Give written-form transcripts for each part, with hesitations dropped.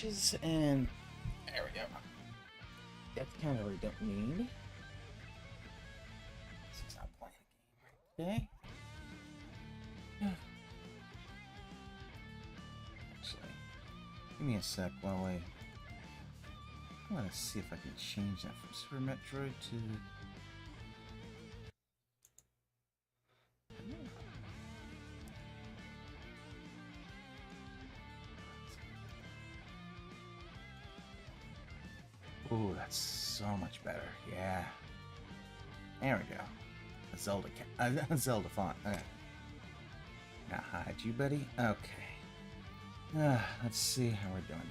switches, and there we go. That's kind of what we don't need. This is not playing a game right today. Actually, give me a sec while I want to see if I can change that from Super Metroid to... Ooh, that's so much better. Yeah. There we go. A Zelda font. Okay. Now hide you, buddy. Okay. Let's see how we're doing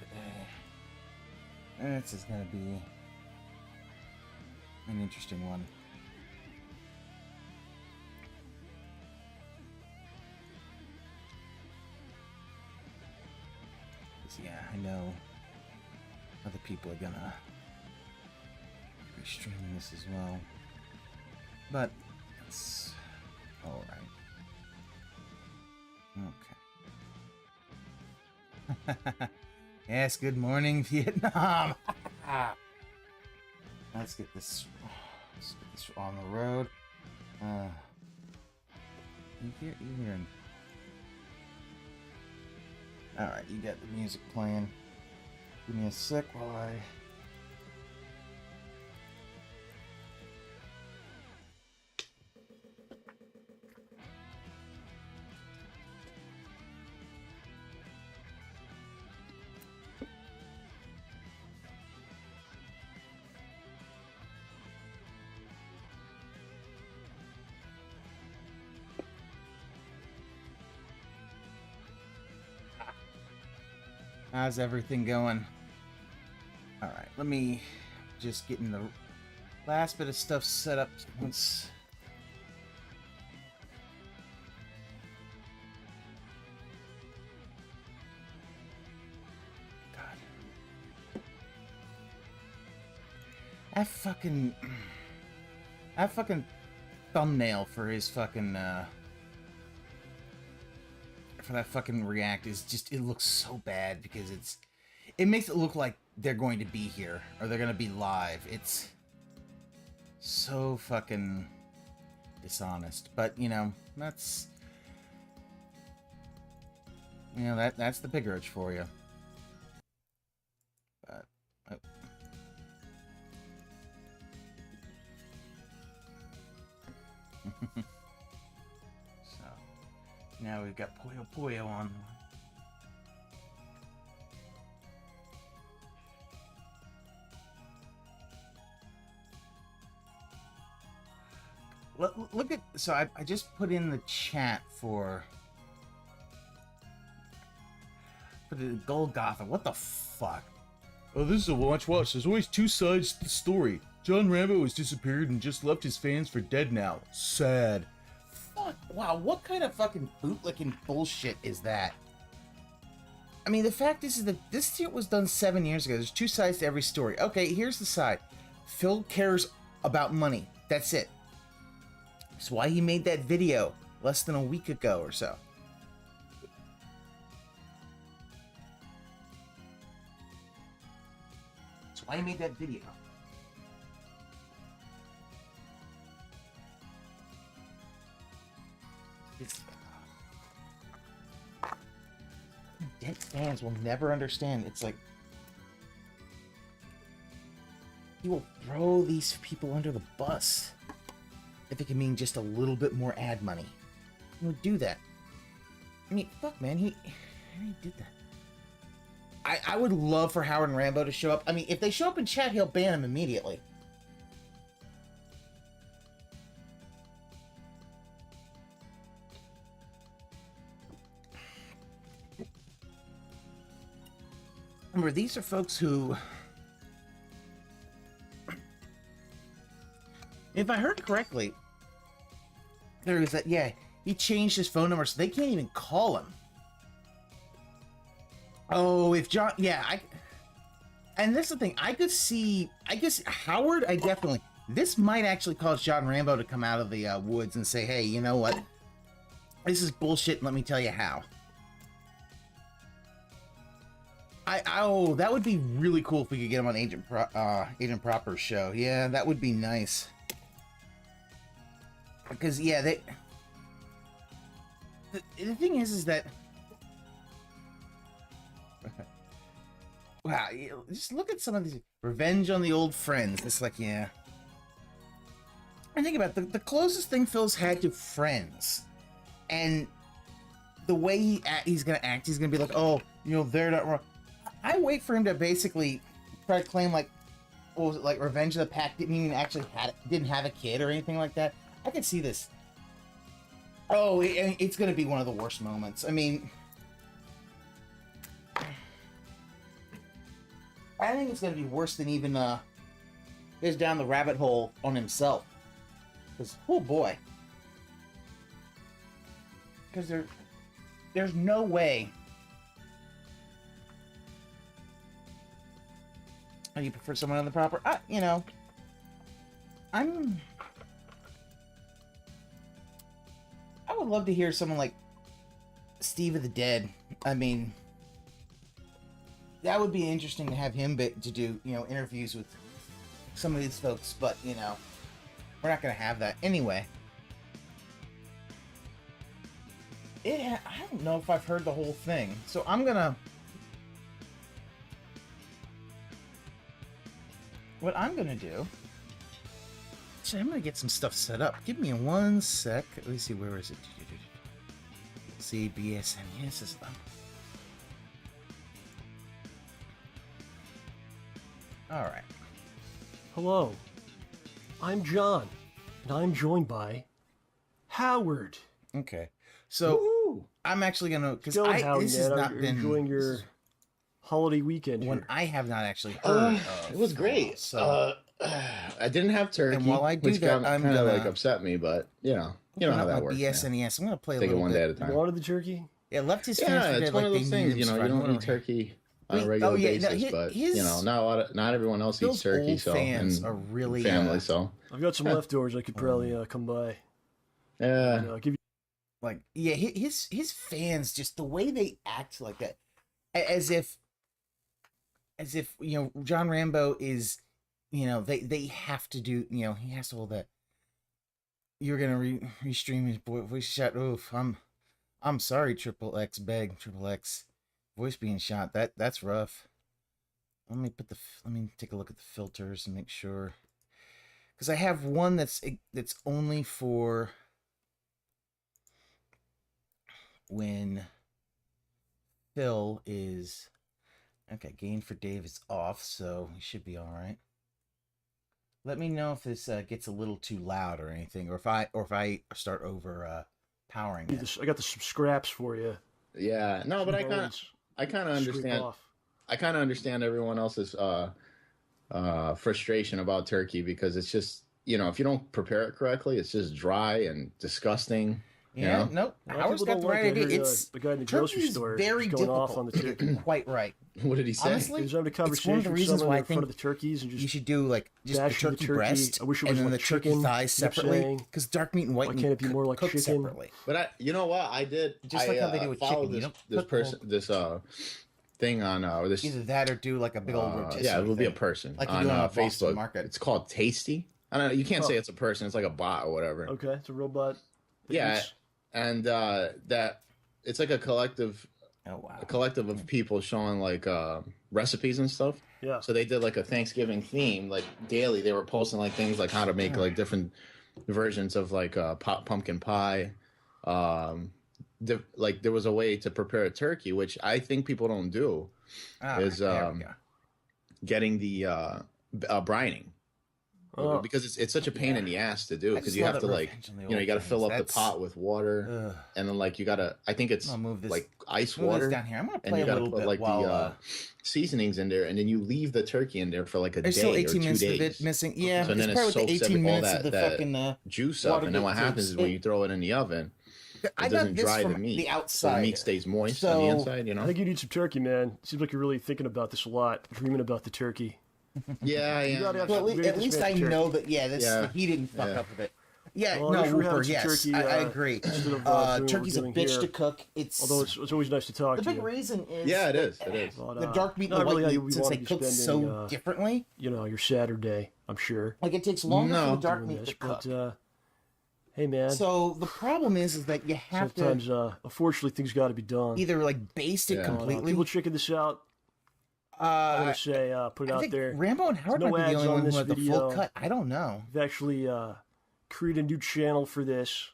today. This is gonna be an interesting one. Yeah, I know other people are gonna be streaming this as well, but it's all right. Okay. Yes, good morning, Vietnam. Let's get this on the road. You hearing? All right, you got the music playing. Give me a sec while I... How's everything going? Alright, let me just get in the last bit of stuff set up once. God. That fucking thumbnail for his fucking for that fucking react is just, it looks so bad because it makes it look like they're going to be here or they're going to be live. It's so fucking dishonest, but you know, that's that's the Pigroach for you. But now we've got Puyo Puyo on. Look at... So I just put in the chat for the Golgotha. What the fuck? Oh, this is a watch. There's always two sides to the story. John Rambo has disappeared and just left his fans for dead now. Sad. Fuck, wow, what kind of fucking bootlicking bullshit is that? I mean, the fact is that this shit was done 7 years ago. There's two sides to every story. Okay, here's the side. Phil cares about money. That's it. That's why he made that video less than a week ago or so. That's why he made that video. Dead fans will never understand. It's like, he will throw these people under the bus if it can mean just a little bit more ad money. He would do that. I mean, fuck, man, he did that. I would love for Howard and Rambo to show up. I mean, if they show up in chat, he'll ban them immediately. Remember, these are folks who, if I heard correctly, there was that, yeah, he changed his phone number so they can't even call him. Oh, if John, yeah, and this is the thing, I could see, I guess Howard, this might actually cause John Rambo to come out of the woods and say, hey, you know what, this is bullshit, let me tell you how. Oh, that would be really cool if we could get him on Agent Proper's show. Yeah, that would be nice. Because yeah, the thing is that wow, just look at some of these revenge on the old friends. It's like, yeah. I think about the closest thing Phil's had to friends, and the way he's gonna act, he's gonna be like, oh, you know, they're not wrong. I wait for him to basically try to claim like, what was it, like Revenge of the Pack didn't even actually didn't have a kid or anything like that. I could see this. Oh, it's gonna be one of the worst moments. I mean, I think it's gonna be worse than even goes down the rabbit hole on himself. Because oh boy, because there's no way. Oh, you prefer someone on the proper? You know, I would love to hear someone like Steve of the Dead. I mean, that would be interesting to have him to do, you know, interviews with some of these folks. But you know, we're not gonna have that anyway. I don't know if I've heard the whole thing, so I'm gonna. What I'm gonna do, actually, I'm gonna get some stuff set up. Give me one sec. Let me see, where is it? CBS and yes, it's up. All right. Hello, I'm John, and I'm joined by Howard. Okay, so Woo! I'm actually gonna Howard, this has man. not You're been enjoying your holiday weekend when here. I have not actually heard. It was great. So I didn't have turkey, And while I do which that, kind of like upset me, but you know how that works. BSNES. I'm gonna play a Take it little one bit. day at a time. You wanted the turkey? Yeah, left his fans Yeah, for it's dead one like of those they things. need You know, him you don't Friday. eat turkey on a Wait, regular oh, yeah, no, basis, but you know, not everyone else Phil's eats turkey. old So fans and are really family. So I've got some leftovers. I could probably come by. yeah, And, give you. like, yeah, his fans, just the way they act like that, as if you know, John Rambo is, you know, they have to do, you know, he has to hold that. You're gonna restream his voice shot. Oof, I'm sorry, Triple X voice being shot. That's rough. Let me take a look at the filters and make sure, because I have one that's only for when Phil is okay. Gain for Dave is off, so he should be all right. Let me know if this gets a little too loud or anything, or if I start over powering it. I got some scraps for you. yeah. No, but I kind of understand. I kind of understand everyone else's frustration about turkey, because it's just, you know, if you don't prepare it correctly, it's just dry and disgusting. Yeah, You know? nope. Howard's got the right idea. It's the guy in the grocery turkey's store very is going difficult. off on the turkey. Quite right. What did he say? Honestly, He was having a it's one conversation of the with reasons someone why I in front of think the turkeys and just you should do like just the bash the turkey turkey. breast I wish it was and then like the turkey chicken, thighs kept separately, saying. because dark meat and white Why meat can't it be more like cooked chicken? separately. But you know what? I did. Just like how they do with followed chicken. This person, this thing on this. Either that or do like a big old rotisserie. Yeah, it will be a thing. person Like you on do on a Boston Facebook. Market. It's called Tasty. I don't know. You can't say it's a person. It's like a bot or whatever. Okay, it's a robot. Yeah, and that it's like a collective Oh wow. of people showing like recipes and stuff. Yeah. So they did like a Thanksgiving theme, like daily. They were posting like things like how to make like different versions of like pumpkin pie. Like there was a way to prepare a turkey, which I think people don't do, is there we go. getting the brining. Oh. Because it's such a pain in the ass to do, I because just you love have to that like, revenge on the you know, old you got to fill things. up the pot with water, Ugh. and then like you got to, I think it's I'll move this. like ice Move water this down here. I'm gonna and play you a got to little put bit like while. the seasonings in there, and then you leave the turkey in there for like a There's day still or 18 2 minutes of days. it missing. Yeah, So it's then it probably with the soaks 18 all minutes of the that fucking juice up, and then what happens is when you throw it in the oven, it I got doesn't this dry from the meat. the So outside. the meat stays moist on the So- inside, you I know? think you need some turkey, man. Seems like you're really thinking about this a lot, dreaming about the turkey. Yeah, You gotta yeah. have Well, some- at least I turkey. know that. Yeah, this Yeah. he didn't fuck Yeah. up with it. Yeah, Well, no, I wish we were having Whooper, some yes, turkey, I agree. instead of doing what Turkey's a we're doing bitch here. to cook. It's Although it's always nice to talk the to big you. reason is Yeah, it that is. It is. But, the dark meat and not the really white how meat, we since want they to be cook spending, so differently, you know, your Saturday, I'm sure. like it takes longer for No. the dark Doing meat this, to cook. but, hey, man. So the problem is that you have Sometimes, to unfortunately, things got to be done. either like baste it Yeah. completely. People checking this out, I want to say, put it I out think there. Rambo and Howard There's no might be the ads only on one who this had the full video. cut. I don't know. We've actually created a new channel for this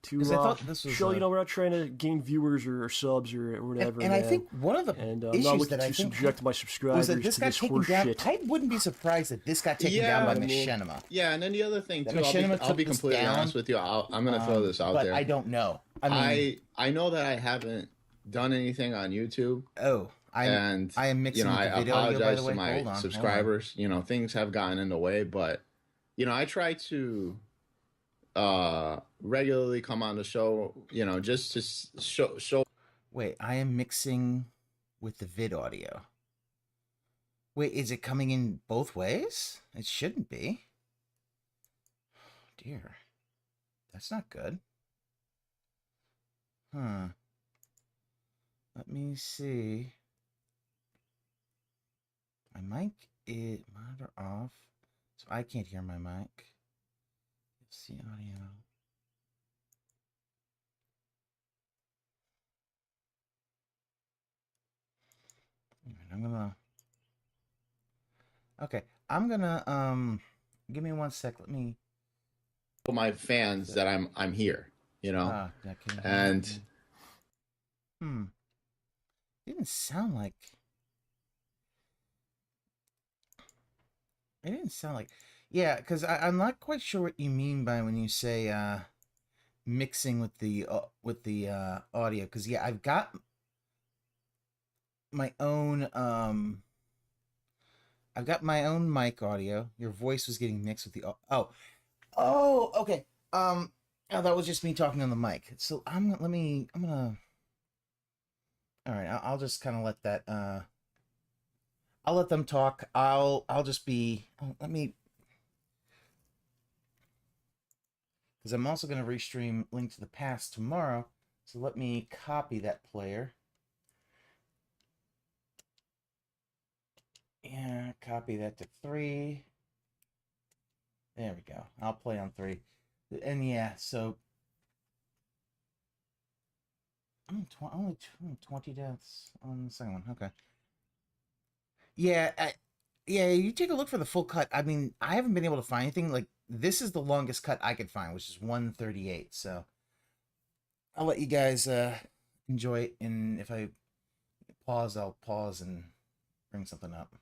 to 'Cause I thought this was, show, you know, we're not trying to gain viewers or subs or whatever. And I man. think one of the and I'm issues not looking that I to think subject my was subscribers that this to got this taken horse down. shit. I wouldn't be surprised that this got taken Yeah, down by I mean, Machinima. Yeah, and then the other thing That too, Machinima I'll took be this completely down, honest with you. I'm gonna throw this out but there. I don't know. I mean, I know that I haven't done anything on YouTube, I am mixing you know, with I the video audio, by apologize the to way. my Hold on. subscribers. You know, things have gotten in the way, but you know, I try to regularly come on the show. You know, just to show. Wait, I am mixing with the vid audio. Wait, is it coming in both ways? It shouldn't be. Oh, dear. That's not good. Huh. Let me see. My mic is monitor off, so I can't hear my mic. Let's see audio. I'm gonna. Okay, I'm gonna give me 1 sec. Let me. My fans that I'm here. You know, and didn't sound like. It didn't sound like. Yeah, because I'm not quite sure what you mean by when you say mixing with the audio. Because yeah, I've got my own I've got my own mic audio. Your voice was getting mixed with the okay. Oh, that was just me talking on the mic. So I'm gonna. All right, I'll just kind of let that. I'll let them talk. I'll just be. Let me. Because I'm also gonna restream Link to the Past tomorrow. So let me copy that player. Yeah, copy that to 3. There we go. I'll play on 3. And yeah, so only 20 deaths on the second one. Okay. Yeah, yeah. You take a look for the full cut. I mean, I haven't been able to find anything like this. Is the longest cut I could find, which is 1:38. So I'll let you guys enjoy it. And if I pause, I'll pause and bring something up.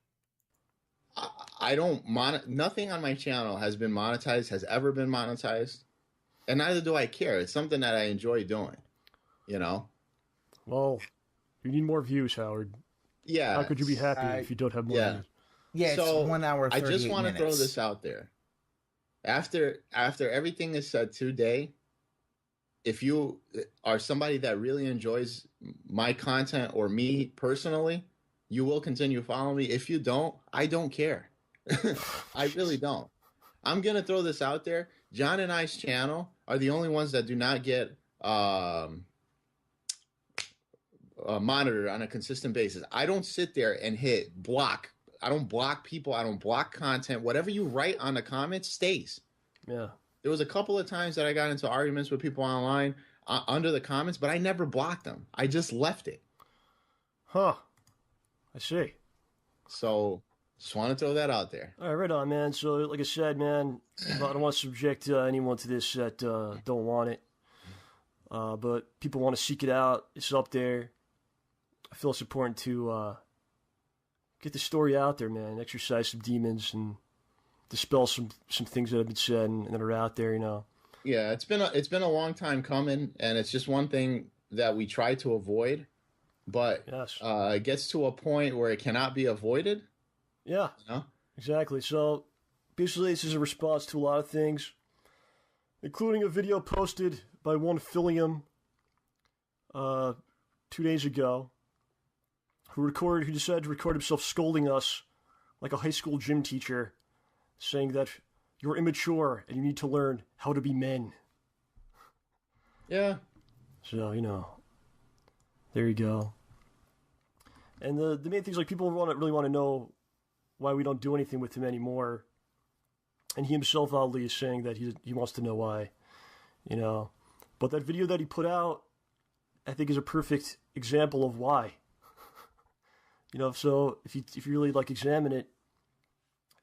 I don't nothing on my channel has been monetized, has ever been monetized, and neither do I care. It's something that I enjoy doing, you know. Well, you need more views, Howard. Yeah. How could you be happy if you don't have more views? Yeah, so it's 1 hour. I just want to throw minutes. this out there. After everything is said today, if you are somebody that really enjoys my content or me personally, you will continue following me. If you don't, I don't care. I really don't. I'm going to throw this out there. John and I's channel are the only ones that do not get monitored on a consistent basis. I don't sit there and hit block. I don't block people. I don't block content. Whatever you write on the comments stays. Yeah. There was a couple of times that I got into arguments with people online under the comments, but I never blocked them. I just left it. Huh. I see. So, just want to throw that out there. All right, right on, man. So, like I said, man, I don't want to subject anyone to this that don't want it. But people want to seek it out. It's up there. I feel it's important to get the story out there, man. Exercise some demons and dispel some things that have been said and that are out there, you know. Yeah, it's been a long time coming, and it's just one thing that we try to avoid. But yes. It gets to a point where it cannot be avoided. Yeah, you know? Exactly. So basically this is a response to a lot of things, including a video posted by one Philium 2 days ago, who decided to record himself scolding us like a high school gym teacher, saying that you're immature and you need to learn how to be men. Yeah. So, there you go. And the main thing is, like, people really want to know why we don't do anything with him anymore. And he himself, oddly, is saying that he wants to know why, But that video that he put out, I think, is a perfect example of why. So if you really, like, examine it,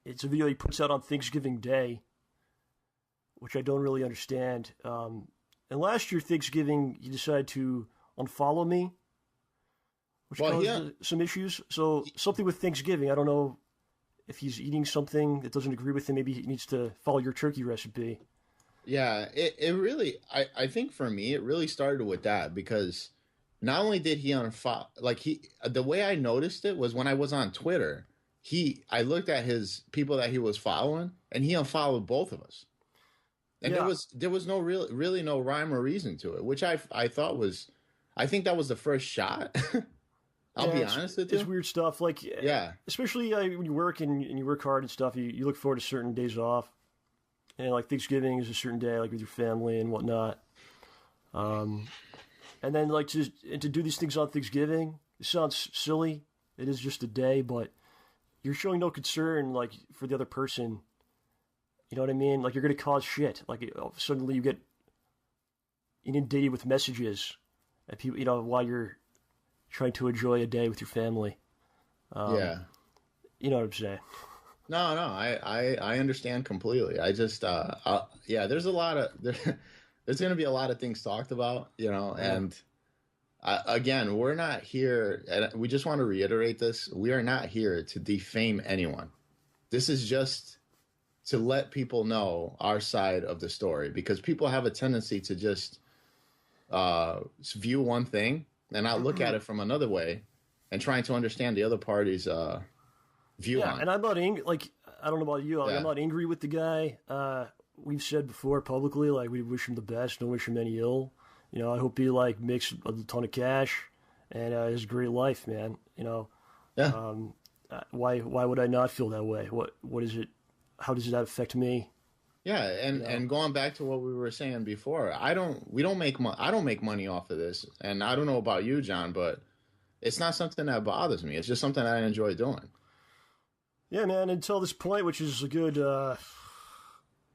it's a video he puts out on Thanksgiving Day, which I don't really understand. And last year, Thanksgiving, he decided to unfollow me, which caused some issues. So something with Thanksgiving, I don't know if he's eating something that doesn't agree with him. Maybe he needs to follow your turkey recipe. Yeah, it really, I think for me, it really started with that, because not only did he unfollow, like, the way I noticed it was when I was on Twitter, I looked at his people that he was following, and he unfollowed both of us. And there was no really no rhyme or reason to it, which I thought was, I think that was the first shot. I'll be honest with you. It's weird stuff. Like, especially when you work and you work hard and stuff, you look forward to certain days off. And, like, Thanksgiving is a certain day, like, with your family and whatnot. And then, like, to do these things on Thanksgiving, it sounds silly. It is just a day, but you're showing no concern, like, for the other person. You know what I mean? Like, you're going to cause shit. Like, suddenly you get inundated with messages at people, while you're trying to enjoy a day with your family. You know what I'm saying? No, I understand completely. I just, there's a lot of, there's going to be a lot of things talked about, and again, we're not here, and we just want to reiterate this. We are not here to defame anyone. This is just to let people know our side of the story, because people have a tendency to just view one thing and not look at it from another way, and trying to understand the other party's view on it. And I'm not angry. Like, I don't know about you. I'm not angry with the guy. We've said before publicly, like, we wish him the best. Don't wish him any ill. I hope he, like, makes a ton of cash and has a great life, man. Yeah. Why would I not feel that way? What is it? How does that affect me? Yeah, and going back to what we were saying before, I don't make money off of this, and I don't know about you, John, but it's not something that bothers me. It's just something I enjoy doing. Yeah, man. Until this point, which is a good,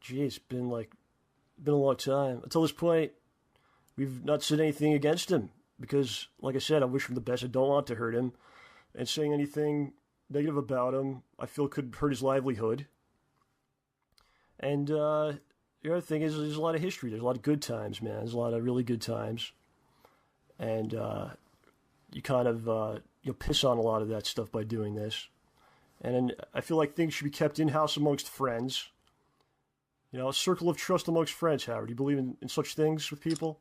it's been a long time. Until this point, we've not said anything against him because, like I said, I wish him the best. I don't want to hurt him, and saying anything negative about him, I feel could hurt his livelihood. And the other thing is, there's a lot of history. There's a lot of good times, man. There's a lot of really good times. And you kind of you'll piss on a lot of that stuff by doing this. And then I feel like things should be kept in-house amongst friends. A circle of trust amongst friends, Howard. Do you believe in such things with people?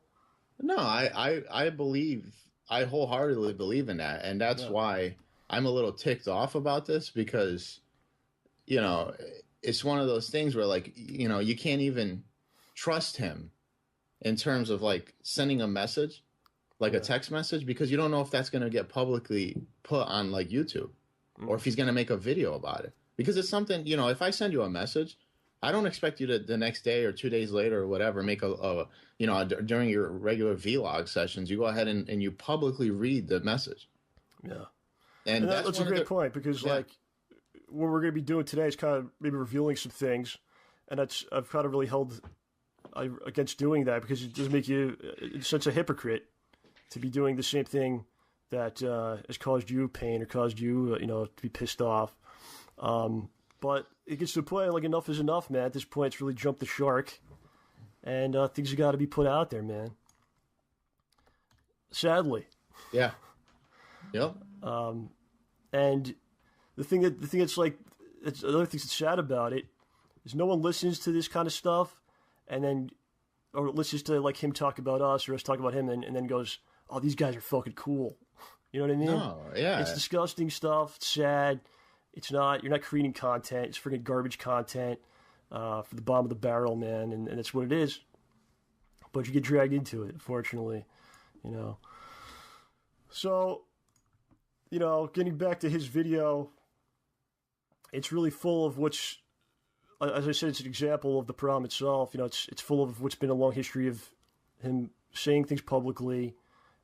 No, I wholeheartedly believe in that. And that's why I'm a little ticked off about this, because, it's one of those things where, like, you can't even trust him in terms of, like, sending a message, like a text message, because you don't know if that's going to get publicly put on, like, YouTube, or if he's going to make a video about it. Because it's something, if I send you a message, I don't expect you to the next day or 2 days later or whatever make during your regular vlog sessions, you go ahead and you publicly read the message. Yeah. And that's a great point, because like, what we're going to be doing today is kind of maybe revealing some things, and I've kind of really held against doing that, because it does make you, in a sense, a hypocrite to be doing the same thing that has caused you pain or caused you, to be pissed off. But it gets to the point, like, enough is enough, man. At this point, it's really jumped the shark, and things have got to be put out there, man. Sadly. Yeah. Yep. And the thing that's like, another thing that's sad about it is no one listens to this kind of stuff, and then, or listens to, like, him talk about us or us talk about him, and then goes, "Oh, these guys are fucking cool." You know what I mean? No, yeah. It's disgusting stuff. It's sad. You're not creating content. It's freaking garbage content for the bottom of the barrel, man, and that's what it is. But you get dragged into it, unfortunately, So, getting back to his video, it's really full of what's as I said, it's an example of the problem itself. You know, it's full of what's been a long history of him saying things publicly,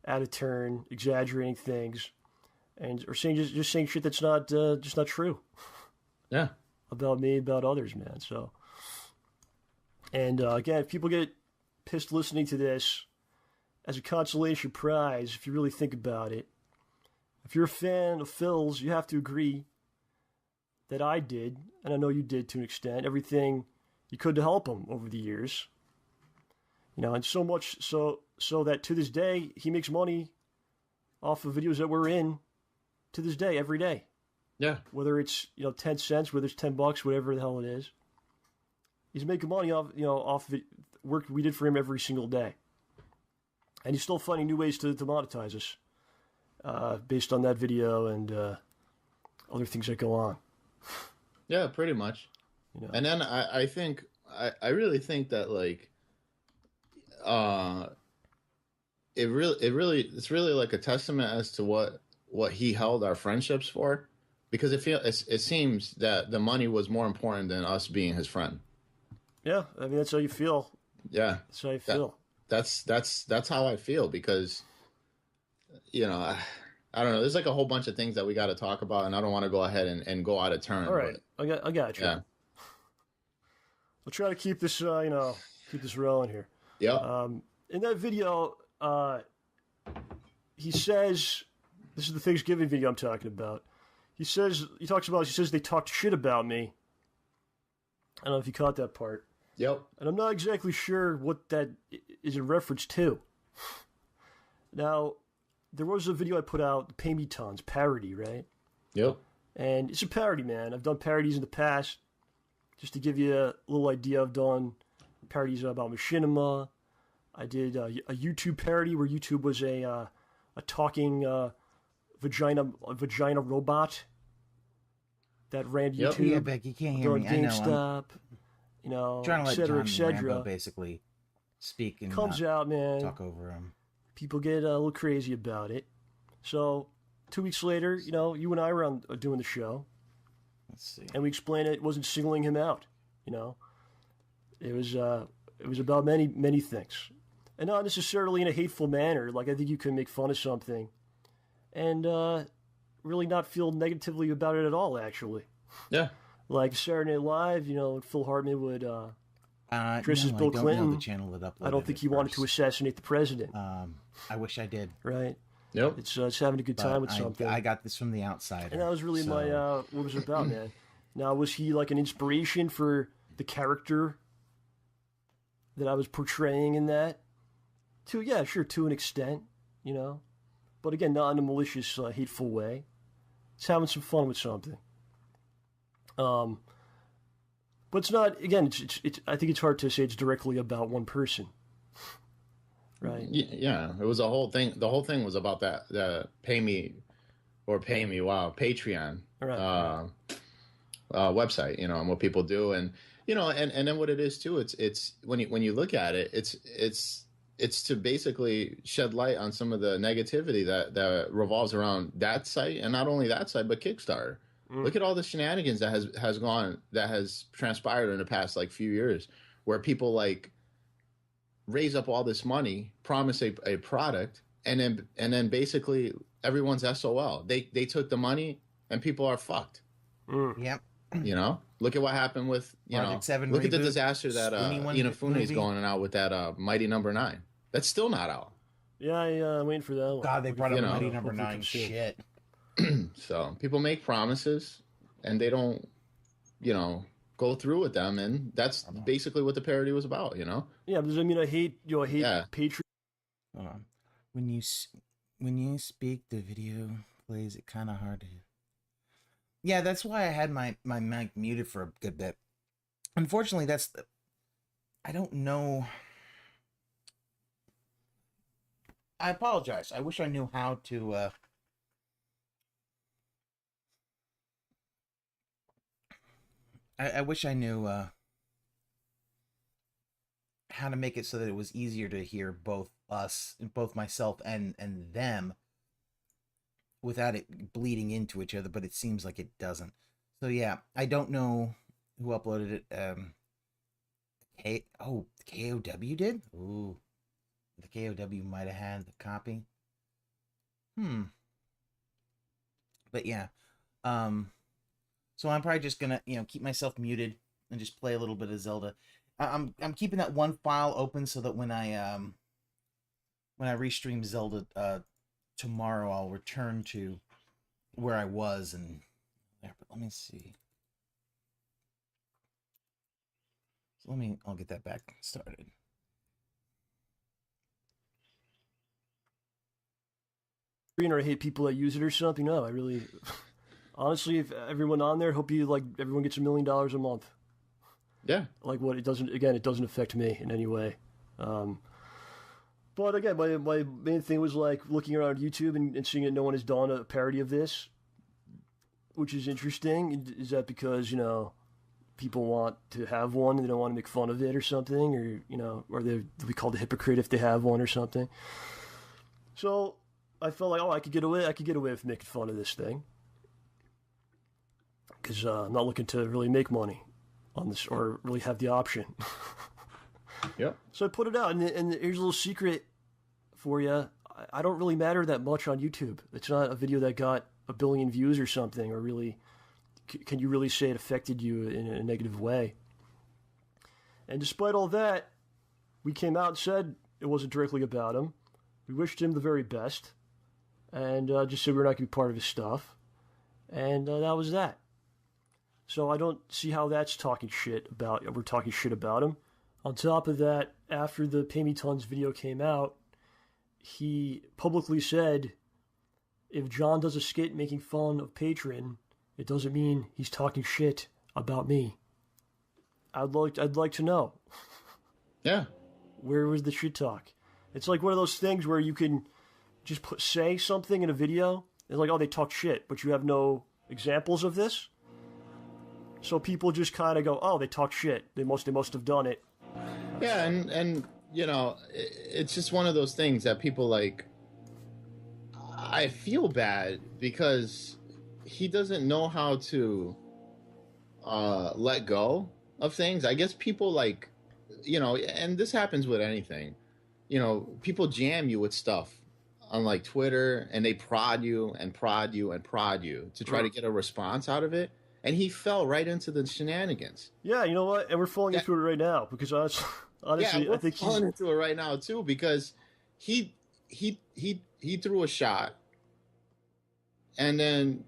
out of turn, exaggerating things, and or saying just saying shit that's not just not true. Yeah. About me, about others, man. So, and again, if people get pissed listening to this, as a consolation prize, if you really think about it, if you're a fan of Phil's, you have to agree that I did, and I know you did to an extent, everything you could to help him over the years. You know, and so much so that to this day, he makes money off of videos that we're in to this day, every day. Yeah. Whether it's, 10 cents, whether it's $10, whatever the hell it is. He's making money off, off the work we did for him every single day. And he's still finding new ways to monetize us based on that video and other things that go on. Yeah, pretty much. And then I think, I really think that, like, it's really like a testament as to what he held our friendships for, because it seems that the money was more important than us being his friend. Yeah, I mean, that's how you feel. Yeah, that's how you feel. That's how I feel, because I don't know. There's like a whole bunch of things that we got to talk about, and I don't want to go ahead and go out of turn. All right, but, I got you. Yeah. We'll try to keep this keep this rolling here. Yeah. In that video, he says, this is the Thanksgiving video I'm talking about. He says they talked shit about me. I don't know if you caught that part. Yep. And I'm not exactly sure what that is in reference to. Now, there was a video I put out, Pay Me Tons, parody, right? Yep. And it's a parody, man. I've done parodies in the past. Just to give you a little idea, I've done parodies about machinima. I did a YouTube parody where YouTube was a talking vagina robot that ran YouTube. Yeah, Beck, you can't hear me. I know. GameStop, Trying to let John etc. Rambo basically speak and comes out, man. Talk over him. People get a little crazy about it. So 2 weeks later, you and I were on doing the show. Let's see. And we explained it wasn't singling him out. It was about many things, and not necessarily in a hateful manner. Like, I think you can make fun of something, and really not feel negatively about it at all. Actually, yeah. Like Saturday Night Live, Phil Hartman would dress as Bill I don't Clinton. know the channel that uploaded I don't think he wanted to assassinate the president. I wish I did. Right. Yep. It's having a good time with something. I got this from the outside, and that was really my what was it about, man. Now, was he like an inspiration for the character that I was portraying in that? To an extent, but again, not in a malicious, hateful way. It's having some fun with something. But it's not. Again, it's. I think it's hard to say it's directly about one person. Right. Yeah, it was a whole thing. The whole thing was about that. The pay me. Wow, Patreon. Right. Website, and what people do, and and then what it is too. It's when you look at it, it's to basically shed light on some of the negativity that revolves around that site, and not only that site, but Kickstarter. Look at all the shenanigans that has transpired in the past few years, where people raise up all this money, promise a product, and then basically everyone's SOL. They took the money and people are fucked. Yep. Look at what happened with Project 7 look at the reboot, disaster that Inafune is going out with that Mighty Number 9. That's still not out. Yeah, I'm waiting for that one. God, they brought up Mighty Number 9 shit. So people make promises and they don't, go through with them, and that's basically what the parody was about, Yeah, because I hate Patreon. Hold on. When you speak, the video plays it kind of hard to hear. Yeah, that's why I had my mic muted for a good bit. Unfortunately, I don't know. I apologize. I wish I knew how to I wish I knew how to make it so that it was easier to hear both myself and them without it bleeding into each other, but it seems like it doesn't. So yeah, I don't know who uploaded it. The KOW did? Ooh. The KOW might have had the copy. But yeah. So I'm probably just gonna, keep myself muted and just play a little bit of Zelda. I'm keeping that one file open so that when I restream Zelda tomorrow, I'll return to where I was and there. But let me see. So I'll get that back started. Or I hate people that use it or something. No, I really, honestly, if everyone on there, hope everyone gets $1 million a month. Yeah. Like what it doesn't affect me in any way. But again, my main thing was like looking around YouTube and seeing that no one has done a parody of this, which is interesting. Is that because, people want to have one and they don't want to make fun of it or something, or, or they'll be called a hypocrite if they have one or something. So I felt like, I could get away with making fun of this thing. Because I'm not looking to really make money on this or really have the option. Yep. So I put it out, and here's a little secret for you. I don't really matter that much on YouTube. It's not a video that got 1 billion views or something, or really, can you really say it affected you in a negative way? And despite all that, we came out and said it wasn't directly about him. We wished him the very best, and just said we're not going to be part of his stuff. And that was that. So I don't see how that's we're talking shit about him. On top of that, after the Pay Me Tons video came out, he publicly said, if John does a skit making fun of Patron, it doesn't mean he's talking shit about me. I'd like to know. Yeah. Where was the shit talk? It's like one of those things where you can just say something in a video, and like, they talk shit, but you have no examples of this. So people just kind of go, they talk shit. They must have done it. Yeah, and it's just one of those things that people like. I feel bad because he doesn't know how to let go of things. I guess people like, and this happens with anything. People jam you with stuff on like Twitter, and they prod you and prod you and prod you to try to get a response out of it. And he fell right into the shenanigans. Yeah, you know what? And we're falling into it right now because honestly, I think he's falling into it right now too because he threw a shot, and then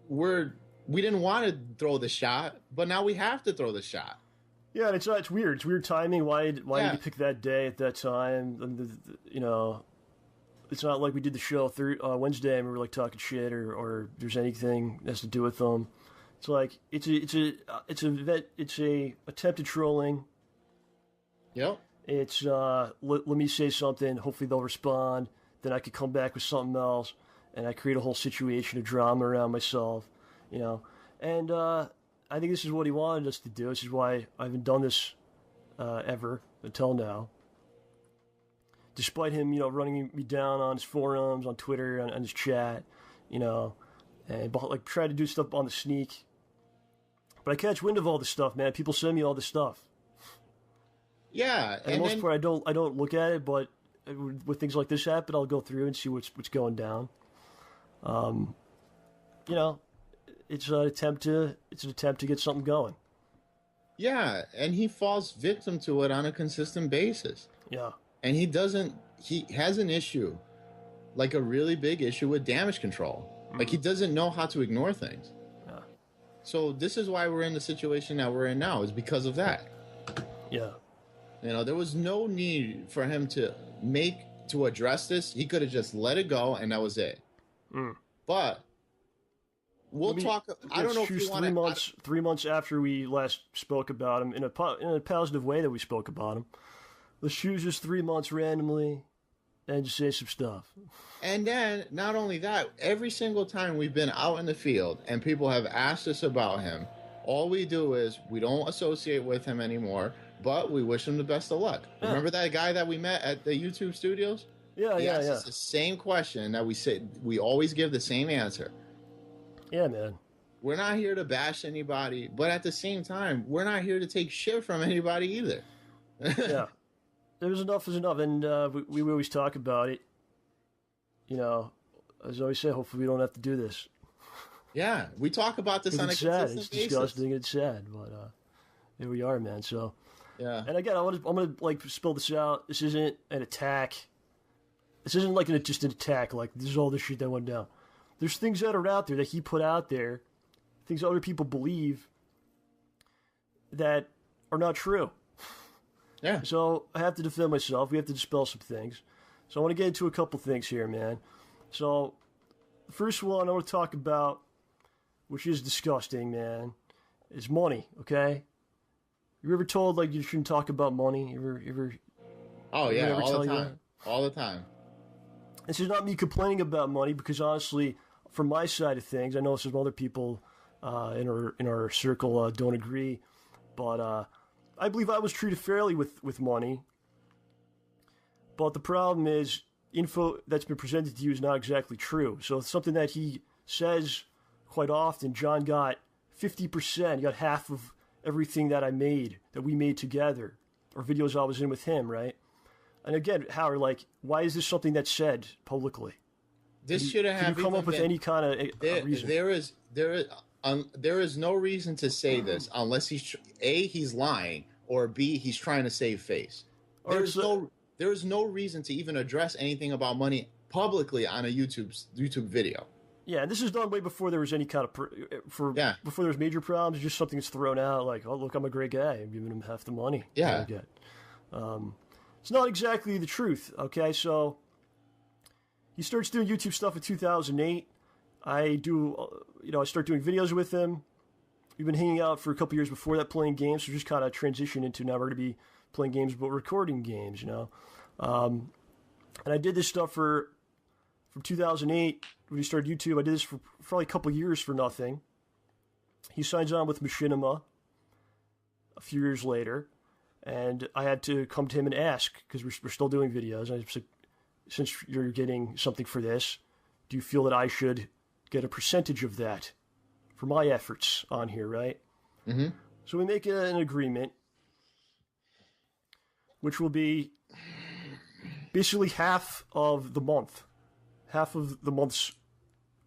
we didn't want to throw the shot, but now we have to throw the shot. Yeah, and it's weird. It's weird timing. Why did you pick that day at that time? And it's not like we did the show Wednesday and we were like talking shit or there's anything that has to do with them. It's like it's a attempted trolling. Yep. It's let me say something. Hopefully they'll respond. Then I could come back with something else, and I create a whole situation of drama around myself. And I think this is what he wanted us to do. This is why I haven't done this ever until now. Despite him, running me down on his forums, on Twitter, on his chat, and like try to do stuff on the sneak. But I catch wind of all this stuff, man. People send me all this stuff. Yeah, and the most part, I don't look at it, but with things like this happen, I'll go through and see what's going down. It's an attempt to get something going. Yeah, and he falls victim to it on a consistent basis. Yeah. And he has an issue, like a really big issue with damage control. Like he doesn't know how to ignore things. Yeah. So this is why we're in the situation that we're in now, is because of that. Yeah. There was no need for him to address this. He could have just let it go and that was it. But we'll talk. I don't know if you want to. 3 months after we last spoke about him, in a positive way that we spoke about him, let's choose just 3 months randomly and just say some stuff. And then, not only that, every single time we've been out in the field and people have asked us about him, all we do is we don't associate with him anymore, but we wish him the best of luck. Yeah. Remember that guy that we met at the YouTube studios? Yeah, he asked us the same question that we always give the same answer. Yeah, man. We're not here to bash anybody, but at the same time, we're not here to take shit from anybody either. Yeah. There's enough is enough, and we always talk about it. You know, as I always say, hopefully we don't have to do this. Yeah, we talk about this on a consistent basis. It's disgusting. It's sad, but here we are, man. So, yeah. And again, I'm gonna like spill this out. This isn't an attack. This isn't like just an attack. Like this is all the shit that went down. There's things that are out there that he put out there, things other people believe that are not true. Yeah. So I have to defend myself. We have to dispel some things. So I want to get into a couple things here, man. So the first one I want to talk about, which is disgusting, man, is money. Okay. You ever told like you shouldn't talk about money? Ever? Oh yeah, all the time. All the time. This is not me complaining about money because honestly, from my side of things, I know some other people in our circle don't agree, but I believe I was treated fairly with money. But the problem is, info that's been presented to you is not exactly true. So it's something that he says quite often. John got 50%. He got half of everything that we made together, or videos I was in with him, right? And again, Howard, like, why is this something that's said publicly? This shouldn't have. Can you come up with any kind of reason? There is no reason to say this unless he's lying, or B, he's trying to save face. There is no reason to even address anything about money publicly on a YouTube video. Yeah, and this is done way before there was any kind of before there was major problems. It's just something that's thrown out like, oh look, I'm a great guy. I'm giving him half the money. Yeah. It's not exactly the truth. Okay, so he starts doing YouTube stuff in 2008. I start doing videos with him. We've been hanging out for a couple years before that, playing games. So just kind of transition into now we're going to be playing games, but recording games, you know. And I did this stuff from 2008 when he started YouTube. I did this for probably a couple years for nothing. He signs on with Machinima a few years later, and I had to come to him and ask, because we're still doing videos. I said, since you're getting something for this, do you feel that I should get a percentage of that for my efforts on here, right? Mm-hmm. So we make an agreement, which will be basically half of the month's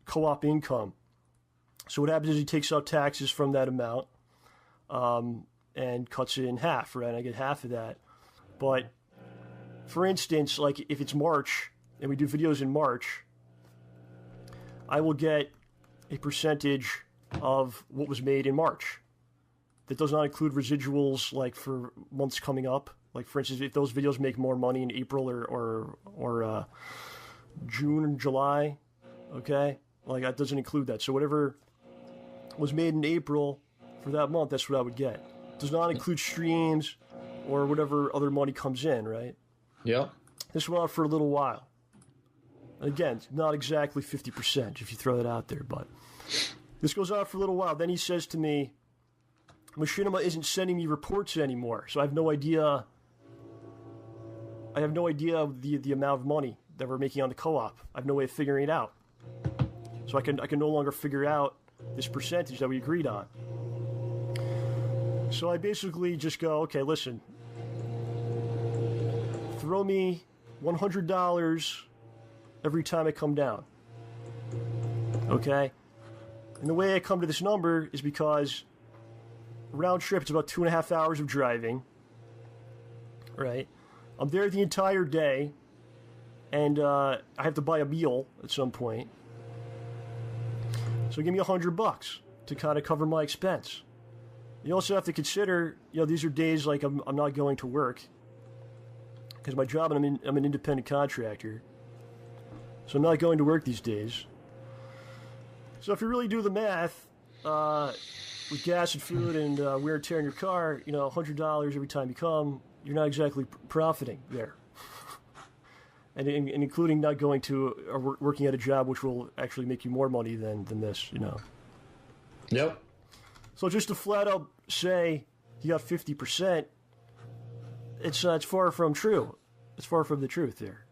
co-op income. So what happens is he takes out taxes from that amount and cuts it in half, right? I get half of that. But for instance, like if it's March and we do videos in March, I will get a percentage of what was made in March. That does not include residuals like for months coming up. Like for instance, if those videos make more money in April or June and July, okay, like that doesn't include that. So whatever was made in April for that month, that's what I would get. It does not include streams or whatever other money comes in, right? Yeah. This went on for a little while. And again, not exactly 50% if you throw that out there, but this goes on for a little while. Then he says to me, Machinima isn't sending me reports anymore, so I have no idea. The amount of money that we're making on the co-op. I have no way of figuring it out. So I can no longer figure out this percentage that we agreed on. So I basically just go, okay, listen, throw me $100 every time I come down. Okay? And the way I come to this number is because round trip, it's about 2.5 hours of driving, right? I'm there the entire day, and I have to buy a meal at some point. So give me $100 to kind of cover my expense. You also have to consider, these are days like I'm not going to work because my job, and I'm an independent contractor, so I'm not going to work these days. So if you really do the math, with gas and food and wear and tear in your car, $100 every time you come, you're not exactly profiting there. and including not going to or working at a job which will actually make you more money than this, Yep. So just to flat out say you got 50%, it's far from true. It's far from the truth there.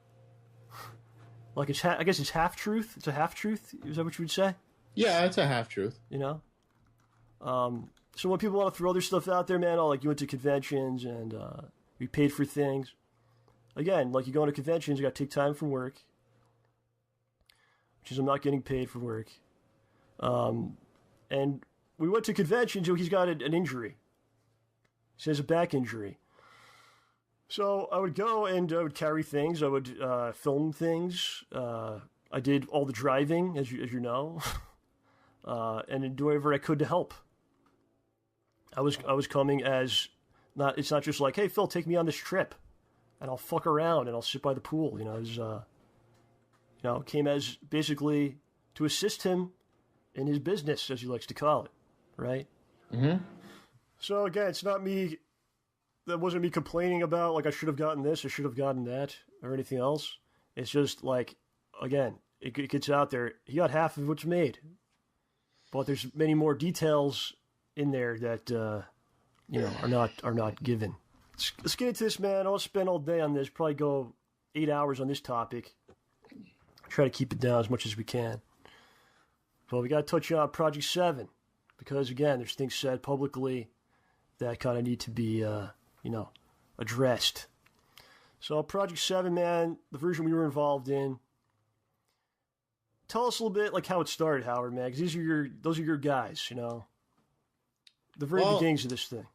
Like I guess it's half truth. It's a half truth. Is that what you would say? Yeah, it's a half truth. So when people want to throw other stuff out there, man, like you went to conventions and you paid for things. Again, like you go to conventions, you got to take time from work, which is I'm not getting paid for work. And we went to conventions, he's got an injury. He has a back injury. So I would go and I would carry things. I would film things. I did all the driving, as you know, and do whatever I could to help. I was coming as not. It's not just like, hey Phil, take me on this trip, and I'll fuck around and I'll sit by the pool. You know, it was, came as basically to assist him in his business, as he likes to call it, right? Mm-hmm. So again, it's not me. That wasn't me complaining about like I should have gotten this, I should have gotten that, or anything else. It's just like, again, it gets out there. He got half of what's made, but there's many more details in there that are not given. Let's get into this, man. I'll spend all day on this. Probably go 8 hours on this topic. Try to keep it down as much as we can. But we got to touch on Project 7 because again, there's things said publicly that kind of need to be addressed. So Project 7, man, the version we were involved in. Tell us a little bit like how it started, Howard, man, because those are your guys, the very beginnings of this thing.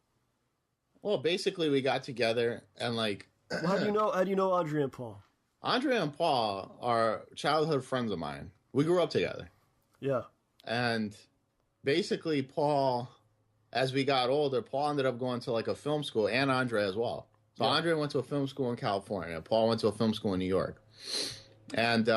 Well, basically we got together and like. Well, how do you know Andre and Paul? Andre and Paul are childhood friends of mine. We grew up together. Yeah. And basically Paul, as we got older, Paul ended up going to like a film school, and Andre as well. So yeah. Andre went to a film school in California. Paul went to a film school in New York. And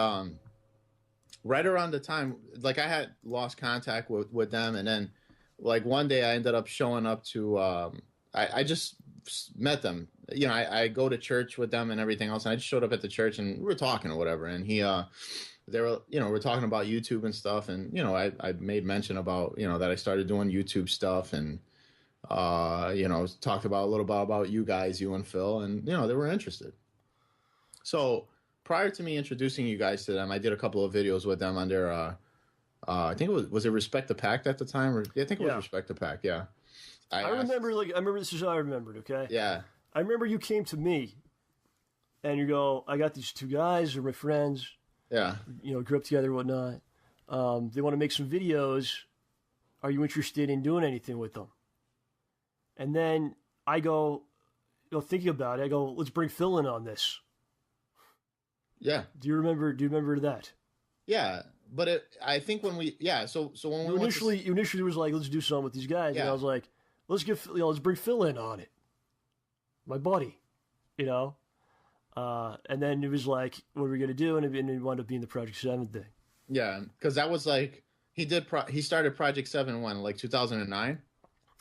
right around the time, like I had lost contact with them. And then like one day I ended up showing up to, I just met them. I go to church with them and everything else. And I just showed up at the church and we were talking or whatever. And they were, we're talking about YouTube and stuff. And, I made mention about, that I started doing YouTube stuff and, talked about a little bit about you guys, you and Phil, and, they were interested. So prior to me introducing you guys to them, I did a couple of videos with them under, I think it was it Respect the Pact at the time? Or I think it was Respect the Pact. Yeah. I remember this is how I remembered. Okay. Yeah. I remember you came to me and you go, I got these two guys, they're my friends. Yeah. Grew up together and whatnot. They want to make some videos. Are you interested in doing anything with them? And then I go, thinking about it, I go, let's bring Phil in on this. Yeah. Do you remember that? Yeah. But I think when we, so when we initially was like, let's do something with these guys. Yeah. And I was like, let's bring Phil in on it. My buddy, and then it was like, what are we going to do? And it wound up being the Project 7 thing. Yeah. Cause that was like, he started Project 7 when, like 2009.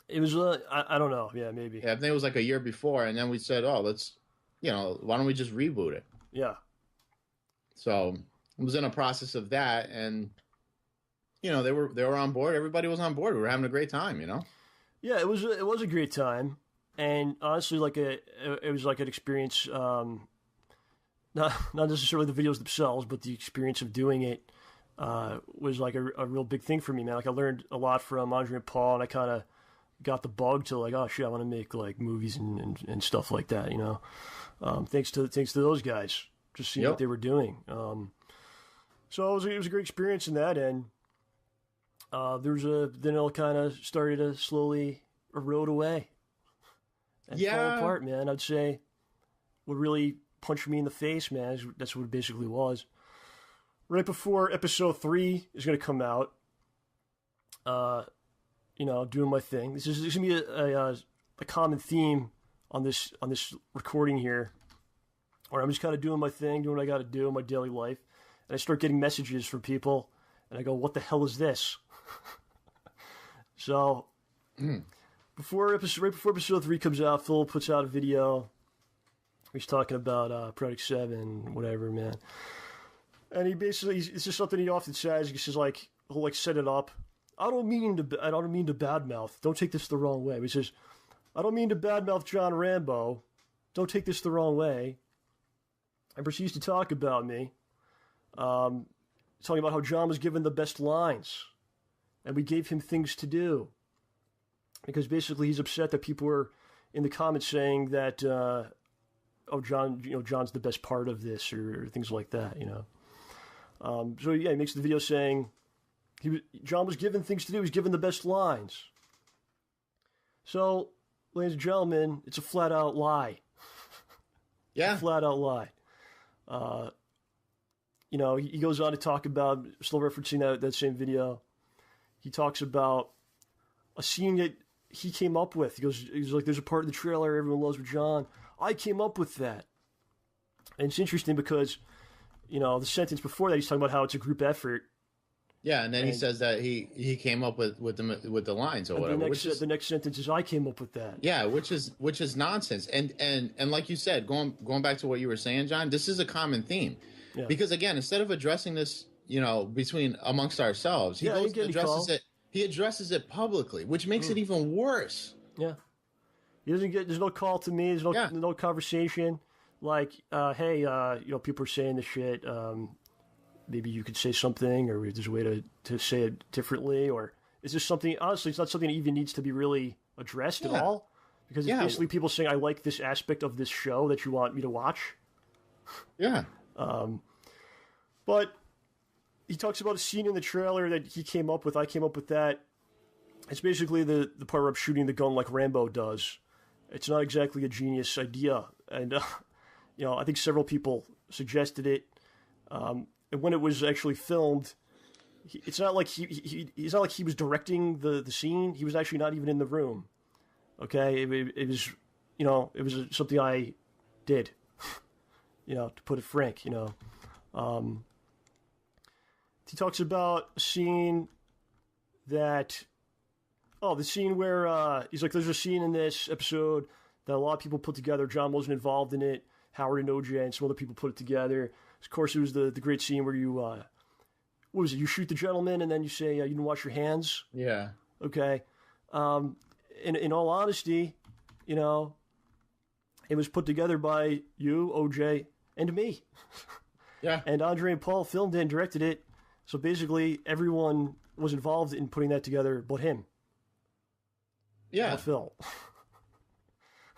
It was, I don't know. Yeah, maybe. Yeah, I think it was like a year before. And then we said, let's, why don't we just reboot it? Yeah. So I was in a process of that. And, they were on board. Everybody was on board. We were having a great time, Yeah, it was a great time. And honestly, it was like an experience, not necessarily the videos themselves, but the experience of doing it was like a real big thing for me, man. Like I learned a lot from Andre and Paul, and I kind of got the bug to like, oh shit, I want to make like movies and stuff like that, thanks to those guys, just seeing what they were doing. So it was a great experience in that, and then it kind of started to slowly erode away and fall apart, man. I'd say what really punched me in the face, man, that's what it basically was. Right before episode 3 is going to come out, doing my thing. This is going to be a common theme on this recording here, where I'm just kind of doing my thing, doing what I got to do in my daily life, and I start getting messages from people, and I go, "What the hell is this?" So, right before episode 3 comes out, Phil puts out a video. He's talking about Project 7, whatever, man. And it's just something he often says. He says he'll set it up. I don't mean to badmouth. Don't take this the wrong way. He says, I don't mean to badmouth John Rambo. Don't take this the wrong way. And proceeds to talk about me. Talking about how John was given the best lines. And we gave him things to do. because basically he's upset that people were in the comments saying that, oh, John, John's the best part of this, or things like that, So yeah, he makes the video saying John was given things to do. He was given the best lines. So, ladies and gentlemen, it's a flat out lie. Yeah. Flat out lie. He goes on to talk about, still referencing that same video, he talks about a scene that he came up with. He's like, there's a part of the trailer everyone loves with John. I came up with that. And it's interesting because, the sentence before that, he's talking about how it's a group effort. Yeah, and then he says that he came up with the lines or whatever. The next sentence is, I came up with that. Yeah, which is nonsense. And like you said, going back to what you were saying, John, this is a common theme. Yeah. Because again, instead of addressing this, between amongst ourselves, he addresses it publicly, which makes it even worse. Yeah. There's no call to me, there's no conversation. Like, hey, people are saying this shit, maybe you could say something, or there's a way to say it differently, or is this something, honestly, it's not something that even needs to be really addressed at all, because it's basically people saying, I like this aspect of this show that you want me to watch. Yeah. But he talks about a scene in the trailer that he came up with, I came up with that. It's basically the part where I'm shooting the gun like Rambo does. It's not exactly a genius idea, and, I think several people suggested it, and when it was actually filmed, it's not like he's not like he was directing the scene. He was actually not even in the room. Okay, it was it was something I did. To put it frank, he talks about a scene that the scene where he's like, there's a scene in this episode that a lot of people put together. John wasn't involved in it. Howard and OJ and some other people put it together. Of course, it was the great scene where you, what was it? You shoot the gentleman and then you say, you didn't wash your hands. Yeah. Okay. In all honesty, it was put together by you, OJ, and me. Yeah. And Andre and Paul filmed it and directed it. So basically, everyone was involved in putting that together but him. Yeah. Not Phil.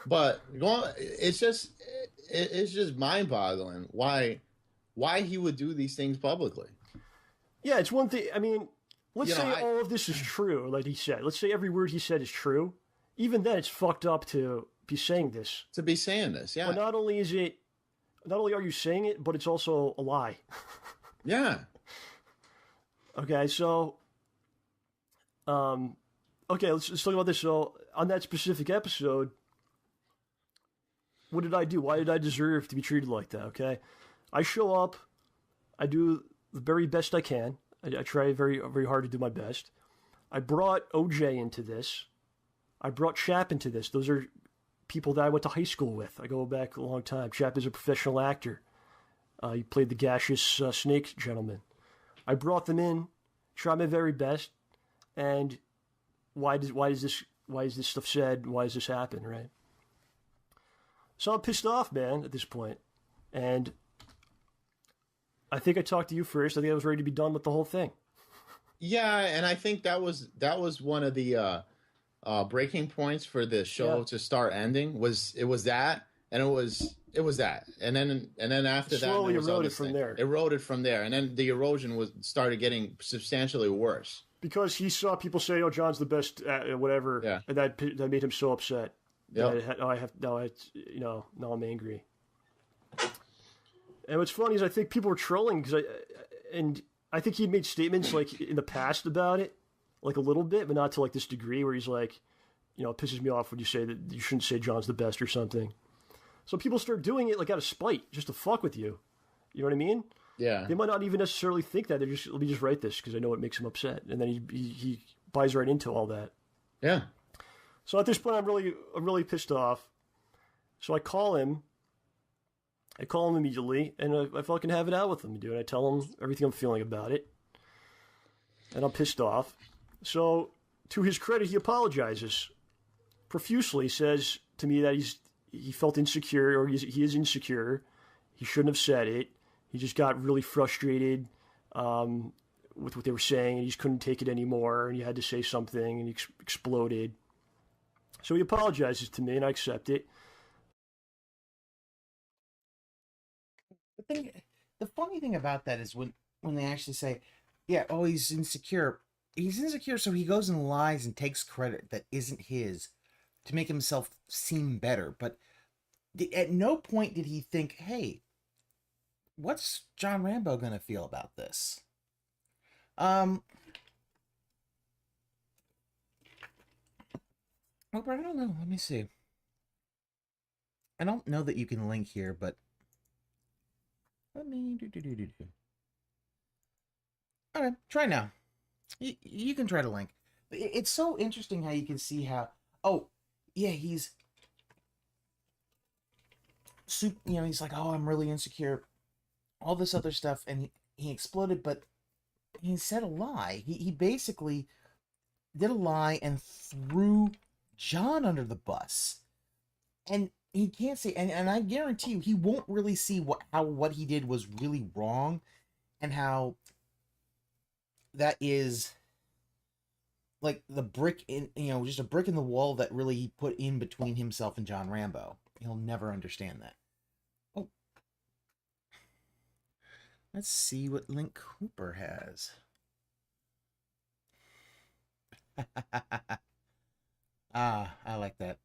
But it's just mind-boggling why he would do these things publicly. Yeah, it's one thing. I mean, let's say all of this is true, like he said. Let's say every word he said is true. Even then, it's fucked up to be saying this. Yeah. But not only are you saying it, but it's also a lie. Yeah. Okay, so, let's talk about this. So, on that specific episode, what did I do? Why did I deserve to be treated like that? Okay, I show up, I do the very best I can. I try very, very hard to do my best. I brought OJ into this. I brought Chap into this. Those are people that I went to high school with. I go back a long time. Chap is a professional actor. He played the gaseous snake gentleman. I brought them in, tried my very best, and why is this stuff said? Why does this happen? Right? So I'm pissed off, man, at this point. And I think I talked to you first. I think I was ready to be done with the whole thing. Yeah, and I think that was one of the breaking points for the show to start ending. It was that, and it was that, and then after that, slowly eroded from there. Eroded from there, and then the erosion started getting substantially worse because he saw people say, "Oh, John's the best," whatever, and that made him so upset. Yeah. Now I'm angry. And what's funny is I think people were trolling and I think he made statements like in the past about it, like a little bit, but not to like this degree where he's like, it pisses me off when you say that you shouldn't say John's the best or something. So people start doing it like out of spite, just to fuck with you. You know what I mean? Yeah. They might not even necessarily think that. They're just, let me just write this because I know it makes him upset, and then he buys right into all that. Yeah. So at this point, I'm really pissed off. So I call him immediately, and I fucking have it out with him, dude. I tell him everything I'm feeling about it, and I'm pissed off. So to his credit, he apologizes profusely. Says to me that he felt insecure, or he is insecure. He shouldn't have said it. He just got really frustrated with what they were saying, and he just couldn't take it anymore, and he had to say something, and he exploded. So he apologizes to me, and I accept it. The funny thing about that is when they actually say, yeah, oh, he's insecure. He's insecure, so he goes and lies and takes credit that isn't his to make himself seem better. But at no point did he think, hey, what's John Rambo going to feel about this? Oh, I don't know. Let me see. I don't know that you can link here, but let me do. All right, try now. You can try to link. It's so interesting how you can see how. Oh, yeah, he's. He's like, oh, I'm really insecure. All this other stuff, and he exploded, but he said a lie. He basically did a lie and threw John under the bus. And he can't say, and I guarantee you, he won't really see what he did was really wrong, and how that is like the brick in, just a brick in the wall that really he put in between himself and John Rambo. He'll never understand that. Oh, let's see what Link Cooper has. Ah, I like that.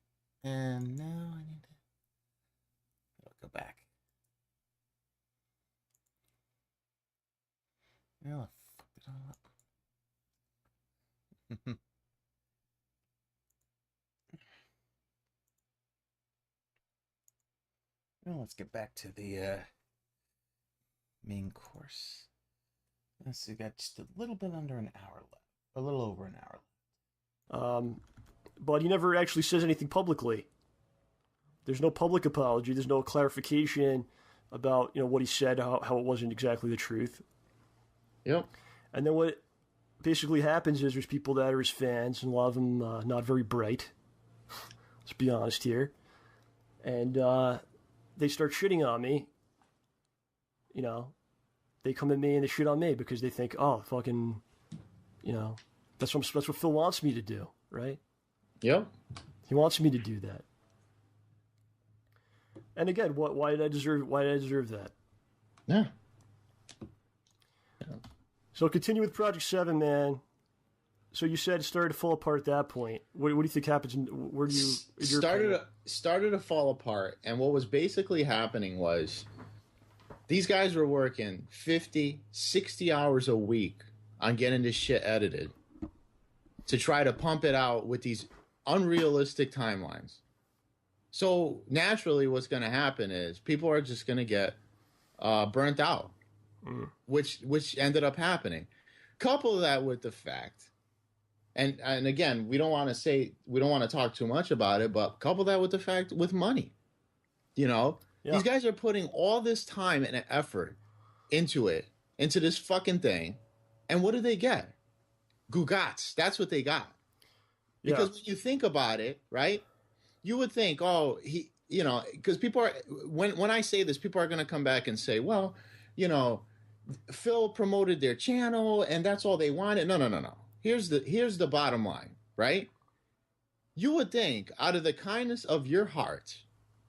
And now I need to go back. Well, I fucked it all up. Well, let's get back to the main course. Let's see, got just a little bit under an hour left. A little over an hour left. But he never actually says anything publicly. There's no public apology. There's no clarification about what he said, how it wasn't exactly the truth. Yep. And then what basically happens is there's people that are his fans, and a lot of them not very bright. Let's be honest here. And they start shitting on me. They come at me and they shit on me because they think, oh, fucking, that's what Phil wants me to do, right? Yep. He wants me to do that. And again, why did I deserve that? Yeah. So continue with Project 7, man. So you said it started to fall apart at that point. What do you think happens? Where do you started to fall apart? And what was basically happening was these guys were working 50, 60 hours a week on getting this shit edited to try to pump it out with these unrealistic timelines. So naturally, what's going to happen is people are just going to get burnt out, which ended up happening. Couple that with the fact, and again, we don't want to talk too much about it, but couple that with the fact with money. These guys are putting all this time and effort into this fucking thing, and what do they get? Gugats. That's what they got. Because when you think about it, right, you would think, oh, because people are, when I say this, people are going to come back and say, well, Phil promoted their channel and that's all they wanted. No. Here's the bottom line, right? You would think out of the kindness of your heart,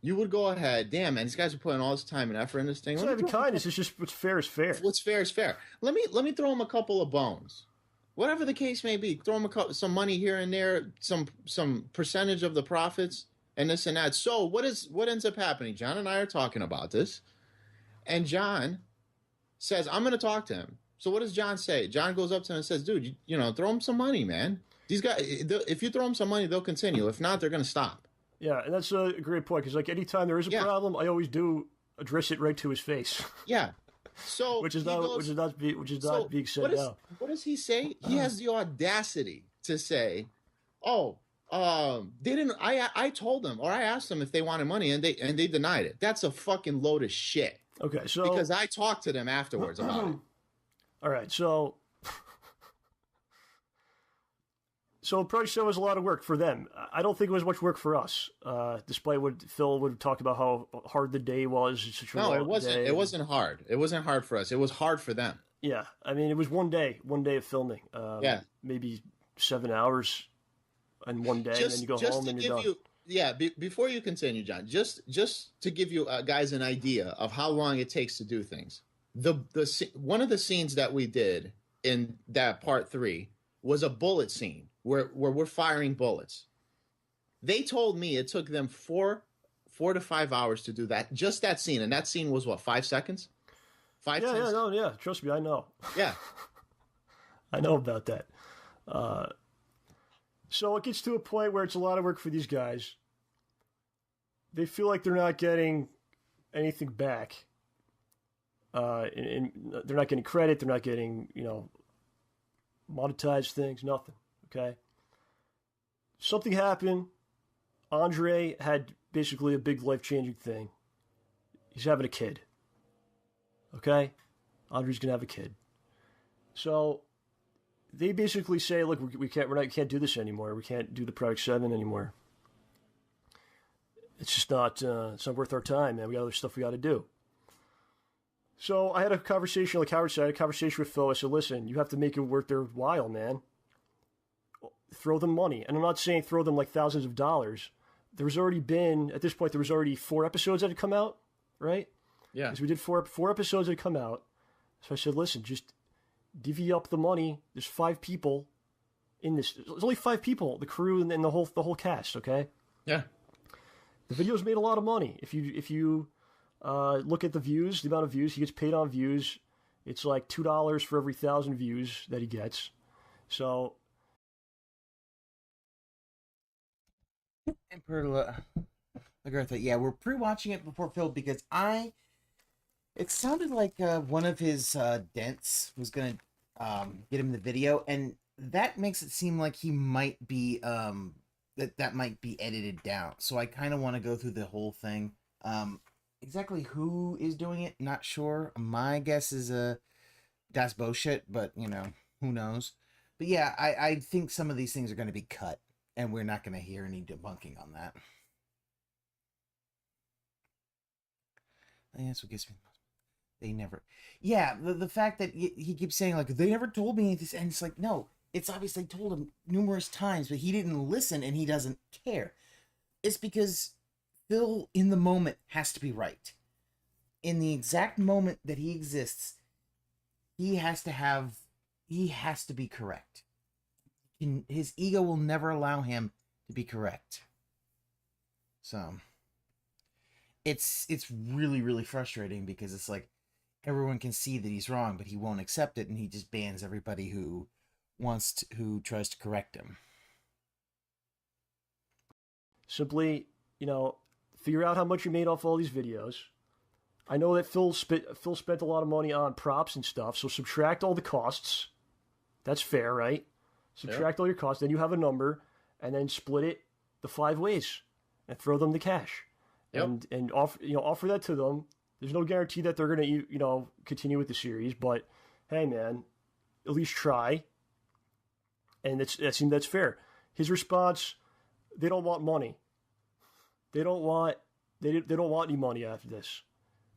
you would go ahead, damn, man, these guys are putting all this time and effort in this thing. It's not even kindness, it's just what's fair is fair. What's fair is fair. Let me throw them a couple of bones. Whatever the case may be, throw them some money here and there, some percentage of the profits, and this and that. So what ends up happening? John and I are talking about this, and John says, I'm going to talk to him. So what does John say? John goes up to him and says, dude, throw him some money, man. These guys, if you throw them some money, they'll continue. If not, they're going to stop. Yeah, and that's a great point, because anytime there is a problem, I always do address it right to his face. Yeah. So which is not being said now. What does he say? He has the audacity to say, "Oh, they didn't. I told them, or I asked them if they wanted money, and they denied it. That's a fucking load of shit." Okay, so because I talked to them afterwards about it. All right, so Project 7 was a lot of work for them. I don't think it was much work for us, despite what Phil would talk about how hard the day was. No, it wasn't. It wasn't hard. It wasn't hard for us. It was hard for them. Yeah, I mean, it was one day of filming. Yeah, maybe 7 hours in one day, and then you go home and you're done. Before you continue, John, just to give you guys an idea of how long it takes to do things. One of the scenes that we did in that part 3 was a bullet scene where we're firing bullets. They told me it took them 4 to 5 hours to do that, just that scene, and that scene was what, 5 seconds? 5. Yeah. Trust me, I know. Yeah, I know about that. So it gets to a point where it's a lot of work for these guys. They feel like they're not getting anything back. And they're not getting credit. They're not getting, monetized things, nothing. Okay. Something happened. Andre had basically a big life-changing thing. He's having a kid. Okay? Andre's going to have a kid. So they basically say, look, we can't do this anymore. We can't do the Project 7 anymore. It's just not, it's not worth our time, man. We got other stuff we got to do. So I had a conversation, like Howard said, I had a conversation with Phil. I said, listen, you have to make it worth their while, man. Throw them money. And I'm not saying throw them like thousands of dollars. There's already been, at this point, there was already 4 episodes that had come out, right? yeah. Because we did four episodes that had come out. So I said, listen, just divvy up the money. There's 5 people in this. There's only 5 people, the crew and the whole cast, okay? Yeah. The video's made a lot of money. If you look at the views, the amount of views, he gets paid on views. It's like $2 for every 1,000 views that he gets. So. And Perla, Lagartha, yeah, we're pre-watching it before Phil because it sounded like one of his dents was gonna get him the video, and that makes it seem like he might be that might be edited down. So I kind of want to go through the whole thing. Exactly who is doing it, not sure. My guess is that's bullshit, but who knows. But yeah, I think some of these things are going to be cut, and we're not going to hear any debunking on that. That's what gets me. They never. Yeah, the fact that he keeps saying like they never told me this, and it's like no, it's obviously told him numerous times, but he didn't listen and he doesn't care. It's because Phil in the moment has to be right. In the exact moment that he exists, he has to be correct. His ego will never allow him to be correct. So it's really, really frustrating because it's like everyone can see that he's wrong, but he won't accept it, and he just bans everybody who tries to correct him. Simply, figure out how much you made off all these videos. I know that Phil spent a lot of money on props and stuff, so subtract all the costs. That's fair, right? Subtract all your costs, then you have a number, and then split it the 5 ways and throw them the cash. Yep. And offer that to them. There's no guarantee that they're going to continue with the series, but hey man, at least try. And that's fair. His response, they don't want money. They don't want any money after this.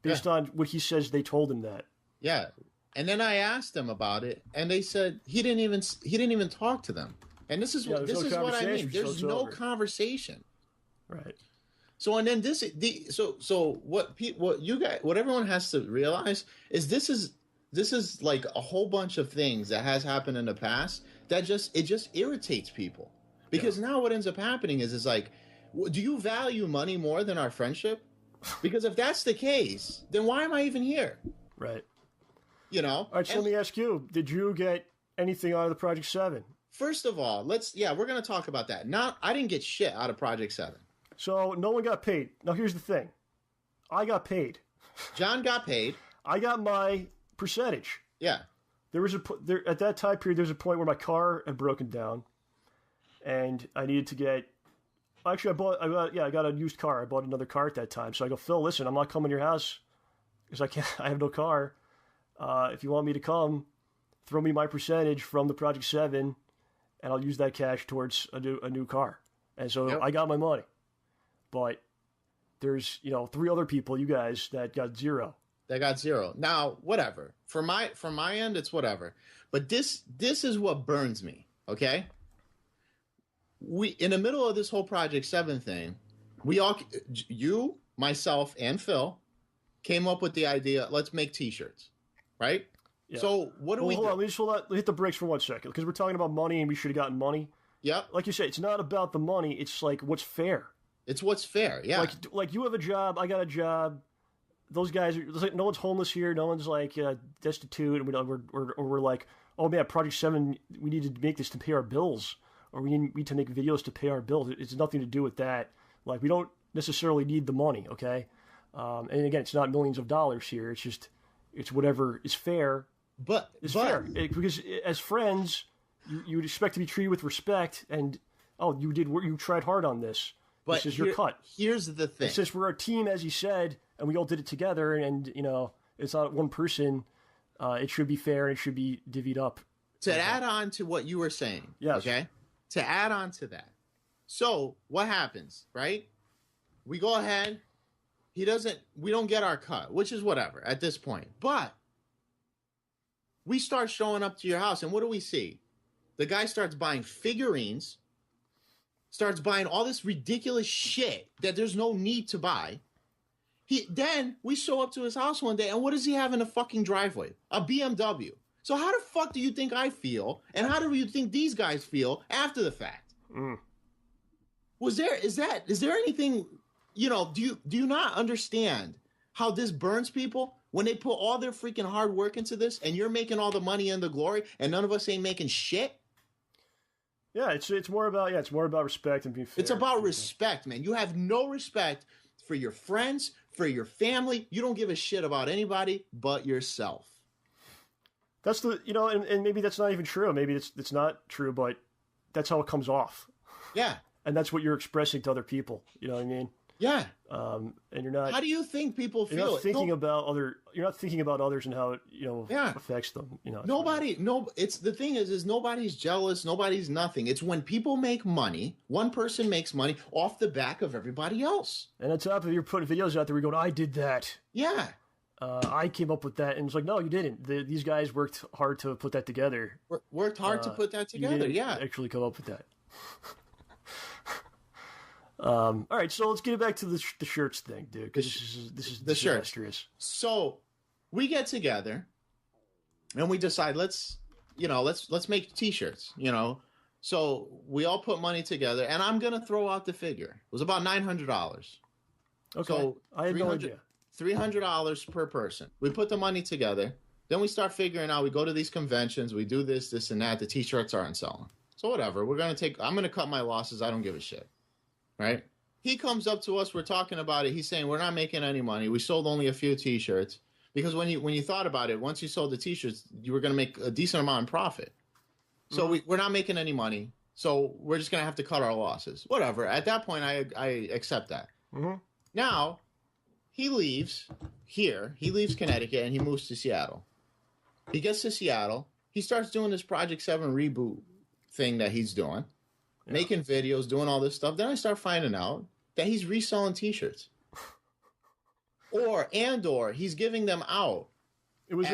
Based on what he says they told him that. Yeah. And then I asked them about it, and they said he didn't even talk to them. And this is what I mean. There's no conversation. Right. So and then what everyone has to realize is this is like a whole bunch of things that has happened in the past that just irritates people. Because now what ends up happening is like, do you value money more than our friendship? Because if that's the case, then why am I even here? Right. All right, so let me ask you, did you get anything out of the Project 7? First of all, we're going to talk about that. I didn't get shit out of Project 7. So no one got paid. Now here's the thing. I got paid. John got paid. I got my percentage. Yeah. There was at that time period, there was a point where my car had broken down, and I needed to get. Actually, I got a used car. I bought another car at that time. So I go, Phil, listen, I'm not coming to your house because I have no car. If you want me to come, throw me my percentage from the Project 7, and I'll use that cash towards a new car. And so I got my money. But there's, 3 other people, you guys, that got 0. They got 0. Now, whatever. From my end, it's whatever. But this is what burns me, okay? we in the middle of this whole Project 7 thing, we all, you, myself, and Phil, came up with the idea, let's make T-shirts, right? Yeah. So what do we do? Hold on, let me hit the brakes for 1 second, because we're talking about money and we should have gotten money. Yep. Like you say, it's not about the money, it's like what's fair. It's what's fair, yeah. Like you have a job, I got a job. Those guys are like, no one's homeless here, no one's like destitute, and we're like, oh man, Project 7, we need to make this to pay our bills, or we need to make videos to pay our bills. It's nothing to do with that. Like, we don't necessarily need the money, okay? And again, it's not millions of dollars here. It's just, it's whatever is fair. It's fair. Because as friends, you would expect to be treated with respect, and you tried hard on this. But this is your cut. Here's the thing. Since we're a team, as you said, and we all did it together, and it's not one person. It should be fair and it should be divvied up. To add on to what you were saying, yes. Okay? To add on to that. So what happens, right? We go ahead. We don't get our cut, which is whatever at this point. But we start showing up to your house, and what do we see? The guy starts buying figurines, starts buying all this ridiculous shit that there's no need to buy. Then we show up to his house one day, and what does he have in the fucking driveway? A BMW. So how the fuck do you think I feel, and how do you think these guys feel after the fact? Is there anything, do you not understand how this burns people when they put all their freaking hard work into this, and you're making all the money and the glory, and none of us ain't making shit? Yeah, it's more about respect and being fair. It's about respect, man. You have no respect for your friends, for your family. You don't give a shit about anybody but yourself. That's and maybe that's not even true. Maybe it's not true, but that's how it comes off. Yeah. And that's what you're expressing to other people. You know what I mean? Yeah. And you're not. How do you think people feel? You're not thinking about others and how it affects them. It's the thing is nobody's jealous. Nobody's nothing. It's when people make money. One person makes money off the back of everybody else. And on top of it, you're putting videos out there. We go, I did that. Yeah. I came up with that, and it's like, no, you didn't. These guys worked hard to put that together. Worked hard to put that together. You didn't actually come up with that. All right, so let's get back to the shirts thing, dude. Because this is disastrous. So we get together, and we decide let's make T-shirts. So we all put money together, and I'm gonna throw out the figure. It was about $900. Okay, so I had no idea. $300 per person. We put the money together. Then we start figuring out. We go to these conventions. We do this, and that. The T-shirts aren't selling. So whatever. I'm gonna cut my losses. I don't give a shit. Right? He comes up to us. We're talking about it. He's saying we're not making any money. We sold only a few T-shirts because when you thought about it, once you sold the T-shirts, you were going to make a decent amount in profit. So we're not making any money. So we're just going to have to cut our losses. Whatever. At that point, I accept that. Mm-hmm. Now he leaves here. He leaves Connecticut and he moves to Seattle. He gets to Seattle. He starts doing this Project 7 reboot thing that he's doing. Yeah. Making videos, doing all this stuff. Then I start finding out that he's reselling T-shirts. or he's giving them out. It was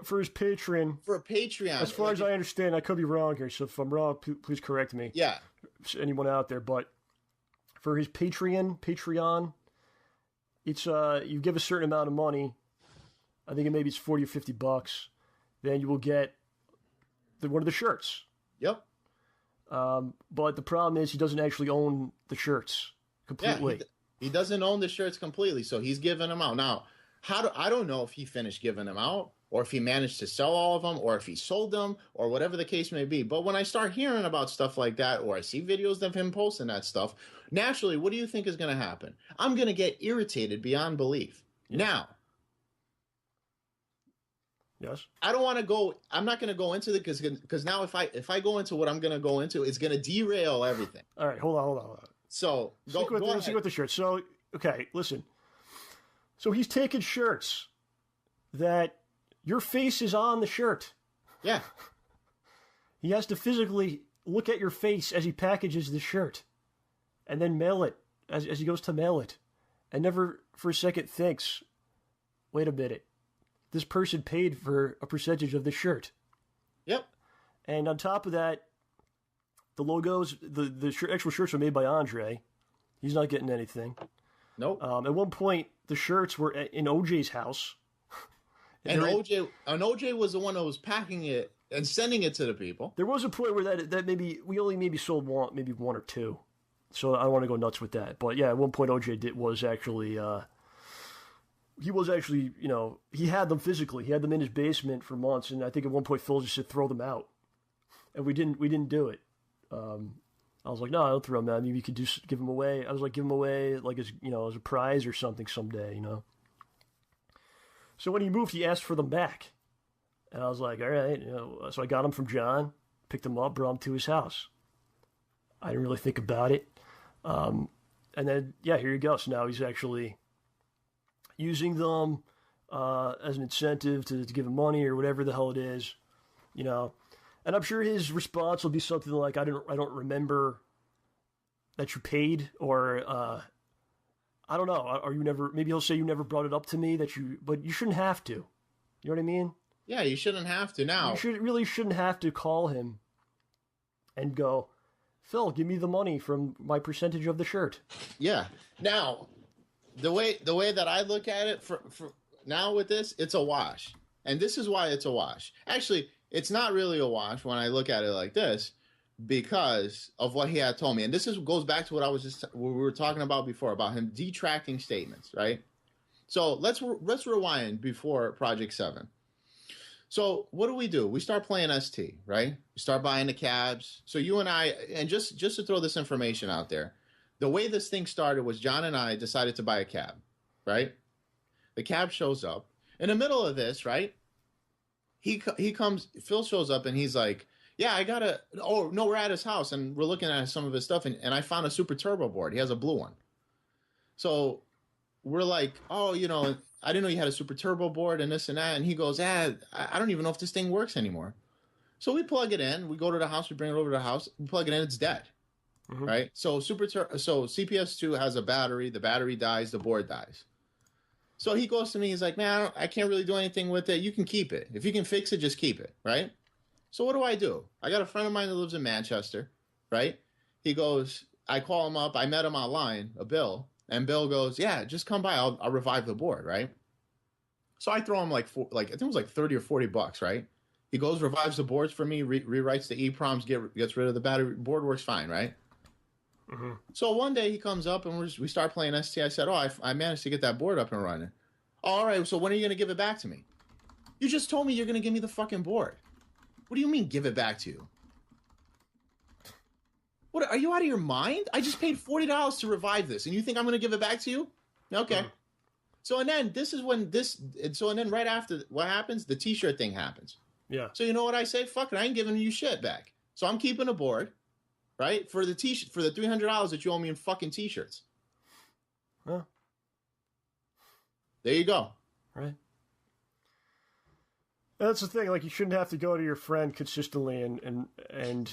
for his Patreon. For a Patreon. As far as I understand, I could be wrong here, so if I'm wrong, please correct me. Yeah. Anyone out there, but for his Patreon, it's you give a certain amount of money. I think maybe it's $40 or $50. Then you will get one of the shirts. Yep. But the problem is he doesn't actually own the shirts completely. Yeah, he doesn't own the shirts completely, so he's giving them out. Now, I don't know if he finished giving them out, or if he managed to sell all of them, or if he sold them, or whatever the case may be. But when I start hearing about stuff like that, or I see videos of him posting that stuff, naturally, what do you think is going to happen? I'm going to get irritated beyond belief. Yeah. Now, yes. I don't want to go. I'm not going to go into it because now if I go into what I'm going to go into, it's going to derail everything. All right, hold on. So go ahead. Stick with the shirt. So okay, listen. So he's taking shirts that your face is on the shirt. Yeah. He has to physically look at your face as he packages the shirt, and then mail it as he goes to mail it, and never for a second thinks, "Wait a minute. This person paid for a percentage of the shirt." Yep. And on top of that, The logos, the actual shirts were made by Andre. He's not getting anything. Nope. At one point, the shirts were in OJ's house. And OJ was the one that was packing it and sending it to the people. There was a point where that maybe we only maybe sold one or two. So I don't want to go nuts with that. But yeah, at one point OJ was actually he had them physically. He had them in his basement for months, and I think at one point Phil just said throw them out, and we didn't do it. I was like, no, I don't throw them out. Maybe you could give them away. I was like, give them away like as as a prize or something someday, So when he moved, he asked for them back, and I was like, all right, So I got them from John, picked them up, brought them to his house. I didn't really think about it, and then here you go. So now he's actually using them as an incentive to give him money or whatever the hell it is, And I'm sure his response will be something like, I don't remember that you paid, or I don't know. Or maybe he'll say you never brought it up to me but you shouldn't have to. You know what I mean? Yeah, you shouldn't have to now. You really shouldn't have to call him and go, Phil, give me the money from my percentage of the shirt. Yeah. Now, the way that I look at it for now with this, it's a wash. And this is why it's a wash. Actually, it's not really a wash when I look at it like this because of what he had told me. And this goes back to what we were talking about before, about him detracting statements, right? So let's rewind before Project 7. So what do? We start playing ST, right? We start buying the cabs. So you and I, and just to throw this information out there, the way this thing started was John and I decided to buy a cab, right? The cab shows up. In the middle of this, right? He comes, Phil shows up and he's like, yeah, we're at his house and we're looking at some of his stuff and I found a super turbo board. He has a blue one. So we're like, oh, I didn't know you had a super turbo board and this and that. And he goes, I don't even know if this thing works anymore. So we plug it in. We go to the house. We bring it over to the house. We plug it in. It's dead. Mm-hmm. Right? So CPS2 has a battery. The battery dies. The board dies. So he goes to me. He's like, man, I can't really do anything with it. You can keep it. If you can fix it, just keep it. Right? So what do? I got a friend of mine that lives in Manchester. Right? He goes, I call him up. I met him online, Bill. And Bill goes, yeah, just come by. I'll revive the board, right? So I throw him I think it was like $30 or $40, right? He goes, revives the boards for me, rewrites the EPROMs, gets rid of the battery. Board works fine, right? Mm-hmm. So one day he comes up and we start playing ST. I said, I managed to get that board up and running. All right, so when are you going to give it back to me? You just told me you're going to give me the fucking board. What do you mean give it back to you? What, are you out of your mind? I just paid $40 to revive this, and you think I'm going to give it back to you? Okay. So, and then right after what happens, the t-shirt thing happens. Yeah. So you know what I say? Fuck it, I ain't giving you shit back. So I'm keeping a board, right? For the t-shirt, for the $300 that you owe me in fucking t-shirts. Huh. There you go. Right. That's the thing. Like, you shouldn't have to go to your friend consistently and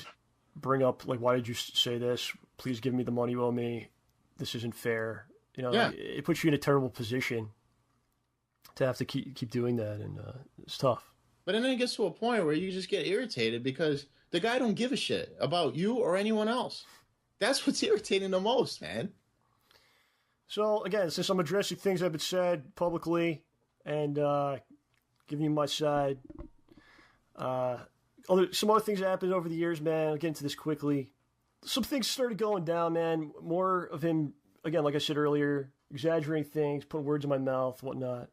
bring up, like, why did you say this? Please give me the money you owe me. This isn't fair. Yeah. It puts you in a terrible position to have to keep doing that, and it's tough. But then it gets to a point where you just get irritated because the guy don't give a shit about you or anyone else. That's what's irritating the most, man. So, again, since I'm addressing things that have been said publicly and giving you my side, some other things that happened over the years, man. I'll get into this quickly. Some things started going down, man. More of him, again, like I said earlier, exaggerating things, putting words in my mouth, whatnot.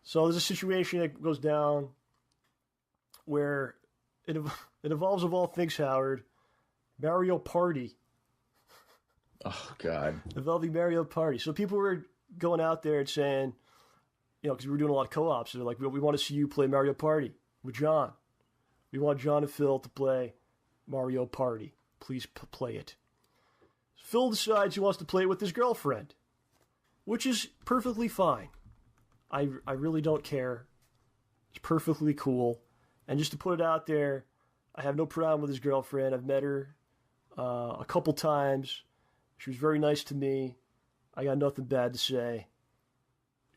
So there's a situation that goes down where it involves, of all things, Howard, Mario Party. Oh, God. Involving Mario Party. So people were going out there and saying, because we were doing a lot of co-ops, so they're like, we want to see you play Mario Party with John. We want John and Phil to play Mario Party. Please play it. Phil decides he wants to play it with his girlfriend, which is perfectly fine. I really don't care. It's perfectly cool. And just to put it out there, I have no problem with his girlfriend. I've met her a couple times. She was very nice to me. I got nothing bad to say.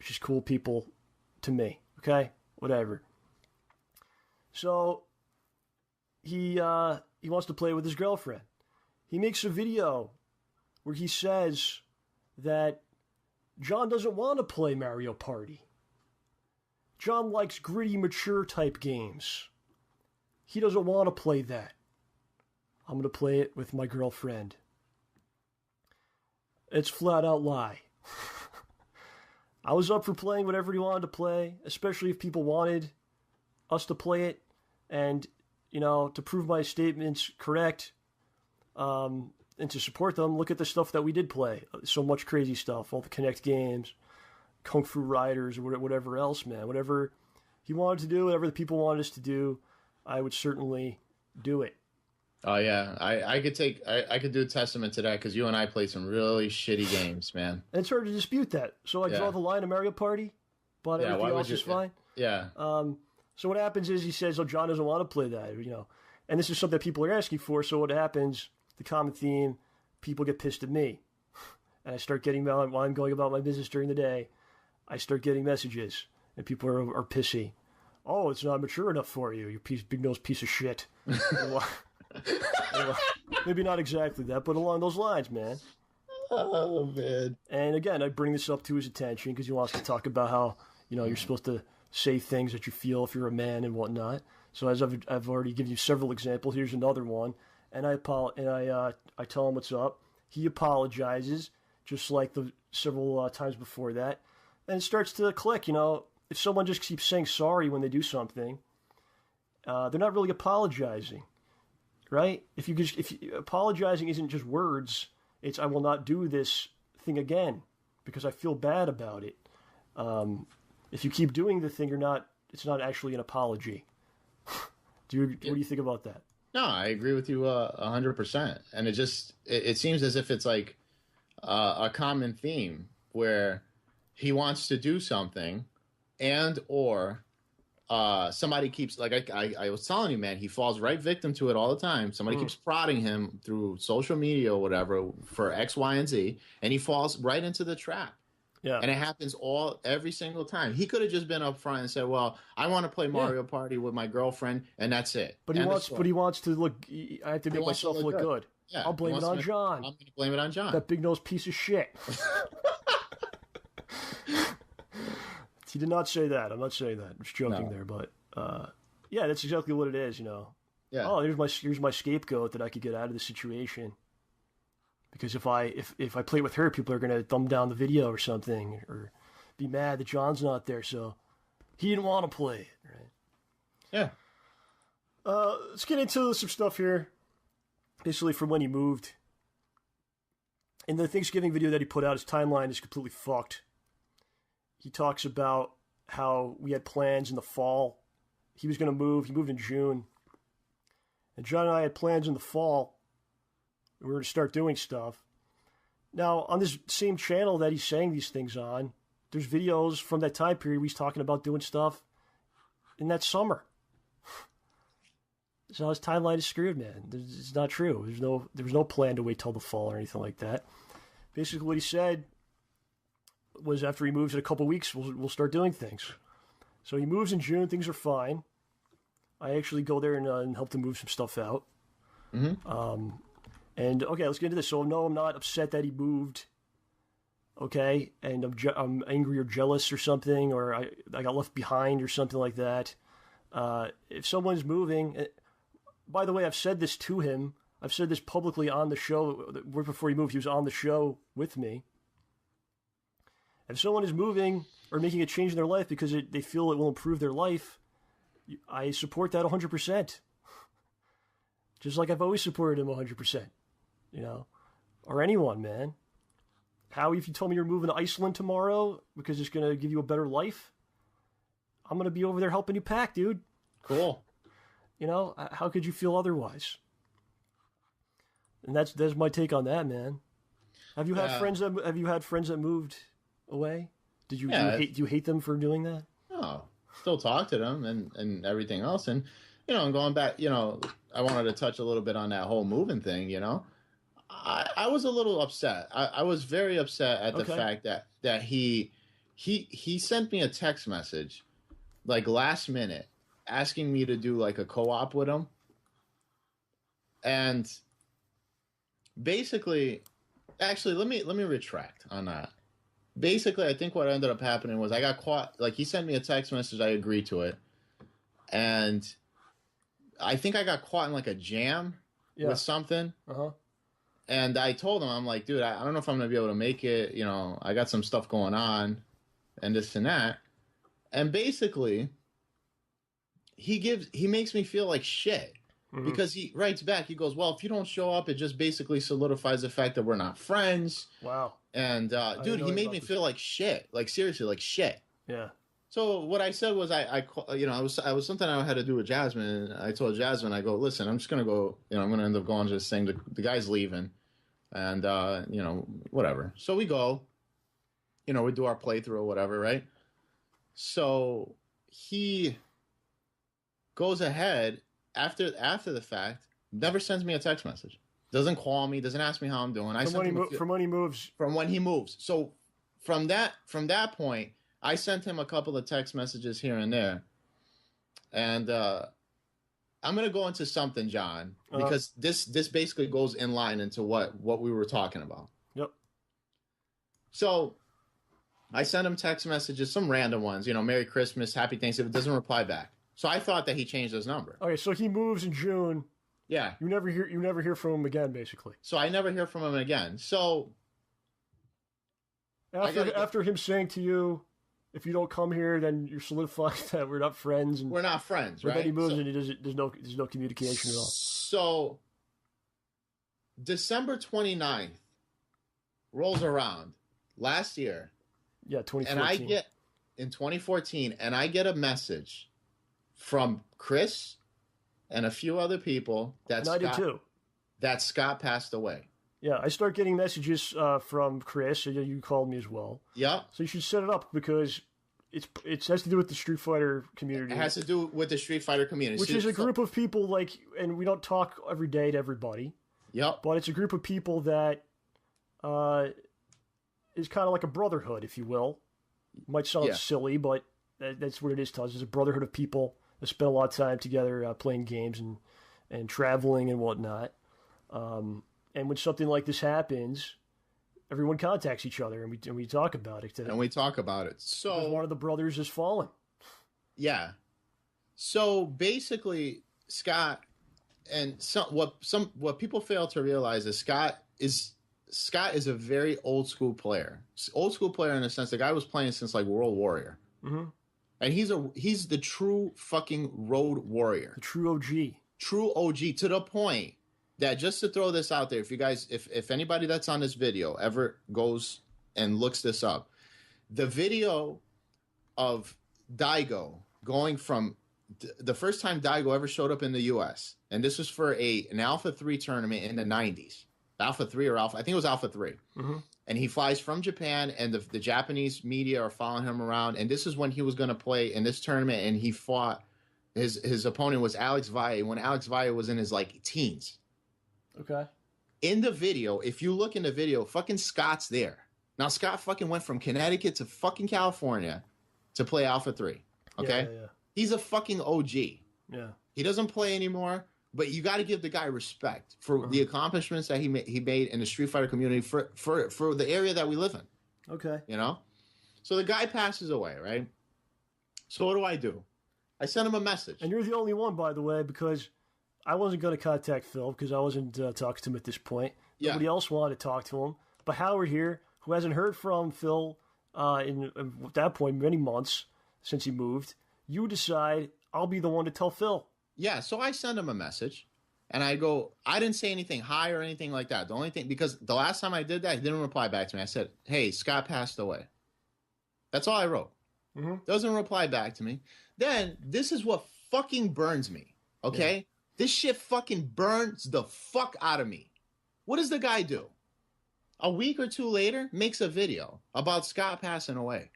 She's cool people to me. Okay? Whatever. So he he wants to play with his girlfriend. He makes a video where he says that John doesn't want to play Mario Party. John likes gritty, mature type games. He doesn't want to play that. I'm going to play it with my girlfriend. It's flat out lie. I was up for playing whatever he wanted to play, especially if people wanted us to play it. And, you know, to prove my statements correct, and to support them, look at the stuff that we did play. So much crazy stuff. All the Connect games, Kung Fu Riders, or whatever else, man. Whatever he wanted to do, whatever the people wanted us to do, I would certainly do it. Oh yeah, I could do a testament to that because you and I played some really shitty games, man. And it's hard to dispute that. So I draw the line of Mario Party, but everything else is fine. Yeah. So what happens is he says, "Oh, John doesn't want to play that," you know, and this is something that people are asking for. So what happens? The common theme: people get pissed at me, and I start getting while I'm going about my business during the day. I start getting messages, and people are pissy. Oh, it's not mature enough for you, you big nose piece of shit. Maybe not exactly that, but along those lines, man. Oh man! And again, I bring this up to his attention because he wants to talk about how, you know, you're supposed to say things that you feel if you're a man and whatnot. So as I've already given you several examples, here's another one. And I tell him what's up. He apologizes, just like the several times before that, and it starts to click. You know, if someone just keeps saying sorry when they do something, they're not really apologizing, right? If apologizing isn't just words, it's I will not do this thing again because I feel bad about it. If you keep doing the thing, it's not actually an apology. What do you think about that? No, I agree with you 100%. And it seems as if it's like a common theme where he wants to do something or somebody keeps, like I was telling you, man, he falls right victim to it all the time. Somebody keeps prodding him through social media or whatever for X, Y, and Z, and he falls right into the trap. Yeah. And it happens every single time. He could have just been up front and said, well, I want to play Mario Party with my girlfriend, and that's it. But he wants to look, I have to make myself look good. Yeah, I'll blame it on John. I'm going to blame it on John. That big nose piece of shit. He did not say that. I'm not saying that. I'm just joking there. But yeah, that's exactly what it is, you know. Yeah. Oh, here's my scapegoat that I could get out of the situation. Because if I play with her, people are going to thumb down the video or something, or be mad that John's not there, so he didn't want to play it, right? Yeah. Let's get into some stuff here, basically from when he moved. In the Thanksgiving video that he put out, his timeline is completely fucked. He talks about how we had plans in the fall. He was going to move. He moved in June. And John and I had plans in the fall. We were going to start doing stuff. Now, on this same channel that he's saying these things on, there's videos from that time period where he's talking about doing stuff in that summer. So his timeline is screwed, man. It's not true. There was no plan to wait till the fall or anything like that. Basically, what he said was after he moves in a couple weeks, we'll start doing things. So he moves in June. Things are fine. I actually go there and help him move some stuff out. Mm-hmm. And okay, let's get into this. So no, I'm not upset that he moved. Okay, and I'm angry or jealous or something, or I got left behind or something like that. If someone's moving, by the way, I've said this to him. I've said this publicly on the show. Right before he moved, he was on the show with me. If someone is moving or making a change in their life because they feel it will improve their life, I support that 100%. Just like I've always supported him 100%. You know, or anyone, man. Howie, if you told me you're moving to Iceland tomorrow because it's going to give you a better life, I'm going to be over there helping you pack, dude. Cool. You know, how could you feel otherwise? And that's my take on that, man. Have you had friends that moved away? Do you hate them for doing that? No, still talk to them and everything else, and you know, and going back, you know, I wanted to touch a little bit on that whole moving thing, you know. I was a little upset. I was very upset at the fact that he sent me a text message like last minute asking me to do like a co-op with him. And basically, actually, let me retract on that. Basically, I think what ended up happening was I got caught. Like, he sent me a text message. I agreed to it. And I think I got caught in like a jam with something. And I told him, I'm like, dude, I don't know if I'm going to be able to make it. You know, I got some stuff going on and this and that. And basically, he makes me feel like shit. Because he writes back, he goes, well, if you don't show up, it just basically solidifies the fact that we're not friends. Wow. And, dude, he made me feel like shit. Like, seriously, like shit. Yeah. So what I said was, I was something I had to do with Jasmine. I told Jasmine, I go, listen, I'm just going to go, I'm going to end up going to this thing. The guy's leaving. And, whatever. So we go, we do our playthrough or whatever, right? So he goes ahead after the fact, never sends me a text message. Doesn't call me, doesn't ask me how I'm doing. From when he moves. From when he moves. So from that point, I sent him a couple of text messages here and there. And I'm going to go into something, John, because this basically goes in line into what we were talking about. Yep. So I sent him text messages, some random ones, Merry Christmas, Happy Thanksgiving, doesn't reply back. So I thought that he changed his number. Okay, so he moves in June. Yeah. You never hear from him again, basically. So I never hear from him again. So after him saying to you, if you don't come here, then you're solidifying that we're not friends. And we're not friends, right? Then he moves and there's no communication at all. So December 29th rolls around last year. Yeah, 2014. And in 2014, and I get a message from Chris and a few other people that Scott passed away. Yeah, I start getting messages from Chris. You called me as well. Yeah. So you should set it up because it has to do with the Street Fighter community. It has to do with the Street Fighter community. Which is a group of people and we don't talk every day to everybody. Yep. But it's a group of people that is kind of like a brotherhood, if you will. Might sound silly, but that's what it is to us. It's a brotherhood of people that spend a lot of time together playing games and traveling and whatnot. And when something like this happens, everyone contacts each other and we talk about it. So one of the brothers has fallen. Yeah. So basically, Scott and what people fail to realize is Scott is a very old school player. Old school player in the sense the guy was playing since like World Warrior. Mm-hmm. And he's the true fucking road warrior. The true OG. True OG to the point that, just to throw this out there, if you guys, if anybody that's on this video ever goes and looks this up, the video of Daigo going from the first time Daigo ever showed up in the U.S., and this was for an Alpha 3 tournament in the 90s. Alpha 3 or Alpha, I think it was Alpha 3. Mm-hmm. And he flies from Japan, and the Japanese media are following him around. And this is when he was going to play in this tournament, and he fought, his opponent was Alex Valle, when Alex Valle was in his, like, teens. Okay. In the video, if you look in the video, fucking Scott's there. Now, Scott fucking went from Connecticut to fucking California to play Alpha 3. Okay? Yeah. He's a fucking OG. Yeah. He doesn't play anymore. But you got to give the guy respect for the accomplishments that he made in the Street Fighter community for the area that we live in. Okay. So the guy passes away, right? So what do? I sent him a message. And you're the only one, by the way, because I wasn't going to contact Phil because I wasn't talking to him at this point. Yeah. Nobody else wanted to talk to him. But Howard here, who hasn't heard from Phil at that point, many months since he moved, you decide I'll be the one to tell Phil. Yeah, so I send him a message, and I go, I didn't say anything hi or anything like that. The only thing, because the last time I did that, he didn't reply back to me. I said, hey, Scott passed away. That's all I wrote. Mm-hmm. Doesn't reply back to me. Then, this is what fucking burns me, okay? Yeah. This shit fucking burns the fuck out of me. What does the guy do? A week or two later, makes a video about Scott passing away.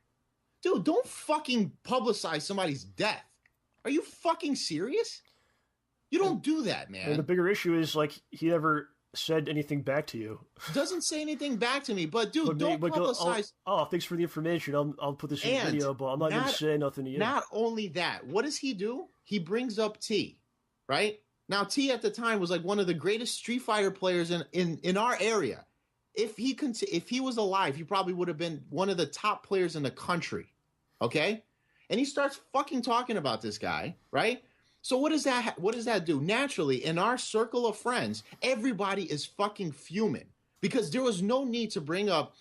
Dude, don't fucking publicize somebody's death. Are you fucking serious? You don't do that, man. And the bigger issue is, like, he never said anything back to you. Doesn't say anything back to me, but dude, don't publicize. Thanks for the information. I'll put this in the video, but I'm not going to say nothing to you. Not only that, what does he do? He brings up T, right? Now, T at the time was like one of the greatest Street Fighter players in our area. If he was alive, he probably would have been one of the top players in the country. Okay? And he starts fucking talking about this guy, right? So what does that do? Naturally, in our circle of friends, everybody is fucking fuming because there was no need to bring up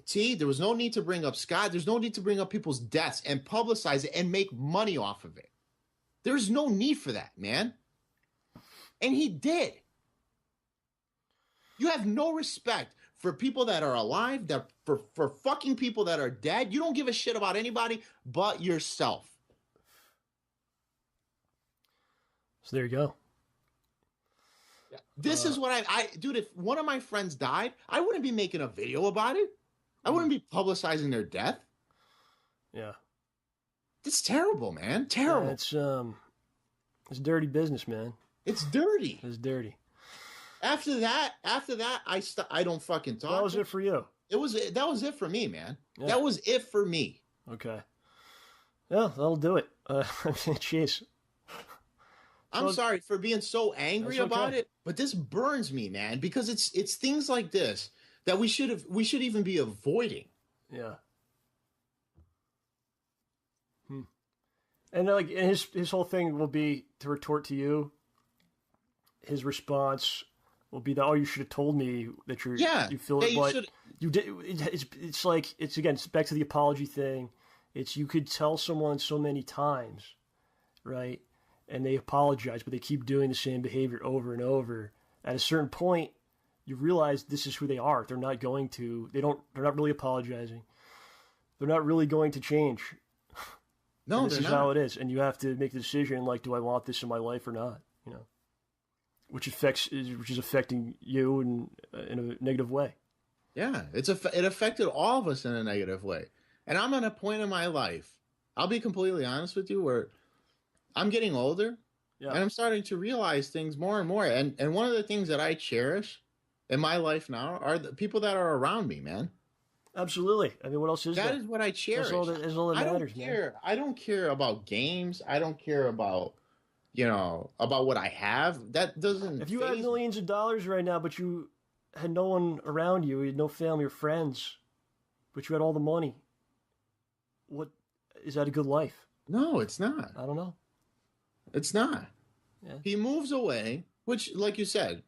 T. There was no need to bring up Scott. There's no need to bring up people's deaths and publicize it and make money off of it. There's no need for that, man. And he did. You have no respect for people that are alive, for fucking people that are dead. You don't give a shit about anybody but yourself. So there you go. This is what dude, if one of my friends died, I wouldn't be making a video about it. I wouldn't be publicizing their death. Yeah. It's terrible, man. Terrible. Yeah, it's dirty business, man. It's dirty. It's dirty. After that, I don't fucking talk. That was it for you. That was it for me, man. Yeah. That was it for me. Okay. Yeah, that'll do it. Jeez. I'm sorry for being so angry about it, but this burns me, man, because it's things like this that we should even be avoiding. Yeah. And like his whole thing will be to retort to you. His response will be that, oh, you should have told me that you feel it, but you did. It's like it's back to the apology thing. It's you could tell someone so many times, right? And they apologize, but they keep doing the same behavior over and over. At a certain point, you realize this is who they are. They're not going to. They're not really apologizing. They're not really going to change. No, this is how it is, and you have to make the decision. Like, do I want this in my life or not? You know, which is affecting you in a negative way. Yeah, it affected all of us in a negative way. And I'm at a point in my life. I'll be completely honest with you, where I'm getting older, and I'm starting to realize things more and more. And one of the things that I cherish in my life now are the people that are around me, man. Absolutely. I mean, what else is there? That is what I cherish. That's all that matters, man. I don't care about games. I don't care about, about what I have. That doesn't. If you had millions of dollars right now, but you had no one around you had no family or friends, but you had all the money, what is that a good life? No, it's not. I don't know. It's not. Yeah. He moves away, which, like you said,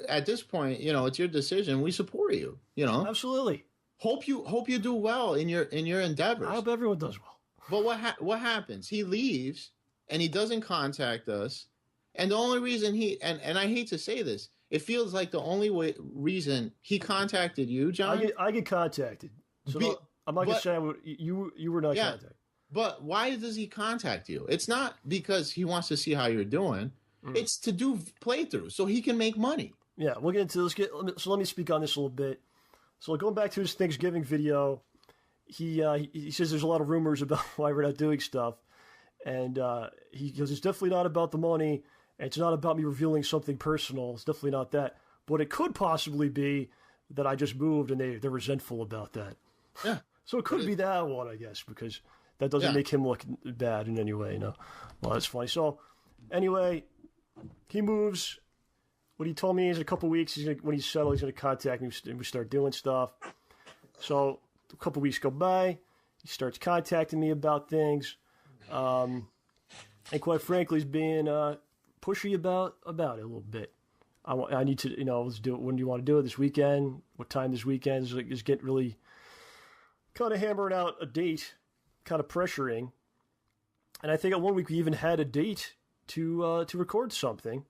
at this point, it's your decision. We support you. Absolutely. Hope you do well in your endeavors. I hope everyone does well. But what happens? He leaves and he doesn't contact us. And the only reason and I hate to say this, it feels like the only reason he contacted you, John. I get contacted. So I'm not gonna say you were not contacted. But why does he contact you? It's not because he wants to see how you're doing. It's to do playthroughs so he can make money. Yeah, we'll get into this. So let me speak on this a little bit. So going back to his Thanksgiving video, he says there's a lot of rumors about why we're not doing stuff. And he goes, it's definitely not about the money. And it's not about me revealing something personal. It's definitely not that. But it could possibly be that I just moved and they're resentful about that. Yeah. So it could be that one, I guess, because that doesn't make him look bad in any way. Well, that's funny. So anyway, he moves. What he told me is in a couple weeks, when he's settled, he's going to contact me and we start doing stuff. So a couple weeks go by. He starts contacting me about things. And quite frankly, he's being pushy about it a little bit. I need to, let's do it. When do you want to do it? This weekend? What time this weekend? Is getting really kind of hammering out a date, kind of pressuring. And I think at one week we even had a date to record something.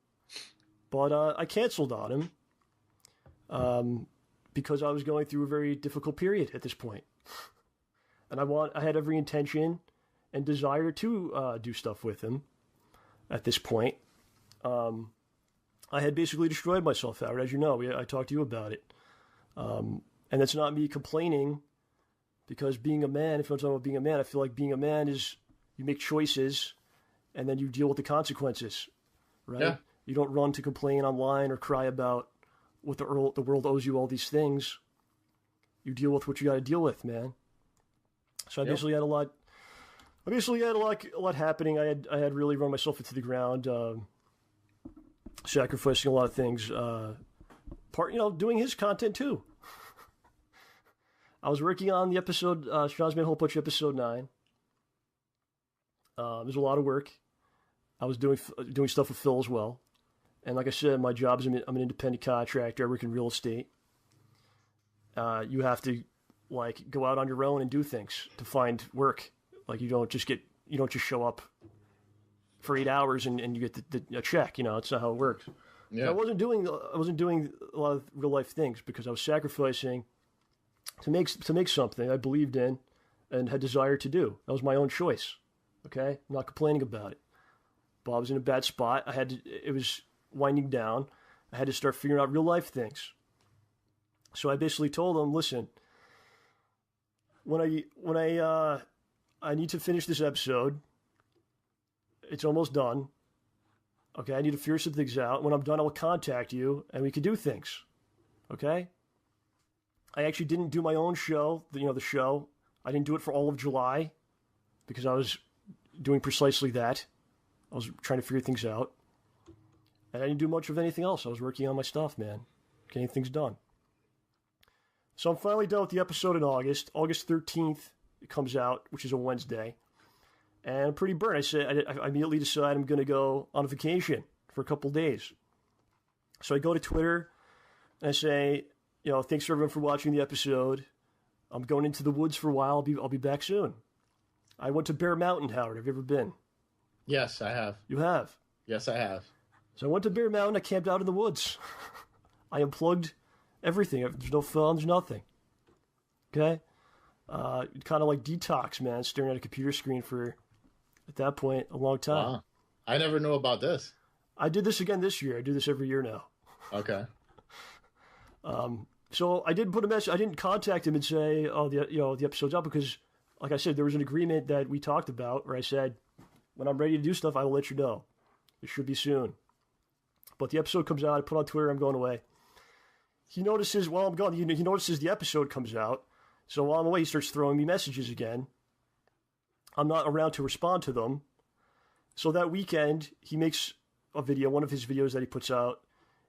But I canceled on him because I was going through a very difficult period at this point. And I had every intention and desire to do stuff with him at this point. I had basically destroyed myself, Howard, as you know. I talked to you about it. And that's not me complaining, because being a man, if you're talking about being a man, I feel like being a man is you make choices and then you deal with the consequences, right? Yeah. You don't run to complain online or cry about what the world owes you all these things. You deal with what you got to deal with, man. So I basically had a lot. I basically had a lot happening. I had really run myself into the ground. sacrificing a lot of things. Doing his content too. I was working on the episode, Sean's Made a Whole Bunch episode 9. There's a lot of work. I was doing stuff with Phil as well. And like I said, my job is I'm an independent contractor. I work in real estate. You have to go out on your own and do things to find work. Like you don't just show up for 8 hours and you get a check. It's not how it works. Yeah. So I wasn't doing a lot of real life things because I was sacrificing to make something I believed in and had desire to do. That was my own choice. Okay, I'm not complaining about it. But I was in a bad spot. It was winding down. I had to start figuring out real life things. So I basically told them, listen, when I need to finish this episode, it's almost done. Okay, I need to figure some things out. When I'm done, I will contact you and we can do things. Okay? I actually didn't do my own show, the show. I didn't do it for all of July because I was doing precisely that. I was trying to figure things out. And I didn't do much of anything else. I was working on my stuff, man. Getting things done. So I'm finally done with the episode in August. August 13th, it comes out, which is a Wednesday. And I'm pretty burnt. I immediately decide I'm going to go on vacation for a couple days. So I go to Twitter and I say, thanks for everyone for watching the episode. I'm going into the woods for a while. I'll be back soon. I went to Bear Mountain, Howard. Have you ever been? Yes, I have. You have? Yes, I have. So I went to Bear Mountain. I camped out in the woods. I unplugged everything. There's no phone. There's nothing. Okay? Kind of like detox, man. Staring at a computer screen for, at that point, a long time. Wow. I never knew about this. I did this again this year. I do this every year now. Okay. So I didn't put a message. I didn't contact him and say, the episode's up because, like I said, there was an agreement that we talked about where I said, when I'm ready to do stuff, I will let you know. It should be soon. But the episode comes out. I put on Twitter, I'm going away. He notices while I'm gone, he notices the episode comes out. So while I'm away, he starts throwing me messages again. I'm not around to respond to them. So that weekend, he makes a video, one of his videos that he puts out.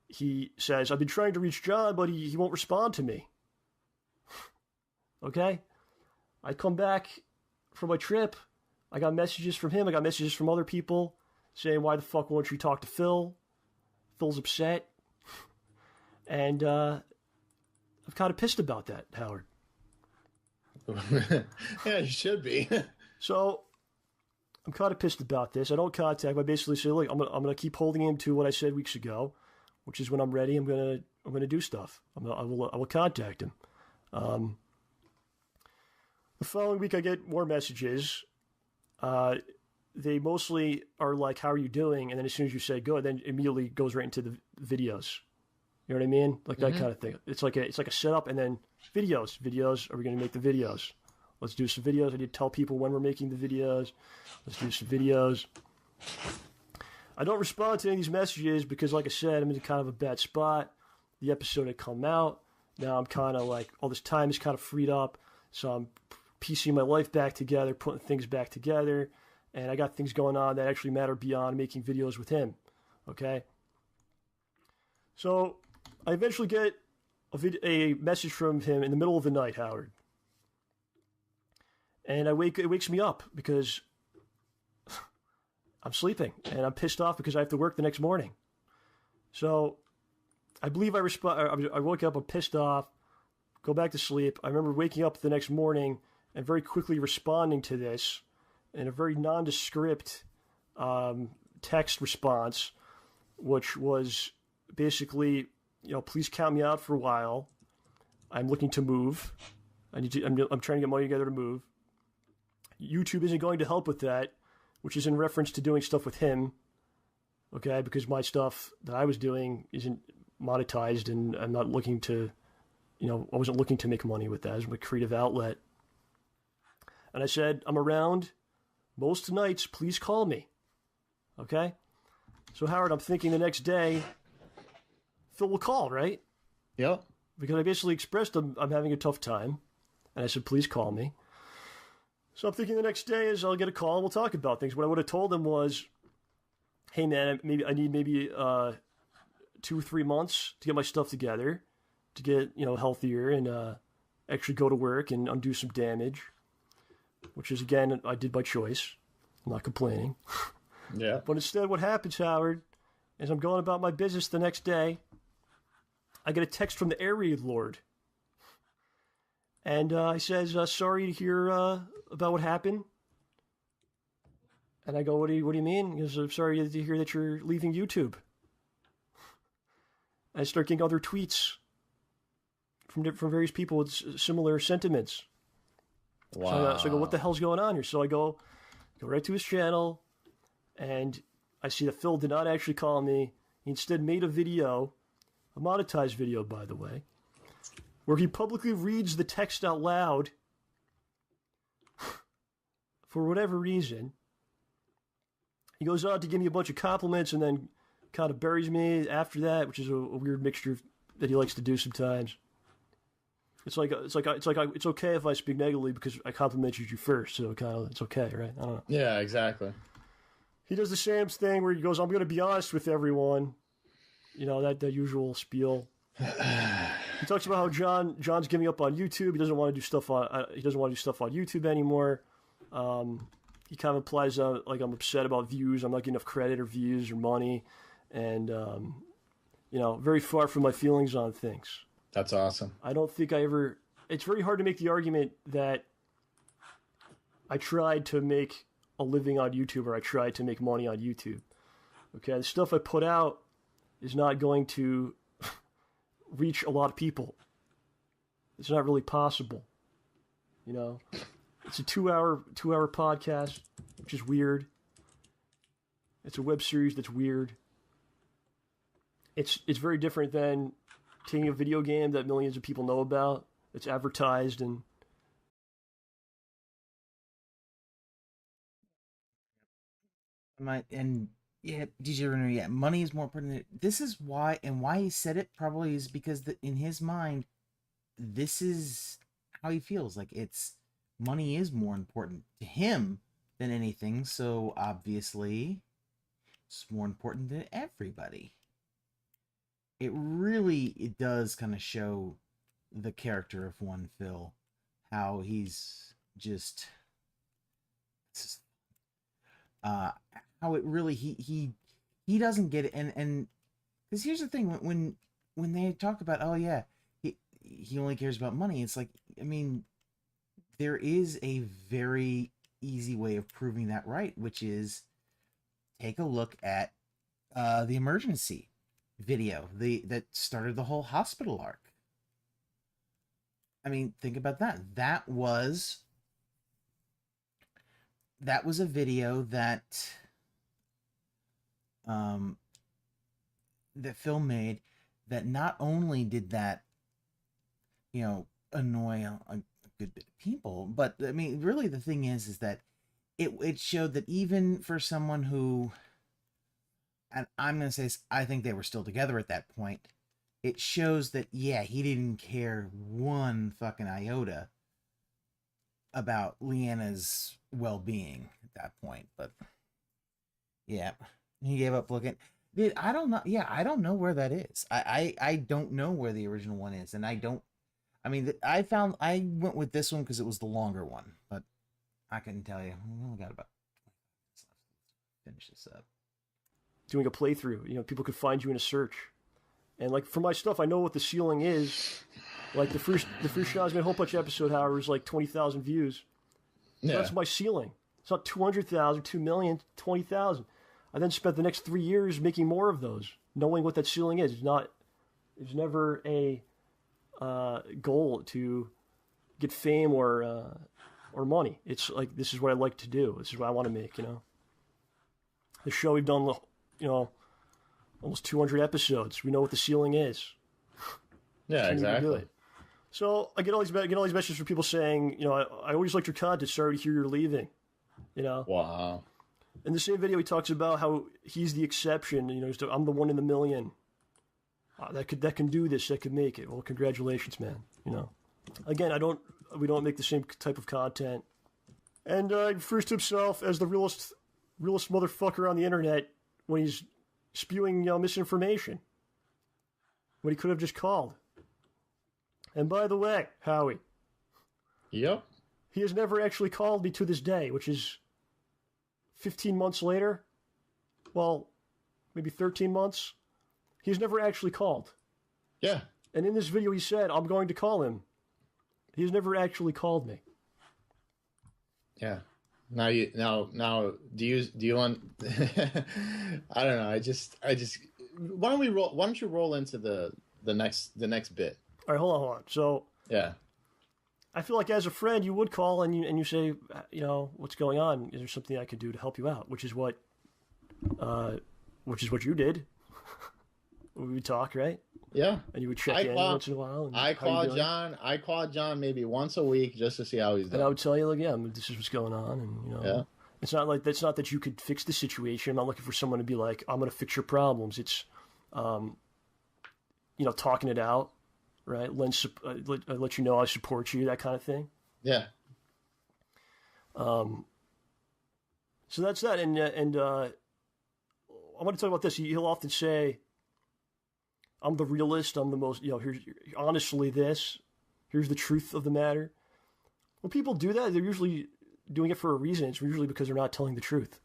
He says, I've been trying to reach John, but he won't respond to me. Okay? I come back from my trip. I got messages from him. I got messages from other people saying, why the fuck won't you talk to Phil? Phil's upset. And I'm kind of pissed about that, Howard. Yeah, you should be. So I'm kind of pissed about this. I don't contact him. I basically say, look, I'm gonna keep holding him to what I said weeks ago, which is when I'm ready, I'm gonna do stuff. I will contact him. The following week, I get more messages. They mostly are like, how are you doing? And then as soon as you say good, then immediately goes right into the videos. You know what I mean? Like that kind of thing. It's like a setup and then videos. Videos, are we going to make the videos? Let's do some videos. I need to tell people when we're making the videos. Let's do some videos. I don't respond to any of these messages because, like I said, I'm in kind of a bad spot. The episode had come out. Now I'm kind of like, all this time is kind of freed up. So I'm piecing my life back together, putting things back together. And I got things going on that actually matter beyond making videos with him. Okay? So I eventually get a message from him in the middle of the night, Howard. And it wakes me up because I'm sleeping. And I'm pissed off because I have to work the next morning. So I believe I woke up, I'm pissed off, go back to sleep. I remember waking up the next morning and very quickly responding to this in a very nondescript text response, which was basically, please count me out for a while. I'm looking to move. I'm trying to get money together to move. YouTube isn't going to help with that, which is in reference to doing stuff with him. Okay, because my stuff that I was doing isn't monetized, and I'm not looking to, I wasn't looking to make money with that as my creative outlet. And I said, I'm around most nights, please call me. Okay? So, Howard, I'm thinking the next day, Phil will call, right? Yep. Because I basically expressed I'm having a tough time. And I said, please call me. So I'm thinking the next day is I'll get a call and we'll talk about things. What I would have told him was, hey, man, maybe I need 2 or 3 months to get my stuff together, to get, healthier and actually go to work and undo some damage, which is, again, I did by choice. I'm not complaining. Yeah. But instead, what happens, Howard, is I'm going about my business the next day. I get a text from the Air Raid Lord. And he says, sorry to hear about what happened. And I go, what do you mean? He goes, I'm sorry to hear that you're leaving YouTube. I start getting other tweets from various people with similar sentiments. Wow. So I go, what the hell's going on here? So I go right to his channel, and I see that Phil did not actually call me. He instead made a video, a monetized video, by the way, where he publicly reads the text out loud for whatever reason. He goes on to give me a bunch of compliments and then kind of buries me after that, which is a weird mixture that he likes to do sometimes. It's okay if I speak negatively because I complimented you first, so it's okay, right? I don't know. Yeah, exactly. He does the same thing where he goes, I'm going to be honest with everyone. That usual spiel. He talks about how John's giving up on YouTube. He doesn't want to do stuff on YouTube anymore. He kind of implies like I'm upset about views. I'm not getting enough credit or views or money, and very far from my feelings on things. That's awesome. I don't think I ever. It's very hard to make the argument that I tried to make a living on YouTube or I tried to make money on YouTube. Okay, the stuff I put out is not going to reach a lot of people. It's not really possible. It's a 2-hour podcast, which is weird. It's a web series that's weird. It's very different than taking a video game that millions of people know about. It's advertised and DJ Renner, money is more important. This is why he said it probably is because in his mind, this is how he feels. Like money is more important to him than anything. So obviously, it's more important to everybody. It does kind of show the character of one Phil, how he's just how it really he doesn't get it, and because here's the thing, when they talk about he only cares about money, it's like, I mean, there is a very easy way of proving that right, which is take a look at the emergency video that started the whole hospital arc. I mean, think about that. That was a video that that Phil made, that not only did that annoy a good bit of people, but I mean, really the thing is that it showed that even for someone who, and I'm going to say, I think they were still together at that point, it shows that, he didn't care one fucking iota about Leanna's well-being at that point. But yeah, he gave up looking. Dude, I don't know. Yeah, I don't know where that is. I don't know where the original one is, and I went with this one because it was the longer one, but I couldn't tell you. We only got about 25 minutes left. Finish this up. Doing a playthrough, people could find you in a search, and like for my stuff, I know what the ceiling is. Like the first Shaw's Made Whole Bunch episode, however, is like 20,000 views. Yeah. That's my ceiling. It's not 200,000, 2 million, 20,000. I then spent the next 3 years making more of those, knowing what that ceiling is. It's never a goal to get fame or money. It's like, this is what I like to do. This is what I want to make. The show, we've done, almost 200 episodes. We know what the ceiling is. Yeah, exactly. So I get all these messages from people saying, I always liked your content. Sorry to hear you're leaving. Wow. In the same video, he talks about how he's the exception. I'm the one in the million that can do this, that can make it. Well, congratulations, man. Again, we don't make the same type of content. And he refers to himself as the realest motherfucker on the internet when he's spewing misinformation. when he could have just called. And by the way, Howie. Yep. He has never actually called me to this day, which is 15 months later. Well, maybe 13 months. He's never actually called. Yeah. And in this video, he said, I'm going to call him. He's never actually called me. Yeah. Now do you want I don't know. I just why don't you roll into the next bit? All right, hold on. So yeah. I feel like as a friend you would call and you say, what's going on? Is there something I could do to help you out? Which is what you did. We would talk, right? Yeah. And you would check in once in a while. I called John maybe once a week just to see how he's doing. And I would tell you, like, yeah, this is what's going on, and yeah. It's not that you could fix the situation. I'm not looking for someone to be like, I'm going to fix your problems. It's, talking it out, right? Let you know I support you, that kind of thing. Yeah. So that's that, and I want to talk about this. He'll often say, I'm the realist. I'm the most, here's honestly this. Here's the truth of the matter. When people do that, they're usually doing it for a reason. It's usually because they're not telling the truth.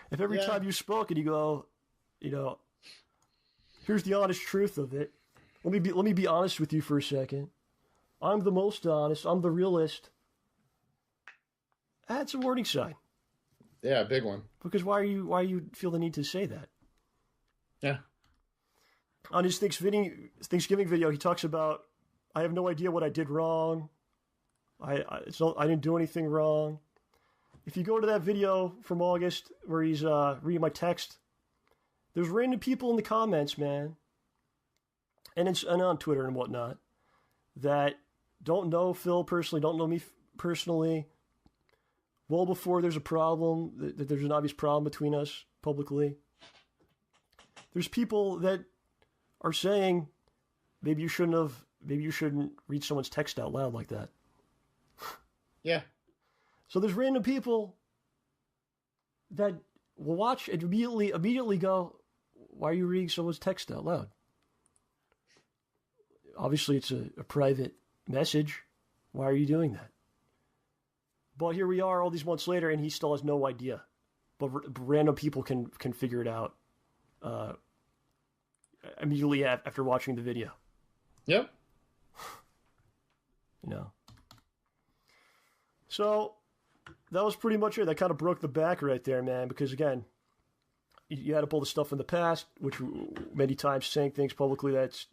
If every time you spoke and you go, here's the honest truth of it. Let me be honest with you for a second. I'm the most honest. I'm the realist. That's a warning sign. Yeah, big one. Because why you feel the need to say that? Yeah. On his Thanksgiving video, he talks about, I have no idea what I did wrong. I didn't do anything wrong. If you go to that video from August where he's reading my text, there's random people in the comments, man, and on Twitter and whatnot, that don't know Phil personally, don't know me personally. Well before there's a problem, that there's an obvious problem between us publicly. There's people that are saying, maybe you shouldn't read someone's text out loud like that. Yeah. So there's random people that will watch and immediately go, why are you reading someone's text out loud? Obviously, it's a private message. Why are you doing that? But here we are all these months later, and he still has no idea. But random people can figure it out immediately after watching the video. Yep. So that was pretty much it. That kind of broke the back right there, man. Because again, you had to pull the stuff in the past, which many times saying things publicly that's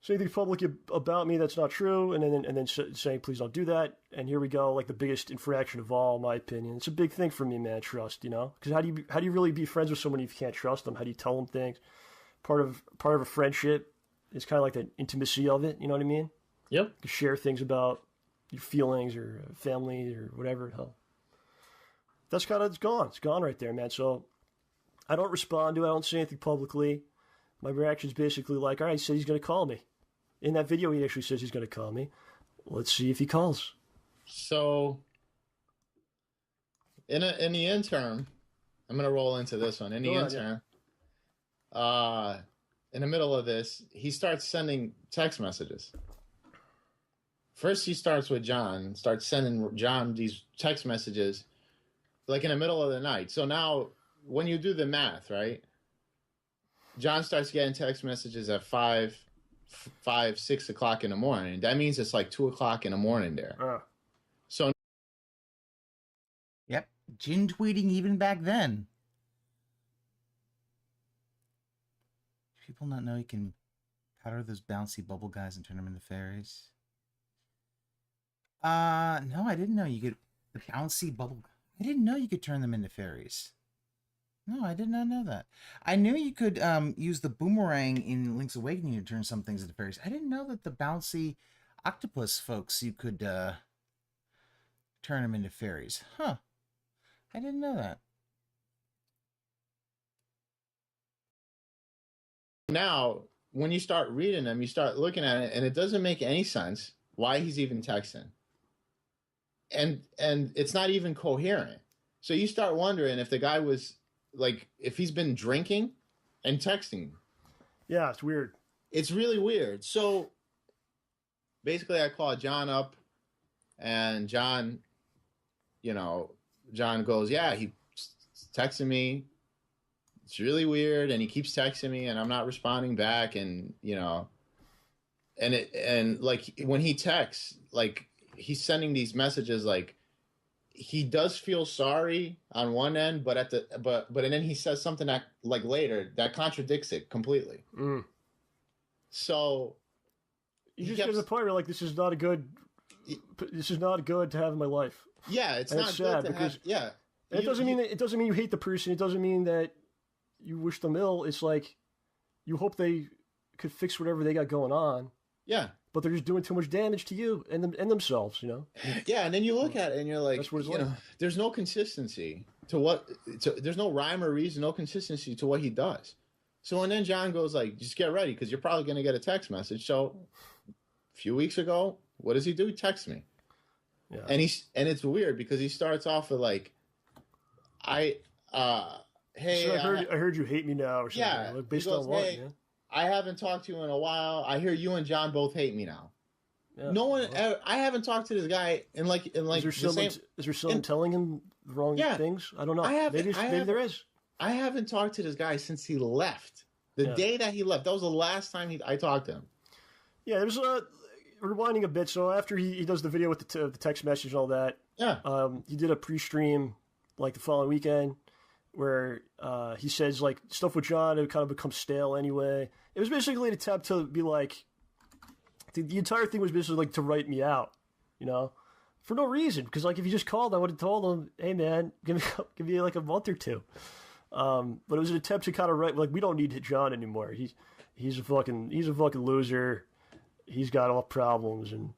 saying things publicly about me that's not true, and then saying please don't do that. And here we go, like the biggest infraction of all, in my opinion. It's a big thing for me, man. Trust, because how do you really be friends with someone if you can't trust them? How do you tell them things? Part of a friendship is kind of like the intimacy of it. You know what I mean? Yep. You share things about your feelings or family or whatever. Hell, that's kind of it's gone right there, man. So I don't respond to it. I don't say anything publicly. My reaction is basically like, all right, he said he's going to call me. In that video, he actually says he's going to call me. Let's see if he calls. So, in the interim, I'm going to roll into this one. In the interim, in the middle of this, he starts sending text messages. First, he starts with John, starts sending John these text messages, like in the middle of the night. So now, when you do the math, right? John starts getting text messages at 6 o'clock in the morning. That means it's like 2 o'clock in the morning there. So, yep, gin tweeting even back then. People not know you can powder those bouncy bubble guys and turn them into fairies. No, I didn't know you could. The bouncy bubble. I didn't know you could turn them into fairies. No, I did not know that. I knew you could use the boomerang in Link's Awakening to turn some things into fairies. I didn't know that the bouncy octopus folks, you could turn them into fairies. Huh. I didn't know that. now, when you start reading them, you start looking at it, and it doesn't make any sense why he's even texting. And it's not even coherent. So you start wondering if the guy was, like, if he's been drinking and texting. Yeah, it's weird. It's really weird. So basically, I call John up, and John, John goes, yeah, he's texting me. It's really weird, and he keeps texting me, and I'm not responding back, and and like when he texts, like he's sending these messages, like he does feel sorry on one end, but and then he says something that like later that contradicts it completely. So you just get to the point where like this is not good to have in my life. Yeah, it's and not it's good sad to because have. Yeah, it doesn't mean you hate the person. It doesn't mean that you wish them ill. It's like you hope they could fix whatever they got going on. Yeah, but they're just doing too much damage to you and themselves. Yeah, and then you look at it and you're like, that's what it's like. There's no consistency there's no rhyme or reason, no consistency to what he does. So and then John goes like, just get ready because you're probably going to get a text message. So a few weeks ago, what does he do? He texts me. Yeah. And it's weird because he starts off with like, hey, so I heard you hate me now or something. Yeah, like based on what? Hey, I haven't talked to you in a while. I hear you and John both hate me now. Yeah, no one. I haven't talked to this guy in like. Is there someone telling him the wrong things? I don't know. Maybe there is. I haven't talked to this guy since he left. The day that he left, that was the last time I talked to him. Yeah, it was rewinding a bit. So after he does the video with the text message and all that, he did a pre-stream like the following weekend where he says like stuff with John had kind of become stale anyway. It was basically an attempt to be like, the entire thing was basically like to write me out, for no reason. Because like if he just called, I would have told him, hey man, give me like a month or two. But it was an attempt to kind of write like we don't need John anymore. He's a fucking loser. He's got all problems, and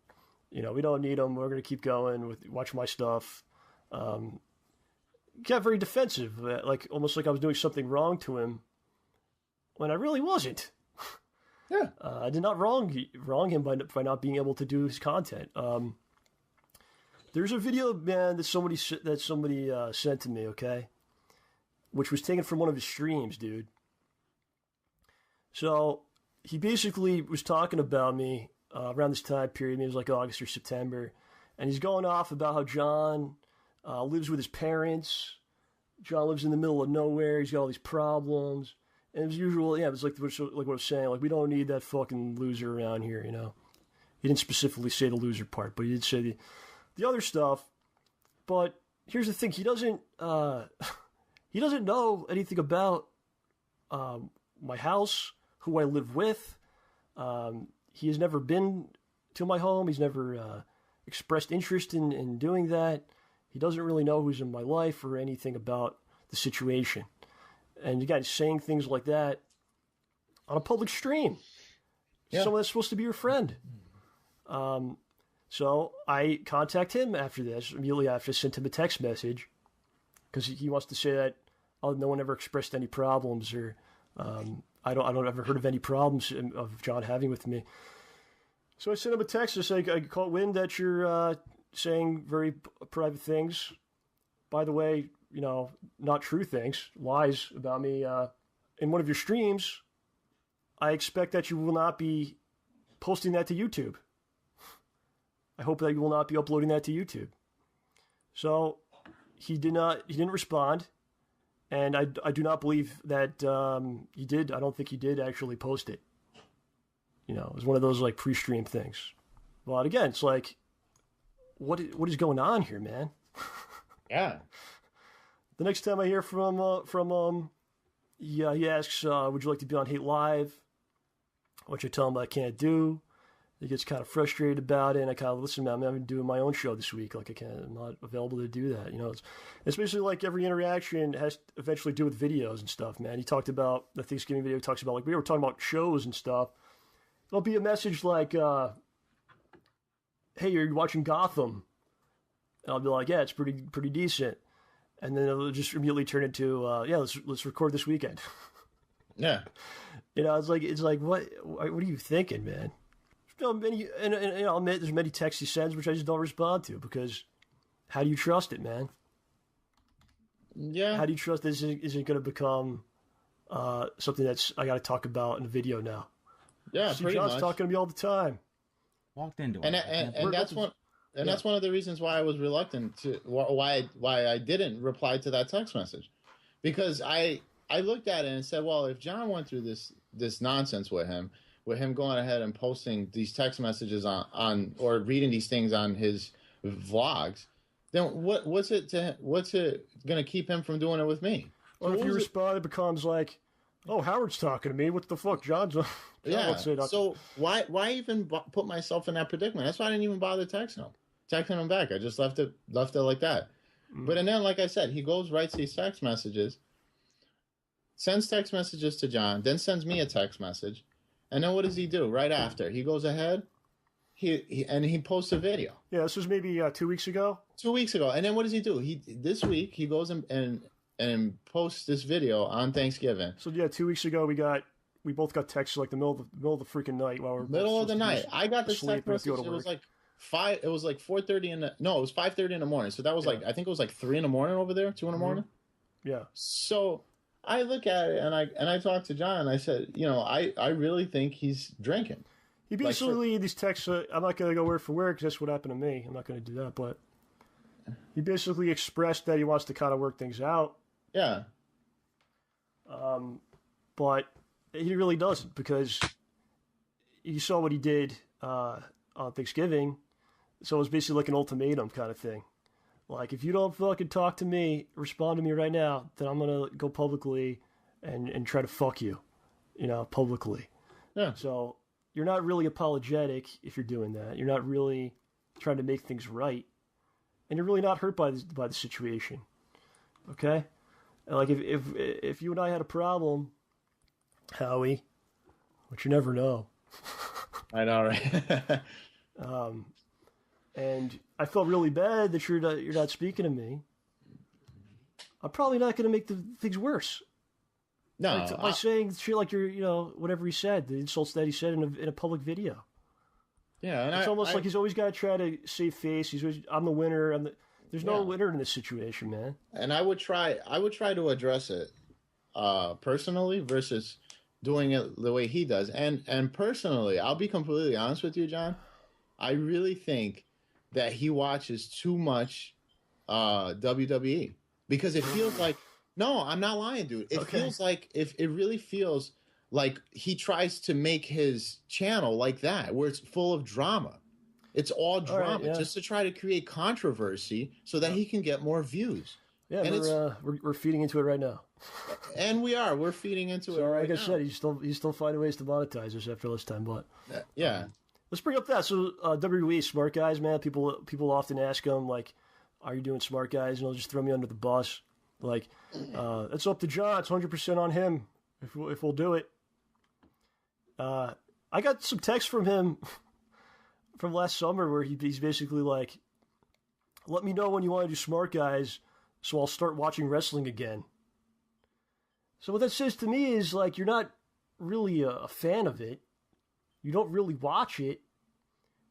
we don't need him. We're gonna keep going watch my stuff. Got very defensive, like almost like I was doing something wrong to him, when I really wasn't. Yeah, I did not wrong him by not being able to do his content. There's a video, man, that somebody sent to me, okay, which was taken from one of his streams, dude. So he basically was talking about me around this time period. Maybe it was like August or September, and he's going off about how John lives with his parents. John lives in the middle of nowhere. He's got all these problems. And as usual, it was like what I was saying. Like, we don't need that fucking loser around here, He didn't specifically say the loser part, but he did say the other stuff. But here's the thing. He doesn't know anything about my house, who I live with. He has never been to my home. He's never expressed interest in doing that. He doesn't really know who's in my life or anything about the situation. And again, saying things like that on a public stream. Yeah. Someone that's supposed to be your friend. So I contact him after this, immediately after I sent him a text message, because he wants to say that no one ever expressed any problems, or I don't ever heard of any problems of John having with me. So I sent him a text to say, I caught wind that you're saying very private things. By the way, not true things, lies about me in one of your streams. I expect that you will not be posting that to YouTube. I hope that you will not be uploading that to YouTube. So he didn't respond, and I do not believe that he did. I don't think he did actually post it. It was one of those like pre-stream things. But again, it's like, what is going on here, man? Yeah. The next time I hear from he asks, would you like to be on Hate Live? Which I tell him I can't do. He gets kind of frustrated about it, and I kind of listen, man, I'm doing my own show this week. Like, I'm not available to do that. It's basically like every interaction has to eventually do with videos and stuff, man. He talked about the Thanksgiving video, he talks about, like, we were talking about shows and stuff. It'll be a message like, hey, you're watching Gotham. And I'll be like, yeah, it's pretty decent. And then it'll just immediately turn into, let's record this weekend. Yeah. It's like, what are you thinking, man? I'll admit there's many texts he sends which I just don't respond to, because how do you trust it, man? Yeah. How do you trust this isn't going to become something that's I got to talk about in a video now. Yeah, See, pretty John's much. talking to me all the time. Walked into And it. and that's one. And that's one of the reasons why I was reluctant to why I didn't reply to that text message, because I looked at it and said, well, if John went through this nonsense with him going ahead and posting these text messages on or reading these things on his vlogs, then what's it going to keep him from doing it with me? Or So if you respond, it becomes like, oh, Howard's talking to me. What the fuck, John's? Yeah. Say that. So why even put myself in that predicament? That's why I didn't even bother texting him back. I just left it like that. But and then, like I said, he writes these text messages, sends text messages to John, then sends me a text message, and then what does he do right after? He goes ahead, he posts a video. Yeah, this was maybe 2 weeks ago. 2 weeks ago, and then what does he do? This week he goes and posts this video on Thanksgiving. So yeah, 2 weeks ago we both got texts like the middle of the freaking night while we're Middle of the night. I got this asleep text and have to message. go to It was work. like 5. It was like 4:30 it was 5:30 in the morning. So that was like, I think it was like 3 in the morning over there, 2 in the morning. Yeah. So I look at it and I talked to John and I said, I really think he's drinking. He basically these texts. I'm not gonna go word for word because that's what happened to me. I'm not gonna do that, but he basically expressed that he wants to kind of work things out. Yeah. But he really doesn't, because you saw what he did on Thanksgiving. So it was basically like an ultimatum kind of thing. Like, if you don't fucking talk to me, respond to me right now, then I'm going to go publicly and try to fuck you, publicly. Yeah. So you're not really apologetic if you're doing that. You're not really trying to make things right. And you're really not hurt by the situation. Okay? Like, if you and I had a problem, Howie, which you never know. I know, right? And I felt really bad that you're not speaking to me. I'm probably not going to make the things worse. No, by saying shit like whatever he said, the insults that he said in a public video. Yeah, and it's almost like he's always got to try to save face. I'm the winner. There's no winner in this situation, man. And I would try to address it personally versus doing it the way he does. And personally, I'll be completely honest with you, John. I really think that he watches too much WWE, because it feels like, no, I'm not lying, dude. It feels like, if it really feels like he tries to make his channel like that, where it's full of drama. It's all drama, just to try to create controversy so that he can get more views. Yeah, and we're feeding into it right now. And we're feeding into it right now. Like I said, he's still finding ways to monetize us after this time, but yeah. Let's bring up that. So WWE Smart Guys, man. People often ask him, like, "Are you doing Smart Guys?" And he'll just throw me under the bus. Like, it's up to John. It's 100% on him if we'll do it. I got some text from him from last summer where he's basically like, "Let me know when you want to do Smart Guys, so I'll start watching wrestling again." So what that says to me is, like, you're not really a fan of it. You don't really watch it.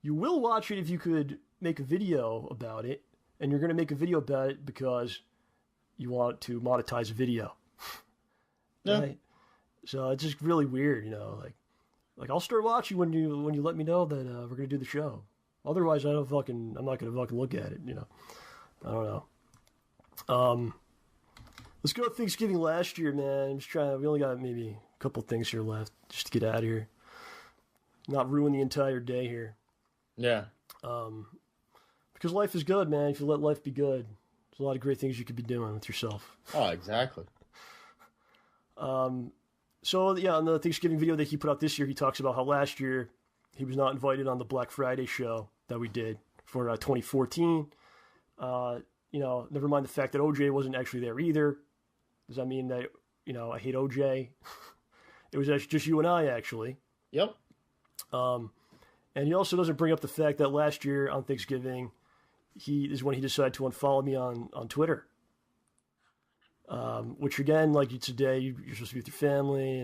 You will watch it if you could make a video about it, and you're going to make a video about it because you want to monetize a video. Yeah. Right? So it's just really weird, like I'll start watching when you let me know that we're going to do the show. Otherwise, I'm not going to fucking look at it, I don't know. Let's go with Thanksgiving last year, man. I'm just trying. We only got maybe a couple things here left just to get out of here. Not ruin the entire day here. Yeah. Because life is good, man. If you let life be good, there's a lot of great things you could be doing with yourself. Oh, exactly. So, yeah, on the Thanksgiving video that he put out this year, he talks about how last year he was not invited on the Black Friday show that we did for 2014. Never mind the fact that OJ wasn't actually there either. Does that mean that, I hate OJ? It was actually just you and I, actually. Yep. And he also doesn't bring up the fact that last year on Thanksgiving, is when he decided to unfollow me on Twitter. Which again, like it's a day you're supposed to be with your family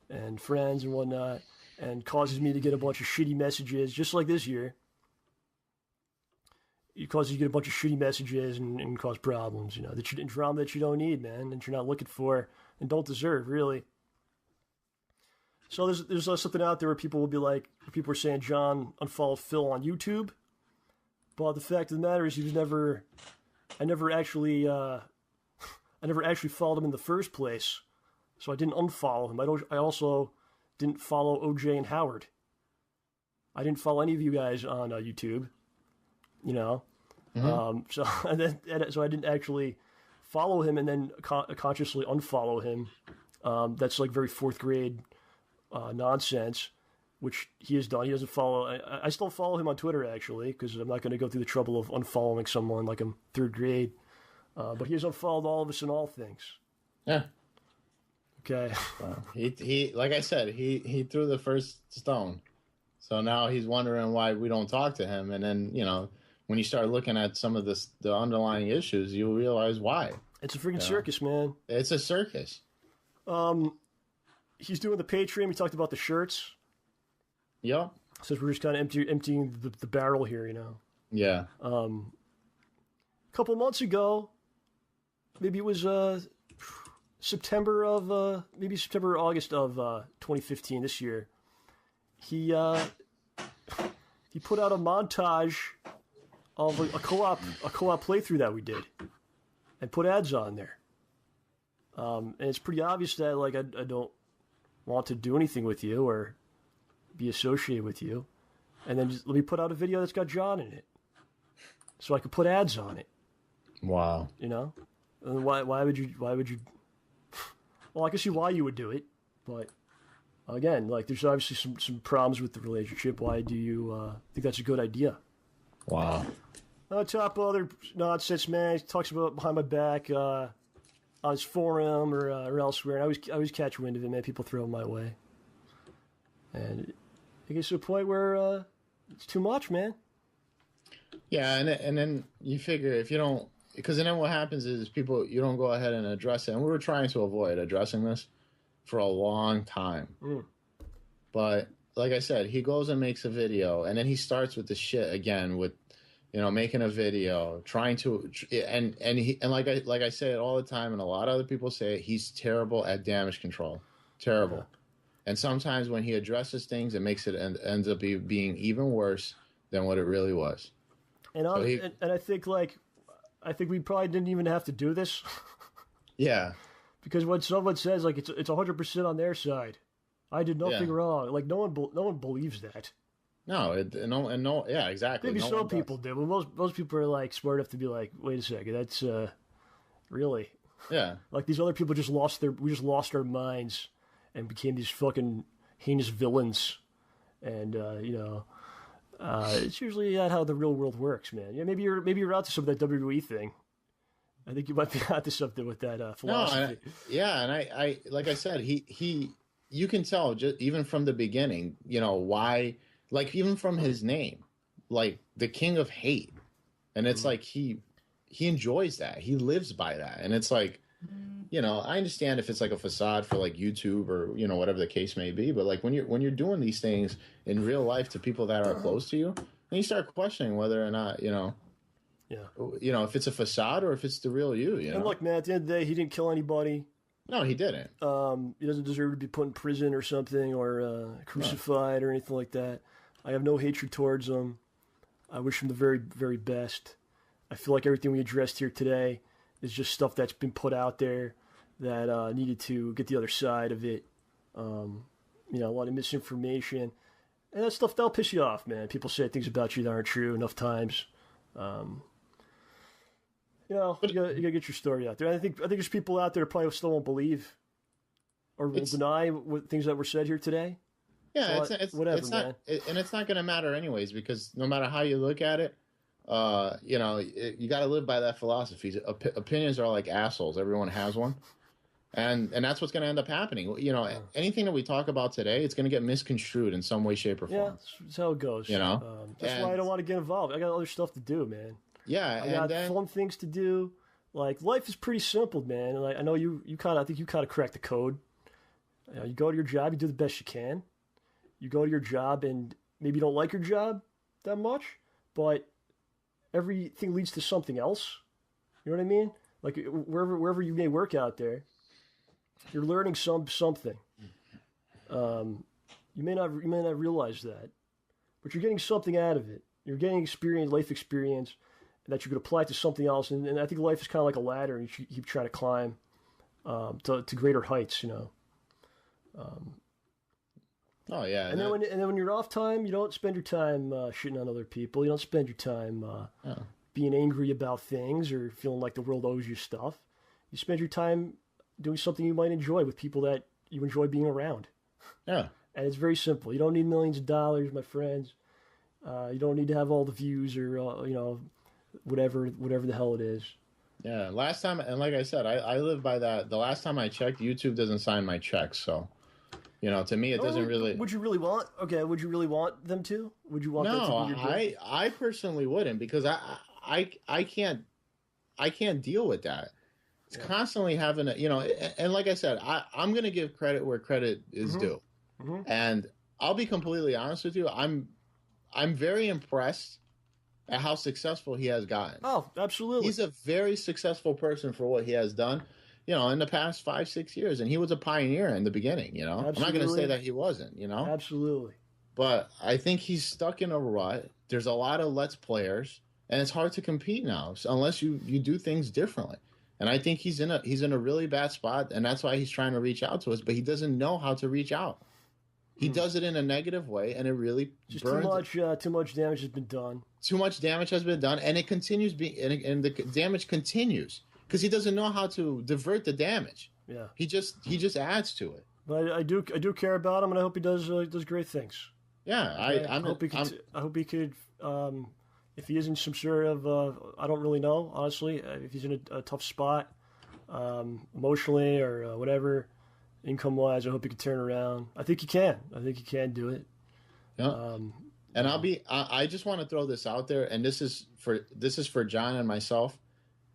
and friends and whatnot, and causes me to get a bunch of shitty messages, just like this year. It causes you to get a bunch of shitty messages and cause problems, and drama that you don't need, man, that you're not looking for and don't deserve, really. So there's something out there where people will be like, people are saying John unfollowed Phil on YouTube, but the fact of the matter is I never actually followed him in the first place, so I didn't unfollow him. I also didn't follow OJ and Howard. I didn't follow any of you guys on YouTube, you know. So I didn't actually follow him and then consciously unfollow him. That's like very fourth grade nonsense, which he has done. He doesn't follow. I still follow him on Twitter, actually, because I'm not going to go through the trouble of unfollowing someone like I'm third grade. But he has unfollowed all of us in all things. Yeah. Okay. Well, he like I said, he threw the first stone. So now he's wondering why we don't talk to him. And then, you know, when you start looking at some of the underlying issues, you'll realize why. It's a freaking circus, man. It's a circus. He's doing the Patreon. We talked about the shirts. Yep. Since we're just kind of emptying the barrel here, you know. Yeah. A couple months ago, maybe it was September or August of 2015, this year, he put out a montage of a co-op playthrough that we did, and put ads on there. And it's pretty obvious that like I don't want to do anything with you or be associated with you, and then just let me put out a video that's got John in it, so I could put ads on it. Wow. You know, and why would you? Well, I can see why you would do it, but again, like there's obviously some problems with the relationship. Why do you think that's a good idea? Wow. On top of other nonsense, man, he talks about behind my back on his forum or elsewhere, and I always catch wind of it, man. People throw it my way, and it gets to a point where it's too much, man. Yeah, and then you figure if you don't, because then what happens is you don't go ahead and address it, and we were trying to avoid addressing this for a long time. But like I said, he goes and makes a video, and then he starts with the shit again with, you know, making a video, trying to, and like I say it all the time, and a lot of other people say it, he's terrible at damage control, terrible. Yeah. And sometimes when he addresses things, it makes it ends up being even worse than what it really was. And I think we probably didn't even have to do this. Yeah. Because when someone says like it's 100% on their side, I did nothing wrong. Like no one believes that. No, yeah, exactly. Maybe some people do, but most people are like smart enough to be like, wait a second, that's really. Yeah. Like these other people we just lost our minds and became these fucking heinous villains, and you know. It's usually not how the real world works, man. Yeah, maybe you're out to some of that WWE thing. I think you might be out to something with that philosophy. No, and I like I said, you can tell just even from the beginning, you know, why, like even from his name, like the King of Hate, and it's like he enjoys that, he lives by that, and it's like, you know, I understand if it's like a facade for like YouTube or, you know, whatever the case may be, but like when you're doing these things in real life to people that are close to you, then you start questioning whether or not, you know, if it's a facade or if it's the real you. You know? And look, man, at the end of the day, he didn't kill anybody. No, he didn't. He doesn't deserve to be put in prison or something or crucified or anything like that. I have no hatred towards him. I wish him the very, very best. I feel like everything we addressed here today is just stuff that's been put out there that needed to get the other side of it. You know, a lot of misinformation. And that stuff, that'll piss you off, man. People say things about you that aren't true enough times. You know, you gotta get your story out there. I think there's people out there that probably still won't believe or will deny things that were said here today. Yeah, so whatever, man. And it's not going to matter anyways, because no matter how you look at it, you know, you got to live by that philosophy. Opinions are like assholes. Everyone has one. And that's what's going to end up happening. You know, anything that we talk about today, it's going to get misconstrued in some way, shape, or form. Yeah, that's how it goes. You know? That's why I don't want to get involved. I got other stuff to do, man. Yeah, I got fun things to do. Like, life is pretty simple, man. And I know I think you kind of cracked the code. You know, you go to your job, you do the best you can. You go to your job, and maybe you don't like your job that much, but everything leads to something else. You know what I mean? Like, wherever you may work out there, You're learning something. You may not realize that, but you're getting something out of it. You're getting life experience that you could apply to something else. And I think life is kind of like a ladder, and you keep trying to climb to greater heights. Oh yeah. And then when you're off time, you don't spend your time shitting on other people. You don't spend your time being angry about things or feeling like the world owes you stuff. You spend your time doing something you might enjoy with people that you enjoy being around. Yeah. And it's very simple. You don't need millions of dollars, my friends. You don't need to have all the views or whatever the hell it is. Yeah. Last time, and like I said, I live by that. The last time I checked, YouTube doesn't sign my checks, so to me it doesn't really. Would you really want? Okay. Would you really want them to? Would you want? No, that to be your job? I personally wouldn't, because I can't deal with that. It's constantly having and like I said, I'm gonna give credit where credit is due. Mm-hmm. And I'll be completely honest with you. I'm very impressed at how successful he has gotten. Oh, absolutely. He's a very successful person for what he has done, in the past 5-6 years. And he was a pioneer in the beginning, Absolutely. I'm not going to say that he wasn't, Absolutely. But I think he's stuck in a rut. There's a lot of Let's Players, and it's hard to compete now unless you do things differently. And I think he's in a really bad spot, and that's why he's trying to reach out to us, but he doesn't know how to reach out. He does it in a negative way, and it really burns. Too much damage has been done. Too much damage has been done, and it continues and the damage continues because he doesn't know how to divert the damage. Yeah, he just adds to it. But I do care about him, and I hope he does great things. Yeah, I hope he could. If he is in some sort of, I don't really know, honestly. If he's in a tough spot, emotionally or whatever. Income-wise, I hope he can turn around. I think he can. I think he can do it. Yeah. And I just want to throw this out there, and this is for John and myself.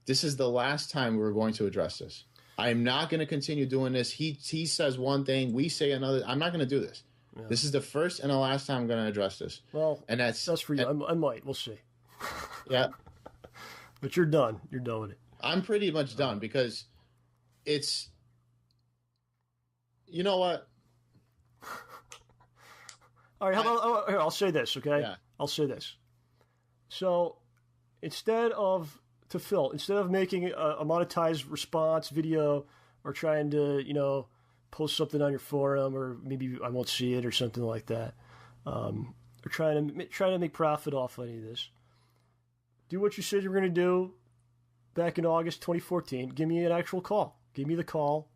This is the last time we're going to address this. I'm not going to continue doing this. He says one thing, we say another. I'm not going to do this. Yeah. This is the first and the last time I'm going to address this. Well, and that's for you. I might. We'll see. Yeah. But you're done. You're done with it. I'm pretty much done because it's. You know what? All right, here, I'll say this, okay? Yeah. I'll say this. So, instead of making a monetized response video or trying to, post something on your forum, or maybe I won't see it or something like that, or trying to make profit off any of this, do what you said you were going to do back in August 2014. Give me an actual call. Give me the call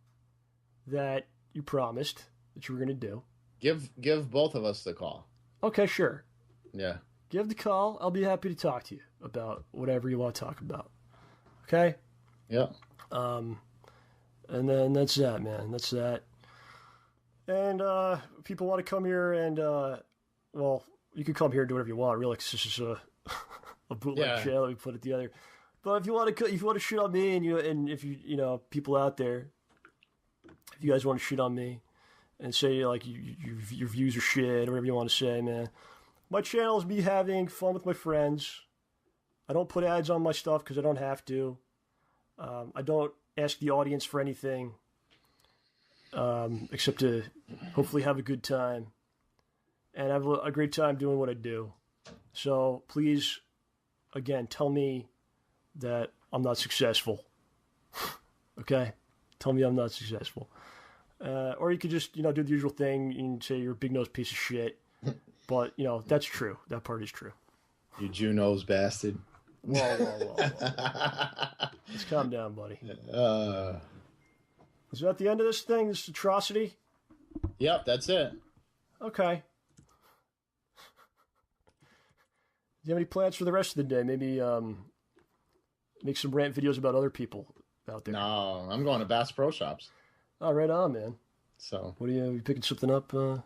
that you promised that you were going to do. Give both of us the call. Okay, sure. Yeah. Give the call. I'll be happy to talk to you about whatever you want to talk about. Okay? Yeah. And then that's that, man. That's that. And people want to come here and, you can come here and do whatever you want, really, because this is a bootleg channel that we put it together. But if you want to shit on me and if you people out there, if you guys want to shit on me and say like your views are shit or whatever you want to say, man, my channel is me having fun with my friends. I don't put ads on my stuff because I don't have to. I don't ask the audience for anything except to hopefully have a good time and have a great time doing what I do. So please, again, tell me that I'm not successful. Okay? Tell me I'm not successful. Or you could just, do the usual thing and say you're a big-nosed piece of shit. But, that's true. That part is true. You Jew-nosed bastard. Whoa. Let's calm down, buddy. Is that the end of this thing, this atrocity? Yep, that's it. Okay. Do you have any plans for the rest of the day? Maybe make some rant videos about other people out there. No, I'm going to Bass Pro Shops. Oh, right on, man. So, what are you picking something up? No,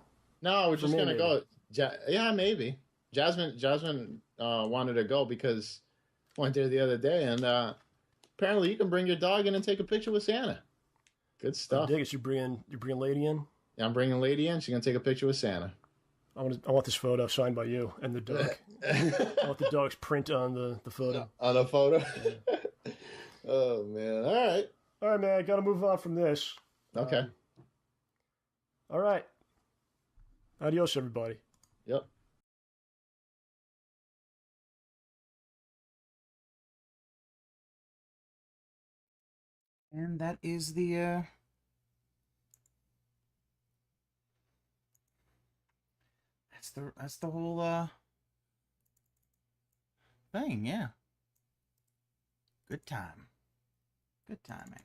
we're just gonna go. Yeah, maybe. Jasmine wanted to go because I went there the other day, and apparently you can bring your dog in and take a picture with Santa. Good stuff. I dig it. You're bringing Lady in. Yeah, I'm bringing Lady in. She's gonna take a picture with Santa. I want this photo signed by you and the dog. I want the dog's print on the photo. On a photo. Yeah. Oh man! All right, man. I got to move on from this. Okay. All right. Adios, everybody. Yep. And that is the that's the whole thing, yeah. Good time. Good timing.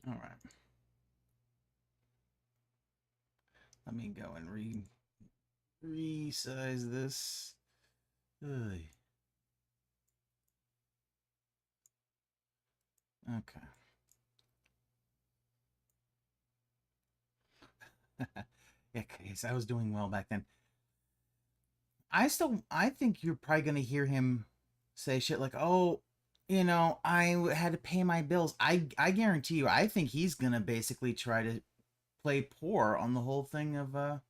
All right. Let me go and resize this. Ugh. Okay. Yeah, cause I was doing well back then. I think you're probably gonna hear him say shit like, "Oh, you know, had to pay my bills." I guarantee you, I think he's gonna basically try to play poor on the whole thing of on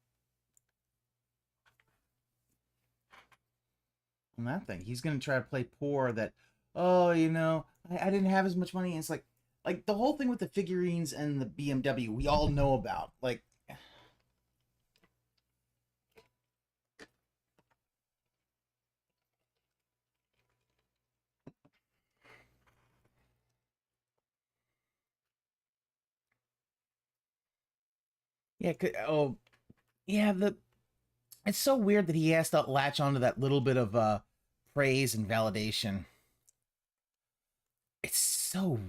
that thing. He's gonna try to play poor that, oh, you know, I didn't have as much money. And it's like the whole thing with the figurines and the BMW, we all know about. Like, yeah, oh, yeah, it's so weird that he has to latch onto that little bit of praise and validation. It's so,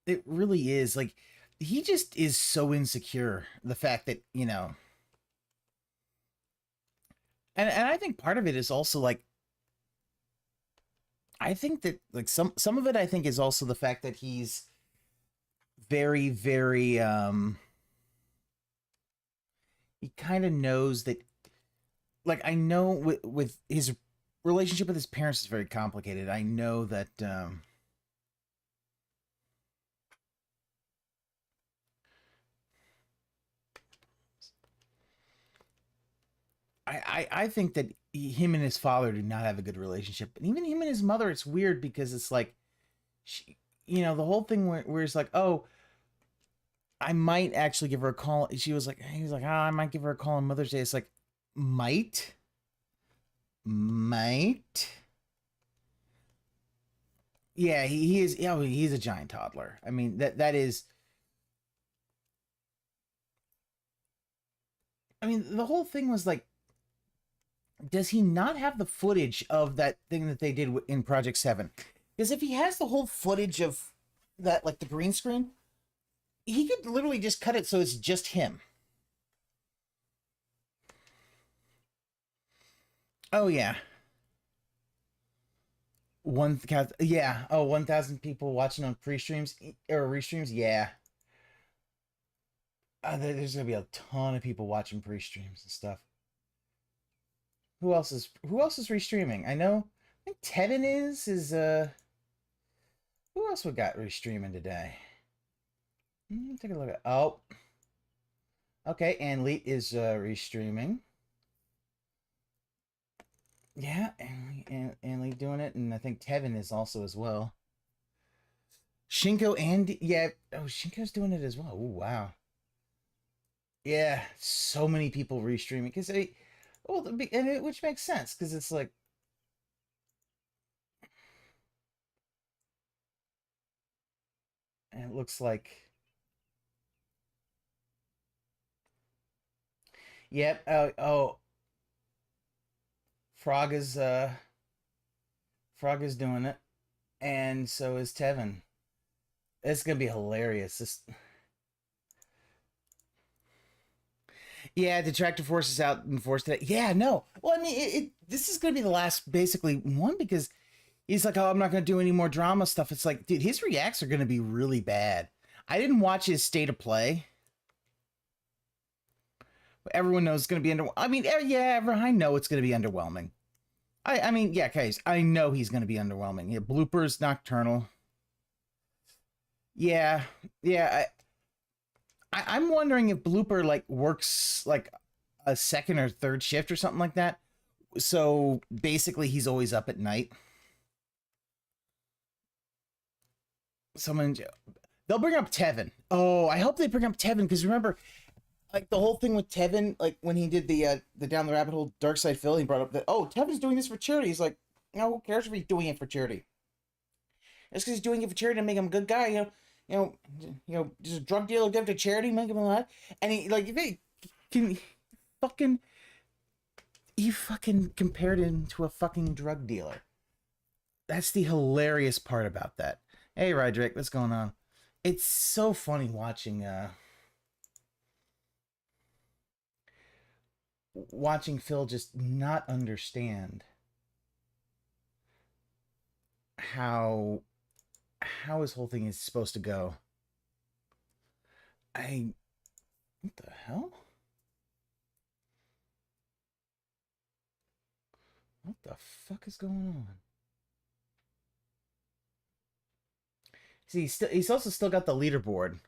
it really is. Like, he just is so insecure. The fact that, you know, and I think part of it is also like, I think that like some of it I think is also the fact that he's very, very he kind of knows that, like, I know with his relationship with his parents is very complicated. I know that I think that him and his father do not have a good relationship. And even him and his mother, it's weird because it's like, she, you know, the whole thing where it's like, oh, I might actually give her a call. He was like, oh, I might give her a call on Mother's Day. It's like, might. Yeah, he is. Yeah, he's a giant toddler. I mean, that is. I mean, the whole thing was like, does he not have the footage of that thing that they did in Project 7? Because if he has the whole footage of that, like the green screen, he could literally just cut it so it's just him. Oh, yeah. Yeah. Oh, 1,000 people watching on pre-streams or restreams. Yeah. There's gonna be a ton of people watching pre-streams and stuff. Who else is restreaming? I know. I think Tevin is who else we got restreaming today? Take a look at. Oh. Okay, and Leet is restreaming. Yeah, and Leet doing it, and I think Tevin is also as well. Shinko and yeah, oh, Shinko's doing it as well. Oh, wow. Yeah, so many people restreaming because which makes sense because it's like, and it looks like, yep. Oh, Frogga's doing it, and so is Tevin. It's gonna be hilarious. Yeah, Detractor Force is out in force today. Yeah, no. Well, I mean, this is gonna be the last basically one because he's like, oh, I'm not gonna do any more drama stuff. It's like, dude, his reacts are gonna be really bad. I didn't watch his state of play. Everyone knows it's gonna be I mean, yeah, I know it's gonna be underwhelming. I mean, yeah, guys, I know he's gonna be underwhelming. Yeah, bloopers, nocturnal. Yeah, yeah. I'm wondering if Blooper like works like a second or third shift or something like that. So basically, he's always up at night. They'll bring up Tevin. Oh, I hope they bring up Tevin because remember, like the whole thing with Tevin, like when he did the Down the Rabbit Hole Dark Side Phil, he brought up that Tevin's doing this for charity. He's like, who cares if he's doing it for charity? Just because he's doing it for charity to make him a good guy, just a drug dealer give to charity, make him a lot. And he fucking compared him to a fucking drug dealer. That's the hilarious part about that. Hey, Roderick, what's going on? It's so funny watching Phil just not understand how his whole thing is supposed to go. What the hell? What the fuck is going on? See, he's also still got the leaderboard.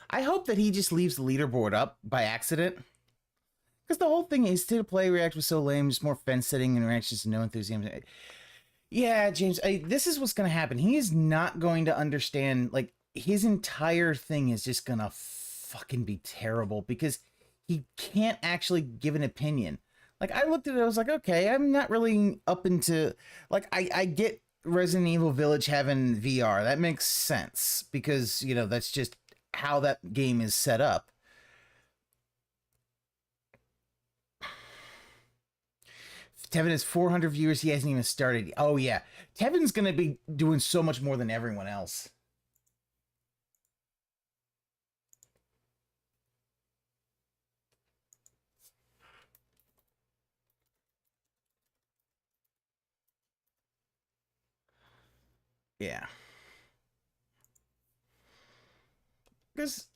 I hope that he just leaves the leaderboard up by accident. Because the whole thing is to play React was so lame, just more fence sitting and reactions to no enthusiasm. Yeah, James, this is what's going to happen. He is not going to understand, like, his entire thing is just going to fucking be terrible because he can't actually give an opinion. Like, I looked at it, I was like, okay, I'm not really up into, like, I get Resident Evil Village having VR. That makes sense because, that's just how that game is set up. Tevin has 400 viewers. He hasn't even started. Oh, yeah. Tevin's going to be doing so much more than everyone else. Yeah. Because,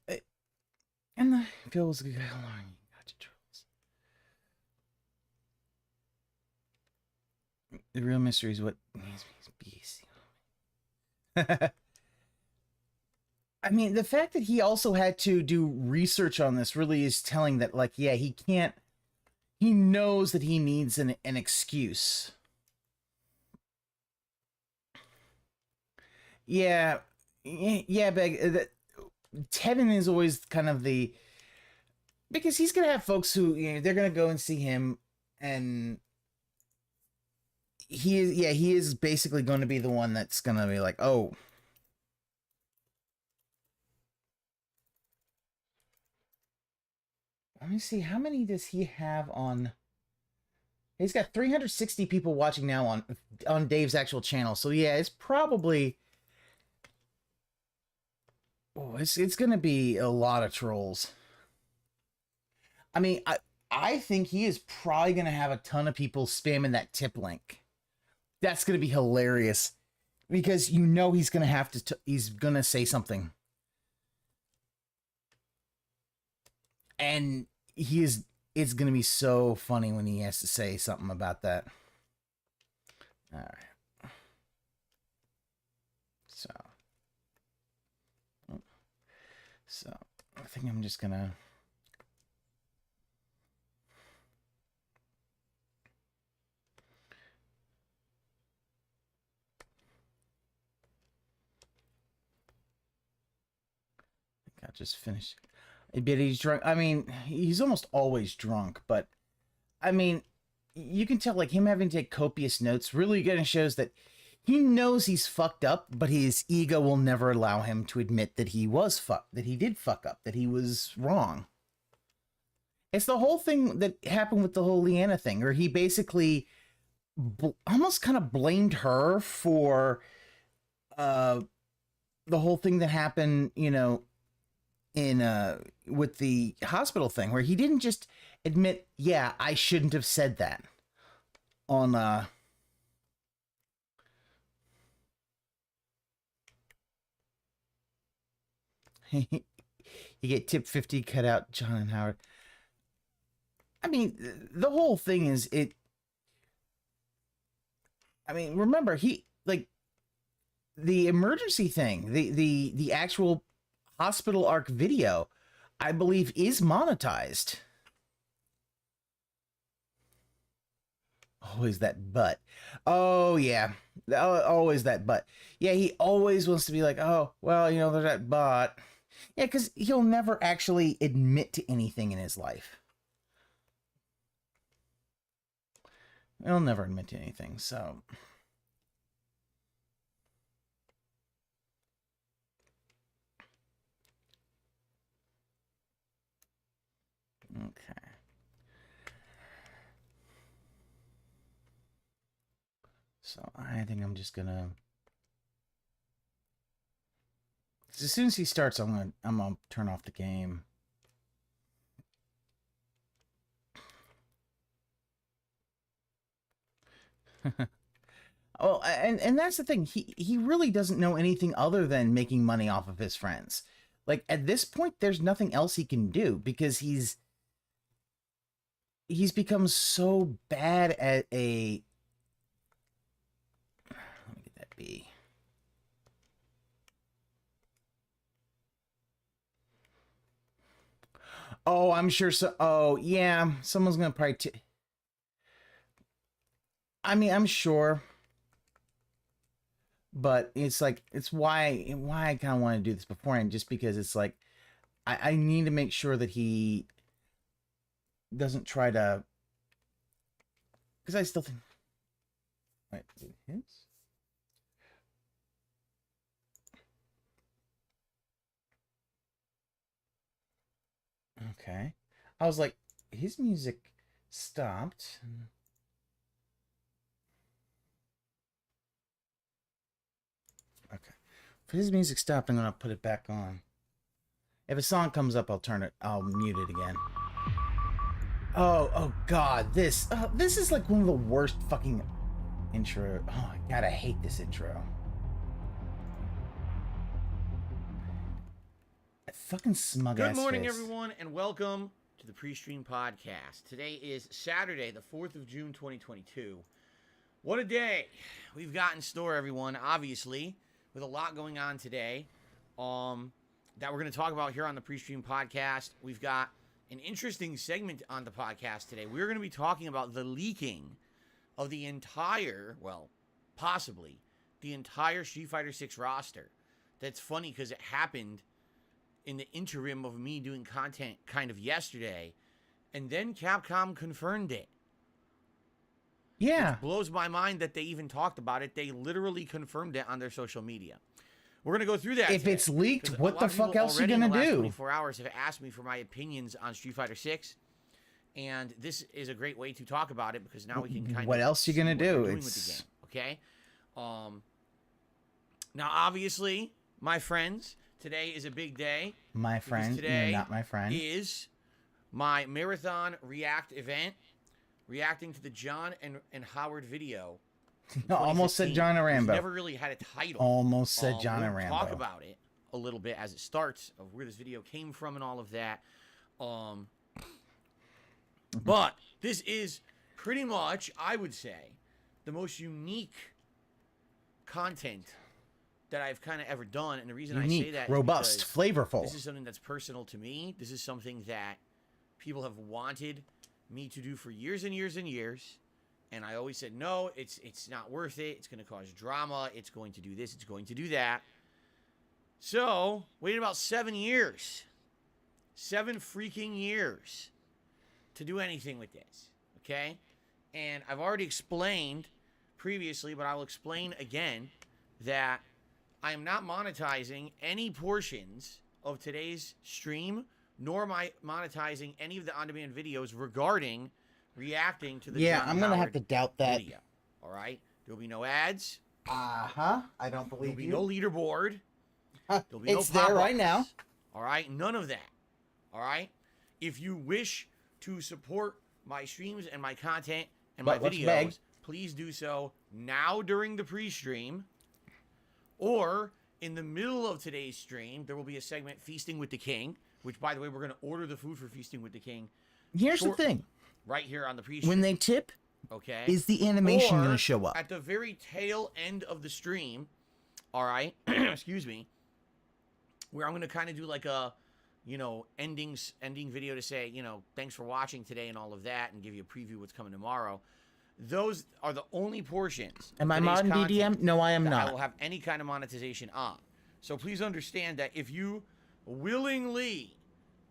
and the feels good. How long? Gotcha, trolls. The real mystery is what beast. I mean, the fact that he also had to do research on this really is telling that, like, yeah, he knows that he needs an excuse. Yeah, Beg. Tevin is always kind of because he's gonna have folks who they're gonna go and see him, and he is basically going to be the one that's gonna be like, oh. Let me see, how many does he have on? He's got 360 people watching now on Dave's actual channel. So yeah, it's probably it's gonna be a lot of trolls. I mean, I think he is probably gonna have a ton of people spamming that tip link. That's gonna be hilarious because he's gonna have to he's gonna say something. And it's going to be so funny when he has to say something about that. All right. So I think I'm just going to. I think I'll just finish. But he's drunk. I mean, he's almost always drunk, but I mean, you can tell like him having to take copious notes really kind of shows that he knows he's fucked up, but his ego will never allow him to admit that he did fuck up, that he was wrong. It's the whole thing that happened with the whole Leanna thing, where he basically almost kind of blamed her for the whole thing that happened, in with the hospital thing, where he didn't just admit, yeah, I shouldn't have said that on you get tip 50 cut out John and Howard. I mean, the whole thing is remember, he like the emergency thing, the actual hospital arc video, I believe, is monetized. Always that butt. Oh, yeah. Always that butt. Yeah, he always wants to be like, oh, well, you know, there's that butt. Yeah, because he'll never actually admit to anything in his life. He'll never admit to anything, so... Okay. So I think I'm just gonna... 'Cause as soon as he starts, I'm gonna turn off the game. Oh, and that's the thing. He really doesn't know anything other than making money off of his friends. Like, at this point, there's nothing else he can do because he's become so bad at a... Let me get that B. Oh, I'm sure so. Oh, yeah. Someone's gonna probably... I mean, I'm sure. But it's like, it's why I kind of want to do this beforehand, just because it's like, I need to make sure that he doesn't try to... Because I still think... Wait, is it his? Okay. I was like, his music stopped. Okay. If his music stopped, I'm going to put it back on. If a song comes up, I'll mute it again. Oh God, this is like one of the worst fucking intro. Oh, God, I hate this intro. That fucking smug ass Good morning, face. everyone, and welcome to the Pre-Stream Podcast. Today is Saturday, the 4th of June, 2022. What a day we've got in store, everyone, obviously, with a lot going on today that we're going to talk about here on the Pre-Stream Podcast. We've got an interesting segment on the podcast today. We're going to be talking about the leaking of the entire, well, possibly, the entire Street Fighter 6 roster. That's funny because it happened in the interim of me doing content kind of yesterday, and then Capcom confirmed it. Yeah. It blows my mind that they even talked about it. They literally confirmed it on their social media. We're going to go through that If today, it's leaked, what a lot the of people fuck else are you already in gonna the last do? 24 hours have asked me for my opinions on Street Fighter 6, and this is a great way to talk about it because now we can kind What of else you see gonna what do? they're doing with the game, okay? Now, obviously, my friends, today is a big day. My friend, today you're not my friend. Is my marathon react event, reacting to the John and Howard video. Almost said John and Rambo. Never really had a title. Almost said John and we'll Rambo. talk about it a little bit as it starts, of where this video came from and all of that. But this is pretty much, I would say, the most unique content that I've kind of ever done. And the reason Unique, I say that robust, is flavorful. this is something that's personal to me. This is something that people have wanted me to do for years and years and years. And I always said, no, it's not worth it. It's going to cause drama. It's going to do this. It's going to do that. So, waited about 7 years. 7 freaking years to do anything with this. Okay? And I've already explained previously, but I will explain again, that I am not monetizing any portions of today's stream, nor am I monetizing any of the on-demand videos regarding reacting to the Yeah, John I'm gonna have Howard to doubt that. video. All right? There will be no ads. I don't There'll believe be you. no leaderboard. There'll be no It's there right now. pop-ups. All right? None of that. All right? If you wish to support my streams and my content and my But let's beg. videos, please do so now during the pre-stream, or in the middle of today's stream. There will be a segment, Feasting with the King, which, by the way, we're going to order the food for Feasting with the King Here's the shortly, thing. right here on the pre-stream. When they tip, Okay. is the animation Or going to show up? at the very tail end of the stream, all right, excuse me, where I'm going to kind of do like a, ending video to say, thanks for watching today and all of that, and give you a preview of what's coming tomorrow. Those are the only portions. Am I modding DDM? No, I am not. I will have any kind of monetization on. So please understand that if you willingly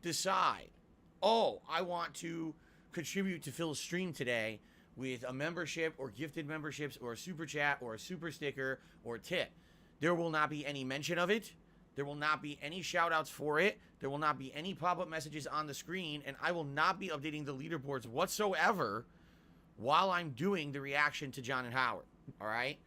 decide, oh, I want to contribute to Phil's stream today with a membership or gifted memberships or a super chat or a super sticker or a tip, there will not be any mention of it. There will not be any shout outs for it. There will not be any pop-up messages on the screen, and I will not be updating the leaderboards whatsoever while I'm doing the reaction to John and Howard. All right?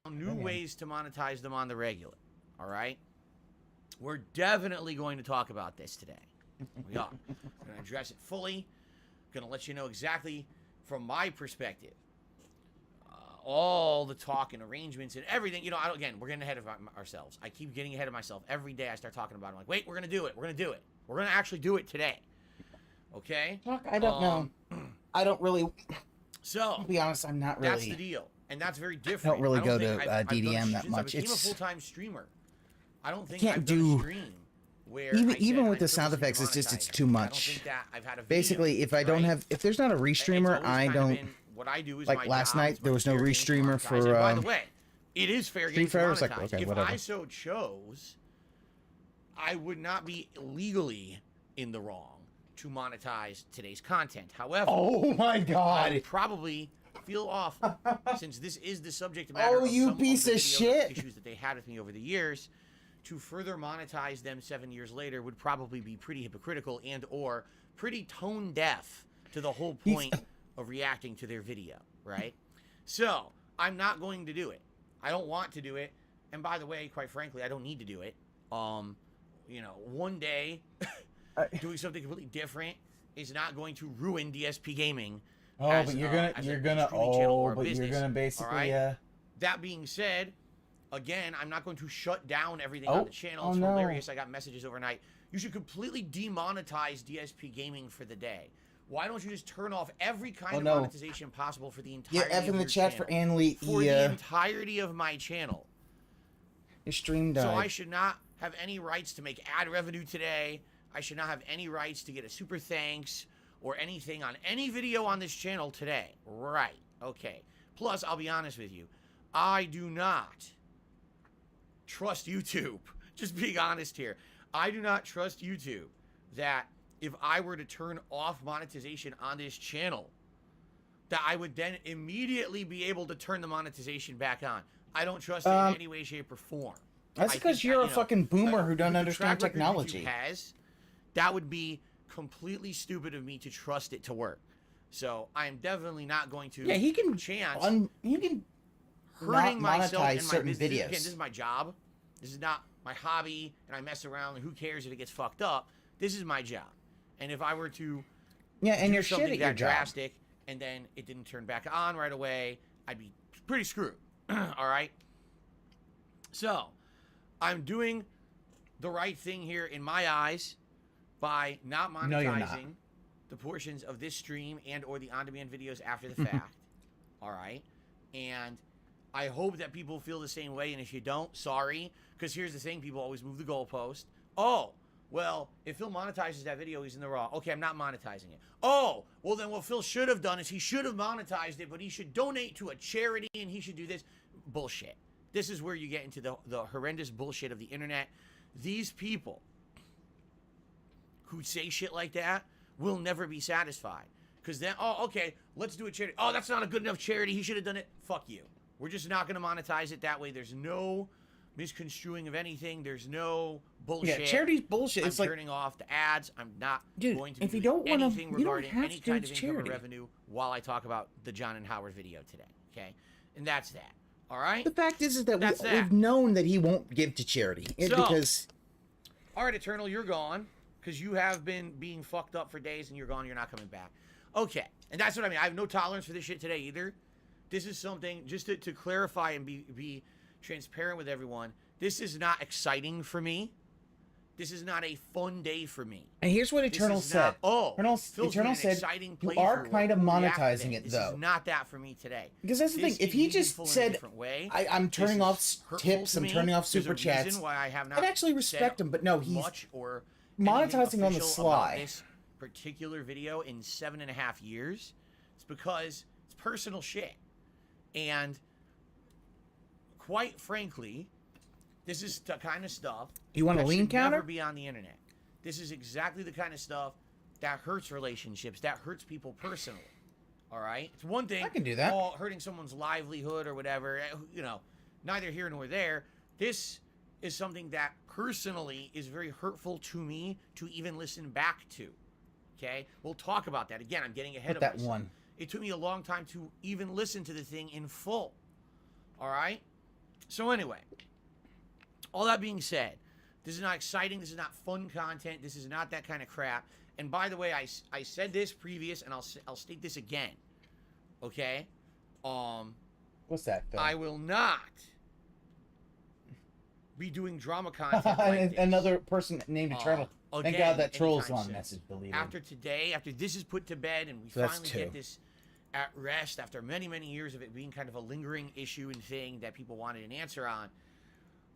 New ways to monetize them on the regular. All right? We're definitely going to talk about this today. We are. We're going to address it fully. Going to let you know exactly, from my perspective, all the talk and arrangements and everything. Again, we're getting ahead of ourselves. I keep getting ahead of myself. Every day I start talking about it. I'm like, wait, we're going to do it. We're going to do it. We're going to actually do it today. Okay? Look, I don't know. I don't really... So, to be honest, I'm not really... That's the deal. And that's very different. I don't really go to I've DDM that much. I became a full-time streamer. I don't think can't I've done do... a stream where even with the sound effects, it's too much. I don't think that I've had a video, basically, if I don't have... If there's not a restreamer, I don't... What I do is like last night, there was no restreamer for... by the way, it is fair game to monetize. Like, okay, if whatever. I so chose, I would not be legally in the wrong to monetize today's content. However, oh my god, I would probably feel off since this is the subject matter. Oh, you piece of shit! Issues that they had with me over the years. To further monetize them 7 years later would probably be pretty hypocritical and or pretty tone deaf to the whole point of reacting to their video, right? So I'm not going to do it. I don't want to do it. And by the way, quite frankly, I don't need to do it. One day doing something completely different is not going to ruin DSP gaming. Oh, but you're gonna basically. That being said, again, I'm not going to shut down everything on the channel. It's hilarious. I got messages overnight. You should completely demonetize DSP gaming for the day. Why don't you just turn off every kind of monetization possible for the entirety F in the chat channel, for Anli. For the entirety of my channel. Your stream died. So I should not have any rights to make ad revenue today. I should not have any rights to get a super thanks or anything on any video on this channel today. Right. Okay. Plus, I'll be honest with you. I do not trust YouTube. Just being honest here. I do not trust YouTube that if I were to turn off monetization on this channel, that I would then immediately be able to turn the monetization back on. I don't trust it in any way, shape, or form. That's because you're a fucking boomer who doesn't understand technology. That would be completely stupid of me to trust it to work. So I am definitely not going to. Yeah, he can hurting myself and my certain business. videos. Again, this is my job. This is not my hobby, and I mess around. And who cares if it gets fucked up? This is my job. And if I were to and you're something shit at your that job. drastic, and then it didn't turn back on right away, I'd be pretty screwed. All right. So I'm doing the right thing here in my eyes by not monetizing the portions of this stream and or the on-demand videos after the fact. All right. And I hope that people feel the same way. And if you don't, sorry. Because here's the thing. People always move the goalpost. Oh, well, if Phil monetizes that video, he's in the wrong. Okay, I'm not monetizing it. Oh, well, then what Phil should have done is he should have monetized it, but he should donate to a charity and he should do this. Bullshit. This is where you get into the horrendous bullshit of the internet. These people who say shit like that will never be satisfied. Because then, oh, okay, let's do a charity. Oh, that's not a good enough charity. He should have done it. Fuck you. We're just not going to monetize it that way. There's no misconstruing of anything. There's no bullshit. Yeah, charity's bullshit. I'm it's like turning off the ads. I'm not going to if do you don't anything wanna, regarding you don't have any to kind of charity. income or revenue while I talk about the John and Howard video today. Okay? And that's that. All right? The fact is that we've known that he won't give to charity. Because... All right, Eternal, you're gone. Because you have been being fucked up for days and you're gone. You're not coming back. Okay. And that's what I mean. I have no tolerance for this shit today either. This is something, just to clarify and be transparent with everyone, this is not exciting for me. This is not a fun day for me. And here's what This Eternal is said. not- oh, Eternal been an said exciting you playthrough. are kind of We'll react monetizing today. it, This though. is not that for me today. Because that's the thing. This If is he meaningful just in a said, different way. I'm This turning is off hurtful tips, to I'm me. turning off There's super a chats, reason why I have not I'd actually respect said him, but no, he's much or monetizing on the anything official sly. about this particular video in 7.5 years. It's because it's personal shit. And quite frankly, this is the kind of stuff You want a that lean should counter? never be on the internet. This is exactly the kind of stuff that hurts relationships, that hurts people personally. All right? It's one thing, I can do that. oh, hurting someone's livelihood or whatever, you know, neither here nor there. This is something that personally is very hurtful to me to even listen back to. Okay? We'll talk about that. Again, I'm getting ahead Put of that myself. one. It took me a long time to even listen to the thing in full. All right? So anyway, all that being said, this is not exciting. This is not fun content. This is not that kind of crap. And by the way, I said this previous, and I'll state this again. Okay? What's that, Phil? I will not be doing drama content like this. Another person named Eternal. Thank Again, God that troll's anytime long soon. message deleted. After today, after this is put to bed, and we So that's finally two. get this at rest after many, many years of it being kind of a lingering issue and thing that people wanted an answer on.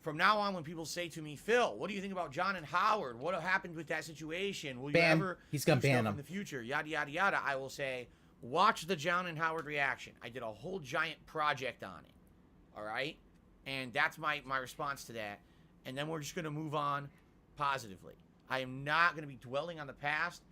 From now on, when people say to me, Phil, what do you think about John and Howard? What happened with that situation? Will you Ban. ever He's gonna do stuff ban in him. the future? Yada, yada, yada. I will say, watch the John and Howard reaction. I did a whole giant project on it. All right? And that's my response to that. And then we're just going to move on positively. I am not going to be dwelling on the past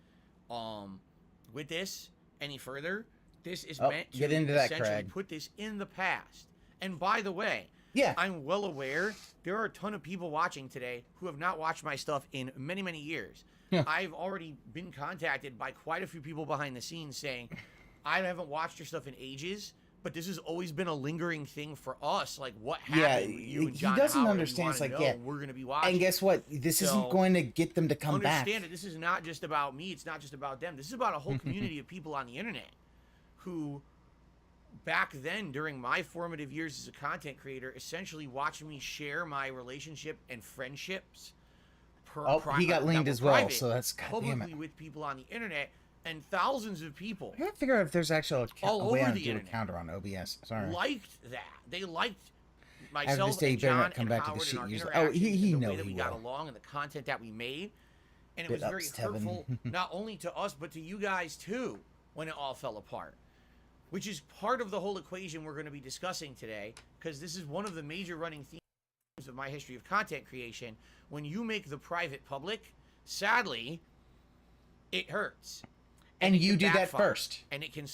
with this any further. This is meant to get into that, essentially Craig. put this in the past. And by the way, Yeah. I'm well aware there are a ton of people watching today who have not watched my stuff in many, many years. Yeah. I've already been contacted by quite a few people behind the scenes saying, I haven't watched your stuff in ages, but this has always been a lingering thing for us. Like, what happened with you and John he doesn't Howard? understand. We It's like, wanna know. yeah. We're going to be watching. And guess what? This So, isn't going to get them to come back. Understand it. This is not just about me. It's not just about them. This is about a whole community of people on the internet who, back then, during my formative years as a content creator, essentially watched me share my relationship and friendships. He got linked as well, so that's publicly goddamn it. with people on the internet, and thousands of people I gotta figure out if there's actually all a way over to the do a internet counter on OBS. Sorry. liked that. They liked After myself this day, you and better not John come and back to the Howard shit and our you- interactions he and the know way that he we got will. along and the content that we made. And it Bit was very ups, Tevin. hurtful, not only to us, but to you guys too, when it all fell apart. Which is part of the whole equation we're going to be discussing today, because this is one of the major running themes of my history of content creation. When you make the private public, sadly, it hurts. And it you can did that backfire, first. And it can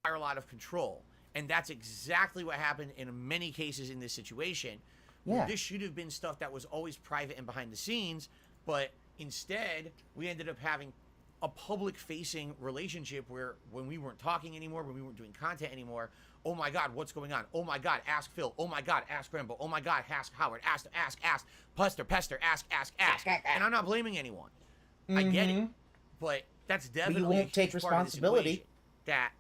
spiral out of control. And that's exactly what happened in many cases in this situation. Yeah. This should have been stuff that was always private and behind the scenes, but instead, we ended up having a public-facing relationship where when we weren't talking anymore, when we weren't doing content anymore, oh my God, what's going on? Oh my God, ask Phil. Oh my God, ask Rambo. Oh my God, ask Howard. Ask, pester, ask. And I'm not blaming anyone. I get it. But that's definitely won't a take huge part of this responsibility. equation, that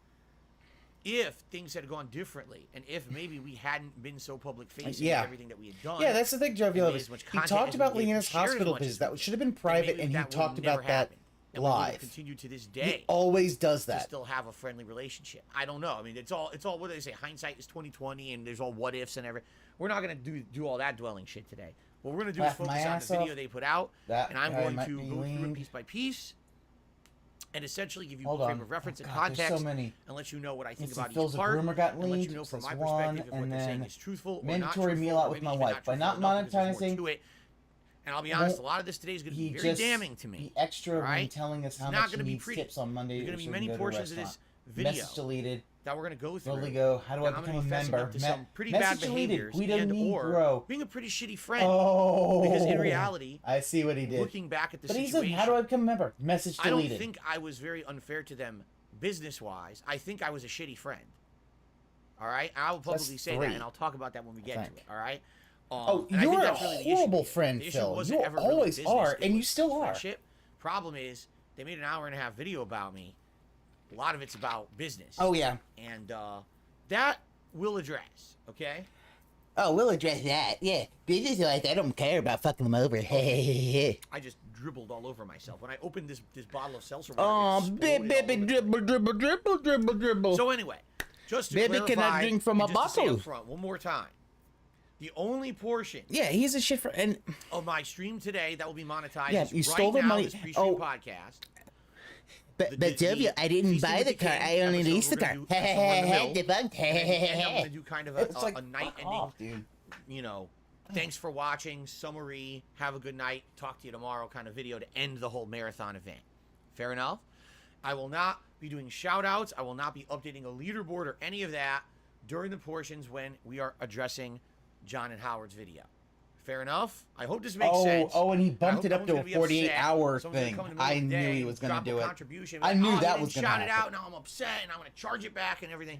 if things had gone differently, and if maybe we hadn't been so public-facing Yeah. with everything that we had done. Yeah, that's the thing, Joe and made Villa. as much He content talked as about we did, Lena's shared as hospital much as visits. we That did, should have been then private, maybe and he that would talked never about that happen. And we would have live. continued to this He day always does to that. still have a friendly relationship. I don't know. I mean, it's all what do they say? Hindsight is 20/20, and there's all what ifs and everything. We're not gonna do all that dwelling shit today. What we're gonna do is Laugh my focus on the ass video off. they put out, That and I'm guy going might to be go through it leaned. piece by piece, and essentially give you Hold a frame on. of reference Oh, and God, there's context, so many. and let you know what I think Instant about Phil's each a part, groomer got and let leaned, you know from says my one, perspective if what and they're saying then is truthful or not mandatory truthful, meal out or with maybe my even wife. By truthful not enough, because there's more monetizing, to it. And I'll be honest, a won't- lot of this today is going to He be very just damning to me. the extra when alright? telling us It's how not much he gonna be needs pretty. tips on Monday. There's going to so be we can many go to a portions of this restaurant. video Message deleted. that we're going to go through. Totally go. How do I and I'm become gonna a be fessing member? up to some pretty bad Message deleted. behaviors Guido and or Negro. being a pretty shitty friend. Oh. Because in reality, I see what he did. looking back at the But he situation, said, "How do I become a member?" Message I don't deleted. think I was very unfair to them business-wise. I think I was a shitty friend. All right? I'll publicly That's say that, three, and I'll talk about that when we get to think. it. All right? Oh, and I think you're a that's really the issue horrible here. friend, The issue Phil. wasn't You ever really always business, are, it and you was still are. friendship. Problem is, they made an hour-and-a-half video about me. A lot of it's about business. Oh yeah. And that we'll address, okay? Oh, we'll address that. Yeah, business-wise, I don't care about fucking them over. I just dribbled all over myself when I opened this bottle of seltzer water. Oh, baby, dribble. So anyway, just to Baby, clarify, can I drink from a and just to say bottle? up front, one more time. The only portion Yeah, he's a shit for and. of my stream today that will be monetized Yeah, is you right stole the now, money. this pre-stream Oh. podcast. But Sylvia, I didn't Feasting buy with the car. King I only episode leased the we're car. gonna do somewhere in the middle. Debunked. And I'm gonna do kind of a It's like, a night fuck ending. off, dude. You know, thanks for watching. Summary. Have a good night. Talk to you tomorrow. Kind of video to end the whole marathon event. Fair enough. I will not be doing shout outs. I will not be updating a leaderboard or any of that during the portions when we are addressing John and Howard's video. Fair enough? I hope this makes sense. Oh, and he I bumped hope it no up one's to a gonna be 48-hour upset. Someone's gonna thing. come in the I middle of the knew day he was going drop to a do it. contribution, I like, knew oh, that you was didn't going to shout it happen. out. Now I'm upset, and I'm going to charge it back and everything.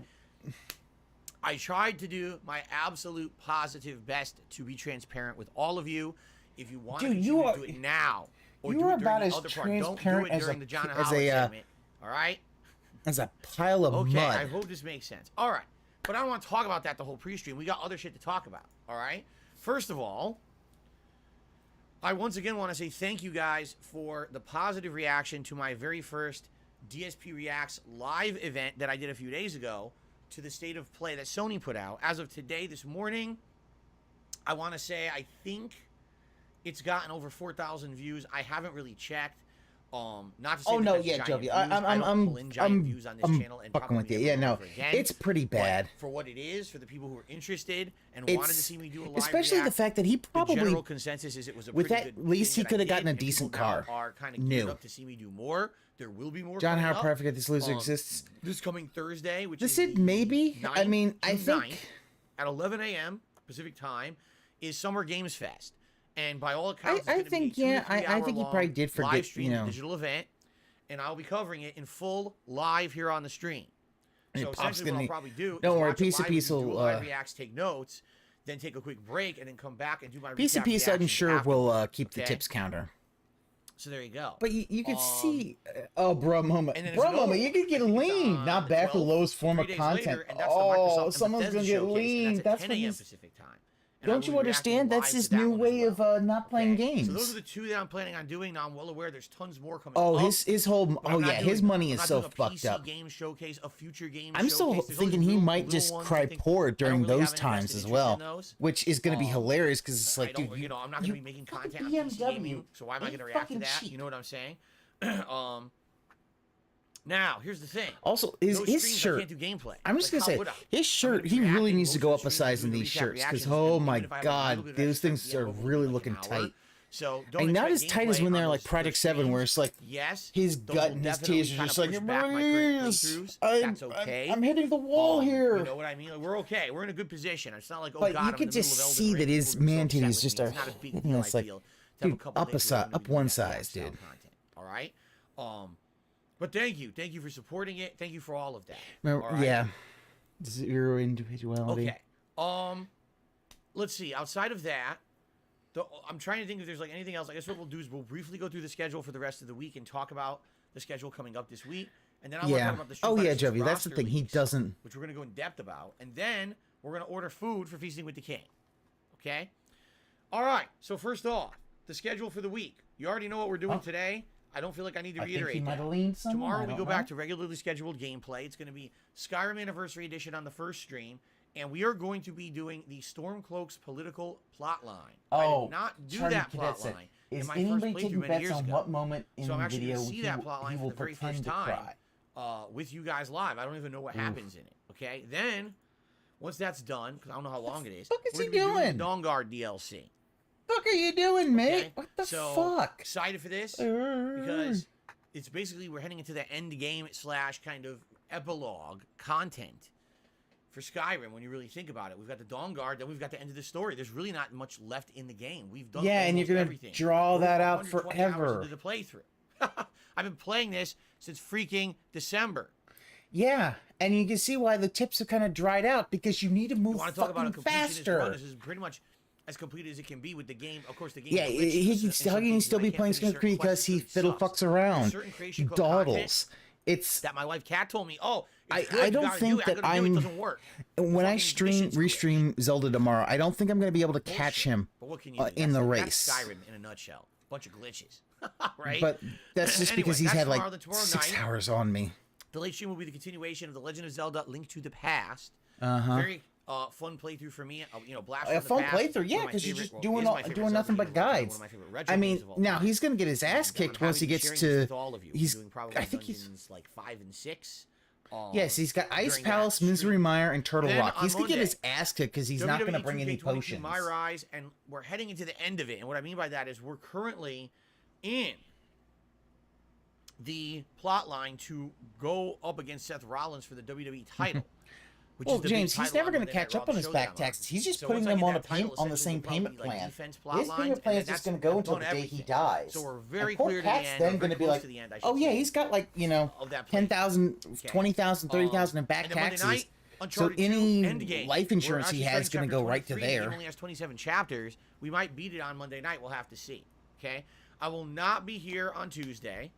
I tried to do my absolute positive best to be transparent with all of you. If you want to Dude, do it now, or you do are it during about the as other part. Don't do transparent it as during a- the John and as Howard a, segment. All right? As a pile of Okay, mud. I hope this makes sense. All right. But I don't want to talk about that the whole pre-stream. We got other shit to talk about. All right? First of all, I once again want to say thank you guys for the positive reaction to my very first DSP Reacts live event that I did a few days ago to the state of play that Sony put out. As of today, this morning, I want to say I think it's gotten over 4,000 views. I haven't really checked. Not to say Oh that no, that's yeah, giant Jovi. views. I don't pull in giant views on this I'm channel and fucking with probably you. Yeah, never no, over again. it's pretty But bad. for what it is, for the people who are interested and wanted to It's see me do a live especially the react, fact that he the probably general consensus is it was a with pretty that good lease thing he that I could have did, gotten a and people decent now car. Are kind of geared up to see me do more. There will be more. John, coming how up. perfect this loser exists. This coming Thursday, which This is it the maybe. I 9th, mean, I June think 9th, at 11 a.m. Pacific time is Summer Games Fest, and by all accounts, it's I gonna be think a 2 to yeah. 3 I think he hour-long probably did forget. live stream You know, digital event, and I'll be covering it in full live here on the stream. And So Pop's essentially, what gonna- I'll probably do don't is worry, watch it piece of live, piece do a will, live reacts, take notes, then take a quick break, and then come back and do my piece of recap piece. I'm reactions sure after. will keep the okay? tips counter. So there you go. But you could see, oh, bro, moment, and then bro, it's moment, over. you could get I think it's lean. on Not back to the 12th, lowest form 3 of days content. later, and that's the Oh, Microsoft and someone's Bethesda gonna get showcase, lean. and That's at 10 what a.m. he's. Pacific time. And I Don't will you be reacting understand? live That's to his that new one as way well. of not playing Okay, games. So those are the two that I'm planning on doing. Now I'm well aware there's tons more coming. Oh, up, his whole. but Oh I'm not yeah, his doing- money I'm is not so doing a fucked PC up. game showcase, a future game I'm still showcase. There's thinking always he little- might little just ones. I cry think poor I don't during really those have any times vested as interest well, in those. which is going to be hilarious because it's I like, don't, dude, you know, I'm not going to be making content on fucking PC BMW gaming, so why am I ain't going to react to fucking that? cheap. You know what I'm saying? Now, here's the thing. Also, Those his streams, I shirt. can't do gameplay. I'm just Like, gonna how would say I? his shirt. I'm He really reacting needs to go most up of a the streams, size in doing these recap shirts because reactions, oh and my even if I have a god, little bit of those extra things time are at the end, really like looking an hour. tight. So don't And not as expect tight as gameplay when they're on like those Project first 7, where streams. it's like Yes, his those gut will and his definitely teeth are kinda just like, push back my current "Please, playthroughs. That's okay. I'm hitting the wall here. You know what I mean? Like, we're okay. We're in a good position. It's not like, oh But god, you I'm in could the just middle of see Elden that Ring, his people are so man-teeth upset is with just me. a- It's not a big you deal, know, I it's like, feel, to have a dude, couple up a days si- where I'm gonna up be one doing size, style dude. content. All right. But thank you for supporting it. Thank you for all of that. Remember, all right? yeah, zero individuality. Okay. Let's see. Outside of that, I'm trying to think if there's like anything else. I guess what we'll do is we'll briefly go through the schedule for the rest of the week and talk about the schedule coming up this week. And then I want to Yeah. talk about the Street Oh Fighter yeah, 6 Jovi. That's the roster thing. He leaks, doesn't. which we're going to go in depth about. And then we're going to order food for Feasting with the King. Okay? All right. So first off, the schedule for the week. You already know what we're doing today. I don't feel like I need to I think he reiterate might that. have leaned some. Tomorrow we go back to regularly scheduled gameplay. It's going to be Skyrim Anniversary Edition on the first stream. And we are going to be doing the Stormcloak's political plot line. I Oh, did not do Charlie that Cadet plot said, line is in my anybody first taking playthrough many bets years on ago. what moment in So I'm the actually video going to see that plot line he for will the very pretend first to time cry? with you guys live. I don't even know what happens in it. Okay? Then, once that's done, because I don't know how long it is, fuck is we're he gonna be doing doing? the Dawnguard DLC. Fuck are you doing, mate? Okay? What the So, fuck? excited for this because it's basically we're heading into the end game / kind of epilogue content for Skyrim when you really think about it. We've got the Dawnguard, then we've got the end of the story. There's really not much left in the game. We've done Yeah, and you're almost gonna everything. draw We're that out 120 hours forever. into the playthrough. I've been playing this since freaking December. Yeah, and you can see why the tips have kind of dried out because you need to move You want to talk about a fucking completionist run? faster. This is pretty much as complete as it can be with the game. Of course, the game. Yeah, how can he still be playing Skunk because he fiddle fucks around? He dawdles. It's that my wife Kat told me. Oh, It's good, I you don't gotta think do it. I that gotta do it. It I'm doesn't work. when I Fucking mission's restream Zelda tomorrow. I don't think I'm going to be able to catch Bullshit. him But what can you do? in the That's race. Skyrim in a nutshell. Bunch of glitches, right? But that's just Anyway, because he's that's had tomorrow, like then tomorrow 6 night. hours on me. The late stream will be the continuation of The Legend of Zelda: Link to the Past. Uh-huh. Very fun playthrough for me. Blast A from the fun Past, playthrough, one of yeah, my because you're favorite- just well, doing is my favorite doing Zelda nothing game but of all time, guides. one of my favorite retro I mean, games of all now time. he's going to get his ass And I'm kicked once he happy to be gets sharing to. this with all of you. We're He's. doing probably I think he's. dungeons like 5 and 6. Yes, he's got Ice during that Palace, stream. Misery Mire, and Turtle Then Rock. on He's gonna get Monday, his ass kicked because he's not gonna WWE bring any 2K22 potions. My Rise, and we're heading into the end of it. And what I mean by that is we're currently in the plot line to go up against Seth Rollins for the WWE title. Which Well, is the James, big he's title never on going to Monday Night catch Raw, up on the his showdown back on it. taxes. He's just So putting once I them get on that title, on the essentially same it'll probably payment be, like, plan. defense plot His lines, payment and plan then is just that's going to go until done the day he everything. dies. So we're very and poor clear to Cat's the end. then We're going to very be close like, to the end, I should oh yeah, say, he's got like of that 10,000, Okay. 20,000, 30,000 in back And then Monday taxes. night, So Uncharted 2 any Endgame. life We're insurance he actually has is starting going to chapter go right to 23. The game there. only has 27 chapters. We might beat it on Monday night. We'll have to see. Okay? I will not be here on Tuesday.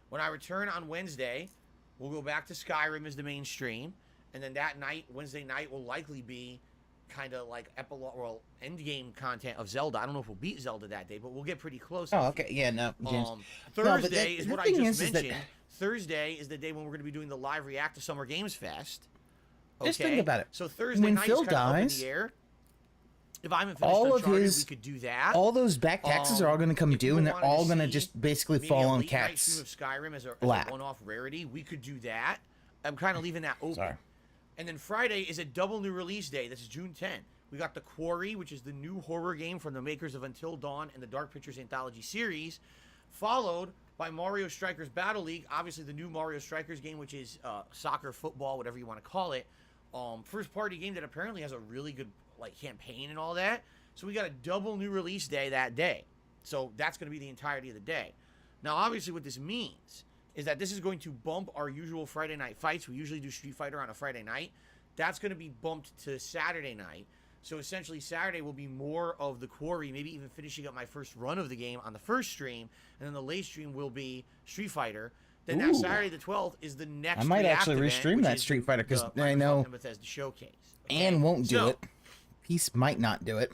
When I return on Wednesday, we'll go back to Skyrim as the main stream. And then that night, Wednesday night, will likely be kind of like endgame content of Zelda. I don't know if we'll beat Zelda that day, but we'll get pretty close. Oh, okay. Yeah, no, James. Thursday is the what I thing just is that- mentioned. Thursday is the day when we're going to be doing the live react to Summer Games Fest. Just think about it. So Thursday When night Phil is kind of up in dies, the air. If I haven't finished all of Uncharted, his- we could do that. All those back taxes are all going to come if due, people and they're wanted all to going to see just basically maybe fall a on late night stream Cat's of Skyrim as a lap. one-off rarity, we could do that. I'm kind of leaving that open. Sorry. And then Friday is a double new release day. This is June 10. We got The Quarry, which is the new horror game from the makers of Until Dawn and the Dark Pictures Anthology series, followed by Mario Strikers Battle League, obviously the new Mario Strikers game, which is soccer, football, whatever you want to call it. First party game that apparently has a really good like campaign and all that. So we got a double new release day that day. So that's going to be the entirety of the day. Now, obviously, what this means is that this is going to bump our usual Friday night fights. We usually do Street Fighter on a Friday night. That's going to be bumped to Saturday night. So essentially, Saturday will be more of The Quarry, maybe even finishing up my first run of the game on the first stream. And then the late stream will be Street Fighter. Then that Ooh. Saturday the 12th is the next I might React actually event, restream which that is Street Fighter, 'cause the I know- Microsoft and Bethesda Showcase. Okay? and won't do So, it. Peace might not do it.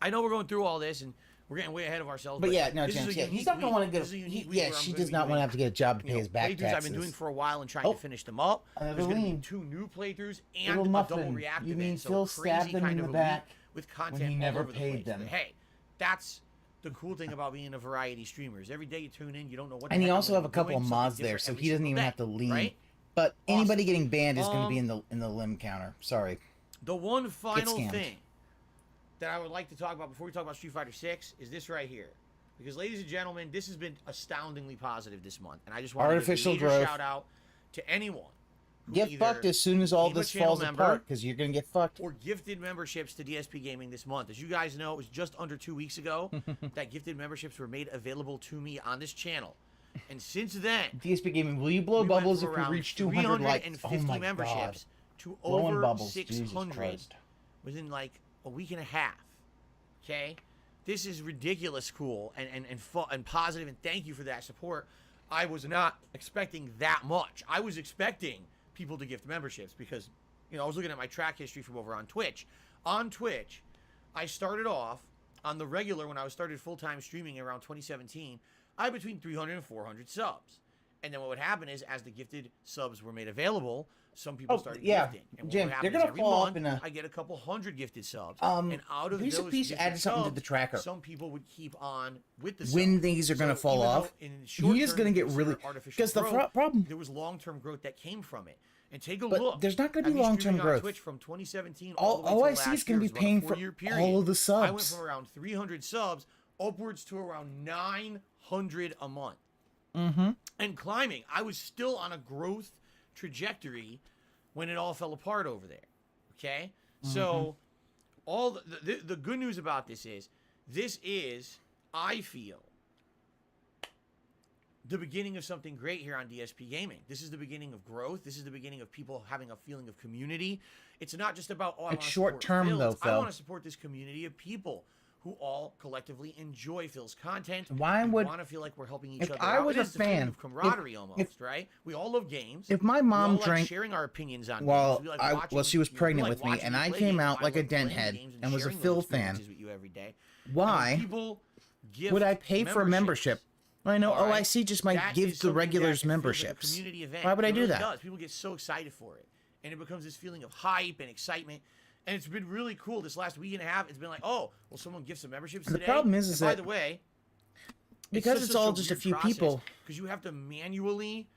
I know we're going through all this, and we're getting way ahead of ourselves. But yeah, no, this is James. a Yeah, he's unique not going to want week. to This is a get. unique week Yeah, where I'm she gonna does be not want doing, to have to get a job to pay you know, his back playthroughs taxes. I've been doing for a while and trying to finish them up. Another There's going to lean. be 2 new playthroughs and Little a muffin. double react You event. mean So Phil crazy stabbed him kind in of the a back week with content he all never over the paid place. them. But hey, that's the cool thing about being a variety streamer. Is every day you tune in, you don't know what. And the you heck also I'm have a gonna be couple doing, of something mods there, different so every he doesn't single even day, have to lean. Right? But anybody Awesome. getting banned is going to be in the limb counter. Sorry. The one final scammed. thing that I would like to talk about before we talk about Street Fighter 6 is this right here. Because, ladies and gentlemen, this has been astoundingly positive this month. And I just want to give Artificial a major growth. shout out to anyone who Get either fucked as soon as all became a this channel falls member apart, because you're going to get fucked. or gifted memberships to DSP Gaming this month. As you guys know, it was just under 2 weeks ago that gifted memberships were made available to me on this channel. And since then, DSP Gaming, will you blow we went bubbles from if we around reach 200 likes? Oh 350 my memberships god. to Blowing over bubbles, Jesus 600 Christ. within like a week and a half. Okay? This is ridiculous cool and fun and positive, and thank you for that support. I was not expecting that much. I was expecting people to gift memberships because, you know, I was looking at my track history from over on Twitch. On Twitch, I started off on the regular when I started full-time streaming around 2017. I had between 300 and 400 subs. And then what would happen is, as the gifted subs were made available, some people started gifting. And Jim, what would they're happen gonna is every fall month, up in a- I get a couple hundred gifted subs. Um, and out of here's a those piece gifted added something to subs, the tracker. some people would keep on with the When subs. these are gonna So fall even though off, in short he is term gonna you get consider really- artificial 'cause the growth, problem- there was long-term growth that came from it. And take a But look. there's not gonna at be me long-term streaming on growth. Twitch from 2017 All- all the way all till I see last is gonna year. be It was about a paying for 4-year period. all of the I went subs. from around 300 subs upwards to around 900 a month. Mm-hmm. And climbing. I was still on a growth trajectory when it all fell apart over there. Okay? So all the good news about this is, I feel, the beginning of something great here on DSP Gaming. This is the beginning of growth. This is the beginning of people having a feeling of community. It's not just about, oh, I It's want to short term, though, I Phil. want to support this community of people who all collectively enjoy Phil's content. Why we would- want to feel like we're helping each if other I out. was It a is the feeling fan, of camaraderie almost, right? We all love games. If my We mom all like drank sharing our opinions on while games. We like watching, she was we pregnant like with me, watching and you I play came games. out I like a like playing denthead games and was a sharing Phil those fan, experiences with you every day. And why when people gift would I pay for a membership? I know all right, OIC just might that give is the something regulars that it feels like a memberships. community event. Why would I It do really that? does. People get so excited for it, and it becomes this feeling of hype and excitement. And it's been really cool this last week and a half. It's been like, oh, well, someone gives some memberships The today. problem is and that by the way, because it's all just a few people, because you have to manually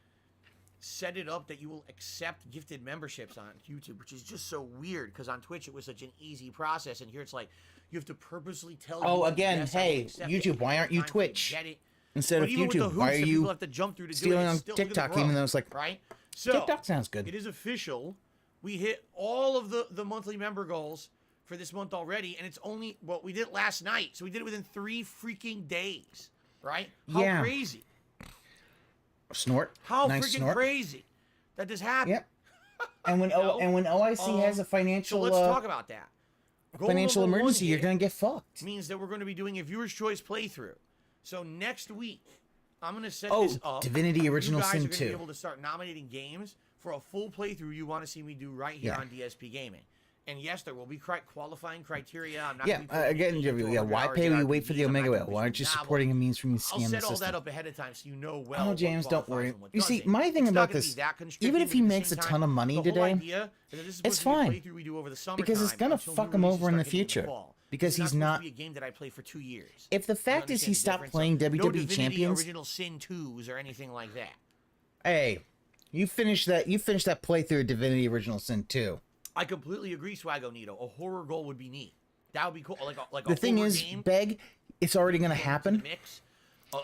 set it up that you will accept gifted memberships on YouTube, which is just so weird. Because on Twitch it was such an easy process, and here it's like you have to purposely tell. Oh, YouTube, again, yes, I will hey, accept YouTube, it. why aren't you Time to Twitch? get it. instead But of even with the YouTube, hoops why are that people you have to jump through to do stealing it, on it's still, look at the TikTok, growth, even though it's like, right? So TikTok sounds good. it is official. We hit all of the monthly member goals for this month already, and it's only, well, we did it last night, so we did it within 3 freaking days, right? How Yeah. crazy. Snort. How Nice freaking snort. crazy that this happened. Yep. And when You know? when OIC has a So financial let's talk about that. Goal financial number one emergency, you're here gonna get fucked. means that we're going to be doing a viewer's choice playthrough. So next week, I'm going to set Oh, this up. Divinity Original You guys Sin are going to 2. be able to start nominating games for a full playthrough you want to see me do right here Yeah. on DSP Gaming. And yes, there will be qualifying criteria. I'm not Yeah, gonna be putting again, 80 to yeah. 100 Why hours pay in when you wait for the RPGs? I'm not Omega gonna Whale? be Why aren't you novel. supporting a means for me to I'll scam the set all that system? up ahead of time so you know well. Oh, what James, don't qualifies worry. and what You see, doesn't. my thing It's not about gonna this, be that constricting, even if but he at the makes same a time, ton of money the whole today, idea is that this is it's supposed to be a fine. playthrough we do over the because it's summertime gonna until fuck new him releases over in the start hitting future. fall. Because It's he's supposed not. to be a game that I play for 2 years. If the You fact is understand he the stopped difference? playing No WWE Divinity Champions, Original Sin 2s or anything like that. hey, you finished that playthrough of Divinity Original Sin 2. I completely agree, Swaggo Nito. A horror goal would be neat. That would be cool. Like a The thing horror is, game, Beg, it's already gonna into the happen. Mix,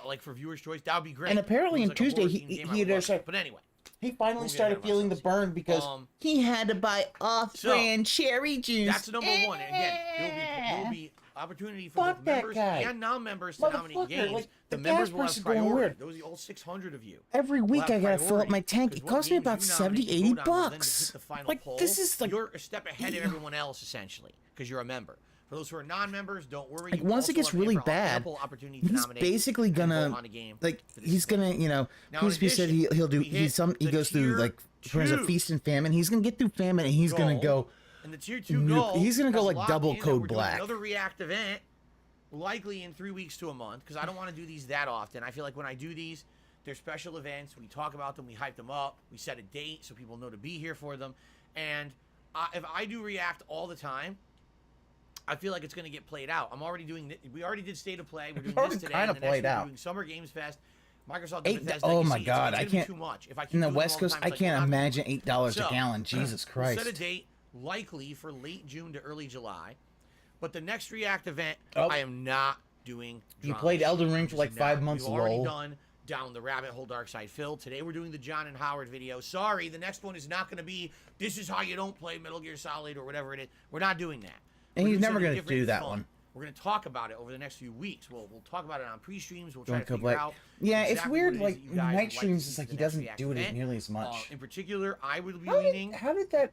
like for viewers' choice, that would be great. And apparently If it on was like a Tuesday, horror-themed game, I would love it. But anyway, He finally Moving started ahead of feeling the ourselves. burn because he had to buy off-brand cherry juice. that's number one. And again, there will be opportunity for Fuck both that members guy. and non-members to nominate Motherfucker, games. like, the the members gas will have price is going priority. weird. Those are all 600 of you. Every will week have I gotta fill up my priority, tank. It because what costs me games about you 70, nominate, 80 you vote on will then bucks. hit the final Like, poll. this is like... You're a step ahead of everyone else, essentially, because you're a member. For those who are non-members, don't worry. Like, You once it also gets have really ample bad, opportunity to he's nominate basically and vote gonna... on a game Like, for this he's event. gonna, you know... Now, He in said addition, he'll do... we hit He the goes through, tier like... There's a 2 feast and famine. He's gonna get through famine, and he's gonna go... And the tier 2 nuke- goal, he's gonna go, has like, locked double in that code we're doing black. Another React event, likely in 3 weeks to a month, because I don't want to do these that often. I feel like when I do these, they're special events. We talk about them, we hype them up, we set a date so people know to be here for them. And if I do React all the time, I feel like it's going to get played out. I'm already doing. We already did State of Play. We're doing already this today. kinda And the next played week out. We're doing Summer Games Fest. Microsoft Eight- Bethesda. oh You my see, God, it's I gonna be can't- too much. If I keep In the doing West them all Coast, time, I it's like, can't well, I'm- imagine $8 So, a gallon. Jesus We'll Christ. set a date likely for late June to early July. But the next React event, Oh. I am not doing. You drama played sheet. Elden Ring I'm for just like 5 not. months, We've already lol. done Down the Rabbit Hole Dark Side Phil. Today we're doing the John and Howard video. Sorry, the next one is not going to be this is how you don't play Metal Gear Solid or whatever it is. We're not doing that. And We're he's doing never something gonna different do and that fun. one. We're going to talk about it over the next few weeks. We'll talk about it on pre-streams. We'll try Don't to go figure black. out. Yeah, it's exactly weird. what it is Like that you guys would night like to streams, see it's for like the he next doesn't React do it event. nearly as much. In particular, I will be How leaning did that?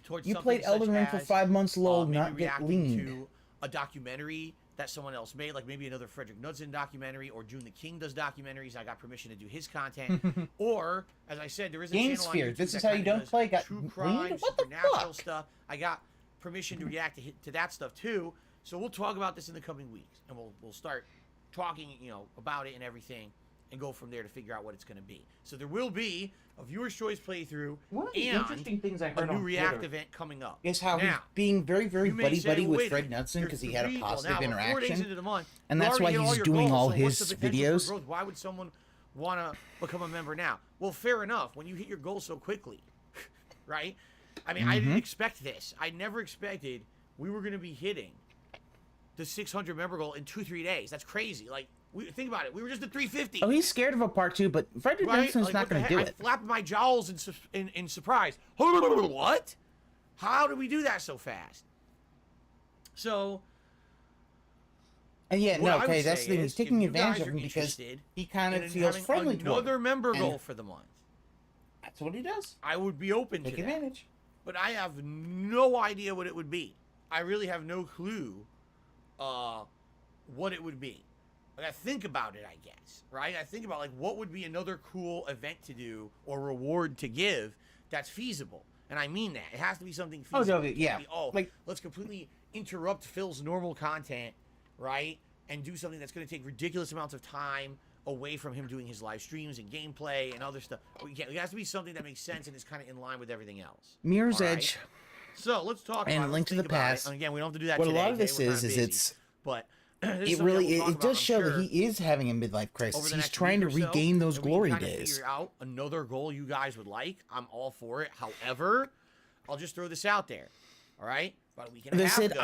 towards You something played Elden such Ring for as, 5 months, lol, maybe not get reacting lean. to a documentary that someone else made, like maybe another Frederick Knudsen documentary, or June the King does documentaries. I got permission to do his content. Or, as I said, there is a Game channel on Sphere, YouTube this is that how you kinda don't does play, got true leaned? crime, What the supernatural fuck? stuff. I got permission to react to that stuff too. So we'll talk about this in the coming weeks, and we'll start talking, about it and everything, and go from there to figure out what it's going to be. So there will be a viewer's choice playthrough One of the and interesting things I a heard new on React Twitter event coming up. is how he's now, being very, very you may say, buddy-buddy well, with wait a Fred minute, Knudsen because he had a there's 3 people. positive Now, we're 4 days interaction. into the month. And You that's why already hit all he's your doing goals, all so what's his the potential for videos. growth? Why would someone want to become a member now? Well, fair enough. When you hit your goal so quickly, right? I mean, I didn't Mm-hmm. expect this. I never expected we were going to be hitting the 600 member goal in 2-3 days. That's crazy. Like, think about it. We were just at 350. Oh, he's scared of a part 2, but Fred Right? Knudsen's Like, not what the going to heck? do it. I flapped my jowls in surprise. What? How did we do that so fast? So, And yeah, what no, I would okay, that's say the thing. is, He's taking if you advantage guys of are him because interested he kind in of feels having friendly to him. another member And goal for the month, That's what he does. I would be open Take to that. advantage. But I have no idea what it would be. I really have no clue what it would be. I gotta think about it, I guess, right? I think about like what would be another cool event to do or reward to give that's feasible. And I mean that. It has to be something feasible. Oh, no, yeah. Like, let's completely interrupt Phil's normal content, right? And do something that's going to take ridiculous amounts of time away from him doing his live streams and gameplay and other stuff. It has to be something that makes sense and is kind of in line with everything else. Mirror's Edge. So let's talk about and Link to the Past. And again, we don't have to do that what today. A lot of this We're is busy, it's but it really it does show that he is having a midlife crisis. He's trying to regain those glory days. Figure out another goal you guys would like. I'm all for it. However, I'll just throw this out there. All right, about a week and a half said ago,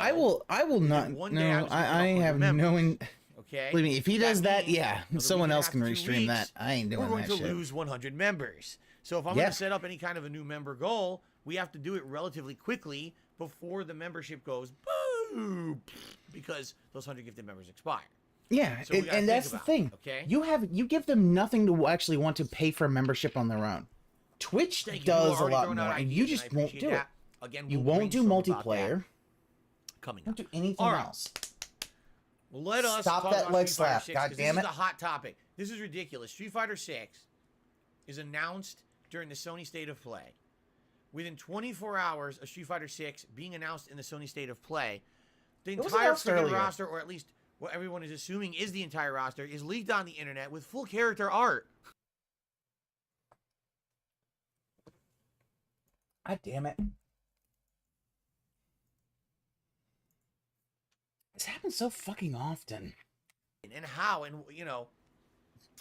I will not. No, I have no. Okay. Believe me, if he does that, yeah, someone else can 2 restream that. I ain't doing that shit. We're going to shit. lose 100 members. So if I'm going to set up any kind of a new member goal, we have to do it relatively quickly before the membership goes boom, because those 100 gifted members expire. Yeah, So and that's the thing. Okay. You give them nothing to actually want to pay for a membership on their own. Twitch does a lot more, and you just won't do it. Again, you won't do multiplayer. Coming Don't do anything else. Well, let us stop that leg slap. God damn it! This is a hot topic. This is ridiculous. Street Fighter 6 is announced during the Sony State of Play. Within 24 hours of Street Fighter 6 being announced in the Sony State of Play, the entire freaking roster, or at least what everyone is assuming is the entire roster, is leaked on the internet with full character art. God damn it. This happens so fucking often. And how, and you know,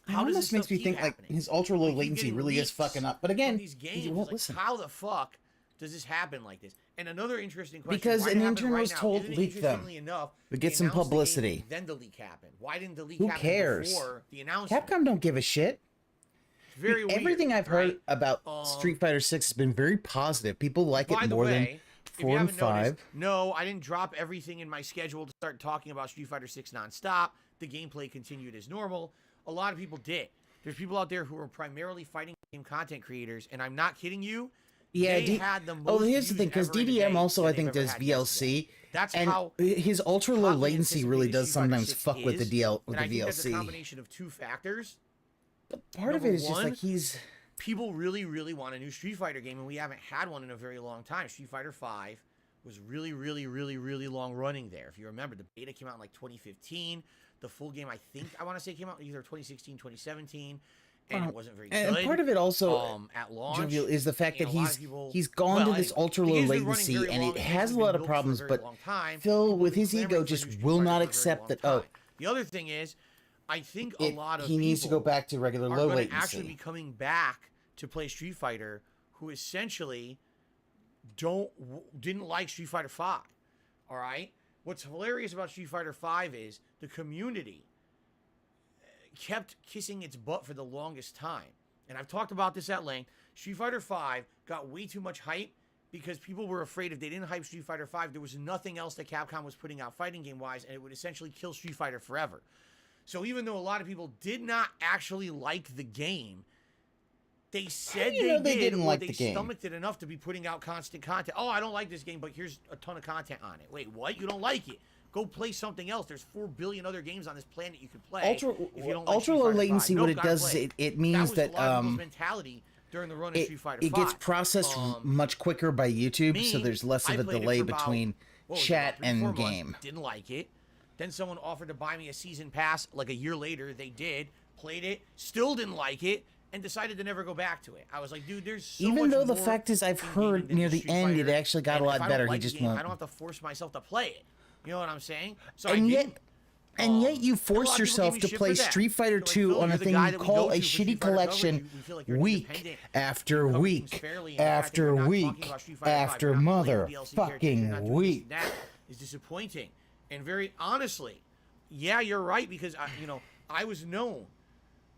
How does this this makes stuff me keep think happening? like his ultra low We keep latency getting really is leaks fucking up. But again, these games, he won't like, listen. how the fuck does this happen like this? And another interesting question: Because why an did it happen intern right was now? told Isn't it leak them. interestingly enough, But get they some announced the game, publicity. Then the leak happened. Why didn't the leak Who happen cares? before the announcement? Capcom don't give a shit. It's very weird, Everything I've heard right? about Street Fighter 6 has been very positive. People like By it the more way, than if you 4 and haven't 5. noticed, no, I didn't drop everything in my schedule to start talking about Street Fighter 6 nonstop. The gameplay continued as normal. A lot of people did. There's people out there who are primarily fighting game content creators, and I'm not kidding you. Yeah, they had the most oh, here's the views thing, because ever in a DDM day also, that I they've think, ever does had yesterday. VLC. That's and how his ultra low hotly latency really anticipated does Street Fighter sometimes 6 fuck with the is, DL with and the I think that's a VLC. combination of two factors. But part of Number it is just one, like he's people really, really want a new Street Fighter game, and we haven't had one in a very long time. Street Fighter 5 was really, really, really, really long running there. If you remember, the beta came out in like 2015. The full game, I think, I want to say came out either 2016, 2017, and it wasn't very good. And part of it also, at launch, Jovial, is the fact that and a lot of people- he's gone to this anyway, ultra the low game's been running latency, very and long, it the has game's a been lot of built for a problems. very But long time. Phil, People with have been his ego, clamoring for just new Street will Fighter not for a very accept long that. time. Oh, The other thing is, I think a lot of he needs to people go back to regular are low going latency. to actually be coming back to play Street Fighter, who essentially didn't like Street Fighter 5. All right? What's hilarious about Street Fighter 5 is the community kept kissing its butt for the longest time. And I've talked about this at length. Street Fighter 5 got way too much hype because people were afraid if they didn't hype Street Fighter 5, there was nothing else that Capcom was putting out fighting game-wise, and it would essentially kill Street Fighter forever. So even though a lot of people did not actually like the game, they said they did, or they stomached it enough to be putting out constant content. Oh, I don't like this game, but here's a ton of content on it. Wait, what? You don't like it? Go play something else. There's 4 billion other games on this planet you could play. If you don't like ultra low latency, what it does is it means that a lot of people's mentality during the run of Street Fighter 5. It gets processed much quicker by YouTube, so there's less of a delay between chat and game. Didn't like it. Then someone offered to buy me a season pass like a year later. They did. Played it. Still didn't like it. And decided to never go back to it. I was like, dude, there's so even much though the more fact is, I've heard near the end it actually got a lot better. He just won't. I don't have to force myself to play it. You know what I'm saying? So and yet you force yourself to play Street Fighter 2 on a thing you call a shitty collection week after week after week after motherfucking week. That is disappointing. And very honestly, yeah, you're right, because I was known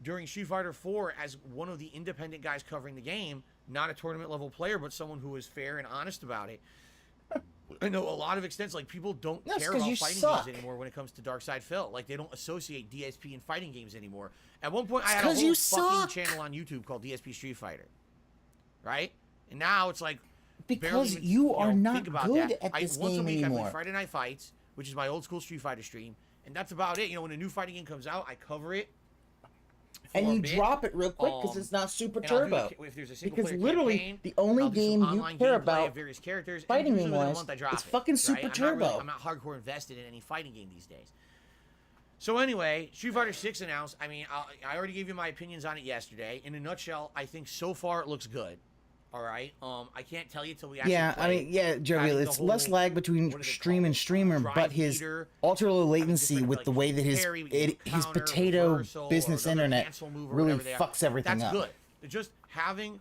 during Street Fighter 4 as one of the independent guys covering the game, not a tournament level player, but someone who was fair and honest about it. I know a lot of extents, like, people don't care about fighting games anymore when it comes to Dark Side Phil. Like, they don't associate DSP and fighting games anymore. At one point, I had a whole fucking channel on YouTube called DSP Street Fighter. Right? And now it's like, because you are not good at this game anymore. I play Friday Night Fights, which is my old school Street Fighter stream, And that's about it. You know, when a new fighting game comes out, I cover it. And you drop it real quick because it's not super and I'll do turbo. if there's a single Because player literally, campaign, the only I'll do some game you online care gameplay about of various characters, and fighting usually within a game-wise, month I drop it's it, fucking right? super I'm turbo. I'm not hardcore invested in any fighting game these days. So anyway, Street Fighter 6 announced. I mean, I already gave you my opinions on it yesterday. In a nutshell, I think so far it looks good. All right. I can't tell you till we actually play I mean, yeah, Joey, having the it's less whole- lag between what do they stream call and it? streamer, Drive but his meter, ultra low having latency different, with like, the way that parry, we can do his counter, potato reversal, business or another internet cancel move or really whatever they are. fucks everything That's up. good. Just having.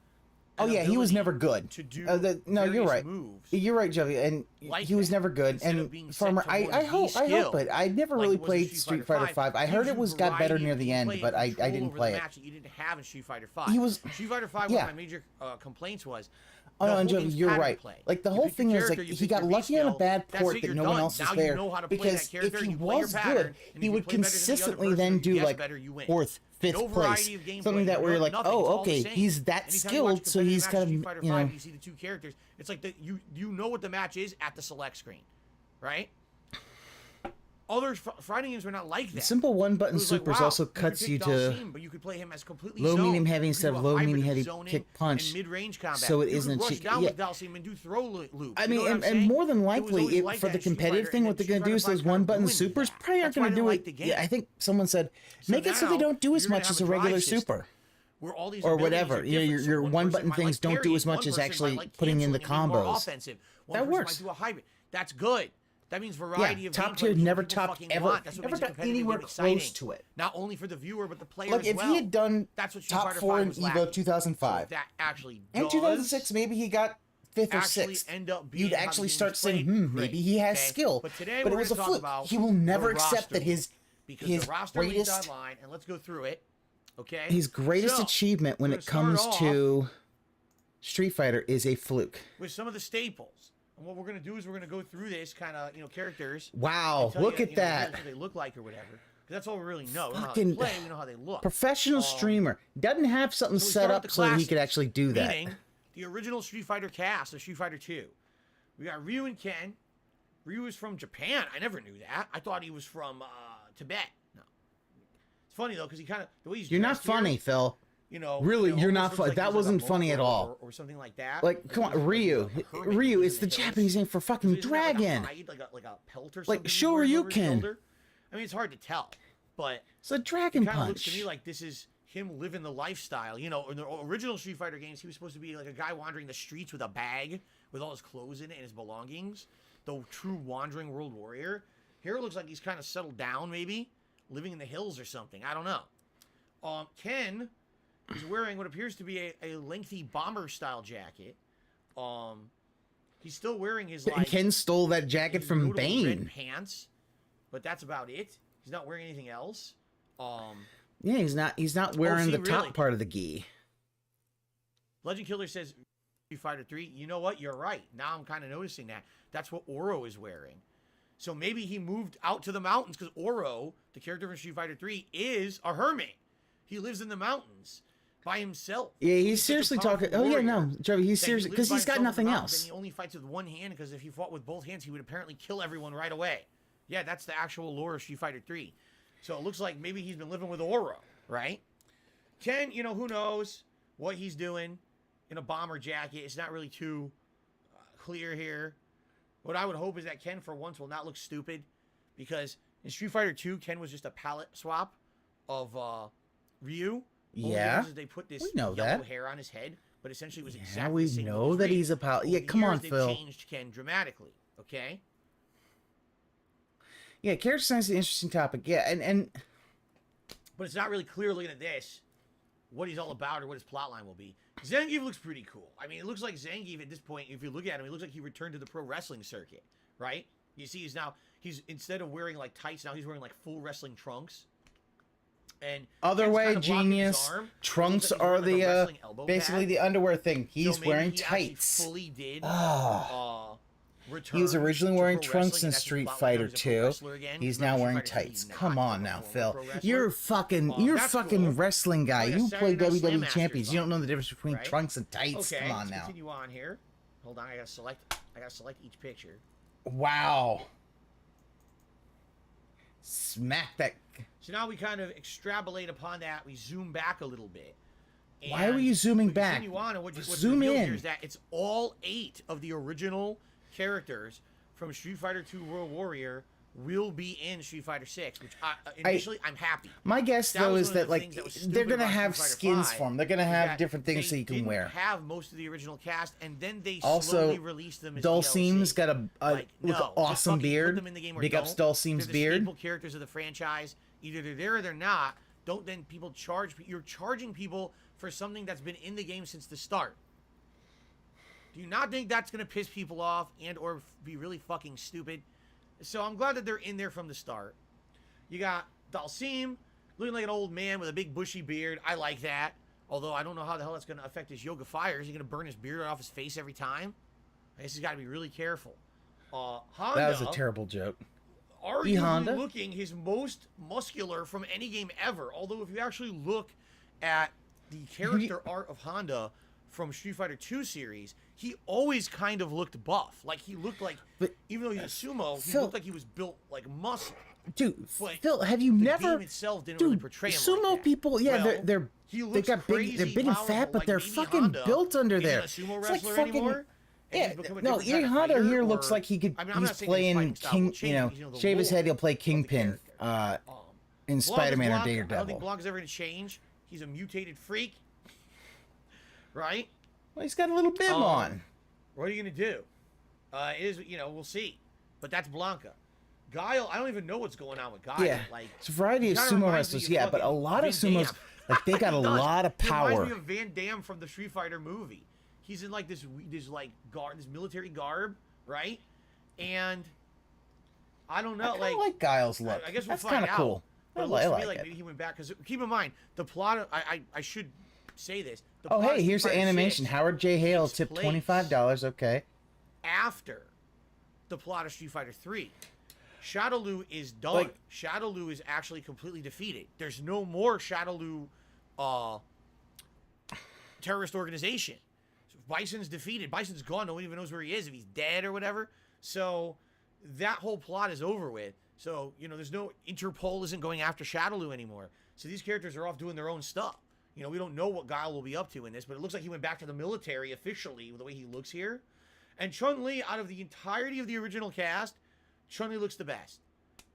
Oh an yeah, he was ability never good. To do No, you're various right. Moves You're right, Joey, and like he was that, never good. instead of And being set Farmer, to I one hope skill, it. I never like really it was in played Street Fighter 5. I heard it was got better near the end, but I didn't play it. Match that you didn't have in Street Fighter 5. He was Street Fighter 5. yeah. One of my major complaints was. Oh the no, whole Joey, game's you're pattern right. play. Like the You whole pick your thing is character, like you he pick got your lucky on a V-skill, bad that's port it, that you're no one done. else was Now you there know how to play that because character, if he you play your was pattern, good, and if he you would play better than the other consistently person then who do guessed like better, you win. fourth, fifth No place. variety of gameplay. Something that where you're like, Nothing. It's oh, all the okay, same. he's that Anytime you watch skilled, so competitive he's matches, kind of, Street Fighter you 5, know. you see the two characters. It's like you know what the match is at the select screen, right? Other fighting games were not like that. Simple one-button It was like, supers wow, also you could cuts pick you to Dalsim, but you could play him as completely low, zoned. medium, heavy You instead could of do a low, hybrid medium, of heavy, zoning kick, punch. and mid-range combat. So it you isn't could rush cheap. down Yeah. with Dalsim and do throw loop. I You know mean, what I'm and saying? more than It was likely, always like for that the in Street competitive Fighter, thing, and what they're then going to do is Street Fighter those 5 kinda one-button ruined supers that. probably aren't That's why I going to didn't do like it. the game. Yeah, I think someone said, So make it so they now, don't do as you're gonna much have as a a regular drive system super. where all these Or abilities whatever. are Yeah, different. So your one one-button person might things like don't do parrying, as much one as person actually might like putting in the canceling and being more combos. offensive. One That person works. might do a hybrid. That's good. That means variety of Top gameplay, tier which is what never people topped fucking ever, want. That's what never makes a got competitive anywhere game exciting. close to it. Not only for the viewer, but the player Like as if well. he had done That's what Street top Fighter 4 in was EVO lacking. So 2005 if that actually and does 2006, maybe he got fifth or actually sixth. end up being You'd how the actually game start is saying, played, great, maybe he has okay? skill. But today But it we're was a gonna talk fluke. about He will never the accept roster that his because his the roster leaked greatest online, and let's go through it. Okay. his greatest So, achievement when we're it gonna comes start to Street Fighter is a fluke. with some of the staples. And what we're gonna do is we're gonna go through this kind of characters. Wow, Tell look you, at that. what they look like or whatever. Because that's all we really know. We know how Fucking they play. We know how they look. Professional streamer doesn't have something So we set start up with the so that he classics, could actually do that. Meaning the original Street Fighter cast of Street Fighter 2. We got Ryu and Ken. Ryu is from Japan. I never knew that. I thought he was from Tibet. No. It's funny though because he kind of the way he's You're not dressed here, funny, Phil. almost Really, you're not looks funny. like That he's wasn't like a funny at monk all. or something like that. Like, come he on, looks like Ryu. he's a hermit. Ryu, He's it's in the hills. Japanese name for fucking So isn't that dragon. like a pelt or Like, something he's wearing over his Shoryuken. shoulder? I mean, it's hard to tell, but It's a it dragon kind of looks to punch. me like this is him living the lifestyle. In the original Street Fighter games, he was supposed to be like a guy wandering the streets with a bag with all his clothes in it and his belongings. The true wandering world warrior. Here it looks like he's kind of settled down, maybe living in the hills or something. I don't know. Ken is wearing what appears to be a lengthy bomber style jacket. He's still wearing his like Ken stole that jacket his from notable Bane. red pants, but that's about it. He's not wearing anything else. Yeah, he's not wearing see, the top really? part of the gi. Legend Killer says Street Fighter 3. You know what? You're right. Now I'm kind of noticing that. That's what Oro is wearing. So maybe he moved out to the mountains because Oro, the character from Street Fighter 3, is a hermit. He lives in the mountains by himself. Yeah, he's such a seriously powerful talking. Oh yeah, no, warrior Trevor, he's that he seriously lives because by he's got himself in nothing the mountains, else. And he only fights with one hand because if he fought with both hands, he would apparently kill everyone right away. Yeah, that's the actual lore of Street Fighter 3. So it looks like maybe he's been living with Oro, right? Ken, who knows what he's doing in a bomber jacket. It's not really too clear here. What I would hope is that Ken, for once, will not look stupid because in Street Fighter 2, Ken was just a palette swap of Ryu. Only Yeah, difference is they put this we know yellow that. hair on his head, but essentially it was Yeah, exactly we the same know with that Ryu. he's a pal. Over Yeah, the come on, years, they've Phil. changed Ken dramatically, okay? Yeah, character design is an interesting topic. Yeah, and But it's not really clear looking at this what he's all about or what his plotline will be. Zangief looks pretty cool. I mean, it looks like Zangief at this point, if you look at him, he looks like he returned to the pro wrestling circuit, right? You see, he's instead of wearing like tights, now he's wearing like full wrestling trunks. And other Ken's way, kinda blocking his genius. arm. Trunks It looks like are he's wearing, like, a the wrestling elbow basically pad. the underwear thing. He's So maybe wearing he actually tights. fully did. Ah. Return He was originally to wearing pro trunks wrestling, in and that's his Street plotline. Fighter He's a pro 2. wrestler again. He's Remember now Street wearing Fighter 2, tights. he's Come not on a now, former Phil. pro wrestler. You're fucking That's fucking cool. wrestling guy. Like a You play Saturday Night Slam WWE Master champions. You don't know the difference between right? trunks and tights. Okay, Come on let's now. continue on here. Hold on, I gotta select each picture. Wow. smack that. So now we kind of extrapolate upon that. We zoom back a little bit. Why were you zooming back? Continue on, and what's Zoom revealed in. here is that it's all 8 of the original characters from Street Fighter 2 World Warrior will be in Street Fighter 6, which initially I'm happy. My guess That though was is one of that the like things that was they're stupid gonna about have Street Fighter skins 5 for them. They're gonna is have that different things so they you can didn't wear. have most of the original cast, and then they Also, slowly released them as Dulcime's DLC. got a Like, look no, just awesome fucking put beard. them in the game or Big ups don't. Dulcime's They're the beard. staple characters of the franchise. Either they're there or they're not. Don't then people charge. You're charging people for something that's been in the game since the start. Do you not think that's gonna piss people off and or be really fucking stupid? So I'm glad that they're in there from the start. You got Dulcime looking like an old man with a big bushy beard. I like that. Although I don't know how the hell that's going to affect his yoga fire. Is he going to burn his beard off his face every time? I guess he's got to be really careful. Honda, That was a terrible joke. arguably Honda? looking his most muscular from any game ever. Although if you actually look at the character art of Honda from Street Fighter 2 series, he always kind of looked buff. Like he looked like, But, even though he was sumo, he Phil- looked like he was built like muscle. Dude, But Phil, have you the never? game itself didn't really Dude, portray him sumo like that. people, yeah, Well, they're he they looks got big, they're crazy big and powerful, fat, but like they're maybe fucking Honda built under isn't there. a sumo It's like wrestler fucking anymore, and yeah. he's become a No, different kind of Honda fighter, here or- looks like he could. I mean, I'm he's not saying his playing fighting style will King. change, You know, the shave his lore head, he'll play of the Kingpin. character. In Blanc is Spider-Man or Blanc. Daredevil. I don't think Blanc is ever going to change. He's a mutated freak, right? Well, he's got a little bib on. What are you going to do? It is, we'll see. But that's Blanca. Guile, I don't even know what's going on with Guile. Yeah, Like, it's a variety of kinda sumo reminds me wrestlers, of yeah, but a fucking lot of Van sumos, Damme. like they got a He does. lot of He reminds power. me of Van Damme from the Street Fighter movie. He's in like this like garb, this military garb, right? And I don't know, I like Guile's look. I guess we'll That's find kind of out. cool. But I it looks to me like like it. maybe he went back because keep in mind the plot. I should say this. The Oh, plot of hey, here's the Street Fighter animation. 6 Howard J. Hale takes tipped place $25. Okay. after the plot of Street Fighter 3. Shadowloo is done. Like- Shadowloo is actually completely defeated. There's no more Shadowloo terrorist organization. So Bison's defeated. Bison's gone. No one even knows where he is, if he's dead or whatever. So that whole plot is over with. So, there's no Interpol isn't going after Shadowloo anymore. So these characters are off doing their own stuff. We don't know what Guile will be up to in this, but it looks like he went back to the military officially with the way he looks here. And Chun-Li, out of the entirety of the original cast, Chun-Li looks the best.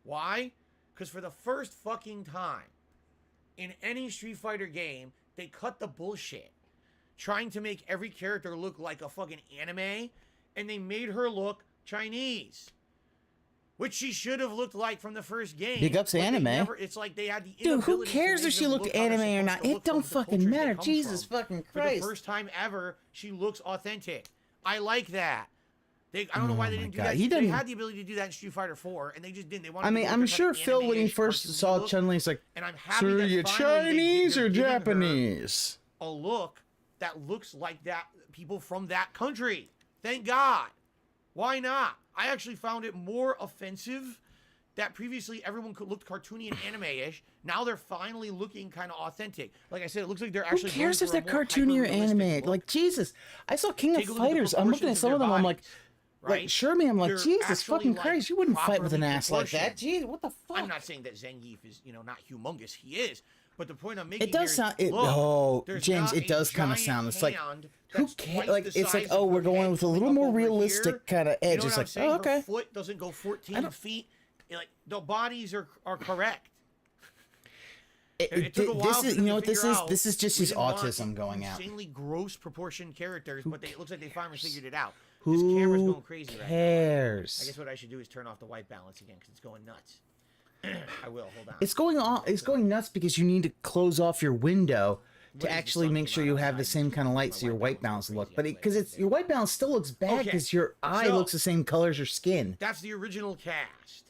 Why? Because for the first fucking time in any Street Fighter game, they cut the bullshit. Trying to make every character look like a fucking anime, and they made her look Chinese. Which she should have looked like from the first game. Big ups but they anime. it's like they had the Dude, who inability to cares make if she them looked look how they're anime or supposed not? to It look don't from the fucking cultures they matter. come Jesus from. fucking For the Christ. first time ever, she looks authentic. I like that. I don't know why they my didn't do God. that. He They didn't- had the ability to do that in Street Fighter 4, and they just didn't. They wanted I mean, to I'm look sure like Phil, when he anime-ish, first cartoony saw look, Chun-Li, he's like, and I'm happy "Sir, that you finally Chinese they're or giving her Japanese?" a look that looks like that people from that country. Thank God. Why not? I actually found it more offensive that previously everyone looked cartoony and anime-ish. Now they're finally looking kind of authentic. Like I said, it looks like they're Who actually cares going if they're for a more cartoony or hyper-realistic anime? look. Like, Jesus. I saw King of Take a look at the Fighters. I'm looking at proportions some of their them. I'm like, bodies, right? sure, me. I'm like, They're Jesus actually, fucking like, Christ. You wouldn't fight with an properly ass like that. proportioned. Jeez, what the fuck? I'm not saying that Zangief is, not humongous. He is. But the point I'm making It does here sound. is, look, there's James, not it does a kind of giant sound. It's like, hand who that's cares? twice Like, the it's like, size oh, of we're her going head with a coming little up more over realistic here. kind of You edge. know It's what I'm like, saying? oh, okay. Her foot doesn't go 14 feet. Like, the bodies are correct. It took a while This for is, them you know to what this figure is? out This is just we his didn't want autism going out. Insanely gross proportioned characters, but it looks like they finally figured it out. Who This camera's going crazy right now. cares? I guess what I should do is turn off the white balance again because it's going nuts. I will. Hold on. It's going on. It's going nuts because you need to close off your window What to is the actually sun make sure coming you out have the outside? same kind of light My so your white white balance balance is look. crazy But anyway, because it's so- your white balance still looks bad Okay, because your eye so- looks the same color as your skin. That's the original cast.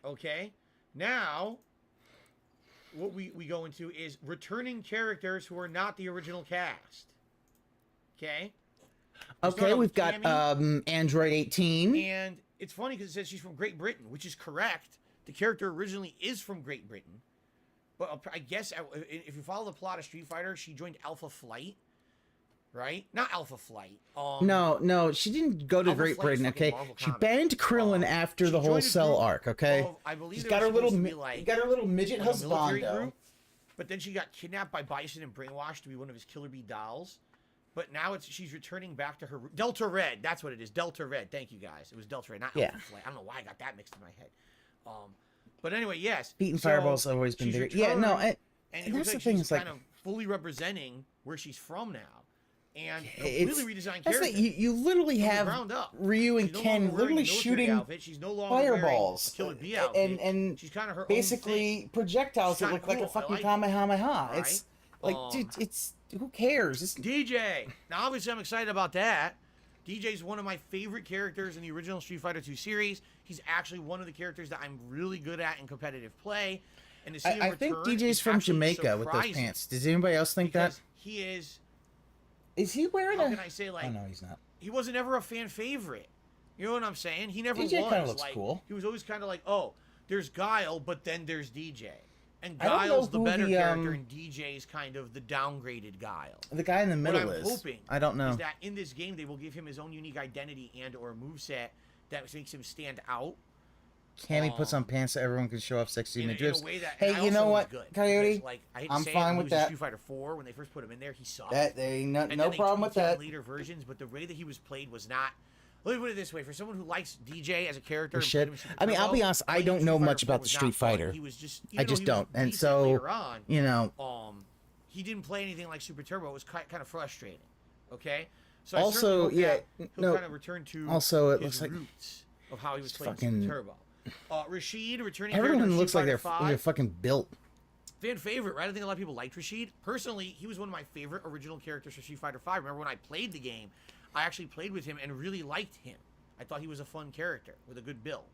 Okay? Now, what we go into is returning characters who are not the original cast. Okay? start Okay, out we've with got Cammy. Android 18. And it's funny because it says she's from Great Britain, which is correct. The character originally is from Great Britain. But I guess if you follow the plot of Street Fighter, she joined Alpha Flight. right? Not Alpha Flight. No, she didn't go to Alpha Great Flight's Britain, fucking okay? Marvel She Comics. banned Krillin after She the whole joined a Cell group arc, okay? of, I believe She's there got her was little, supposed to be, like, midget like a military husbando. group, but then she got kidnapped by Bison and brainwashed to be one of his Killer Bee dolls. But now she's returning back to her Delta Red. That's what it is. Delta Red. Thank you guys. It was Delta Red, not Alpha Flight. I don't know why I got that mixed in my head. But anyway, yes. Beating so Fireball's always been she's bigger. Yeah, no, returned, and it that's looks the like thing. she's It's like kind of fully representing where she's from now, and it's completely redesigned that's character. you literally from the have ground up. Ryu and She's no Ken longer wearing a literally military shooting outfit. She's no longer fireballs wearing a Killer Bee outfit. and she's kind of her own basically thing. projectiles It's that kinda look like a cool. I fucking like it. Kamehameha. Right? It's like, dude, it's who cares? It's, DJ. Now, obviously, I'm excited about that. DJ's one of my favorite characters in the original Street Fighter 2 series. He's actually one of the characters that I'm really good at in competitive play. And to see him I think return DJ's is from actually Jamaica with those surprising pants. Does anybody else think that? because he is. Is he wearing How a? can I say, like? Oh no, he's not. He wasn't ever a fan favorite. You know what I'm saying? He never DJ was. kinda looks like, cool. He was always kind of like, oh, there's Guile, but then there's DJ. And I don't know Guile's the who better the, character, and DJ's kind of the downgraded Guile. The guy in the What middle I'm is. hoping I don't know. is that in this game they will give him his own unique identity and or moveset that makes him stand out. Cammy puts on pants so everyone can show off sexy In a midriffs. way that, Hey, and I you know also what, was good, Coyote? because, like, I hate to I'm say it, fine when with he was in that. Street Fighter 4, when they first put him in there, he sucked. That there ain't And no then they problem with tweaked it in that. later versions, but the way that he was played was not. Let me put it this way: for someone who likes DJ as a character, We and should. played him in Super I mean, I'll be Turbo, honest. I playing don't Street know Fighter much 4 about the was Street not fun. Fighter. He was just. I Even though just he was don't. And decent so, later on, you know. he didn't play anything like Super Turbo. It was kind of frustrating. Okay. So Also, yeah, he'll no. kind of return to Also, it his looks like roots of how he was it's playing fucking- Super Turbo. Rashid returning. Everyone character in looks Street like Fighter they're 5. fucking built. Fan favorite, right? I think a lot of people liked Rashid. Personally, he was one of my favorite original characters for Street Fighter 5. Remember when I played the game, I actually played with him and really liked him. I thought he was a fun character with a good build.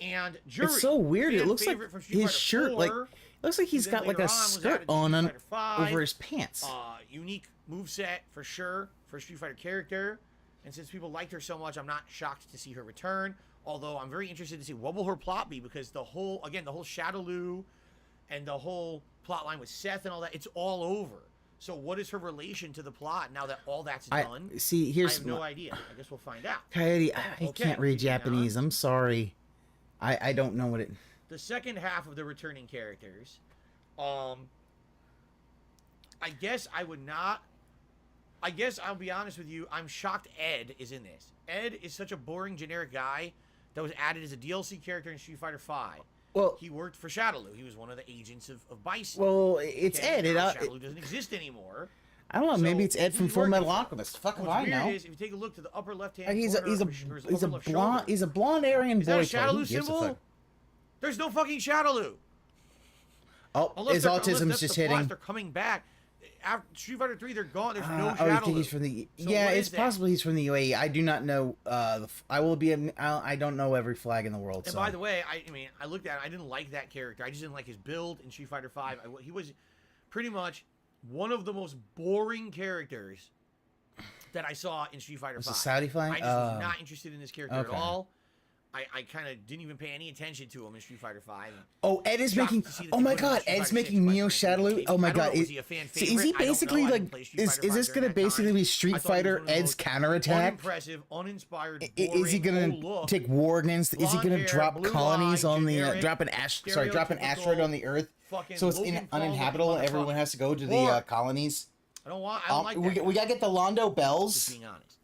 And Jury, It's so weird. It fan looks like favorite from Street his Fighter shirt, 4, like, it looks like he's who got then like later a on was skirt added to on Street him Fighter 5. over his pants. Unique moveset for sure for a Street Fighter character. And since people liked her so much, I'm not shocked to see her return. Although I'm very interested to see what will her plot be, because the whole Shadowloo and the whole plot line with Seth and all that, it's all over. So what is her relation to the plot now that all that's done? See, I here's have no idea. I guess we'll find out. Coyote. I Okay, can't read keeping on. Japanese. I'm sorry. I don't know what it. The second half of the returning characters, I guess I'll be honest with you. I'm shocked Ed is in this. Ed is such a boring, generic guy that was added as a DLC character in Street Fighter V. Well, He worked for Shadowloo. He was one of the agents of Bison. well, it's Okay, Ed. now Shadowloo doesn't exist anymore. I don't know. Maybe So, it's Ed from he's Full working Metal for- Alchemist. Fuck if What's I weird know. is if you take a look to the upper left-hand He's a corner, or his he's a upper left blonde shoulder, he's a blonde Aryan is boy. that a toy. Who Shadowloo gives a symbol? fuck? There's no fucking Shadowloo. Oh, Unless his they're- autism's unless just the plot, hitting. They're coming back. After Street Fighter 3, they're gone. There's no Oh, you Shadowloo. think he's from the? So Yeah, what it's is that? possible he's from the UAE. I do not know. I will be. I don't know every flag in the world. And So. by the way, I mean, I looked at it. I didn't like that character. I just didn't like his build in Street Fighter 5. He was pretty much one of the most boring characters that I saw in Street Fighter Was 5. the Saudi flag? I just was not interested in this character okay. at all. I kind of didn't even pay any attention to him in Street Fighter 5. Oh, Ed is Shocked making. to see that Oh they my put him in God, Street Ed's Fighter making 6, Neo quite frankly. Shadowloo. Oh my I don't God, know, was he a fan so is favorite? he I don't know. basically I like? didn't play Street Is Fighter 5 this during gonna that basically time. be I Street thought he was Fighter one of the Ed's most counterattack? Unimpressive, uninspired, Is he boring, gonna old look. take war against? Is he Blonde gonna hair, drop blue colonies eye, on the generic, drop an asteroid on the Earth? fucking So it's Logan Paul uninhabitable and looking everyone motherfucker. has to go to the Or- colonies. I don't like that. We gotta get the Londo Just Bells. being honest.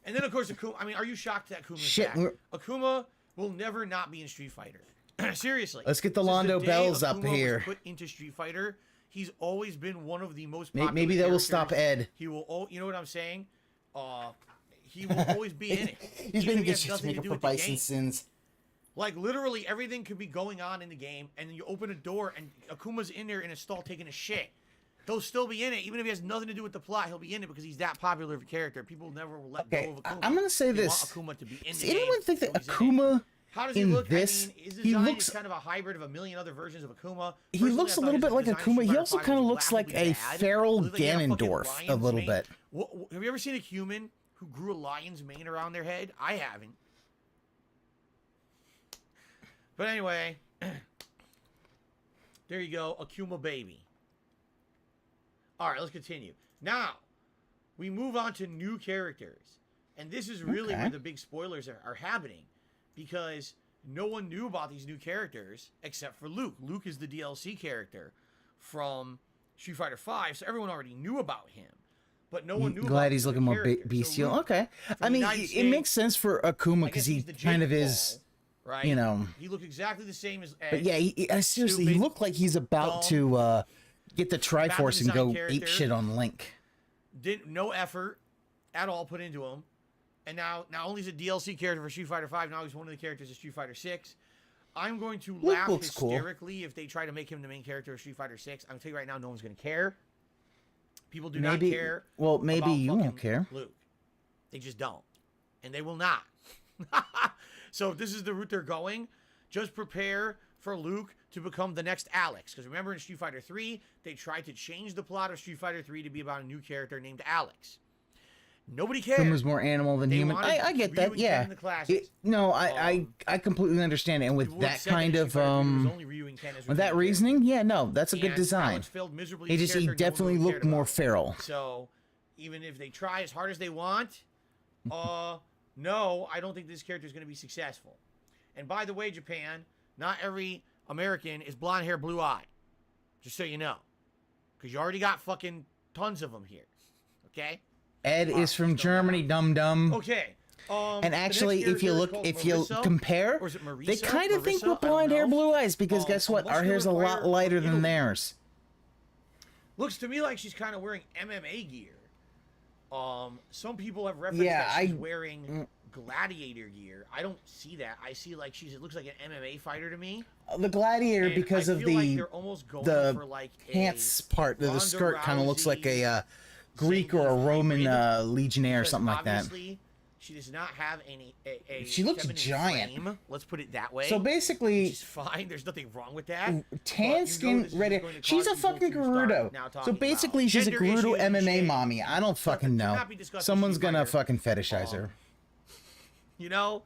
And then of course Akuma. I mean, are you shocked that Akuma's Shit, back? we're- Akuma will never not be in Street Fighter. Seriously. Let's get the Since Londo day Bells up Akuma was here. put into Street Fighter, he's always been one of the most popular Maybe that will stop characters. Ed. He will. You know what I'm saying? He will always be in it. He's Even been if he good has shit to nothing make up do for with the Bison game. sins. Like literally everything could be going on in the game, and then you open a door and Akuma's in there in a stall taking a shit. He'll still be in it, even if he has nothing to do with the plot. He'll be in it because he's that popular of a character. People never will let Okay, go of Akuma. I'm gonna say They this. want Akuma to be in Does the anyone game, think that so he's in it. Akuma How does he in look? this? I mean, his He design looks. is kind of a hybrid of a million other versions of Akuma. He Personally, looks I a thought little his bit like design in Akuma. Street He Fighter also 5 kind of was looks like laughably a bad. feral He looked like he had a fucking Ganondorf a lion's little mane. bit. Have you ever seen a human who grew a lion's mane around their head? I haven't. But anyway, there you go, Akuma baby. All right, let's continue. Now, we move on to new characters. And this is really where the big spoilers are happening. Because no one knew about these new characters except for Luke. Luke is the DLC character from Street Fighter V, so everyone already knew about him. But no one knew Glad about he's looking more bestial. So Luke, okay. I mean, it makes sense for Akuma because he kind of is, right? You know. He looked exactly the same as Edge. But yeah, seriously, he looked like he's about to get the Triforce and go ape shit on Link. No effort at all put into him. And now, not only is a DLC character for Street Fighter V, now he's one of the characters of Street Fighter 6. I'm going to laugh hysterically if they try to make him the main character of Street Fighter 6. I'm going to tell you right now, no one's going to care. People do not care. Well, maybe you won't care. Luke. They just don't. And they will not. So if this is the route they're going, just prepare for Luke to become the next Alex. Because remember in Street Fighter 3, they tried to change the plot of Street Fighter 3 to be about a new character named Alex. Nobody cares. Akuma's more animal than human. I get that. Yeah. I completely understand it. And with that kind of with that reasoning, yeah, no, that's a good design. He definitely looked more feral. So even if they try as hard as they want, no, I don't think this character is going to be successful. And by the way, Japan, not every American is blonde hair, blue eye. Just so you know, because you already got fucking tons of them here. Okay. Ed is from Germany, dum-dum. Okay. And actually, if you compare, they kind of think we're blonde hair, blue eyes, because guess what? Our hair's a lot lighter than theirs. Looks to me like she's kind of wearing MMA gear. Some people have referenced that she's wearing gladiator gear. I don't see that. I see like it looks like an MMA fighter to me. The gladiator, and because of they're almost going for like pants part, the skirt kind of looks like a Greek or a Roman legionnaire or something like that. She does not have any. She looks giant. Frame, let's put it that way. So basically, she's fine. There's nothing wrong with that. Tan skin, red hair. She's a fucking Gerudo. So basically, she's a Gerudo MMA mommy. I don't fucking know. Someone's gonna fucking fetishize her. You know,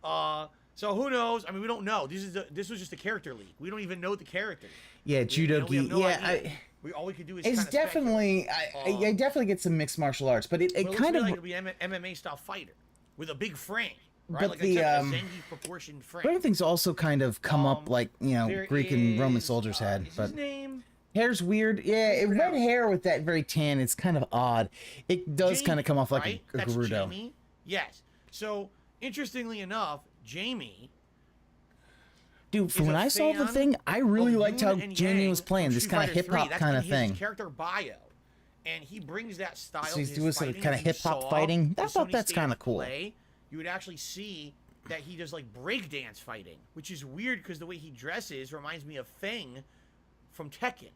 so who knows? I mean, we don't know. This was just a character leak. We don't even know the character. Yeah, judogi. All we could do is. It's definitely. I definitely get some mixed martial arts, but it kind of like it'll be an MMA style fighter with a big frame, right? But like the a Zengi proportioned frame. But everything's also kind of come up like Greek and Roman soldiers had. But his name? Hair's weird. Yeah, red hair with that very tan. It's kind of odd. It does kind of come off like a Gerudo. Jamie? Yes. So interestingly enough, Jamie. Dude, when I saw the thing, I really liked how Jamie was playing this kind of hip hop kind of thing. Character bio, and he brings that style. So he's doing some kind of hip hop fighting. I thought that's kind of cool. You would actually see that he does like breakdance fighting, which is weird because the way he dresses reminds me of Feng from Tekken.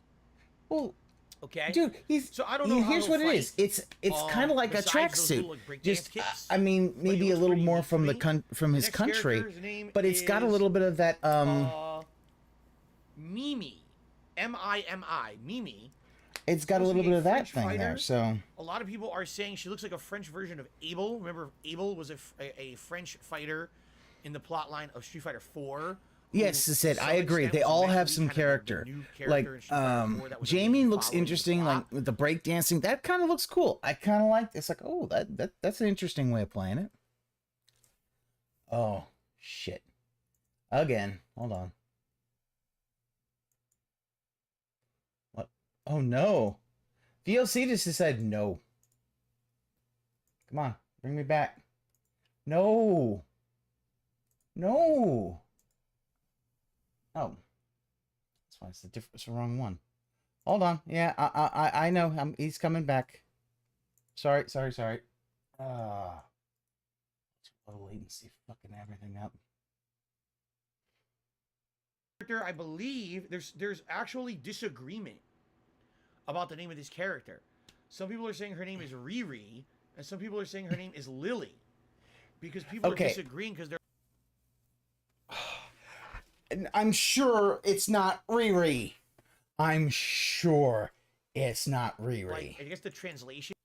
Well, okay, dude, so I don't know. Here's what it is. It's kind of like a tracksuit. Just I mean, maybe a little more from his country, but it's got a little bit of that Mimi, M-I-M-I, Mimi. It's got a little bit of that thing there. So a lot of people are saying she looks like a French version of Abel. Remember, Abel was a French fighter in the plot line of Street Fighter 4. Yes, I said I agree. They all have some character. Like Jamie looks interesting, like with the breakdancing. That kind of looks cool. I kind of like. It's like, oh, that's an interesting way of playing it. Oh shit! Again, hold on. What? Oh no! VLC just decided no. Come on, bring me back. No. No. Oh, that's why it's the wrong one. Hold on. Yeah, I know. He's coming back. Sorry. Low latency, fucking everything up. I believe there's actually disagreement about the name of this character. Some people are saying her name is Riri, and some people are saying her name is Lily, because people are disagreeing because they're. I'm sure it's not Riri. I'm sure it's not Riri. Like, I guess the translation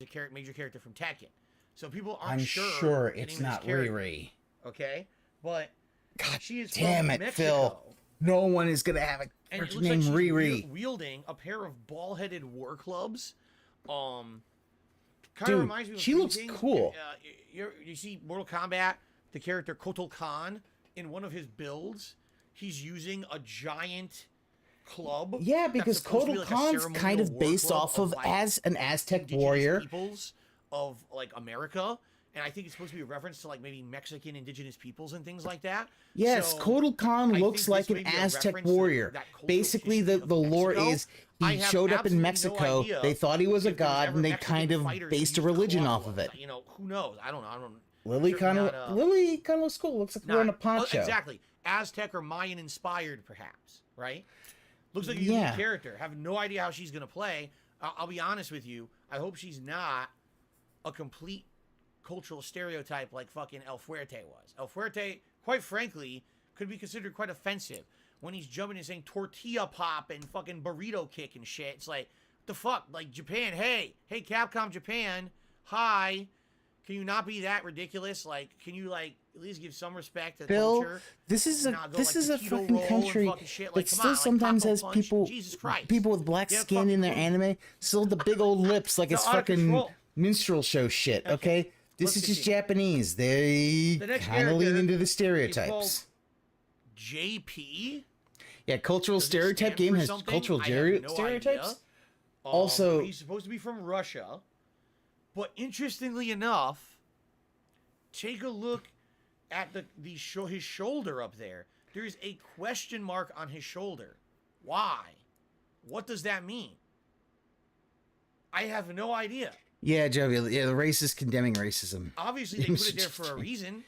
is a major character from Tekken. So people aren't I'm sure it's not Riri. Okay? But God she is damn from it, Mexico. Phil. No one is gonna have a And it character looks like named she's Riri. wielding a pair of ball-headed war clubs. Kind Dude, of reminds me of she three looks things. cool. You see Mortal Kombat, the character Kotal Khan, in one of his builds, he's using a giant club. Yeah, that's because supposed to be Kotal like a Khan's kind ceremonial of war based club off of like, as an Aztec indigenous warrior. peoples of like America, and I think it's supposed to be a reference to like maybe Mexican indigenous peoples and things like that. Yes, So, Kotal Khan I looks think like this an may be a Aztec reference to warrior. that cultural Basically, history the of lore Mexico. is I he have showed up in absolutely no Mexico. idea They thought he was a if there was god, ever and they Mexican kind of fighters based a who used religion claw off of it. gloves. You know, who knows? I don't know. Lily kind certainly of not, Lily kind of looks cool. Looks like wearing a Not- poncho. exactly. Aztec or Mayan inspired, perhaps, right? Looks like a Yeah. unique character. Have no idea how she's going to play. I'll be honest with you. I hope she's not a complete cultural stereotype like fucking El Fuerte was. El Fuerte, quite frankly, could be considered quite offensive when he's jumping and saying tortilla pop and fucking burrito kick and shit. It's like, what the fuck? Like, Japan, hey, Capcom Japan, hi. Can you not be that ridiculous? Like, can you like at least give some respect to Bill, culture? this is a Not go, this like, is a taquito fucking roll and country fucking shit. that Like, come still on, like, sometimes taco has punch. people Jesus Christ. with black Get skin in their fucking anime, still the big old lips like it's out of fucking control. minstrel show shit. Okay, this let's is just continue. Japanese. They The next kind of lean character into the is stereotypes. called JP. Yeah, cultural Does it stereotype stand game for has something? cultural I have no stereotypes. idea. Also- he's supposed to be from Russia, but interestingly enough, take a look at his shoulder up there. There's a question mark on his shoulder. Why? What does that mean? I have no idea. Yeah, Joey. Yeah, the racist condemning racism. Obviously, they put it there for a reason.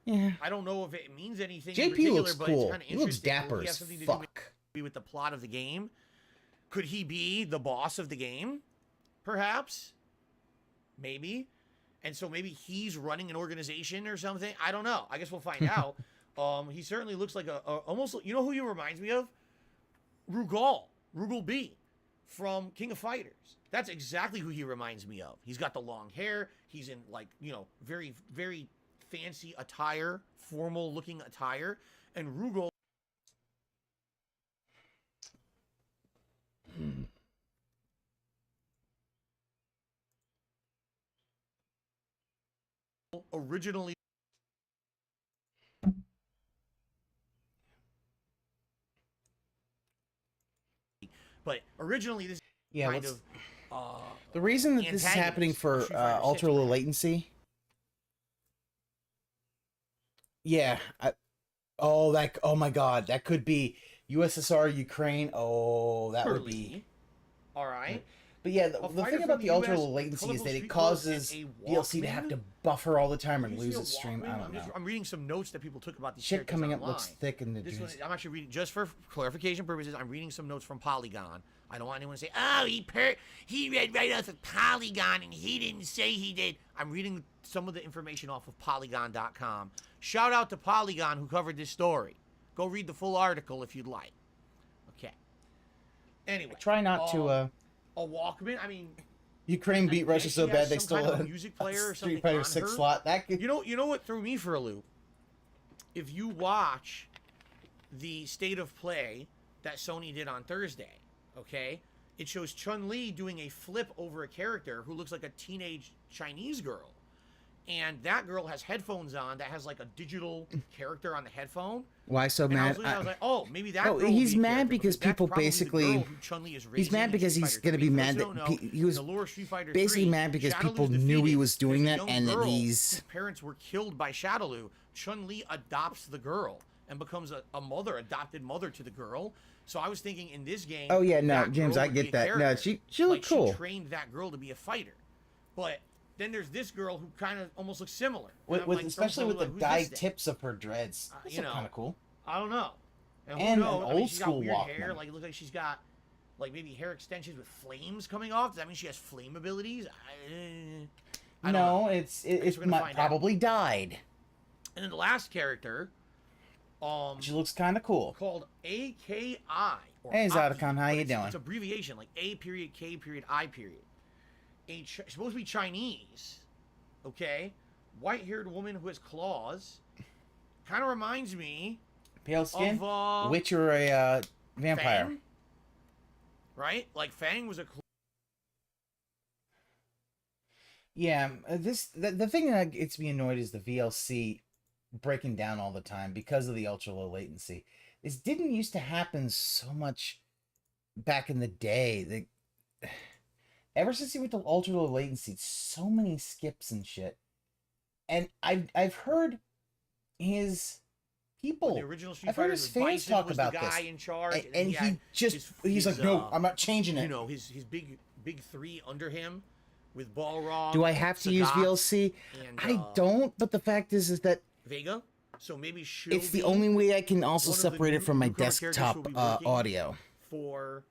Yeah. I don't know if it means anything. in JP particular, looks but cool. It's kind of He looks interesting. Will dapper he have as something to do fuck. maybe with the plot of the game? Could he be the boss of the game? Perhaps. Maybe. And so maybe he's running an organization or something. I don't know. I guess we'll find out. He certainly looks like a almost. You know who he reminds me of? Rugal B, from King of Fighters. That's exactly who he reminds me of. He's got the long hair. He's in like very very fancy attire, formal looking attire, and Rugal. Originally, but originally this Yeah, kind let's- of The reason that this is happening antagonist for of Street Fighter ultra 6, low perhaps. latency. Yeah. Oh my God, that could be USSR, Ukraine. Oh, that would be. all right. But yeah, A the fighter thing from about the the ultra US low latency is colorful that it street clothes causes and a DLC to have Walkman? to buffer all the time and You see lose a its stream. I Walkman? don't know. I'm reading some notes that people took about these Shit characters coming up online. looks thick in the This dreams. one, I'm actually reading just for clarification purposes. I'm reading some notes from Polygon. I don't want anyone to say, "Oh, he read right off of Polygon and he didn't say he did." I'm reading some of the information off of Polygon.com. Shout out to Polygon who covered this story. Go read the full article if you'd like. Okay. Anyway, Try not to. a Walkman. I mean, Ukraine beat Russia so she bad has they some stole kind of a music player or Street something Fighter on 6 her. slot. That could. You know what threw me for a loop? If you watch the state of play that Sony did on Thursday, okay, it shows Chun-Li doing a flip over a character who looks like a teenage Chinese girl. And that girl has headphones on that has like a digital character on the headphone. Why so And I mad? was like, oh, maybe that No, girl will he's be a mad character, because that's people probably the basically- girl who Chun-Li is He's raising mad in because Street he's Fighter gonna 3. be For mad those who that don't know, he was in the lore of Street Fighter basically 3, mad because Shadowloo's people knew he defeated. was doing There's that a and young that girl he's. whose parents were killed by Shadowloo. Chun-Li adopts the girl and becomes a adopted mother to the girl. So I was thinking in this game. Oh, yeah, no, that James, girl I would get be a that. No, character. she looked cool. She trained that girl to be a fighter, but then there's this girl who kind of almost looks similar. And With, I'm with like, especially with the who's dyed this then? tips of her dreads. That's you know, kind of cool. I don't know. And, And who an knows? I mean, old she's got school weird hair. Walkman. Like it looks like she's got like maybe hair extensions with flames coming off. Does that mean she has flame abilities? I don't know. No, it's we're gonna find out. probably dyed. And then the last character, She looks kind of cool. called AKI. Or Hey, Aki, Zotacon, how but you it's, doing? It's abbreviation like A period K period I period. Supposed to be Chinese, okay? White-haired woman who has claws. Kind of reminds me Pale skin, of witch or a vampire. Fang, right? Like Fang was a Yeah, the thing that gets me annoyed is the VLC breaking down all the time because of the ultra low latency. This didn't used to happen so much back in the day. Ever since he went to ultra low latency, so many skips and shit. And I've heard his people, the original Street I've heard Fighter, his fans Bison talk was about the guy this, in charge, and he had he's like, no, I'm not changing it. You know, his big three under him with Balrog. Do I have to use VLC? And, I don't, but the fact is that Vega. So maybe it's the only way I can also one of the separate it from my newcomer characters desktop who will be working audio. For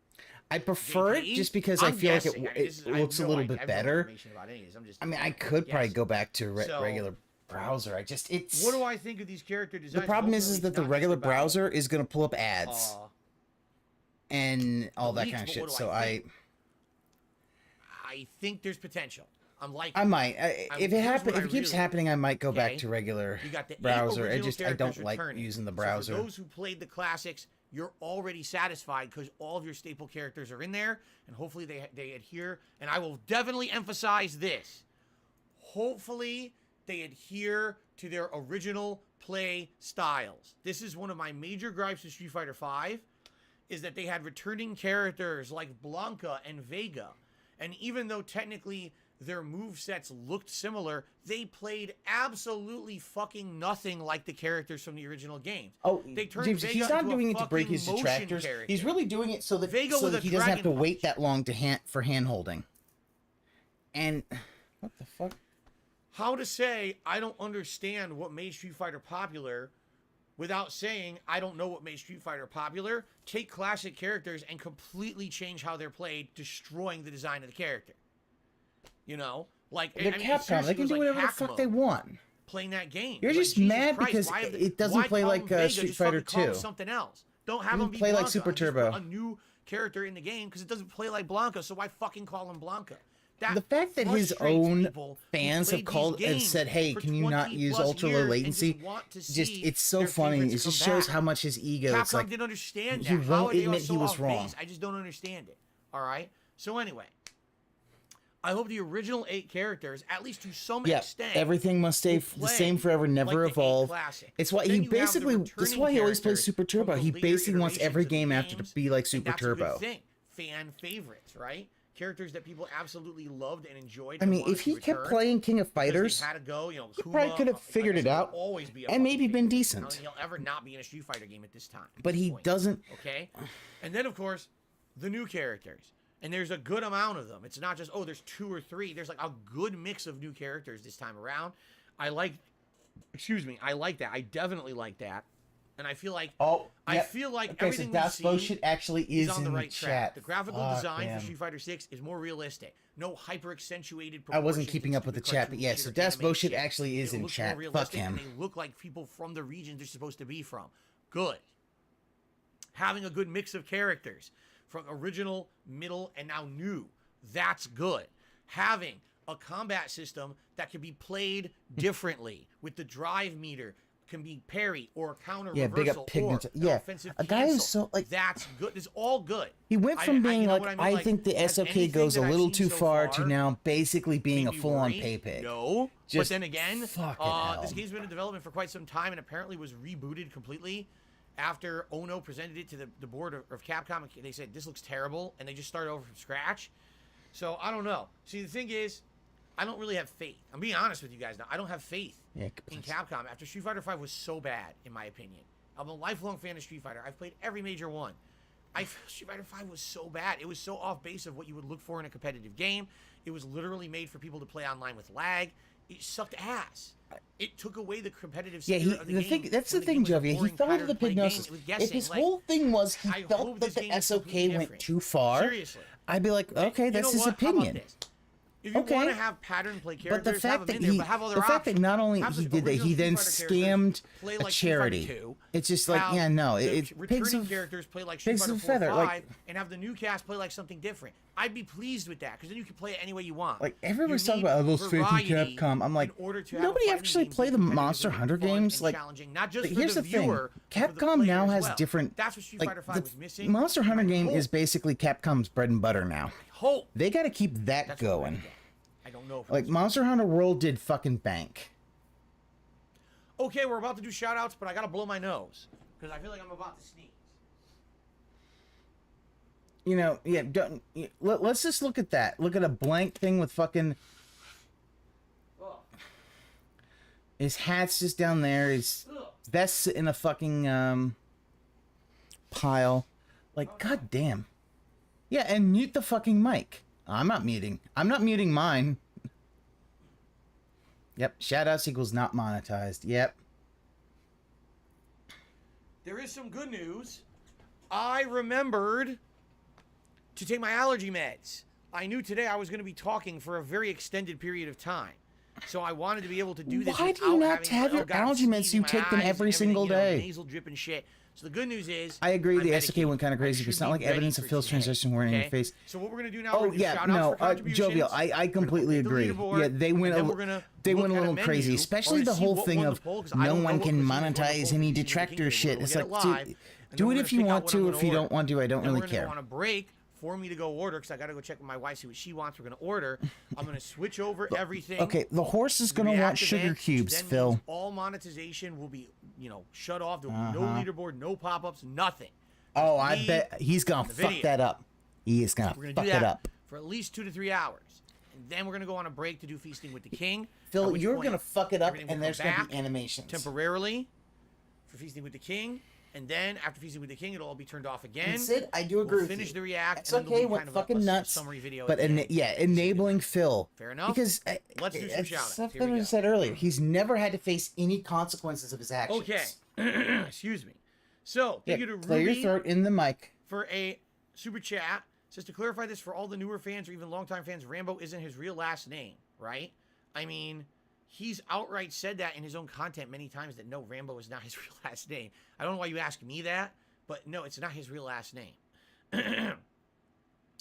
I prefer it JP? just because I'm I feel guessing. like I mean, this is- it I have looks a no little idea. bit I have no better. information about any of this. I'm just I mean, I could probably guessing. go back to So, regular browser. it's What do I think of these character designs? the problem is Ultimately, that it's the not regular just about, browser is going to pull up ads and all that leaks, kind of but shit. what do So I think there's potential. I'm like, I might if it here's what if it keeps really- happening, I might go back Okay. to regular You got the 8 browser. I original don't characters like returning. using the So browser. for those who played the classics, you're already satisfied because all of your staple characters are in there, and hopefully they adhere. And I will definitely emphasize this: hopefully they adhere to their original play styles. This is one of my major gripes with Street Fighter V, is that they had returning characters like Blanca and Vega, and even though technically their movesets looked similar, they played absolutely fucking nothing like the characters from the original games. Oh, They turned James, Vega he's not into a doing it to break fucking his motion detractors. character. He's really doing it so that, Vega with a he doesn't have to dragon wait punch. that long for hand holding. And what the fuck? How to say I don't understand what made Street Fighter popular without saying I don't know what made Street Fighter popular? Take classic characters and completely change how they're played, destroying the design of the character. You know, like They're I mean, Capcom. seriously, They it can was do like whatever the hack fuck mode they want. playing that game. You're Like, just Jesus mad Christ, because why have they- it doesn't why play call like him Vega? Street Just Fighter fucking call him 2. something else. Don't have Doesn't him be play like Blanca. Super Just put Turbo. a new character in the game because it doesn't play like Blanca. So why fucking call him Blanca? That The fact that his frustrates own people who fans have played these called and games said, "Hey, for can you not 20 use plus ultra low years and latency?" just want to Just see it's so their funny. It favorites just come shows back. how much his ego. Capcom It's like didn't understand that. he How won't are they admit so he was off wrong. base? I just don't understand it. All right. So anyway, I hope the original 8 characters, at least to some yeah, extent, everything must stay will the same play forever, never like the 8 evolve. classic. It's why Then he you have the basically. That's returning why he always plays characters Super Turbo. from the He later basically wants iterations every of the game after to games, be like and Super that's a good Turbo. thing. Fan favorites, right? Characters that people absolutely loved and enjoyed. I and mean, wanted if he to kept return playing King of because they Fighters, had to go, you know, he Kuma, probably could have like I figured said, it will out always be a and maybe fucking been favorite. decent. I don't think he'll ever not be in a Street Fighter game at this time. But he point. doesn't. Okay, and then of course the new characters, and there's a good amount of them. It's not just there's 2 or 3. There's like a good mix of new characters this time around. I like that. I definitely like that, and I feel like I feel like Okay, so everything Das we've seen Bullshit actually is on the in right the track. chat. The graphical Fuck design him. for Street Fighter 6 is more realistic. No hyper accentuated. I wasn't keeping up with the chat, but yeah, so Das Bullshit shit. actually is It in looks chat. more Fuck realistic, him. and they look like people from the regions they're supposed to be from. Good. Having a good mix of characters from original, middle, and now new. That's good. Having a combat system that can be played differently with the drive meter, can be parry or counter Yeah, big reversal up Pigment. or Yeah, offensive a guy who's cancel. so like That's good. It's all good. he went from being you know like what I mean? I Like, think the has SOK anything goes a that I've little seen too so far to far now basically being a made me full-on worried? pay pig. No, but Just then again, fucking hell. this game's been in development for quite some time and apparently was rebooted completely after Ono presented it to the board of Capcom. They said this looks terrible, and they just started over from scratch. So I don't know. See, the thing is, I don't really have faith. I'm being honest with you guys now. I don't have faith in Capcom after Street Fighter V was so bad, in my opinion. I'm a lifelong fan of Street Fighter. I've played every major one. Street Fighter V was so bad. It was so off base of what you would look for in a competitive game. It was literally made for people to play online with lag. It sucked ass. It took away the competitive spirit of the game. That's the thing, Jovia. He fell into the hypnosis. If his whole thing was he felt that hope this game the is SOK completely went different. too far, Seriously. I'd be like, okay, You that's know his what? How about opinion. this? If you Okay. want to have pattern play But characters, the fact that but have other the fact that options. not only Have he the did that, original he Street then Fighter characters scammed play a like Street Fighter charity. 2, It's just like, have yeah, no, the it returning pigs of characters play like Street pigs Fighter of 4 or feather, 5, like- and have the new cast play like something different. I'd be pleased with that because then you can play it any way you want. like everybody's You talking need about those fancy variety Capcom. I'm like, in order to have a nobody fighting actually game play be the competitive Monster and Hunter fun games. and Like, challenging, not just but for here's the the thing: viewer, but for the Capcom player now as has well. different. That's what Street like, Fighter 5 the was missing. Monster Hunter and I game hope- is basically Capcom's bread and butter now. hope They got to keep that that's what we're going. gonna get. I don't know. If Like it's- Monster Hunter World did fucking bank. Okay, we're about to do shout outs, but I gotta blow my nose because I feel like I'm about to sneeze. You know, yeah. Let's just look at that. Look at a blank thing with fucking. Ugh. His hat's just down there. His vest's in a fucking pile. Like, goddamn. Yeah, and mute the fucking mic. I'm not muting. I'm not muting mine. Yep, shoutouts equals not monetized. Yep. There is some good news. I remembered to take my allergy meds. I knew today I was going to be talking for a very extended period of time. So I wanted to be able to do this. Why do you without not having, have your God, allergy meds? sneezing You my take them eyes every and single everything, day. Nasal drip and shit. So the good news is I agree. I'm The SK medicated. went kind of crazy, I but it's should not be like ready evidence for of Phil's today, transition wearing in okay? your face. So what we're gonna do now? Oh we're gonna do yeah, shout-outs no, for contributions. jovial. I completely We're gonna agree. hit the leaderboard, Yeah, they went and then a we're gonna they look went a at little menu. crazy, We're especially gonna the see whole what thing won the of poll, 'cause I no don't know one what can Commisioner won the poll, monetize because any he's the detractor king. shit. We'll It's get like, it live, dude, and do then it we're if gonna you pick out want what I'm to. gonna If you order. don't want to, I don't Then really we're gonna care. go on a break for me to go order because I gotta go check with my wife, see what she wants. We're gonna order. I'm gonna switch over everything. Okay, the horse is The gonna want React sugar event, which cubes, then Phil. means all monetization will be, shut off. There'll be no leaderboard, no pop-ups, nothing. Oh, Just I me bet he's gonna and the fuck video. that up. He is gonna We're gonna fuck do it that up. for at least 2 to 3 hours, and then we're gonna go on a break to do Feasting with the King. at Phil, which you're point gonna fuck it up, everything will and come there's gonna back be animations. temporarily for Feasting with the King, and then after Feasting with the King, it'll all be turned off again. And Sid, I do agree We'll with finish you. the react. It's and then okay, there'll be went kind of fucking a nuts, summary video. but at the end. yeah, enabling Phil. Fair enough. Because Let's do some it's shout-outs. stuff Here that we I go. said earlier. He's never had to face any consequences of his actions. Okay. Excuse me. So, Yeah, thank you to clear your Ruby throat in the mic. for a super chat. Says to clarify this for all the newer fans or even longtime fans, Rambo isn't his real last name, right? I mean, he's outright said that in his own content many times that no, Rambo is not his real last name. I don't know why you ask me that, but no, it's not his real last name.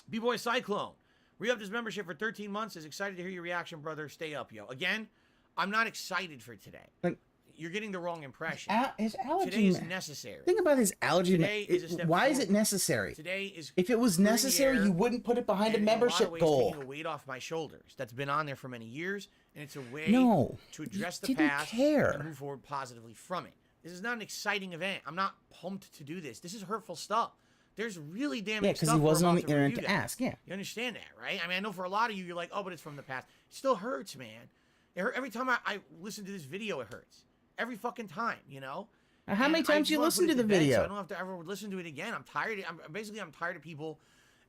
B-Boy Cyclone. Re-upped his membership for 13 months. Is excited to hear your reaction, brother. Stay up, yo. Again, I'm not excited for today. Like, You're getting the wrong impression. his allergy. Today is necessary. Think about his allergy. Today is a step Why is it forward. necessary? Today is If it was clearing the necessary, air you wouldn't put it behind a and in lot of membership ways goal. taking a weight off my shoulders. That's been on there for many years, and it's a way No, to address the you didn't past care. and move forward positively from it. This is not an exciting event. I'm not pumped to do this. This is hurtful stuff. There's really damaging Yeah, stuff. because he wasn't on the review internet to that. ask. Yeah. You understand that, right? I mean, I know for a lot of you, you're like, oh, but it's from the past. It still hurts, man. It hurt. Every time I listen to this video, it hurts. Every fucking time, you know? How And many I times just you wanna listen put to it the bed, so video? I don't have to ever listen to it again. I'm tired. I'm tired of people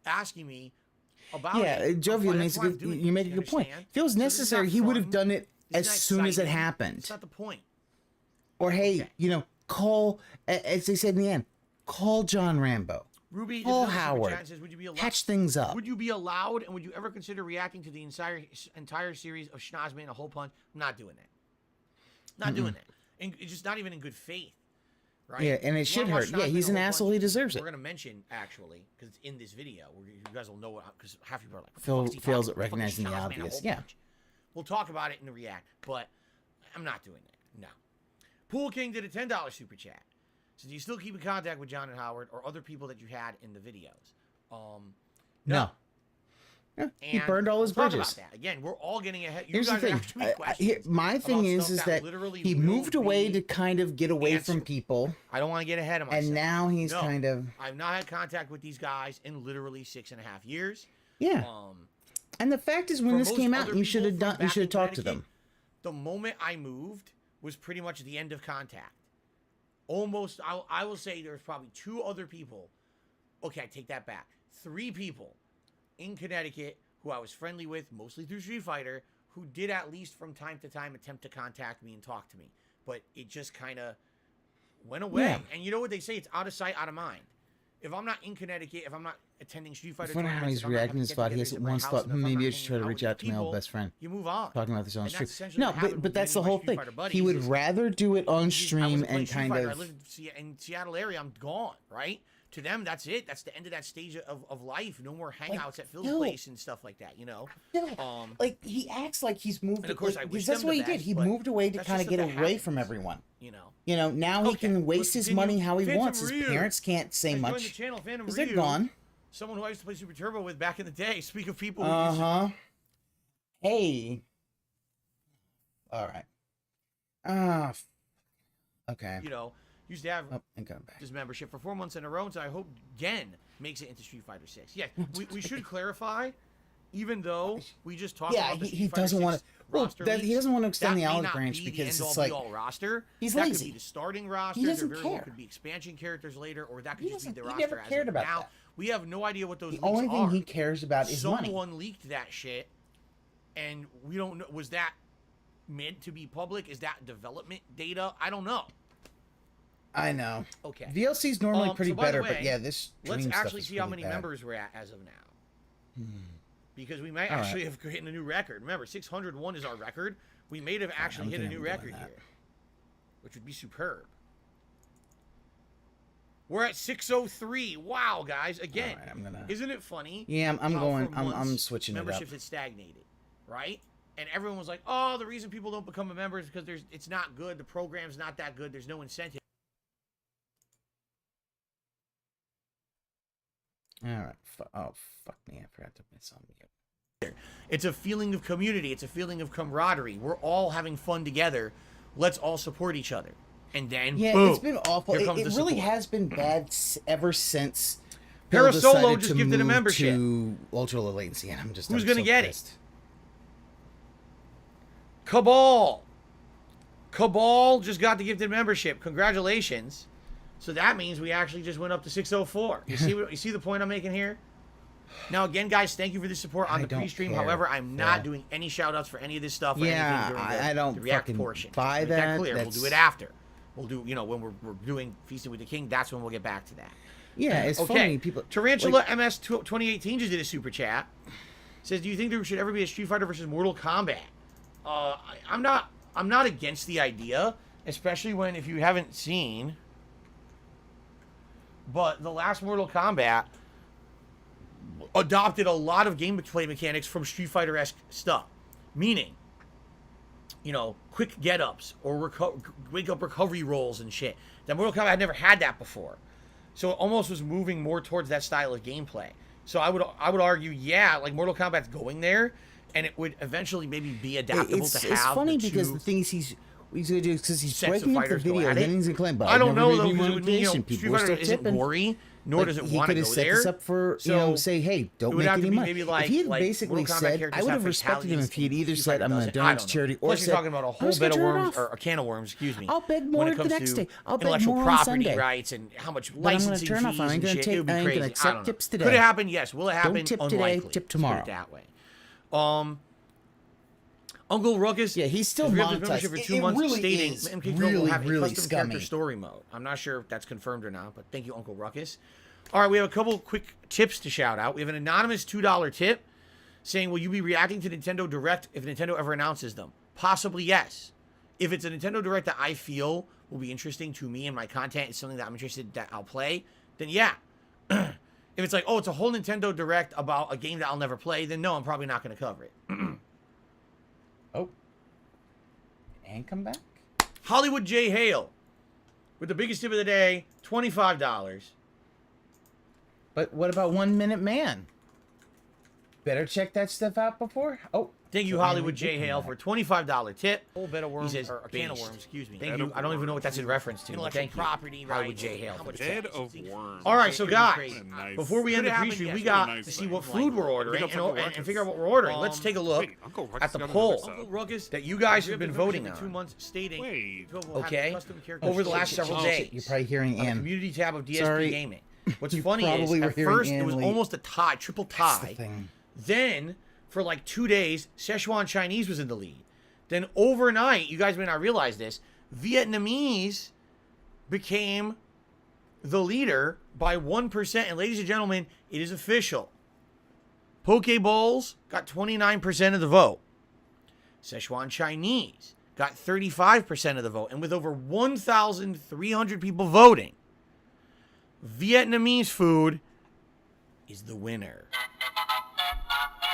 asking me about Yeah, it. Jovial That's makes a why I'm good. doing You it, make a good point. understand? If it was So this is necessary, not he would have fun. done it This as is not soon as it exciting. happened. It's not the point. Or hey, Okay. call, as they said in the end, call John Rambo. Ruby Call another super Howard. chat says, would you be allowed? Patch things up. Would you be allowed, and would you ever consider reacting to the entire series of Schnozman a whole punch? I'm not doing that. Not doing that. And it's just not even in good faith. Right? Yeah, and it If you should wanna watch hurt. Yeah, Schnozman he's a an whole asshole. punch, He deserves We're it. gonna mention actually because it's in this video. Where you guys will know what, because half people are like, what the Phil fuck is he fails talking at about? Fucking recognizing the Schnozman a obvious. whole Yeah. punch. We'll talk about it in the react, but I'm not doing that. No. Pool King did a $10 super chat. So do you still keep in contact with John and Howard or other people that you had in the videos? No. Yeah, he And burned all his we'll talk bridges. about that. Again, we're all getting ahead. You Here's the guys are thing. asking me questions My thing about is stuff that literally he will moved away be to kind of get away from answered. people, I don't want to get ahead of myself. and now he's No. kind of I've not had contact with these guys in literally 6.5 years. yeah. And the fact is, when For this most came out, other you should have people from done. You back should have in talked to Connecticut, them. The moment I moved was pretty much the end of contact. Almost, I will say there's probably 2 other people. Okay, I take that back. 3 people in Connecticut who I was friendly with, mostly through Street Fighter, who did at least from time to time attempt to contact me and talk to me. But it just kind of went away. Yeah. And you know what they say? It's out of sight, out of mind. if I'm not in Connecticut, if I'm not attending Street Fighter I wonder how tournaments, he's if I'm not reacting to having this spot. He get-togethers has at my once house, thought, and if I'm maybe not I should try hanging to out reach with out to my old people, best friend. you move on. Talking about this on And stream. that's essentially No, what happened but with that's many the of my whole Street thing. Fighter buddies He would is rather do it on I wasn't stream playing and Street kind Fighter. I of. live in Seattle area. I'm gone, right? To them, that's it. That's the end of that stage of life. No more hangouts at Phil's place and stuff like that, you know? Like, he acts like he's moved. And of course, like, I wish that's them what the he did. best, He but moved away to that's kind of just get stuff that away from happens, everyone. you know? You know, now he Okay, can let's waste his continue. money how he Phantom wants. His Ryu parents can't say has joined much the channel, Phantom because they're Ryu, gone. Someone who I used to play Super Turbo with back in the day. Speak of people who Hey. All right. Okay. you know, used to have Oh, and come back. his membership for 4 months in a row, and so I hope Gen makes it into Street Fighter 6. Yeah, we should clarify, even though we just talked Yeah, about the he Street Fighter doesn't 6 want to. Well, roster he leaks, doesn't want to extend that the may olive not branch be the because end-all it's like be-all roster. he's that lazy. could be the starting roster. He doesn't there very well care. could be expansion characters later, or that could He just be the doesn't- he roster never as cared of about now. that. We have no idea what those the leaks only thing are. he cares about is money. Someone leaked that shit, and we don't know. Was that meant to be public? Is that development data? I don't know. I know. Okay. VLC's normally pretty so by the better, way, but yeah, this let's dream stuff actually is see how really many bad. members we're at as of now. Because we might All right. actually have hit a new record. Remember, 601 is our record. We may have actually I'm hit a thinking new of doing record that. here, which would be superb. We're at 603. Wow, guys! Again, All right, I'm gonna. isn't it funny? Yeah, I'm how going. for I'm months, switching it up. memberships had stagnated, right? And everyone was like, "Oh, the reason people don't become a member is because it's not good. The program's not that good. There's no incentive." All right. Oh, fuck me! I forgot to put this on mute. It's a feeling of community. It's a feeling of camaraderie. We're all having fun together. Let's all support each other. And then, Yeah, boom, it's been awful. here It, comes it the really support. has been bad ever since. Phil Parasolo decided just to gifted a move membership. to ultra low latency, and I'm just. Who's I'm gonna so get pissed. it? Cabal just got the gifted membership. Congratulations. So that means we actually just went up to 604. You see you see the point I'm making here? Now again, guys, thank you for the support on I the don't pre-stream. care, However, I'm not Phil. doing any shout-outs for any of this stuff or Yeah, anything during I don't the React fucking portion. buy Just to make that. clear. We'll That's- do it after. We'll do, when we're doing Feasting with the King, that's when we'll get back to that. Yeah, it's funny. People. Tarantula like, MS 2018 just did a super chat. Says, do you think there should ever be a Street Fighter versus Mortal Kombat? I'm not against the idea, especially when, if you haven't seen, but the last Mortal Kombat adopted a lot of gameplay mechanics from Street Fighter-esque stuff. Meaning, quick get-ups or wake-up recovery rolls and shit. That Mortal Kombat had never had that before. So it almost was moving more towards that style of gameplay. So I would argue, yeah, like Mortal Kombat's going there, and it would eventually maybe be adaptable to have. It's funny the because two the thing is he's gonna do because he's sets of breaking up the fighters go video, at then it. he's gonna claim. But I don't know never though, gave me because it would mean, motivation. Street People are Fighter still isn't tipping. gory, nor does it He want could to have go set there. this up for So say, hey, don't it would make have to any be money. maybe like- If he had like basically Mortal Kombat said, characters I would have have respected him fatalities if he had and either Street said, Fighter I'm gonna doesn't. I donate don't to charity, know. or Plus, said, you're talking about a I'm whole just bed gonna of turn it worms, off. or a can of worms, excuse me. I'll beg when more it the comes next to day. I'll beg intellectual more on property Sunday. rights and how much But I'm gonna licensing turn off. fees I ain't and gonna shit. take- It would be I ain't gonna crazy. I accept don't know. tips today. Could it happen? Yes. Will it happen? tip today, Unlikely. tip Let's put tomorrow. it that way. Uncle Ruckus, Yeah, he's still has re-upped his monetized. membership for It 2 months, really stating is MK12 will have a really custom scummy. character story mode. I'm not sure if that's confirmed or not, but thank you, Uncle Ruckus. All right, we have a couple quick tips to shout out. We have an anonymous $2 tip saying, will you be reacting to Nintendo Direct if Nintendo ever announces them? Possibly, yes. If it's a Nintendo Direct that I feel will be interesting to me and my content is something that I'm interested that I'll play, then yeah. If it's like, oh, it's a whole Nintendo Direct about a game that I'll never play, then no, I'm probably not going to cover it. Oh. And come back? Hollywood J. Hale with the biggest tip of the day, $25. But what about 1 Minute Man? Better check that stuff out before. Oh. Thank you, so Hollywood we J. did come Hale, back. for $25 tip. Whole bed of worms, He says, or a can of based. worms, excuse me. Thank you. I don't even know what that's in reference to. But Intellectual thank you, property Hollywood rights. J. Hale. How for much the Bed tip. of worms. All right, so guys, Nice. before we end the Could happen, pre-stream, yes, we really got nice, to see nice. what food we're ordering Big up and, Uncle and Ruckus. figure out what we're ordering. Let's take a look Wait, Uncle Ruckus at the got another poll sub. Uncle Ruckus, that you guys you have been the membership voting for 2 on. months stating Wait. Okay. custom character Over the story last mode. several Oh, days. shit, you're probably hearing On the Ann. community tab of DSP Sorry. Gaming. What's You funny is, probably were at hearing first, it Ann was late. almost a tie, triple That's the tie. thing. Then, for like 2 days, Szechuan Chinese was in the lead. Then overnight, you guys may not realize this, Vietnamese became the leader by 1%. And ladies and gentlemen, it is official. Pokeballs got 29% of the vote. Szechuan Chinese got 35% of the vote. And with over 1,300 people voting, Vietnamese food is the winner.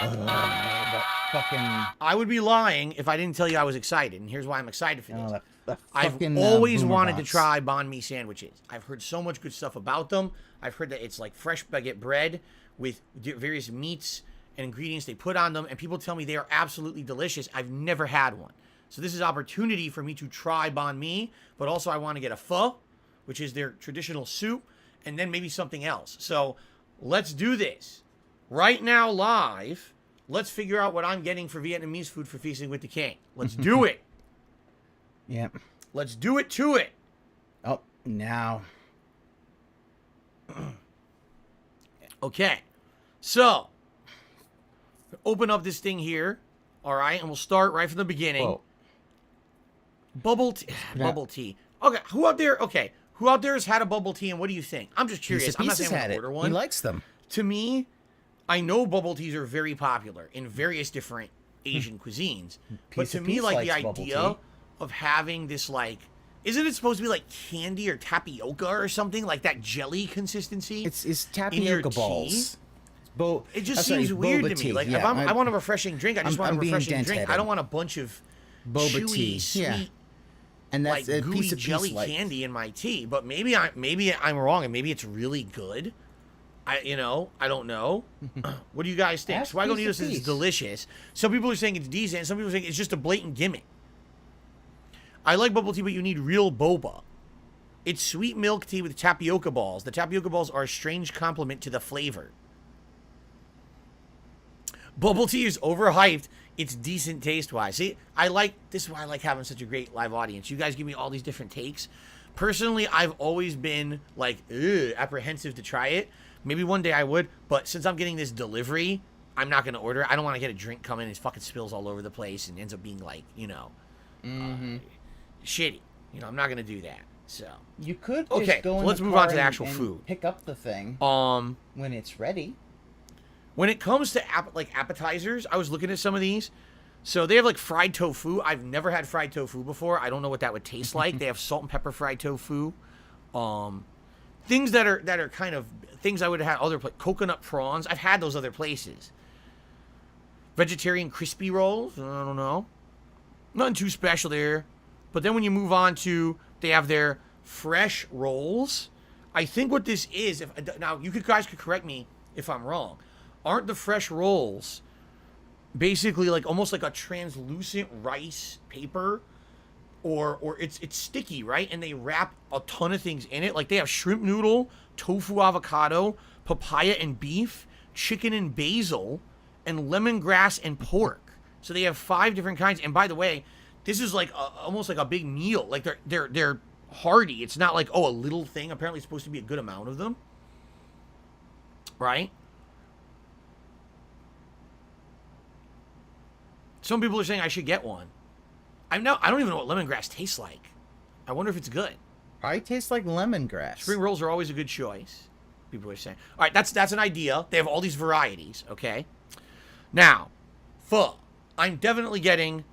That fucking... I would be lying if I didn't tell you I was excited. And here's why I'm excited for this. that I've fucking, always boomer wanted to box. try banh mi sandwiches. I've heard so much good stuff about them. I've heard that it's like fresh baguette bread with various meats and ingredients they put on them, and people tell me they are absolutely delicious. I've never had one. So this is opportunity for me to try banh mi, but also I want to get a pho, which is their traditional soup, and then maybe something else. So let's do this. Right now, live, let's figure out what I'm getting for Vietnamese food for Feasting with the King. Let's do it. Yep. Let's do it to it. Oh, now. Okay. So, open up this thing here. All right, and we'll start right from the beginning. Whoa. Bubble tea. Bubble tea. Okay, who out there? Okay, who out there has had a bubble tea, and what do you think? I'm just curious. I'm not saying I'm gonna order one. He likes them. To me, I know bubble teas are very popular in various different Asian cuisines, but Piece to of me, Peace like the likes bubble idea tea. of having this, like, isn't it supposed to be like candy or tapioca or something like that jelly consistency? It's in your tapioca balls. It just seems weird to me. Like, if I want a refreshing drink, I just want a refreshing drink. I don't want a bunch of Boba chewy, tea. sweet, Yeah. And like that's a gooey piece of jelly like. candy in my tea. But maybe I'm wrong, and maybe it's really good. I don't know. What do you guys think? Ask Swagonitos Piece of says it's Peace. delicious. Some people are saying it's decent, and some people are saying it's just a blatant gimmick. I like bubble tea, but you need real boba. It's sweet milk tea with tapioca balls. The tapioca balls are a strange compliment to the flavor. Bubble tea is overhyped. It's decent taste-wise. See, this is why I like having such a great live audience. You guys give me all these different takes. Personally, I've always been, like, apprehensive to try it. Maybe one day I would, but since I'm getting this delivery, I'm not going to order it. I don't want to get a drink come in and it fucking spills all over the place and ends up being, like, shitty. I'm not going to do that. So You could Okay, just go in let's the move car on to the and- actual and food. Pick up the thing when it's ready. when it comes to appetizers, I was looking at some of these. So they have like fried tofu. I've never had fried tofu before. I don't know what that would taste like. They have salt and pepper fried tofu. Things that are kind of things I would have had other places. Coconut prawns. I've had those other places. Vegetarian crispy rolls. I don't know. Nothing too special there. But then when you move on to, they have their fresh rolls. I think what this is, now you guys could correct me if I'm wrong. Aren't the fresh rolls basically like almost like a translucent rice paper, or it's sticky, right? And they wrap a ton of things in it. Like they have shrimp noodle, tofu avocado, papaya and beef, chicken and basil, and lemongrass and pork. So they have 5 different kinds. And by the way, this is like almost like a big meal. Like they're hearty. It's not like, oh, a little thing. Apparently it's supposed to be a good amount of them, right? Some people are saying I should get one. I don't even know what lemongrass tastes like. I wonder if it's good. Probably tastes like lemongrass. Spring rolls are always a good choice. People are saying. All right, that's an idea. They have all these varieties, okay? Now, pho. I'm definitely getting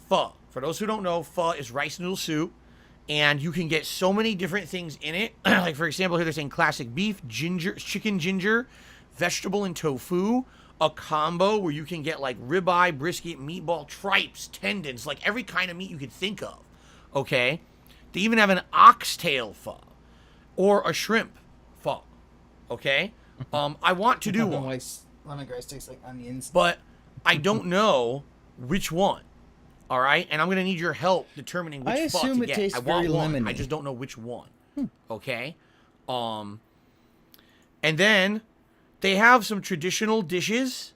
pho. For those who don't know, pho is rice noodle soup, and you can get so many different things in it. Like, for example, here they're saying classic beef, chicken ginger, vegetable and tofu. A combo where you can get like ribeye, brisket, meatball, tripes, tendons, like every kind of meat you could think of. Okay? They even have an oxtail pho or a shrimp pho. Okay? I want to do one, Lemongrass tastes like onions. but I don't know which one. All right? And I'm going to need your help determining which I pho assume to it get. tastes I want very one. I lemony. just don't know which one. Okay? And then they have some traditional dishes.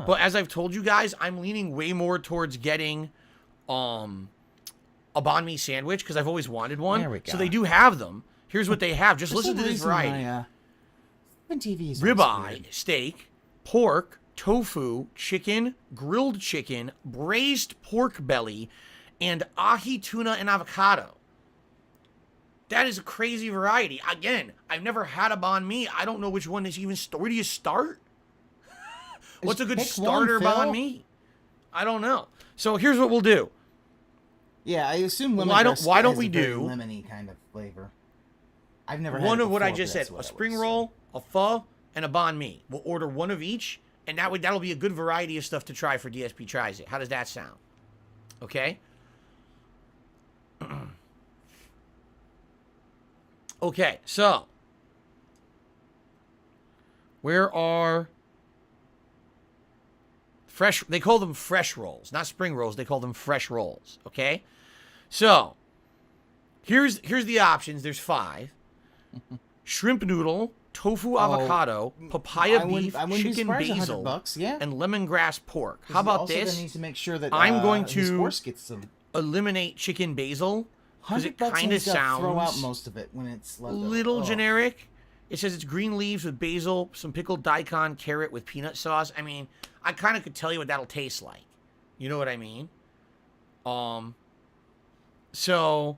But as I've told you guys, I'm leaning way more towards getting a banh mi sandwich because I've always wanted one. There we go. So they do have them. Here's what they have. Just listen to this variety. TV's Ribeye, steak, pork, tofu, chicken, grilled chicken, braised pork belly, and ahi tuna and avocado. That is a crazy variety. Again, I've never had a banh mi. I don't know which one is even. Where do you start? What's a good starter banh mi? I don't know. So here's what we'll do. Yeah, I assume why don't we do lemony kind of flavor? I've never had one it of what I before, just but said: that's a what I spring would roll, a pho, and a banh mi. We'll order one of each, and that'll be a good variety of stuff to try for DSP Tries It. How does that sound? Okay. Okay, so where are fresh? They call them fresh rolls, not spring rolls. They call them fresh rolls. Okay, so here's the options. There's 5: shrimp noodle, tofu avocado, papaya beef, chicken basil, $100, yeah. and lemongrass pork. How about this? Needs to make sure that I'm going his to horse gets some. eliminate chicken basil. Because it $100 kind of sounds throw out most of it when it's a little generic. It says it's green leaves with basil, some pickled daikon, carrot with peanut sauce. I mean, I kind of could tell you what that'll taste like. You know what I mean? So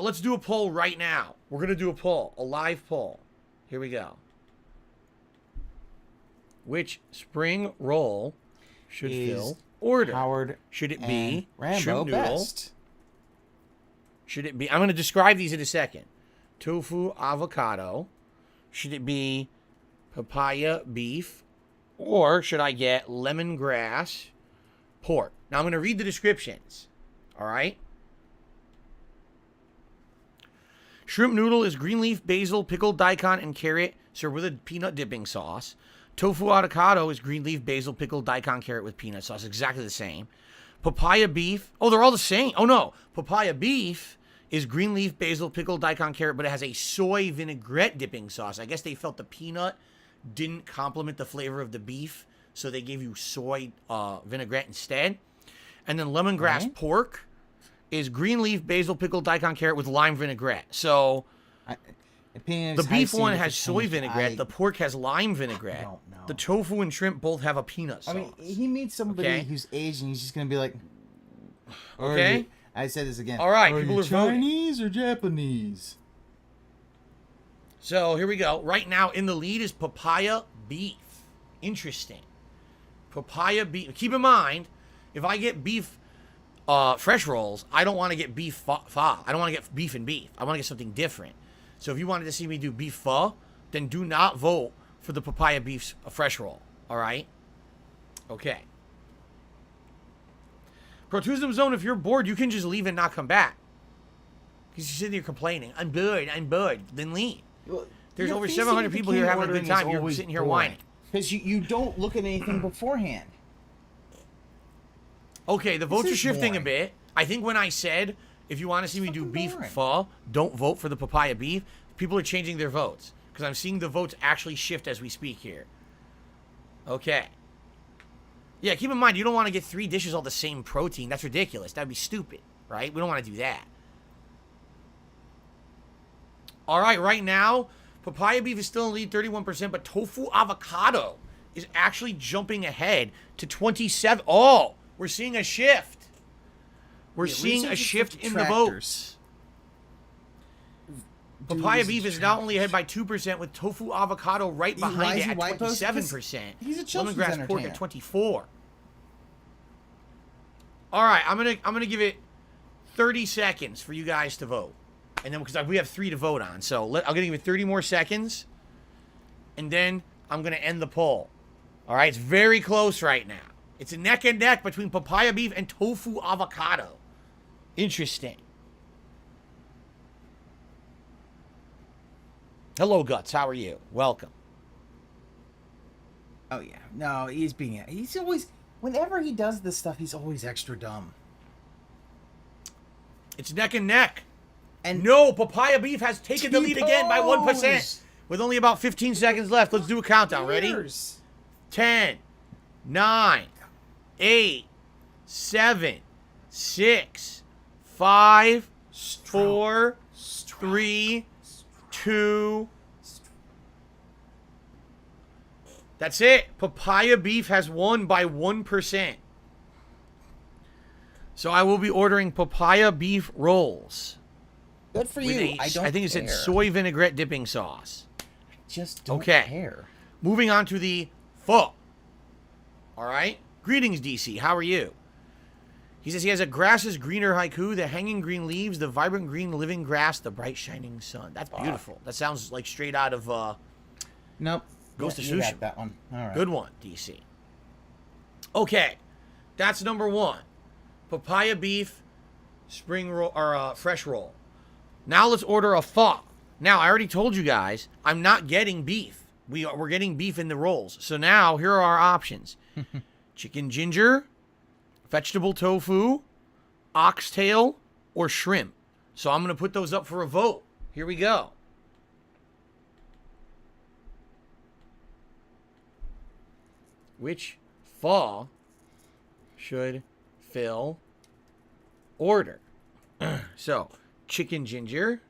let's do a poll right now. We're gonna do a poll, a live poll. Here we go. Which spring roll should Phil order? Howard, should it be Rambo shrimp noodle? best? Should it be... I'm going to describe these in a second. Tofu avocado. Should it be papaya beef? Or should I get lemongrass pork? Now, I'm going to read the descriptions. All right? Shrimp noodle is green leaf, basil, pickled daikon, and carrot served with a peanut dipping sauce. Tofu avocado is green leaf, basil, pickled daikon, carrot with peanut sauce. Exactly the same. Papaya beef. Oh, they're all the same. Oh, no. Papaya beef is green leaf, basil, pickled daikon, carrot, but it has a soy vinaigrette dipping sauce. I guess they felt the peanut didn't complement the flavor of the beef, so they gave you soy vinaigrette instead. And then lemongrass pork is green leaf, basil, pickled daikon, carrot with lime vinaigrette. So the beef one has soy vinaigrette. The pork has lime vinaigrette. I don't know. The tofu and shrimp both have a peanut sauce. I mean, he meets somebody who's Asian. He's just gonna be like, okay. I said this again. All right, are people you are voting. Chinese or Japanese? So here we go. Right now in the lead is papaya beef. Interesting. Papaya beef. Keep in mind, if I get beef fresh rolls, I don't want to get beef pho. I don't want to get beef and beef. I want to get something different. So if you wanted to see me do beef pho, then do not vote for the papaya beef fresh roll. All right? Okay. Protusum Zone, if you're bored, you can just leave and not come back. Because you're sitting here complaining. I'm bored. Then leave. Well, there's over 700 people here having a good time. You're sitting here whining. Because you don't look at anything beforehand. Okay, the votes are shifting a bit. I think when I said, if you want to see me do beef pho, don't vote for the papaya beef, people are changing their votes. Because I'm seeing the votes actually shift as we speak here. Okay. Yeah, keep in mind, you don't want to get 3 dishes all the same protein. That's ridiculous. That'd be stupid, right? We don't want to do that. All right, right now, papaya beef is still in the lead, 31%, but tofu avocado is actually jumping ahead to 27. Oh, we're seeing a shift. We're seeing a shift in the votes. Papaya beef is now only ahead by 2%, with tofu avocado right behind it at 27%. He's a children's entertainer. Lemongrass pork at 24. All right, I'm gonna give it 30 seconds for you guys to vote, and then because we have 3 to vote on, so I'm gonna give it 30 more seconds, and then I'm gonna end the poll. All right, it's very close right now. It's a neck and neck between papaya beef and tofu avocado. Interesting. Hello, Guts. How are you? Welcome. Oh, yeah. No, he's always... Whenever he does this stuff, he's always extra dumb. It's neck and neck. And no, papaya beef has taken the lead again by 1%. With only about 15 seconds left. Let's do a countdown. Ready? 10, 9, 8, 7, 6, 5, 4, 3, 2. That's it. Papaya beef has won by 1%. So I will be ordering papaya beef rolls. Good for with you. I don't think it said care. soy vinaigrette dipping sauce. Just don't Okay. care. Moving on to the pho. All right. Greetings, DC. How are you? He says he has a grass is greener haiku, the hanging green leaves, the vibrant green living grass, the bright shining sun. That's beautiful. That sounds like straight out of Nope. Ghost of You got Tsushima. that one. All right. Good one, DC. Okay. That's number one. Papaya beef, spring roll, or fresh roll. Now let's order a pho. Now, I already told you guys, I'm not getting beef. We're getting beef in the rolls. So now, here are our options. Chicken ginger, vegetable tofu, oxtail, or shrimp. So I'm going to put those up for a vote. Here we go. Which pho should Phil order? So, chicken ginger,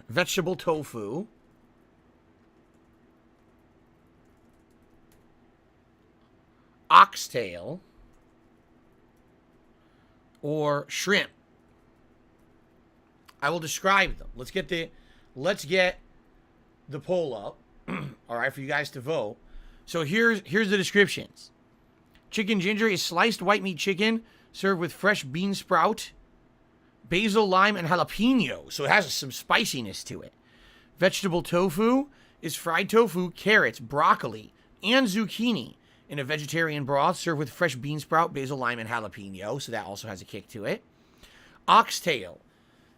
vegetable tofu, oxtail, or shrimp. I will describe them. Let's get the poll up. All right, for you guys to vote. So here's the descriptions. Chicken ginger is sliced white meat chicken served with fresh bean sprout, basil, lime, and jalapeno. So it has some spiciness to it. Vegetable tofu is fried tofu, carrots, broccoli, and zucchini in a vegetarian broth served with fresh bean sprout, basil, lime, and jalapeno. So that also has a kick to it. Oxtail,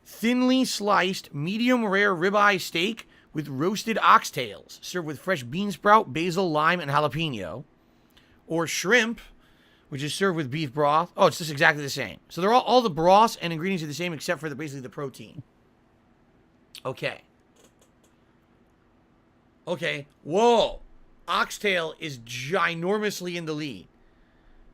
thinly sliced, medium rare ribeye steak with roasted oxtails served with fresh bean sprout, basil, lime, and jalapeno. Or shrimp, which is served with beef broth. Oh, it's just exactly the same. So they're all the broths and ingredients are the same except for basically the protein. Okay. Whoa. Oxtail is ginormously in the lead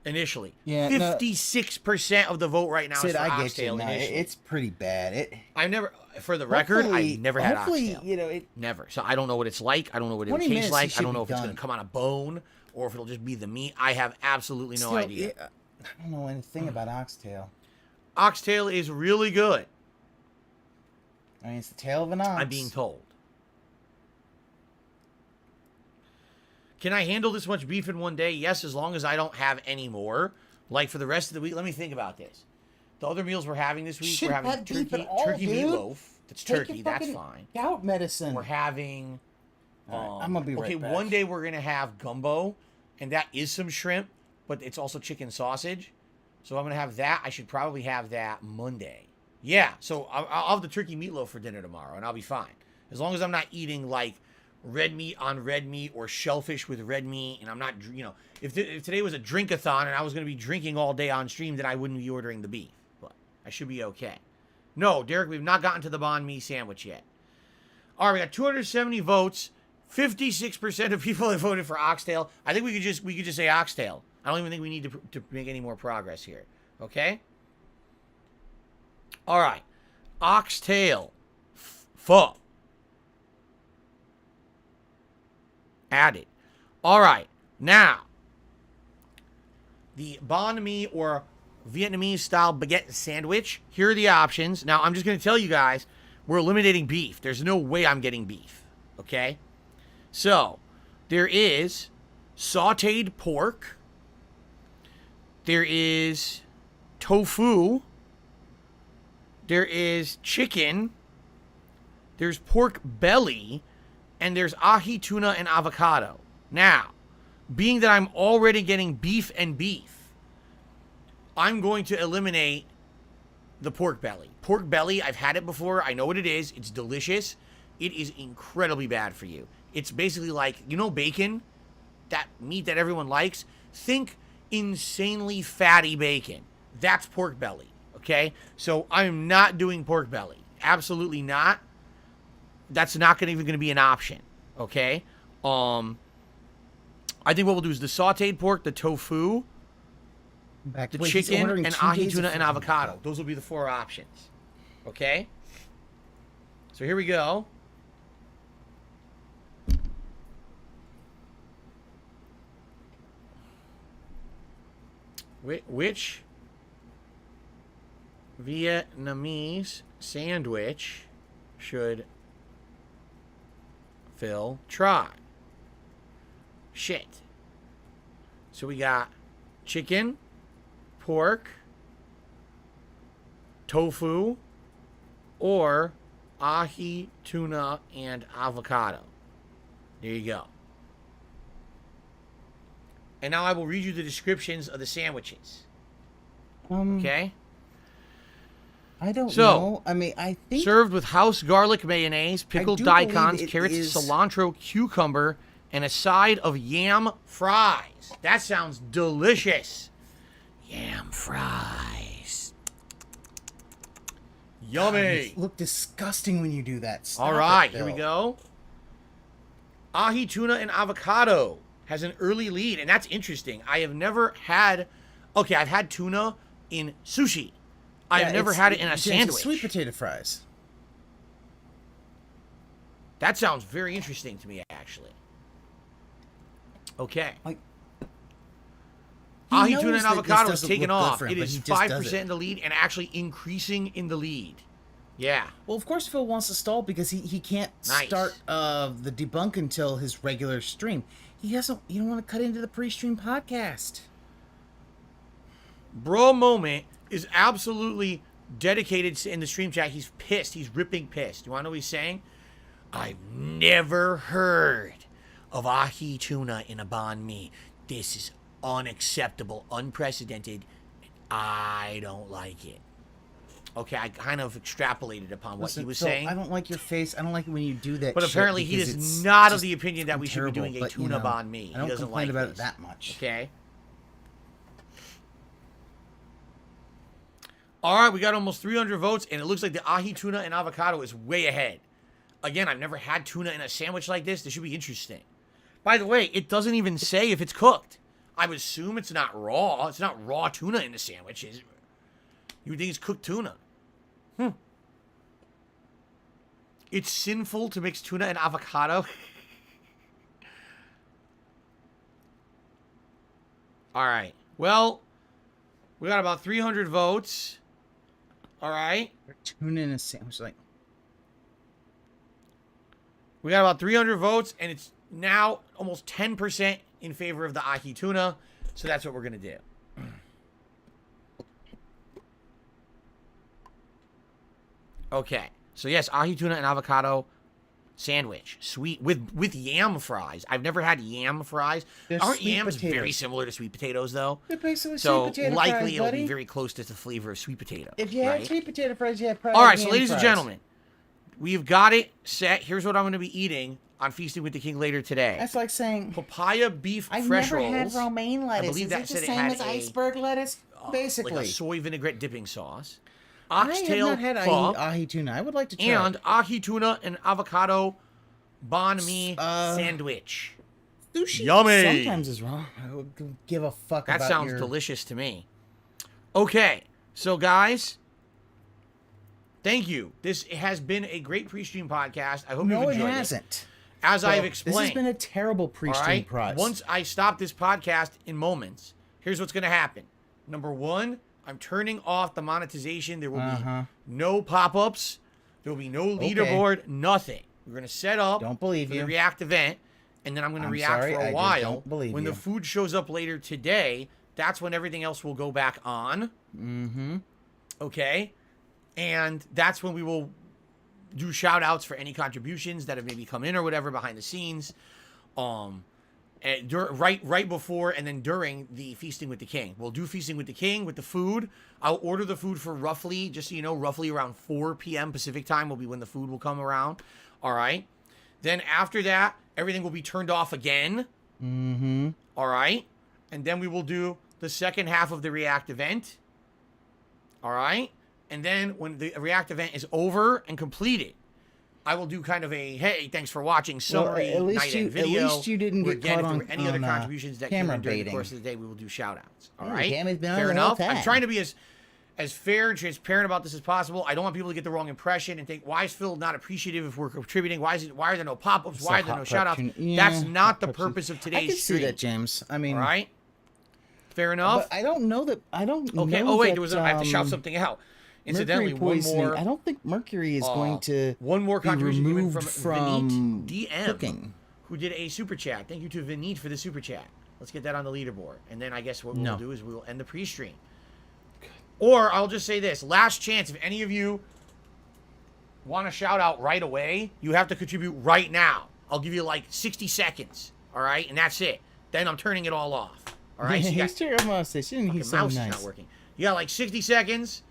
initially. Yeah, 56% of the vote right now Sid, is for I get you. oxtail No, initially. it's pretty bad. I've never, for the record, I've never had hopefully, oxtail. Never. So I don't know what it's like. I don't know what it 20 tastes minutes, like. it I should don't know be if it's going done. to come on a bone or if it'll just be the meat. I have absolutely no idea. I don't know anything about oxtail. Oxtail is really good. I mean, it's the tail of an ox. I'm being told. Can I handle this much beef in one day? Yes, as long as I don't have any more. Like for the rest of the week, let me think about this. The other meals we're having this week, Shouldn't we're having have beef at all, turkey dude. meatloaf. That's Take turkey. your That's fucking fine. Gout medicine. We're having. All right, I'm gonna be right okay, back. one day we're gonna have gumbo, and that is some shrimp, but it's also chicken sausage. So I'm gonna have that. I should probably have that Monday. Yeah. So I'll have the turkey meatloaf for dinner tomorrow, and I'll be fine as long as I'm not eating like red meat on red meat or shellfish with red meat, and I'm not, if today was a drink-a-thon and I was gonna be drinking all day on stream, then I wouldn't be ordering the beef. But I should be okay. No, Derek, we've not gotten to the banh mi sandwich yet. All right, we got 270 votes. 56% of people have voted for oxtail. I think we could just say oxtail. I don't even think we need to make any more progress here. Okay? All right. Oxtail. Pho. Added. All right. Now, the banh mi or Vietnamese style baguette sandwich. Here are the options. Now, I'm just going to tell you guys, we're eliminating beef. There's no way I'm getting beef. Okay? So, there is sauteed pork. There is tofu. There is chicken. There's pork belly. And there's ahi, tuna, and avocado. Now, being that I'm already getting beef and beef, I'm going to eliminate the pork belly. Pork belly, I've had it before. I know what it is. It's delicious. It is incredibly bad for you. It's basically like, bacon? That meat that everyone likes? Think insanely fatty bacon. That's pork belly, okay? So I'm not doing pork belly. Absolutely not. That's not even going to be an option, okay? I think what we'll do is the sauteed pork, the tofu, the chicken, and ahi, tuna, and avocado. Those will be the 4 options, okay? So here we go. Which Vietnamese sandwich should Phil try? Shit. So we got chicken, pork, tofu, or ahi, tuna, and avocado. There you go. And now I will read you the descriptions of the sandwiches. Okay? I don't know. I mean, I think... Served with house garlic mayonnaise, pickled daikons, carrots, is... cilantro, cucumber, and a side of yam fries. That sounds delicious. Yam fries. Yummy. God, you look disgusting when you do that. Stop All right, it, here we Bill. go. Ahi, tuna, and avocado has an early lead, and that's interesting. I have never had... Okay, I've had tuna in sushi. I've never had it in a sandwich. Sweet potato fries. That sounds very interesting to me, actually. Okay. Like, Ahi, tuna, and avocado is taken off. Him, it is 5% in the lead and actually increasing in the lead. Yeah. Well, of course Phil wants to stall because he can't start the debunk until his regular stream. He doesn't. You don't want to cut into the pre-stream podcast. Bro Moment is absolutely dedicated in the stream chat. He's pissed. He's ripping pissed. You want to know what he's saying? I've never heard of ahi tuna in a banh mi. This is unacceptable, unprecedented. I don't like it. Okay, I kind of extrapolated upon what he was saying. I don't like your face. I don't like it when you do that. But apparently he is not of the opinion that we should be doing a tuna banh mi. I don't doesn't complain like about this. it that much. Okay. All right, we got almost 300 votes, and it looks like the ahi tuna and avocado is way ahead. Again, I've never had tuna in a sandwich like this. This should be interesting. By the way, it doesn't even say if it's cooked. I would assume it's not raw. It's not raw tuna in the sandwich. You would think it's cooked tuna. It's sinful to mix tuna and avocado. All right. Well, we got about 300 votes. All right. Tuna in a sandwich, like. We got about 300 votes, and it's now almost 10% in favor of the ahi tuna. So that's what we're going to do. Okay. So yes, ahi tuna and avocado sandwich. Sweet with yam fries. I've never had yam fries. Aren't yams very similar to sweet potatoes though? They're basically so sweet potato likely fries, it'll buddy. be very close to the flavor of sweet potato. If you have sweet potato fries, you have probably. All right, so ladies fries. and gentlemen, we've got it set. Here's what I'm going to be eating on Feasting with the King later today. That's like saying papaya beef I've fresh never rolls. had romaine lettuce. I believe that Is it said the it same had as iceberg lettuce? Basically, like a soy vinaigrette dipping sauce. I Oxtail have not had pho, ahi tuna. I would like to try. and ahi tuna and avocado banh mi sandwich. Sushi Yummy. sometimes is wrong. I would give a fuck That about sounds your... delicious to me. Okay, so guys, thank you. This has been a great pre-stream podcast. I hope you've enjoyed it. No, it hasn't. As I've explained. This has been a terrible pre-stream prize. Once I stop this podcast in moments, here's what's going to happen. Number one, I'm turning off the monetization. There will be no pop-ups. There will be no leaderboard, nothing. We're going to set up for the React event, and then I'm going to react for a while. When the food shows up later today, that's when everything else will go back on. Okay? And that's when we will do shout-outs for any contributions that have maybe come in or whatever behind the scenes. Right before and then during the Feasting with the King. We'll do Feasting with the King with the food. I'll order the food for roughly, just so you know, roughly around 4 p.m. Pacific time will be when the food will come around. All right. Then after that, everything will be turned off again. All right. And then we will do the second half of the React event. All right. And then when the React event is over and completed, I will do kind of a, hey, thanks for watching summary night end video. At least you didn't get caught on any other contributions that came in during the course of the day, we will do shout-outs. All right? Fair enough. I'm trying to be as fair and transparent about this as possible. I don't want people to get the wrong impression and think, why is Phil not appreciative if we're contributing? Why are there no pop-ups? Why are there no shout-outs? That's not the purpose of today's stream. I can see that, James. I mean... All right? Fair enough? But I don't know that... I don't know Okay, oh wait, that, I have to shout something out. Incidentally, mercury poisoning. one more. I don't think mercury is going to One more be contribution given removed from Vinit DM, cooking. who did a super chat. Thank you to Vinit for the super chat. Let's get that on the leaderboard, and then I guess what we'll do is we will end the pre-stream. Or I'll just say this: last chance. If any of you want to shout out right away, you have to contribute right now. I'll give you like 60 seconds. All right, and that's it. Then I'm turning it all off. All right. So you got, He's so mouse nice. is not working. You got like 60 seconds.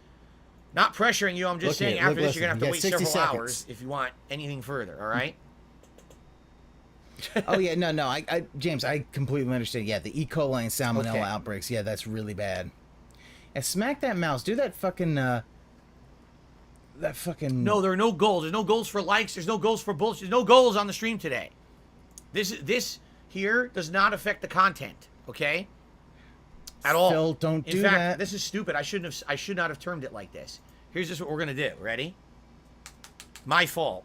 Not pressuring you. I'm just saying after this, you're gonna have to wait several hours if you want anything further. All right. Oh yeah, no, I James, I completely understand. Yeah, the E. coli and salmonella Okay. outbreaks. Yeah, that's really bad. And smack that mouse. Do that fucking. That fucking. No, there are no goals. There's no goals for likes. There's no goals for bullshit. There's no goals on the stream today. This here does not affect the content. Okay. At all. Phil, don't do In fact, that. this is stupid. I should not have termed it like this. Here's just what we're gonna do. Ready? My fault.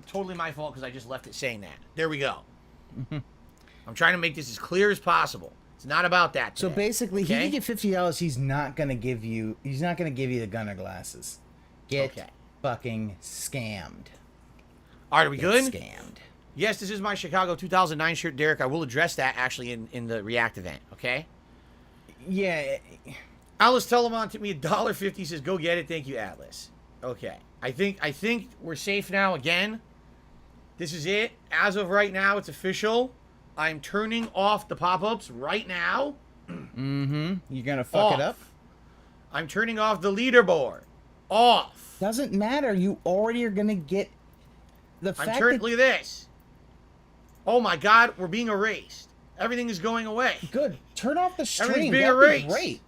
Totally my fault because I just left it saying that. There we go. I'm trying to make this as clear as possible. It's not about that So today, basically, okay? he can get $50. He's not gonna give you. He's not gonna give you the gunner glasses. Get Okay. fucking scammed. All right, are we Get good? Scammed. Yes, this is my Chicago 2009 shirt, Derek. I will address that actually in the React event, okay? Yeah. Alice Telemon took me $1.50, says, go get it. Thank you, Atlas. Okay. I think we're safe now again. This is it. As of right now, it's official. I'm turning off the pop-ups right now. Mm-hmm. You're gonna fuck it up? I'm turning off the leaderboard. Off. Doesn't matter. You already are gonna get the fact that... Look at this. Oh my God, we're being erased. Everything is going away. Good. Turn off the stream. Everything's being That'd be erased. great.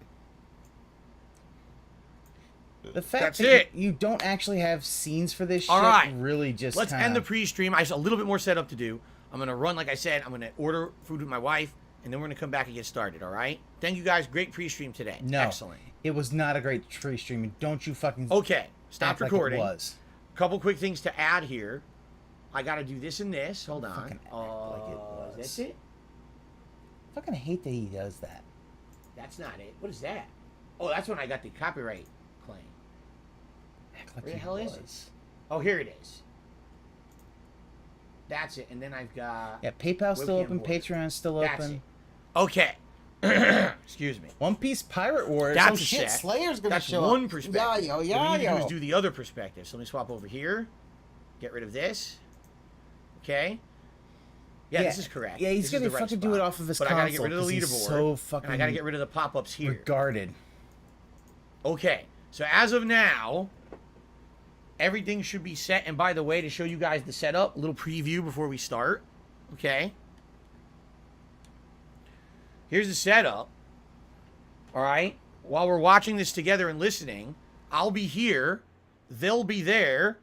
The fact That's that it. you don't actually have scenes for this All shit right. really just Let's kinda... end the pre-stream. I have a little bit more setup to do. I'm going to run, like I said, I'm going to order food with my wife, and then we're going to come back and get started, all right? Thank you guys. Great pre-stream today. No. Excellent. It was not a great tree stream. Don't you fucking... Okay. Stop act like recording. it was. Couple quick things to add here. I got to do this and this. Hold on. Fucking act like it was. That's it? I fucking hate that he does that. That's not it. What is that? Oh, that's when I got the copyright claim. Act like Where the he hell is it? was. Oh, here it is. That's it. And then I've got... Yeah, PayPal's still Webcam open. Wars. Patreon's still That's open. it. Okay. Excuse me. One Piece Pirate Wars. That's oh a shit, set. Slayer's gonna That's show one up. perspective. Yeah, What yeah, we need to do is yeah. do the other perspective. So let me swap over here. Get rid of this. Okay. Yeah, this is correct. Yeah, he's This is gonna the right fucking do spot. it off of his But console. I gotta get rid of the 'cause he's leaderboard. so fucking And I gotta get rid of the pop-ups here. regarded. Okay. So as of now, everything should be set. And by the way, to show you guys the setup, a little preview before we start. Okay. Here's the setup. All right. While we're watching this together and listening, I'll be here. They'll be there.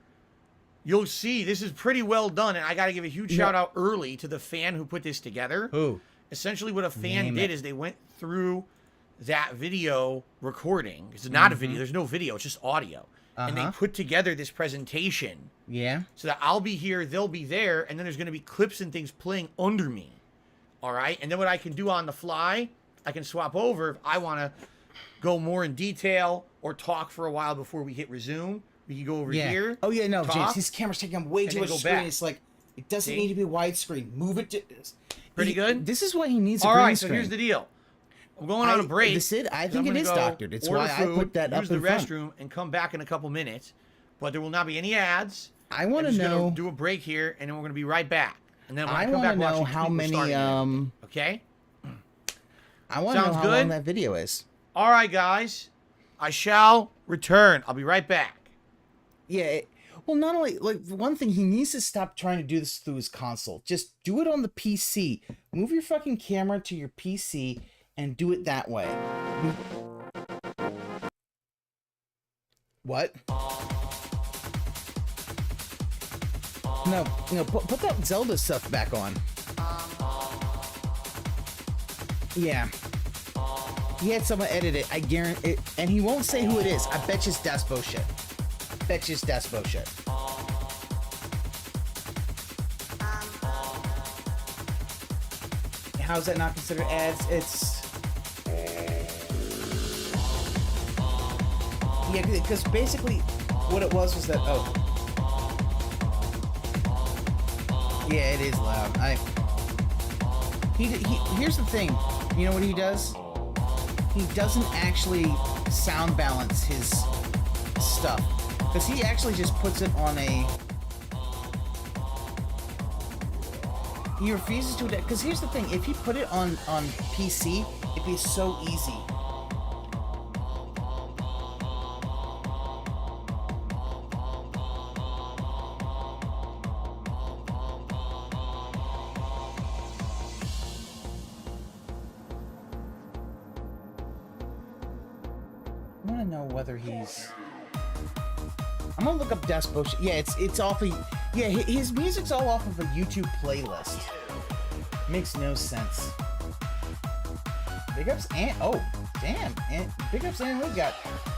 You'll see this is pretty well done. And I got to give a huge shout out early to the fan who put this together. Who? Essentially what a fan Name did it. is they went through that video recording. It's not a video. There's no video. It's just audio. And they put together this presentation Yeah. so that I'll be here, they'll be there, and then there's going to be clips and things playing under me. All right? And then what I can do on the fly, I can swap over if I want to go more in detail or talk for a while before we hit resume. We can go over Yeah. here. Oh yeah, no, talk, James. His camera's taking up way and too then much go screen. back. It's like it doesn't See? need to be widescreen. Move it to. Pretty good? This is why he needs a All green right, so screen. here's the deal. I'm going on a break. I so think I'm it gonna is go doctored. It's order why I food, put that up use the in front. restroom, and come back in a couple minutes. But there will not be any ads. I want to I'm just know. gonna do a break here, and then we're going to be right back. And then when I I come want back, to we'll know actually how tweet we're many. starting and everything, okay? I want to know Sounds how good? long that video is. All right, guys. I shall return. I'll be right back. Yeah. Well, not only like one thing, he needs to stop trying to do this through his console. Just do it on the PC. Move your fucking camera to your PC and do it that way. What? No, put that Zelda stuff back on. Yeah. He had someone edit it, I guarantee it, and he won't say who it is. I bet you that's bullshit. Bet you that's bullshit. How is that not considered ads? It's... Yeah, because basically what it was that yeah, it is loud. Here's the thing. You know what he does? He doesn't actually sound balance his stuff, because he actually just puts it on a. He refuses to, because here's the thing: if he put it on PC, it'd be so easy. I want to know whether he's. I'm gonna look up Despo. Yeah, it's off of. Yeah, his music's all off of a YouTube playlist. Makes no sense. Big ups and oh damn! And big ups and we got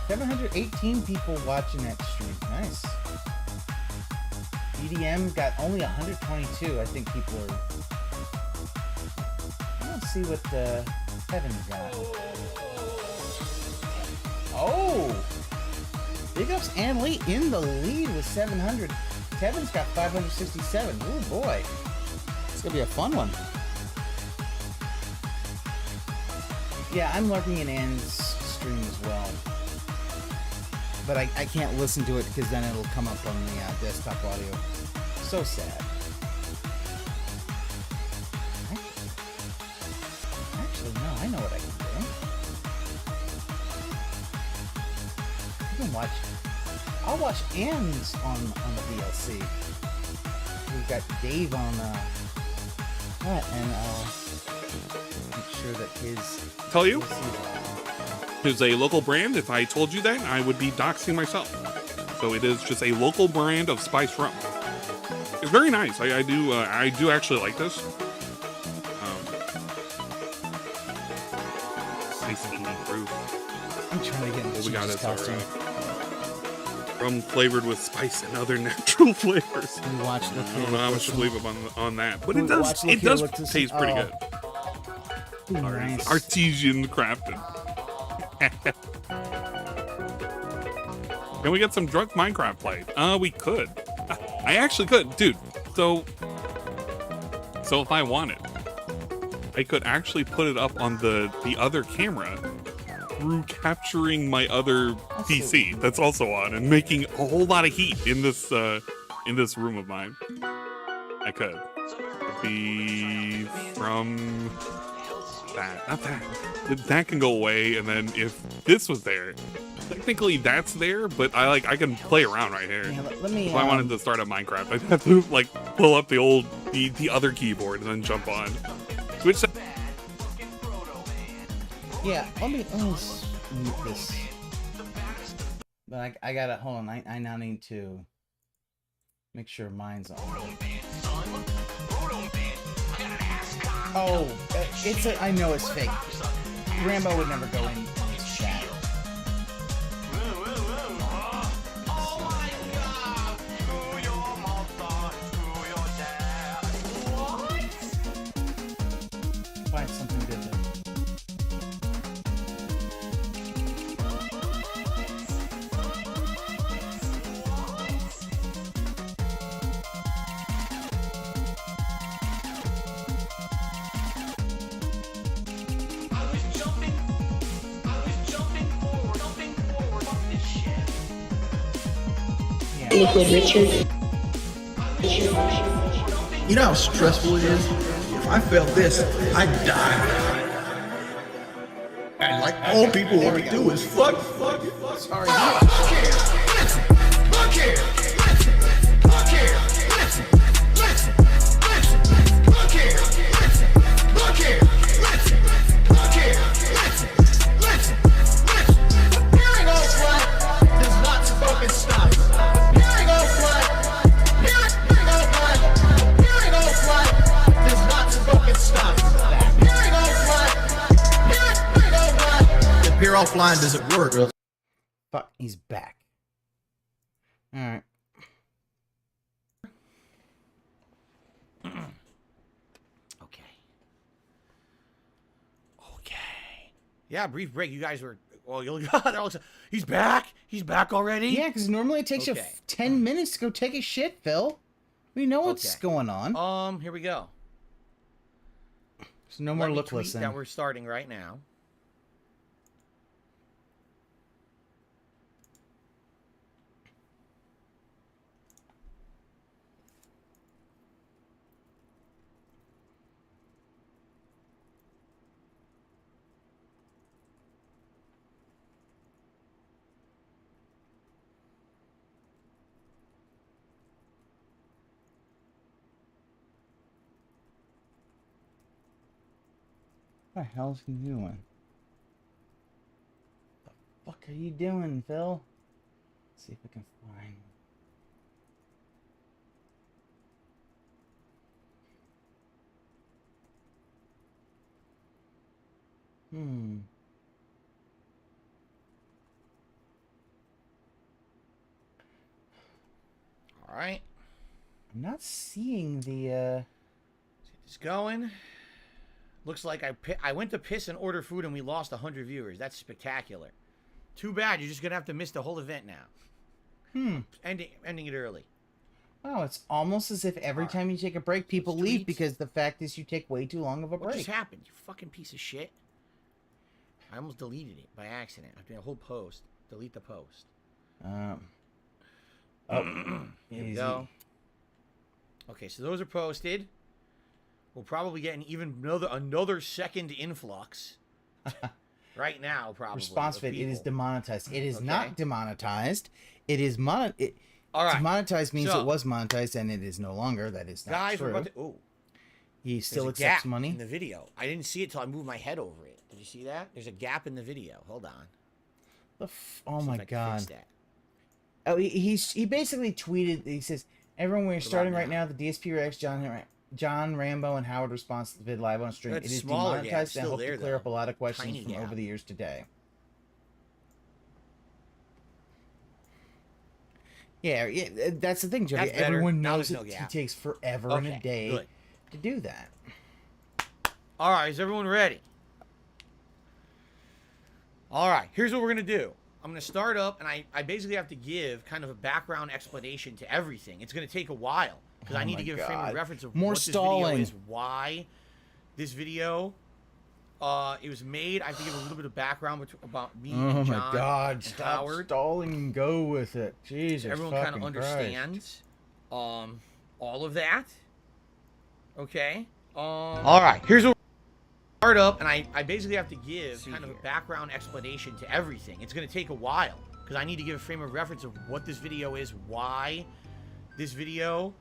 718 people watching that stream. Nice. EDM got only 122. I think people are. Let's see what Tevin got. Oh! Big ups and Lee in the lead with 700. Tevin's got 567. Ooh boy. It's gonna be a fun one. Yeah, I'm lurking in Ann's stream as well. But I can't listen to it because then it'll come up on the desktop audio. So sad. Actually, no, I know what I can do. You can watch. I'll watch Ann's on the VLC. We've got Dave on that, and I'll make sure that his. Tell you, it's a local brand. If I told you that, I would be doxing myself. So it is just a local brand of spiced rum. It's very nice. I do actually like this. Nice 80 proof. I'm trying to get into What we got this is our costume. rum flavored with spice and other natural flavors. We watched I don't know how much to believe on that, but it Watch does Look to taste see- pretty oh. good. Nice. Artesian crafted. Can we get some drunk Minecraft play? We could. I actually could, dude. So if I wanted, I could actually put it up on the other camera through capturing my other PC that's also on and making a whole lot of heat in this room of mine. I could. Be from that, not that. That can go away, and then if this was there, technically that's there, but I can play around right here. Yeah, let me. If I wanted to start up Minecraft, I'd have to like pull up the other keyboard and then jump on. Which Yeah, let me mute this. But I gotta hold on. I now need to make sure mine's on. Oh, I know it's fake. Rambo would never go in his chat. Find something good then. Liquid Richard. You know how stressful it is? If I failed this, I'd die. And like all people want to do is fuck. Sorry. Here offline doesn't work. Fuck, he's back. Alright. Okay. Yeah, brief break. You guys were. Well, you got. He's back. He's back already? Yeah, because normally it takes you Okay. 10 minutes to go take a shit, Phil. We know what's Okay. going on. Here we go. So no more Let me look tweet listen. that we're starting right now. What the hell's he doing? The fuck are you doing, Phil? Let's see if I can find. All right. I'm not seeing the. Get this going. Looks like I went to piss and order food and we lost 100 viewers. That's spectacular. Too bad. You're just gonna have to miss the whole event now. Ending it early. Wow, it's almost as if every time you take a break, people Those leave tweets. because the fact is you take way too long of a What break. just happened? You fucking piece of shit. I almost deleted it by accident. I did a whole post. Delete the post. Oh, Here we easy. go. Okay, so those are posted. We'll probably get another second influx right now. Probably Response of fit. It is people. demonetized. It is Okay. not demonetized. It is All right. Demonetized means So- it was monetized and it is no longer. That is not Guys, true. we're about to. Oh, He still there's a accepts gap money. in the video. I didn't see it till I moved my head over it. Did you see that? There's a gap in the video. Hold on. Oh See my if I can god. fix that. Oh, he basically tweeted. He says, "Everyone, we're starting right now? now. The DSP reacts John Rambo and Howard response to the vid live on stream. That's It is smaller gap, demonetized and I still hope there, to clear though. up a lot of questions Tiny from gap. over the years today." Yeah, that's the thing, Jody. That's better. Everyone Now knows there's no it gap. takes forever and a Okay, day good. to do that. All right, is everyone ready? All right, here's what we're going to do. I'm going to start up, and I basically have to give kind of a background explanation to everything. It's going to take a while, because I Oh need my to give a frame of God. reference of More what this stalling. video is, why this video, it was made. I have to give a little bit of background about me Oh and my John god, and stop Howard. stalling and go with it. Jesus Everyone fucking kind of understands all of that. Okay. All right, here's what start up, and I basically have to give kind of a background explanation to everything. It's going to take a while because I need to give a frame of reference of what this video is, why this video.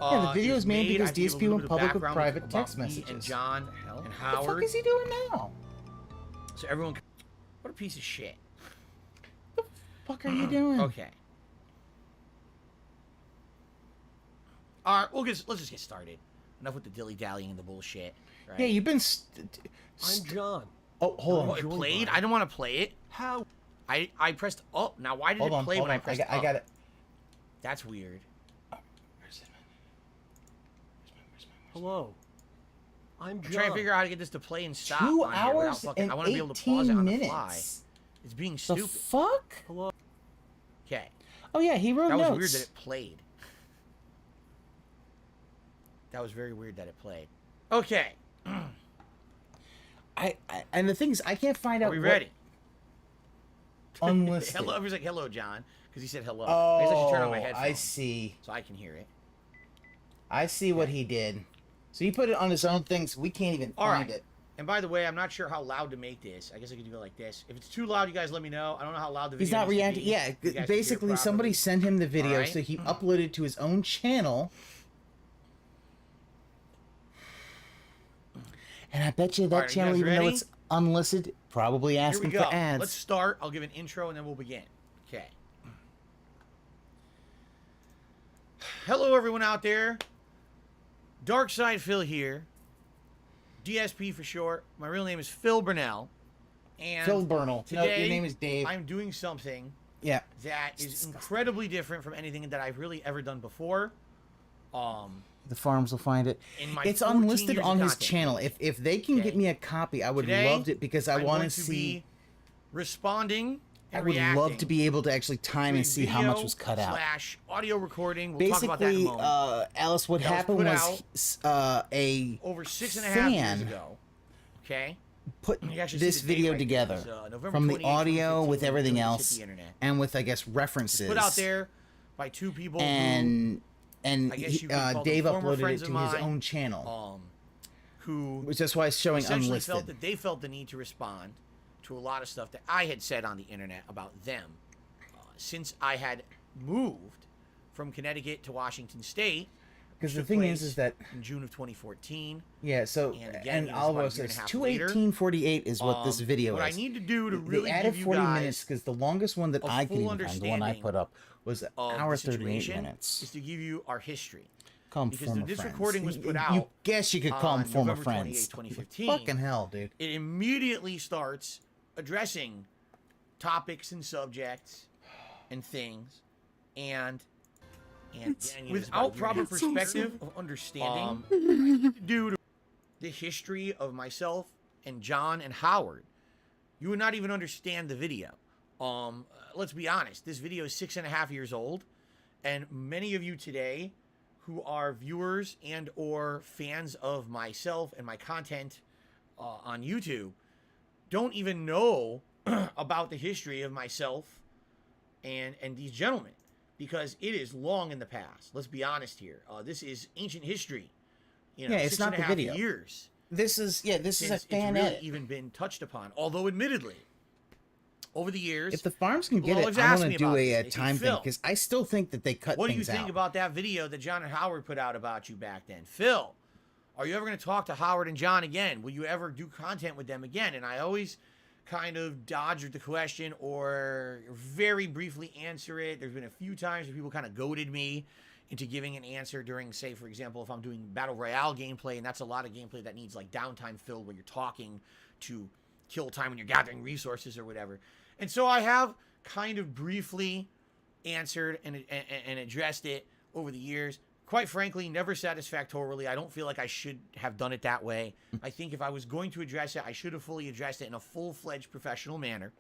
Yeah, the video is made because I have to give a DSP little went bit of public with background private about text me messages. and John and What the Howard. fuck is he doing now? So everyone, what a piece of shit. What the fuck are you doing? Okay. All right, let's just get started. Enough with the dilly-dallying and the bullshit. Right? Yeah, you've been. I'm John. Oh, hold Oh, on. it played? I didn't want to play it. How? I pressed up. Now, why did Hold it on. play Hold when I on. pressed I up? got it. That's weird. Hello. I'm John. I'm trying to figure out how to get this to play and stop. 2 on here without hours fucking, and I want to be able to 18 pause it on minutes. the fly. It's being The stupid. fuck? Hello. Okay. Oh yeah, he wrote That was notes. weird that it played. That was very weird that it played. Okay. And the thing is, I can't find Are out. we what- ready? Unlisted. Hello. Everyone's like, hello, John. Because he said hello. I guess I should turn on my headphones. I see. So I can hear it. I see what he did. So he put it on his own thing, so we can't even All find right. it. And by the way, I'm not sure how loud to make this. I guess I could go like this. If it's too loud, you guys let me know. I don't know how loud the video He's not needs to reacting. be. Yeah, You guys can hear it basically somebody properly. sent him the video, Alright. so he uploaded it to his own channel. And I bet you that Alright, are you channel, guys even though ready? it's unlisted, probably Here we asking go. for ads. Let's start. I'll give an intro and then we'll begin. Okay. Hello, everyone out there. Dark Side Phil here. DSP for short. My real name is Phil Burnell. And Phil Burnell. No, today, your name is Dave. I'm doing something Yeah. that is disgusting. incredibly different from anything that I've really ever done before. The farms will find it. In my It's 14 unlisted years on of his content channel. If they can Okay. get me a copy, I would Today, loved it because I I'm want going to to see. be responding I and would love reacting to be able to actually time to and a see how much video was cut out. / audio recording. We'll talk about that in a Basically, moment. Alice, what That was happened put was a Over 6.5 fan years ago. Okay. put You can actually this see the date video right there. together It was, November from the 28, audio 2015, with when everything it hit else, the internet. and with, I guess, references. Put out there by two people who, and I guess you could call them Dave former uploaded friends it of to his mine, own channel, who which that's why it's showing essentially unlisted. felt that they felt the need to respond to a lot of stuff that I had said on the internet about them since I had moved from Connecticut to Washington State. Because the took thing place is that in June of 2014. yeah, so And again, it was Oliver about a year and a says half 2:18:48 is what this video what is. I need to do to They really added give you 40 guys minutes because the longest one that a I could full even find, the one I understanding put up, was of hour the 38 situation minutes. is to give you our history. Call 'em because former this friends. recording was put You out guess you could call them on former November friends. 28, 2015. Fucking hell, dude. It immediately starts addressing topics and subjects and things, and without proper perspective of understanding due to the history of myself and John and Howard, you would not even understand the video. Let's be honest, this video is 6.5 years old, and many of you today who are viewers and or fans of myself and my content on YouTube don't even know about the history of myself and these gentlemen, because it is long in the past. Let's be honest here. This is ancient history. You know, Yeah, it's not the 6.5 video. years This is a since fan it's really edit. even been touched upon. Although, admittedly, over the years, If the farms can people get it, always I ask want me to do about a this. They say, time thing "Phil, because I still think that they cut what do you things think out. about that video that John and Howard put out about you back then? Phil, are you ever going to talk to Howard and John again? Will you ever do content with them again? And I always kind of dodge the question or very briefly answer it. There's been a few times where people kind of goaded me into giving an answer during, say, for example, if I'm doing Battle Royale gameplay, and that's a lot of gameplay that needs like downtime filled where you're talking to kill time when you're gathering resources or whatever. And so I have kind of briefly answered and addressed it over the years. Quite frankly, never satisfactorily. I don't feel like I should have done it that way. I think if I was going to address it, I should have fully addressed it in a full-fledged professional manner.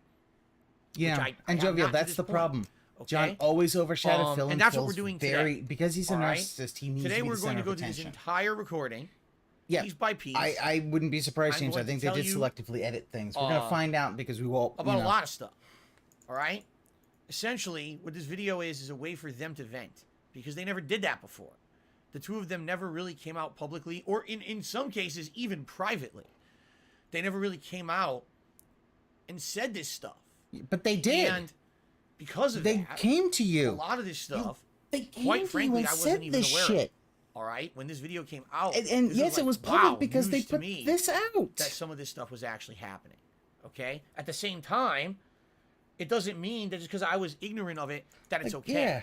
Yeah, I and have Jovial, not to that's this the point. problem. Okay? John always overshadowed Phil, and that's what Phil's we're doing very, today. because he's a All right? narcissist. He needs Today to be we're the going to center go of through this attention. entire recording, Yeah, piece by piece, I wouldn't be surprised, I'm James. I going think to they tell did you, selectively edit things. We're gonna find out because we will about a lot of stuff. All right? Essentially, what this video is a way for them to vent, because they never did that before. The two of them never really came out publicly, or in some cases, even privately. They never really came out and said this stuff. But they did. And because of They that, came to a you. lot of this stuff, They came quite to you frankly, and I said wasn't even this aware of. shit. All right? When this video came out, And this yes, it like, was public wow, because they news to put me this out. that some of this stuff was actually happening. Okay? At the same time, it doesn't mean that just because I was ignorant of it, that it's okay. Yeah.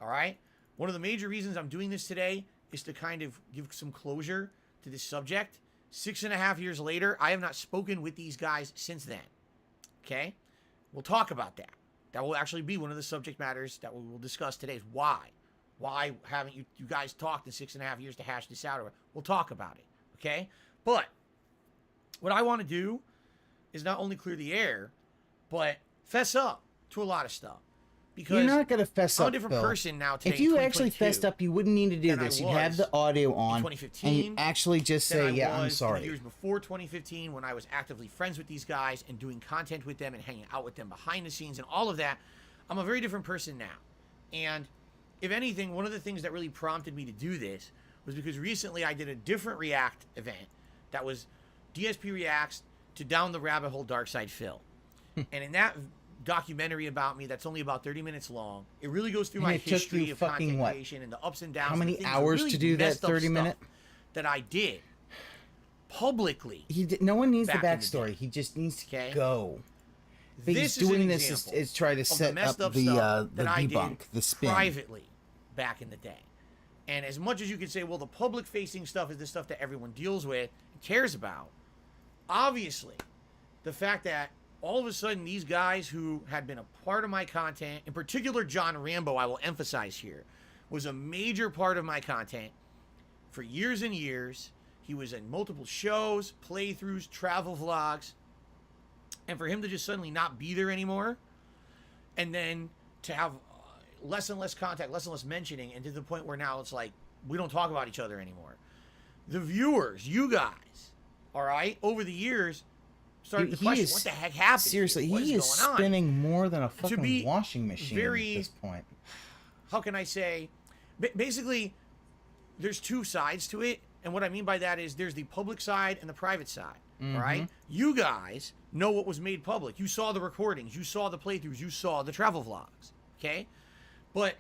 All right? One of the major reasons I'm doing this today is to kind of give some closure to this subject. 6.5 years later, I have not spoken with these guys since then. Okay? We'll talk about that. That will actually be one of the subject matters that we will discuss today is why. Why haven't you guys talked in 6.5 years to hash this out? We'll talk about it. Okay? But what I want to do is not only clear the air, but fess up to a lot of stuff. Because You're not gonna fess I'm up, a different Phil. person now today. If you in actually 2022 fessed up, you wouldn't need to do than I this. You'd have was the audio in on, 2015, and you actually just than say, I "Yeah, I'm was in sorry." the years before 2015, when I was actively friends with these guys and doing content with them and hanging out with them behind the scenes and all of that, I'm a very different person now. And if anything, one of the things that really prompted me to do this was because recently I did a different React event that was DSP Reacts to Down the Rabbit Hole Dark Side Phil. And in that documentary about me that's only about 30 minutes long, it really goes through And my it took history you of fucking content what? creation and the ups and downs. How and the many things, the hours really to do that messed up 30 stuff minute? that I did publicly. No one needs the back in the backstory. day. He just needs to Okay? go. But This he's is doing an this example is try to of the set up messed up the stuff that I debunk, did the spin. privately back in the day. And as much as you could say, well, the public facing stuff is the stuff that everyone deals with and cares about, obviously, the fact that all of a sudden these guys who had been a part of my content, in particular John Rambo, I will emphasize here, was a major part of my content for years and years. He was in multiple shows, playthroughs, travel vlogs. And for him to just suddenly not be there anymore and then to have less and less contact, less and less mentioning, and to the point where now it's like we don't talk about each other anymore. The viewers, you guys, all right, over the years, started to question what the heck happened. Seriously, what he is spinning more than a fucking washing machine at this point. How can I say? Basically, there's two sides to it, and what I mean by that is there's the public side and the private side. All right, you guys know what was made public. You saw the recordings, you saw the playthroughs, you saw the travel vlogs. Okay, but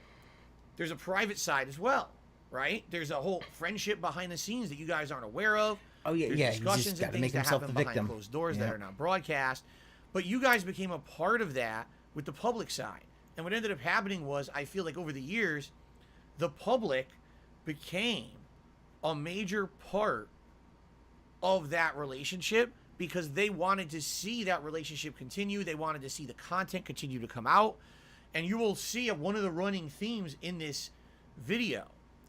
there's a private side as well, right? There's a whole friendship behind the scenes that you guys aren't aware of. Oh yeah, there's yeah. discussions and things that happen behind closed doors that are not broadcast. But you guys became a part of that with the public side. And what ended up happening was, I feel like over the years, the public became a major part of that relationship because they wanted to see that relationship continue. They wanted to see the content continue to come out. And you will see one of the running themes in this video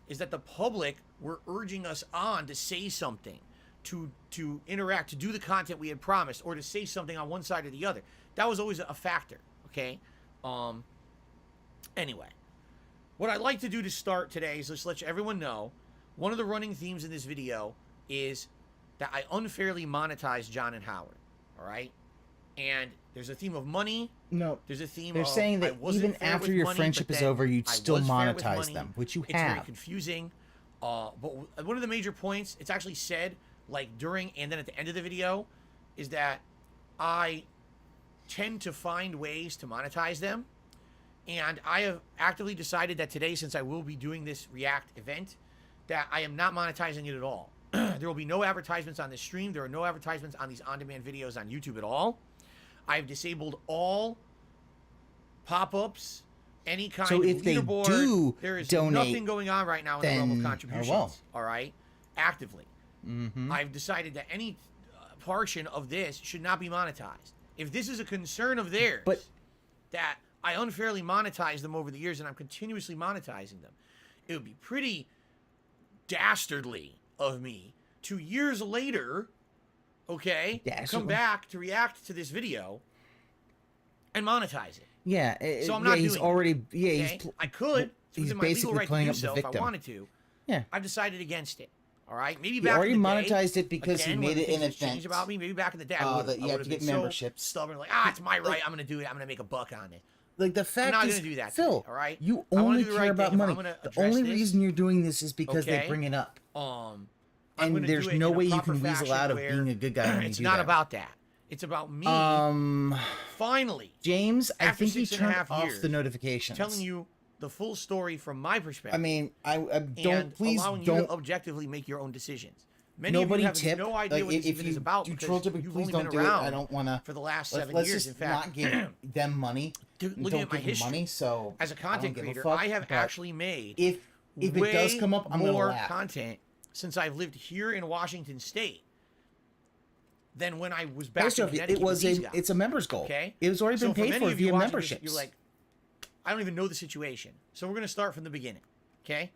is that the public were urging us on to say something, to interact, to do the content we had promised, or to say something on one side or the other. That was always a factor, okay? Anyway, what I'd like to do to start today is just let everyone know, one of the running themes in this video is that I unfairly monetized John and Howard, all right? And there's a theme of money. No, there's a theme they're of saying that even after your friendship is over, you'd still monetize them, which you have. It's very confusing. But one of the major points, it's actually said, like during and then at the end of the video, is that I tend to find ways to monetize them. And I have actively decided that today, since I will be doing this React event, that I am not monetizing it at all. There will be no advertisements on this stream. There are no advertisements on these on-demand videos on YouTube at all. I've disabled all pop-ups, any kind of leaderboard. There is nothing going on right now in the realm of contributions. All right, actively. I've decided that any portion of this should not be monetized. If this is a concern of theirs, that I unfairly monetize them over the years and I'm continuously monetizing them, it would be pretty dastardly of me to years later, okay, come back to react to this video and monetize it. Yeah, so I'm not doing he's already. it, Yeah, okay? I could. He's my legal basically right playing to up do the so victim. If I wanted to. Yeah, I've decided against it. All right, maybe he back already in the day, monetized it because again, he made it an changed event. About me, maybe back in the day, that you have to get memberships. So stubborn, like it's my right. I'm gonna do it. I'm gonna make a buck on it. Like the fact I'm not is, gonna do that Phil, today, all right? you only care about money. The only this, reason you're doing this is because they bring it up. And there's no way you can weasel out of being a good guy when you do that. It's not about that. It's about me. Finally, James, I think you turned off the notifications. Telling you the full story from my perspective. I mean, I don't. Please allowing don't you to objectively make your own decisions. Many Nobody of you have tip. no idea Like, what this if even you is about do because troll tipping, you've please only don't been do it. around I don't want to. for the last 7 Let's years. just In fact, not give them money. looking don't at my give them history, money. So as a content give a creator, fuck, I have but actually made if it does come up, I'm gonna more laugh. content since I've lived here in Washington State than when I was back in Connecticut. It was with these it's a members goal. Okay, it was already been paid for via memberships. You're like, I don't even know the situation, so we're gonna start from the beginning. Okay.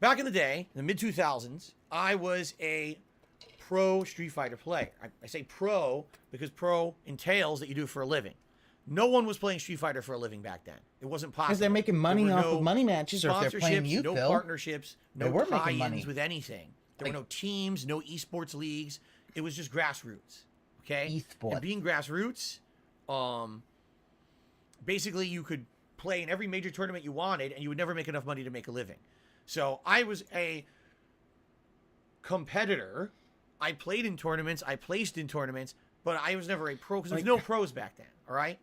Back in the day, in the mid-2000s, I was a pro Street Fighter player. I say pro because pro entails that you do it for a living. No one was playing Street Fighter for a living back then. It wasn't possible. Because they're making money off of money matches, or if they're playing you, no Phil. partnerships, no They were making tie-ins money. with anything. There were no teams, no esports leagues. It was just grassroots. Okay? Esport. And being grassroots, basically you could play in every major tournament you wanted, and you would never make enough money to make a living. So I was a competitor. I played in tournaments. I placed in tournaments, but I was never a pro because there's no pros back then. All right.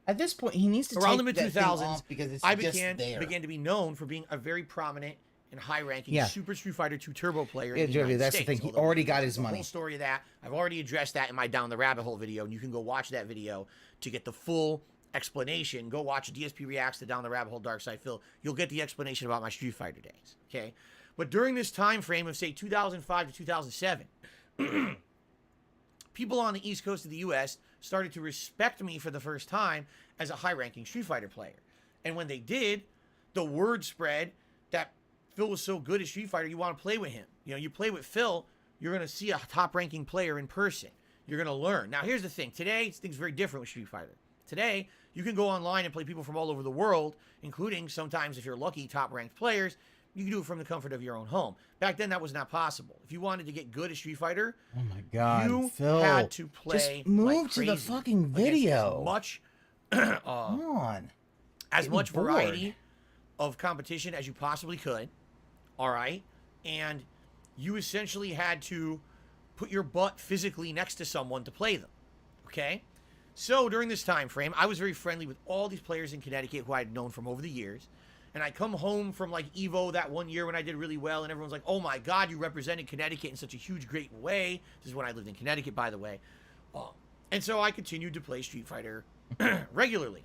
At this point, he needs to around the take mid that thing 2000s off because it's I just began there. to be known for being a very prominent and high-ranking Super Street Fighter 2 Turbo player. Yeah, in the Joey, United that's States, the thing. He although already got his the money. Whole story of that. I've already addressed that in my Down the Rabbit Hole video, and you can go watch that video to get the full explanation. Go watch DSP Reacts to Down the Rabbit Hole Dark Side Phil. You'll get the explanation about my Street Fighter days. Okay, but during this time frame of say 2005 to 2007. People on the East Coast of the U.S. started to respect me for the first time as a high-ranking Street Fighter player. And when they did, the word spread that Phil was so good at Street Fighter, you want to play with him. You know, you play with Phil, you're going to see a top-ranking player in person. you're going to learn. Now, here's the thing. Today, things very different with Street Fighter. Today, you can go online and play people from all over the world, including sometimes, if you're lucky, top-ranked players. You can do it from the comfort of your own home. Back then, that was not possible. If you wanted to get good at Street Fighter, Oh my God, you Phil. had to play Just move like to the crazy fucking against video. as much, Come on. as Getting much bored. variety of competition as you possibly could. All right, and you essentially had to put your butt physically next to someone to play them. Okay, so during this time frame, I was very friendly with all these players in Connecticut who I had known from over the years. And I come home from like Evo that one year when I did really well, and everyone's like, "Oh my God, you represented Connecticut in such a huge, great way." This is when I lived in Connecticut, by the way. And so I continued to play Street Fighter regularly.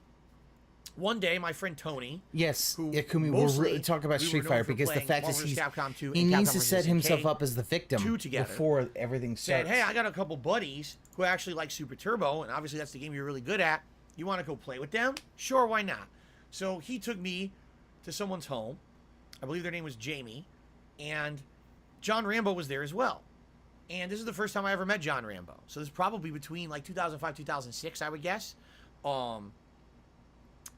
One day, my friend Tony, Yes, who yeah, Kumi, mostly we're talking about we were Street known Fighter for because the playing fact Marvel is vs. Capcom 2 he and needs Capcom to vs. set SNK himself up as the victim 2 together. before everything said, starts. "Hey, I got a couple buddies who actually like Super Turbo, and obviously that's the game you're really good at. You want to go play with them? Sure, why not?" So he took me to someone's home. I believe their name was Jamie, and John Rambo was there as well. And this is the first time I ever met John Rambo. So this is probably between like 2005, 2006, I would guess.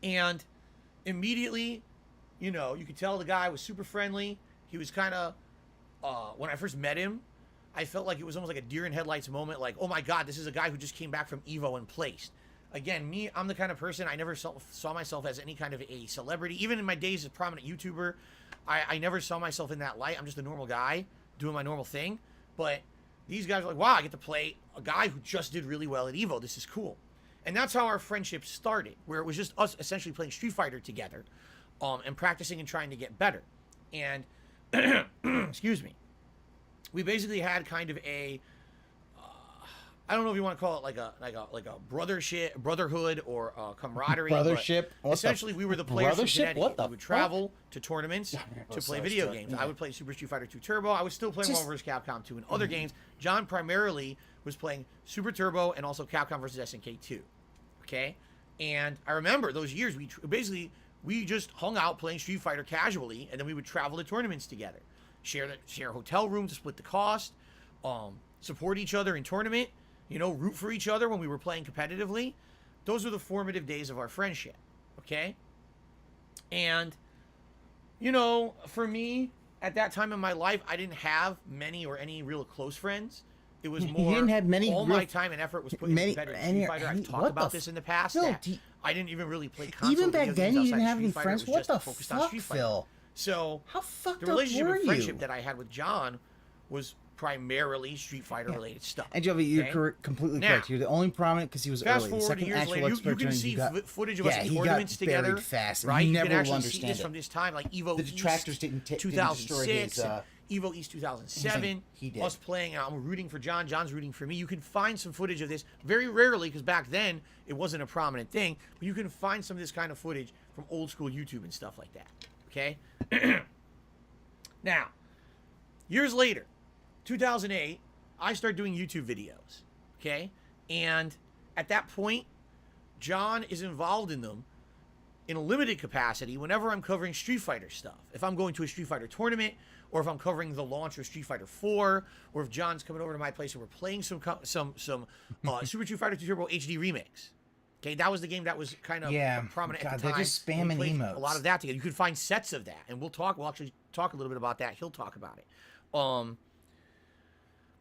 And immediately, you know, you could tell the guy was super friendly. He was kind of, when I first met him, I felt like it was almost like a deer in headlights moment. Like, oh my God, this is a guy who just came back from Evo and placed. Again, me, I'm the kind of person, I never saw myself as any kind of a celebrity. Even in my days as a prominent YouTuber, I never saw myself in that light. I'm just a normal guy doing my normal thing. But these guys are like, wow, I get to play a guy who just did really well at Evo. This is cool. And that's how our friendship started, where it was just us essentially playing Street Fighter together, and practicing and trying to get better. And, excuse me, we basically had kind of a, I don't know if you want to call it like a brotherhood or camaraderie. Brothership? But essentially, we were the players from Brothership? Connecticut. What the We would travel to tournaments to play sorry, video sorry. games. Yeah. I would play Super Street Fighter 2 Turbo. I was still playing Just- Marvel vs. Capcom 2 and other games. John primarily was playing Super Turbo and also Capcom vs. SNK 2. Okay? And I remember those years, we just hung out playing Street Fighter casually, and then we would travel to tournaments together. Share a hotel room to split the cost, support each other in tournament, you know, root for each other when we were playing competitively. Those were the formative days of our friendship, okay? And, you know, for me, at that time in my life, I didn't have many or any real close friends. It was You more, didn't have many all real- my time and effort was put into many- competitive any- Street Fighter. I've talked what about the this in the past. Phil, that do you- I didn't even really play console Even back video then, games you outside didn't have Street any Fighter. friends. It was What just the focused on fuck, Street Fighter. Phil? So How fucked the up relationship were and friendship you? that I had with John was primarily Street Fighter related stuff. And Jovi, you're okay? completely Now, correct. You're the only prominent because he was Fast early. The forward to second years actual later, expert you can turn see you got, footage of yeah, us in he got tournaments buried together. fast, and right? you You never can will actually see understand this it. from this time, like Evo The East Detractors didn't destroy 2006, his, Evo East 2007. he did. Us playing, and I'm rooting for John. John's rooting for me. You can find some footage of this very rarely because back then it wasn't a prominent thing. But you can find some of this kind of footage from old school YouTube and stuff like that. Okay. Now, years later, 2008, I started doing YouTube videos. Okay, and at that point, John is involved in them in a limited capacity whenever I'm covering Street Fighter stuff. If I'm going to a Street Fighter tournament, or if I'm covering the launch of Street Fighter 4, or if John's coming over to my place and we're playing some Super Street Fighter 2 Turbo HD remix. Okay, that was the game that was kind of prominent God, at the they're time. just and we spamming played emotes. a lot of that together. You can find sets of that, and we'll actually talk a little bit about that. He'll talk about it.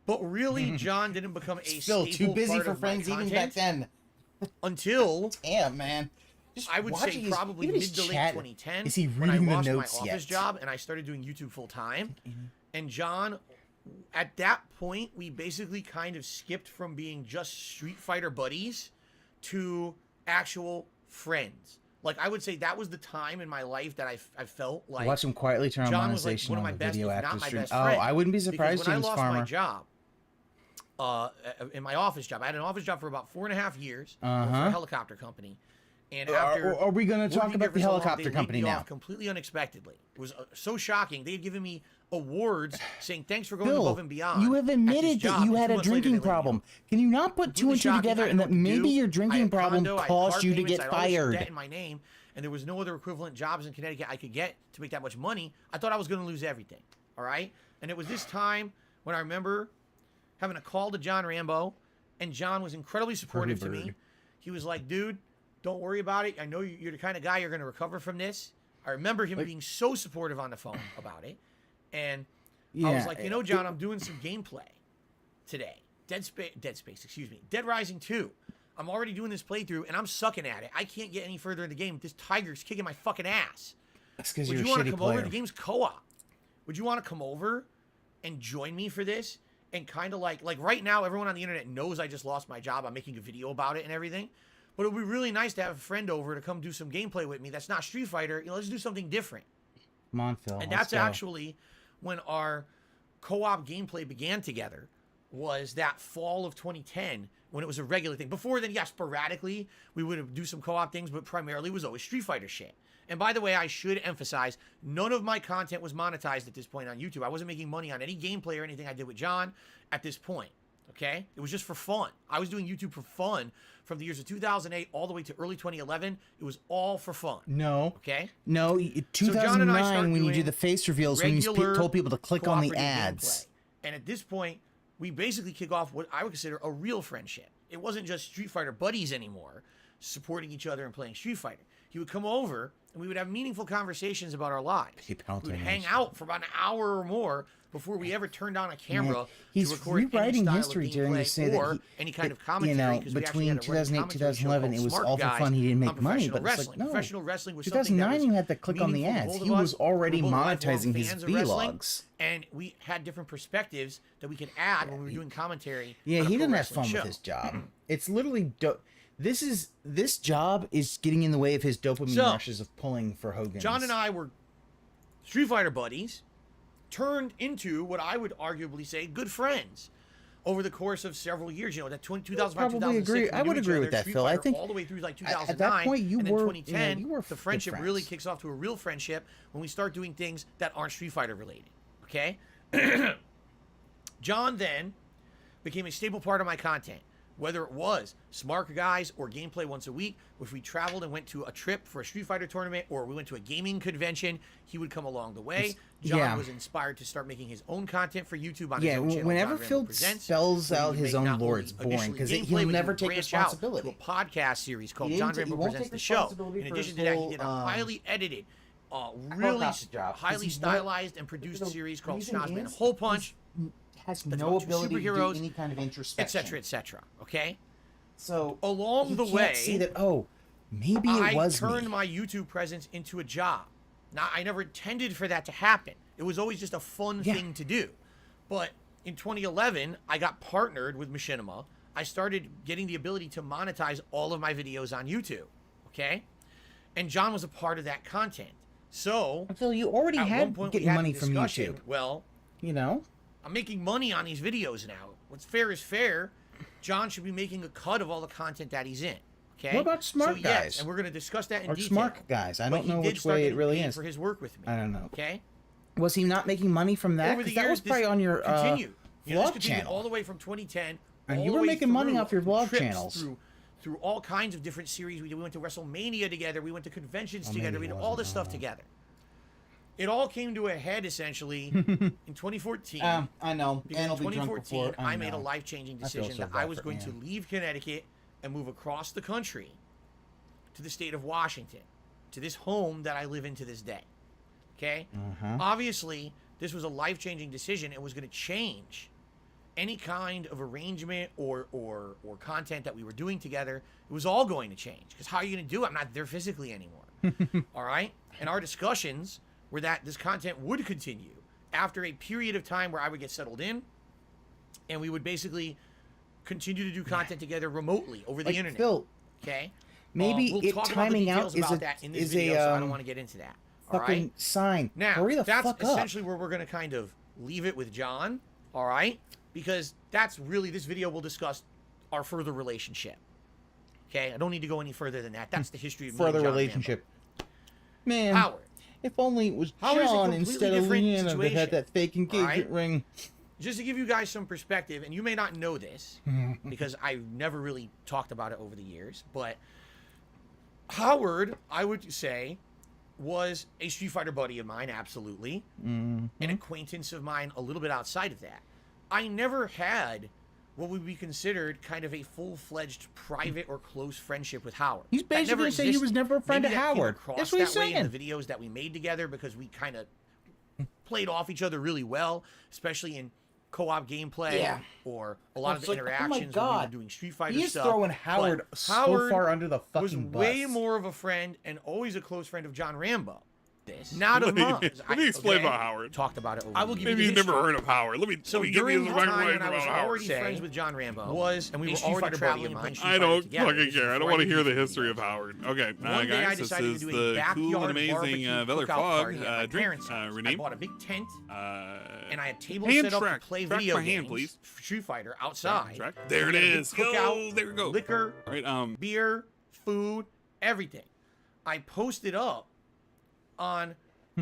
But really, John didn't become a Still staple too busy part for of my friends even back content then. until Damn, man. Just I would say watching his- probably even mid his to late chat, 2010 Is he when I reading the lost my notes office yet? job and I started doing YouTube full time. And John, at that point, we basically kind of skipped from being just Street Fighter buddies to actual friends. Like, I would say that was the time in my life that I felt like Watch him quietly turn on John was like monetization one of on my the best, video if after not my stream. best Oh, friend. I wouldn't be Because surprised, when I James lost Farmer. my job, in my office job, I had an office job for about 4.5 years for a helicopter company. And after Are we going to talk working there about for the so long, helicopter they laid company me now? off completely unexpectedly. It was so shocking. They had given me awards saying thanks for going Bill, above and beyond. you have at this admitted that job," you and had 2 a months later, they drinking laid me off. problem. Can you not put two Completely and two shocking. together I and didn't that know what to maybe do. your I drinking had problem condo, I had caused car you to payments, get I had all this fired? debt in my name, and there was no other equivalent jobs in Connecticut I could get to make that much money. I thought I was going to lose everything. All right, and it was this time when I remember having a call to John Rambo And John was incredibly supportive to me. bird. He was like, dude, don't worry about it. I know you're the kind of guy you're going to recover from this. I remember him being so supportive on the phone about it. And I was like, you know, John, I'm doing some gameplay today. Dead Rising 2. I'm already doing this playthrough, and I'm sucking at it. I can't get any further in the game. This tiger's kicking my fucking ass. That's because Would you're you a want to shitty come over? player. The game's co-op. Would you want to come over and join me for this? And kind of like right now, everyone on the internet knows I just lost my job. I'm making a video about it and everything. But it would be really nice to have a friend over to come do some gameplay with me. That's not Street Fighter. You know, let's do something different. Come on, Phil. And let's that's go. actually when our co-op gameplay began together. Was that fall of 2010 when it was a regular thing. Before then, yeah, sporadically we would do some co-op things, but primarily was always Street Fighter shit. And by the way, I should emphasize, none of my content was monetized at this point on YouTube. I wasn't making money on any gameplay or anything I did with John at this point, okay? It was just for fun. I was doing YouTube for fun from the years of 2008 all the way to early 2011. It was all for fun. No. Okay? No, So John and I 2009 start when you do doing the face reveals, when you regular told people to click on the cooperative ads. gameplay. And at this point, we basically kick off what I would consider a real friendship. It wasn't just Street Fighter buddies anymore, supporting each other and playing Street Fighter. He would come over, and we would have meaningful conversations about our lives. We would hang out for about an hour or more before we ever turned on a camera He's to record any rewriting style history of during gameplay to say that or he, any kind of you commentary. know, 'cause we actually between had a running 2008 commentary show 2011, called it was Smart all for Guys fun. He didn't on make money, professional but it's like, wrestling. no. Professional wrestling was something that 2009, was you had to click on the meaningful to ads. both He of us. was already We were both lifelong monetizing his fans of wrestling, vlogs. and we had different perspectives that we could add when we were doing commentary. Yeah, on a he pro didn't have wrestling fun show. with his job. It's literally this job is getting in the way of his dopamine So, rushes of pulling for Hogan. John and I were Street Fighter buddies, turned into what I would arguably say good friends over the course of several years. You know, that 2005, probably 2006. agree. we I knew would each agree other, with that, Street Phil. I Fighter think all the way through like 2009. at that point you and then were 2010, you were the good friendship really friends. kicks off to a real friendship when we start doing things that aren't Street Fighter related. Okay. John then became a staple part of my content, whether it was Smart Guys or gameplay once a week. If we traveled and went to a trip for a Street Fighter tournament or we went to a gaming convention, he would come along the way. John yeah. was inspired to start making his own content for YouTube on Yeah, his own channel. whenever John Rambo Phil Presents, spells where he out would his make own not lore, only it's boring, initially 'cause gameplay, he'll but never would take branch out responsibility. to a podcast series called He John didn't- he Rambo won't Presents take the Show. responsibility In for addition his to that, he whole, did a highly edited, really helicopter job, 'cause highly he's stylized and produced the series called reason Schnozman is Hole Punch, has that's no about two ability to do superheroes, any kind of introspection, etc., etc. Okay. So Along he the can't way, see that. Oh, maybe it I was turned me. my YouTube presence into a job. Now, I never intended for that to happen. It was always just a fun thing to do. But in 2011, I got partnered with Machinima. I started getting the ability to monetize all of my videos on YouTube. Okay? And John was a part of that content. So, Phil, you already at had one point, we getting had money the from discussion, YouTube. Well, You know, I'm making money on these videos now. What's fair is fair. John should be making a cut of all the content that he's in. Okay? What about Smart so, Guys? Yes, and we're going to discuss that in or detail. Smart Guys. I But don't he know did which start way it getting really paid is. for his work with me. I don't know. Okay? Was he not making money from that? Over the Because that years, was probably this on your continued. You know, this vlog continued channel. all the way from 2010. And all you the were way making money through off your vlog trips, channels. Through all kinds of different series. We went to WrestleMania together. We went to conventions Oh, together. maybe We did it all this wasn't. stuff together. It all came to a head, essentially, in 2014. I know. Because And in I'll be drunk 2014, before. I made a know. life-changing I feel decision so that bad I was for going to Ian. leave Connecticut and move across the country to the state of Washington, to this home that I live in to this day. Okay? Obviously, this was a life-changing decision. It was going to change any kind of arrangement or content that we were doing together. It was all going to change. Because how are you going to do it? I'm not there physically anymore. All right? And our discussions were that this content would continue after a period of time where I would get settled in, and we would basically continue to do content together remotely over the Like, internet. Phil, Okay? maybe we'll it talk timing about out the details is about a that in this is video, a so I don't want to get into that. All fucking right? sign. Now, Hurry the that's fuck up. essentially where we're going to kind of leave it with John, all right? Because that's really, this video will discuss our further relationship. Okay? I don't need to go any further than that. That's the history of me and Further John relationship. Man, Rambo. Howard, if only it was Howard is a John completely instead of different Leanna that situation, had that fake engagement right? ring. just to give you guys some perspective, and you may not know this because I've never really talked about it over the years, but Howard, I would say, was a Street Fighter buddy of mine, absolutely. An acquaintance of mine a little bit outside of that. I never had what would be considered kind of a full-fledged private or close friendship with Howard. He's That never basically saying he was existed. never a friend Maybe of that came Howard. across That's what he's that way saying. in the videos that we made together because we kind of played off each other really well, especially in co-op gameplay or a lot of the interactions when we were doing Street Fighter He is stuff. throwing But Howard so Howard far under the was fucking bus. way more of a friend and always a close friend of John Rambo. Not of mine. Let me explain about Howard. Talked about it. Over I will the give years. Maybe you you've the never history. heard of Howard. Let me So give during you the the right time way when I was about Howard. already friends with John Rambo, and we a were Street already Fighter buddy traveling of and mine. playing Street I Fighter don't together. fucking This care. is I don't before want to did hear the YouTube history videos. of Howard. Okay, One day I guys, this decided is to do a the backyard cool and amazing barbecue Veller cookout party Frog at my drink parents' house. I rename. bought a big tent, and I had tables Hand set up track. to play Track video my hand, games, please. Street Fighter outside. Track. There it We had a big is. Cookout, Yo, there we go. Liquor, All right, beer, food, everything. I posted up on,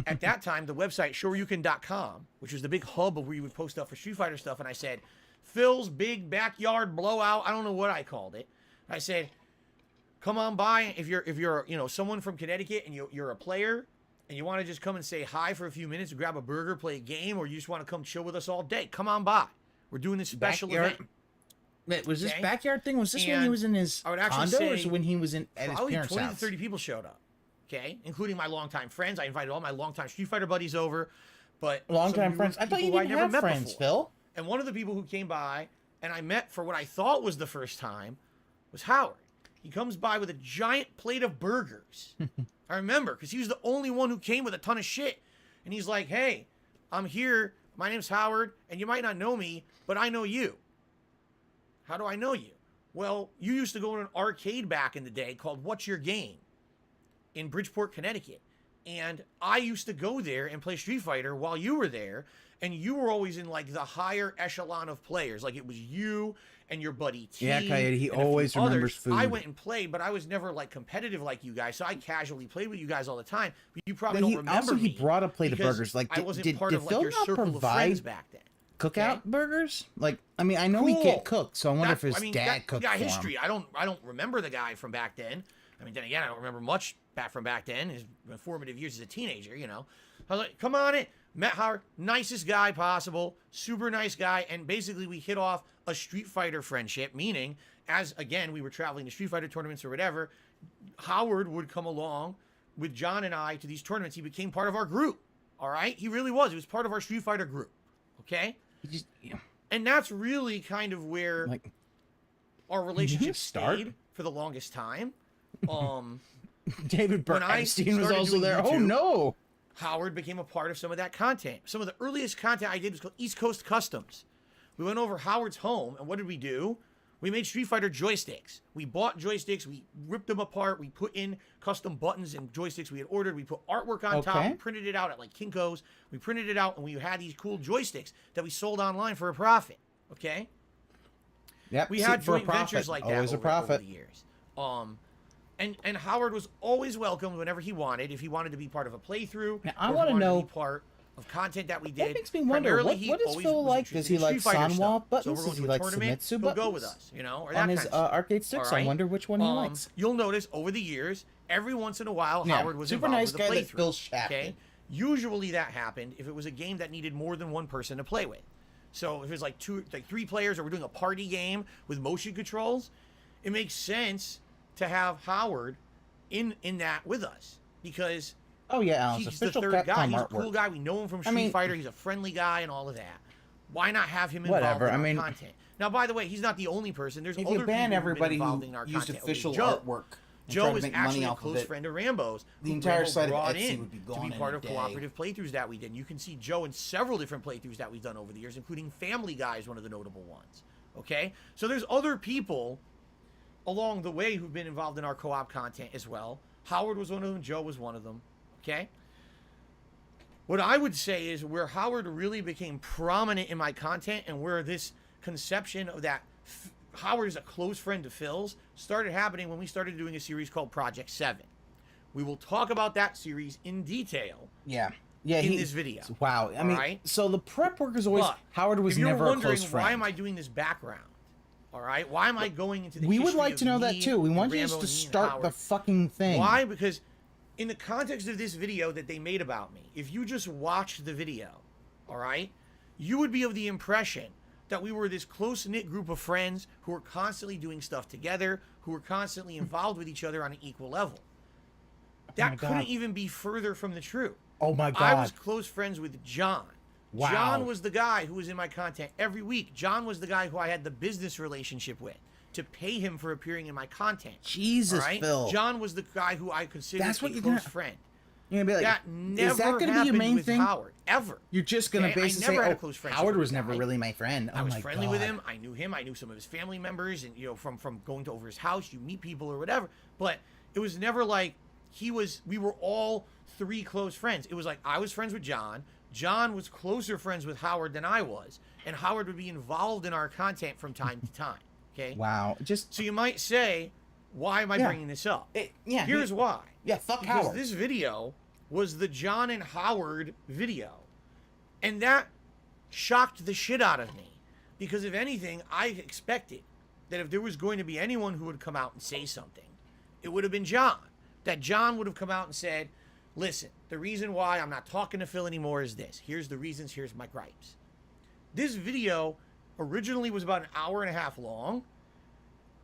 at that time, the website shoryuken.com, which was the big hub of where you would post up for Street Fighter stuff, and I said, Phil's big backyard blowout. I don't know what I called it. I said, come on by if you're someone from Connecticut and you're a player and you want to just come and say hi for a few minutes, grab a burger, play a game, or you just want to come chill with us all day. Come on by. We're doing this special event. Wait, was this Okay? backyard thing? Was this when he And was in his I would actually condo, or say was it when he was at his Probably parents' 20 to house? 30 people showed up. Okay, including my longtime friends. I invited all my longtime Street Fighter buddies over, but some Longtime new friends. I thought you people didn't never have met friends, before. Phil. And one of the people who came by and I met for what I thought was the first time was Howard. He comes by with a giant plate of burgers. I remember because he was the only one who came with a ton of shit. And he's like, hey, I'm here. My name's Howard, and you might not know me, but I know you. How do I know you? Well, you used to go to an arcade back in the day called What's Your Game in Bridgeport, Connecticut. And I used to go there and play Street Fighter while you were there. And you were always in like the higher echelon of players. Like it was you and your buddy Teel. Yeah, Coyote, he and a few always remembers others. food. I went and played, but I was never like competitive like you guys. So I casually played with you guys all the time. But you probably But don't he remember also he me brought a plate of because burgers. Like, I wasn't did part of like Phil your not circle of provide friends back then. cookout Okay? burgers? Like, I mean, I know he can't Cool. cook, so I wonder if his I mean, dad cooked got for him. history. I don't remember the guy from back then. I mean, then again, I don't remember much from back then. His formative years as a teenager, you know. I was like, come on in. Met Howard, nicest guy possible, super nice guy, and basically we hit off a Street Fighter friendship, meaning, as again, we were traveling to Street Fighter tournaments or whatever, Howard would come along with John and I to these tournaments. He became part of our group, all right? He really was. He was part of our Street Fighter group, okay? He just, yeah, And that's really kind of where like, our relationship start? stayed for the longest time. David When I Bernstein was started also doing there. Oh YouTube, no! Howard became a part of some of that content. Some of the earliest content I did was called East Coast Customs. We went over Howard's home, and what did we do? We made Street Fighter joysticks. We bought joysticks, we ripped them apart, we put in custom buttons and joysticks we had ordered, we put artwork on top, Okay. we printed it out at like Kinko's, we printed it out, and we had these cool joysticks that we sold online for a profit, okay? Yep, We see, had for a joint ventures profit. like that Always a over profit. the years. And Howard was always welcomed whenever he wanted. If he wanted to be part of a playthrough, Now, I or if he wanna wanted know- to be part of content that we did. That makes me wonder, Primarily, what does always Phil was like? interested Does he in like Street Fighter Sanwa stuff. buttons? So we're Does going he to a like tournament, Famitsu he'll buttons? go with us, you know, or that On kind his of stuff. arcade sticks, All I right? wonder which one he likes. You'll notice over the years, every once in a while, Yeah, Howard was super involved nice with a guy that playthrough. Phil shafted. Okay, usually that happened if it was a game that needed more than one person to play with. So if it was like three players, or we're doing a party game with motion controls, it makes sense to have Howard in that with us because Oh yeah, Alan's he's the official third guy. Capcom He's a artwork. cool guy. We know him from Street mean- Fighter. He's a friendly guy and all of that. Why not have him involved Whatever, in I our mean- content? Now, by the way, he's not the only person. There's If other you ban people everybody who've been involved in who our used content. official Joe. artwork, and Joe try to is make money actually a off of close it, friend of Rambo's. the who entire Rambo side of brought Etsy in would be to gone be in part a of day. cooperative playthroughs that we did. And you can see Joe in several different playthroughs that we've done over the years, including Family Guy is one of the notable ones. Okay, so there's other people along the way who've been involved in our co-op content as well. Howard was one of them. Joe was one of them. Okay. What I would say is where Howard really became prominent in my content and where this conception of that Howard is a close friend of Phil's started happening when we started doing a series called Project 7. We will talk about that series in detail. Yeah, in this video. Wow, I mean, right? so the prep work is always But Howard was if you're never a wondering close friend. why am I doing this background? All right, why am I going into the We would history like of to know that me too. We and want you Rambo just to and me and start the Howard? fucking thing. Why? Because in the context of this video that they made about me, if you just watched the video, all right, you would be of the impression that we were this close-knit group of friends who were constantly doing stuff together, who were constantly involved with each other on an equal level. That couldn't even be further from the truth. Oh my God. I was close friends with John. Wow. John was the guy who was in my content every week. John was the guy who I had the business relationship with to pay him for appearing in my content. Jesus, all right? Phil. John was the guy who I considered That's what a you're close gonna- friend. You're gonna be like, That never is that gonna be your happened main with thing? Howard, ever. You're just gonna Okay? I basically never say, had a oh, close friendship Howard with was this never guy. really my friend. I Oh was my friendly God. with him. I knew him. I knew some of his family members, and from going to over his house, you meet people or whatever. But it was never like we were all three close friends. It was like I was friends with John. John was closer friends with Howard than I was, and Howard would be involved in our content from time to time. Okay. Wow. Just So you might say, why am I bringing this up? Here's why. Yeah, fuck Because Howard. this video was the John and Howard video. And that shocked the shit out of me. Because if anything, I expected that if there was going to be anyone who would come out and say something, it would have been John. That John would have come out and said, listen, the reason why I'm not talking to Phil anymore is this. Here's the reasons, here's my gripes. This video originally was about an hour and a half long,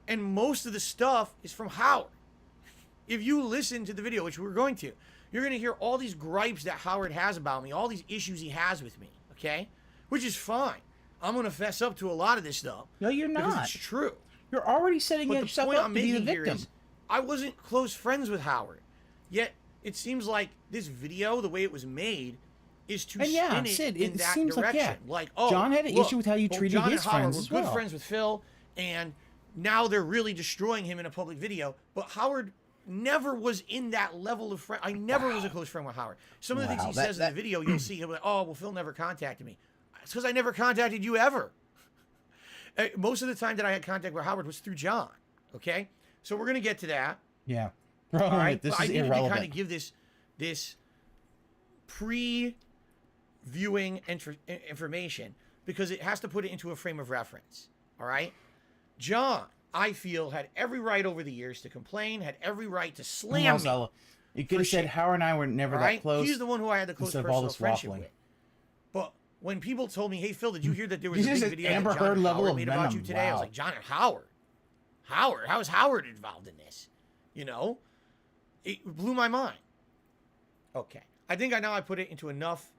and most of the stuff is from Howard. If you listen to the video, which we're going to, you're going to hear all these gripes that Howard has about me, all these issues he has with me, okay? Which is fine. I'm going to fess up to a lot of this stuff. No, you're because not. it's true. You're already setting But the yourself point up I'm to be the making here victim. is I wasn't close friends with Howard. Yet it seems like this video, the way it was made, is to And yeah, spin it Sid, in it that seems like, direction. yeah, Like, oh, John had an look, issue with how you well, treated John his and Howard friends were as good well. friends with Phil, and now they're really destroying him in a public video. But Howard never was in that level of friend. I never was a close friend with Howard. Some of the things he says in the video, you'll see him like, oh, well, Phil never contacted me. It's because I never contacted you ever. Most of the time that I had contact with Howard was through John. Okay, so we're gonna get to that. Yeah. Bro, All right, this but I is needed to irrelevant. kind of give this pre-viewing information because it has to put it into a frame of reference. All right, John, I feel, had every right over the years to complain, had every right to slam me. Also, you could have said shit. Howard and I were never All right, that close. he's the one who I had the close instead of all personal this friendship waffling. with. But when people told me, "Hey Phil, did you hear that there was You a big just said video Amber that John Heard and level Howard of made about you venom. today?" I was Wow. like, "John and Howard? How is Howard involved in this?" You know, it blew my mind. Okay, I think I put it into enough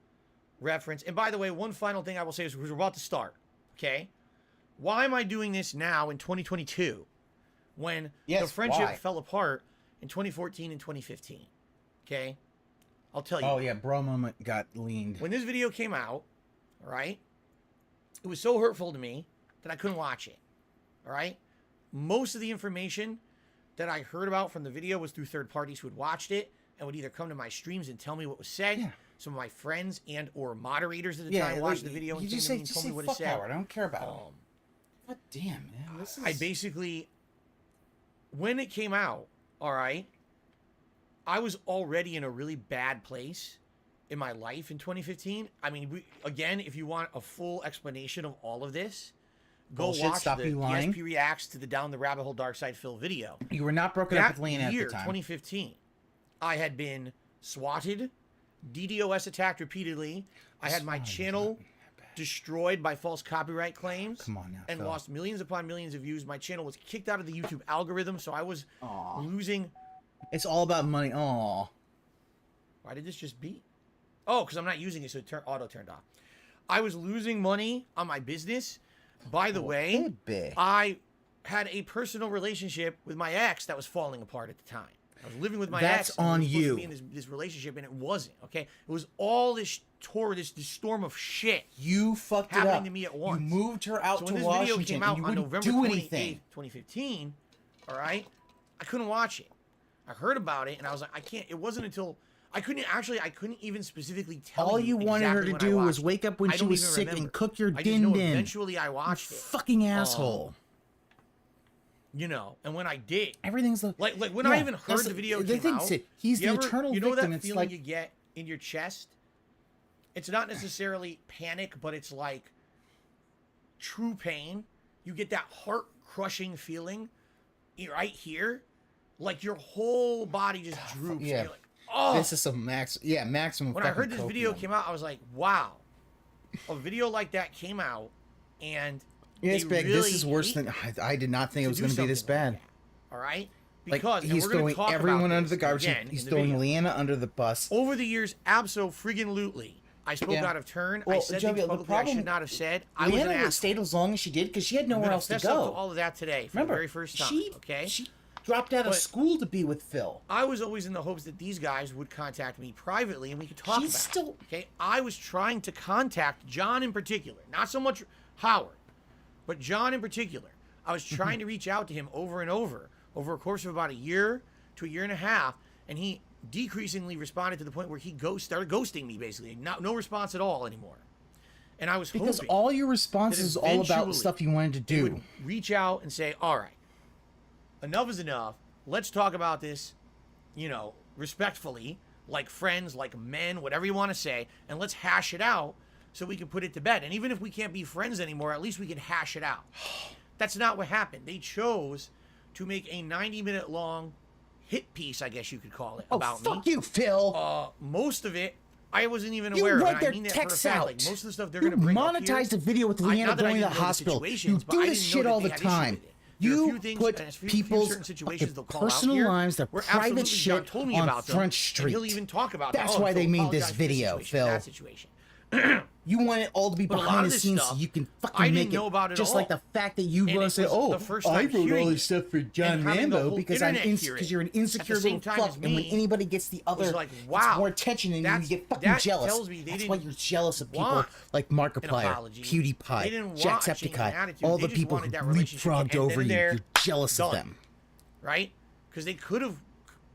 reference. And by the way, one final thing I will say is we're about to start. Okay, why am I doing this now in 2022 when the friendship why? fell apart in 2014 and 2015? Okay, I'll tell you. Oh yeah, bro moment got leaned. When this video came out, all right, it was so hurtful to me that I couldn't watch it. All right, most of the information that I heard about from the video was through third parties who had watched it and would either come to my streams and tell me what was said. Yeah. Some of my friends and or moderators at the Yeah, time watched the video and you came just to me say, and just told say me what it fuck said. Howard. I don't care about him. God damn, man. This is... I basically, when it came out, all right, I was already in a really bad place in my life in 2015. I mean, again, if you want a full explanation of all of this, go Bullshit, watch stop the you lying. ESP Reacts to the Down the Rabbit Hole Dark Side Phil video. You were not broken up That with Lena year, at the time. 2015, I had been swatted, DDoS attacked repeatedly. I had my channel destroyed by false copyright claims. Come on now, and Phil. lost millions upon millions of views. My channel was kicked out of the YouTube algorithm, so I was losing. It's all about money. Aw. Why did this just beep? Oh, because I'm not using it, so auto turned off. I was losing money on my business. By the way, I had a personal relationship with my ex that was falling apart at the time. I was living with my That's ex. And on we were supposed you. to be in this relationship, and it wasn't. Okay, it was all this this storm of shit. You fucked it happening up. to me at once. You moved her out So to when this Washington video came and out you on wouldn't November do 28th, anything. 2015, all right, I couldn't watch it. I heard about it, and I was like, I can't. It wasn't until I couldn't even specifically tell All you wanted her exactly to when I do was watched wake up when it. I she don't was even sick remember. and cook your I just know din din. eventually I watched it. Fucking asshole. You know, and when I did, Everything's the like when Yeah, I even heard that's the video the came thing, out. Sid, he's you the ever- eternal You know victim. that It's feeling like you get in your chest? It's not necessarily panic, but it's like true pain. You get that heart crushing feeling right here, like your whole body just droops. yeah. You're like, oh. this is some maximum. When I heard fucking this video copium. came out, I was like, wow. A video like that came out And Yes, they Big, really this is worse hate than I did not think it was do going to be this something like bad. that, all right? Like, Because and he's we're gonna throwing talk about everyone under this the garbage. again He's in the throwing video. Leanna under the bus. Over the years, abso-friggin-lutely, I spoke Yeah. out of turn. I Well, said Joe, things the publicly I problem- should not have said. I was an Leanna asshole. stayed as long as she did because she had I'm nowhere gonna else to fess up go. to all of that today for Remember, the very first time. Okay. she dropped out of But- school to be with Phil. I was always in the hopes that these guys would contact me privately and we could talk She's about still- it. Okay. I was trying to contact John in particular, not so much Howard, but John in particular. I was trying to reach out to him over and over a course of about a year to a year and a half, and he decreasingly responded to the point where he started ghosting me, basically. No response at all anymore. And I was Because hoping all your responses is all about eventually stuff you wanted to they do. would reach out and say, all right, enough is enough. Let's talk about this, respectfully, like friends, like men, whatever you want to say, and let's hash it out so we can put it to bed. And even if we can't be friends anymore, at least we can hash it out. That's not what happened. They chose to make a 90-minute long hit piece, I guess you could call it, about fuck me. you, Phil. Most of it, I wasn't even You aware of. read And I their mean that for a texts fact. out. Like, most of the stuff they're You going to bring up monetized here, a video with Leanna not that I going to didn't the know the hospital. situations, You but I do didn't this know shit that all they the had issue time. with it. There are a few You things, put and a few people's certain situations they'll call out personal here lives, their where private absolutely John shit told me on about them, Front and Street. he'll even talk about That's that. why they Phil made this apologized for video, situation, Phil. that situation. You want it all to be But a lot behind of the this scenes stuff, so you can I fucking didn't make know it. about it Just all. like the fact that you And want it to say, was "Oh, the first I time wrote hearing all it this stuff for John and having the Rambo whole because I'm internet hear it because you're an at the insecure same little time fuck." as And when me, anybody gets the other, was like, gets wow, more attention, and you that's- get fucking that jealous. tells me they That's why didn't you're jealous of people want like Markiplier, apology. They PewDiePie, didn't want a change in Jacksepticeye, attitude. all They the just people who wanted that relationship to leapfrogged end over then you. there, You're jealous of done. them. Right? Because they could have,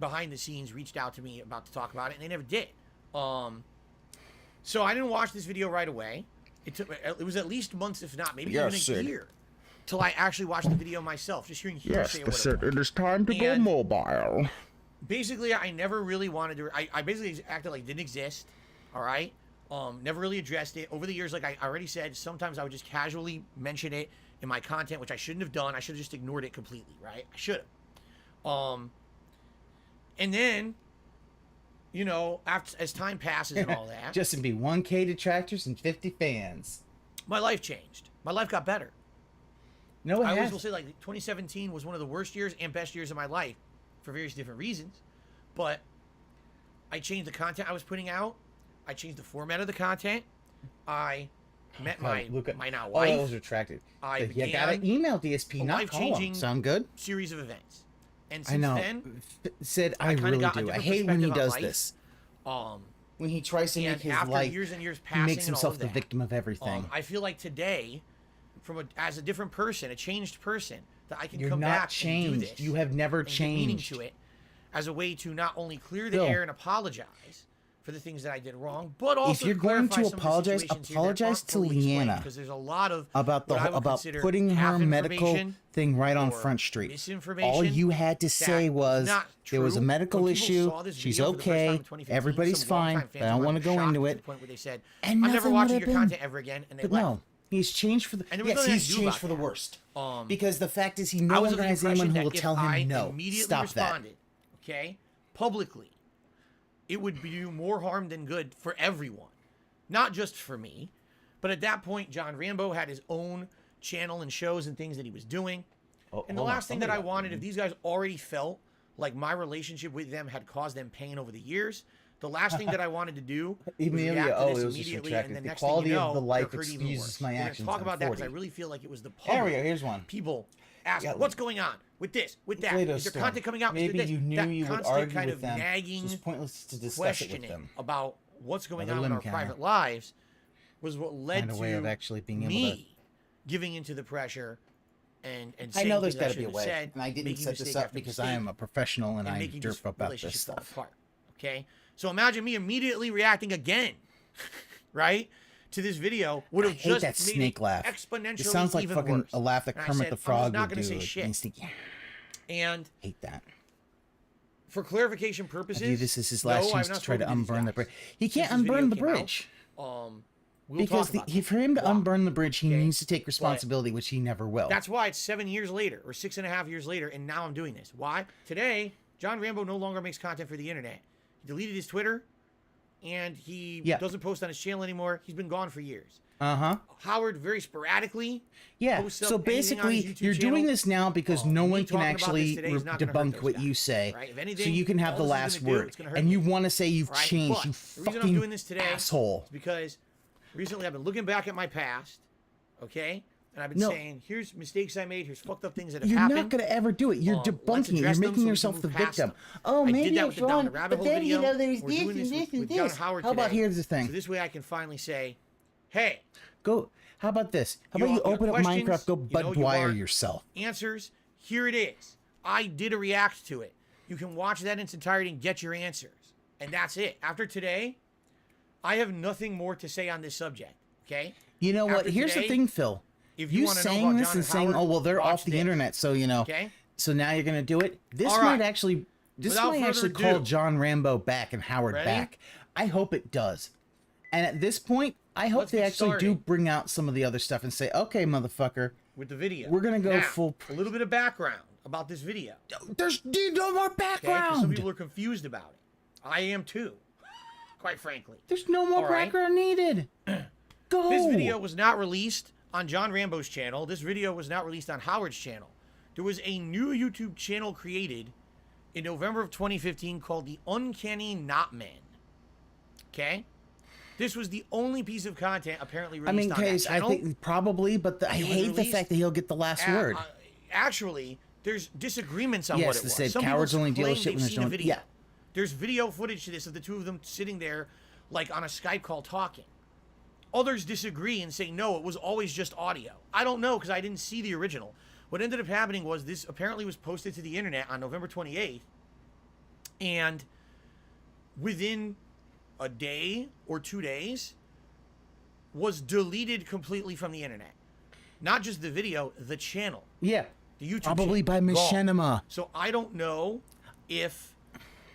behind the scenes, reached out to me about to talk about it, and they never did. So I didn't watch this video right away. It was at least months, if not maybe even a year, till I actually watched the video myself, just hearing hearsay or whatever. it is time to go mobile. Basically, I never really wanted to. I basically acted like it didn't exist. All right. Never really addressed it over the years. Like I already said, sometimes I would just casually mention it in my content, which I shouldn't have done. I should have just ignored it completely. Right? I should have. And then, as time passes and all that, Justin B, 1K detractors and 50 fans. my life changed. My life got better. No, it I always has. will say, like, 2017 was one of the worst years and best years of my life for various different reasons. But I changed the content I was putting out. I changed the format of the content. I met my now Oh, wife. that was retracted. I You began gotta email DSP, a not call him. life-changing Sound good? series of events. And I since know. then, Said I I kinda really got a do. I different hate when he perspective on does life. this. um, When he tries to make and his after life, years and years he passing makes and all himself of the that, victim of everything. I feel like today, as a different person, a changed person, that I can You're come not back and changed. do this. You have never and give meaning changed. to it as a way to not only clear the Phil. air and apologize for the things that I did wrong, but also you're going to clarify some of the apologize, situations here that apologize aren't to fully explained, Leanna because there's a lot of about what I would about consider putting half her medical information thing right on or Front Street. misinformation All you had to that say is was not there was a true. medical When people issue. saw this She's video for the first time in okay. 2015, Everybody's some fine. longtime But fans I don't were want to go shocked into to it. the point where they said, And I'm never nothing would watching have your been. content ever again, and they But left. no, he's changed for the. And there was Yes, nothing I he's could do changed about for the that. worst. Um, Because the fact is, he I no was longer under the has anyone impression who will that if tell I him no. immediately Stop that. responded, okay, publicly, it would do more harm than good for everyone, not just for me. But at that point, John Rambo had his own channel and shows and things that he was doing. Oh, And the hold on, last thing that somebody I got wanted, me. if these guys already felt like my relationship with them had caused them pain over the years, the last thing that I wanted to do was Emilia, react to oh, this it was just immediately, retracted. and the The next thing quality you of know, the life they're hurt even excuses worse. my We're gonna actions. talk I'm about that because I 40. really feel like it was the There we public. go. Here's one. People ask, Yeah, what's going on with this, with that? Play-Doh Is there storm. content coming out? Is Maybe there this? you knew That you would constant argue kind with of them. nagging, It's pointless to discuss it with questioning them. about what's going Another on in limb our counter. private lives was what led Find a to way of actually being able me giving into the pressure and I saying know there's got to be a way, and I didn't set this up because I am a professional and I making derp about this relationship fall stuff. apart. Okay, so imagine me immediately reacting again, right, to this video would I have hate just that made snake it laugh. exponentially It sounds like even fucking worse. a laugh that And I Kermit said, the I was Frog not would gonna do. say And shit. he's thinking, And hate that. for clarification purposes, I view this as his last no, chance I've not to try to spoken these unburn the guys bridge. He can't since this unburn the video came out. bridge. We'll Because talk about for him to Why? unburn the bridge, he Okay? needs to take responsibility, which he never will. That's why it's 7 years later or 6.5 years later, and now I'm doing this. Why? Today, John Rambo no longer makes content for the internet. He deleted his Twitter, and he Yeah. doesn't post on his channel anymore. He's been gone for years. Howard very sporadically. Yeah. posts up So anything on his basically, YouTube you're channel. doing this now because no me one can talking about actually this today is not gonna hurt debunk those what guys, you say. right? If So anything, you can have all the this is last gonna do, word, it's gonna hurt and me. you want to say you've Right? changed. But You the reason I'm fucking doing this today asshole. is because recently I've been looking back at my past, okay? And I've been No. saying, here's mistakes I made, here's fucked up things that have You're happened. not going to ever do it. You're Let's debunking it. You're address them so making we yourself can the move past victim. them. Oh, I maybe did that it's with the Down the wrong, Rabbit but Hole then, video. you know, there's We're this doing and this this and with John this. Howard How about today. here's the So thing? this way I can finally say, hey, Go. How about this? How You about you got open up questions, Minecraft, go you Bud know you Dwyer want yourself. answers, here it is. I did a react to it. You can watch that in its entirety and get your answers. And that's it. After today, I have nothing more to say on this subject, okay? You know what? After Here's the today, thing, Phil. if you You wanna know saying about this John and and saying, Howard, "Oh, well, they're watch off the this, internet," so you know. okay? So now you're gonna do it. This All might right. actually. This Without might further actually ado. call John Rambo back and Howard Ready? back. I hope it does. And at this point, I hope Let's they get actually do started. bring out some of the other stuff and say, "Okay, motherfucker, With the video. We're gonna go Now, full A little bit of background about this video. there's no more Okay? 'Cause some background. people are confused about it. I am too, quite frankly. There's no more All right. background needed. Go. This video was not released on John Rambo's channel. This video was not released on Howard's channel. There was a new YouTube channel created in November of 2015 called the Uncanny Not Men. Okay? This was the only piece of content apparently I released mean, on that Case, I channel. think probably, but I It was hate the released fact that he'll get the last word. Actually, there's disagreements on Yes, what it they was. said Some cowards people only deal claim with shit they've when there's seen a no- video. yeah. There's video footage to this of the two of them sitting there, like on a Skype call talking. Others disagree and say, no, it was always just audio. I don't know because I didn't see the original. What ended up happening was this apparently was posted to the internet on November 28th. And within a day or 2 days, was deleted completely from the internet. Not just the video, the channel. Yeah. The YouTube Probably by channel. Gone. Machinima. So I don't know if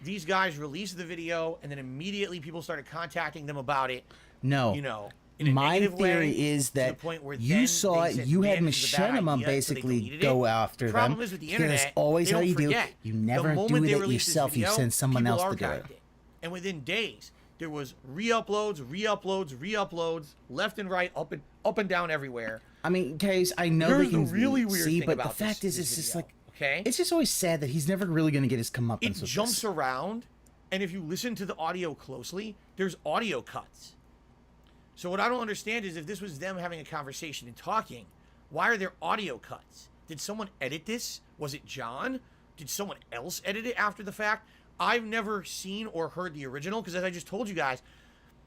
these guys released the video and then immediately people started contacting them about it. No. You know, in a My negative theory way, is to the that point where you then saw they it, said, you had "Man, this is a bad Machinima idea," so they basically deleted go it. after The problem them. is with the Because internet, that's always they how don't you do. forget. You The never moment do they it released this yourself. You video, send someone people else to do archived it. And within days, there was re-uploads, left and right, up and down everywhere. I mean, Case, I know Here's they can the really weird see, thing but the about fact this is, it's just video, like, okay? it's just always sad that he's never really going to get his comeuppance It with jumps this. around, and if you listen to the audio closely, there's audio cuts. So what I don't understand is if this was them having a conversation and talking, why are there audio cuts? Did someone edit this? Was it John? Did someone else edit it after the fact? I've never seen or heard the original because, as I just told you guys,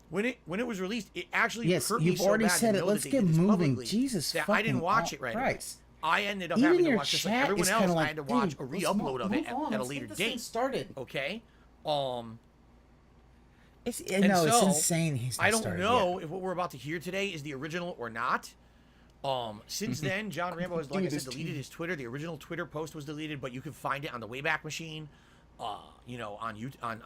when it was released, it actually Yes, hurt me you've so already bad to said it. know Let's that they get did this moving. publicly Jesus that fucking I didn't watch it right away. Christ. I ended up Even having to your watch just like chat everyone is else. kinda I like, had to watch dude, a let's re-upload of it move on. at a Let's later get this thing date. started. Okay. It's, And no, it's so, insane. He's not I don't started know if what we're about to hear today is the original or not. Since then, John Rambo has, like I Dude, said, this deleted team- his Twitter. The original Twitter post was deleted, but you can find it on the Wayback Machine, you know, on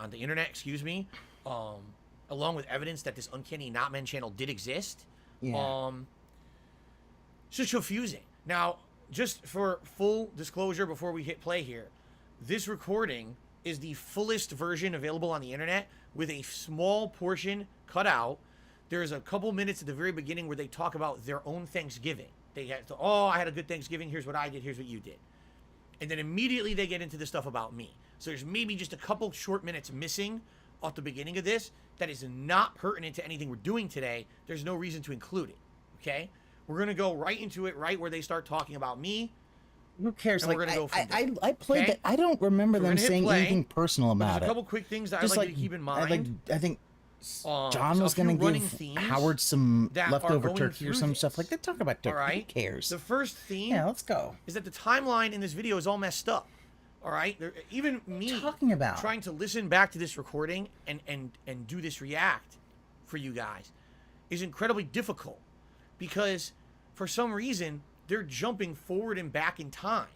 the internet. Excuse me, along with evidence that this Uncanny Not Men channel did exist. Yeah. It's just confusing. Now, just for full disclosure, before we hit play here, this recording is the fullest version available on the internet with a small portion cut out. There's a couple minutes at the very beginning where they talk about their own Thanksgiving. They had to, oh, I had a good Thanksgiving. Here's what I did. Here's what you did. And then immediately they get into the stuff about me. So there's maybe just a couple short minutes missing off the beginning of this that is not pertinent to anything we're doing today. There's no reason to include it. Okay? We're going to go right into it, right where they start talking about me. Who cares? And Like, we're gonna go from I played okay? that. I don't remember So we're them gonna hit saying play, anything personal But about there's a it. couple quick things that Just I'd like to keep in mind. I think John so was a few going to running give themes Howard some that are leftover going turkey or through some this. stuff. Like, they talk about turkey. All right? Who cares? The first theme Yeah, let's go. is that the timeline in this video is all messed up. All right? Even me talking about? trying to listen back to this recording and do this react for you guys is incredibly difficult because for some reason they're jumping forward and back in time.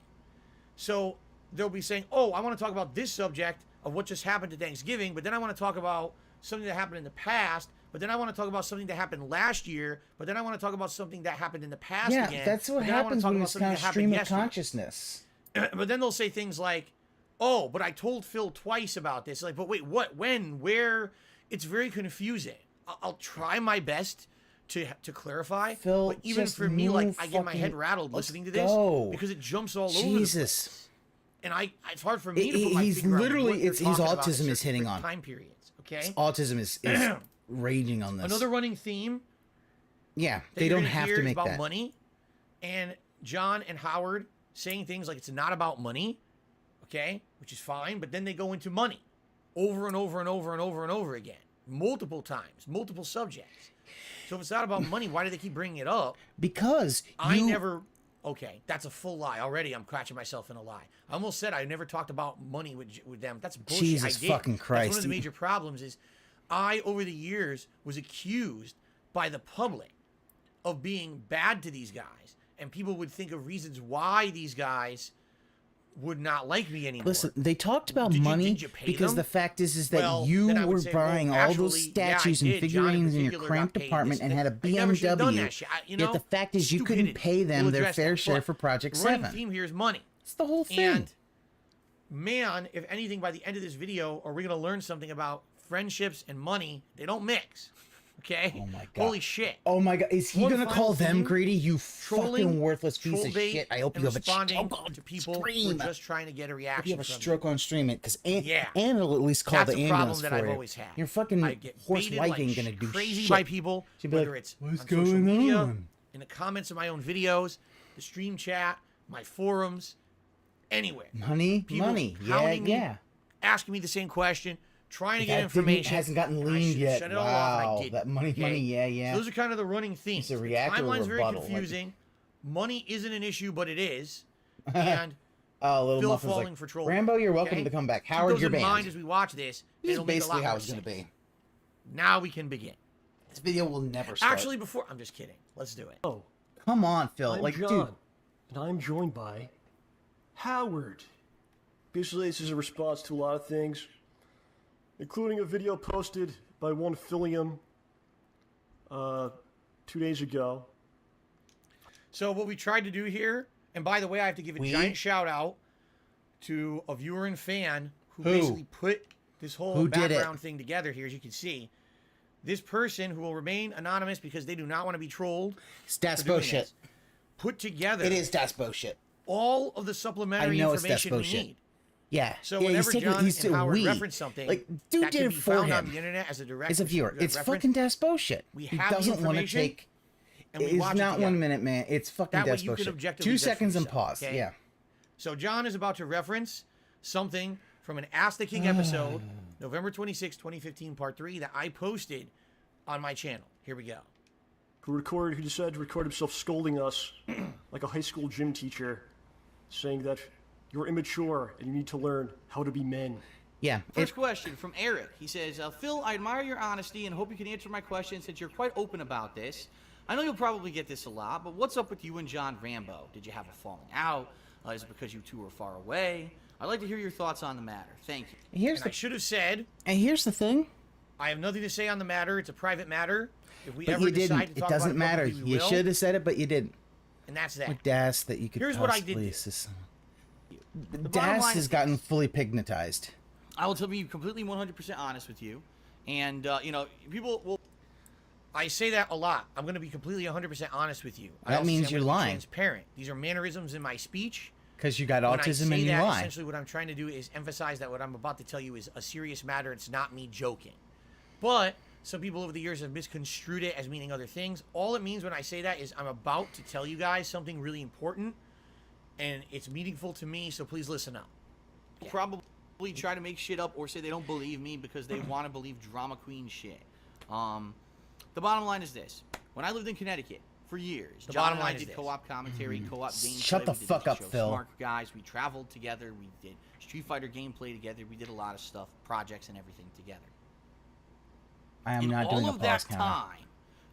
So they'll be saying, oh, I want to talk about this subject of what just happened to Thanksgiving, but then I want to talk about something that happened in the past, but then I want to talk about something that happened last year, but then I want to talk about something that happened in the past Yeah, again. that's what but then I want to happens talk when about it's something kind that of happened stream of yesterday. consciousness. But then they'll say things like, oh, but I told Phil twice about this. Like, but wait, what, when, where? It's very confusing. I'll try my best to clarify. Phil, but even just for me, like move I get my head fucking- rattled let's listening to this go. because it jumps all over the Jesus. place. And it's hard for me to put my He's finger on literally- what you're his talking about autism at is hitting certain on. time periods. Okay. Autism is raging on this. Another running theme. Yeah, that they you're don't gonna have hear to is make about that. money, and John and Howard saying things like it's not about money, okay, which is fine, but then they go into money over and over and over and over and over again, multiple times, multiple subjects. So if it's not about money, why do they keep bringing it up? Because I never. Okay, that's a full lie. Already, I'm catching myself in a lie. I almost said I never talked about money with them. That's bullshit. Jesus I did. fucking That's Christ. one of the major problems is I, over the years, was accused by the public of being bad to these guys. And people would think of reasons why these guys would not like me anymore. Listen, they talked about Did money you pay because them? the fact is that Well, you then I would were say, buying well, all those actually, yeah, I statues and did. John in figurines in your particular cramped got paid apartment this and had a I never should have done BMW. that shit. You know, Yet the fact is you couldn't stupidity. pay them We'll their address fair that. share But for Project the running 7. theme here is money. It's the whole thing. And man, if anything, by the end of this video, are we going to learn something about friendships and money? They don't mix. Okay? Oh my God. Holy shit. Oh my God, is he One gonna final call them theme, greedy? You trolling, fucking worthless piece troll of bait, shit. I hope and you have a responding stroke to people who stream. are just trying to get a I hope reaction you have a from stroke on stream it, because Yeah. and it'll at least call That's the a problem ambulance that for I've you. always had. Your fucking I get horse baited wife like ain't gonna do crazy shit. by people, She'd be whether like, it's "What's on social going media, on?" in the comments of my own videos, the stream chat, my forums, anywhere. Money, People money, yeah, hounding me, yeah. asking me the same question, trying to get That information. hasn't gotten and I leaned should yet. shut it all off, and I Wow, didn't, that money, okay? money, yeah, yeah. So those are kind of the running themes. It's a reactor The timeline's very rebuttal, like- confusing. Money isn't an issue, but it is. And Oh, little Phil Muffin's falling like, for trolling. Rambo, you're welcome okay? to come back. Keep Howard, those you're in mind banned. as we watch this. and This is it'll make a basically lot how more it's gonna sense. be. Now we can begin. This video will never start. Actually, before I'm just kidding. Let's do it. Oh, come on, Phil. I'm Like, John, dude. and I'm joined by Howard. Basically, this is a response to a lot of things, including a video posted by one Philium 2 days ago. So what we tried to do here, and by the way, I have to give a giant shout out to a viewer and fan who basically put this whole Who did it? background thing together here, as you can see. This person, who will remain anonymous because they do not want to be trolled, It's Das for doing bullshit. this, put together It is Das bullshit. all of the supplementary I know it's Das information we bullshit. need. Yeah. So yeah, whenever John he's and Howard we. reference something, Like, dude that did can it be for found on him. the internet as a direct As a viewer. It's reference, fucking Das bullshit. We He have the doesn't want to information, take... and we It's watch it not together. 1 minute, man. It's fucking That way Das you can bullshit. objectively 2 judge for seconds and yourself, pause. okay? Yeah. So John is about to reference something from an Ask the King episode, November 26, 2015, part 3, that I posted on my channel. Here we go. Who decided to record himself scolding us like a high school gym teacher, saying that you're immature and you need to learn how to be men. Yeah. First question from Eric. He says, Phil, I admire your honesty and hope you can answer my question since you're quite open about this. I know you'll probably get this a lot, but what's up with you and John Rambo? Did you have a falling out? Is it because you two were far away? I'd like to hear your thoughts on the matter. Thank you. Here's And I the... should have said, And here's the thing. I have nothing to say on the matter. It's a private matter. If we But ever you decide didn't. to It talk doesn't about matter. publicly, we You will, should have said it, but you didn't. and that's that. With Das that you could Here's what I possibly... did. bottom Das line has is gotten fully pignatized. I will be completely 100% honest with you. And, people will... I say that a lot. I'm going to be completely 100% honest with you. I That also means say I'm you're gonna be lying. Transparent. These are mannerisms in my speech. Because you got When I autism say and you that, lie. essentially what I'm trying to do is emphasize that what I'm about to tell you is a serious matter. It's not me joking. But some people over the years have misconstrued it as meaning other things. All it means when I say that is I'm about to tell you guys something really important, and it's meaningful to me, so please listen up. probably try to make shit up or say they don't believe me because they want to believe drama queen shit. The bottom line is this. When I lived in Connecticut for years, The John bottom and I line is did this. co-op commentary, co-op gameplay. Shut the We did fuck up, Show Phil. Smart guys. We traveled together. We did Street Fighter gameplay together. We did a lot of stuff, projects and everything together. I am In not doing all a of pause that counter. time,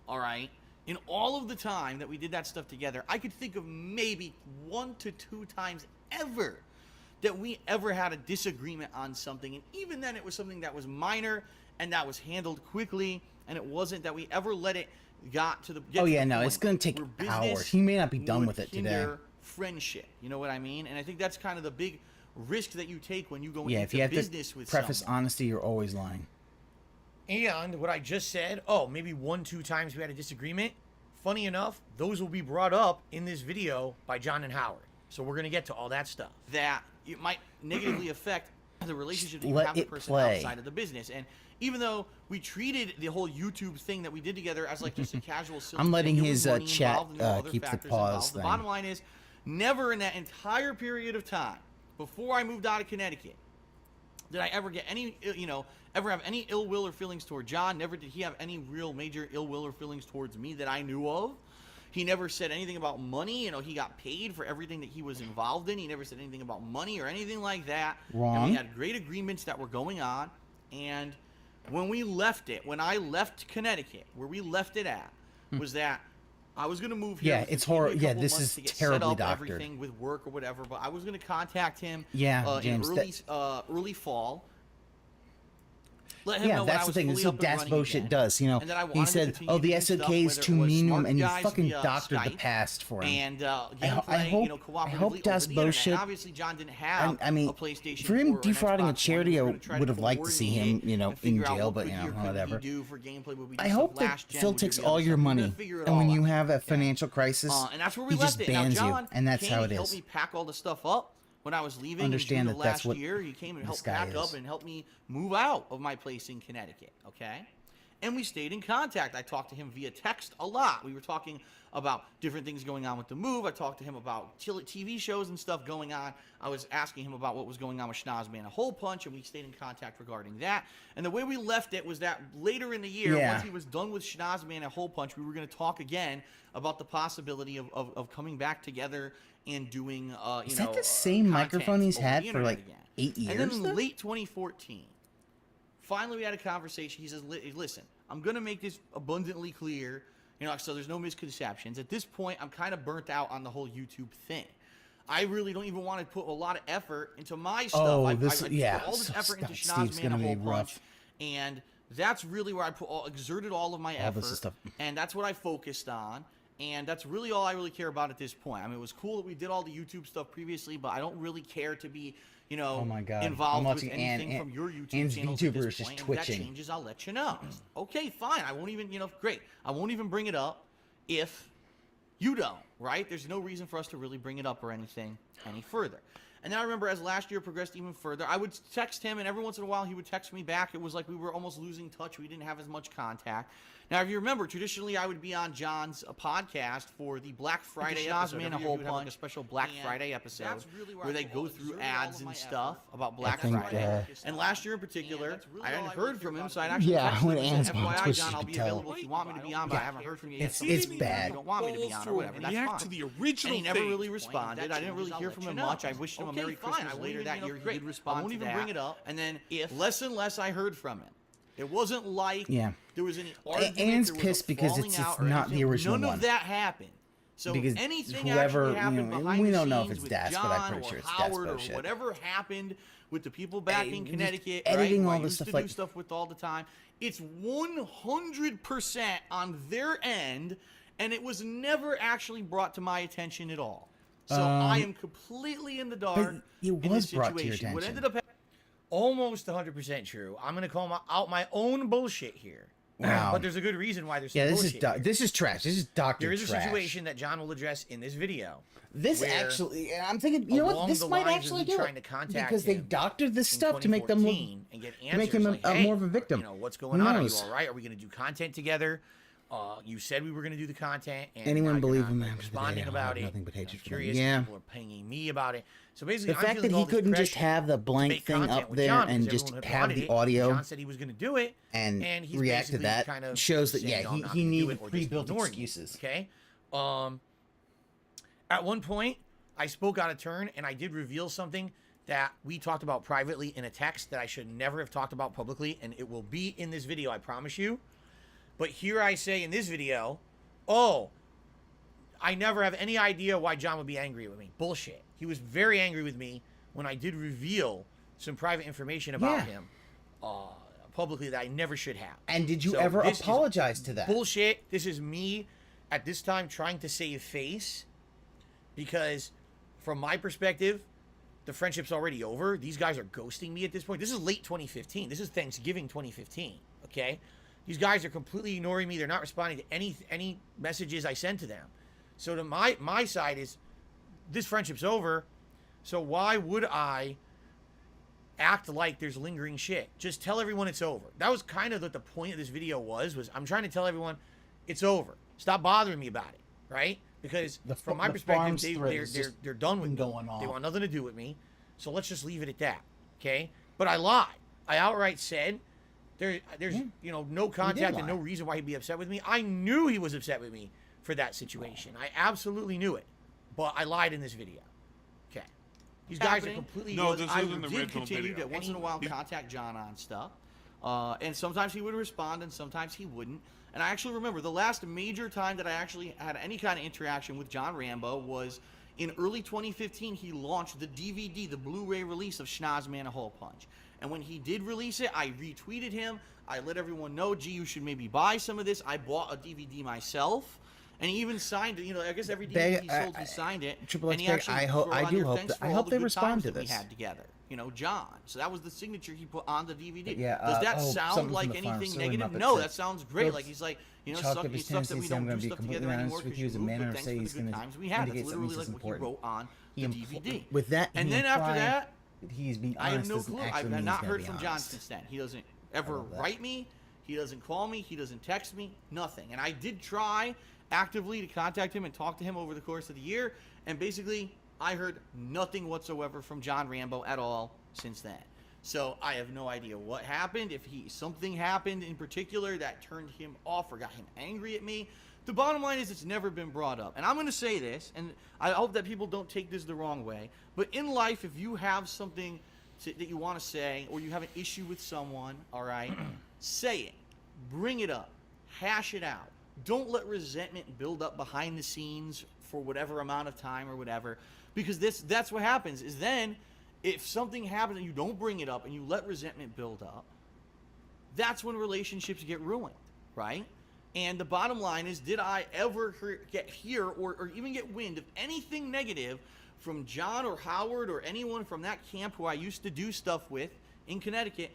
all right, in all of the time that we did that stuff together, I could think of maybe 1 to 2 times ever that we ever had a disagreement on something, and even then it was something that was minor and that was handled quickly, and it wasn't that we ever let it get to the Oh, the yeah, no, point it's gonna take where business hours. He may not be done would with it today. hinder friendship, you know what I mean? And I think that's kind of the big risk that you take when you go Yeah, into if you have business to with preface someone. honesty, you're always lying. And what I just said, oh, maybe 1-2 times we had a disagreement. Funny enough, those will be brought up in this video by John and Howard. So we're going to get to all that stuff. That it might negatively affect the relationship that you Let have with it the person play. outside of the business. And even though we treated the whole YouTube thing that we did together as like just a casual silly I'm letting thing, there was his money chat involved and there were other keep the factors pause involved. The thing. bottom line is, never in that entire period of time before I moved out of Connecticut did I ever get any, ever have any ill will or feelings toward John. Never did he have any real major ill will or feelings towards me that I knew of. He never said anything about money. He got paid for everything that he was involved in. He never said anything about money or anything like that. Wrong. And we had great agreements that were going on. And when I left Connecticut, where we left it at, was that I was going to move here. Yeah, it's horrible. Yeah, this is terribly set up doctored. everything with work or whatever. But I was going to contact him. Yeah, James, in early fall. Let him know when that's I the was thing. fully This is up what and Das running bullshit again. does. And that I He wanted to said, continue "Oh, the to do stuff, SOK is whether too it was mean," smart and he guys fucking via doctored the Skype past for him. And I hope cooperatively Das over the internet. bullshit. And obviously, John didn't have I mean, a PlayStation for him 4 or an defrauding a Xbox charity, I One. We were gonna try would to have liked to see him, coordinate and in figure out jail, what but could he or couldn't whatever. he do for gameplay, would we do I stuff hope that last gen, Phil would we takes do all other your stuff? We're gonna money, figure it and when all you out. have a financial crisis, And that's where we he left just it. Now, bans you, John and that's came how it and helped is. me pack all the stuff up when I was leaving. Understand in that June of that's last what year. He came and this helped guy pack up is. and helped me move out of my place in Connecticut. Okay, and we stayed in contact. I talked to him via text a lot. We were talking about different things going on with the move. I talked to him about TV shows and stuff going on. I was asking him about what was going on with Schnozman a Hole Punch, and we stayed in contact regarding that. And the way we left it was that later in the year, once he was done with Schnozman a Hole Punch, we were going to talk again about the possibility of coming back together and doing, Is that the same microphone he's over had the for internet like again. 8 years? And then in though? late 2014, finally we had a conversation. He says, listen, I'm going to make this abundantly clear, so there's no misconceptions. At this point, I'm kind of burnt out on the whole YouTube thing. I really don't even want to put a lot of effort into my stuff. Oh, I this- put yeah. all this effort into Steve's Schnozman gonna a be Hole rough. Punch, and that's really where I exerted all of my All this effort, stuff. and that's what I focused on. And that's really all I really care about at this point. I mean, it was cool that we did all the YouTube stuff previously, but I don't really care to be, Oh my God. involved I'm with watching anything Ann- from your YouTube Ann's channel. VTuber At this is just point. And if that twitching. changes, I'll let you know. Okay, fine. I won't even, great. I won't even bring it up if you don't, right? There's no reason for us to really bring it up or anything any further. And then I remember as last year progressed even further, I would text him, and every once in a while he would text me back. It was like we were almost losing touch. We didn't have as much contact. Now, if you remember, traditionally I would be on John's podcast for the Black Friday episode. Man, Every a year whole he would have, like, a bunch. special Black And Friday episode that's really where where I they put go all- through exerted all ads of and my stuff effort. about Black think, Friday. And last year in particular, that's really I hadn't all I heard really from care him, about so I it. actually Yeah, texted when him and Ann's said, on FYI, Twitch, John, you I'll could be tell. available if you want me to be on, but I haven't heard from you yet. So It's maybe bad. you don't want me to be on or whatever. That's React fine. to the original And he never thing. really responded. I didn't really hear from him much. I wished him a Merry Christmas later that year. He did respond. I won't even bring it up. And then less and less I heard from him. It wasn't like there was any argument. Ann's there was pissed a because falling it's out or not the anything. original None one. of that happened. So Because anything whoever, actually happened behind we the don't know if scenes it's with Das, John but I'm pretty sure or it's Das Howard or bullshit. whatever happened with the people back in just Connecticut, editing right, who all I this used stuff to like- do stuff with all the time. It's 100% on their end, and it was never actually brought to my attention at all. So I am completely in the dark. it in was this brought to your situation. What attention. ended up Almost 100% true. I'm going to call out my own bullshit here. Wow. But there's a good reason why there's some Yeah, this bullshit is here. this is trash. This is doctor There is a trash. situation that John will address in this video. This where actually, I'm thinking, you know what? along This the might lines of actually me do trying it to contact because they him doctored this in stuff to make them look, 2014 and get to make him answers like, hey, more of a victim. what's going Who on? Are you knows? all right? Are we going to do content together? You said we were going to do the content, and Anyone now you're believe not, him like, after the responding day? I about have it. nothing but hatred I'm for them. curious. Yeah. People are pinging me about it. So basically, The I'm fact that feeling he all this couldn't just pressure have the to blank make thing content up with there John and because just everyone had have wanted the it. audio John said he was going to do it, and he's react to basically that kind of shows that, saying, yeah, "No, I'm not he gonna do needed it," or just pre-built ignoring you, excuses. Okay. At one point, I spoke out of turn, and I did reveal something that we talked about privately in a text that I should never have talked about publicly, and it will be in this video, I promise you. But here I say in this video, oh, I never have any idea why John would be angry with me. Bullshit. He was very angry with me when I did reveal some private information about him publicly that I never should have. And did you So ever this is apologize to that? Bullshit. This is me at this time trying to save face because from my perspective, the friendship's already over. These guys are ghosting me at this point. This is late 2015. This is Thanksgiving 2015. Okay, these guys are completely ignoring me. They're not responding to any messages I send to them. So to my side is, this friendship's over. So why would I act like there's lingering shit? Just tell everyone it's over. That was kind of what the point of this video was I'm trying to tell everyone it's over. Stop bothering me about it, right? Because from my perspective, they're done with me. They want nothing to do with me. So let's just leave it at that, okay? But I lied. I outright said there's no contact and no reason why he'd be upset with me. I knew he was upset with me for that situation. I absolutely knew it. But I lied in this video. Okay. These guys are completely... No, this I isn't the did original continue video. to once in a while contact John on stuff. And sometimes he would respond and sometimes he wouldn't. And I actually remember the last major time that I actually had any kind of interaction with John Rambo was in early 2015. He launched the DVD, the Blu-ray release of Schnozman a Hole Punch. And when he did release it, I retweeted him. I let everyone know, gee, you should maybe buy some of this. I bought a DVD myself. And he even signed it. I guess every DVD he sold, he signed it. Triple and X he actually I hope they respond to that we this. had together. John. So that was the signature he put on the DVD. Yeah, Does that sound like anything negative? No, that sounds great. Like he's like, sucks that we don't do stuff together anymore because you moved, but thanks for the good times we had. That's literally like what he wrote on the DVD. With that, and then after that, he's being I have no honest. clue. I've not heard from John since then. He doesn't ever write me. He doesn't call me. He doesn't text me. Nothing. And I did try actively to contact him and talk to him over the course of the year, and basically I heard nothing whatsoever from John Rambo at all since then. So I have no idea what happened, if something happened in particular that turned him off or got him angry at me. The bottom line is it's never been brought up. And I'm going to say this, and I hope that people don't take this the wrong way, but in life, if you have something that you want to say, or you have an issue with someone, all right, say it. Bring it up. Hash it out. Don't let resentment build up behind the scenes for whatever amount of time or whatever, because that's what happens is then if something happens and you don't bring it up and you let resentment build up, that's when relationships get ruined, right? And the bottom line is, did I ever hear or even get wind of anything negative from John or Howard or anyone from that camp who I used to do stuff with in Connecticut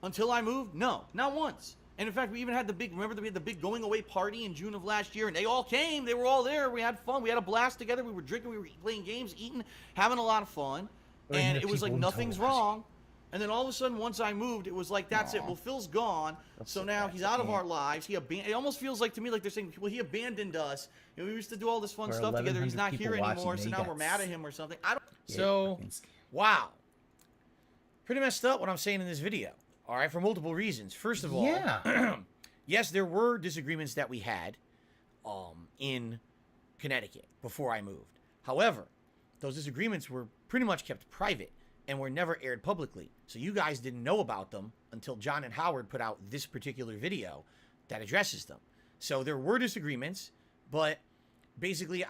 until I moved? No, not once. And in fact, we even had remember that we had the big going away party in June of last year, and they all came. They were all there. We had fun. We had a blast together. We were drinking. We were playing games, eating, having a lot of fun. And it was like nothing's wrong. And then all of a sudden, once I moved, it was like, that's it. Well, Phil's gone. So now he's out of our lives. It almost feels like to me like they're saying, well, he abandoned us. We used to do all this fun stuff together. He's not here anymore. So now we're mad at him or something. Wow. Pretty messed up what I'm saying in this video. All right, for multiple reasons. First of all, yes, there were disagreements that we had in Connecticut before I moved. However, those disagreements were pretty much kept private and were never aired publicly. So you guys didn't know about them until John and Howard put out this particular video that addresses them. So there were disagreements, but basically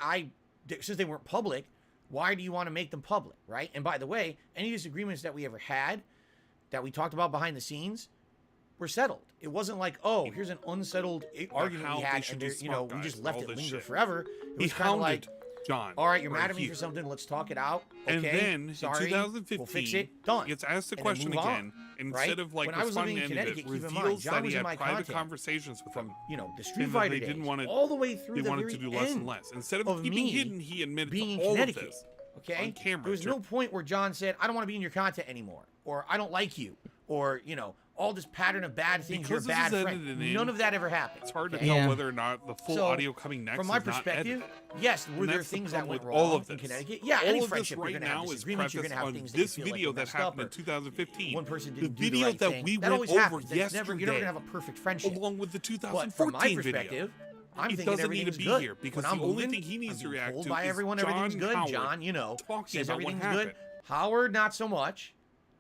since they weren't public, why do you want to make them public, right? And by the way, any disagreements that we ever had that we talked about behind the scenes were settled. It wasn't like, oh, here's an unsettled argument we had, and we just left it linger forever. It was kind of like, John, all right, you're mad at me for something, let's talk it out. Okay, and then sorry, in 2015, we'll fix it, done. He gets asked the question again, and instead of like responding to it, reveals that he had private conversations with them. The Street Fighter days, all the way through they the wanted to do less and less. Instead of keeping hidden, he admitted to all of this. Okay, on camera. There was no point where John said, I don't want to be in your content anymore, or I don't like you, or all this pattern of bad things. You're a bad friend. None of that ever happened. It's hard to tell whether or not the full audio coming next. From my perspective, yes, were there things that went wrong all of in this. Connecticut? Yeah, all any of friendship this right now is prefaced you're gonna have on things this that you feel video like that happened in 2015. One person the didn't do video the right that thing. we That went always over happens. yesterday. You're never gonna have a perfect friendship. Along with the 2014 but from my video. perspective, I'm it thinking doesn't need to be good. here because when the only thing he needs to react to is by everyone everything's good. John, says everything's good. Howard, not so much.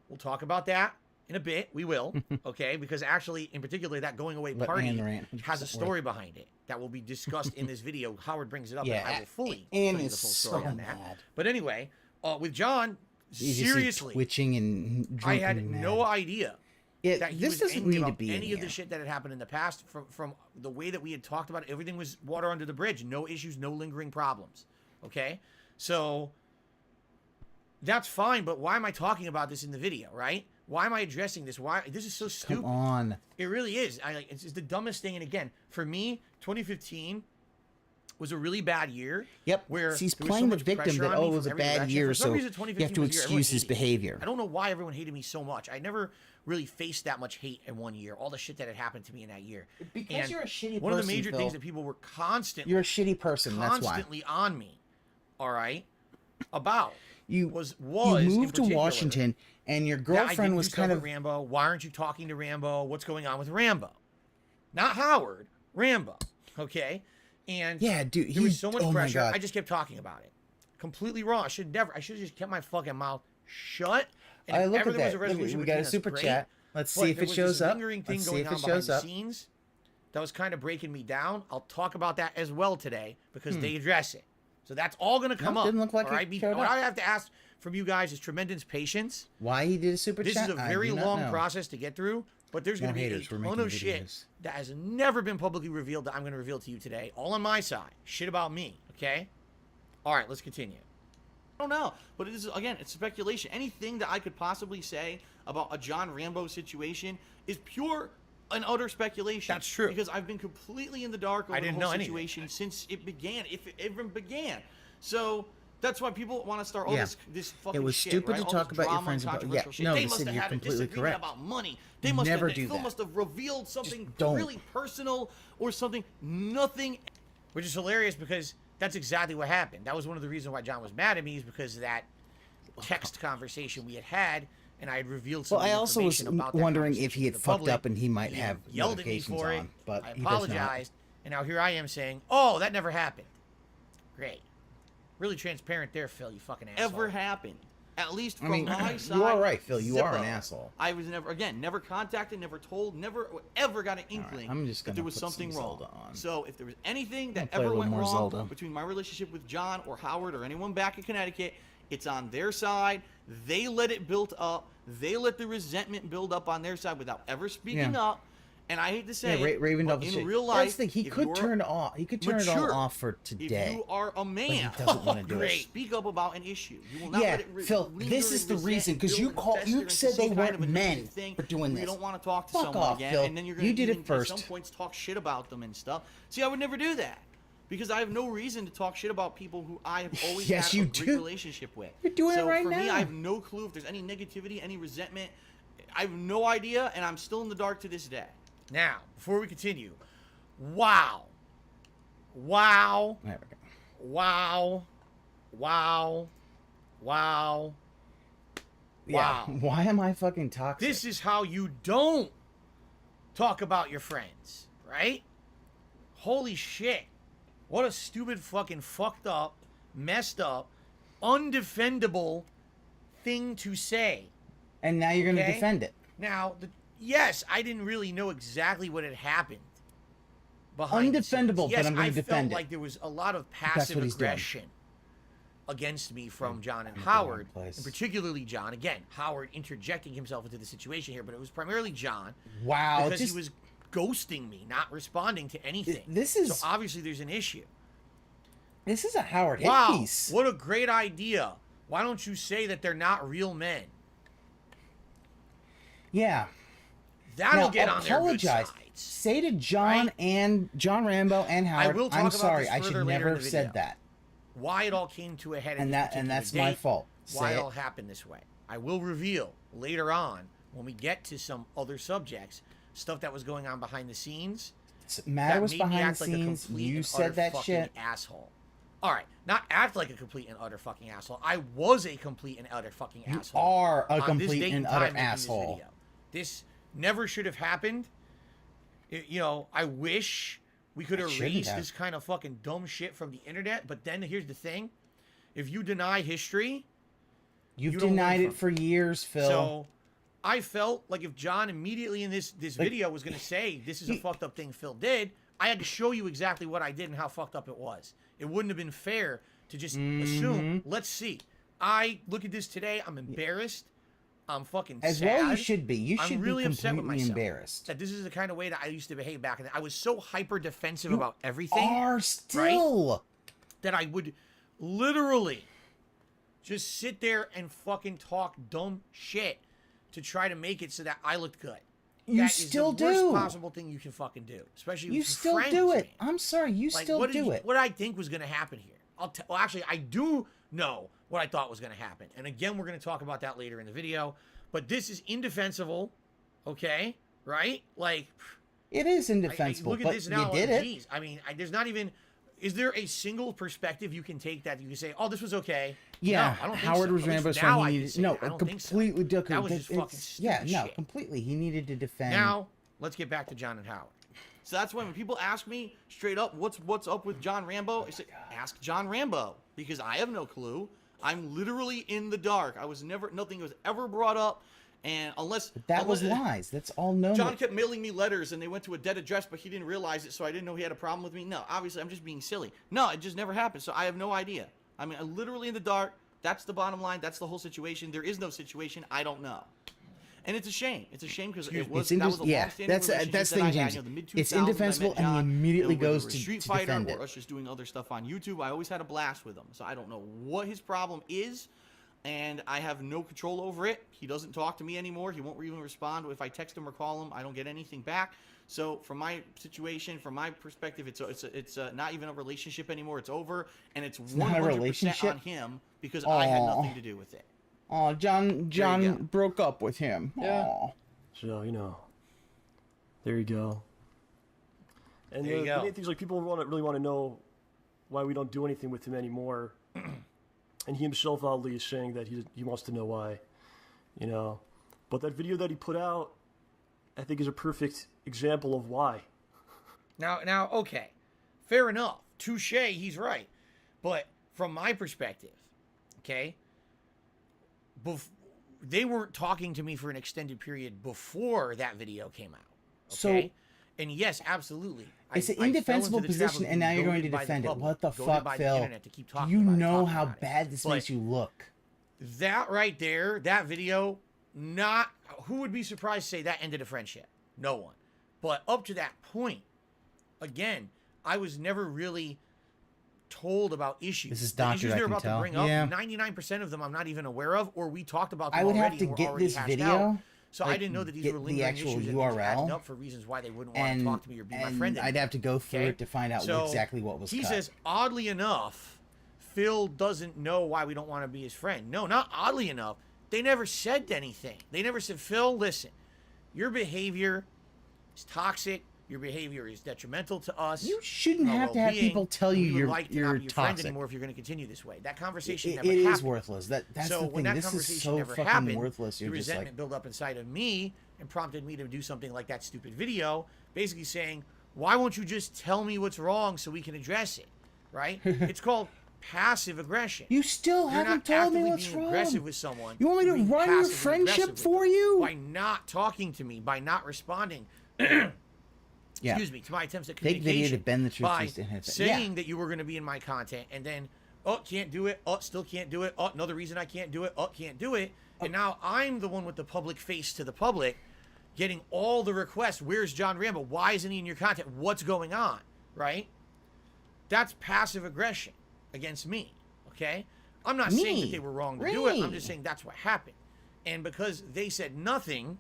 We'll talk about that in a bit. We will, okay? Because actually, in particular, that going away party has a story behind it that will be discussed in this video. Howard brings it up, and I will fully tell you the full story on that. But anyway, with John, seriously, twitching and I had no idea that he was angry about any of the the shit that had happened in the past. From the way that we had talked about it, everything was water under the bridge. No issues, no lingering problems. Okay, so that's fine. But why am I talking about this in the video, right? Why am I addressing this? Why this is so stupid? Come on. It really is. It's the dumbest thing. And again, for me, 2015 was a really bad year. Yep. Where he's there was playing so the much victim pressure that, on me oh, it from was a every bad direction. year, For some so reason, you 2015 have to was the year everyone excuse his hated me. behavior. I don't know why everyone hated me so much. I never really faced that much hate in one year. All the shit that had happened to me in that year. Because And you're a shitty one of the person, major Phil. things that people were constantly You're a shitty person, that's why. constantly on me, all right, about You was you in moved to particular Washington, and your that I girlfriend didn't was do stuff kind with of... Rambo. Why aren't you talking to Rambo? What's going on with Rambo? Not Howard, Rambo. Okay, and Yeah, dude, there was he- so much oh my pressure. God. I just kept talking about it. Completely wrong. I should have just kept my fucking mouth shut. And I if look ever at there was that. a resolution We got a between us, super great. chat. Let's But see if there it was shows this up. lingering thing Let's see going if on it behind shows the up. scenes that was kind of breaking me down. I'll talk about that as well today because they address it. So that's all going to come up. didn't look like all it right? showed What up. I have to ask from you guys is tremendous patience. Why he did a super This chat? is a I very do not long know. process to get through, but there's going More to be haters, we're a ton making of shit videos. that has never been publicly revealed that I'm going to reveal to you today. All on my side. Shit about me, okay? All right, let's continue. I don't know, but it is, again, it's speculation. Anything that I could possibly say about a John Rambo situation is pure and utter speculation. That's true. Because I've been completely in the dark over I didn't the whole know anything. situation since it began, if it even began. So that's why people want to start all Yeah. this fucking It was shit, stupid right? to All talk this about your drama friends and about- controversial yeah, shit. no, They listen, must have you're had a completely disagreement correct. about money. They must Never have, do Phil that. must have revealed something don't. really personal or something. Nothing. Which is hilarious because that's exactly what happened. That was one of the reasons why John was mad at me is because of that text conversation we had, and I had revealed some Well, I also was information about that wondering if conversation he to had the fucked public. up and he might He have yelled at me notifications for it. on, but I he does not. apologized, and now here I am saying, "Oh, that never happened." Great, really transparent there, Phil. You fucking asshole. Ever happened. At least from I mean, my side. you are right, Phil. You are an zippo. asshole. I was never contacted, never told, never ever got an inkling I'm just that gonna there was put something some wrong. Zelda on. So if there was anything that play a ever little went more wrong Zelda. between my relationship with John or Howard or anyone back in Connecticut, it's on their side. They let it build up. They let the resentment build up on their side without ever speaking Yeah. up. And I hate to say, Yeah, it, Raven but Double in shit. real That's life, the thing. He if could you're turn it off. He could turn it mature, all off for today. If you are a man, he doesn't wanna do it. great. Speak up about an issue. You will not Yeah, let it Phil, linger this is and the resent reason, and 'cause build you and call- fester you into said some they kind weren't of a men negative thing for doing where you this. don't want to talk to Fuck someone off, again, Phil. and then you're going You to did it at first. some points talk shit about them and stuff. See, I would never do that because I have no reason to talk shit about people who I have always Yes, had you a great do. relationship with. You're doing it so right for me, now. I have no clue if there's any negativity, any resentment. I have no idea, and I'm still in the dark to this day. Now, before we continue, wow, wow, There we go. wow, wow, wow. Yeah. Wow. Why am I fucking toxic? This is how you don't talk about your friends, right? Holy shit. What a stupid fucking fucked up, messed up, undefendable thing to say. And now you're gonna Okay? defend it. Now, yes, I didn't really know exactly what had happened behind the scenes. Undefendable, but Yes, I'm gonna I defend felt it. like there was a lot of That's passive what he's doing. aggression against me from John and I'm at the wrong Howard, place. and particularly John. Again, Howard interjecting himself into the situation here, but it was primarily John Wow. because Just, he was ghosting me, not responding to anything. This is- so obviously there's an issue. this is a Howard hit Wow, piece. what a great idea! Why don't you say that they're not real men? Yeah. That'll Now, get on their good apologize. sides. Say to John Right? and John Rambo and Howard, will talk I'm about sorry. this I further should later never in have the said video. that. Why it all came to a head, at And this that and particular that's my date, fault. Why Say it it. all happened this way. I will reveal later on when we get to some other subjects, stuff that was going on behind the scenes. Matter that was made me behind the act like a scenes. complete You and said utter that fucking shit. asshole. All right, not act like a complete and utter fucking asshole. I was a complete and utter fucking You asshole. are a on this complete date and time utter making this asshole. video. This never should have happened. You know, I wish we could It shouldn't erase have. this kind of fucking dumb shit from the internet. But then here's the thing: if you deny history, You've you don't learn denied it from for years, Phil. so I felt like if John immediately in this video was going to say this is a fucked up thing Phil did, I had to show you exactly what I did and how fucked up it was. It wouldn't have been fair to just assume. Let's see. I look at this today. I'm embarrassed. I'm fucking As sad. well you should be. You I'm should really be upset with completely myself embarrassed. that this is the kind of way that I used to behave back then. I was so hyper defensive about everything Are still. that I would literally just sit there and fucking talk dumb shit to try to make it so that I looked good. You That still is the worst do. possible thing you can fucking do, especially You with still friends, do it. man. I'm sorry, you Like, still what do it. What I think was going to happen here. Well, actually, I do know what I thought was going to happen. And again, we're going to talk about that later in the video. But this is indefensible, okay? Right? Like, It is indefensible, look at but this now. you did it. Geez, I mean, there's not even. Is there a single perspective you can take that you can say, "Oh, this was okay"? Yeah, no, I don't think Howard so. was At least Rambo's now friend. I He can needed say no, that. I don't think so. completely different. That was just It's- fucking stupid yeah, no, shit. completely. He needed to defend. Now, let's get back to John and Howard. So that's when people ask me straight up, what's up with John Rambo? I say, ask John Rambo, because I have no clue. I'm literally in the dark. Nothing was ever brought up, and unless that was lies. That's all known. John kept mailing me letters, and they went to a dead address, but he didn't realize it, so I didn't know he had a problem with me. No, obviously, I'm just being silly. No, it just never happened, so I have no idea. I mean, I'm literally in the dark. That's the bottom line. That's the whole situation. There is no situation. I don't know. And it's a shame. It's a shame because that was a long-standing relationship that's that the I thing, had. James. You know, the mid-2000s, It's I met indefensible, and he John, immediately whether goes we were to a Street Fighter defend or it. us just doing other stuff on YouTube. I always had a blast with him, so I don't know what his problem is, and I have no control over it. He doesn't talk to me anymore. He won't even respond. If I text him or call him, I don't get anything back. So from my situation, from my perspective, it's not even a relationship anymore. It's over, and it's 100% on him because I had nothing to do with it. Oh, John go. broke up with him. Yeah. Aw. So, you know, there you go. And There you the go. main things, like, people really want to know why we don't do anything with him anymore. And he himself oddly is saying that he wants to know why, you know. But that video that he put out, I think, is a perfect example of why. Now, okay, fair enough. Touche, he's right. But from my perspective, okay, they weren't talking to me for an extended period before that video came out. Okay? So, and yes, absolutely. it's an I fell indefensible into the trap position, of and now being you're going to goaded by the defend it. public, What the goaded fuck, by the Phil? internet to keep talking You about it, know talking how about it. bad this But makes you look. that right there, that video, not who would be surprised to say that ended a friendship? No one. But up to that point, again, I was never really told about issues. This is The doctored, issues I they're can about tell. to bring up, Yeah. 99% of them I'm not even aware of, or we talked about them I would have already to and were get already this hashed video, out. So I like, didn't know that these get were the lingering actual issues and URL, things adding up for reasons why they wouldn't want and, to talk to me or be my and friend I'd anymore. have to go through Okay? it to find out So exactly what was he cut. says, oddly enough, Phil doesn't know why we don't want to be his friend. No, not oddly enough. They never said anything. They never said, Phil, listen, your behavior is toxic. Your behavior is detrimental to us. You shouldn't our have to have well-being, people tell and you we would you're like to you're not be your friend toxic. anymore if you're going to continue this way. That conversation It never is happened. worthless. That's So the when thing. that This is conversation so never fucking happened, worthless. You're the just resentment like, built up inside of me and prompted me to do something like that stupid video, basically saying, why won't you just tell me what's wrong so we can address it, right? It's called passive aggression. you still You're haven't not told me actively what's being wrong. aggressive with someone. You want me You're to being run your passively friendship aggressive with for them. you? By not talking to me, by not responding, Yeah. excuse me, to my attempts at Fake communication. video to bend the truth by to hit it. saying that you were going to be in my content, and then, oh, can't do it. Oh, still can't do it. Oh, another reason I can't do it. Oh, can't do it. And now I'm the one with the public face to the public, getting all the requests. Where's John Rambo? Why isn't he in your content? What's going on? Right? That's passive aggression against me. Okay? I'm not saying that they were wrong to do it. I'm just saying that's what happened. And because they said nothing,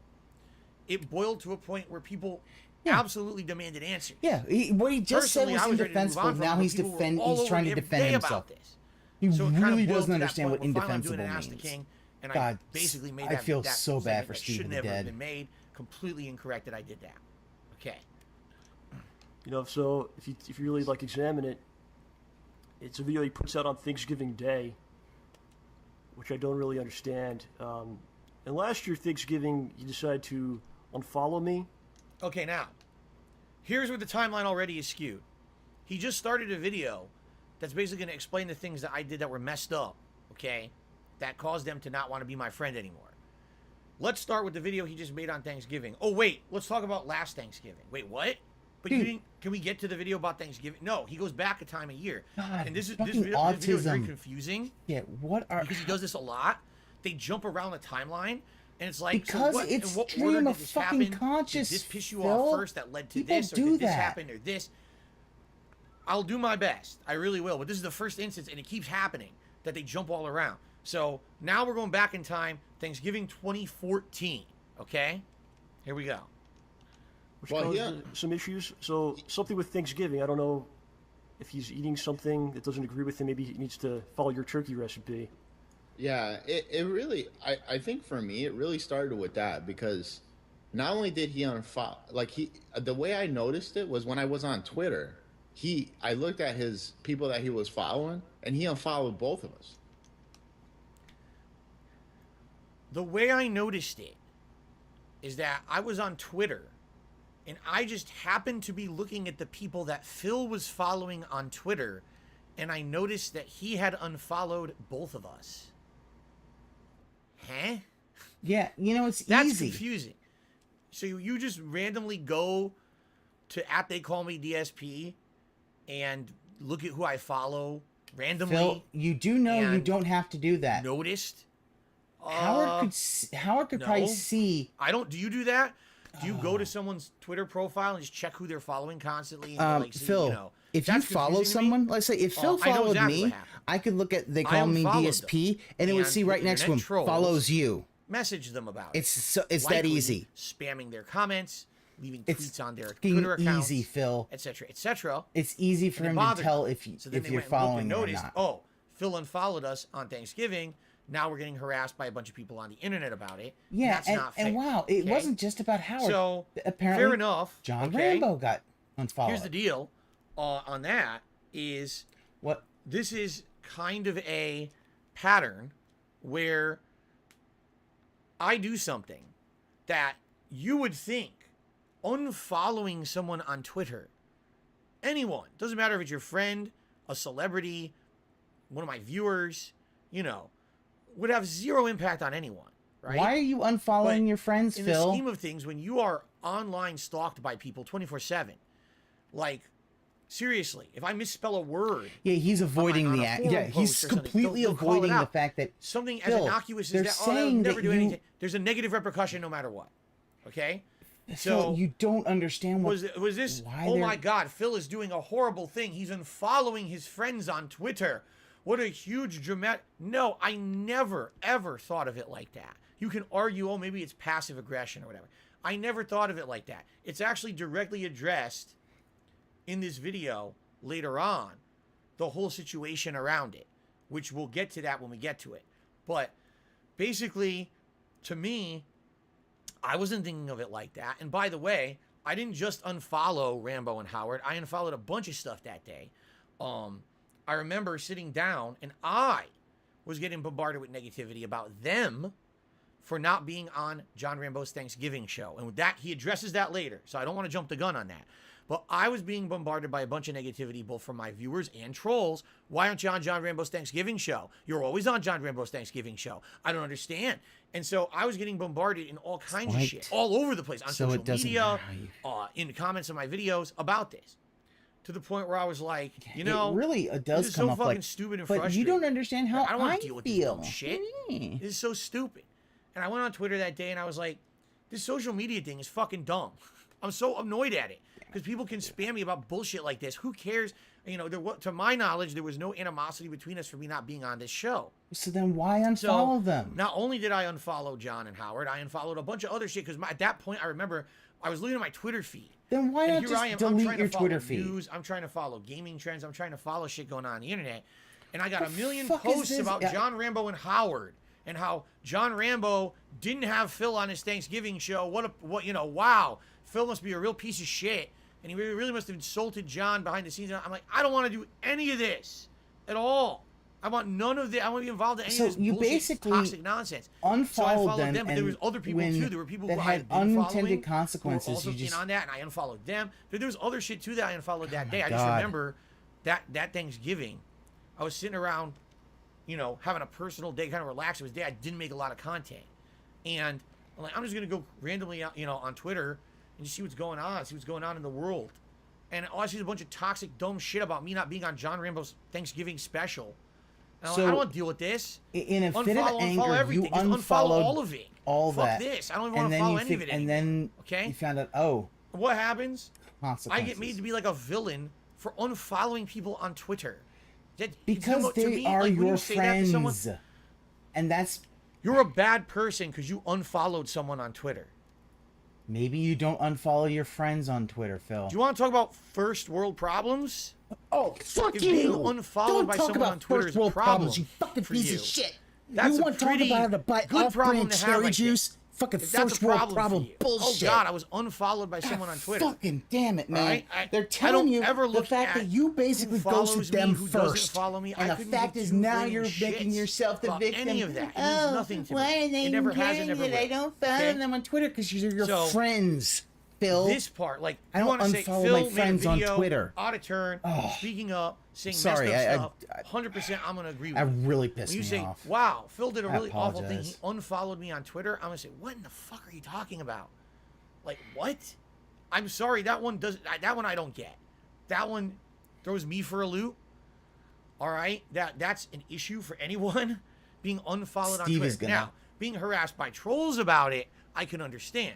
it boiled to a point where people absolutely demanded answers. Yeah, what he just said Personally, was I was ready to move indefensible. on from Now it, but he's people were all he's trying over to every defend day himself. about this. He So it kind of really boiled doesn't to that understand point what where finally I'm indefensible doing an Ask the means. King, and God, I basically made I that. feel that so bad statement for that Stephen should the never have Dead. been made. Completely incorrect that I did that. Okay. You know, so if you really, like, examine it, it's a video he puts out on Thanksgiving Day, which I don't really understand. And last year, Thanksgiving, he decided to unfollow me. Okay, now, here's where the timeline already is skewed. He just started a video that's basically going to explain the things that I did that were messed up, okay, that caused them to not want to be my friend anymore. Let's start with the video he just made on Thanksgiving. Oh, wait, let's talk about last Thanksgiving. Wait, what? But you didn't, can we get to the video about Thanksgiving? No, he goes back a time a year. God, And this fucking video is very autism. confusing Yeah, what are... because he does this a lot. They jump around the timeline, and it's like, Because so what, it's in what stream order of did this fucking happen? conscious, Did this piss you Phil. off first that led to People this, or do did this that. happen, or this? I'll do my best. I really will. But this is the first instance, and it keeps happening, that they jump all around. So now we're going back in time, Thanksgiving 2014. Okay, here we go. Which Well, caused yeah. some issues. So something with Thanksgiving. I don't know if he's eating something that doesn't agree with him. Maybe he needs to follow your turkey recipe. Yeah, it really, I think for me, it really started with that because not only did he unfollow, the way I noticed it was when I was on Twitter, I looked at his people that he was following and he unfollowed both of us. The way I noticed it is that I was on Twitter and I just happened to be looking at the people that Phil was following on Twitter, and I noticed that he had unfollowed both of us. Huh? Yeah, it's That's easy. confusing. So you just randomly go to @TheyCallMeDSP and look at who I follow randomly. Phil, you do know you and don't have to do that. Noticed. Howard could probably no. see. I don't. Do you do that? Do you go to someone's Twitter profile and just check who they're following constantly? And see, Phil, if you that's follow confusing to me. someone, let's say if Phil I know followed exactly me, what happened. I could look at They I Call Me unfollowed DSP, and it would and see the right next to him, internet trolls follows you. Message them about it. It's that Likely easy. Spamming their comments, leaving It's tweets on their fucking Twitter accounts, easy, Phil. etc., etc. It's easy for him to tell if So then they you're went and looked following and or noticed, not. oh, Phil unfollowed us on Thanksgiving. Now we're getting harassed by a bunch of people on the internet about it. Yeah, That's not fair. and wow, it okay? wasn't just about Howard. So apparently, fair enough. John okay? Rambo got unfollowed. Here's the deal on that is What? this is kind of a pattern where I do something that you would think unfollowing someone on Twitter, anyone, doesn't matter if it's your friend, a celebrity, one of my viewers, would have zero impact on anyone, right? Why are you unfollowing But your friends, in Phil? the scheme of things, when you are online stalked by people 24/7, like, seriously, if I misspell a word, Yeah, he's avoiding on the a act. forum Yeah, post he's or something, completely they'll call it avoiding the out. fact that something as Phil, innocuous they're as that, I'll saying never that do you- anything. There's a negative repercussion no matter what. Okay? Phil, So you don't understand what was this? why Oh they're- my God! Phil is doing a horrible thing. He's unfollowing his friends on Twitter. What a huge dramatic. No, I never ever thought of it like that. You can argue, oh, maybe it's passive aggression or whatever. I never thought of it like that. It's actually directly addressed in this video later on, the whole situation around it, which we'll get to that when we get to it. But basically, to me, I wasn't thinking of it like that. And by the way, I didn't just unfollow Rambo and Howard. I unfollowed a bunch of stuff that day. I remember sitting down and I was getting bombarded with negativity about them for not being on John Rambo's Thanksgiving show. And with that, he addresses that later. So I don't want to jump the gun on that. But I was being bombarded by a bunch of negativity, both from my viewers and trolls. Why aren't you on John Rambo's Thanksgiving show? You're always on John Rambo's Thanksgiving show. I don't understand. And so I was getting bombarded in all kinds of shit, all over the place, on So social it doesn't media, matter. in the comments of my videos about this. To the point where I was like, it really does this is come so up fucking like, stupid and but frustrating. you don't understand how I don't want I to deal with feel. this shit. Mm. This is so stupid. And I went on Twitter that day and I was like, this social media thing is fucking dumb. I'm so annoyed at it because people can spam me about bullshit like this. Who cares? To my knowledge, there was no animosity between us for me not being on this show. So then why unfollow So them? not only did I unfollow John and Howard, I unfollowed a bunch of other shit because at that point I remember I was looking at my Twitter feed. Then why And not here just I am, I'm delete trying your to follow Twitter feed? news, I'm trying to follow gaming trends. I'm trying to follow shit going on the internet. And I got The a million fuck is posts this? about Yeah. John Rambo and Howard and how John Rambo didn't have Phil on his Thanksgiving show. Wow. Phil must be a real piece of shit. And he really must have insulted John behind the scenes. I'm like, I don't want to do any of this at all. I want none of this. I want to be involved in any So of this you bullshit, basically toxic nonsense. So I unfollowed followed them, but there was and other people when too. There were people that who I had had been unintended following, consequences, who were also you just- in on that, and I unfollowed them. But there was other shit too that I unfollowed that day. I just God. remember that Thanksgiving, I was sitting around, having a personal day, kind of relaxed. It was a day I didn't make a lot of content, and I'm like, I'm just gonna go randomly, on Twitter and just see what's going on in the world. And all I see is a bunch of toxic, dumb shit about me not being on John Rambo's Thanksgiving special. And I'm like, I don't want to deal with this. In a fit of Unfollow anger, everything. you Just unfollow unfollowed all of it. all Fuck that. this. I don't even and want to then follow you any of it and anymore. then Okay? you found out, What happens? I consequences. get made to be like a villain for unfollowing people on Twitter. Because to they me, are like, when your you say that to someone- friends. And that's... You're a bad person because you unfollowed someone on Twitter. Maybe you don't unfollow your friends on Twitter, Phil. Do you want to talk about first world problems? Oh, fuck If you! being unfollowed Don't by talk someone about on Twitter first is a world problem problems, you fucking for piece you. of shit. That's you a want to talk pretty about how to buy good problem off-brand to have, cherry I juice? think. Fucking If that's first a world problem problem for you. bullshit. Oh God, I was unfollowed by someone on Twitter. Fucking damn it, man. Right? They're I telling don't you ever the look fact at that you who basically goes follows to me, them who doesn't first. follow me. And I the couldn't fact give is two now flaming you're making shits yourself the about victim. any of that. It means Oh, nothing to why me. are they It never has and caring never that I will. don't follow Okay? them on Twitter? Because you're your So, friends, Phil. This part, like, I you don't want to say, unfollow Phil my friends made a on video, Twitter. Out of turn, speaking up, saying Sorry, messed up stuff. 100%, I'm gonna agree with I you. really pissed When you me say, off. "Wow, Phil did a I really awful thing. apologize. He unfollowed me on Twitter," I'm gonna say, "What in the fuck are you talking about? Like, what?" I'm sorry, that one I don't get. That one throws me for a loop. All right, that's an issue for anyone being unfollowed on Steve Twitter. is gonna- Now, being harassed by trolls about it, I can understand.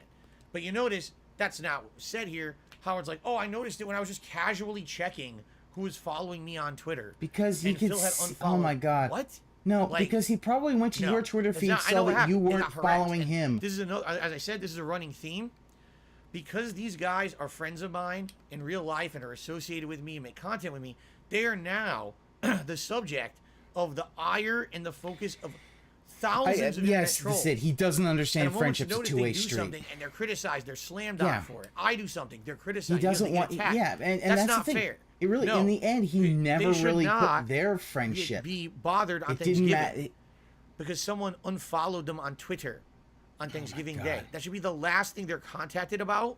But you notice that's not what was said here. Howard's like, "Oh, I noticed it when I was just casually checking who was following me on Twitter." Because he and could Phil had s- oh unfollowed. my God. What? No, Like, because he probably went to no, your Twitter it's feed not- I so know what that you happened. They weren't got harassed, following and him. This is another, as I said, this is a running theme. Because these guys are friends of mine in real life and are associated with me and make content with me, they are now the subject of the ire and the focus of thousands of internet Yes, trolls. that's it. He doesn't And understand a moment's friendship's a notice, two-way they do street. something and they're criticized, they're slammed Yeah. on for it. I do something, they're criticized. He doesn't because want, they get attacked. yeah, and that's that's not the thing. fair. It really, No, in the end, he they never should really not put their friendship. be bothered on It didn't Thanksgiving matter. because someone unfollowed them on Twitter on Thanksgiving God. Day. That should be the last thing they're contacted about.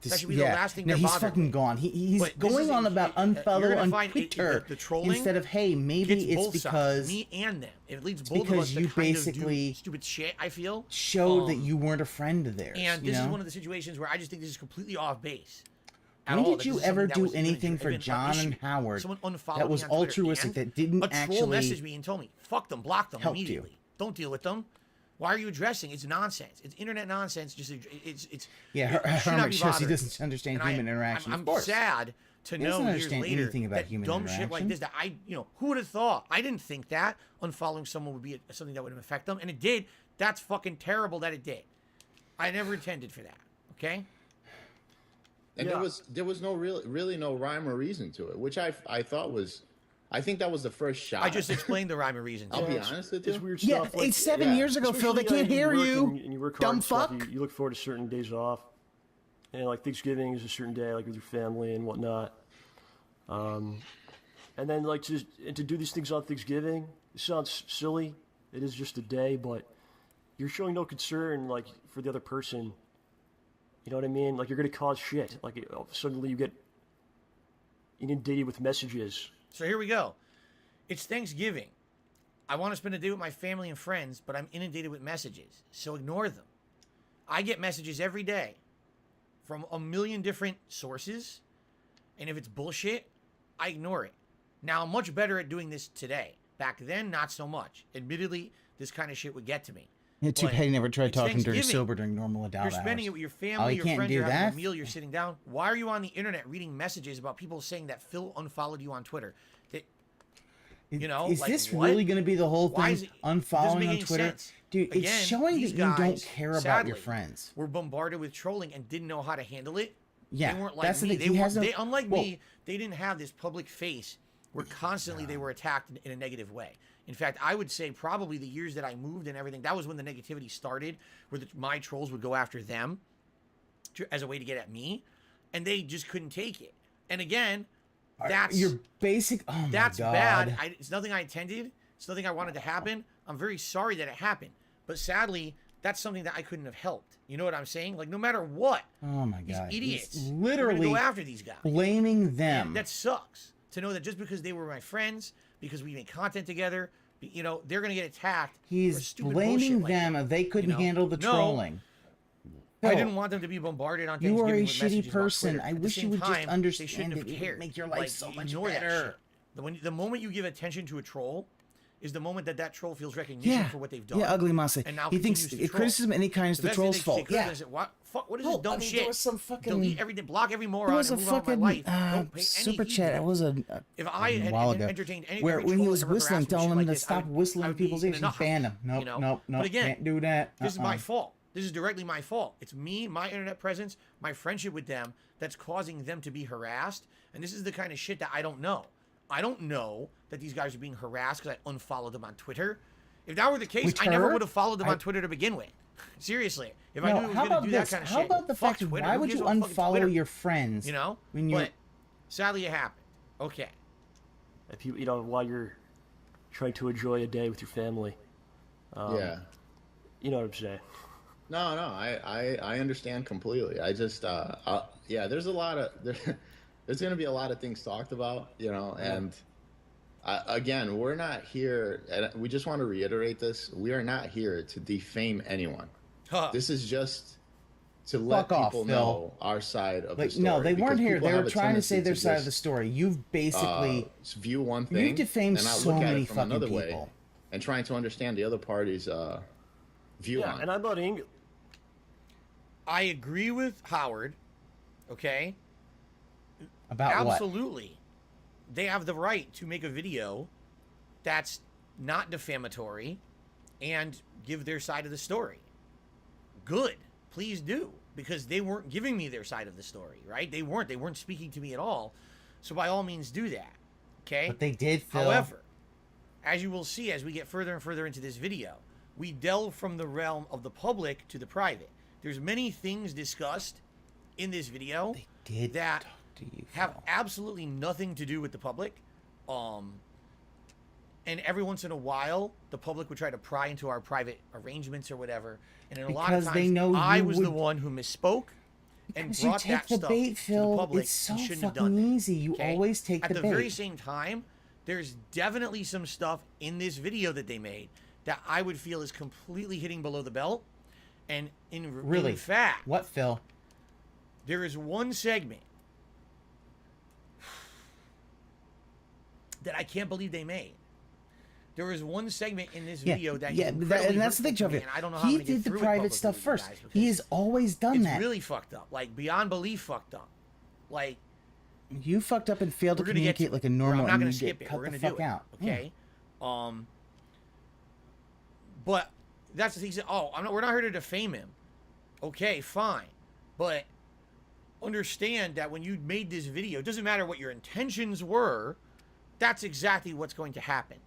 That should be the Yeah. last thing No, they're he's bothered fucking with. gone. He's But this going is on about you're unfollow gonna on find Twitter the trolling instead of, hey, gets maybe it's both because sides, me and them. It leads both of because us to you kind of basically do stupid shit. I feel showed that you weren't a friend of theirs. and you this know? is one of the situations where I just think this is completely off base. at When all. did That you this is ever something that do was even anything for driven, John issue. and Howard Someone unfollowed that was me on Twitter, altruistic, and that didn't a troll actually messaged me and told me, "Fuck them, block them helped you? immediately. Don't deal with them. Why are you addressing? It's nonsense. It's internet nonsense. Just it's Yeah, it should not Herman be shows he bothered. doesn't understand And human interaction. I'm of course. sad to He know doesn't years understand later anything about that human dumb shit like interaction. this that who would have thought? I didn't think that unfollowing someone would be something that would affect them, and it did. That's fucking terrible that it did. I never intended for that. Okay. And there was no really no rhyme or reason to it, which I thought was, I think that was the first shot. I just explained the rhyme and reason. I'll be it's- honest with It's you. weird Yeah, stuff. Like, it's 7 years ago, Phil. They especially, can't hear work you. And you work hard Dumb and stuff, fuck. You look forward to certain days off. And like Thanksgiving is a certain day, like with your family and whatnot. And then like to do these things on Thanksgiving, it sounds silly. It is just a day, but you're showing no concern like for the other person. You know what I mean? Like you're gonna cause shit. Like suddenly you get inundated with messages. So here we go. It's Thanksgiving. I want to spend a day with my family and friends, but I'm inundated with messages. So ignore them. I get messages every day from a million different sources. And if it's bullshit, I ignore it. Now, I'm much better at doing this today. Back then, not so much. Admittedly, this kind of shit would get to me. Yeah, too But bad he never tried it's talking during Thanksgiving. sober during normal adult You're spending it hours. with your Oh, family, you your can't friends, do you're having that? a meal, you're sitting down. Why are you on the internet reading messages about people saying that Phil unfollowed you on Twitter? That, you know, is like, this what? really going to be the whole Why thing? is it- doesn't Unfollowing make on any Twitter? sense. Dude, Again, it's showing that these you don't guys, care about sadly, your friends. Were bombarded with trolling and didn't know how to handle it. Yeah, They weren't like that's the me. thing. They He were, has no- they, unlike well- me, they didn't have this public face where constantly they were attacked in a negative way. In fact, I would say probably the years that I moved and everything, that was when the negativity started, where my trolls would go after them as a way to get at me, and they just couldn't take it. And again, that's your basic. Oh my that's God. bad. It's nothing I intended. It's nothing I wanted to happen. I'm very sorry that it happened. But sadly, that's something that I couldn't have helped. You know what I'm saying? Like, no matter what, Oh my these God. idiots He's are literally gonna go after these guys. blaming them. And that sucks. To know that just because they were my friends, because we made content together, you know, they're going to get attacked. for He's stupid blaming bullshit like them. that. They couldn't You know? handle the No, trolling. I Phil, didn't want them to be bombarded on You Thanksgiving are a with shitty messages about person. Twitter. I At the wish you same would just time, understand they shouldn't it. have It would cared. make your life Like, so much ignore that better. shit. The moment you give attention to a troll, is the moment that troll feels recognition for what they've done. Yeah, Ugly Masa. And now He thinks continues to troll. criticism of any kind is the best troll's thing fault. they Yeah. say, what is this dumb shit? There was some fucking... Delete everything, block every moron, There was a and move on with fucking my life. Don't pay any super heed chat. to It was a if I had while ago, entertained any where every when he troll was ever whistling, harassed me telling shit him like to this, stop whistling I in would be people's in ears, a and ban him. Nope, you know? nope, But nope. again, Can't do that. This is my fault. This is directly my fault. It's me, my internet presence, my friendship with them that's causing them to be harassed. And this is the kind of shit that I don't know. I don't know that these guys are being harassed because I unfollowed them on Twitter. If that were the case, I never would have followed them on Twitter to begin with. Seriously. If I knew it was going to do that kind of shit. How about the fact that why would you unfollow your friends? You know? When you... But sadly it happened. Okay. If you know, while you're trying to enjoy a day with your family. Yeah. You know what I'm saying? No, I understand completely. I just, yeah, there's a lot of, there's going to be a lot of things talked about, you know, and again, we're not here, and we just want to reiterate this, we are not here to defame anyone. This is just to let people know our side of the story. No, they weren't here. They were trying to say their tendency side of the story. You've basically... view one thing, you've defamed and not so look at many it from fucking another people. way, and trying to understand the other party's view on it. And I'm not angry. I agree with Howard, okay? About what? Absolutely. They have the right to make a video that's not defamatory and give their side of the story. Good. Please do. Because they weren't giving me their side of the story, right? They weren't speaking to me at all. So by all means do that. Okay? But they did, Phil. However, as you will see as we get further and further into this video, we delve from the realm of the public to the private. There's many things discussed in this video that have absolutely nothing to do with the public. And every once in a while, the public would try to pry into our private arrangements or whatever. And in a lot of times, they know I you was the one who misspoke and brought that stuff bait, to Phil. the public. It's so and shouldn't have fucking done that, easy. You okay? always take At the the bait. very same time, there's definitely some stuff in this video that they made that I would feel is completely hitting below the belt. And in fact, what, Phil? There is one segment that I can't believe they made. There is one segment in this video that and that's the thing, Joe. I don't know how he I'm gonna did get the through it private stuff publicly, first. guys, He has always done that. It's really fucked up, like beyond belief fucked up. Like you fucked up and failed to communicate like a normal. I'm not going to skip it. We're gonna do it. Out. Okay. But that's the thing. Oh, we're not here to defame him. Okay, fine. But understand that when you made this video, it doesn't matter what your intentions were, that's exactly what's going to happen.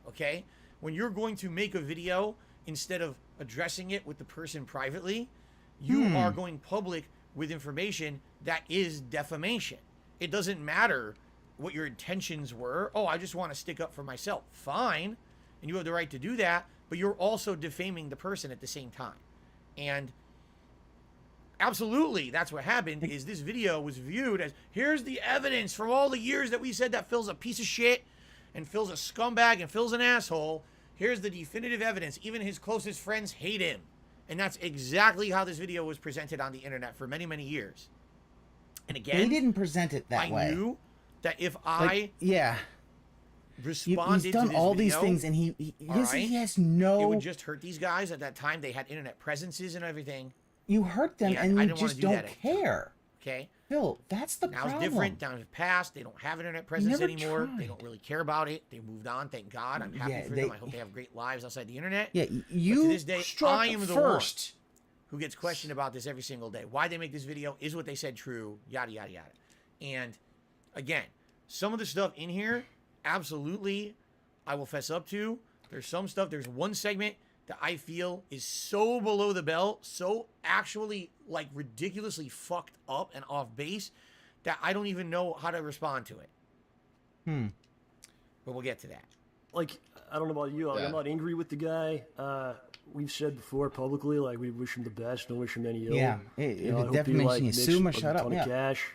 Okay? When you're going to make a video, instead of addressing it with the person privately, you are going public with information that is defamation. It doesn't matter what your intentions were. Oh, I just want to stick up for myself. Fine. And you have the right to do that, but you're also defaming the person at the same time. And absolutely, that's what happened, is this video was viewed as, here's the evidence from all the years that we said that Phil's a piece of shit, and Phil's a scumbag, and Phil's an asshole. Here's the definitive evidence. Even his closest friends hate him. And that's exactly how this video was presented on the internet for many, many years. And again, they didn't present it that way. I knew that if I responded he's done to this all video, these things, and he has no. It would just hurt these guys. At that time, they had internet presences and everything. You hurt them, and you just don't care. Okay. Phil, that's the now problem. Now it's different. Now it's past. They don't have internet presence anymore. Tried. They don't really care about it. They moved on. Thank God. I'm happy for them. I hope they have great lives outside the internet. Yeah, you but to this day, I am the one first who gets questioned about this every single day. Why they make this video? Is what they said true? Yada yada yada. And again, some of the stuff in here, absolutely, I will fess up to. There's some stuff. There's one segment that I feel is so below the belt, so actually like ridiculously fucked up and off base that I don't even know how to respond to it. But we'll get to that. Like, I don't know about you. Like, I'm not angry with the guy. We've said before publicly, like, we wish him the best, don't wish him any ill. Yeah, defamation, you sue him or shut up. Yeah. Cash,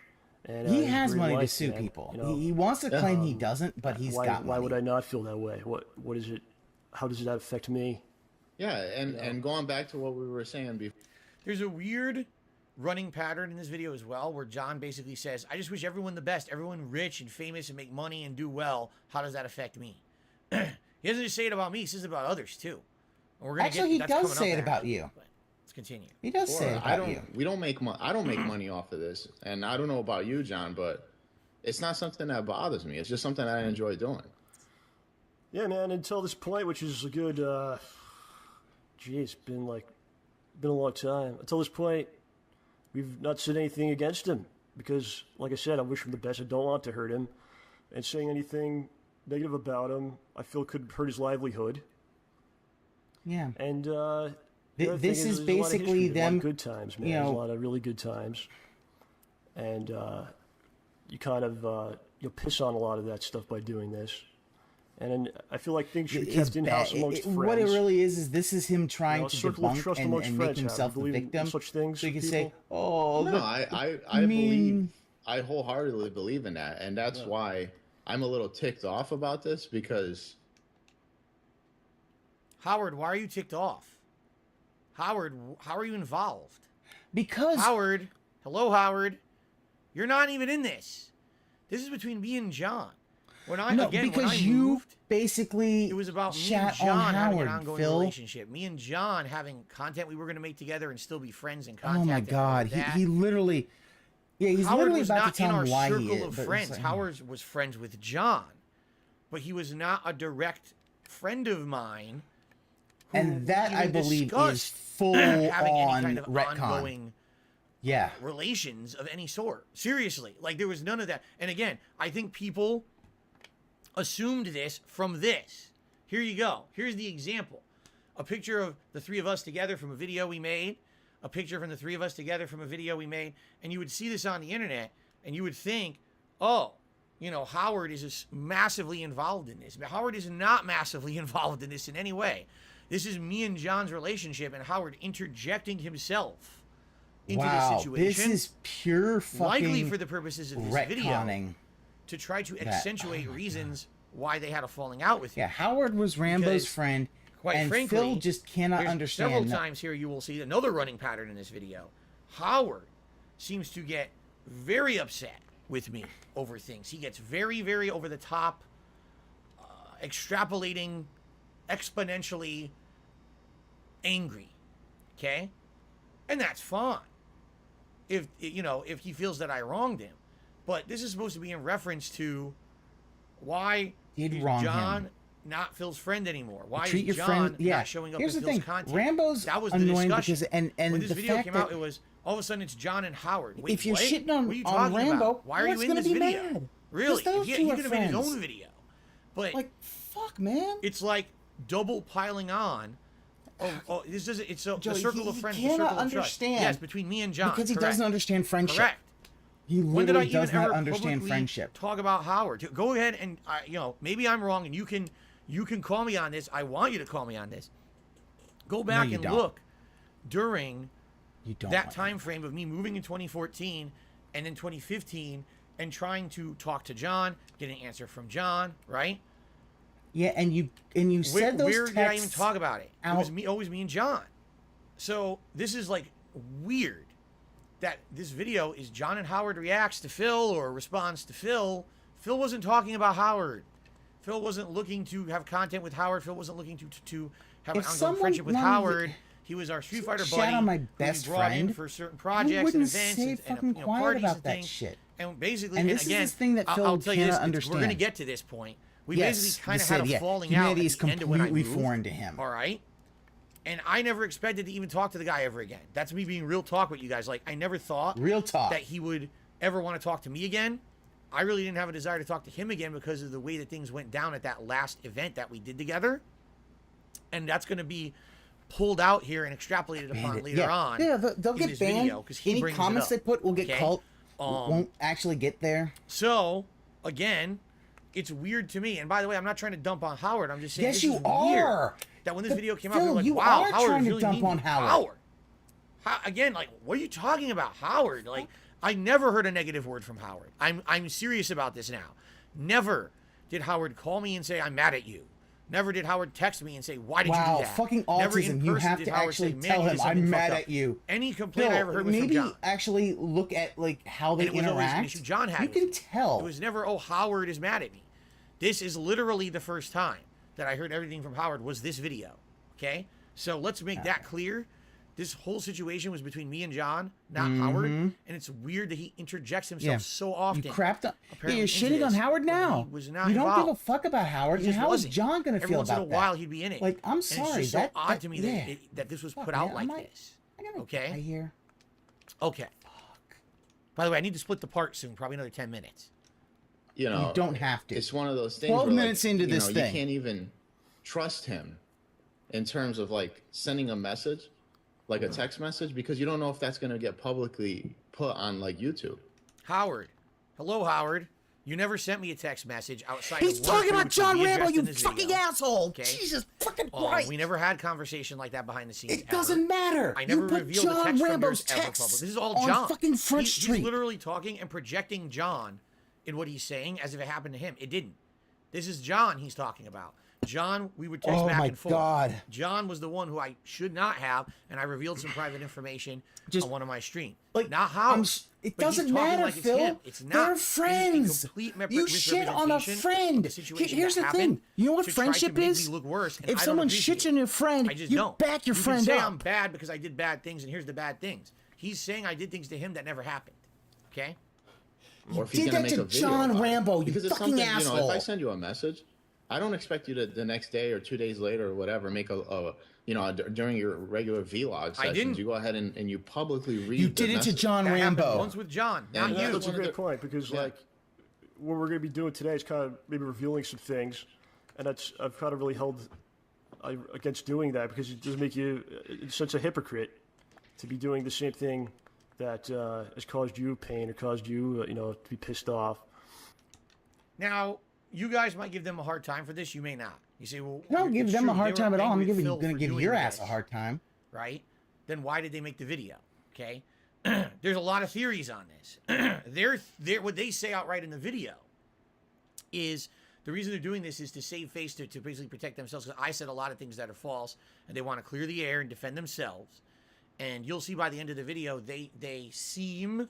and, he has money to sue people. You know? He wants to claim he doesn't, but he's got money. Why would I not feel that way? What is it? How does that affect me? Yeah, and going back to what we were saying before. There's a weird running pattern in this video as well, where John basically says, I just wish everyone the best, everyone rich and famous and make money and do well. How does that affect me? He doesn't just say it about me; he says it about others too. And we're gonna Actually, he does say it about you. But let's continue. He does say it about you. We don't make money. I don't make money off of this, and I don't know about you, John, but it's not something that bothers me. It's just something I enjoy doing. Yeah, man. Until this point, which is a good, it's been a long time. Until this point, we've not said anything against him because, like I said, I wish him the best. I don't want to hurt him, and saying anything negative about him, I feel could hurt his livelihood. Yeah. And this is basically them. A lot of good times, man. There's a lot of really good times, and you kind of you'll piss on a lot of that stuff by doing this. And I feel like things should be kept in-house amongst friends. What it really is this is him trying to debunk and make friends, himself a victim. Such things, so you can people? say, "Oh, no, I wholeheartedly believe in that, and that's why I'm a little ticked off about this because." Howard, why are you ticked off? Howard, how are you involved? Because Howard, hello, Howard, you're not even in this. This is between me and John. Because you basically it was about me shat and John on having Howard, an ongoing Phil. relationship. Me and John having content we were going to make together and still be friends and contact. Oh my God, he literally, he's Howard literally was about not to tell in our him why he circle is. of but friends. it's like, Howard was friends with John, but he was not a direct friend of mine. And that I believe is full having on any kind of retcon. ongoing Yeah. relations of any sort. Seriously, like there was none of that. And again, I think people assumed this from this. Here you go. Here's the example. A picture of the three of us together from a video we made. A picture from the three of us together from a video we made. And you would see this on the internet and you would think, oh, Howard is just massively involved in this. But Howard is not massively involved in this in any way. This is me and John's relationship and Howard interjecting himself into this situation. This is pure fucking likely for the purposes of this video retconning. to try to accentuate reasons why they had a falling out with him. Yeah, Howard was Rambo's Because, friend, quite and frankly, Phil just cannot there's understand. Several times here you will see another running pattern in this video. Howard seems to get very upset with me over things. He gets very, very over the top, extrapolating, exponentially angry. Okay? And that's fine. If he feels that I wronged him. But this is supposed to be in reference to why is John not Phil's friend anymore? Why is John not showing up in Phil's content? Rambo's that was the annoying discussion. because and when this the video fact came that out, it was all of a sudden it's John and Howard. Wait, if you're what? shitting What are you on talking Rambo, about? Why are you in this video? Mad? Really? Those He two are could have made his friends. own video. But Like, fuck, man. it's like double piling on. Oh, this doesn't. It's the Joey, circle of he friends. The cannot circle of trust. understand. Yes, between me and John. Because he correct. doesn't understand friendship. Correct. He When did I literally even does not ever understand publicly friendship. talk about Howard? Go ahead and maybe I'm wrong, and you can call me on this. I want you to call me on this. Go back and look during that time frame of me moving in 2014 and then 2015 and trying to talk to John, get an answer from John, right? Yeah, and you said those where texts did I even talk about it? out. It was always me and John. So this is like weird that this video is John and Howard reacts to Phil or responds to Phil. Phil wasn't talking about Howard. Phil wasn't looking to have content with Howard. Phil wasn't looking to have an ongoing friendship with Howard. He was our Street Fighter buddy on my who best we brought in friend. for certain I projects and wouldn't events say and fucking quiet parties about and that things. shit. And basically, And this is again, this thing that Phil I'll tell you cannot this, understand. we're going to get to this point. We Yes, basically kind you of had said, a falling out humanity at is the end of when I completely moved. foreign to him. All right? And I never expected to even talk to the guy ever again. That's me being real talk with you guys. Like, I never thought Real talk. that he would ever want to talk to me again. I really didn't have a desire to talk to him again because of the way that things went down at that last event that we did together. And that's going to be pulled out here and extrapolated upon later on. Yeah, they'll in get this banned. video, 'cause he Any brings it comments up, they put will get okay? cult. Won't actually get there. So, again, it's weird to me. And by the way, I'm not trying to dump on Howard. I'm just saying Yes, this you is are. weird that when this But video came Phil, out, we were like, you wow, are Howard trying to really dump mean on Howard. Again, like, what are you talking about, Howard? Like, I never heard a negative word from Howard. I'm serious about this now. Never did Howard call me and say, I'm mad at you. Never did Howard text me and say, why did you do that? Fucking Never in autism. You person have did to Howard actually say, "Man, tell you did him something I'm mad fucked up." at you. Any complaint I ever heard was maybe from John. actually look at like how they And it was always an interact. issue John had You with can me. tell. It was never, oh, Howard is mad at me. This is literally the first time that I heard everything from Howard was this video. Okay? So let's make that clear. This whole situation was between me and John, not Howard. And it's weird that he interjects himself so often. You crapped on. Yeah, you're into shitting on this Howard when now. he was not You don't involved. give a fuck about Howard. He And just how is wasn't. John going to Every feel once about in a while, that? he'd be in it. Like, I'm And sorry. it's just so odd to me yeah. that this was Fuck, put out man, like I might- this. I gotta Okay? die here. Okay. By the way, I need to split the part soon, probably another 10 minutes. You know, You don't have to. It's one of those things. 12 where, minutes into you this know, thing. you can't even trust him in terms of like sending a message, like a text message, because you don't know if that's going to get publicly put on like YouTube. Howard. Hello, Howard. You never sent me a text message outside He's of one or talking two about which will John be Rambo, addressed you in this fucking video. asshole. Okay? Jesus fucking Christ. We never had conversation like that behind the scenes. It doesn't matter. I never You put revealed the John text Rambo's from yours ever texts public. This is all on John. fucking Front Street. He's literally talking and projecting John in what he's saying as if it happened to him. It didn't. This is John he's talking about. John, we would text Oh back my and forth. God. John was the one who I should not have, and I revealed some private information on one of my streams. Like, Not Howard. It But he's doesn't talking matter, like it's Phil. him. It's not. They're This is a friends. complete You shit on a misrepresentation friend. of the situation Here's that the thing. happened You know what to try to friendship make is? me look worse, and I If don't someone appreciate shits on your friend, I just you don't. back your you friend can say up. I'm bad because I did bad things, and here's the bad things. He's saying I did things to him that never happened. Okay? Or if did he's gonna that make to a video John about it. Rambo, you because it's fucking something, you know, asshole. if I send you a message, I don't expect you to the next day or 2 days later or whatever make a you know, during your regular vlog sessions, didn't. you go ahead and you publicly read. You the did it to message. John That happened Rambo. once with John, Yeah, not that's you. That's a one of great the- point because, Yeah. like, what we're going to be doing today is kind of maybe revealing some things, and I've kind of really held against doing that because it does make you such a hypocrite to be doing the same thing that has caused you pain or caused you, you know, to be pissed off. Now, you guys might give them a hard time for this. You may not. You say, well, I don't it's give them true. a hard They were time at all. I'm angry at going Phil to for give doing your ass this, a hard time. right? Then why did they make the video? Okay? There's a lot of theories on this. What they say outright in the video is the reason they're doing this is to save face, to basically protect themselves. Because I said a lot of things that are false, and they want to clear the air and defend themselves. And you'll see by the end of the video, they seem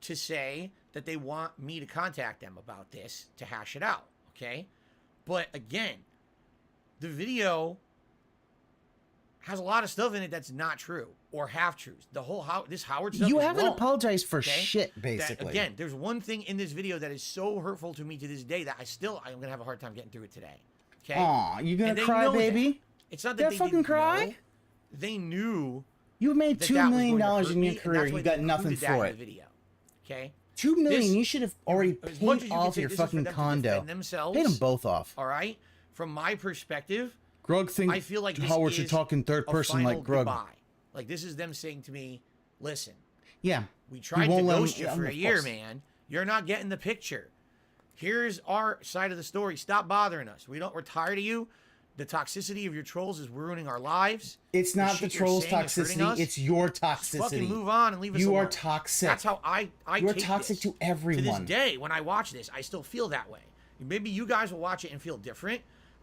to say that they want me to contact them about this to hash it out. Okay? But again, the video has a lot of stuff in it that's not true or half truths. The whole this Howard stuff You is haven't wrong, apologized for okay? shit, basically. Again, there's one thing in this video that is so hurtful to me to this day that I'm gonna have a hard time getting through it today. Okay? Aw, you gonna And they cry, know that. baby? It's not They're that they fucking didn't cry? know. They knew You made that $2 that was million going to hurt in your me, and career. that's why You they got nothing included that for in it. the video. Okay? $2 million. This- You should have already as much as paid you can off say your this is for fucking them to condo. defend themselves, Paid them both off. All right? From my perspective, Grug think I feel like this Howard is should talk in third a person final like Grug. goodbye. Like, this is them saying to me, listen, Yeah. we tried to won't let ghost him- you for of a year, course. man. You're not getting the picture. Here's our side of the story. Stop bothering us. We're tired of you. The toxicity of your trolls is ruining our lives. It's not the shit you're trolls' saying is hurting toxicity. us. It's your Just fucking toxicity. move on and leave us You alone. are toxic. That's how I You're take toxic this. to everyone. To this day, when I watch this, I still feel that way. Maybe you guys will watch it and feel different,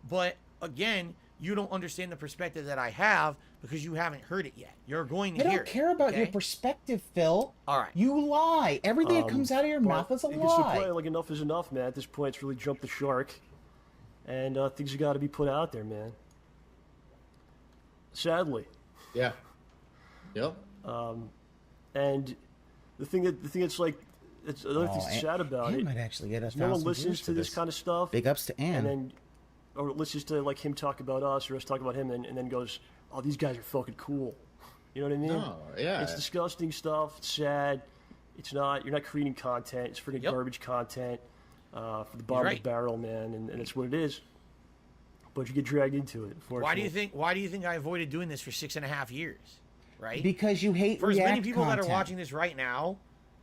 but again, you don't understand the perspective that I have because you haven't heard it yet. You're going to I hear don't it, care about your okay? perspective, Phil. All right. You lie. Everything that comes out of your mouth is a It gets to the lie. point, like, enough is enough, man. At this point, it's really jumped the shark, and things have got to be put out there, man. Sadly. Yeah. Yep. And the thing that's like, it's another thing that's sad about Ann it. might actually get us. No one listens to this kind of stuff. Big ups to Ann. And then, or listens to like him talk about us or us talk about him, and then goes, "Oh, these guys are fucking cool." You know what I mean? No, yeah. It's disgusting stuff. It's sad. It's not. You're not creating content. It's freaking Yep. garbage content for the bottom of right. the barrel, man. And it's what it is. But you get dragged into it. Why do you think I avoided doing this for 6.5 years? Right? Because you hate For as React many people that content. are watching this right now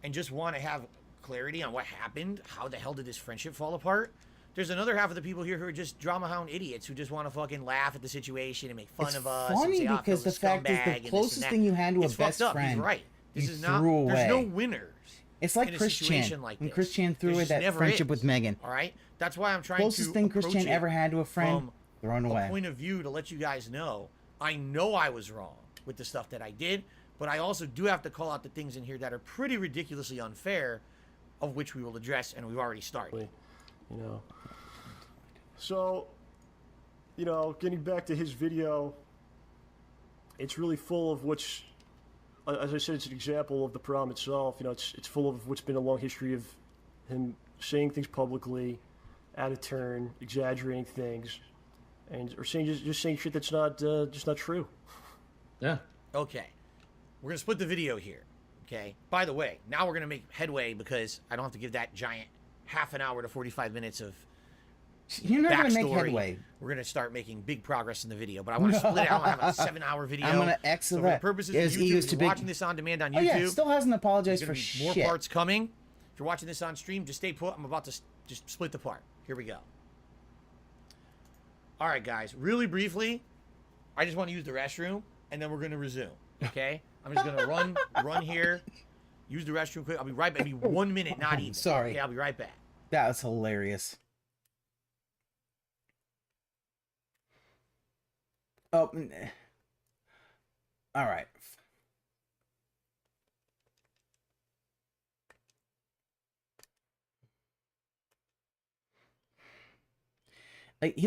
and just want to have clarity on what happened, how the hell did this friendship fall apart? There's another half of the people here who are just drama hound idiots who just want to fucking laugh at the situation and make fun It's of us. funny and say, "Oh, because Phil's the a fact is scumbag," the and this closest and that. thing you had to a It's best fucked up. friend, He's right. This you is not. threw There's no away. winners. It's like in a Chris situation Chan. like When this. Chris Chan threw There away just that never friendship is. with Megan. All right, that's why I'm trying Closest to thing Chris approach Chan it ever had to a friend, from thrown away. a point of view to let you guys know I know I was wrong with the stuff that I did, but I also do have to call out the things in here that are pretty ridiculously unfair, of which we will address, and we've already started. You know. So, you know, getting back to his video, it's really full of which, as I said, it's an example of the problem itself. You know, it's full of what's been a long history of him saying things publicly, out of turn, exaggerating things, and or saying just saying shit that's not just not true. Yeah. Okay. We're going to split the video here. Okay. By the way, now we're going to make headway because I don't have to give that giant half an hour to 45 minutes of You're not going to make backstory. headway. We're going to start making big progress in the video, but I want to split it. I want to have a 7-hour video. I'm going to X so of for the that. purposes His of YouTube, ego's if too you're big. watching this on demand on Oh YouTube, yeah, still hasn't apologized there's for gonna be shit. more parts coming. If you're watching this on stream, just stay put. I'm about to just split the part. Here we go. All right, guys. Really briefly, I just want to use the restroom, and then we're going to resume. Okay? I'm just going to run here, use the restroom quick. I'll be right back. Maybe 1 minute, not even. Sorry. Okay, I'll be right back. That was hilarious. Oh, all right. Like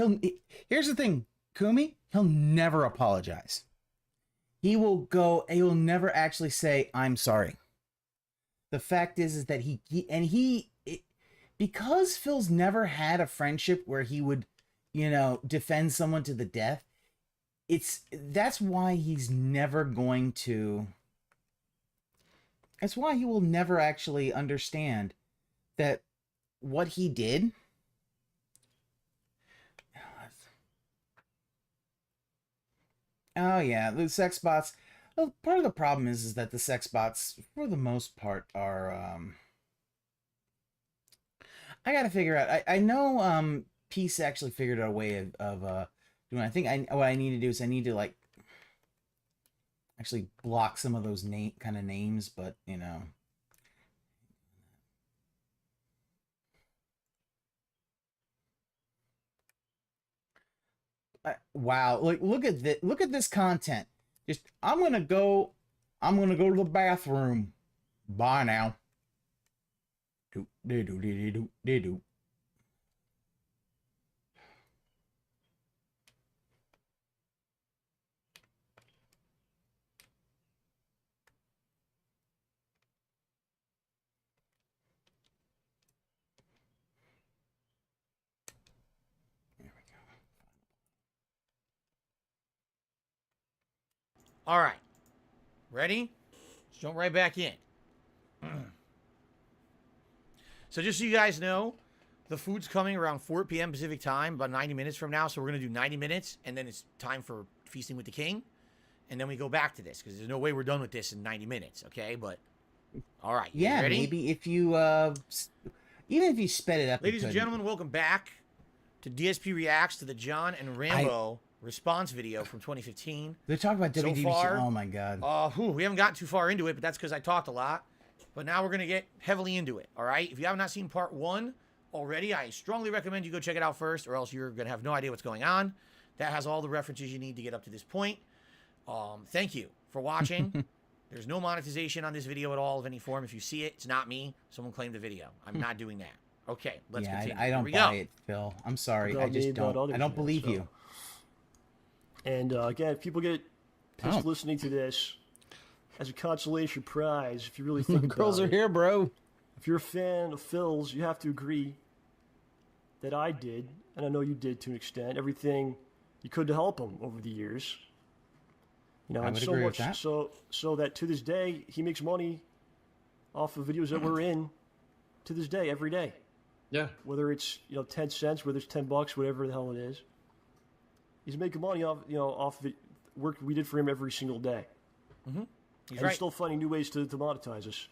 here's the thing, Kumi, he'll never apologize. He will never actually say, I'm sorry. The fact is that because Phil's never had a friendship where he would, you know, defend someone to the death, that's why he's never going to, that's why he will never actually understand that what he did. Oh yeah, the sex bots. Well, part of the problem is that the sex bots, for the most part, are. I gotta figure out. I know Peace actually figured out a way of doing. I think what I need to do is I need to like actually block some of those kind of names, but you know. Wow, like look at this content. Just I'm gonna go to the bathroom. Bye now. Do do do do do do do. All right. Ready? Let's jump right back in. So just so you guys know, the food's coming around 4 p.m. Pacific time, about 90 minutes from now. So we're going to do 90 minutes, and then it's time for Feasting with the King. And then we go back to this, because there's no way we're done with this in 90 minutes, okay? But, all right. Yeah, ready? maybe if you, even if you sped it up. Ladies and gentlemen, welcome back to DSP Reacts to the John and Rambo response video from 2015. They talk about So WDBC. far, Oh my god. We haven't gotten too far into it, but that's because I talked a lot. But now we're going to get heavily into it, all right? If you have not seen part 1 already, I strongly recommend you go check it out first, or else you're going to have no idea what's going on. That has all the references you need to get up to this point. Thank you for watching. There's no monetization on this video at all of any form. If you see it, it's not me. Someone claimed the video. I'm not doing that. Okay, let's continue. I don't buy it, Phil. I'm sorry. I just don't. I don't believe you. And again, if people get pissed listening to this, as a consolation prize, if you really think about Girls are here, bro. If you're a fan of Phil's, you have to agree that I did, and I know you did to an extent, everything you could to help him over the years. You know, I and would so agree much with that. so that to this day he makes money off of videos that we're in to this day, every day. Yeah. Whether it's 10 cents, whether it's $10, whatever the hell it is. He's making money off off the work we did for him every single day. Mm-hmm. He's still finding new ways to monetize us.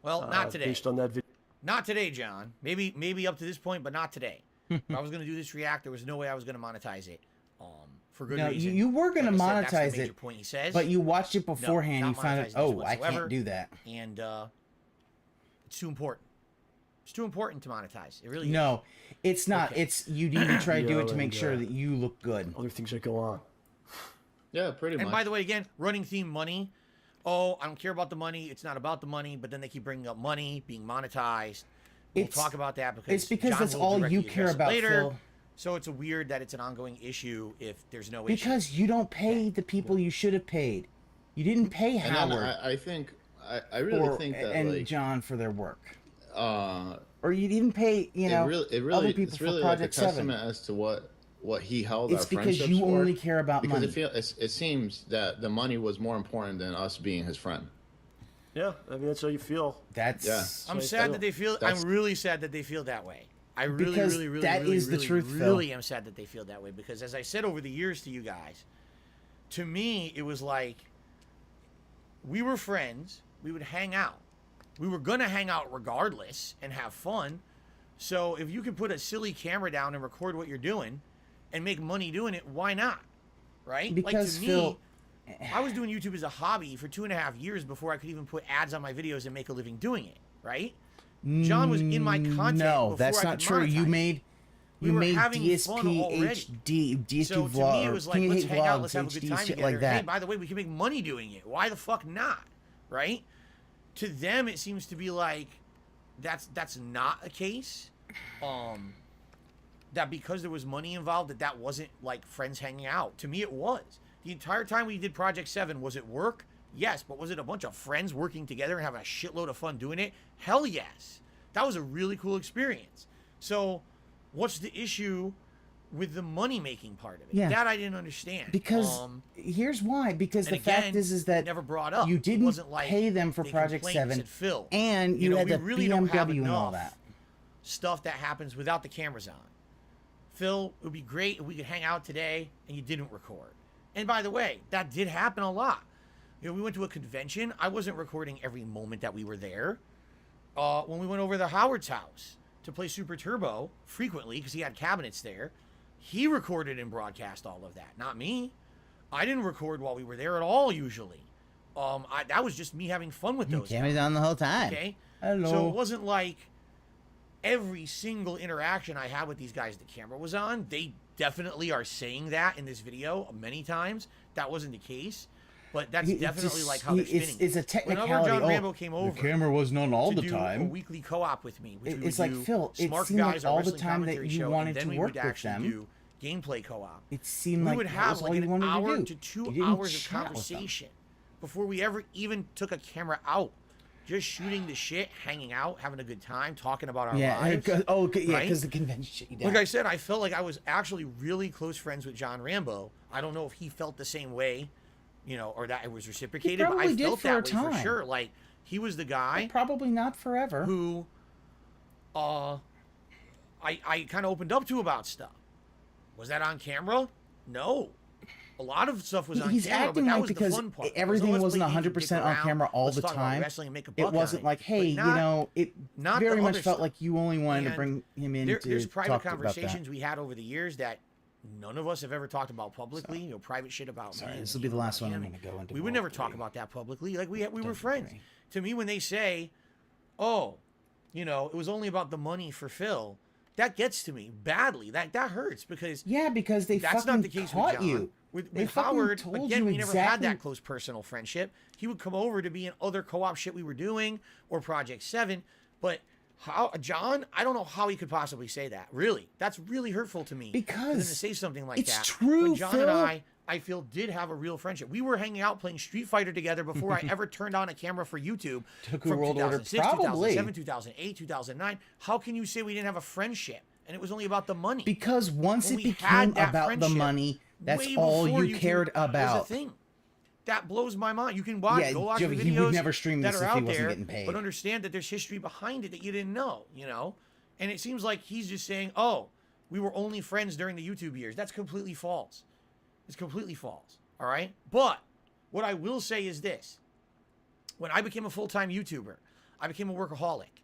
Well, not today. Based on that video. Not today, John. Maybe up to this point, but not today. If I was going to do this react, there was no way I was going to monetize it. For good reason. You were going to Like I said, that's monetize the major it, point he says. but you watched it beforehand. No, You found out, not oh, monetizing I this can't whatsoever. do that. And it's too important. It's too important to monetize. It really is. No, it's not. Okay. It's you need to try to do it to make sure that you look good. Other things that go on. Yeah, pretty much. And by the way, again, running theme money. Oh, I don't care about the money. It's not about the money. But then they keep bringing up money being monetized. We'll talk about that because it's because John that's will all directly you address care it about, later. Phil. So it's weird that it's an ongoing issue if there's no issue. Because you don't pay the people you should have paid. You didn't pay And Howard then I think I really think that and like John for their work. or you didn't pay, you know, other people it's for really Project like a 7. testament as to what he held It's our because friendships you for, only care about because money. it seems that the money was more important than us being his friend. Yeah, I mean that's how you feel. That's Yeah. I'm sad that they feel. That's- I'm really sad that they feel that way. I really, Because really, really, that really, is the really, truth, Phil. really am sad that they feel that way. Because as I said over the years to you guys, to me it was like we were friends. We would hang out. We were gonna hang out regardless and have fun. So if you could put a silly camera down and record what you're doing, and make money doing it, why not? Right? Because, like to Phil, me, I was doing YouTube as a hobby for 2.5 years before I could even put ads on my videos and make a living doing it. Right? John was in my content. No, before that's I not could true. You monetize. made We were made having DSP fun already. HD, DSP So to vlog, me, it was like, King let's Hate hang out, vlogs, let's have a good HD, time shit together. like that. Hey, by the way, we can make money doing it. Why the fuck not? Right? To them, it seems to be like that's not a case. That because there was money involved, that wasn't like friends hanging out. To me, it was. The entire time we did Project 7, was it work? Yes, but was it a bunch of friends working together and having a shitload of fun doing it? Hell yes. That was a really cool experience. So, what's the issue with the money-making part of it? Yeah. That I didn't understand. Because here's why. Because the and fact again, is that never brought up. you It didn't wasn't like pay them for they Project complained and 7, said, Phil, and you know, had we the really don't have BMW and all enough that. stuff that happens without the cameras on. Phil, it would be great if we could hang out today and you didn't record. And by the way, that did happen a lot. You know, we went to a convention. I wasn't recording every moment that we were there. When we went over to Howard's house to play Super Turbo frequently because he had cabinets there, he recorded and broadcast all of that, not me. I didn't record while we were there at all usually. That was just me having fun with those Cameras guys. on the whole time. Okay? Hello. So it wasn't like every single interaction I had with these guys the camera was on. They definitely are saying that in this video many times. That wasn't the case. But that's definitely like how they're spinning. It's a Whenever technicality. John Rambo came The over camera wasn't on all to the do time. a weekly co-op with me, which we It's would like, do Phil, it Smart seemed like Guys, our all the wrestling time that commentary you show, wanted and then to we work would with actually them. do gameplay co-op. It seemed We like would that have was all like you an wanted hour to to do. 2 You didn't hours of chat with them. conversation before we ever even took a camera out. Just shooting the shit, hanging out, having a good time, talking about our lives. Yeah, right? because the convention shut you down. Like I said, I felt like I was actually really close friends with John Rambo. I don't know if he felt the same way, you know, or that it was reciprocated, but probably I did felt for that a way for time. sure. Like, he was the guy Probably not forever. who I kind of opened up to about stuff. Was that on camera? No. A lot of stuff was on He's camera, acting but that like was the because fun part. everything Let's wasn't play games and 100% dick on around. camera all Let's the talk about time. wrestling and make a It buck wasn't on like, But hey, not- you know, it not very the much other felt stuff. like you only wanted to And bring him in to there's private talk about conversations that. we had over the years that none of us have ever talked about publicly. You know, private shit about Sorry, me. this and, will be you the know, last one I'm him. going to go into. We would never talk about that publicly. Like we were friends. agree. To me, when they say, "Oh, you know, it was only about the money for Phil," that gets to me badly. That hurts because Yeah, because they that's fucking not the case taught with John. you. With They fucking Howard, told again, you we never had exactly- that close personal friendship. He would come over to be in other co-op shit we were doing or Project 7. But John, I don't know how he could possibly say that. Really, that's really hurtful to me. Because for them to say something like it's that. true, When John Phil. and I feel, did have a real friendship. We were hanging out playing Street Fighter together before I ever turned on a camera for YouTube. Took a from world order, 2006, probably. 2007, 2008, 2009. How can you say we didn't have a friendship and it was only about the money? Because once When it we had became that about the friendship money, that's way all before you YouTube cared was a about. thing. That blows my mind. You can watch, Yeah, go watch Joey, the he videos would never stream that this are if he out wasn't there, getting paid. but understand that there's history behind it that you didn't know, you know? And it seems like he's just saying, oh, we were only friends during the YouTube years. That's completely false. It's completely false, all right? But what I will say is this. When I became a full-time YouTuber, I became a workaholic,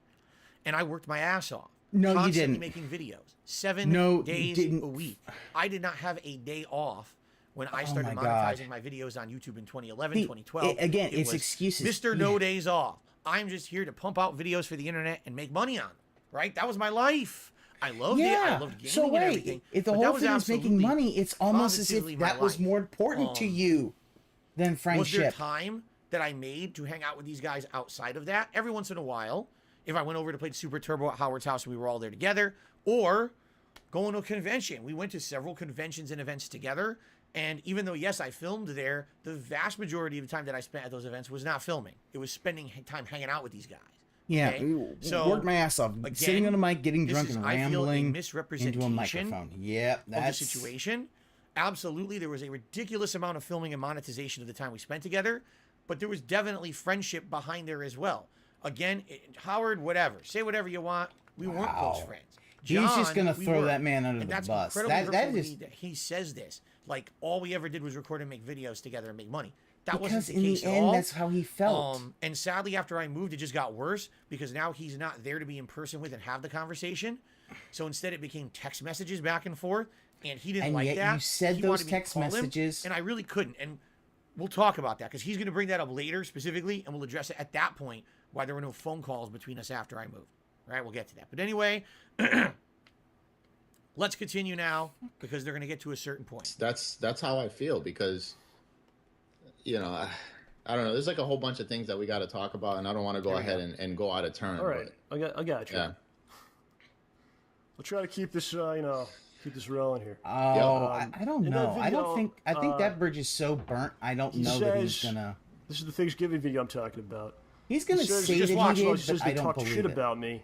and I worked my ass off. No, you constantly didn't. making videos. 7 No, you days didn't. a week. I did not have a day off when I Oh started my God. monetizing my videos on YouTube in 2011, See, 2012. again, It it's was excuses. Mr. No Days Off. I'm just here to pump out videos for the internet and make money on them, right? That was my life. I loved it. I loved gaming so and wait, everything. if the but that whole was thing is making absolutely, money, it's almost as if positively my that was life. more important to you than Was there friendship. time that I made to hang out with these guys outside of that? Every once in a while, if I went over to play Super Turbo at Howard's house and we were all there together, or going to a convention. We went to several conventions and events together. And even though, yes, I filmed there, the vast majority of the time that I spent at those events was not filming. It was spending time hanging out with these guys. Yeah, Okay? so worked my ass off, again, sitting on a mic, getting this drunk is, and I feel, a rambling misrepresentation into a microphone. Yep, of that's the situation. Absolutely, there was a ridiculous amount of filming and monetization of the time we spent together, but there was definitely friendship behind there as well. Again, Howard, whatever, say whatever you want. We weren't close friends. He's just gonna we throw were. that man under And the that's bus. incredibly That hurtful is to me that he says this. Like all we ever did was record and make videos together and make money. That because wasn't in the the case at end, all. that's how he felt. And sadly, after I moved, it just got worse because now he's not there to be in person with and have the conversation. So instead, it became text messages back and forth, and he didn't And like yet that. you said He those wanted me to text call him, messages. and I really couldn't. And we'll talk about that because he's going to bring that up later specifically, and we'll address it at that point why there were no phone calls between us after I moved. All right, we'll get to that. But anyway, let's continue now because they're going to get to a certain point. That's how I feel because, you know, I don't know. There's like a whole bunch of things that we got to talk about, and I don't want to go ahead and go out of turn. All right, I got you. Yeah. We'll try to keep this, keep this rolling here. Oh, Um, I don't in that know. I don't video, think. I think that bridge is so burnt. I don't he know that he's says- gonna. This is the Thanksgiving video I'm talking about. He's gonna He says, say just that watch, he he did, says but they I don't talked believe shit it. about me.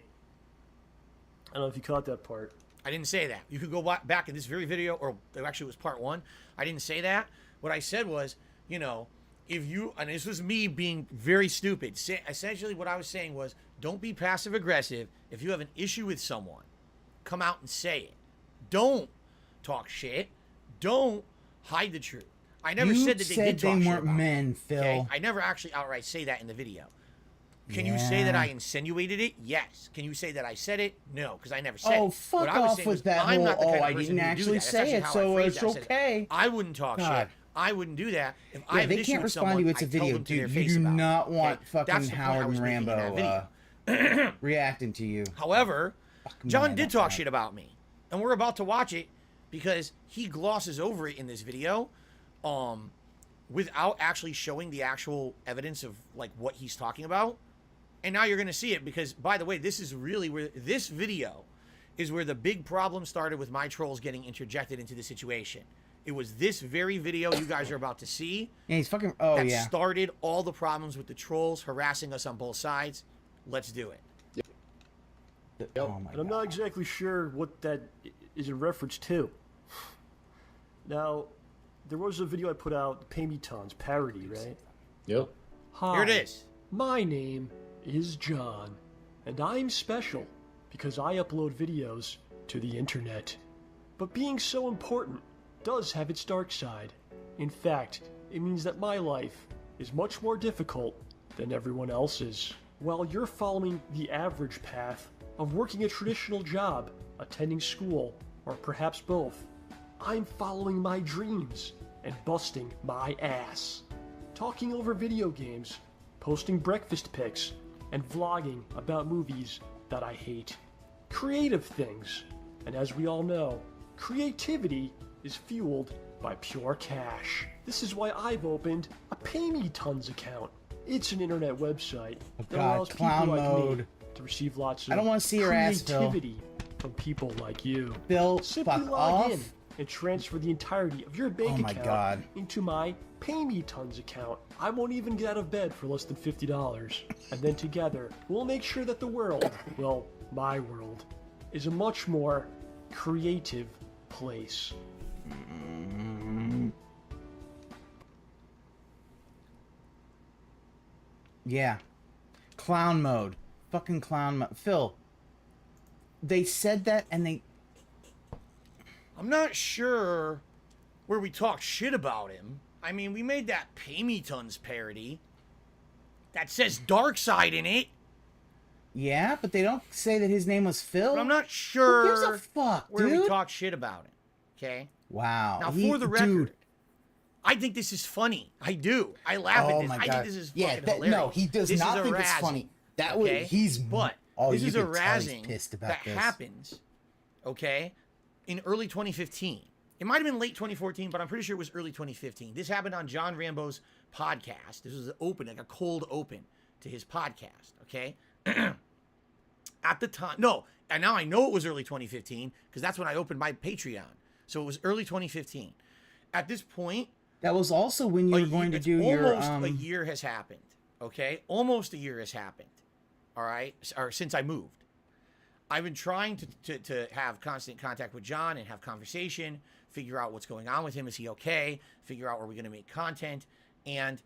I don't know if you caught that part. I didn't say that. You could go back in this very video, or actually it was part 1. I didn't say that. What I said was, you know, if you, and this was me being very stupid. Essentially what I was saying was, don't be passive aggressive. If you have an issue with someone, come out and say it. Don't talk shit. Don't hide the truth. I never You said that they did talk they shit weren't about me, men, Phil. okay? I never actually outright say that in the video. Can you say that Yeah. I insinuated it? Yes. Can you say that I said it? No, because I never said Oh, it. fuck What I was off saying with was, that I'm whole, not the kind oh, of I person didn't who would do actually that. That's say actually it, how I so phrased it's it. I said, okay. I wouldn't talk God. shit. I wouldn't do that. If I Yeah, have they an issue can't with respond to someone, you. It's a I tell video, them to dude. their You face do about it, not okay? want That's fucking the point I Howard was and making in that Rambo video. reacting to you. However, Fucking John man, did that's talk right. shit about me, and we're about to watch it because he glosses over it in this video, without actually showing the actual evidence of like what he's talking about. And now you're gonna see it because, by the way, this is really where this video is where the big problem started with my trolls getting interjected into the situation. It was this very video you guys are about to see Yeah, he's fucking. Oh that yeah. started all the problems with the trolls harassing us on both sides. Let's do it. Oh my And I'm god. not exactly sure what that is in reference to. Now, there was a video I put out, Pay Me Tons, parody, right? Yep. Hi, Here it is. my name is John, and I'm special because I upload videos to the internet. But being so important does have its dark side. In fact, it means that my life is much more difficult than everyone else's. While you're following the average path of working a traditional job, attending school, or perhaps both, I'm following my dreams and busting my ass. Talking over video games, posting breakfast pics, and vlogging about movies that I hate. Creative things. And as we all know, creativity is fueled by pure cash. This is why I've opened a Pay Me Tons account. It's an internet website that God, allows clown people like me mode. to receive lots of I don't wanna see your ass, Phil. creativity from people like you. Bill, Simply fuck log off. in and transfer the entirety of your bank Oh my account God. into my Pay Me Tons account. I won't even get out of bed for less than $50. And then together, we'll make sure that the world, well, my world, is a much more creative place. Yeah. Clown mode. Fucking clown mode. Phil, they said that and they. I'm not sure where we talk shit about him. I mean, we made that Pay Me Tons parody that says Dark Side in it. Yeah, but they don't say that his name was Phil. But I'm not sure Who gives a fuck, where dude? we talk shit about him. Okay? Wow. Now, for the record, dude. I think this is funny. I do. I laugh at Oh this. my I God. think this is Yeah, fucking that- hilarious. no, he does This not is a think it's razzing, funny. That okay? would he's. But Oh, this you is a could tell he's razzing pissed about that this. happens, okay, in early 2015. It might have been late 2014, but I'm pretty sure it was early 2015. This happened on John Rambo's podcast. This was an open, like a cold open to his podcast, okay? at the time. No, and now I know it was early 2015 because that's when I opened my Patreon. So it was early 2015. At this point, That was also when you were going to do your almost a year has happened. Okay, almost a year has happened. All right, or since I moved. I've been trying to have constant contact with John and have conversation, figure out what's going on with him. Is he okay? Figure out where we're going to make content. And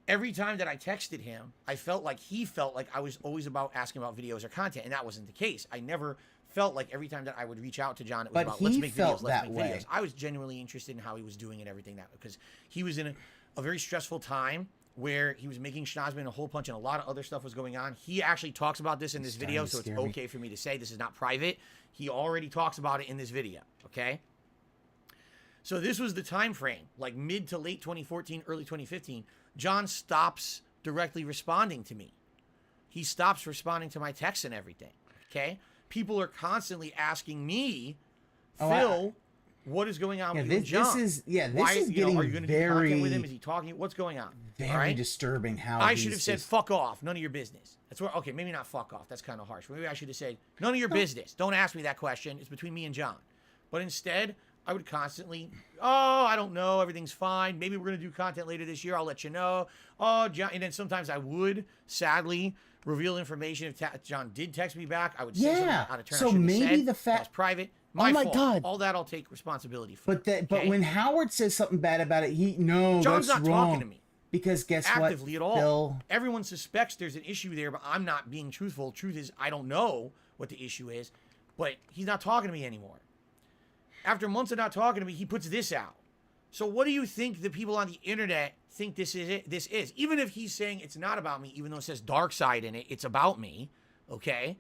every time that I texted him, I felt like he felt like I was always about asking about videos or content, and that wasn't the case. I never felt like every time that I would reach out to John, it was about let's make videos, let's make videos. I was genuinely interested in how he was doing and everything that, because he was in a very stressful time where he was making Schnozman a whole punch and a lot of other stuff was going on. He actually talks about this in this video, so it's okay for me to say this is not private. He already talks about it in this video, okay? So this was the time frame, like mid to late 2014, early 2015. John stops directly responding to me. He stops responding to my texts and everything, okay? People are constantly asking me, Phil, what is going on with you and John? This is getting are you going to do content with him? Is he talking? What's going on? Very disturbing how I should have said, fuck off. None of your business. That's where, okay, maybe not fuck off. That's kind of harsh. Maybe I should have said, none of your business. Don't ask me that question. It's between me and John. But instead, I would constantly, I don't know. Everything's fine. Maybe we're going to do content later this year. I'll let you know. Oh, John. And then sometimes I would, sadly, reveal information. If John did text me back, I would say something out of turn. So maybe the fact that's private. My my fault. God. All that I'll take responsibility for. But when Howard says something bad about it, John's that's not wrong. talking to me. Because guess actively what? at all. Phil, everyone suspects there's an issue there, but I'm not being truthful. Truth is, I don't know what the issue is, but he's not talking to me anymore. After months of not talking to me, he puts this out. So what do you think the people on the internet think this is? Even if he's saying it's not about me, even though it says dark side in it, it's about me, okay?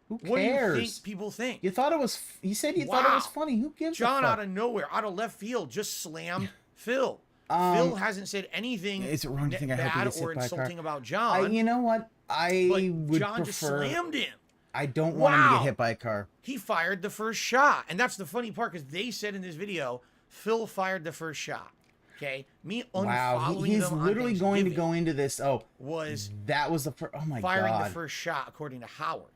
Who cares? What do you think people think? You thought it was, you said you thought it was funny. Who gives a fuck? John out of nowhere, out of left field, just slammed Phil. Phil hasn't said anything bad or insulting about John. You know what? But John just slammed him. I don't want him to get hit by a car. He fired the first shot. And that's the funny part, because they said in this video, Phil fired the first shot. Okay? Me unfollowing he's them literally on going to go into this. That was the first. Oh my firing God. The first shot, according to Howard.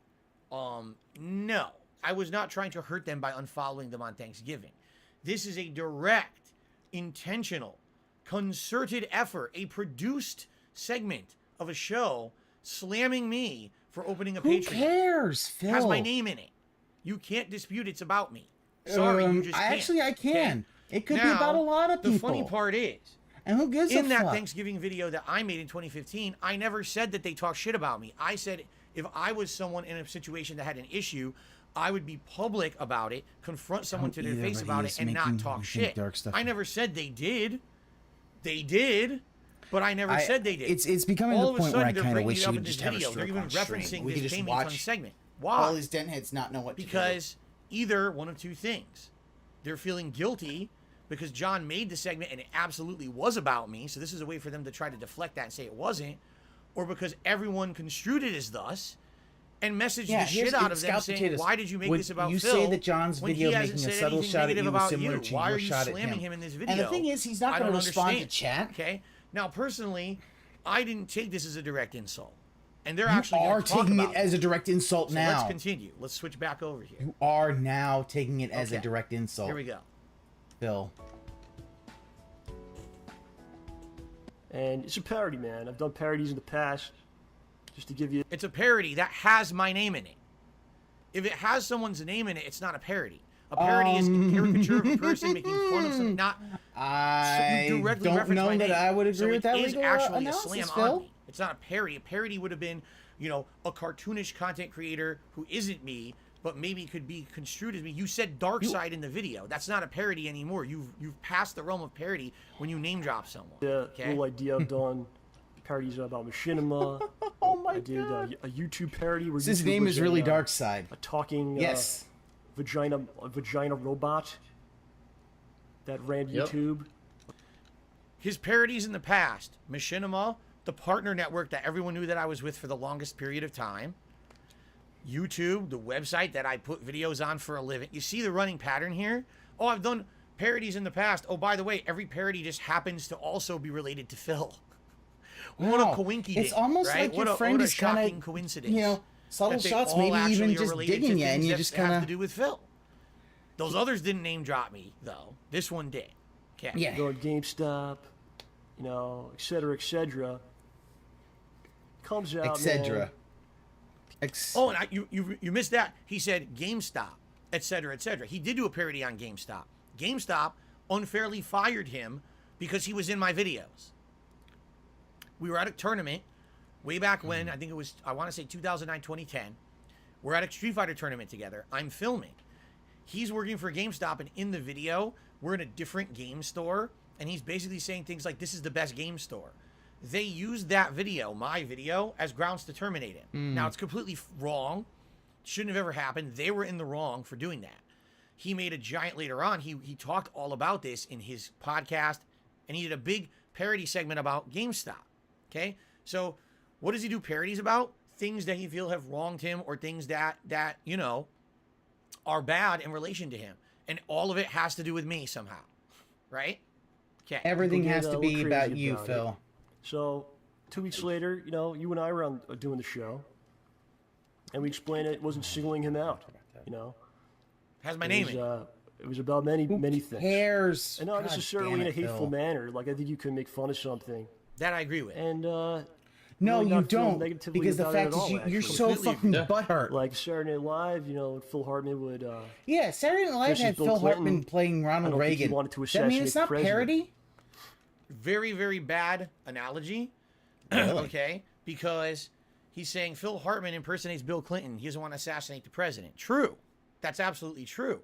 No. I was not trying to hurt them by unfollowing them on Thanksgiving. This is a direct, intentional, concerted effort, a produced segment of a show slamming me for opening a Patreon. Who cares, Phil? Has my name in it. You can't dispute it's about me. Sorry, you just can't. I can. Okay? It could be about a lot of people. The funny part is, and who gives a fuck? In that Thanksgiving video that I made in 2015, I never said that they talk shit about me. I said if I was someone in a situation that had an issue, I would be public about it, confront someone to their face about it, and not talk shit. I never said they did. They did, but I never said they did. It's becoming the point where I kind of wish you would would just have a They're even referencing we this could Gaming just Fun watch segment. Why? all these dentheads not know what to do. Because either one of two things. They're feeling guilty because John made the segment and it absolutely was about me, so this is a way for them to try to deflect that and say it wasn't, or because everyone construed it as thus, and messaged the shit out of them saying, why did you make this about Phil? You say that John's video making a subtle shot at you was similar to why your are you shot at slamming him in this video? And the thing is, he's not going to respond to chat. Okay? Now, personally, I didn't take this as a direct insult. And they're You actually are taking it about as a direct insult now. Let's continue. Let's switch back over here. You are now taking it as a direct insult. Here we go. Phil. And it's a parody, man. I've done parodies in the past. Just to give you... It's a parody that has my name in it. If it has someone's name in it, it's not a parody. A parody is a caricature of a person making fun of something. Not I directly don't know that I would agree with that legal legal actually analysis, a slam Phil. on me. It's not a parody. A parody would have been, a cartoonish content creator who isn't me, but maybe could be construed as me. You said dark side in the video. That's not a parody anymore. You've passed the realm of parody when you name drop someone. The little idea I've done parodies about machinima. Oh my I did a YouTube parody where his name is really Dark Side. A talking vagina robot that ran YouTube. His parodies in the past, Machinima, the partner network that everyone knew that I was with for the longest period of time, YouTube, the website that I put videos on for a living. You see the running pattern here? Oh, I've done parodies in the past. Oh, by the way, every parody just happens to also be related to Phil. What a coinky It's almost right? like your friend what a is kind shocking of coincidence. Subtle that they shots, all maybe actually even are just related to digging you, things and you that just have kind to of do with Phil. Those others didn't name drop me though. This one did. Okay. yeah. Go to GameStop, you know, et cetera, et cetera. Comes out, Etc. man. Oh, and you missed that. He said GameStop, et cetera, et cetera. He did do a parody on GameStop. GameStop unfairly fired him because he was in my videos. We were at a tournament way back when, I think it was, I want to say 2009, 2010. We're at a Street Fighter tournament together. I'm filming. He's working for GameStop, and in the video, we're in a different game store, and he's basically saying things like, this is the best game store. They used that video, my video, as grounds to terminate him. Now, it's completely wrong. Shouldn't have ever happened. They were in the wrong for doing that. He made a giant later on. He talked all about this in his podcast, and he did a big parody segment about GameStop. Okay? So, what does he do parodies about? Things that he feel have wronged him, or things that you know, are bad in relation to him. And all of it has to do with me somehow. Right? Okay. Everything People get has a to little be crazy about you, about it. Phil. So, 2 weeks later, you know, you and I were on doing the show, and we explained it wasn't singling him out. You know, Has my it name was, in it. it was about many things, Cares. and not God necessarily damn in a it, hateful Phil. manner. Like I think you can make fun of something, That I agree with. and No, really you not feel don't. negatively Because the about it fact at is, all, you're actually. so Completely. fucking Yeah. butthurt. Like Saturday Night Live, you know, Phil Hartman would. Yeah, Saturday Night Live versus had Bill Phil Clinton. Hartman playing I Ronald don't think he Reagan. wanted to Does that mean assassinate it's the not president. parody? Very, very bad analogy. Really? Okay? Because he's saying Phil Hartman impersonates Bill Clinton. He doesn't want to assassinate the president. True. That's absolutely true.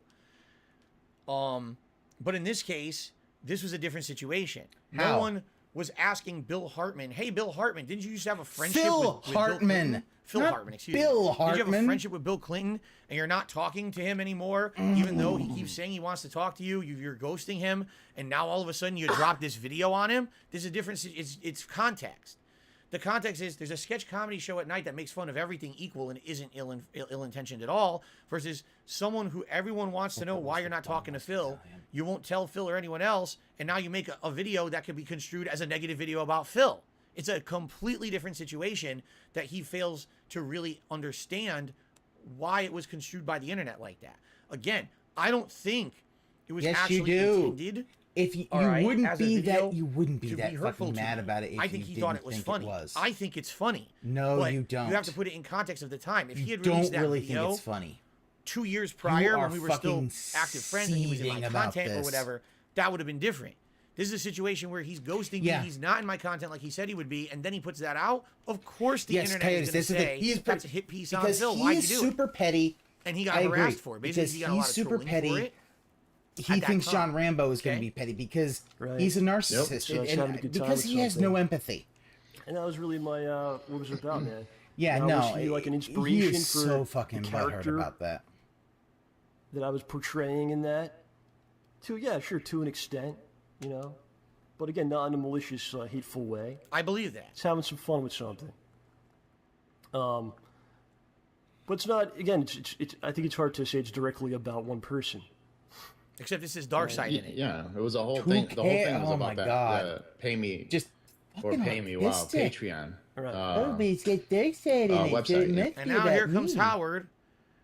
But in this case, this was a different situation. How? No one was asking Bill Hartman, hey, Bill Hartman, didn't you used to have a friendship Phil with Bill Clinton? Hartman. Phil Not Hartman, excuse me. Bill Did you have a Hartman. friendship with Bill Clinton and you're not talking to him anymore, even though he keeps saying he wants to talk to you? You're ghosting him, and now all of a sudden you drop this video on him? There's a difference. It's context. The context is there's a sketch comedy show at night that makes fun of everything equal and isn't ill-intentioned at all, versus someone who everyone wants to know why you're not talking to Phil. You won't tell Phil or anyone else, and now you make a video that could be construed as a negative video about Phil. It's a completely different situation that he fails to really understand why it was construed by the internet like that. Again, I don't think it was Yes, actually you do. intended. If you, All you right, wouldn't as a be video that, you wouldn't be to that hurtful fucking to mad me. about it if I you think he didn't thought it was think funny. it was. I think it's funny. No, but you don't. You have to put it in context of the time. If he You had released don't that really video think it's funny. 2 years prior are when we were still fucking active friends and he was in my seething about content or this. whatever, that would have been different. This is a situation where he's ghosting Yeah. me. He's not in my content like he said he would be, and then he puts that out. Of course, the Yes, internet Coyotes, is going this to is the say he's that's a hit piece on because Phil. he Why'd is you do super it? petty. And he got I harassed agree, for it. Basically, because he got a lot he's of super trolling petty. for it. He at that thinks time. John Rambo is going to Okay? be petty because Right. he's a narcissist So he's having a good time because with he has something. no empathy. And that was really my what was it about, man. Yeah, And I no, was really like an he inspiration is for so fucking the butthurt character about that. that I was portraying in that. To an extent, you know, but again, not in a malicious, hateful way. I believe that. It's having some fun with something. But it's not. Again, it's. I think it's hard to say it's directly about one person. Except this is dark side in it. Yeah, it was a whole Who thing. The whole thing cares? was Oh about my that. God. Pay me Just or fucking pay me. Wow, autistic. Patreon. Right. Everybody's get their excited. website, yeah. And now here comes Howard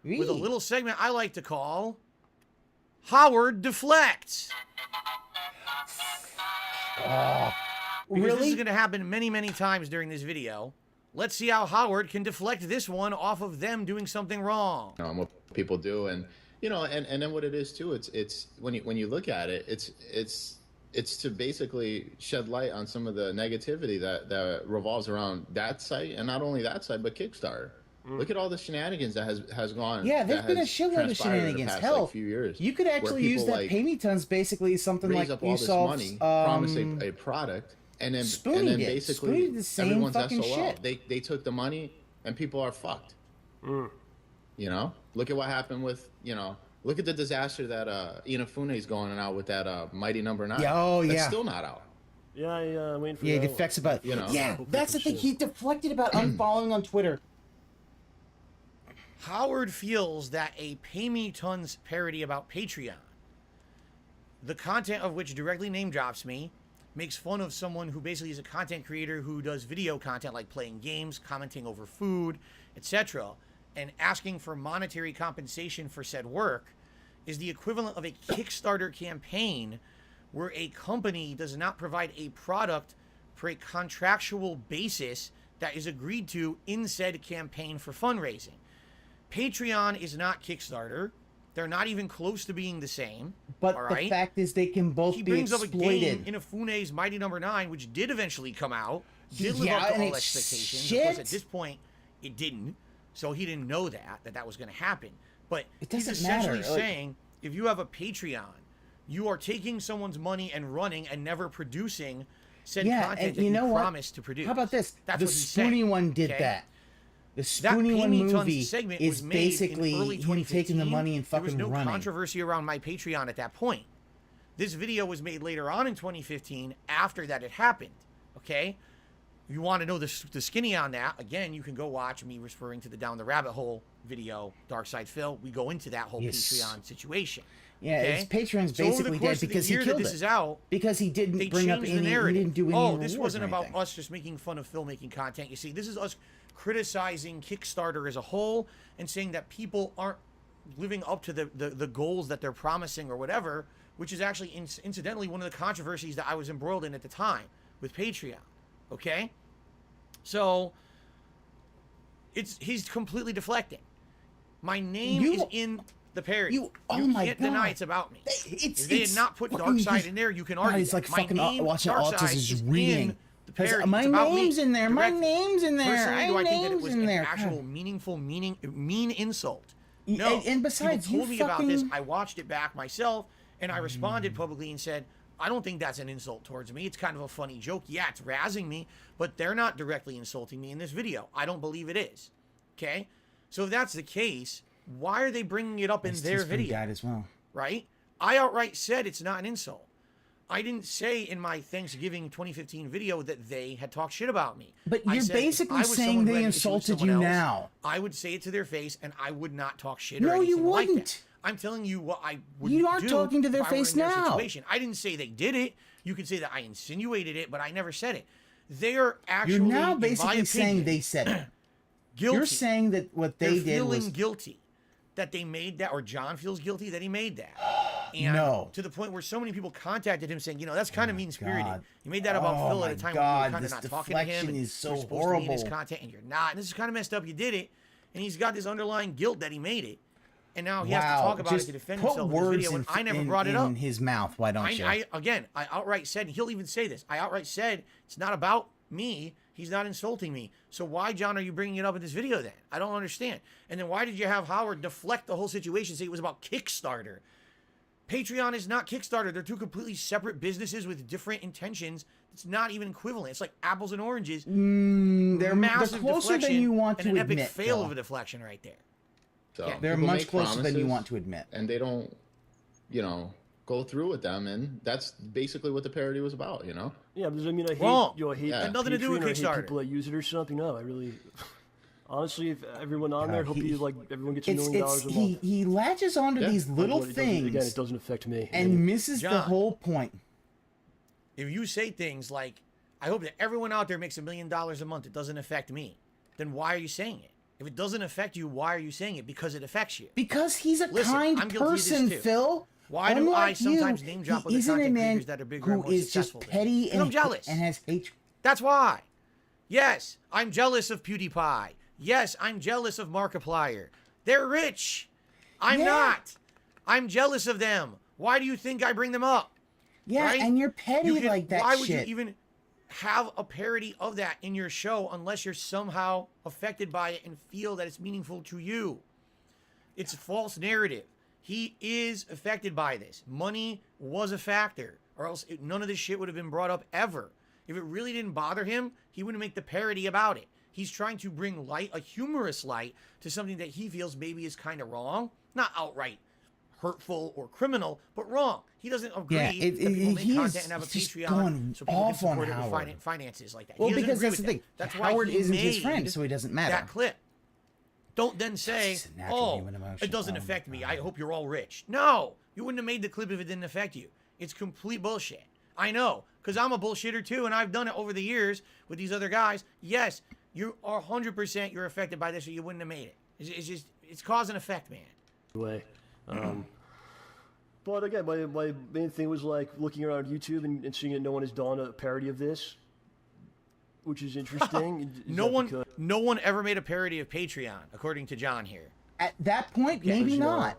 with a little segment I like to call Howard Deflects. Because this Really? is going to happen many, many times during this video. Let's see how Howard can deflect this one off of them doing something wrong. What people do, and you know, and then what it is too. It's when you look at it, it's to basically shed light on some of the negativity that revolves around that site, and not only that site, but Kickstarter. Look at all the shenanigans that has gone. Yeah, there's that been a has shitload of transpired in the shenanigans. past, Hell, like, few years. you could where actually use people, that like, pay me tons basically something raise like up all you this saw money, promise a product, and then Spoonie and then did. basically Spoonie did the same everyone's fucking SOL. shit. They took the money, and people are fucked. You know, look at what happened with look at the disaster that Inafune is going out with that Mighty Number 9. Yeah, oh, That's yeah. still not out. Yeah, waiting for Yeah, he that deflects about. You know. Yeah, that's the thing. He deflected about unfollowing on Twitter. Howard feels that a Pay Me Tons parody about Patreon, the content of which directly name drops me, makes fun of someone who basically is a content creator who does video content like playing games, commenting over food, etc., and asking for monetary compensation for said work is the equivalent of a Kickstarter campaign where a company does not provide a product for a contractual basis that is agreed to in said campaign for fundraising. Patreon is not Kickstarter. They're not even close to being the same. But all the right? fact is they can both He be brings up a game exploited. Inafune's Mighty Number 9, which did eventually come out, did live Yeah, up to and all it's expectations. Of course, shit. at this point, it didn't. So he didn't know that was going to happen. But It he's doesn't matter, essentially like- saying, if you have a Patreon, you are taking someone's money and running and never producing said Yeah, content and that you know what? promised to produce. How about this? That's The what he's Spoonie saying, one did okay? that. The That Spoonie Pay one Me Tons movie segment is was made basically in early him 2015. taking the money and There was fucking no running. controversy around my Patreon at that point. This video was made later on in 2015 after that had happened. Okay? You want to know the skinny on that? Again, you can go watch me referring to the Down the Rabbit Hole video, Dark Side Phil. We go into that whole Yes. Patreon situation. Yeah, okay? his Patreon's So over the basically course dead of the because he year killed that this it. is out, Because he didn't they bring up changed any, the he narrative. didn't do any Oh, rewards this wasn't or about anything. us just making fun of filmmaking content. You see, this is us criticizing Kickstarter as a whole and saying that people aren't living up to the goals that they're promising or whatever, which is actually incidentally one of the controversies that I was embroiled in at the time with Patreon. Okay? So he's completely deflecting. My name is in the parody. oh my can't deny God. it's about me. It's, If they had not put fucking- Darkseid in there, you can argue. God, it's that. like My fucking name, watching Darkseid, Altus is is reading. in the 'Cause parody. my It's about name's me, in there. My directly. name's in there. Personally, do My I think that it name's was in an there. actual God. meaningful, mean insult? No. And besides, people told me about this. fucking- I watched it back myself, and I responded publicly and said, I don't think that's an insult towards me. It's kind of a funny joke. Yeah, it's razzing me, but they're not directly insulting me in this video. I don't believe it is. Okay? So if that's the case, why are they bringing it up in His their teaspoon video? died as well. Right? I outright said it's not an insult. I didn't say in my Thanksgiving 2015 video that they had talked shit about me. But I you're said if basically I was saying someone who they had an issue with insulted someone you else, now. I would say it to their face, and I would not talk shit No, or anything you like wouldn't. that. I'm telling you what I would You aren't do talking to their if I were face in their now. Situation. I didn't say they did it. You could say that I insinuated it, but I never said it. They are actually, You're now in my basically saying opinion, they said it. guilty. You're saying that what They're they did feeling was guilty that they made that, or John feels guilty that he made that. And No. to the point where so many people contacted him saying, that's kind of mean-spirited. God. You made that about Oh Phil my at a time God, when you were this kind of not talking to him. deflection And is so you're supposed to be in his horrible. content, and you're not. And this is kind of messed up. You did it, and he's got this underlying guilt that he made it. And now he has to talk about it to defend put himself in words this video, and I never brought it in up. his mouth. Why don't you? I outright said, and he'll even say this, I outright said, it's not about me. He's not insulting me. So why, John, are you bringing it up in this video then? I don't understand. And then why did you have Howard deflect the whole situation, say it was about Kickstarter? Patreon is not Kickstarter. They're two completely separate businesses with different intentions. It's not even equivalent. It's like apples and oranges. They're Massive closer than deflection you want and to an admit. epic fail Phil. of a deflection right there. So Yeah. They're people much make closer than you promises, want to admit. and they don't, go through with them, and that's basically what the parody was about. Yeah, because I mean, I hate, Wrong. I hate Yeah. Had nothing to do with Patreon, or I hate Kickstarter. people that use it or something. No, I really, honestly, if everyone on God, there, hope he- everyone gets $1 million a month. he latches onto Yeah. these little Again, things it doesn't affect me. and misses the John. whole point. If you say things like, I hope that everyone out there makes $1 million a month, it doesn't affect me, then why are you saying it? If it doesn't affect you, why are you saying it? Because it affects you. Because he's a Listen, kind I'm guilty of this person, too. Phil. Why do I Unlike sometimes you, name drop he other isn't a content man creators that are bigger and who more is just successful than me? petty 'Cause I'm and, jealous. and has hatred. That's why. Yes, I'm jealous of PewDiePie. Yes, I'm jealous of Markiplier. They're rich. I'm Yeah. not. I'm jealous of them. Why do you think I bring them up? Yeah, Right? and you're petty You can- like that why shit. would you even have a parody of that in your show unless you're somehow affected by it and feel that it's meaningful to you? It's a false narrative. He is affected by this. Money was a factor, or else none of this shit would have been brought up ever. If it really didn't bother him, he wouldn't make the parody about it. He's trying to bring light, a humorous light, to something that he feels maybe is kind of wrong. Not outright hurtful or criminal, but wrong. He doesn't agree Yeah, that people make he content is and have a just Patreon going so people can off on support it with Howard. finances like that. Well, He doesn't because agree that's with the that. thing. That's why Howard he isn't his made friend, so he doesn't matter. that clip. Don't then say, Just a natural oh, human emotion. it doesn't Oh my affect me. God. I hope you're all rich. No, you wouldn't have made the clip if it didn't affect you. It's complete bullshit. I know. because I'm a bullshitter too, and I've done it over the years with these other guys. Yes, you are 100% you're affected by this, or you wouldn't have made it. It's just it's cause and effect, man. Way. But again, my main thing was like looking around YouTube and seeing that no one has done a parody of this, which is interesting. No one ever made a parody of Patreon, according to John here. At that point, maybe not.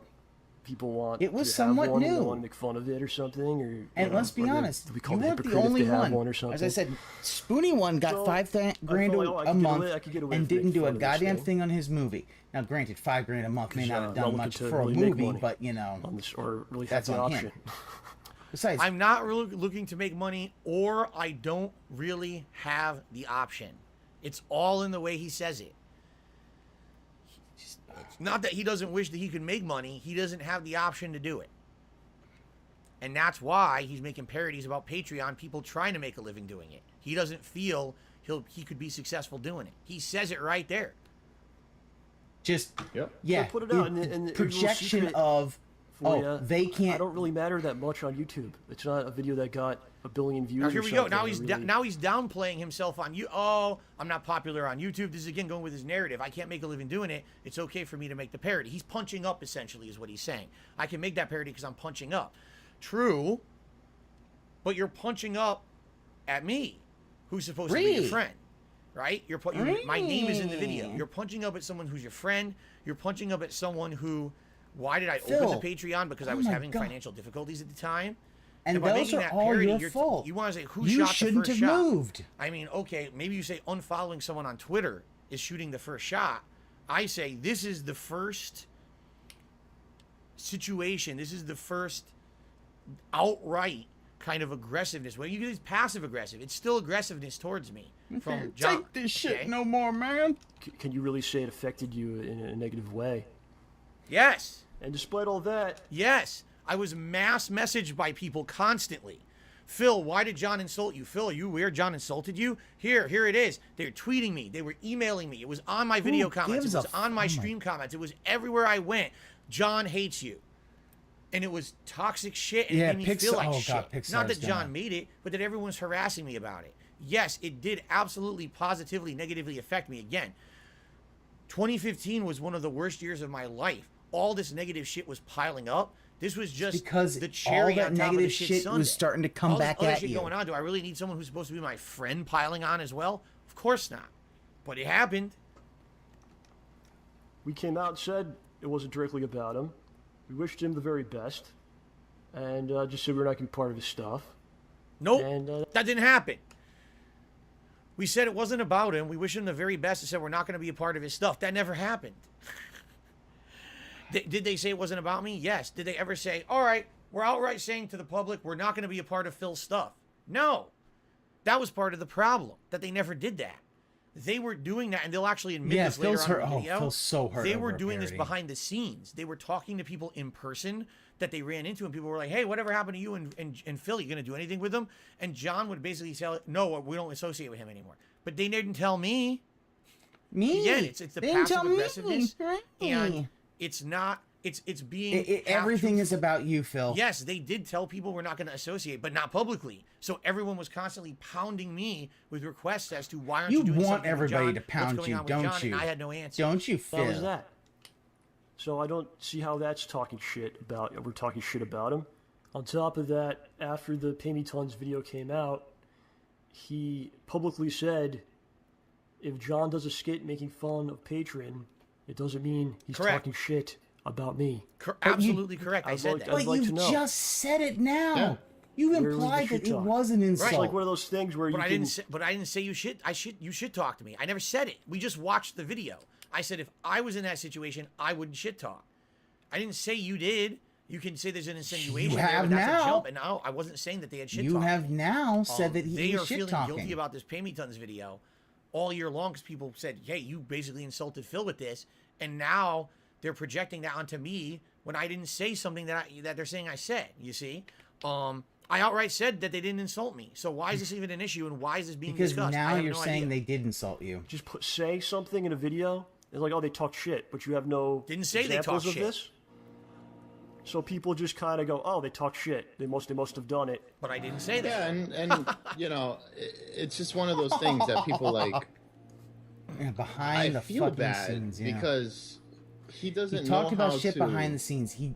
People want it was to somewhat have one, new. They want to make fun of it or something, or and let's be honest, we you call weren't the hypocrite only if they have one. or something. As I said, Spoonie one got So, $5 grand a month and didn't do a goddamn thing on his movie. Now, granted, $5 grand a month may not have done much for a movie, but you know, or really that's have on the him. option. Besides, I'm not really looking to make money, or I don't really have the option. It's all in the way he says it. It's not that he doesn't wish that he could make money. He doesn't have the option to do it. And that's why he's making parodies about Patreon, people trying to make a living doing it. He doesn't feel he could be successful doing it. He says it right there. just Yep. yeah, So put it out, the and projection secret of ya. they can't. I don't really matter that much on YouTube. It's not a video that got 1 billion views. Now here or we go. something. Now he's downplaying himself on you. Oh, I'm not popular on YouTube. This is again going with his narrative. I can't make a living doing it. It's okay for me to make the parody. He's punching up essentially, is what he's saying. I can make that parody because I'm punching up. True, but you're punching up at me, who's supposed to be your friend, right? My name is in the video. You're punching up at someone who's your friend. You're punching up at someone who. Why did I open the Patreon? Because I was having financial difficulties at the time. And by those making are that all parody, your fault. You want to say who You shot the shouldn't first have shot? moved. I mean, okay, maybe you say unfollowing someone on Twitter is shooting the first shot. I say this is the first situation. This is the first outright kind of aggressiveness. When you get this passive aggressive, it's still aggressiveness towards me from John. Take this shit no more, man. Can you really say it affected you in a negative way? Yes. And despite all that, Yes. I was mass messaged by people constantly. Phil, why did John insult you? Phil, are you weird? John insulted you? Here it is. They were tweeting me. They were emailing me. It was on my video comments. It was on my stream comments. It was everywhere I went. John hates you. And it was toxic shit, and it made me feel like shit. Pixar's Not that John gone. made it, but that everyone's harassing me about it. Yes, it did absolutely, positively, negatively affect me again. 2015 was one of the worst years of my life. All this negative shit was piling up. This was just because the cherry all that on top of the negative shit shit sundae. was starting to come All this back other at shit you. going on. Do I really need someone who's supposed to be my friend piling on as well? Of course not. But it happened. we came out and said it wasn't directly about him. We wished him the very best, and just said we're not going to be part of his stuff. Nope. And That didn't happen. We said it wasn't about him. We wish him the very best and said we're not going to be a part of his stuff. That never happened. Did they say it wasn't about me? Yes. Did they ever say, all right, we're outright saying to the public we're not going to be a part of Phil's stuff? No. That was part of the problem, that they never did that. They were doing that, and they'll actually admit this later on in the video. Phil's so hurt. They over were a doing this parody. behind the scenes. They were talking to people in person that they ran into, and people were like, hey, whatever happened to you and Phil? You going to do anything with them? And John would basically say, no, we don't associate with him anymore. But they didn't tell me. Me? Again, it's the They didn't passive tell me. aggressiveness, Right. and it's not. It's being Everything half is about you, Phil. Yes, they did tell people we're not going to associate, but not publicly. So everyone was constantly pounding me with requests as to why aren't you doing want something with everybody John? to pound What's going you, on with don't John? you? And I had no answer. Don't you, that was Phil? that. So I don't see how that's talking shit about. We're talking shit about him. On top of that, after the Pay Me Tons video came out, he publicly said, if John does a skit making fun of Patron, it doesn't mean he's Correct. talking shit about me. Absolutely correct. I said that. I'd But like to you know. just said it now. Yeah. You Where was the implied shit that it talk? was an insult. It's like one of those things where But you I can... didn't say. But I didn't say you should. You should talk to me. I never said it. We just watched the video. I said if I was in that situation, I wouldn't shit talk. I didn't say you did. You can say there's an insinuation there, have but that's now. a jump. And no, I wasn't saying that they had shit You talked. have now said that They he are was shit feeling talking. guilty about this Pay Me Tons video all year long because people said, hey, you basically insulted Phil with this. And now they're projecting that onto me when I didn't say something that they're saying I said, you see? I outright said that they didn't insult me. So why is this even an issue and why is this being Because discussed? now I have you're no saying idea. they did insult you. Just say something in a video. It's like, oh, they talk shit, but you have no Didn't say they examples talk of shit. this. So people just kind of go, oh, they talk shit. They must have done it. But I didn't say that. Yeah, and it's just one of those things that people like. Yeah, behind the feel fucking bad scenes, yeah. because he doesn't He know talked about how shit to behind the scenes. He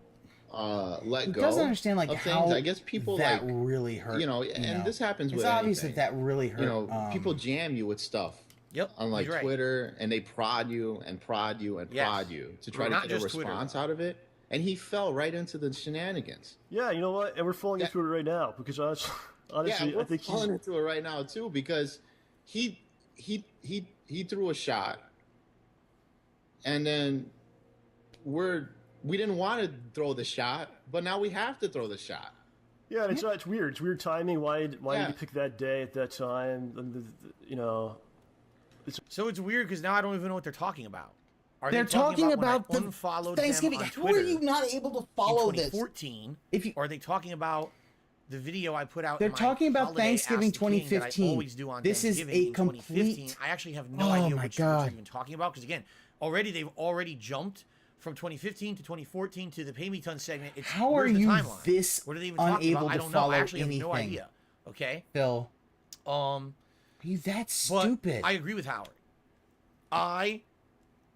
let go. doesn't understand like of how things. I guess people that like really hurt. and this happens it's with obvious anything. that really hurt. People jam you with stuff. Yep. On like he's right. Twitter, and they prod you and prod you and Yes. prod you to try Well, to not get a just Twitter, response though. out of it. And he fell right into the shenanigans. Yeah, you know what? And we're falling into it right now because honestly, Yeah, we're I think falling into it right now too because he threw a shot, and then we didn't want to throw the shot, but now we have to throw the shot. Yeah, and it's weird. It's weird timing. Why did Yeah. you pick that day at that time? And So it's weird because now I don't even know what they're talking about. Are They're they talking about the when I unfollowed Thanksgiving. them on How Twitter are you not able to follow in this? 2014? If you, Or are they talking about the video I put out? They're in my talking about holiday Thanksgiving Ask the King that I 2015. always do on This is Thanksgiving a in complete- 2015. I actually have no Oh idea my which God. they're even talking about because again, they've already jumped from 2015 to 2014 to the Pay Me Ton segment. It's, How are where's the you timeline? this What are they even talking unable about? I to don't know. I follow actually have no anything? idea. Okay. Phil, Are you that but stupid? I agree with Howard. I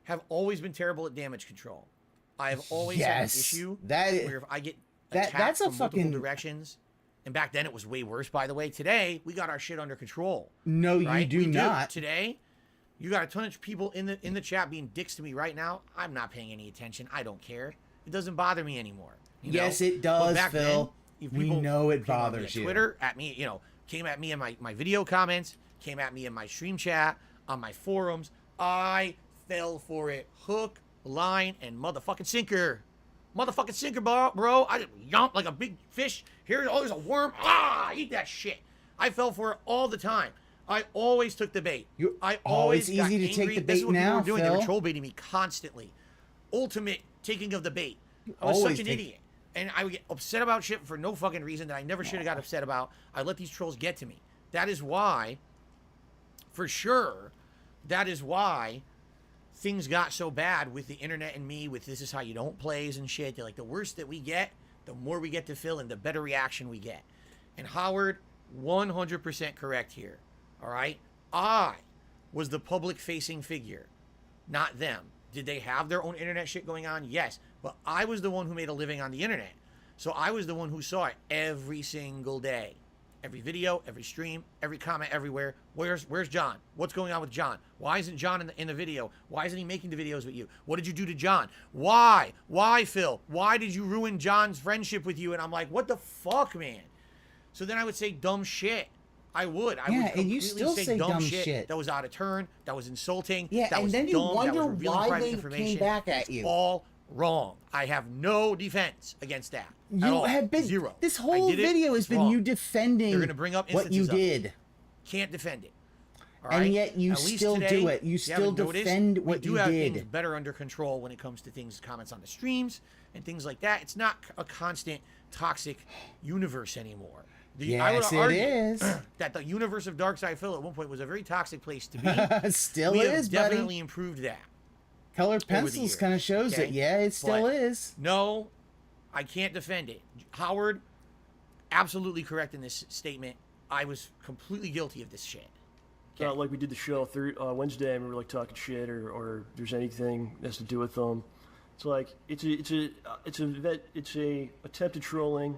have always been terrible at damage control. I have always had an Yes, issue that is- where if I get that- attacked that's a from multiple fucking- directions, and back then it was way worse, by the way. Today, we got our shit under control. No, you Right? do We not. Today, you got a ton of people in the chat being dicks to me right now. I'm not paying any attention. I don't care. It doesn't bother me anymore. you Yes, know? it does, But back Phil. Then, if We people know it came on me bothers at you. Twitter at me, came at me in my video comments, came at me in my stream chat, on my forums. I fell for it. Hook, line, and motherfucking sinker. Motherfucking sinker, bro. I just yump like a big fish. There's a worm. Eat that shit. I fell for it all the time. I always took the bait. I always it's got easy to angry. take the This is bait what people now, were doing. They Phil. were troll baiting me constantly. Ultimate taking of the bait. I was always such an take- idiot. And I would get upset about shit for no fucking reason that I never should have got upset about. I let these trolls get to me. That is why, for sure, that is why things got so bad with the internet and me, with this is how you don't plays and shit. They're like, the worse that we get, the more we get to fill and the better reaction we get. And Howard, 100% correct here. All right? I was the public-facing figure, not them. Did they have their own internet shit going on? Yes. But I was the one who made a living on the internet. So I was the one who saw it every single day. Every video, every stream, every comment, everywhere. Where's John? What's going on with John? Why isn't John in the video? Why isn't he making the videos with you? What did you do to John? Why? Why, Phil? Why did you ruin John's friendship with you? And I'm like, what the fuck, man? So then I would say dumb shit. I would. I would Yeah, and completely you still say dumb shit. that was out of turn, that was insulting, Yeah, that and was then you dumb, that wonder was revealing why private they information. came back at It's you. all wrong. I have no defense against that. at You all. have been Zero. This I whole did it video has been wrong. you defending They're gonna bring up what you instances of it. did. Can't defend it. All And right? yet you At least still today, do it. You if still haven't noticed, defend what we do you have did. things better under control when it comes to things, comments on the streams and things like that. It's not a constant toxic universe anymore. I would Yes, it argue is. that the universe of Darkside Phil at one point was a very toxic place to be. Still we is, have definitely buddy. improved that. Colored over the pencils years, kind of shows okay? it. Yeah, it still But is. No, I can't defend it. Howard, absolutely correct in this statement. I was completely guilty of this shit. Okay. like we did the show through Wednesday, and we were like talking shit, or there's anything that has to do with them. It's like it's a attempted trolling.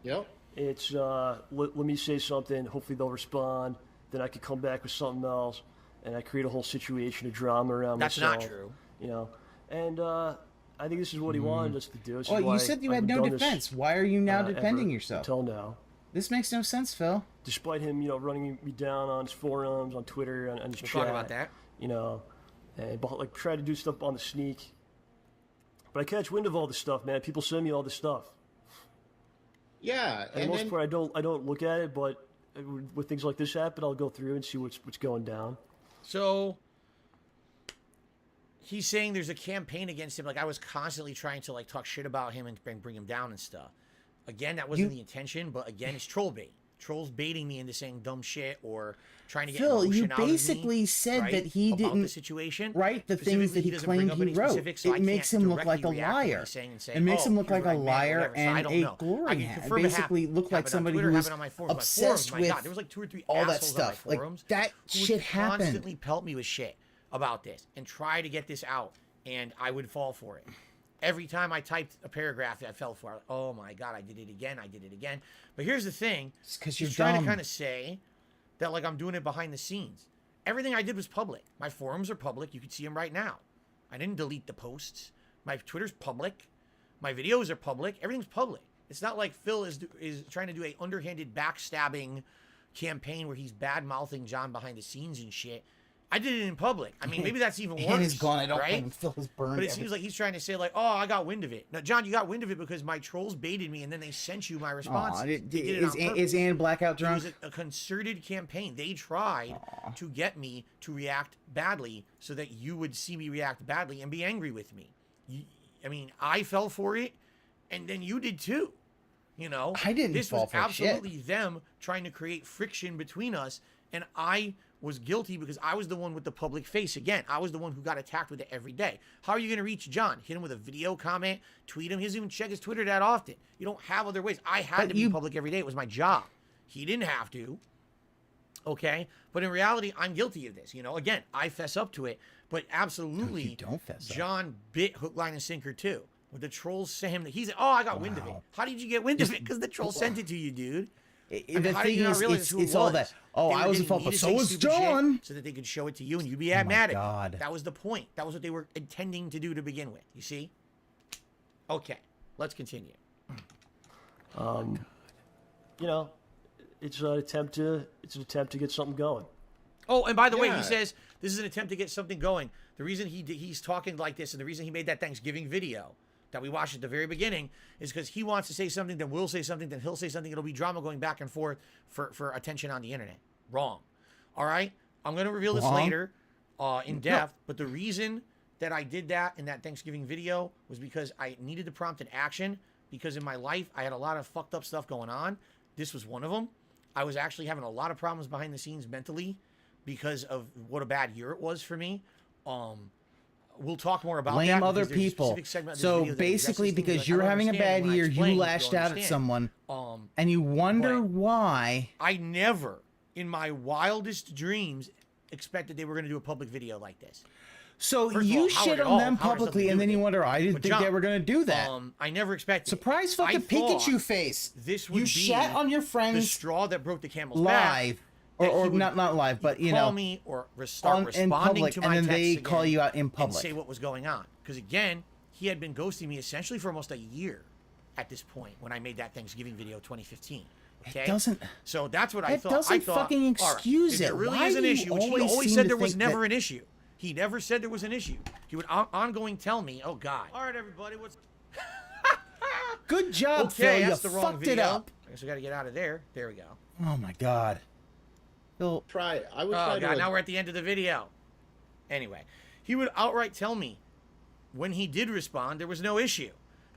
Yep. It's let me say something. Hopefully they'll respond. Then I could come back with something else, and I create a whole situation of drama around That's myself. not true. You know, and I think this is what he wanted us to do. This is Well, why you said you I've had been no doing this, defense. Why are you now ever defending yourself? until now. This makes no sense, Phil. Despite him, running me down on his forums, on Twitter, on his We'll chat. talk about that. And like try to do stuff on the sneak. But I catch wind of all this stuff, man. People send me all this stuff. Yeah. For the And most then, part, I don't look at it, but when things like this happen, I'll go through and see what's going down. So he's saying there's a campaign against him. Like I was constantly trying to like talk shit about him and bring him down and stuff. Again, that wasn't the intention, but again, it's troll bait. trolls baiting me into saying dumb shit or trying to get Phil, you emotion out of me, basically said right, that he about didn't the situation. write the things that he doesn't bring claimed up he any wrote. specifics, so I It makes can't him look like a directly react to what liar. he's saying and say, It makes him "Oh, look you're like a right, man," liar whatever. So I and don't a know. I glory can hat. confirm it Basically happened. look like Happened on somebody Twitter, who was happened on my forums. My obsessed forums, my with God, there was like 2 or 3 all that assholes on my stuff. Like forums that who would shit happened. constantly pelt me with shit about this and try to get this out, and I would fall for it. Every time I typed a paragraph, I fell for it. Oh my God, I did it again. I did it again. But here's the thing. It's 'cause he's you're trying dumb. to kind of say that like I'm doing it behind the scenes. Everything I did was public. My forums are public. You can see them right now. I didn't delete the posts. My Twitter's public. My videos are public. Everything's public. It's not like Phil is trying to do a underhanded backstabbing campaign where he's bad-mouthing John behind the scenes and shit. I did it in public. I mean, maybe that's even worse. And he's gone. I don't right? blame Phil. Is burned. But it seems like he's trying to say, like, oh, I got wind of it. Now, John, you got wind of it because my trolls baited me and then they sent you my response. Is Ann blackout drunk? It was a concerted campaign. They tried to get me to react badly so that you would see me react badly and be angry with me. I mean, I fell for it, and then you did too. You know, I didn't This fall was for absolutely shit. them trying to create friction between us, and I was guilty because I was the one with the public face. Again, I was the one who got attacked with it every day. How are you going to reach John? Hit him with a video comment, tweet him. He doesn't even check his Twitter that often. You don't have other ways. I had to be public every day. It was my job. He didn't have to. Okay? But in reality, I'm guilty of this. You know, again, I fess up to it. But absolutely, you don't fess up. John bit hook, line, and sinker too. With the trolls saying that he's, oh, I got wind of it. How did you get wind of it? Because the troll sent it to you, dude. The thing is, it's all that. Oh, I was involved, but so was John. So that they could show it to you, and you'd be mad at God. it. That was the point. That was what they were intending to do to begin with. You see? Okay, let's continue. You know, it's an attempt to get something going. Oh, and by the way, Yeah. he says this is an attempt to get something going. The reason he's talking like this, and the reason he made that Thanksgiving video that we watched at the very beginning, is because he wants to say something, then we'll say something, then he'll say something. It'll be drama going back and forth for attention on the internet. Wrong. All right? I'm going to reveal this later in depth, but the reason that I did that in that Thanksgiving video was because I needed to prompt an action, because in my life, I had a lot of fucked up stuff going on. This was one of them. I was actually having a lot of problems behind the scenes mentally because of what a bad year it was for me. We'll talk more about Blame that. other because there's a people. specific segment of this So video that basically, addresses things because like, you're I don't having a understand bad when I year, explain, you you'll lashed out at understand. someone, and you wonder but- why. I never, in my wildest dreams, expected they were going to do a public video like this. So First of you all, shit Howard on them Howard has nothing publicly, to and do then with you it. wonder, I didn't But think they John, were going to do that. I never expected. Surprise fucking I thought Pikachu face. This would You be shat on your the friends straw that broke the camel's live. back. that Or he would- not live, but he'd you call know, me or start in responding public, to and my then they texts call again you out in and public. say what was going on. Because again, he had been ghosting me essentially for almost a year at this point when I made that Thanksgiving video 2015. Okay? It doesn't. So that's what I That thought. doesn't I thought, fucking all right, excuse if it. there really Why is an do you issue, which he always always seem said to there was think never that- an issue. He never said there was an issue. He would ongoing tell me, "Oh God." All right, everybody, what's Good job, okay? Phil. You That's the wrong fucked video. it up. I guess we got to get out of there. There we go. Oh my God. Phil, I would Oh try God! to. Now we're at the end of the video. Anyway, he would outright tell me when he did respond there was no issue.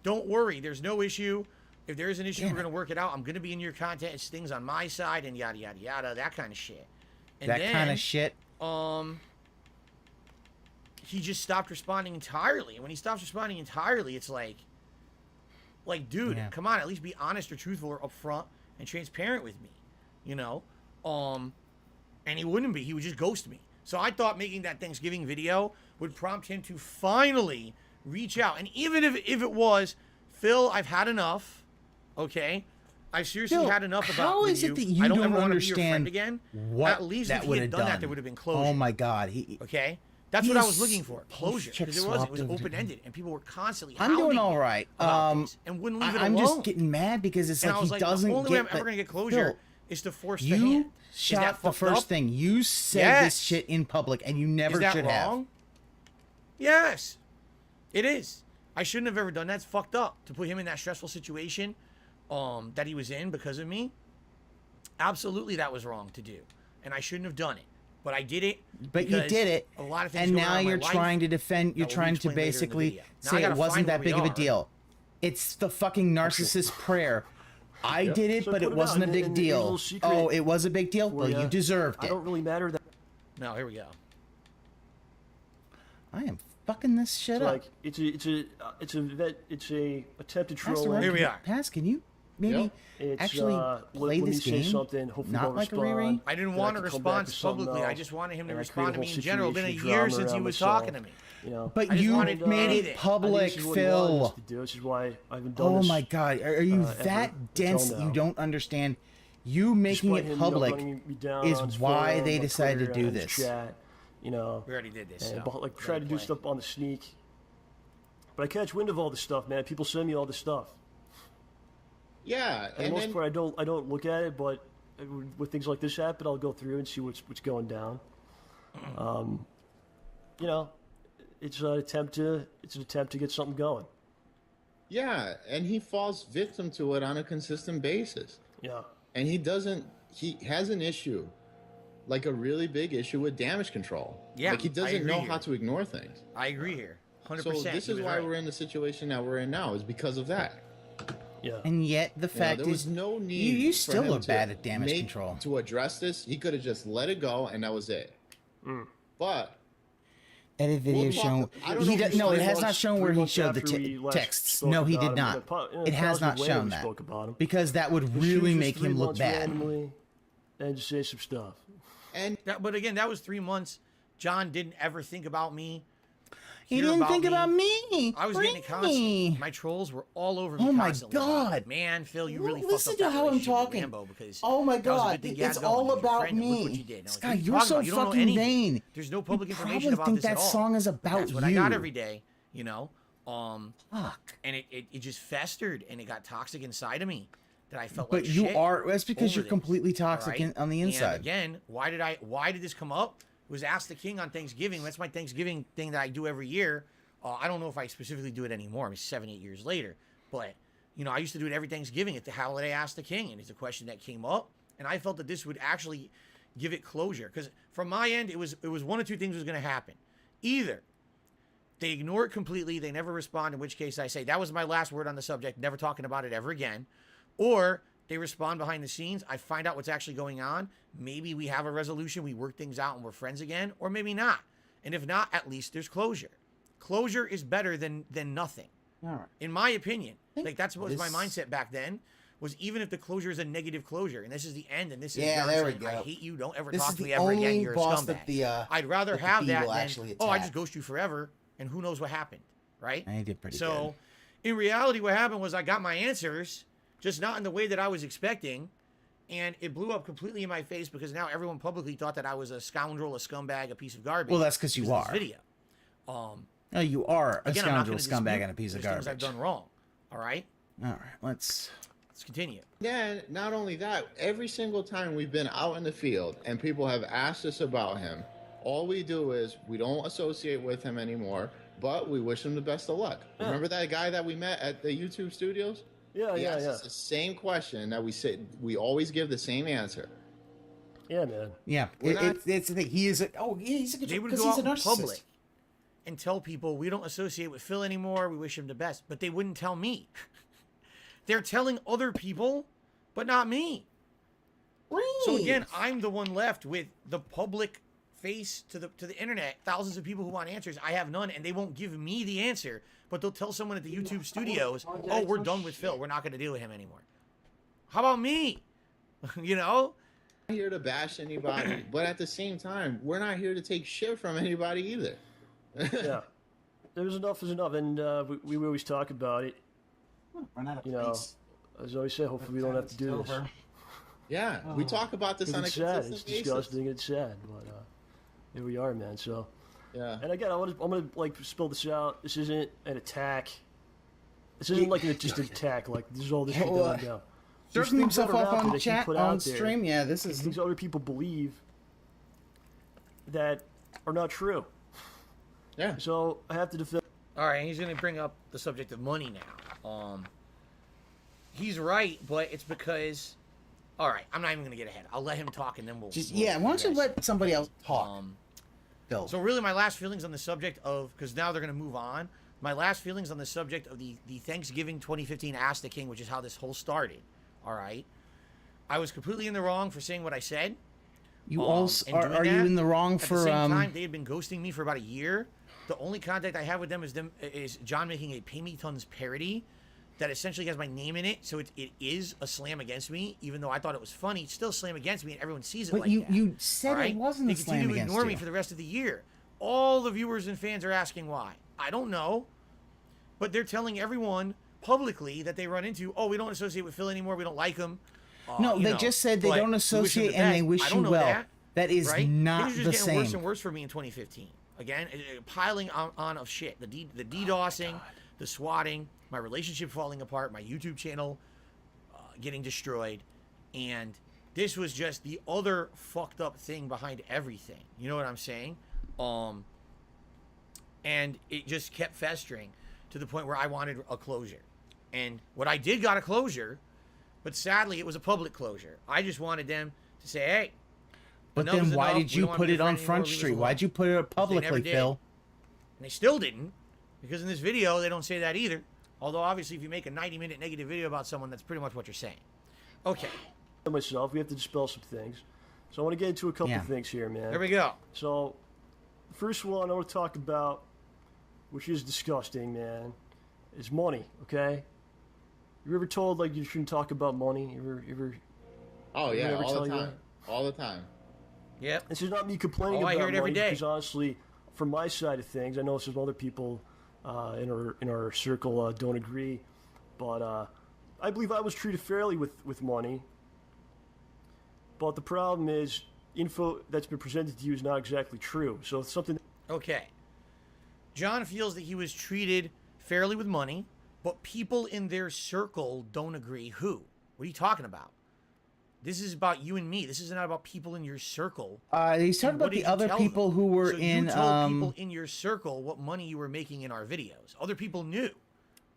Don't worry, there's no issue. If there is an issue, we're going to work it out. I'm going to be in your content. It's things on my side and yada yada yada. That kind of shit. And that then, kind of shit. he just stopped responding entirely. And when he stops responding entirely, it's like, dude, Yeah. come on, at least be honest or truthful or upfront and transparent with me, you know? And he wouldn't be. He would just ghost me. So I thought making that Thanksgiving video would prompt him to finally reach out. And even if it was, Phil, I've had enough, okay? I've seriously Phil, had enough about how is you. it that you I don't don't ever want to be your friend understand again. what At least that if he would had have done done? that, there would have been closure. Oh my God. Okay? That's what I was He's- looking for. Closure. check Because it was swapped him. open-ended. And people were constantly I'm doing hounding all me right. about this and wouldn't leave it alone. I'm just getting mad because it's And I like was he like, doesn't the only way get I'm ever that- going to get closure Phil, is to force the hand. you Is that shot the fucked first up? thing. You said Yes. this shit in public, and you never Is that should wrong? have. Yes. It is. I shouldn't have ever done that. It's fucked up to put him in that stressful situation that he was in because of me. Absolutely, that was wrong to do. And I shouldn't have done it. But I did it. But you because did it, A lot of things and going on now in my you're life trying to defend. You're that will be trying to explained later in the basically video. Now I say it gotta wasn't find that where big we of a are. deal. It's the fucking narcissist prayer. I did it, So but put it it wasn't out a in- big in a deal. little secret Oh, it was a big deal? for Well, ya. you deserved I it. don't really matter that. No, here we go. I am fucking this shit It's up. like it's a attempted Pastor trolling. Ron, Here we are. Pass, can you maybe It's, actually play let me this say game? something. Hopefully Not they'll like a respond. Riri? I didn't then want a can come back response with something publicly. I else, just wanted him to and I respond to create a me in general. It's been a situation, year drama since he around was myself, talking to me. You know, But I just you wanted made anything. it public, I think this is what he wanted Phil. us to do. This is why I haven't done Oh this. my god, are you ever that dense until that you now. don't understand? You making Despite it him, public running me down is on his why forum, they on decided Twitter, to do on his this. Chat, you know, We already did this. and So like let try it to do play. stuff on the sneak. But I catch wind of all this stuff, man. People send me all this stuff. Yeah, For the and most then, part, I don't look at it, but when things like this happen, I'll go through and see what's going down. You know, it's an attempt to get something going. yeah, and he falls victim to it on a consistent basis. Yeah. And he has an issue, like a really big issue with damage control. Yeah, like he I doesn't agree know here. how to ignore things. I agree here. 100%. So this He is was why right. we're in the situation that we're in now, is because of that. Yeah. And yet the You know, fact there was is, no need. you for still him are to bad at damage make- control. To address this, he could have just let it go, and that was it. But Edit video We'll talk- shown. I don't He know does, if no, three it has months- not shown 3 where he months showed the after we last texts. spoke No, he about did him, not. in a It has not positive way shown we that spoke about him. because that would Just really choose make 3 him look months bad. randomly and just say some stuff. and But again, that was 3 months. John didn't ever think about me. He hear didn't think me. about me. I was getting it Really? constant. My trolls were all over me Oh my constantly. God. Man, Phil, you really Listen fucked to up that how I'm relationship with talking. Rambo because Oh my that was a God, good thing you had it's going. all He was your about friend, and look me. what you did. Now, Scott, what are you you're talking so about? You don't know fucking anything. vain. There's no public You information probably about think this that at all. song is about That's what you. I got every day, you know. Fuck. And it just festered and it got toxic inside of me that I felt But like you shit are. That's because over you're this, completely toxic all right? on the And inside. again, why did this come up? It was Ask the King on Thanksgiving. That's my Thanksgiving thing that I do every year. I don't know if I specifically do it anymore. I mean, 7-8 years later. But, you know, I used to do it every Thanksgiving at the holiday Ask the King. And it's a question that came up. And I felt that this would actually give it closure. Because from my end, it was one of two things was going to happen. Either they ignore it completely, they never respond, in which case I say, that was my last word on the subject, never talking about it ever again. Or they respond behind the scenes, I find out what's actually going on. Maybe we have a resolution, we work things out and we're friends again, or maybe not. And if not, at least there's closure. Closure is better than nothing. All right. In my opinion. Like that's what was my this- mindset back then. Was even if the closure is a negative closure, and this is the end, and this is Yeah, John there we saying, go. I hate you. Don't ever This talk is to me the ever again. only You're a boss scumbag. that the, I'd rather that the have bee that will than actually I attack. just ghost you forever, and who knows what happened, right? I did pretty So, in reality, what happened was I got my answers, just not in the way that I was expecting, and it blew up completely in my face because now everyone publicly thought that I was a scoundrel, a scumbag, a piece of garbage. Well, that's 'cause you because of are. this video. No, you are a Again, I'm not scoundrel, gonna scumbag, dispute and a piece of there's things I've garbage. done wrong. All right, All right, let's. continue. yeah, not only that, every single time we've been out in the field and people have asked us about him, all we do is we don't associate with him anymore, but we wish him the best of luck. Remember that guy that we met at the YouTube studios? Yeah, He yeah, asked yeah. us the same question that we always give the same answer. Yeah, man. Yeah, We're not- it's the thing. He is a. Oh, yeah, he's a They would because go he's out a in narcissist. public and tell people we don't associate with Phil anymore. We wish him the best, but they wouldn't tell me. They're telling other people, but not me. So again, I'm the one left with the public face to the internet. Thousands of people who want answers. I have none, and they won't give me the answer. But they'll tell someone at the YouTube studios, "Oh, we're done with Phil. We're not going to deal with him anymore." How about me? You know? We're not here to bash anybody, but at the same time, we're not here to take shit from anybody either. Yeah. There's enough is enough, and we always talk about it. Run out of You know, place. as I always say, hopefully we don't have to do this. Yeah, we talk about this on a It's sad. consistent It's basis. disgusting. It's sad, but here we are, man. So, Yeah. and again, I'm gonna like spill this out. This isn't an attack. This isn't like just an attack. Like this is all this shit that went down. There's Jerking things that himself are off out there on that he chat put on out there, stream. Yeah, this is. things other people believe that are not true. Yeah. So I have to defend. All right, he's going to bring up the subject of money now. He's right, but it's because. All right, I'm not even going to get ahead. I'll let him talk, and then we'll. Yeah, why don't you let somebody else talk? Phil. So really, my last feelings on the subject of, because now they're going to move on. My last feelings on the subject of the Thanksgiving 2015 Ask the King, which is how this whole started. All right. I was completely in the wrong for saying what I said. You also and doing are you that. in the wrong At for the same time, they had been ghosting me for about a year. The only contact I have with them is John making a Pay Me Tons parody that essentially has my name in it, so it is a slam against me. Even though I thought it was funny, it's still a slam against me, and everyone sees it But like that. you said All it wasn't they a slam continue to against ignore you. me for the rest of the year. All the viewers and fans are asking why. I don't know, but they're telling everyone publicly that they run into, oh, we don't associate with Phil anymore. We don't like him. No, they just said they don't associate and they wish you well. That is not Things are the just getting worse same. and worse for me in 2015. Again, piling on of shit. The DDoSing, the swatting, my relationship falling apart, my YouTube channel getting destroyed, and this was just the other fucked up thing behind everything. You know what I'm saying? And it just kept festering to the point where I wanted a closure. And what I did got a closure, but sadly it was a public closure. I just wanted them to say, hey. But then why did you put it on Front Street? Why'd you put it publicly, Phil? And they still didn't, because in this video they don't say that either. Although obviously if you make a 90-minute negative video about someone, that's pretty much what you're saying. Okay. Myself, we have to dispel some things. So I want to get into a couple things here, man. There we go. So, the first one I want to talk about, which is disgusting, man, is money, okay? You ever told, like, you shouldn't talk about money? You ever Oh, yeah, ever all tell the you time. that? All the time. Yep. This is not me complaining I about hear it every money, day. because honestly, from my side of things, I know some other people in our circle don't agree, but I believe I was treated fairly with money. But the problem is, info that's been presented to you is not exactly true. So it's something. Okay. John feels that he was treated fairly with money, but people in their circle don't agree. Who? What are you talking about? This is about you and me. This is not about people in your circle. He's talking about the other people who were in. You told people in your circle what money you were making in our videos. Other people knew.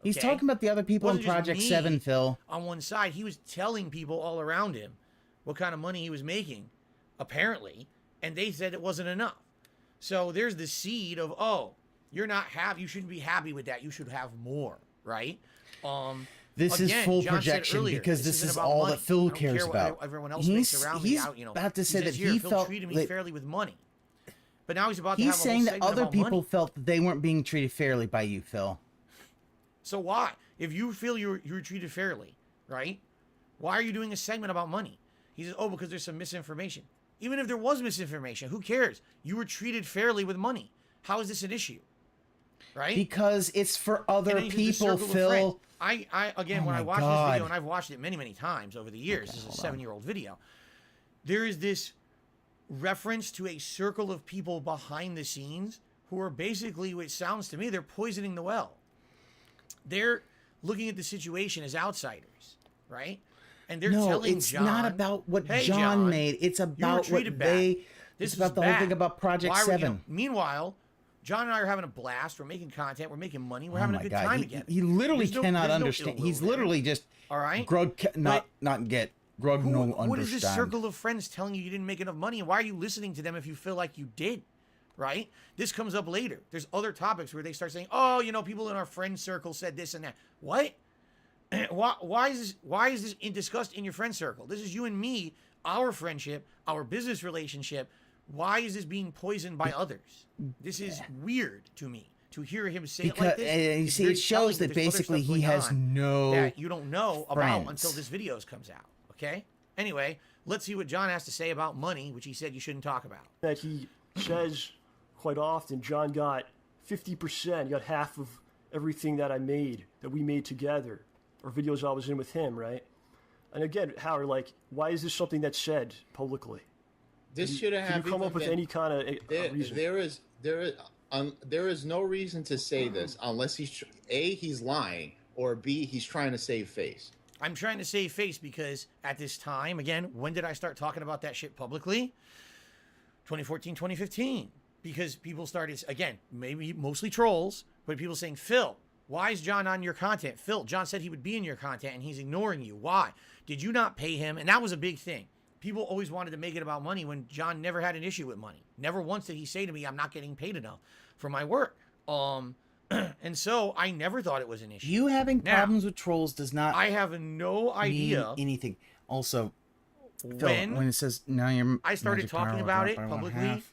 He's talking about the other people in Project 7, Phil. On one side, he was telling people all around him what kind of money he was making, apparently, and they said it wasn't enough. So there's the seed of, oh, you're not happy. You shouldn't be happy with that. You should have more, right? This is full projection because this is all that Phil cares about. Everyone else makes around me out, about to say that he Phil felt treated me fairly with money, but now he's about to have a whole saying that segment other about people money. felt that they weren't being treated fairly by you, Phil. So why? If you feel you were treated fairly, right? Why are you doing a segment about money? He says, oh, because there's some misinformation. Even if there was misinformation, who cares? You were treated fairly with money. How is this an issue? Right? Because it's for other people, Phil. Again, when I watched this video, and I've watched it many, many times over the years, this is a 7-year-old video, there is this reference to a circle of people behind the scenes who are basically, it sounds to me, they're poisoning the well. They're looking at the situation as outsiders, right? And they're telling it's John, not about what hey, John made. It's about what they. It's about the whole thing about Project 7. Meanwhile, John and I are having a blast. We're making content. We're making money. We're having a good time together. He literally cannot understand. He's literally just all right. Not get Grug no understand. What is this circle of friends telling you you didn't make enough money? And why are you listening to them if you feel like you did? Right? This comes up later. There's other topics where they start saying, "Oh, people in our friend circle said this and that." What? Why is this discussed in your friend circle? This is you and me, our friendship, our business relationship. Why is this being poisoned by others? This is weird to me to hear him say it like this. You see, it shows that basically he has no that you don't know friends. about until this video comes out. Okay. Anyway, let's see what John has to say about money, which he said you shouldn't talk about. That he says quite often, John got 50%, got half of everything that we made together, or videos I was in with him, right? And again, Howard, like, why is this something that's said publicly? This should have come up with any kind of reason. There is no reason to say this unless he's lying, or B, he's trying to save face. I'm trying to save face because at this time, again, when did I start talking about that shit publicly? 2014, 2015. Because people started, again, maybe mostly trolls, but people saying, Phil, why is John on your content? Phil, John said he would be in your content and he's ignoring you. Why? Did you not pay him? And that was a big thing. People always wanted to make it about money when John never had an issue with money. Never once did he say to me, I'm not getting paid enough for my work. And so I never thought it was an issue. You having Now, problems with trolls does not I have no idea mean anything. Also, Phil, when when it says now you're I started talking about it publicly,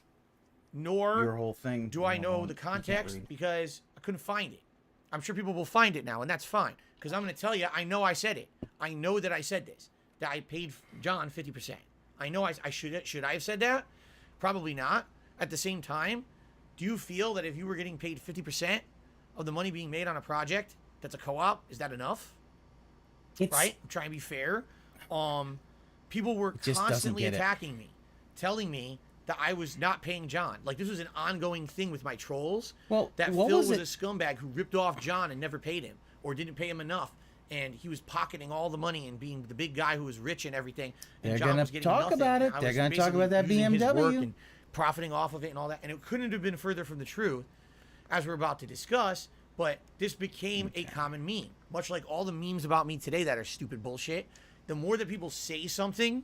nor your whole thing. do I know the context because I couldn't find it. I'm sure people will find it now, and that's fine. Because I'm going to tell you, I know I said it. I know that I said this, that I paid John 50%. I know I should I have said that? Probably not. At the same time, do you feel that if you were getting paid 50% of the money being made on a project that's a co-op, is that enough? Right? I'm trying to be fair. People were constantly attacking me, telling me that I was not paying John. Like, this was an ongoing thing with my trolls. Well, that Phil was a scumbag who ripped off John and never paid him, or didn't pay him enough, and he was pocketing all the money and being the big guy who was rich and everything. And They're John going was to getting talk nothing, about it. and I They're was going to talk basically about that using his work BMW. and profiting off of it and all that. And it couldn't have been further from the truth, as we're about to discuss. But this became a common meme, much like all the memes about me today that are stupid bullshit. The more that people say something,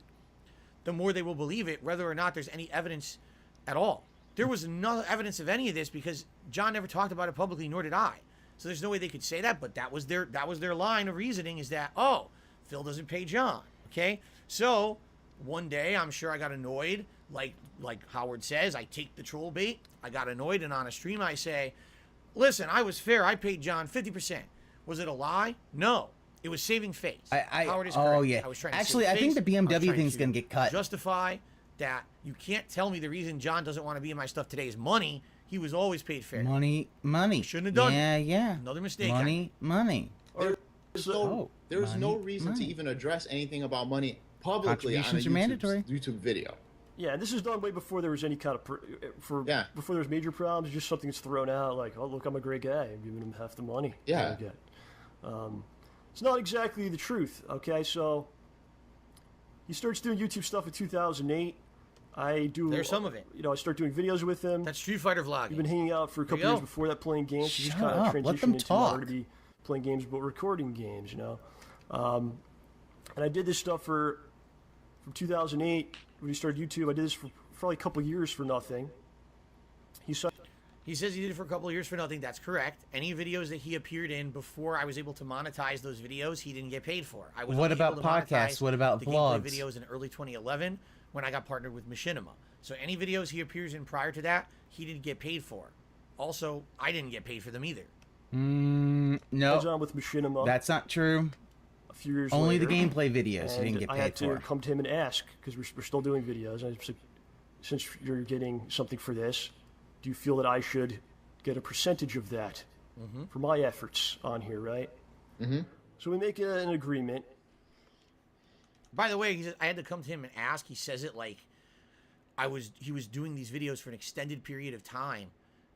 the more they will believe it, whether or not there's any evidence at all. There was no evidence of any of this because John never talked about it publicly, nor did I. So there's no way they could say that, but that was their line of reasoning, is that, oh, Phil doesn't pay John. Okay? So one day I'm sure I got annoyed, like Howard says, I take the troll bait. I got annoyed, and on a stream I say, listen, I was fair. I paid John 50%. Was it a lie? No. It was saving face. Howard is correct. Oh, yeah. I was trying Actually, to I save think the face. BMW thing's going to get cut. Justify that you can't tell me the reason John doesn't want to be in my stuff today is money. He was always paid fair. Money. Shouldn't have done. Yeah. Another mistake. Money. There's no reason to even address anything about money publicly on a Contributions are mandatory. YouTube video. Yeah, this is done way before there was any kind of before there was major problems. Just something that's thrown out like, "Oh, look, I'm a great guy. I'm giving him half the money." Yeah. It's not exactly the truth. Okay, so he starts doing YouTube stuff in 2008. I do. There's some of it. You know, I start doing videos with him. That's Street Fighter vlogging. We've been hanging out for a couple years before that, playing games. He's kind of Let them transitioned into talk. more to be playing games, but recording games. You know, and I did this stuff from 2008 when he started YouTube. I did this for probably a couple years for nothing. He says he did it for a couple of years for nothing. That's correct. Any videos that he appeared in before I was able to monetize those videos, he didn't get paid for. I was What only about able to podcasts? monetize What about the gameplay vlogs? videos in early 2011 when I got partnered with Machinima. So any videos he appears in prior to that, he didn't get paid for. Also, I didn't get paid for them either. I was No, on with Machinima that's not true. a few years Only later. the gameplay videos you And didn't get I paid had to for. come to him and ask, because we're still doing videos. I said, since you're getting something for this, do you feel that I should get a percentage of that for my efforts on here, right? So we make an agreement. By the way, he says, I had to come to him and ask. He says it like he was doing these videos for an extended period of time,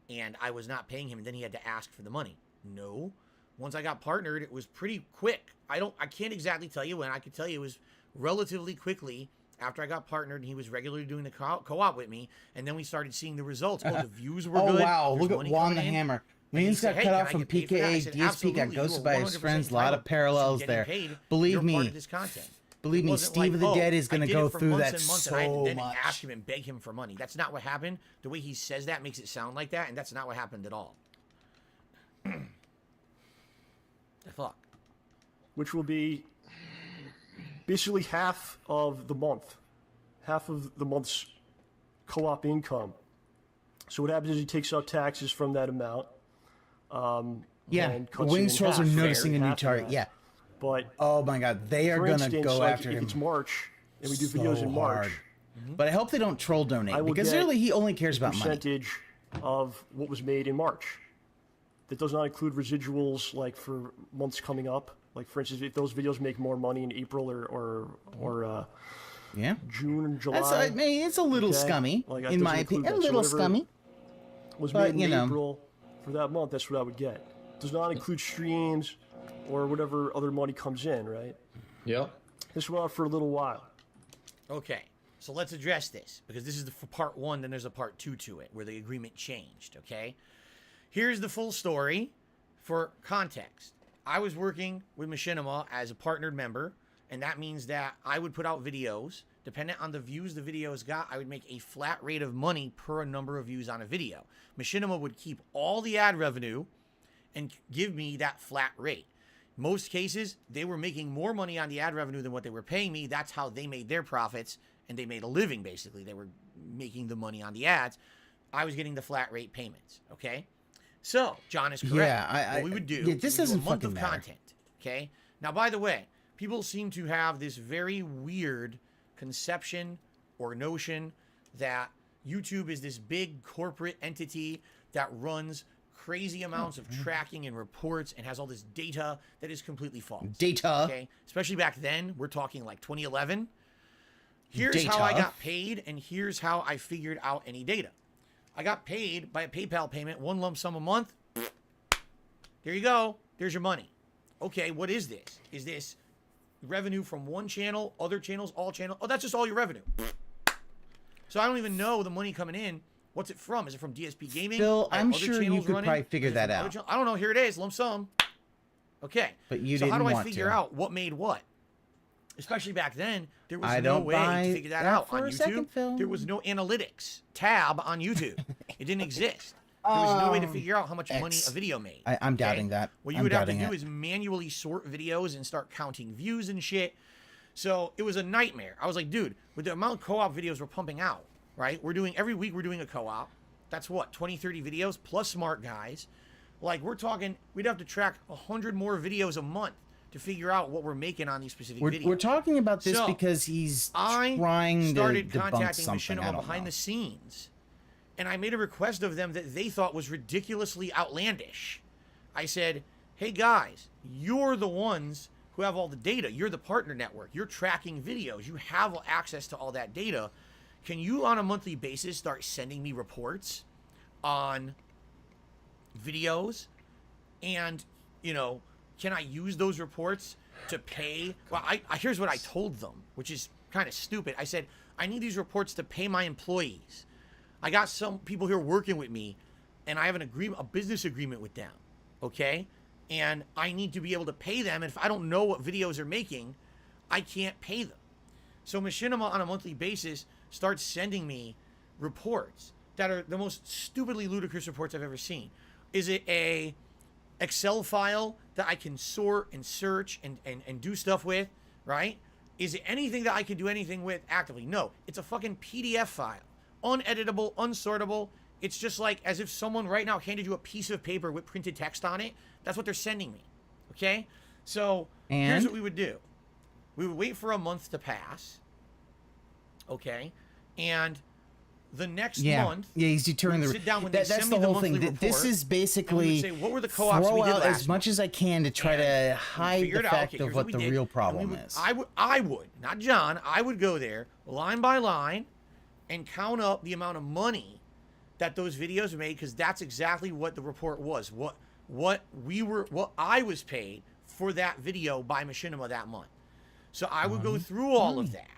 and I was not paying him, and then he had to ask for the money. No. Once I got partnered, it was pretty quick. I can't exactly tell you when. I could tell you it was relatively quickly after I got partnered, and he was regularly doing the co-op with me, and then we started seeing the results. Oh, the views were good. Wow, There's look at money Juan coming the in. Hammer. And he Wayne's said, got "Hey, cut can off I from get paid for that?" I PKA, said, DSP got "Absolutely, ghosted you by are his 100% friends, a lot of entitled to parallels getting there. paid. Believe You're part me. of this content. Believe It me, wasn't Steve like, of the "Oh, Dead is going I to did go it for through months that and months, and I had to so then much. ask him and beg him for money. That's not what happened. The way he says that makes it sound like that, and that's not what happened at all. The fuck? Which will be basically half of the month. Half of the month's co-op income. So what happens is he takes out taxes from that amount. Yeah, and cuts Wings it in Trolls are half, noticing a new half of target. that. Yeah. But Oh my God, they are for going to instance, go like, after if him. it's March and we do so videos in March, hard. But I hope they don't troll donate I will because get really he only cares about money. percentage of what was made in March. That does not include residuals like for months coming up. Like for instance, if those videos make more money in April or Yeah. June and July, I mean, it's a little okay? scummy, Like, that in my doesn't include opinion. A that. So little whatever scummy. was but, made you in know. April for that month, that's what I would get. Does not include streams or whatever other money comes in, right? Yep. This went on for a little while. Okay, so let's address this because this is for part one. Then there's a part two to it where the agreement changed. Okay, here's the full story for context. I was working with Machinima as a partnered member, and that means that I would put out videos. Depending on the views the videos got, I would make a flat rate of money per number of views on a video. Machinima would keep all the ad revenue, and give me that flat rate. Most cases, they were making more money on the ad revenue than what they were paying me. That's how they made their profits, and they made a living, basically. They were making the money on the ads. I was getting the flat rate payments, okay? So, John is correct. Yeah, what we would do this is doesn't a month fucking of matter. content, okay? Now, by the way, people seem to have this very weird conception or notion that YouTube is this big corporate entity that runs crazy amounts of tracking and reports and has all this data that is completely false. Data. Okay? Especially back then, we're talking like 2011. Here's how I got paid, and here's how I figured out any data. I got paid by a PayPal payment, one lump sum a month. There you go. There's your money. Okay, what is this? Is this revenue from one channel, other channels, all channels? Oh, that's just all your revenue. So I don't even know the money coming in. What's it from? Is it from DSP Gaming? Phil, Are I'm other sure you channels could running? probably figure Is it that from other out. channels? I don't know. Here it is, lump sum. Okay. But you so didn't how do I want figure to. out what made what? Especially back then, there was I no don't way buy to figure that that out for on a YouTube. second, Phil. There was no analytics tab on YouTube. It didn't exist. There was no way to figure out how much money a video made. I'm doubting that. What you I'm would have to doubting do it. is manually sort videos and start counting views and shit. So it was a nightmare. I was like, dude, with the amount of co-op videos we're pumping out, right? Every week we're doing a co-op. That's what, 20, 30 videos plus smart guys. Like, we're talking, we'd have to track 100 more videos a month to figure out what we're making on these specific videos. We're talking about this So, because he's I trying started to debunk contacting something. I Machinima don't behind know. the scenes, and I made a request of them that they thought was ridiculously outlandish. I said, hey guys, you're the ones who have all the data. You're the partner network. You're tracking videos. You have access to all that data. Can you, on a monthly basis, start sending me reports on videos? And, can I use those reports to pay? Well, here's what I told them, which is kind of stupid. I said, I need these reports to pay my employees. I got some people here working with me, and I have a business agreement with them, okay? And I need to be able to pay them, and if I don't know what videos they're making, I can't pay them. So Machinima, on a monthly basis, starts sending me reports that are the most stupidly ludicrous reports I've ever seen. Is it a Excel file that I can sort and search and do stuff with, right? Is it anything that I can do anything with actively? No, it's a fucking PDF file. Uneditable, unsortable. It's just like as if someone right now handed you a piece of paper with printed text on it. That's what they're sending me, okay? So here's what we would do. We would wait for a month to pass, okay? And the next month, he's deterring the. sit down when That's they send the me whole monthly thing. report, This is basically say, what were the co-ops throw we did out last as much as I can to try to hide the fact of what the real problem is. I would, not John. I would go there line by line and count up the amount of money that those videos made, because that's exactly what the report was. What I was paid for that video by Machinima that month. So I would go through all of that.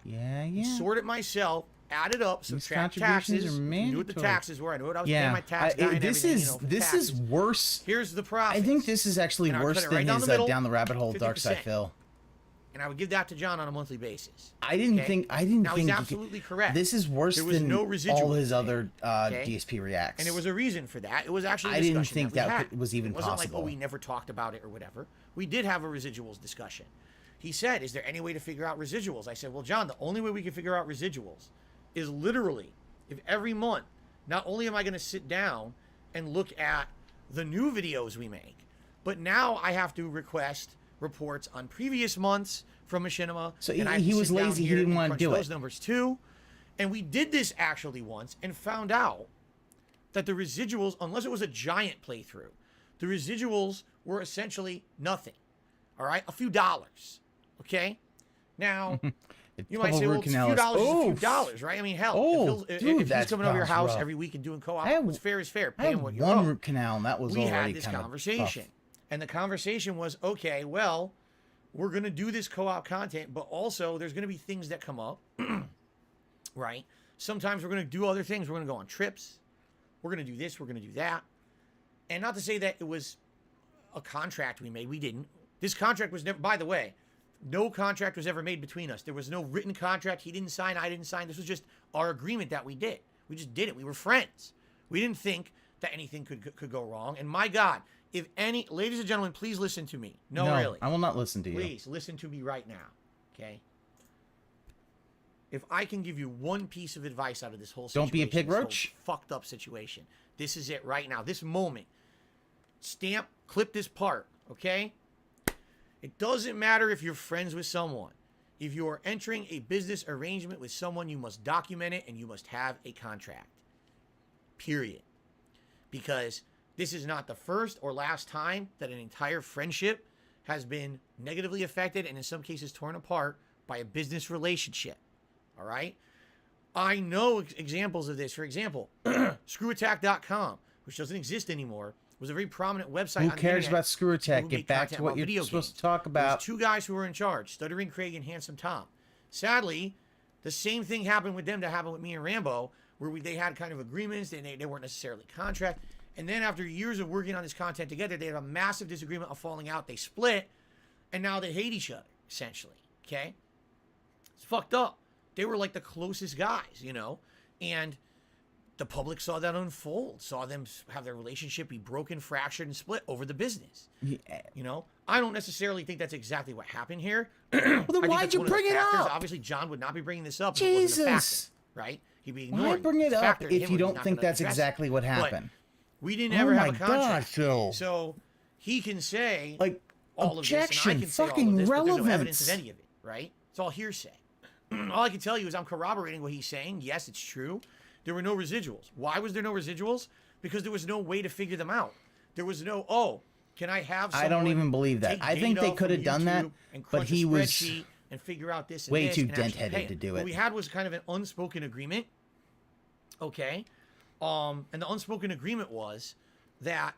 Sort it myself, add it up, subtract taxes. Knew what the taxes were. I knew what I was paying my tax guy and this everything. this is worse. Here's the profit. I think this is actually worse than down his the middle, down the rabbit hole dark side 50%. Phil. And I would give that to John on a monthly basis. I didn't think. Now think he's absolutely correct. This is worse There was than no residuals all his other okay? DSP reacts. And there was a reason for that. It was actually a I didn't discussion think that, we that had. was even It wasn't possible. like, oh, we never talked about it or whatever. We did have a residuals discussion. He said, is there any way to figure out residuals? I said, well, John, the only way we can figure out residuals is literally if every month, not only am I going to sit down and look at the new videos we make, but now I have to request reports on previous months from Machinima. So and I have he to was sit down lazy. He here didn't and want to crunch do those it. numbers too. And we did this actually once and found out that the residuals, unless it was a giant playthrough, the residuals were essentially nothing. All right, a few dollars. Okay, now you might say, well, it's a few dollars is a few dollars, right? I mean, hell, if he's coming over your house every week and doing co-op, what's fair is fair. Pay him what you're owed. One root canal, and that was we already had this kind conversation, of and the conversation was, okay, well, we're gonna do this co-op content, but also there's gonna be things that come up, right? Sometimes we're gonna do other things. We're gonna go on trips. We're gonna do this. We're gonna do that. And not to say that it was a contract we made. We didn't. This contract was never, by the way, no contract was ever made between us. There was no written contract. He didn't sign. I didn't sign. This was just our agreement that we did. We just did it. We were friends. We didn't think that anything could go wrong. And my God, if any, ladies and gentlemen, please listen to me. No, really. I will not listen to you. Please listen to me right now, okay? If I can give you one piece of advice out of this whole situation, Don't be a Pigroach. fucked up situation. This is it right now. This moment. Clip this part, okay? It doesn't matter if you're friends with someone. If you are entering a business arrangement with someone, you must document it and you must have a contract. Period. Because this is not the first or last time that an entire friendship has been negatively affected and in some cases torn apart by a business relationship. All right? I know examples of this. For example, screwattack.com, which doesn't exist anymore, was a very prominent website. Who on the cares internet about Screw Attack? Get back to what you're supposed to talk about. There's two guys who were in charge, Stuttering Craig and Handsome Tom. Sadly, the same thing happened with them that happened with me and Rambo, where they had kind of agreements, and they weren't necessarily contract. And then after years of working on this content together, they had a massive disagreement of falling out. They split, and now they hate each other, essentially. Okay? It's fucked up. They were like the closest guys, you know? And the public saw that unfold, saw them have their relationship be broken, fractured, and split over the business. Yeah. You know? I don't necessarily think that's exactly what happened here. Well, then why'd you bring it up? Obviously, John would not be bringing this up if Jesus. it wasn't a factor, right? He'd be ignoring Why bring it the up factor if you don't think that's address exactly what happened? But we didn't ever have a contract. Gosh, Phil. So he can say like all objection, of this, and I can fucking say all of this, but there's no relevance. evidence of any of it, right? It's all hearsay. All I can tell you is I'm corroborating what he's saying. Yes, it's true. There were no residuals. Why was there no residuals? Because there was no way to figure them out. There was no, can I have someone I don't even believe that. I think they could have done that, but he was and figure out this and way this too and actually dent-headed pay to do What it. we had was kind of an unspoken agreement. Okay. And the unspoken agreement was that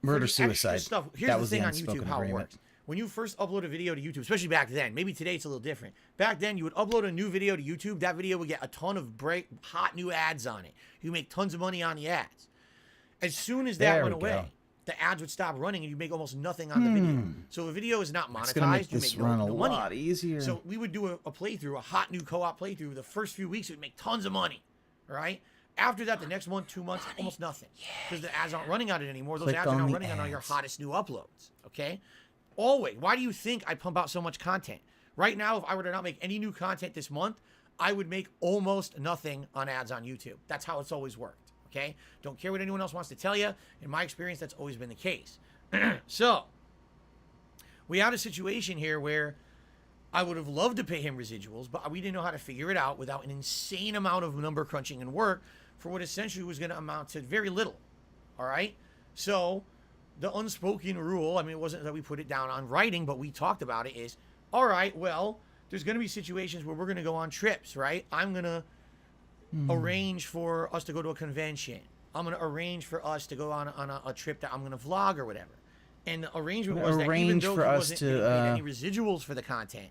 murder for the extra suicide. stuff. Here's That the was thing the on YouTube, unspoken how it agreement. works. When you first upload a video to YouTube, especially back then, maybe today it's a little different. Back then, you would upload a new video to YouTube. That video would get a ton of hot new ads on it. You make tons of money on the ads. As soon as that There went we away, go. the ads would stop running and you make almost nothing on the video. So if a video is not It's gonna make monetized, you this make run no a money. lot easier. So we would do a playthrough, a hot new co-op playthrough. The first few weeks, it would make tons of money. All right? After that, the next 1, 2 months, almost nothing. Because the ads aren't running on it anymore. Those Click ads are on not the running on all your ads. hottest new uploads. Okay? Always. Why do you think I pump out so much content? Right now, if I were to not make any new content this month, I would make almost nothing on ads on YouTube. That's how it's always worked. Okay? Don't care what anyone else wants to tell you. In my experience, that's always been the case. So, we had a situation here where I would have loved to pay him residuals, but we didn't know how to figure it out without an insane amount of number crunching and work for what essentially was going to amount to very little. All right? So, the unspoken rule, I mean, it wasn't that we put it down on writing, but we talked about it, is, all right, well, there's going to be situations where we're going to go on trips, right? I'm going to arrange for us to go to a convention. I'm going to arrange for us to go on a trip that I'm going to vlog or whatever. And the arrangement was that even Arrange though for he us wasn't to, getting paid any residuals for the content,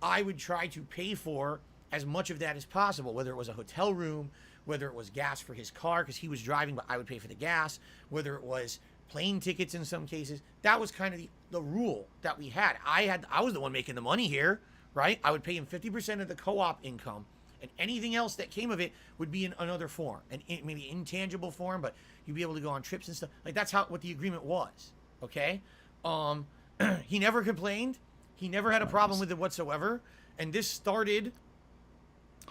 I would try to pay for as much of that as possible, whether it was a hotel room, whether it was gas for his car because he was driving, but I would pay for the gas, whether it was plane tickets in some cases. That was kind of the rule that we had. I was the one making the money here, right? I would pay him 50% of the co-op income, and anything else that came of it would be in another form, maybe intangible form, but you'd be able to go on trips and stuff. Like that's what the agreement was. Okay? He never complained. He never had a problem with it whatsoever. And this started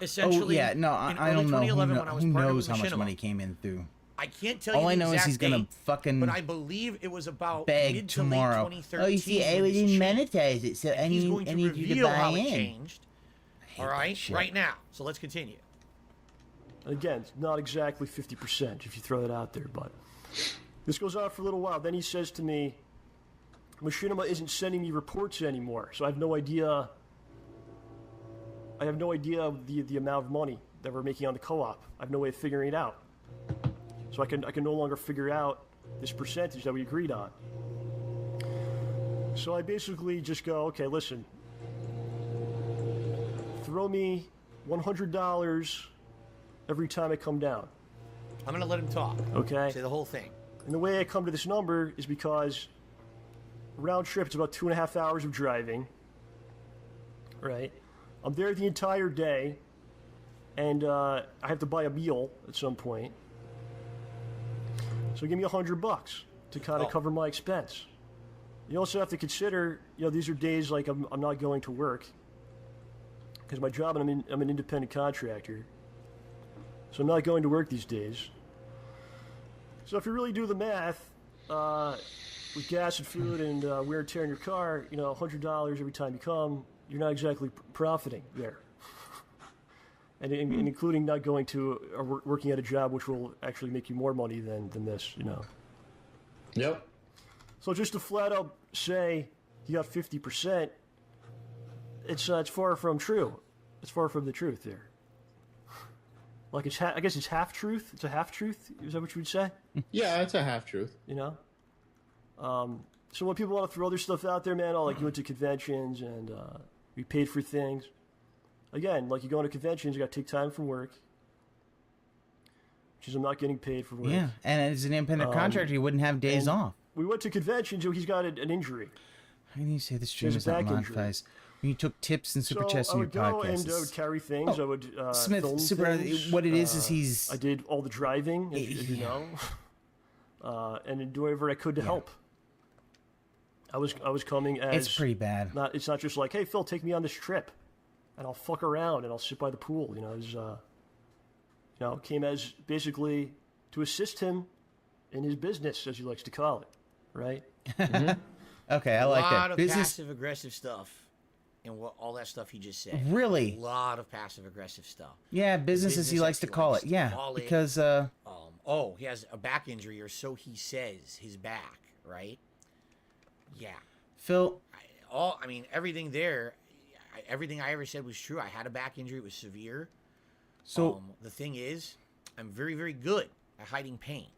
essentially. Oh yeah, no, I don't know. Who knows how much Machinima. money came in through? I can't tell you. All I the know is exact he's gonna date, fucking But I believe it was about beg mid to tomorrow. late 2013. Oh, you see, I when this didn't changed. monetize it, so I And he's going need, to I need you to reveal buy how it in. changed. All right, shit. right now. So let's continue. Again, it's not exactly 50% if you throw that out there, but this goes on for a little while. Then he says to me, Machinima isn't sending me reports anymore, so I have no idea. I have no idea of the amount of money that we're making on the co-op. I have no way of figuring it out. So I can no longer figure out this percentage that we agreed on. So I basically just go, okay, listen, throw me $100 every time I come down. I'm gonna let him talk. Okay. Say the whole thing. And the way I come to this number is because round trip, it's about 2.5 hours of driving. Right? I'm there the entire day, and I have to buy a meal at some point. So give me $100. to kind of cover my expense. You also have to consider, these are days like I'm not going to work because my job, and I'm an independent contractor, so I'm not going to work these days. So if you really do the math, with gas and food and wear and tear in your car, $100 every time you come, you're not exactly profiting there. And including not going to working at a job which will actually make you more money than this, Yep. So just to flat out say you got 50%, it's far from true. It's far from the truth there. Like I guess it's half truth. It's a half truth. Is that what you would say? Yeah, it's a half truth. So when people want to throw their stuff out there, man, you went to conventions and we paid for things. Again, like you go to conventions, you got to take time from work, which is I'm not getting paid for work. Yeah, and as an independent contractor, you wouldn't have days off. We went to conventions, he's got an injury. How can you say the stream is not monetized? When you took tips and super So chats I in your would go podcast. and I would carry things. I would Smith, film super. things. What it is he's. I did all the driving, as you know, and do whatever I could to help. I was coming as. It's pretty bad. It's not just like, hey Phil, take me on this trip, and I'll fuck around and I'll sit by the pool. Came as basically to assist him in his business, as he likes to call it, right? Mm-hmm. Okay, I like that. A lot of Business. passive-aggressive stuff and all that stuff he just said. Really? A lot of passive-aggressive stuff. Yeah, business as he likes to call it. Yeah, because he has a back injury, or so he says, his back, right? Yeah. Phil. Everything there, everything I ever said was true. I had a back injury. It was severe. So the thing is, I'm very, very good at hiding pain,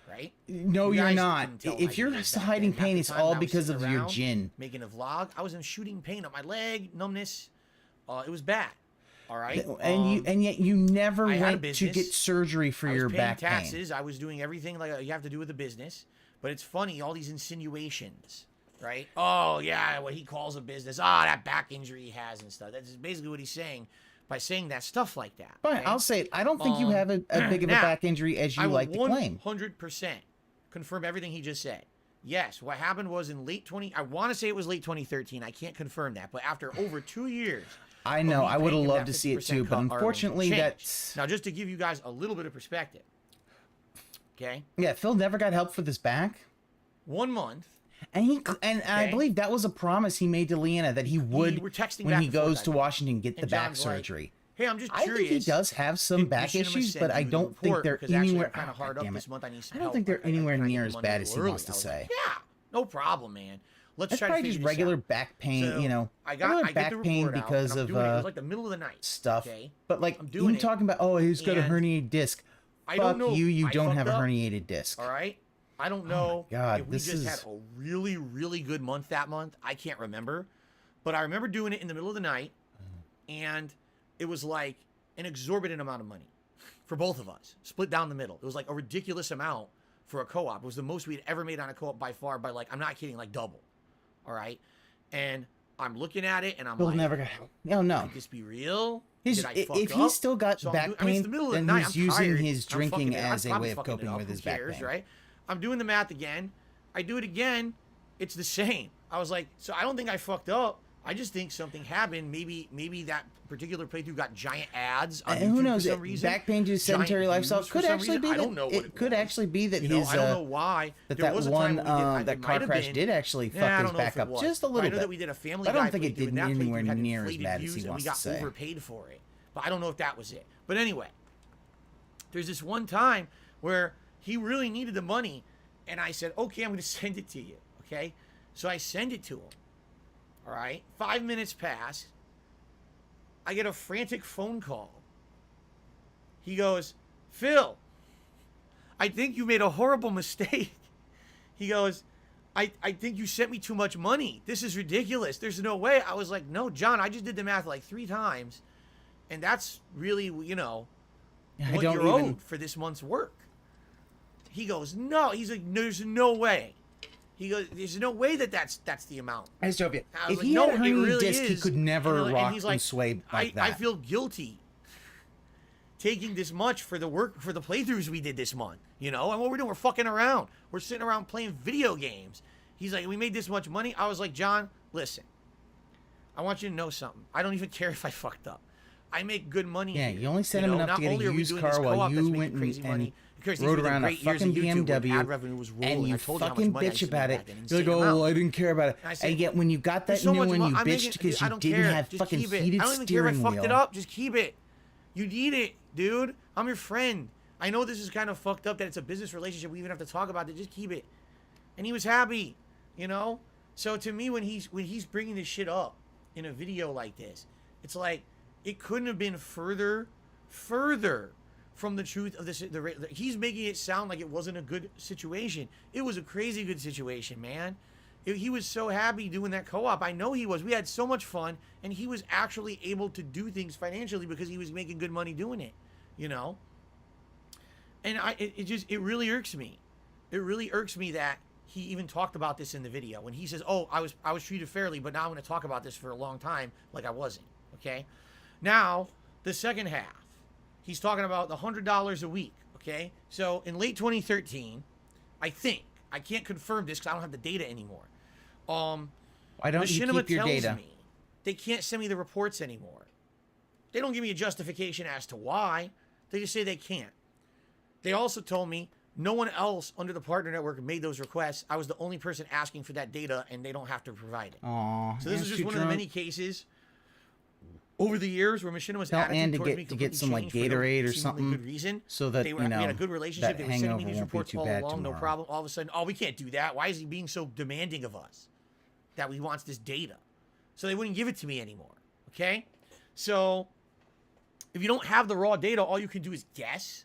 right? No, you're not. If you're hiding pain, it's all because of your gin. Making a vlog, I was shooting pain up my leg, numbness. It was bad. All right. And yet you never went to get surgery for your back pain. Taxes. I was doing everything like you have to do with a business. But it's funny, all these insinuations, right? Oh yeah, what he calls a business. That back injury he has and stuff. That's basically what he's saying by saying that stuff like that. Fine, okay? I'll say it. I don't think you have a big of a back injury as you like to claim. 100% confirm everything he just said. Yes, what happened was in I want to say it was late 2013. I can't confirm that, but after over 2 years. I know. I would have loved to see it too, but unfortunately that's. Now, just to give you guys a little bit of perspective. Okay. Yeah, Phil never got help for this back. 1 month. And I believe that was a promise he made to Leanna that he would, when he goes to Washington, get the back surgery. Hey, I'm just curious. I think he does have some back issues, but I don't think they're anywhere. Kind of hard up this month. I don't think they're anywhere near as bad as he wants to say. Yeah, no problem, man. Let's try to probably just regular back pain, I got back pain because of it was like the middle of the night stuff. Okay? But like you talking about, he's got a herniated disc. I don't know. You don't have a herniated disc. All right. I don't know if we just had a really, really good month that month. I can't remember. But I remember doing it in the middle of the night, and it was like an exorbitant amount of money for both of us, split down the middle. It was like a ridiculous amount for a co-op. It was the most we'd ever made on a co-op by far, by I'm not kidding, like double. All right? And I'm looking at it, and I'm like, never got help. No. Could this be real? If he's still got back pain, then he's using his drinking as a way of coping with his back pain. Right? I'm doing the math again. I do it again. It's the same. I was like, so I don't think I fucked up. I just think something happened. Maybe that particular playthrough got giant ads on YouTube who knows? For some reason. Back pain due to sedentary lifestyle could actually be. I don't know. It could actually be that his. I don't know why. That one that car crash did actually fuck his back up just a little bit. I know that we did a Family I Guy. don't think it did anywhere near as bad as he wants to say. We got overpaid for it, but I don't know if that was it. But anyway, there's this one time where he really needed the money, and I said, "Okay, I'm going to send it to you." Okay, so I send it to him. All right, 5 minutes pass. I get a frantic phone call. He goes, "Phil, I think you made a horrible mistake." He goes, I think you sent me too much money. This is ridiculous. There's no way. I was like, "No, John, I just did the math like 3 times. And that's really, what you're owed for this month's work." He goes, "No." He's like, "There's no way." He goes, "There's no way that's the amount." I just hope you. If like, he had a herniated really disc, he could never rock and sway like that. I feel guilty taking this much for the playthroughs we did this month, you know? And what we're doing, we're fucking around. We're sitting around playing video games. He's like, we made this much money. I was like, John, listen, I want you to know something. I don't even care if I fucked up. I make good money. Yeah, here. you only sent him enough to get a used car while you went and rode around a fucking BMW and you fucking bitch about it. You're like, oh, I didn't care about it. And yet when you got that new one, you bitched because you didn't have fucking heated steering wheel. I don't even care if I fucked it up. Just keep it. You need it, dude. I'm your friend. I know this is kind of fucked up that it's a business relationship. We even have to talk about it. Just keep it. And he was happy, you know? So to me, when he's bringing this shit up in a video like this, it's like, it couldn't have been further from the truth of this. He's making it sound like it wasn't a good situation. It was a crazy good situation, man. He was so happy doing that co-op. I know he was. We had so much fun, and he was actually able to do things financially because he was making good money doing it, you know? And it really irks me. It really irks me that he even talked about this in the video. When he says, oh, I was treated fairly, but now I'm going to talk about this for a long time like I wasn't, okay? Now, the second half, he's talking about the $100 a week, okay? So, in late 2013, I think, I can't confirm this because I don't have the data anymore. Why don't you Machinima keep your tells data? me they can't send me the reports anymore. They don't give me a justification as to why. They just say they can't. They also told me no one else under the partner network made those requests. I was the only person asking for that data, and they don't have to provide it. Aww, so this is just one of the many cases over the years where Machinima's attitude towards me to get some like changed for no Gatorade or seemingly something, good reason. so that we you know had a good relationship. They that were sending hangover me these won't be reports too all bad along, no tomorrow. problem. All of a sudden, oh, we can't do that. Why is he being so demanding of us that he wants this data? So they wouldn't give it to me anymore. Okay, so if you don't have the raw data, all you can do is guess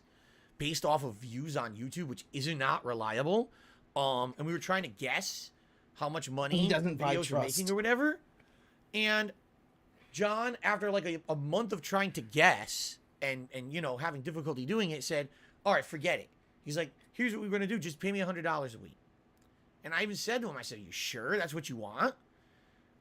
based off of views on YouTube, which is not reliable. And we were trying to guess how much money videos were making or whatever. And John, after like a month of trying to guess and you know, having difficulty doing it, said, all right, forget it. He's like, here's what we're going to do. Just pay me $100 a week. And I even said to him, I said, are you sure that's what you want?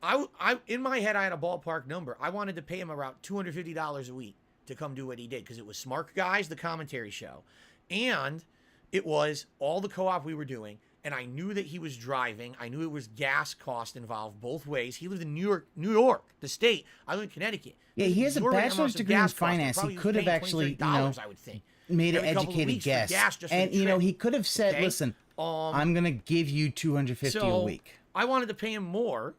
I in my head, I had a ballpark number. I wanted to pay him around $250 a week to come do what he did, because it was Smart Guys, the commentary show, and it was all the co-op we were doing, and I knew that he was driving. I knew it was gas cost involved both ways. He lived in New York, the state. I live in Connecticut. Yeah, he has a bachelor's degree in finance. He could have actually, you know, I would think, made an educated guess. And, you know, he could have said, okay, listen, I'm going to give you $250 a week. I wanted to pay him more.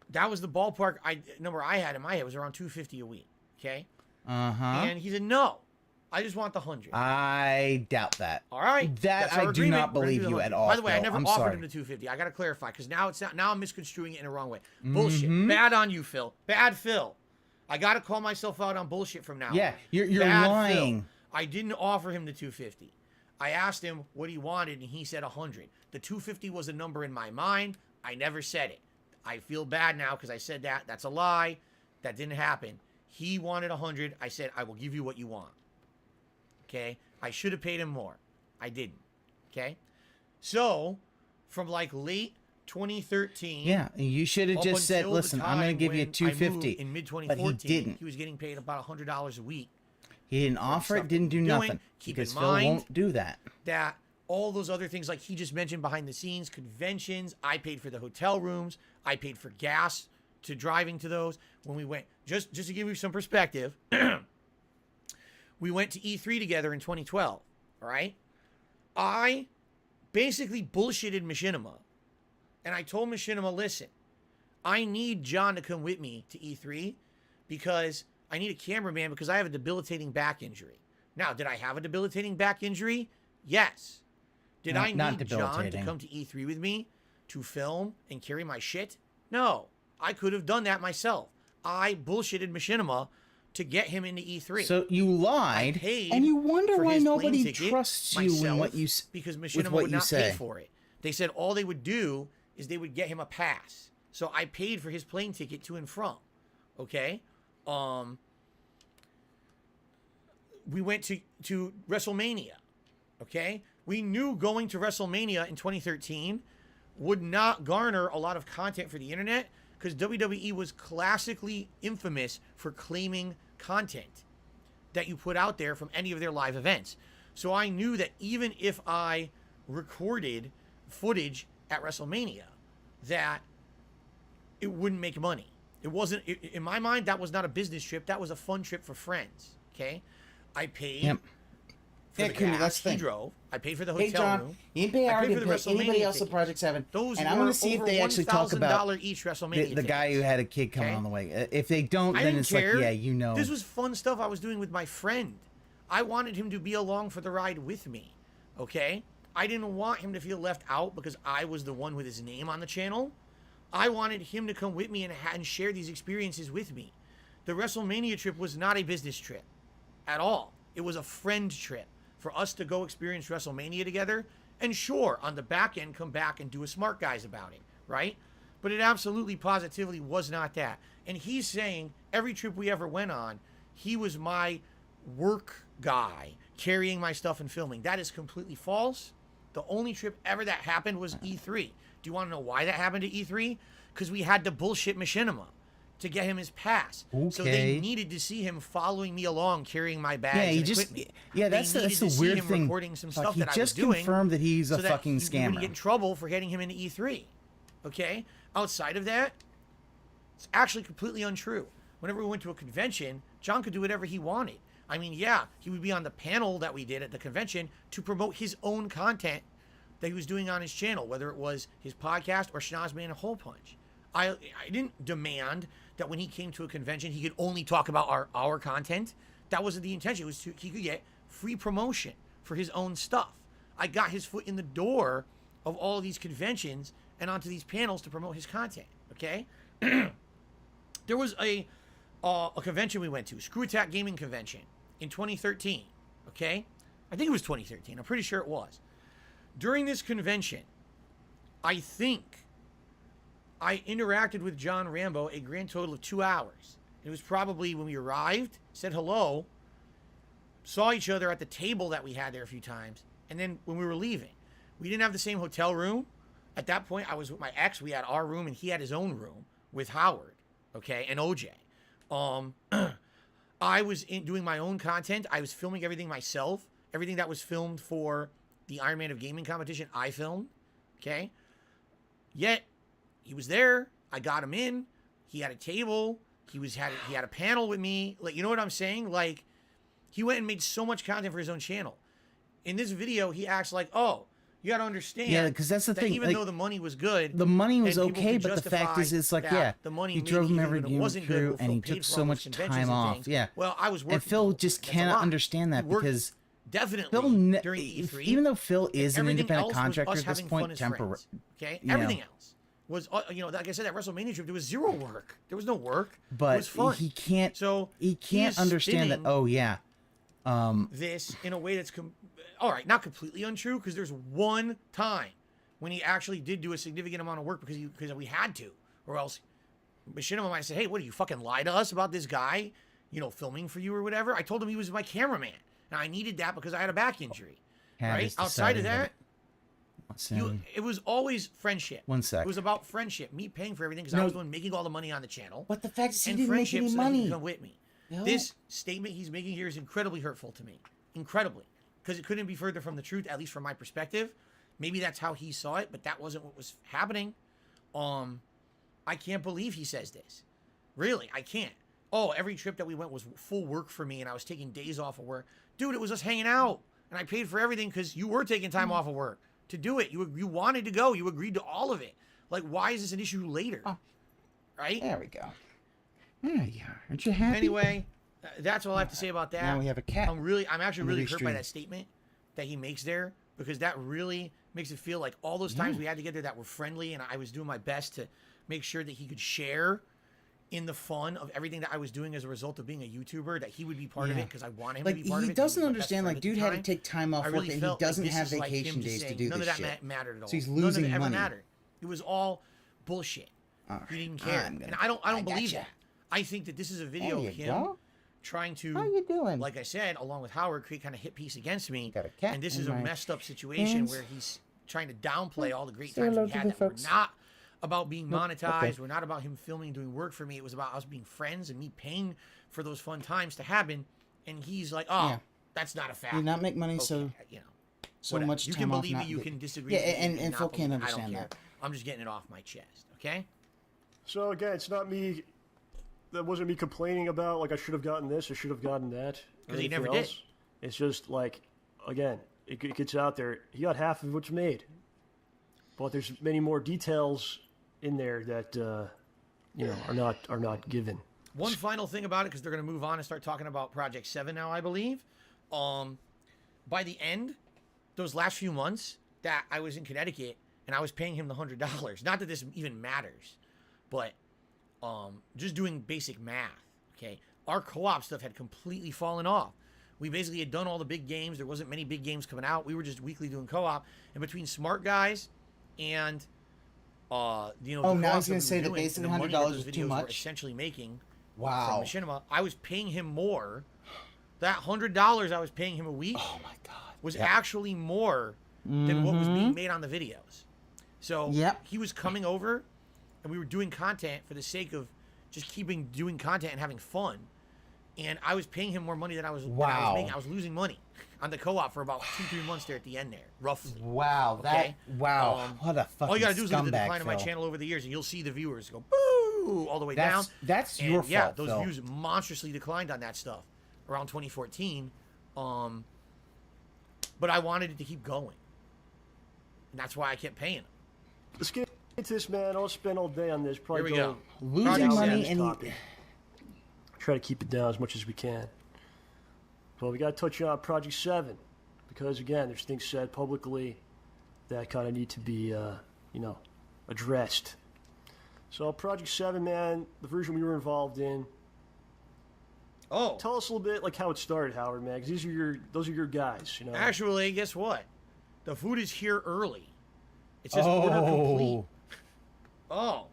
That was the ballpark number I had in my head, was around $250 a week. Okay? Uh-huh. And he said, no, I just want the 100. I doubt that. All right. That I do not believe you at all. By the way, I never offered him the the 250. I got to clarify, because now I'm misconstruing it in a wrong way. Bullshit. Bad on you, Phil. Bad Phil. I got to call myself out on bullshit from now on. Yeah, you're Bad lying. Phil. I didn't offer him the 250. I asked him what he wanted, and he said 100. The 250 was a number in my mind. I never said it. I feel bad now because I said that. That's a lie. That didn't happen. He wanted 100. I said, I will give you what you want. Okay? I should have paid him more. I didn't. Okay? So, from like late 2013. Yeah, you should have just said, listen, I'm going to give you 250. In mid 2014, but he didn't. He was getting paid about $100 a week. He didn't offer it, didn't do nothing. Because Phil won't do that. That all those other things, like he just mentioned behind the scenes, conventions, I paid for the hotel rooms, I paid for gas to driving to those. When we went, just to give you some perspective, we went to E3 together in 2012, all right? I basically bullshitted Machinima, and I told Machinima, listen, I need John to come with me to E3 because I need a cameraman because I have a debilitating back injury. Now, did I have a debilitating back injury? Yes. Did I need John to come to E3 with me to film and carry my shit? No. I could have done that myself. I bullshitted Machinima to get him into E3. So you lied, and you wonder why nobody trusts you in what you say. Because Machinima would not pay for it. They said all they would do is they would get him a pass. So I paid for his plane ticket to and from. Okay? We went to WrestleMania. Okay? We knew going to WrestleMania in 2013 would not garner a lot of content for the internet because WWE was classically infamous for claiming content. that you put out there from any of their live events. So I knew that even if I recorded footage at WrestleMania, that it wouldn't make money. It wasn't, in my mind, that was not a business trip. That was a fun trip for friends. Okay, I paid for the gas he drove. I paid for the hotel hey, John, room. You didn't pay Howard, I paid for the didn't pay anybody else at tickets. Project 7. Those and were I want to see if over they actually talk about $1,000 each WrestleMania the guy who tickets. had a kid coming Okay? on the way. If they don't, I then didn't it's care. like, yeah, you know. This was fun stuff I was doing with my friend. I wanted him to be along for the ride with me. Okay? I didn't want him to feel left out because I was the one with his name on the channel. I wanted him to come with me and share these experiences with me. The WrestleMania trip was not a business trip at all. It was a friend trip for us to go experience WrestleMania together. And sure, on the back end, come back and do a smart guys about it, right? But it absolutely, positively was not that. And he's saying every trip we ever went on, he was my work guy, carrying my stuff and filming. That is completely false. The only trip ever that happened was E3. Do you want to know why that happened at E3? Because we had to bullshit Machinima to get him his pass. So they needed to see him following me along, carrying my bags. Yeah, he and just equipment. that's They needed the to see weird him thing. recording some Like, stuff he that I was just doing, confirmed that he's a so that fucking he wouldn't scammer. get in trouble for getting him into E3. Okay? Outside of that, it's actually completely untrue. Whenever we went to a convention, John could do whatever he wanted. I mean, yeah, he would be on the panel that we did at the convention to promote his own content that he was doing on his channel, whether it was his podcast or Schnozman and Hole Punch. I didn't demand that when he came to a convention, he could only talk about our content. That wasn't the intention. It was he could get free promotion for his own stuff. I got his foot in the door of all of these conventions and onto these panels to promote his content, okay? There was a convention we went to, Screw Attack Gaming Convention, in 2013, okay? I think it was 2013. I'm pretty sure it was. During this convention, I think I interacted with John Rambo a grand total of 2 hours. It was probably when we arrived, said hello, saw each other at the table that we had there a few times, and then when we were leaving, we didn't have the same hotel room. At that point, I was with my ex. We had our room, and he had his own room with Howard, okay, and OJ. I was doing my own content. I was filming everything myself. Everything that was filmed for the Iron Man of Gaming competition, I filmed, okay? Yet, he was there. I got him in. He had a table. He had a panel with me. Like, you know what I'm saying? Like, he went and made so much content for his own channel. In this video, he acts like, oh, you got to understand. Yeah, because that's the thing. Even like, though the money was good, the money was and people okay, could but the fact justify is, it's like, that yeah, the money he maybe drove him even every when it game wasn't good, through, Phil and he paid took for so all much those conventions time and off. things. Yeah. Well, I was working. And Phil just That's a cannot lot. understand that He worked because definitely Phil, during E3, even though Phil is an everything independent else was contractor us at this having fun point, as temporary. friends, okay, you everything know. else was, like I said, that WrestleMania trip, there was zero work. There was no work. It But was fun. he can't. So he can't is understand that. spinning Oh yeah. this in a way that's all right, not completely untrue, because there's one time when he actually did do a significant amount of work because we had to, or else Machinima might say, hey, what, do you fucking lie to us about this guy, filming for you or whatever? I told him he was my cameraman, and I needed that because I had a back injury. Right? Outside of that, it was always friendship. 1 sec. It was about friendship. Me paying for everything because I was the one making all the money on the channel. But the fact is, he and didn't make friendship any so that he money. could come with me. No. This statement he's making here is incredibly hurtful to me. Incredibly. Because it couldn't be further from the truth, at least from my perspective. Maybe that's how he saw it, but that wasn't what was happening. I can't believe he says this. Really, I can't. Oh, every trip that we went was full work for me, and I was taking days off of work. Dude, it was us hanging out, and I paid for everything because you were taking time off of work to do it. You wanted to go. You agreed to all of it. Like, why is this an issue later? Oh. Right? There we go. There you are. Aren't you happy? Anyway, that's all I have to say about that. Now we have a cat. I'm actually really hurt by extreme. that statement that he makes there, because that really makes it feel like all those times we had together that were friendly, and I was doing my best to make sure that he could share in the fun of everything that I was doing as a result of being a YouTuber, that he would be part of it because I want him to be part of it. He doesn't understand, like, dude had to take time off I work, really and he felt doesn't like have this is like vacation him just days to saying do none this of that shit. mattered at all. So he's None of losing it ever money. mattered. It was all bullshit. He didn't care, and I don't believe that. I think that this is a video of him trying to, How you doing? like I said, along with Howard, create kind of hit piece against me. Got a cat And this in is a my messed up situation hands. where he's trying to downplay all the great Say times hello we to had the that folks. were not about being monetized. Okay. We're not about him filming and doing work for me. It was about us being friends and me paying for those fun times to happen. and he's like, "Oh, Yeah. that's not a fact." You not make money, Okay, so you know, so whatever. much You time can off. believe Not me. You get- can disagree. Yeah, with me, and you can and not Phil believe can't me. I don't understand care. that. I'm just getting it off my chest. Okay. So again, it's not me. That wasn't me complaining about like I should have gotten this, I should have gotten that. Because he anything never did. else. It's just like, again, it gets out there. He got half of what's made, but there's many more details in there that you know are not given. One final thing about it, because they're going to move on and start talking about Project 7 now, I believe. By the end, those last few months that I was in Connecticut and I was paying him the $100. Not that this even matters, but just doing basic math. Okay, our co-op stuff had completely fallen off. We basically had done all the big games. There wasn't many big games coming out. We were just weekly doing co-op, and between smart guys and you know, Oh, the now I co-op was gonna that we say were that doing basically and the money that $100 those was too videos were much. essentially making Wow. from Machinima, I was paying him more. That $100 I was paying him a week Oh my god. was actually more than what was being made on the videos. So Yep. he was coming over, and we were doing content for the sake of just doing content and having fun. And I was paying him more money than I was making. I was losing money on the co-op for about 2-3 months there at the end there, roughly. Wow. Okay? What a fucking All you gotta do is look at the scumbag, decline of my Phil. channel over the years, and you'll see the viewers go boo all the way down. That's And your yeah, fault, those Phil. views monstrously declined on that stuff around 2014. But I wanted it to keep going. And that's why I kept paying him. Let's get into this, man. I'll spend all day on this. Probably Here we go. Losing Project money Seven. and Try to keep it down as much as we can. Well, we got to touch on Project 7 because, again, there's things said publicly that kind of need to be, you know, addressed. So, Project 7, man, the version we were involved in. Oh, Tell us a little bit like how it started, Howard, man, because those are your guys, you know. actually, guess what? The food is here early. It says order complete. Oh,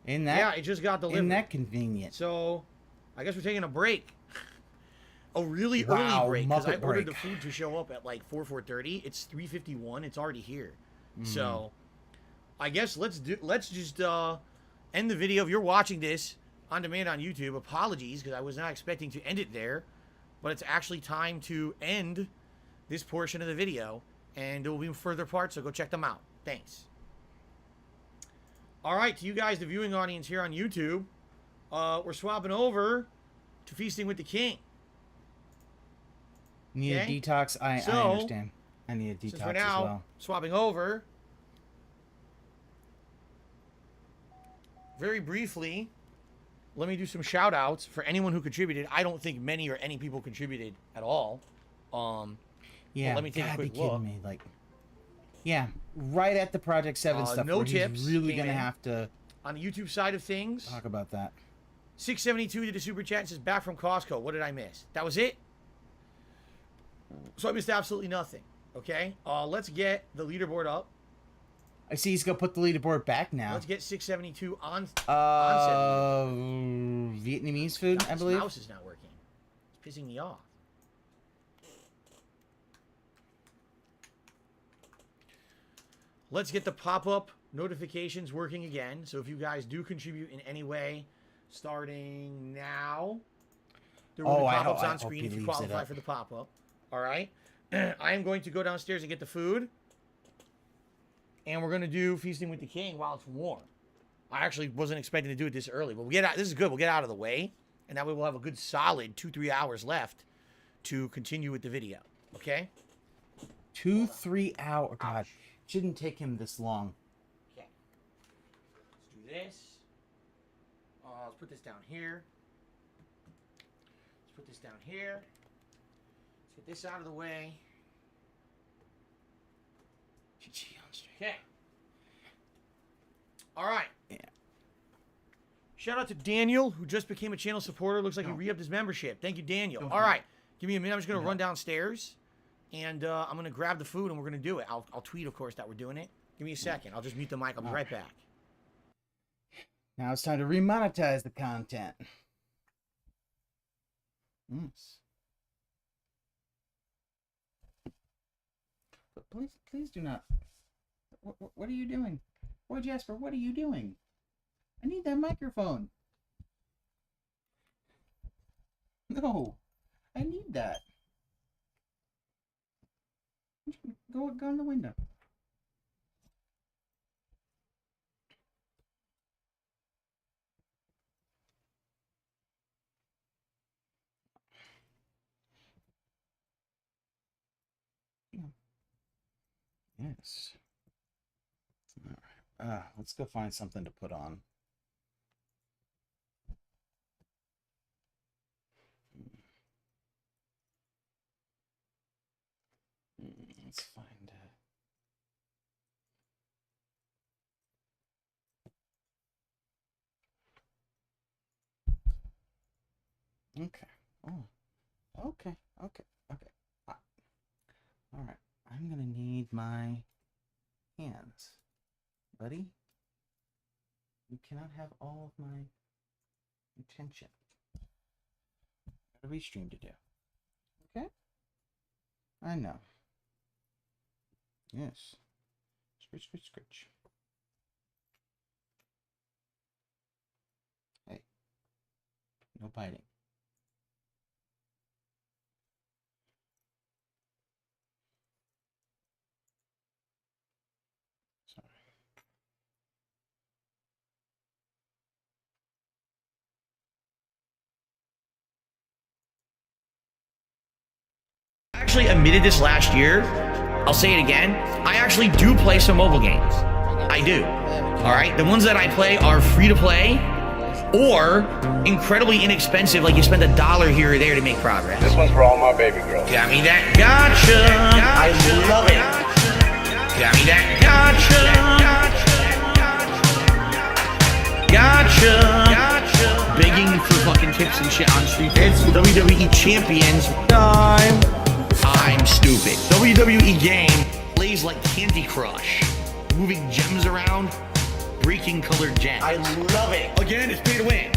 in that yeah, it just got delivered. Isn't that convenient? So, I guess we're taking a break. A really Wow, early break, because I Muppet ordered break. the food to show up at like 4:30. It's 3:51. It's already here. So, I guess let's just end the video. If you're watching this on demand on YouTube, apologies because I was not expecting to end it there, but it's actually time to end this portion of the video, and there will be further parts. So go check them out. Thanks. All right, to you guys, the viewing audience here on YouTube, we're swapping over to Feasting with the King. Need Okay. a detox? I So, understand. I need a Since detox we're as now well. swapping over, very briefly, let me do some shout outs for anyone who contributed. I don't think many or any people contributed at all. Yeah, let me take a God, quick be kidding look. me. Like, yeah, right at the Project 7 stuff no where tips he's really came going to in. have to On the YouTube side of things, talk about that. 672 did a super chat and says, back from Costco. What did I miss? That was it? So I missed absolutely nothing. Okay? Let's get the leaderboard up. I see he's going to put the leaderboard back now. Let's get 672 on 70. Vietnamese food, God, I this believe. mouse is not working. It's pissing me off. Let's get the pop-up notifications working again. So if you guys do contribute in any way, starting now, there will be I pop-ups hope on screen he if you leaves it qualify up. for the pop-up. All right. I am going to go downstairs and get the food. And we're going to do Feasting with the King while it's warm. I actually wasn't expecting to do it this early, but this is good. We'll get out of the way. And that way we'll have a good solid 2-3 hours left to continue with the video. Okay? 2-3 hours. God, shouldn't take him this long. Okay. Let's do this. Let's put this down here. Let's put this down here. Let's get this out of the way. Okay. All right. Yeah. Shout out to Daniel, who just became a channel supporter. Looks like he re-upped his membership. Thank you, Daniel. All right. Give me a minute. I'm just going to run downstairs, and I'm going to grab the food, and we're going to do it. I'll tweet, of course, that we're doing it. Give me a second. I'll just mute the mic. I'll be right back. Now it's time to remonetize the content. Yes. But please do not. What are you doing? Boy Jasper, what are you doing? I need that microphone. No. I need that. Go in the window. Yes. All right. Let's go find something to put on. Let's find Okay. Oh. Okay. All right. I'm gonna need my hands, buddy. You cannot have all of my attention. What do we stream to do? Okay. I know. Yes. Scritch, scritch, scritch. Hey. No biting. Sorry. I actually admitted this last year. I'll say it again. I actually do play some mobile games. I do. All right. The ones that I play are free to play or incredibly inexpensive. Like you spend $1 here or there to make progress. This one's for all my baby girls. Got me that gotcha. I love it. Got me that gotcha. Begging for fucking tips and shit on street. It's WWE Champions time. I'm stupid. WWE game plays like Candy Crush. Moving gems around, breaking colored gems. I love it. Again, it's pay to win.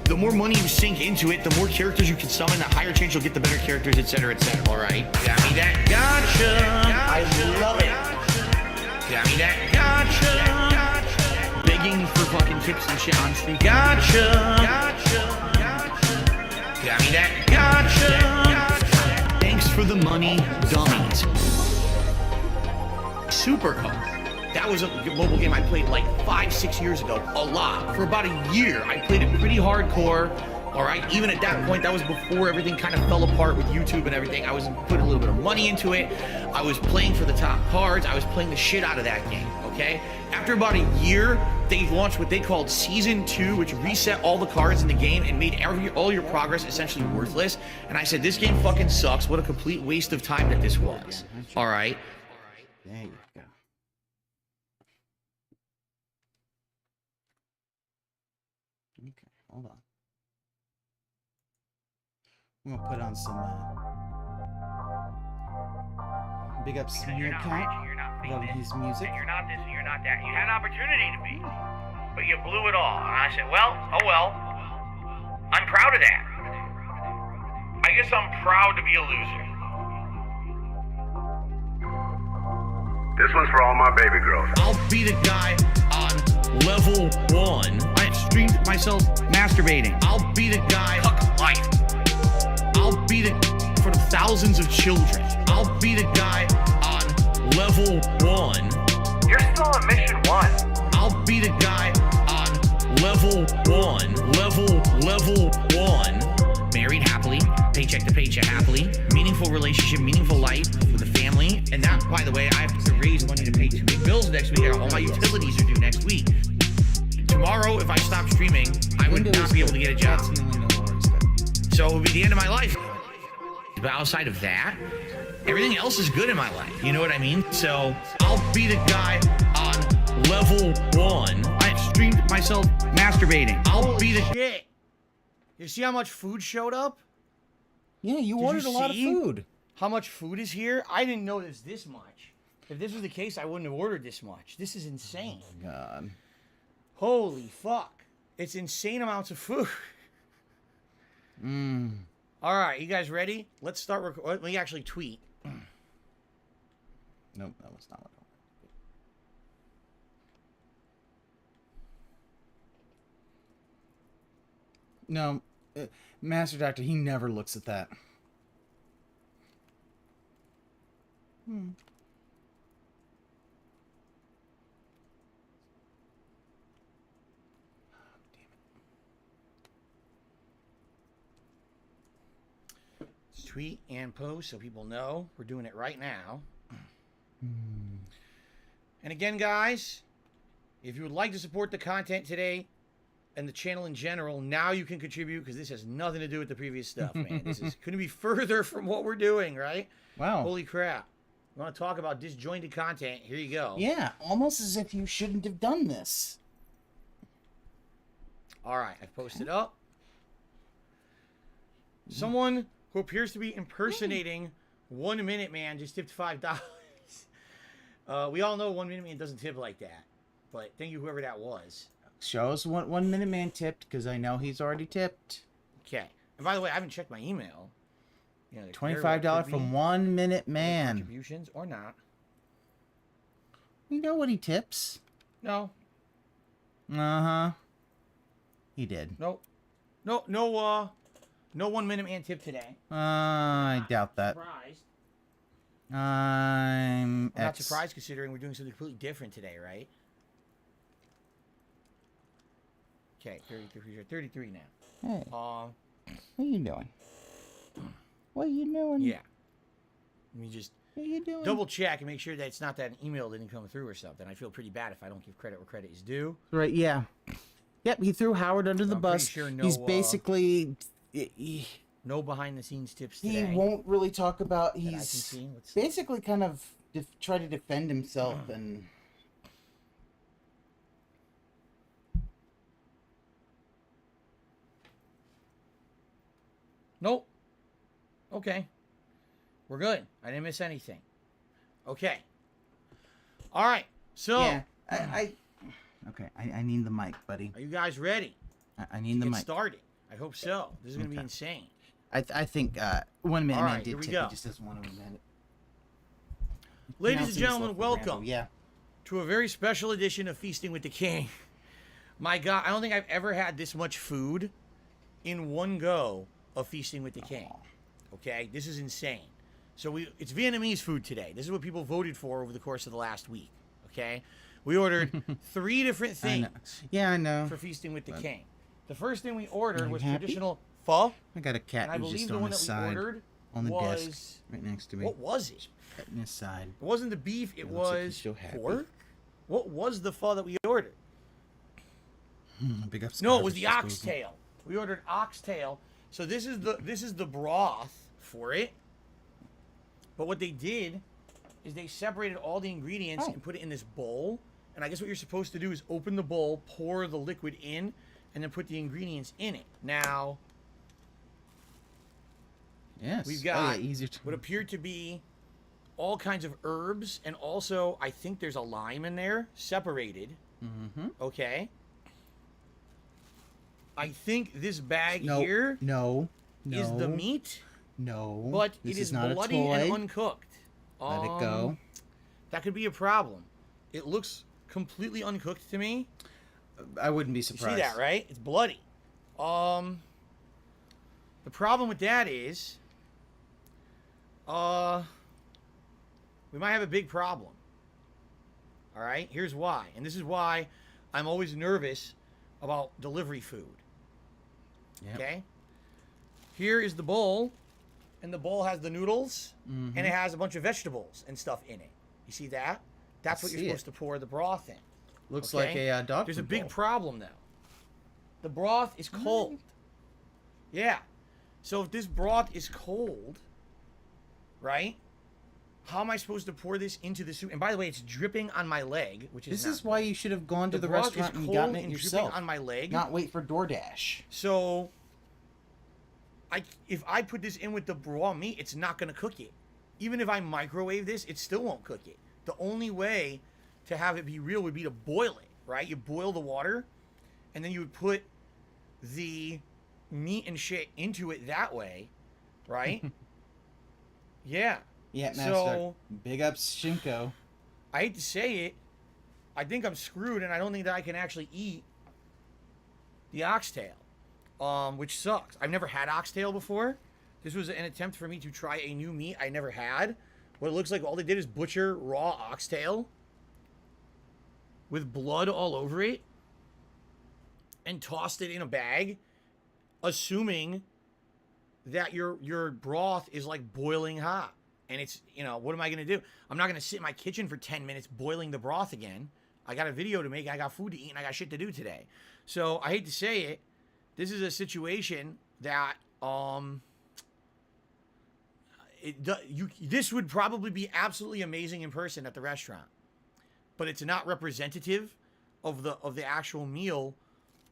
The more money you sink into it, the more characters you can summon, the higher chance you'll get the better characters, etc., etc. All right? Got me that gotcha. I love it. Got me that gotcha. Begging for fucking tips and shit on street. Gotcha. Got me that gotcha. Thanks for the money, dummies. Supercar. That was a mobile game I played like 5-6 years ago, a lot. For about a year, I played it pretty hardcore. All right, even at that point, that was before everything kind of fell apart with YouTube and everything. I was putting a little bit of money into it. I was playing for the top cards. I was playing the shit out of that game, okay? After about a year, they launched what they called Season 2, which reset all the cards in the game and made all your progress essentially worthless. And I said, this game fucking sucks. What a complete waste of time that this was. All right? There you go. Okay, hold on. I'm gonna put on some big up smear count. Loving his music. You're not this and you're not that. You had an opportunity to be, but you blew it all. And I said, well, oh well. I'm proud of that. I guess I'm proud to be a loser. This one's for all my baby girls. I'll be the guy on level 1. I streamed myself masturbating. I'll be the guy. Fuck life. I'll be the for the thousands of children. I'll be the guy on level 1. You're still on mission 1. I'll be the guy on level 1. Level 1. Married happily, paycheck to paycheck happily, meaningful relationship, meaningful life with a family. And that, by the way, I have to raise money to pay 2 big bills next week. All my utilities are due next week. Tomorrow, if I stop streaming, I would not be able to get a job. So it would be the end of my life. But outside of that, everything else is good in my life. You know what I mean? So I'll be the guy on level 1. I streamed myself masturbating. I'll be the shit. You see how much food showed up? Yeah, you ordered a lot of food. How much food is here? I didn't know there's this much. If this was the case, I wouldn't have ordered this much. This is insane. Oh, God. Holy fuck. It's insane amounts of food. All right, you guys ready? Let's start. Let me actually tweet. Nope, that was not what I wanted. No, Master Doctor, he never looks at that. Tweet and post so people know we're doing it right now. And again, guys, if you would like to support the content today and the channel in general, now you can contribute because this has nothing to do with the previous stuff, man. This is couldn't be further from what we're doing, right? Wow. Holy crap. You want to talk about disjointed content? Here you go. Yeah, almost as if you shouldn't have done this. All right, I've posted up. Someone who appears to be impersonating 1 Minute Man just tipped $5. We all know 1 Minute Man doesn't tip like that, but thank you whoever that was. Show us what 1 Minute Man tipped, because I know he's already tipped. Okay. And by the way, I haven't checked my email. You know, $25 from 1 Minute Man. Contributions or not. We know what he tips. No. Uh-huh. He did. No 1 Minute Man tip today. I doubt that. Surprised. I'm not surprised considering we're doing something completely different today, right? Okay, 33 now. Hey. What are you doing? What are you doing? Yeah. Let me just What are you doing? double check and make sure that it's not that an email didn't come through or something. I feel pretty bad if I don't give credit where credit is due. Right, yeah. Yep, he threw Howard under the I'm bus. pretty sure He's basically... no behind-the-scenes tips today. He won't really talk about... that I can He's see. Let's- basically kind of try to defend himself and... Nope. Okay. We're good. I didn't miss anything. Okay. All right. So, Yeah, Okay, I need the mic, buddy. are you guys ready I need the to get mic. started? I hope so. This is going to be Okay. insane. I think 1 Minute All Man right, here did we tip. go. He just doesn't want to admit it. Ladies and Announcing gentlemen, himself for Rambo, welcome Yeah. to a very special edition of Feasting with the King. My God, I don't think I've ever had this much food in one go of Feasting with the King. Okay, this is insane. So it's Vietnamese food today. This is what people voted for over the course of the last week. Okay, we ordered 3 different I know. things Yeah, I know. for Feasting with the King. The first thing we ordered you was happy? traditional pho. I got a cat And I who's believe just the on one the that we side, ordered on the was... desk, right next to me. What was it? Right in his side. It wasn't the beef. It looks like he's was so happy. pork. What was the pho that we ordered? Big up No, it was the garbage oxtail. We ordered oxtail. So this is the broth for it. But what they did is they separated all the ingredients and put it in this bowl. And I guess what you're supposed to do is open the bowl, pour the liquid in, and then put the ingredients in it. Now, Yes. we've got easier to... what appeared to be all kinds of herbs, and also I think there's a lime in there, separated. Mm-hmm. Okay. I think this bag No, here no, is the meat, No. but this it is not bloody a toy. and uncooked. Let it go. That could be a problem. It looks completely uncooked to me. I wouldn't be You surprised. see that, right? It's bloody. The problem with that is, we might have a big problem. All right? Here's why. And this is why I'm always nervous about delivery food. Yep. Okay? Here is the bowl, and the bowl has the noodles, and it has a bunch of vegetables and stuff in it. You see that? That's what you're see supposed to pour the broth in. Looks Okay? like a dog There's a food big bowl. problem, though. The broth is cold. Yeah. So if this broth is cold, right? How am I supposed to pour this into the soup? And by the way, it's dripping on my leg, which is This is why you should have gone to the restaurant and gotten it yourself. Dripping on my leg. Not wait for DoorDash. So, if I put this in with the raw meat, it's not going to cook it. Even if I microwave this, it still won't cook it. The only way to have it be real would be to boil it, right? You boil the water, and then you would put the meat and shit into it that way, right? Yeah. Yeah, Master. So, Big ups, Shinko. I hate to say it, I think I'm screwed, and I don't think that I can actually eat the oxtail. which sucks. I've never had oxtail before. This was an attempt for me to try a new meat I never had. What it looks like, all they did is butcher raw oxtail with blood all over it and tossed it in a bag, assuming that your broth is like boiling hot. And it's, you know, what am I going to do? I'm not going to sit in my kitchen for 10 minutes boiling the broth again. I got a video to make, I got food to eat, and I got shit to do today. So I hate to say it, this is a situation that this would probably be absolutely amazing in person at the restaurant, but it's not representative of the actual meal.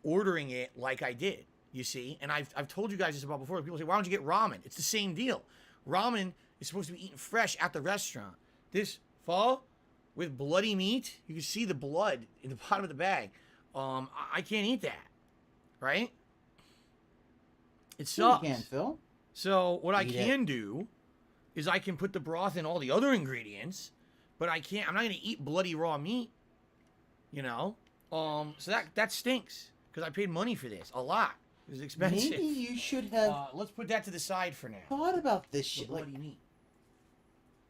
Ordering it like I did, you see, and I've told you guys this about before. People say, why don't you get ramen? It's the same deal. Ramen is supposed to be eaten fresh at the restaurant. This pho with bloody meat, you can see the blood in the bottom of the bag. I can't eat that, right? It sucks. You can, Phil. So what I can do is I can put the broth in all the other ingredients, but I'm not going to eat bloody raw meat, you know? So that stinks, because I paid money for this, a lot. It was expensive. Maybe you should have let's put that to the side for now. thought about this shit. Bloody meat.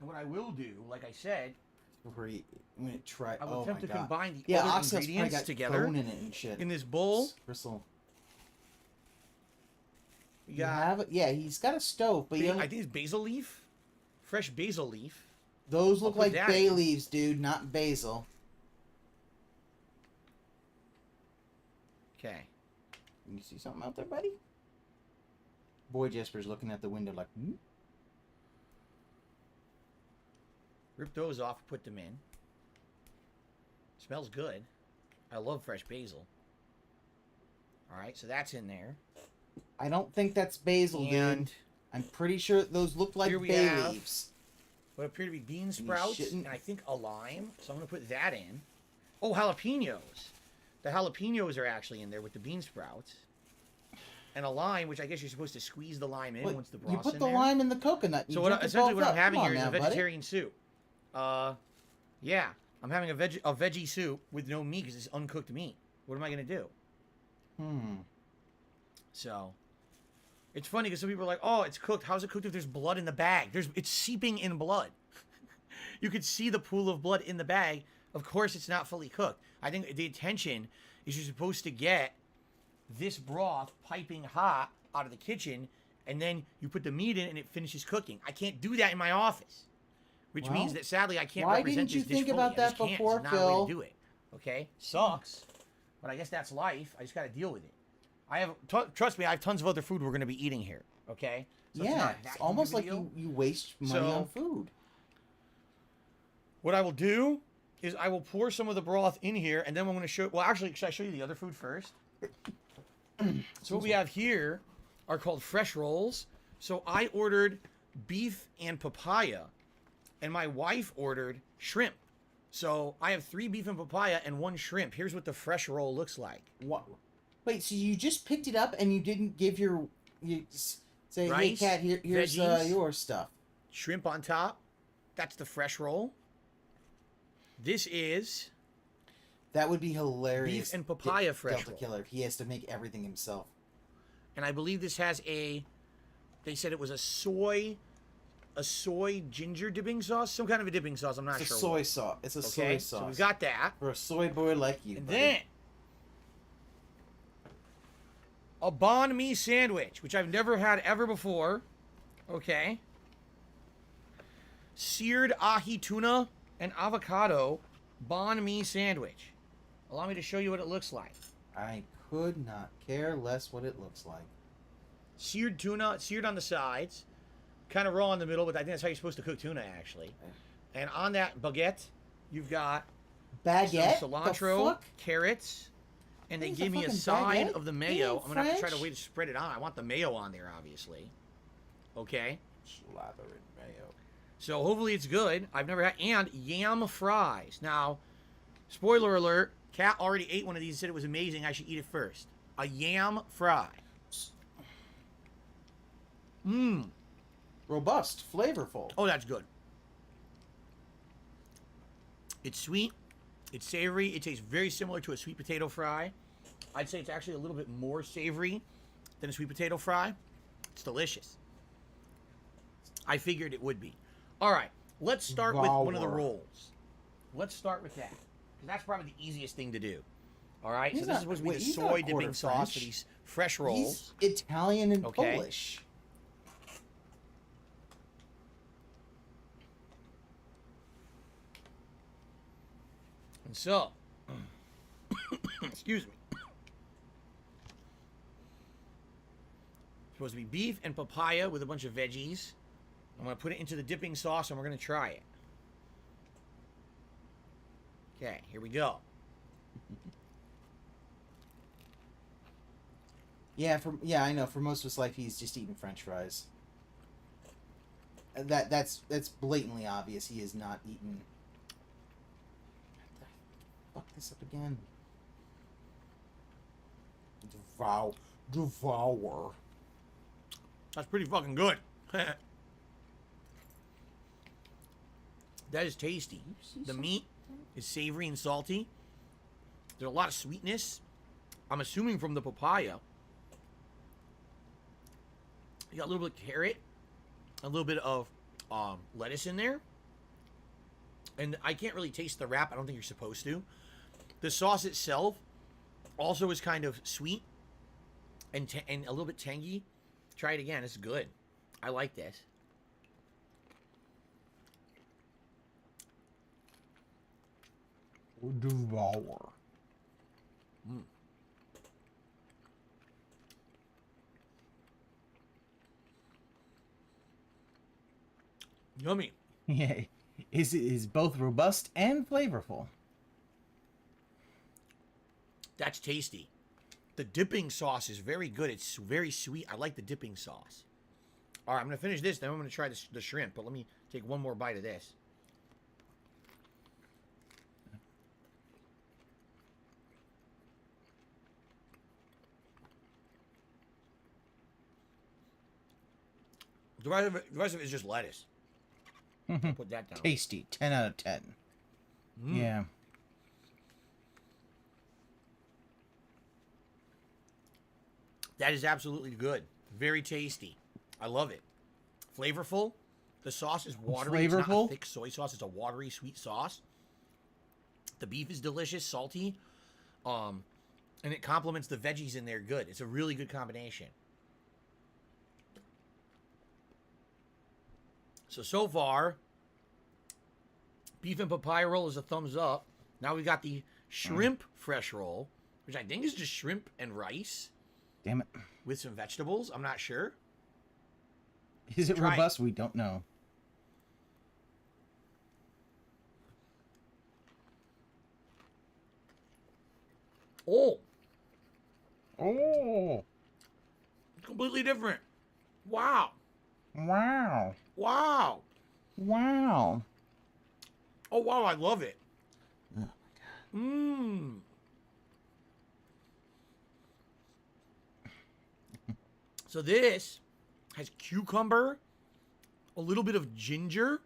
And what I will do, like I said, I'm gonna try. I will attempt to combine the yeah, other ingredients together in it and shit. In this bowl. Crystal. You got, yeah, he's got a stove, but I think it's basil leaf, fresh basil leaf. Those look like bay in. leaves, dude, not basil. Okay. You see something out there, buddy? Boy Jesper's looking at the window like, hmm? Rip those off, put them in. Smells good. I love fresh basil. All right, so that's in there. I don't think that's basil, dude. I'm pretty sure those look like bay leaves. What appear to be bean sprouts, and I think a lime. So I'm going to put that in. Oh, jalapenos. The jalapenos are actually in there with the bean sprouts. And a lime, which I guess you're supposed to squeeze the lime in once the broth's in there. You put the lime in the coconut. So essentially what I'm having here is a vegetarian soup. Yeah, I'm having a veggie soup with no meat because it's uncooked meat. What am I going to do? So, it's funny because some people are like, oh, it's cooked. How's it cooked if there's blood in the bag? It's seeping in blood. You could see the pool of blood in the bag. Of course, it's not fully cooked. I think the intention is you're supposed to get this broth piping hot out of the kitchen, and then you put the meat in and it finishes cooking. I can't do that in my office, which means that sadly I can't represent this dish fully. Why didn't you think about that before, Phil? It's not a way to do it. Okay, sucks, but I guess that's life. I just got to deal with it. Trust me, I have tons of other food we're going to be eating here. Okay. So yeah, it's almost like you waste money on food. What I will do is I will pour some of the broth in here, and then I'm going to show. Well, actually, should I show you the other food first? So what we have here are called fresh rolls. So I ordered beef and papaya, and my wife ordered shrimp. So I have 3 beef and papaya and 1 shrimp. Here's what the fresh roll looks like. What? Wait, so you just picked it up and you didn't give you say, rice, hey, cat, here's your stuff. Shrimp on top. That's the fresh roll. This is... That would be hilarious. Beef and papaya fresh Delta roll. Killer. He has to make everything himself. And I believe this has they said it was a soy ginger dipping sauce, some kind of a dipping sauce. I'm not sure. It's a soy sauce. It's a soy sauce. So we got that. For a soy boy like you. And buddy. then a banh mi sandwich, which I've never had ever before. Okay. Seared ahi tuna and avocado banh mi sandwich. Allow me to show you what it looks like. I could not care less what it looks like. Seared tuna, seared on the sides, kind of raw in the middle, but I think that's how you're supposed to cook tuna, actually. And on that baguette, you've got some cilantro, carrots, and they gave me a side of the mayo. I'm going to have to try to wait to spread it on. I want the mayo on there, obviously. Okay? Slather in mayo. So hopefully it's good. I've never had... And yam fries. Now, spoiler alert, Kat already ate one of these and said it was amazing. I should eat it first. A yam fry. Mmm. Robust, flavorful. Oh, that's good. It's sweet. It's savory. It tastes very similar to a sweet potato fry. I'd say it's actually a little bit more savory than a sweet potato fry. It's delicious. I figured it would be. All right, let's start with one of the rolls. Let's start with that, because that's probably the easiest thing to do. All right, so this is supposed to be the soy dipping sauce for these fresh rolls. He's Italian and Polish. And so, excuse me. Supposed to be beef and papaya with a bunch of veggies. I'm going to put it into the dipping sauce and we're going to try it. Okay, here we go. Yeah, I know. For most of his life, he's just eating French fries. That's blatantly obvious. He is not eating. Fuck this up again. Devour. That's pretty fucking good. That is tasty. The meat is savory and salty. There's a lot of sweetness. I'm assuming from the papaya. You got a little bit of carrot, a little bit of lettuce in there. And I can't really taste the wrap. I don't think you're supposed to. The sauce itself also is kind of sweet and a little bit tangy. Try it again. It's good. I like this. Devour. Yummy. Yeah, is both robust and flavorful. That's tasty. The dipping sauce is very good. It's very sweet. I like the dipping sauce. All right, I'm going to finish this. Then I'm going to try the shrimp. But let me take one more bite of this. The rest of it is just lettuce. I'll put that down. Tasty. 10 out of 10. Yeah. That is absolutely good. Very tasty. I love it. Flavorful. The sauce is watery. It's not a thick soy sauce. It's a watery, sweet sauce. The beef is delicious, salty. And it complements the veggies in there good. It's a really good combination. So far, beef and papaya roll is a thumbs up. Now we got the shrimp fresh roll, which I think is just shrimp and rice. Damn it. With some vegetables. I'm not sure. Is it robust? We don't know. Oh. Oh. Completely different. Wow. Wow. Wow. Wow. Oh, wow. I love it. Oh, my God. So this has cucumber, a little bit of ginger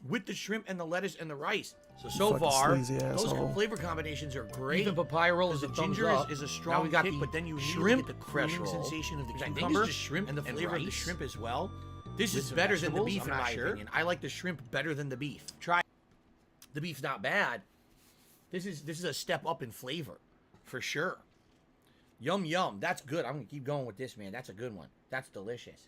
with the shrimp and the lettuce and the rice. So far, those flavor combinations are great. Even papaya roll is a ginger is a strong now we got kick, but then you shrimp get the fresh sensation of the cucumber. I think it's just shrimp and the flavor of the shrimp as well. This is better than the beef in my opinion. I like the shrimp better than the beef. Try the beef's not bad. This is a step up in flavor for sure. Yum yum. That's good. I'm gonna keep going with this, man. That's a good one. That's delicious.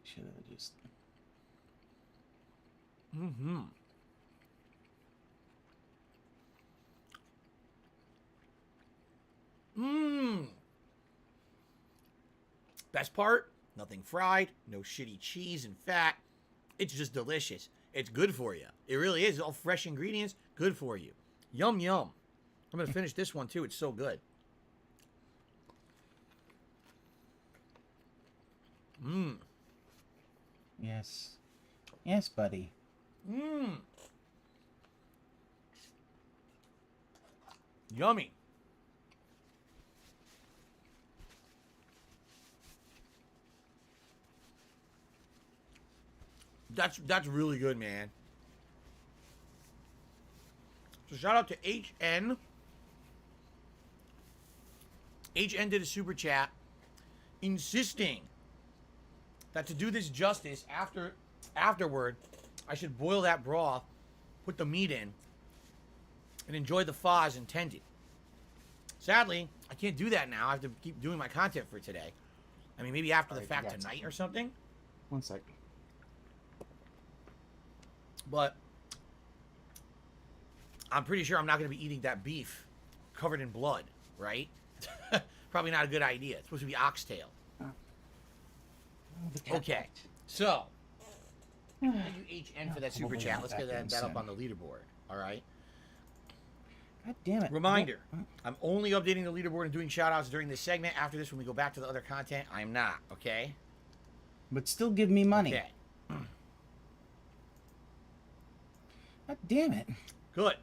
Should have just. Best part, nothing fried, no shitty cheese and fat. It's just delicious. It's good for you. It really is. All fresh ingredients, good for you. Yum yum. I'm gonna finish this one too. It's so good. Yes. Yes, buddy. Yummy. That's really good, man. So shout out to HN. HN did a super chat insisting that to do this justice afterward, I should boil that broth, put the meat in, and enjoy the pho as intended. Sadly, I can't do that now. I have to keep doing my content for today. I mean, maybe after the fact tonight or something. One sec. But I'm pretty sure I'm not going to be eating that beef covered in blood, right? Probably not a good idea. It's supposed to be oxtail. Okay, so thank you HN for that super chat. Let's get that up on the leaderboard. All right. God damn it. Reminder, I'm only updating the leaderboard and doing shout-outs during this segment. After this, when we go back to the other content, I'm not, okay? But still give me money. Okay. God damn it. Good.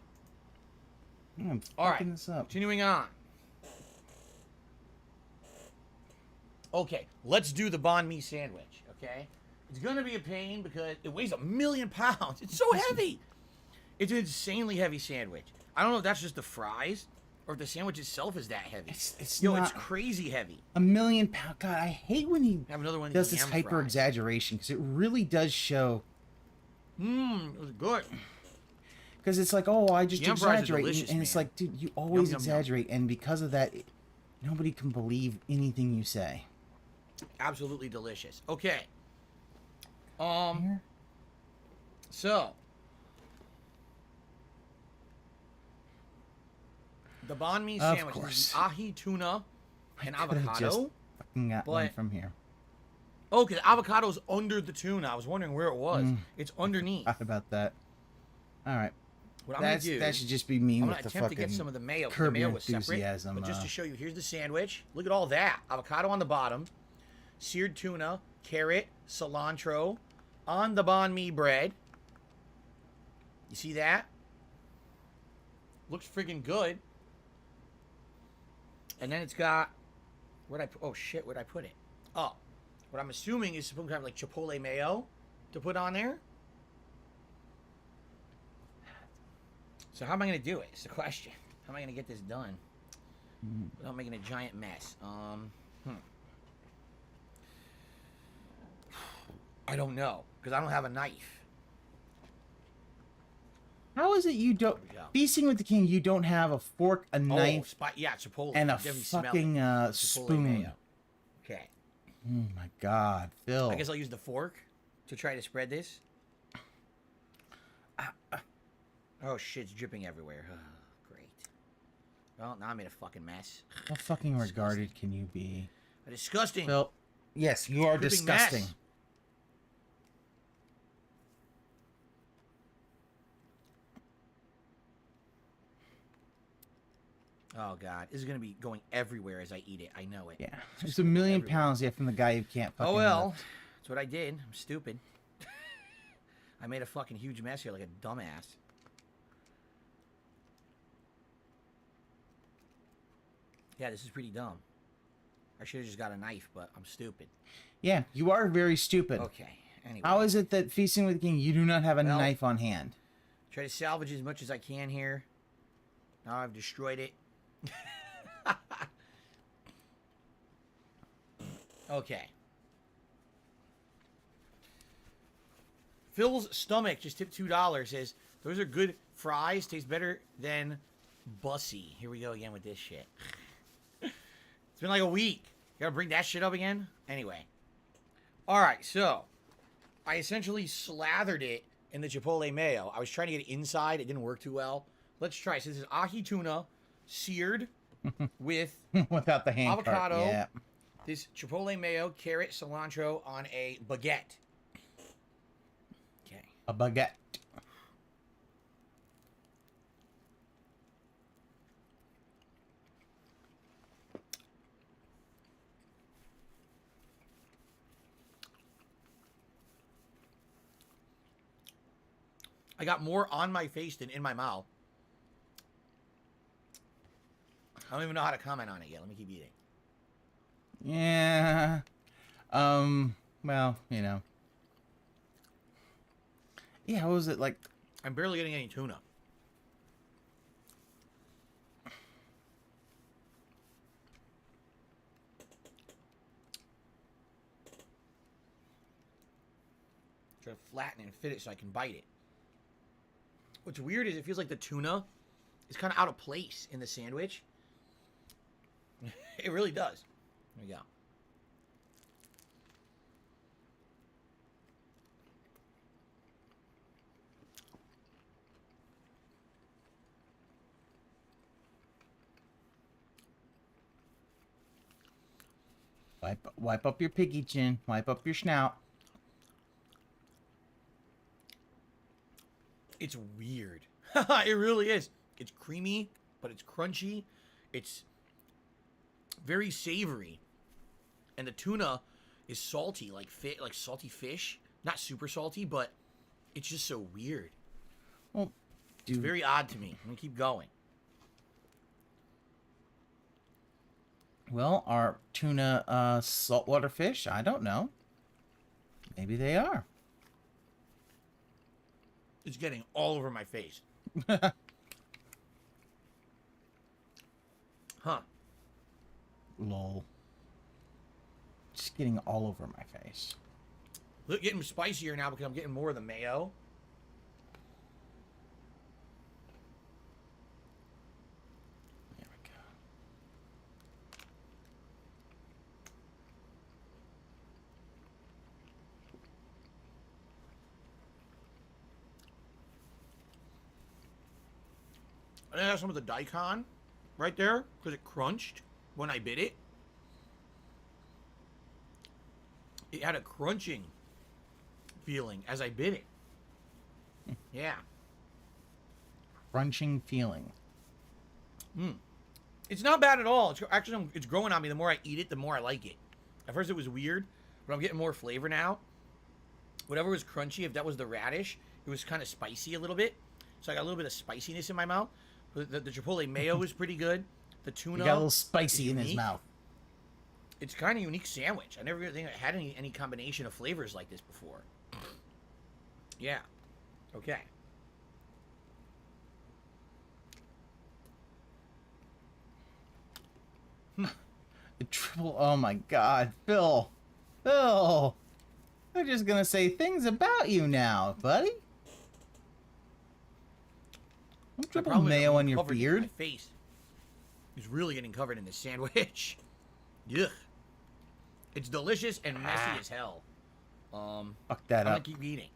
I'm All right. fucking this up. Continuing on. Okay, let's do the banh mi sandwich, okay? It's going to be a pain because it weighs 1,000,000 pounds. It's so heavy. It's an insanely heavy sandwich. I don't know if that's just the fries or if the sandwich itself is that heavy. It's Yo, not it's crazy heavy. 1,000,000 pounds. God, I hate when he Have another one of does these this yam hyper fries. exaggeration because it really does show. It was good. Because it's like, oh, I just Yam fries are exaggerate, delicious, and it's man. like, dude, you always yum, yum. exaggerate, and because of that, nobody can believe anything you say. Absolutely delicious. Okay. Here? So the banh mi Of sandwich course. is ahi tuna and I could've just avocado. fucking got one But- from here. Okay, the avocado's under the tuna. I was wondering where it was. It's underneath. Thought about that. All right. What I'm gonna do? That should just be me I'm with gonna the attempt to fucking get some of the mayo. 'Cause Curb the mayo Your was separate. Enthusiasm, But just to show you, here's the sandwich. Look at all that. Avocado on the bottom, seared tuna, carrot, cilantro on the banh mi bread. You see that? Looks friggin' good. And then it's got oh shit, where'd I put it? Oh, what I'm assuming is some kind of like chipotle mayo to put on there. So how am I going to do it? It's the question. How am I going to get this done without making a giant mess? I don't know, because I don't have a knife. How is it you don't There we go. feasting with the king? You don't have a fork, a knife, Yeah, chipotle. and a Definitely smell it. fucking Chipotle spoon. mayo. Okay. Oh my God, Phil. I guess I'll use the fork to try to spread this. Oh shit, it's dripping everywhere. Great. Well, now I made a fucking mess. How fucking regarded can you be, Disgusting. Phil? Yes, you are Dripping disgusting. mess. Oh god, this is gonna be going everywhere as I eat it. I know it. Yeah, it's 1,000,000 pounds. Yeah, from the guy who can't fucking. Oh well, lift. that's what I did. I'm stupid. I made a fucking huge mess here, like a dumbass. Yeah, this is pretty dumb. I should have just got a knife, but I'm stupid. Yeah, you are very stupid. Okay. Anyway, How is it that feasting with the king, you do not have a Well- knife on hand? try to salvage as much as I can here. Now I've destroyed it. Okay. Phil's stomach just tipped $2. Says those are good fries. Taste better than Bussy. Here we go again with this shit. It's been like a week. Gotta bring that shit up again? Anyway. Alright, so I essentially slathered it in the chipotle mayo. I was trying to get it inside. It didn't work too well. Let's try. So this is ahi tuna seared with Without the hand cart, avocado, yeah. this chipotle mayo, carrot, cilantro on a baguette. Okay. A baguette. I got more on my face than in my mouth. I don't even know how to comment on it yet. Let me keep eating. Yeah. Well, you know. Yeah, what was it like? I'm barely getting any tuna. Try to flatten it and fit it so I can bite it. What's weird is it feels like the tuna is kind of out of place in the sandwich. It really does. There we go. Wipe up your piggy chin. Wipe up your snout. It's weird. It really is. It's creamy, but it's crunchy. It's very savory. And the tuna is salty, like salty fish. Not super salty, but it's just so weird. Well, it's very odd to me. I'm gonna keep going. Well, are tuna saltwater fish? I don't know. Maybe they are. It's getting all over my face. Huh. Lol. Just getting all over my face. Look, getting spicier now because I'm getting more of the mayo. There we go. And then I have some of the daikon right there because it crunched when I bit it. It had a crunching feeling as I bit it. Yeah. Crunching feeling. It's not bad at all. It's actually, it's growing on me. The more I eat it, the more I like it. At first it was weird, but I'm getting more flavor now. Whatever was crunchy, if that was the radish, it was kind of spicy a little bit. So I got a little bit of spiciness in my mouth. The chipotle mayo was pretty good. The tuna. He got a little spicy in his mouth. It's kind of a unique sandwich. I never really think I had any combination of flavors like this before. Yeah. Okay. The triple. Oh my God, Phil. Phil. They're just gonna say things about you now, buddy. Don't triple mayo on your beard. My face is really getting covered in this sandwich. Yuck. It's delicious and messy as hell. Fuck that I'm up. gonna keep eating.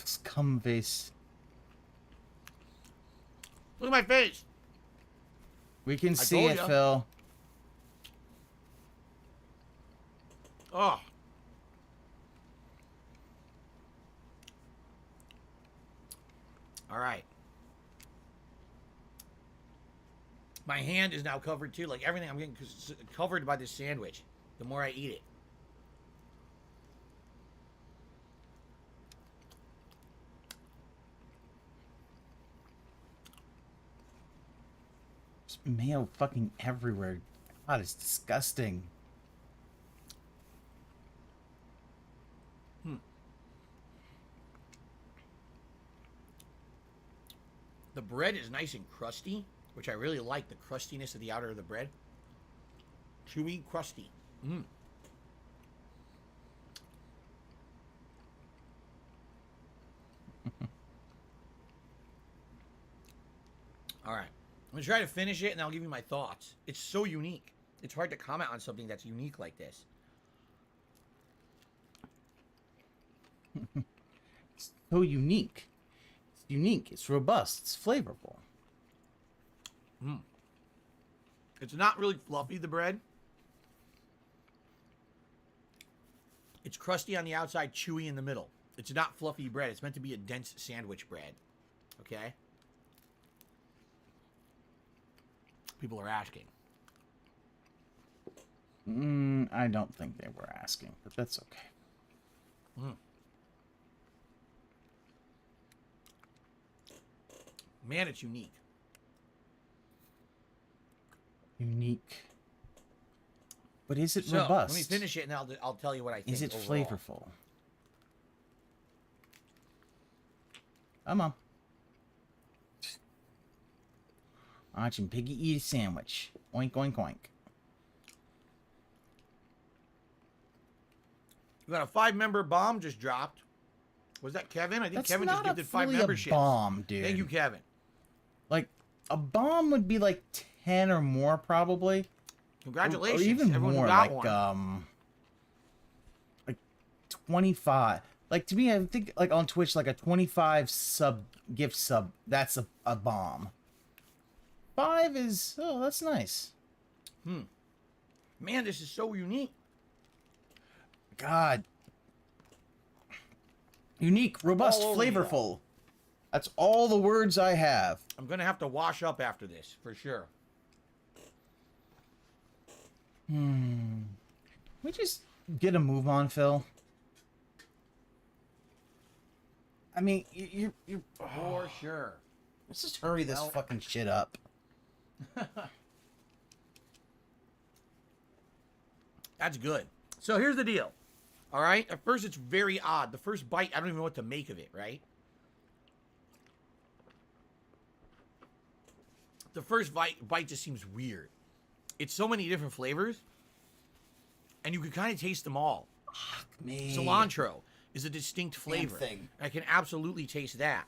Scum face. Look at my face. We can see told it, ya. Phil. Oh. All right. My hand is now covered too. Like everything, I'm getting covered by this sandwich. The more I eat it. There's mayo fucking everywhere. God, it's disgusting. The bread is nice and crusty, which I really like. The crustiness of the outer of the bread. Chewy, crusty. All right. I'm going to try to finish it, and I'll give you my thoughts. It's so unique. It's hard to comment on something that's unique like this. It's so unique. It's unique. It's robust. It's flavorful. It's not really fluffy, the bread. It's crusty on the outside, chewy in the middle. It's not fluffy bread. It's meant to be a dense sandwich bread. Okay? People are asking. I don't think they were asking, but that's okay. Man, it's unique. Unique. But is it So, robust? let me finish it, and I'll tell you what I think. Is it overall. flavorful? Come on. Watching Piggy eat a sandwich. Oink, oink, oink. We got a 5-member bomb just dropped. Was that Kevin? I think That's Kevin just not gifted 5 fully memberships. a bomb, dude. Thank you, Kevin. Like, a bomb would be like 10 or more, probably. Congratulations, Or even everyone more, who got like, one. like 25. Like, to me, I think, like, on Twitch, like, a 25 gift sub, that's a bomb. 5 is, oh, that's nice. Man, this is so unique. God. Unique, robust, All over you. flavorful. That's all the words I have. I'm going to have to wash up after this, for sure. We just get a move on, Phil. I mean, you're For sure. let's just hurry this Well- fucking shit up. That's good. So here's the deal. All right? At first, it's very odd. The first bite, I don't even know what to make of it, right? The first bite just seems weird. It's so many different flavors, and you can kind of taste them all. Me. Cilantro is a distinct flavor. thing. I can absolutely taste that.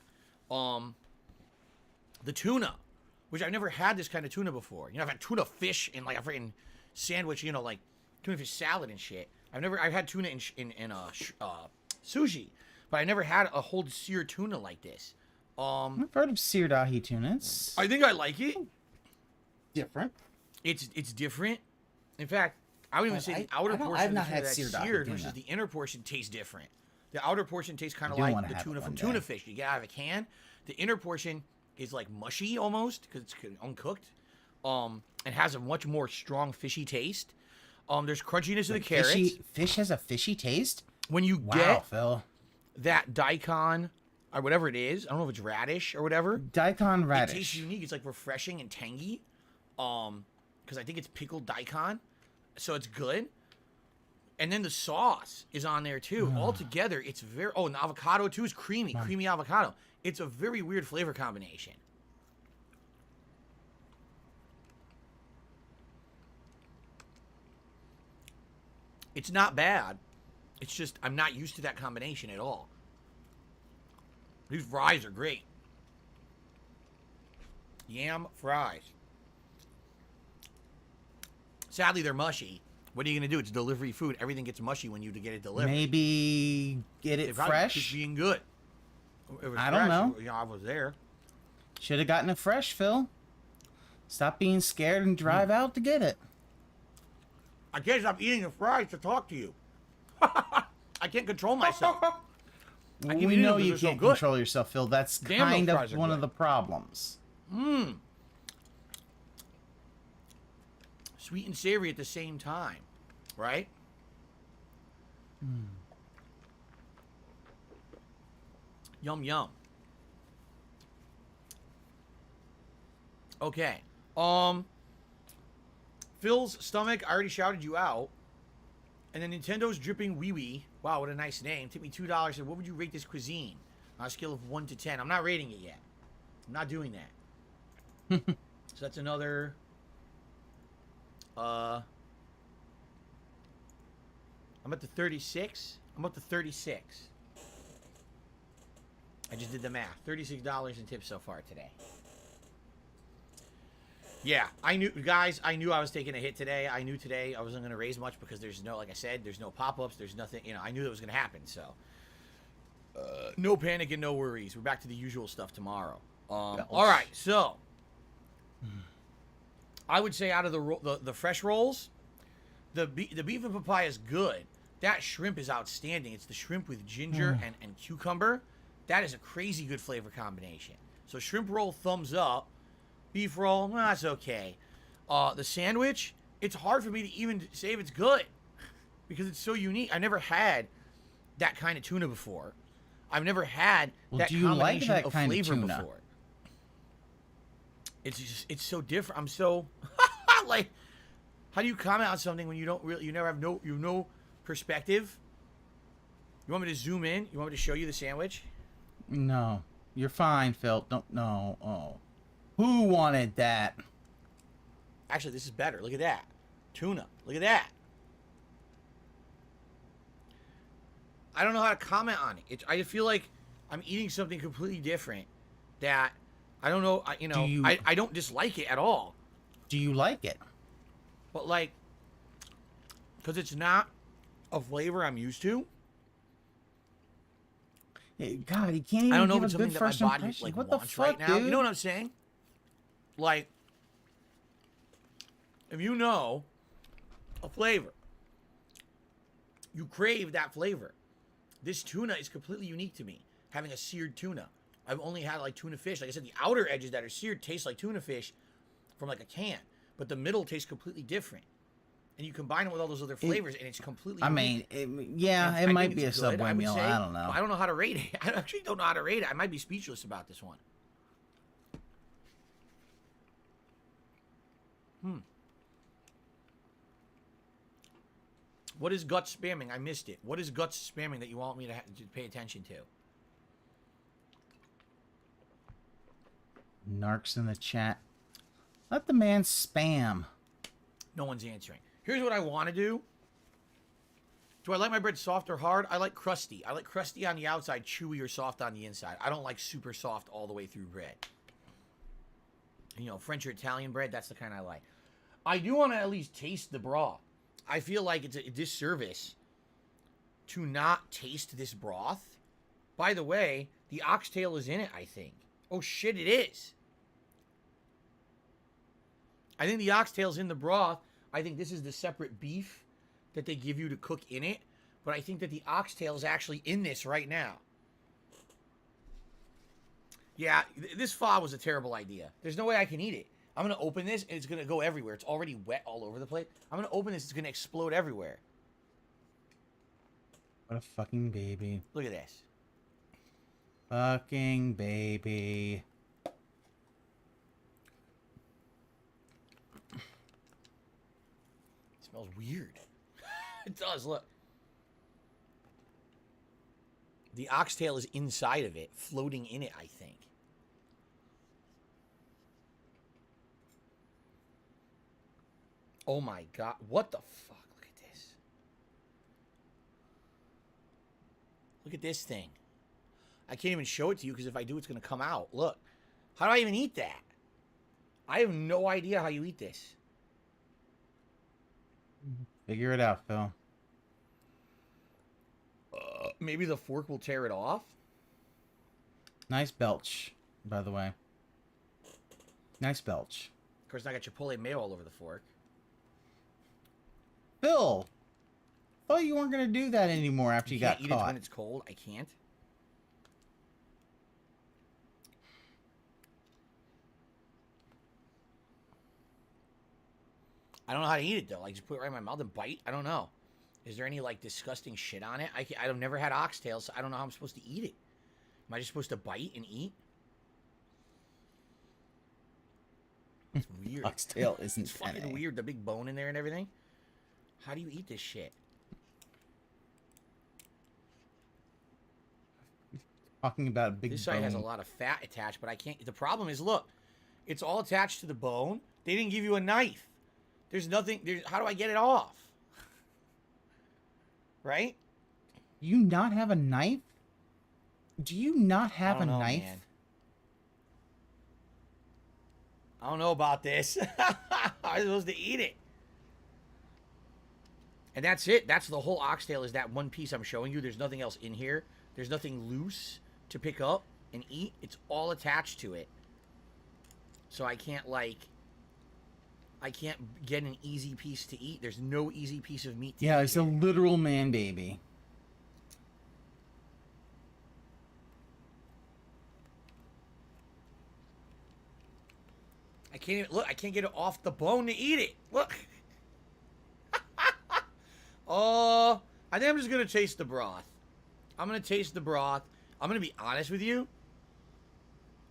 The tuna, which I've never had this kind of tuna before. You know, I've had tuna fish in like a freaking sandwich, you know, like tuna fish salad and shit. I've had tuna in sushi, but I never had a whole seared tuna like this. I've heard of seared ahi tuna. It's I think I like it. different. It's different. In fact, I would even say the outer portion I've of the not tuna had that's seared seared tuna. versus the inner portion tastes different. The outer portion tastes kind of do like wanna the have tuna it from one tuna day. fish you get out of a can. The inner portion is like mushy almost because it's uncooked, and has a much more strong fishy taste. There's crunchiness of the carrots. Fish has a fishy taste? When you Wow, get Phil. that daikon or whatever it is, I don't know if it's radish or whatever. Daikon It tastes radish. unique. It's like refreshing and tangy. Because I think it's pickled daikon, so it's good. And then the sauce is on there too. All together, it's very. Oh, and the avocado too is creamy avocado. It's a very weird flavor combination. It's not bad. It's just I'm not used to that combination at all. These fries are great. Yam fries. Sadly, they're mushy. What are you going to do? It's delivery food. Everything gets mushy when you get it delivered. Maybe get it They probably fresh. Just being good. If it was I don't fresh, know. You know, I was there. Should have gotten it fresh, Phil. Stop being scared and drive out to get it. I can't stop eating the fries to talk to you. I can't control myself. I keep We eating know them 'cause you they're so can't good. control yourself, Phil. That's Damn, those kind fries of are one good. of the problems. Sweet and savory at the same time, right? Yum yum. Okay. Phil's stomach, I already shouted you out. And then Nintendo's dripping wee wee. Wow, what a nice name. Took me $2. Said, what would you rate this cuisine on a scale of 1 to 10? I'm not rating it yet. I'm not doing that. So that's another. I'm at the 36. I'm up to 36. I just did the math. $36 in tips so far today. Yeah, I knew, guys, I knew I was taking a hit today. I knew today I wasn't going to raise much because there's no, like I said, there's no pop-ups. There's nothing, you know, I knew that was going to happen. So, no panic and no worries. We're back to the usual stuff tomorrow. All right, so I would say out of the fresh rolls, the beef and papaya is good. That shrimp is outstanding. It's the shrimp with ginger and cucumber. That is a crazy good flavor combination. So shrimp roll, thumbs up. Beef roll, well, that's okay. The sandwich, it's hard for me to even say if it's good because it's so unique. I never had that kind of tuna before. I've never had that do you like combination that of kind of flavor tuna? before. It's just, it's so different. I'm so like How do you comment on something when you don't really, you never have no perspective? You want me to zoom in? You want me to show you the sandwich? No. You're fine, Phil. Don't, no. Oh. Who wanted that? Actually, this is better. Look at that. Tuna. Look at that. I don't know how to comment on it. I feel like I'm eating something completely different that I don't know, I don't dislike it at all. Do you like it? But like, because it's not a flavor I'm used to. God, he can't even I don't know give if it's a something good that my first body impression. like What the wants fuck, right now. dude? You know what I'm saying? Like, if you know a flavor, you crave that flavor. This tuna is completely unique to me. Having a seared tuna. I've only had like tuna fish. Like I said, the outer edges that are seared taste like tuna fish from like a can, but the middle tastes completely different. And you combine it with all those other flavors, and it's completely. I mean, it might be a Subway meal. I don't know. I don't know how to rate it. I actually don't know how to rate it. I might be speechless about this one. What is guts spamming? I missed it. What is guts spamming that you want me to pay attention to? Narcs in the chat. Let the man spam. No one's answering. Here's what I want to do. Do I like my bread soft or hard? I like crusty. I like crusty on the outside, chewy or soft on the inside. I don't like super soft all the way through bread. You know, French or Italian bread, that's the kind I like. I do want to at least taste the broth. I feel like it's a disservice to not taste this broth. By the way, the oxtail is in it, I think. Oh shit, it is. I think the oxtail's in the broth. I think this is the separate beef that they give you to cook in it. But I think that the oxtail is actually in this right now. Yeah, this pho was a terrible idea. There's no way I can eat it. I'm going to open this, and it's going to go everywhere. It's already wet all over the plate. I'm going to open this. It's going to explode everywhere. What a fucking baby. Look at this. Fucking baby. It smells weird. It does, look. The oxtail is inside of it, floating in it, I think. Oh my god, what the fuck? Look at this. Look at this thing. I can't even show it to you because if I do, it's going to come out. Look. How do I even eat that? I have no idea how you eat this. Figure it out, Phil. Maybe the fork will tear it off? Nice belch, by the way. Nice belch. Of course, I got Chipotle mayo all over the fork. Phil! Thought you weren't going to do that anymore after you got can't eat caught. it when it's cold. I can't. I don't know how to eat it, though. Like, just put it right in my mouth and bite? I don't know. Is there any, like, disgusting shit on it? I've never had oxtail, so I don't know how I'm supposed to eat it. Am I just supposed to bite and eat? It's weird. Oxtail isn't It's fucking NA. weird. The big bone in there and everything. How do you eat this shit? Talking about a big This side has a bone. lot of fat attached, but I can't. The problem is, look, it's all attached to the bone. They didn't give you a knife. There's nothing. How do I get it off? Right? You not have a knife? Do you not have a knife? Man. I don't know about this. I'm supposed to eat it. And that's it. That's the whole oxtail is that one piece I'm showing you. There's nothing else in here. There's nothing loose to pick up and eat. It's all attached to it. So I can't get an easy piece to eat. There's no easy piece of meat to eat. Yeah, it's a literal man baby. I can't even look. I can't get it off the bone to eat it. Look. Oh, I think I'm just gonna taste the broth. I'm gonna taste the broth. I'm gonna be honest with you.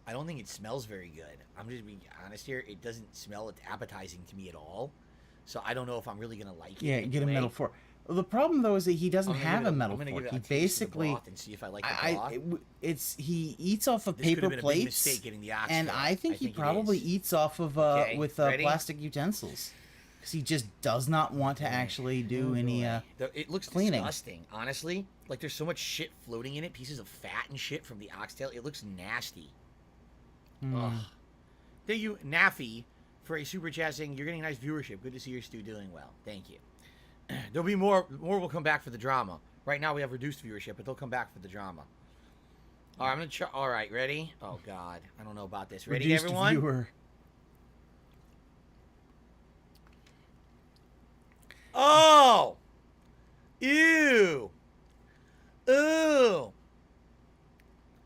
I don't think it smells very good. I'm just being honest here. It doesn't smell appetizing to me at all. So I don't know if I'm really gonna like it. Yeah, get a metal fork. Well, the problem though is that he doesn't have a metal fork. He basically, and see if I like the broth. he eats off of This could paper have been a big plates, mistake getting the and oxtail. I think he it probably is. eats off of Okay, with ready? plastic utensils, because he just does not want to actually do any It looks cleaning. disgusting, honestly. Like there's so much shit floating in it, pieces of fat and shit from the oxtail. It looks nasty. Ugh. Thank you, Naffy, for a super chat saying you're getting nice viewership. Good to see your stew doing well. Thank you. There'll be more. More will come back for the drama. Right now we have reduced viewership, but they'll come back for the drama. All right, I'm gonna try. All right, ready? Oh God, I don't know about this. Ready, reduced everyone? viewer. Oh! Ew! Ooh!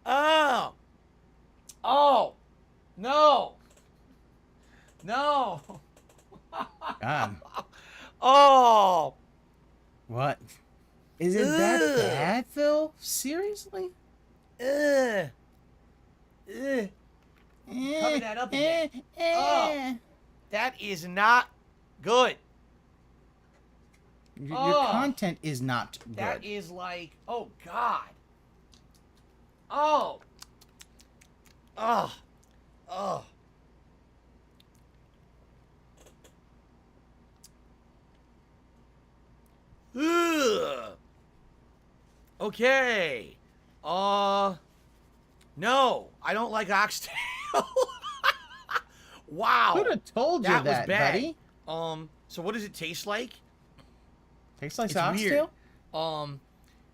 Oh! Oh! No! No! God, Oh! what? Is it that Ugh. bad, Phil? Seriously? Ugh! Ugh! Cover that up again. Oh. That is not good. Your Oh. content is not good. That is like, oh God. Oh. Oh. Oh. Ugh. Okay. No, I don't like oxtail. Wow. Who'd have told you That was that, bad. buddy? So what does it taste like? Tastes like It's oxtail? weird.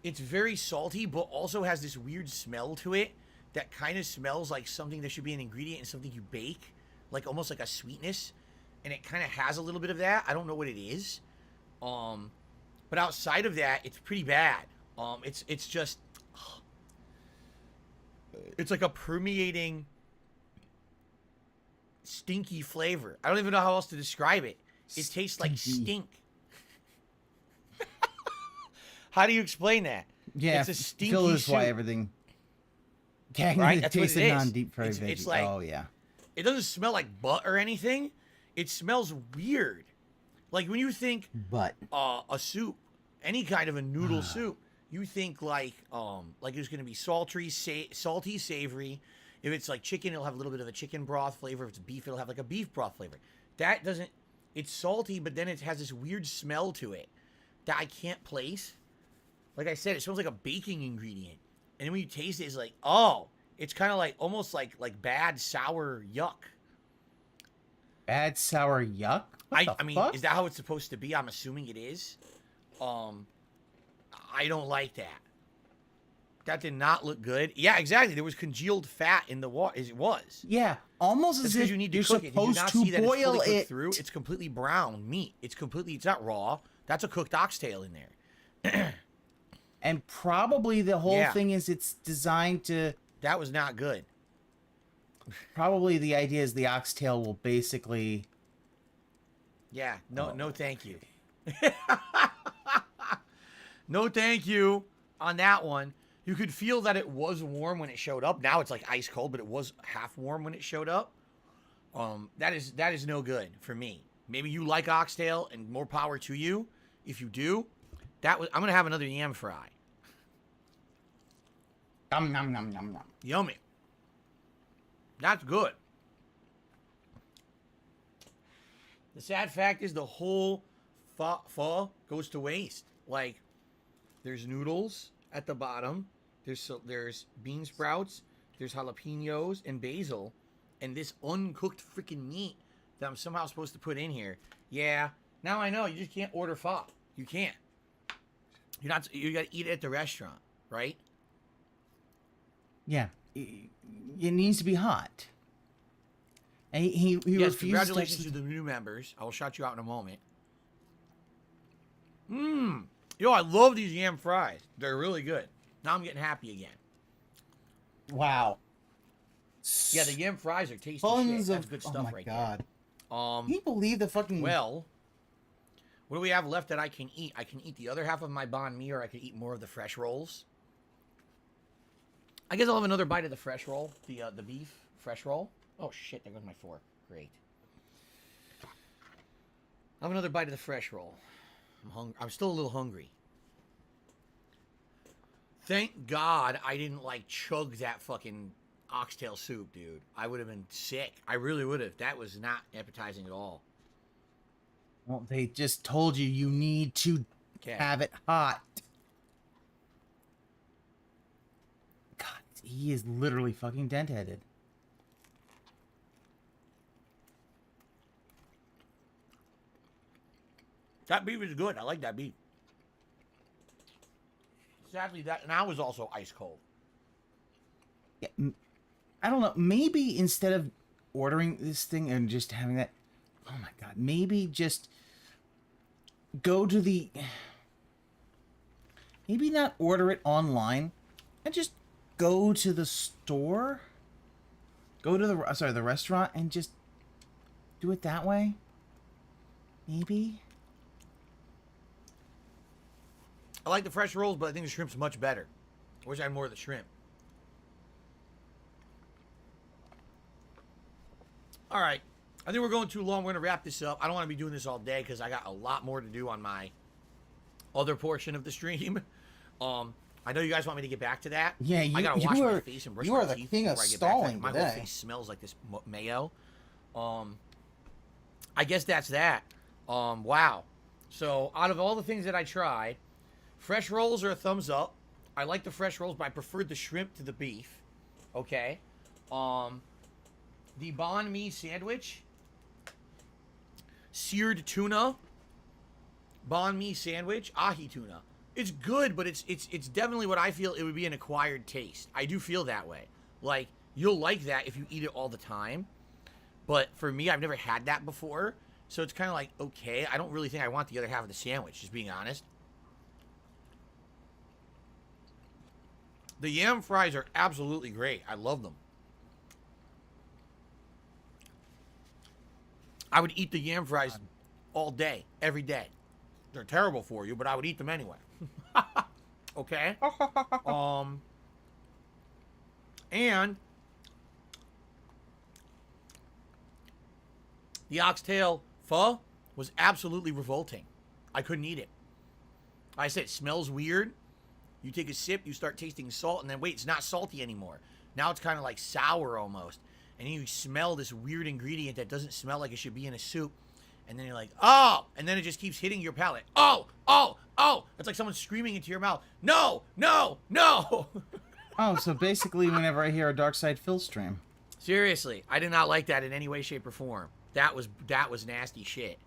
It's very salty, but also has this weird smell to it that kind of smells like something that should be an ingredient in something you bake, like almost like a sweetness. And it kind of has a little bit of that. I don't know what it is. But outside of that, it's pretty bad. It's just, it's like a permeating, stinky flavor. I don't even know how else to describe it. It tastes like stink. How do you explain that? Yeah, it's a stinky Phil is why soup. everything. Gagging Right? the That's what taste it of is. non-deep fried veggie. It's like- oh yeah. It doesn't smell like butt or anything. It smells weird. Like when you think But a soup, any kind of a noodle soup, you think like it's gonna be salty, savory. If it's like chicken, it'll have a little bit of a chicken broth flavor. If it's beef, it'll have like a beef broth flavor. That doesn't. It's salty, but then it has this weird smell to it that I can't place. Like I said, it smells like a baking ingredient, and then when you taste it, it's like, oh, it's kind of like almost like bad sour yuck. bad sour yuck? What the I mean, fuck? is that how it's supposed to be? I'm assuming it is. I don't like that. That did not look good. Yeah, exactly. There was congealed fat in the water. It was. Yeah, almost That's as because if you need to you're cook it. Did you supposed not to see that it's boil fully cooked it. through? It's completely brown meat. It's not raw. That's a cooked oxtail in there. And probably the whole Yeah. thing is it's designed to. That was not good. Probably the idea is the oxtail will basically. Yeah. No, thank you. No, thank you on that one. You could feel that it was warm when it showed up. Now it's like ice cold, but it was half warm when it showed up. That is no good for me. Maybe you like oxtail, and more power to you. If you do, I'm gonna have another yam fry. Nom nom nom nom nom. Yummy. That's good. The sad fact is the whole pho goes to waste. Like, there's noodles at the bottom. There's bean sprouts. There's jalapenos and basil. And this uncooked freaking meat that I'm somehow supposed to put in here. Yeah, now I know. You just can't order pho. You can't. You got to eat it at the restaurant, right? Yeah, it needs to be hot. And he Yes, refuses congratulations to the new members. I will shout you out in a moment. Yo, I love these yam fries. They're really good. Now I'm getting happy again. Wow. Yeah, the yam fries are tasty. Tons Shit. That's of good oh stuff my right god. there. Can you believe the fucking Well, what do we have left that I can eat? I can eat the other half of my banh mi, or I can eat more of the fresh rolls. I guess I'll have another bite of the fresh roll, the beef fresh roll. Oh shit, there goes my fork. Great. Have another bite of the fresh roll. I'm still a little hungry. Thank God I didn't like chug that fucking oxtail soup, dude. I would have been sick. I really would have. That was not appetizing at all. Well, they just told you you need to have it hot. God, he is literally fucking dent-headed. That beef is good. I like that beef. Sadly, that now is also ice cold. Yeah, I don't know. Maybe instead of ordering this thing and just having that, oh my God, maybe just go to the, maybe not order it online and just go to the store, go to the restaurant and just do it that way. Maybe. I like the fresh rolls, but I think the shrimp's much better. I wish I had more of the shrimp. All right. I think we're going too long. We're going to wrap this up. I don't want to be doing this all day because I got a lot more to do on my other portion of the stream. I know you guys want me to get back to that. Yeah, I gotta wash my face and brush you my are the teeth king of before I get back to that. stalling My today. whole face smells like this mayo. I guess that's that. Wow. So out of all the things that I tried, fresh rolls are a thumbs up. I like the fresh rolls, but I preferred the shrimp to the beef. Okay. The banh mi sandwich, seared tuna, banh mi sandwich, ahi tuna. It's good, but it's definitely what I feel it would be an acquired taste. I do feel that way. Like, you'll like that if you eat it all the time. But for me, I've never had that before. So it's kind of like, okay, I don't really think I want the other half of the sandwich, just being honest. The yam fries are absolutely great. I love them. I would eat the yam fries all day, every day. They're terrible for you, but I would eat them anyway. Okay? And the oxtail pho was absolutely revolting. I couldn't eat it. I said, it smells weird. You take a sip, you start tasting salt, and then wait, it's not salty anymore. Now it's kind of like sour almost. And then you smell this weird ingredient that doesn't smell like it should be in a soup. And then you're like, oh! And then it just keeps hitting your palate. Oh! Oh! Oh! It's like someone screaming into your mouth. No! No! No! Oh, so basically whenever I hear a Dark Side Phil stream. Seriously, I did not like that in any way, shape, or form. That was nasty shit.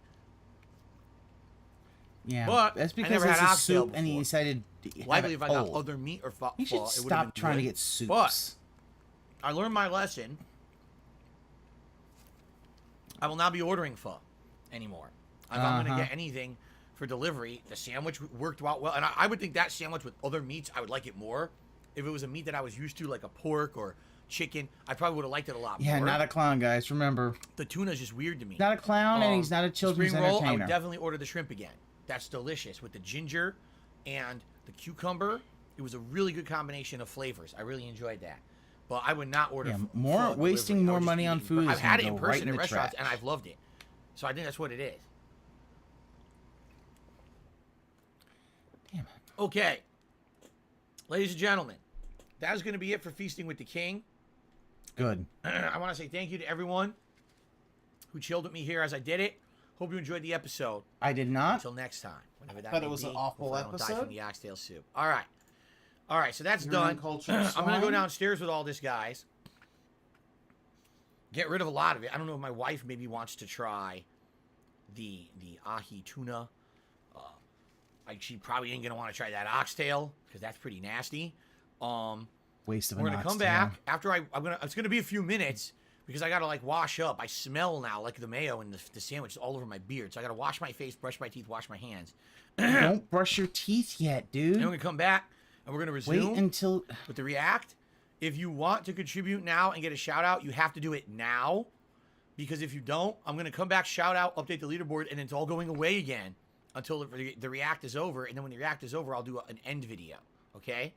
Yeah, but that's I because never it's had a oxtail soup and he before. decided to Likely have if it I got cold. other meat or pho, You should it would have stop been trying to good. get soups. But I learned my lesson. I will not be ordering pho anymore. If I'm going to get anything for delivery, the sandwich worked out well. And I would think that sandwich with other meats, I would like it more. If it was a meat that I was used to, like a pork or chicken, I probably would have liked it a lot more. Yeah, not a clown, guys. Remember. The tuna's just weird to me. Not a clown, and he's not a children's spring roll, entertainer. I would definitely order the shrimp again. That's delicious with the ginger and the cucumber. It was a really good combination of flavors. I really enjoyed that. But I would not order more wasting delivery. more money on food. I've had it in go person right at the restaurants, trash. and I've loved it. So I think that's what it is. Damn it. Okay. Ladies and gentlemen, that is going to be it for Feasting with the King. Good. I want to say thank you to everyone who chilled with me here as I did it. Hope you enjoyed the episode. I did not. Until next time. Whenever that But may it was be, an awful hopefully I don't die episode. from the oxtail soup. All right. All right, so that's You're done. uncultured I'm going to go swine. downstairs with all this, guys. Get rid of a lot of it. I don't know if my wife maybe wants to try the ahi tuna. She probably ain't going to want to try that oxtail because that's pretty nasty. Waste of We're an gonna come oxtail. back after it's gonna be a few minutes because I gotta like wash up. I smell now like the mayo and the sandwich is all over my beard. So I gotta wash my face, brush my teeth, wash my hands. Don't brush your teeth yet, dude. And we're gonna come back and we're gonna resume Wait until with the react. If you want to contribute now and get a shout out, you have to do it now. Because if you don't, I'm gonna come back, shout out, update the leaderboard, and it's all going away again until the react is over. And then when the react is over, I'll do an end video. Okay?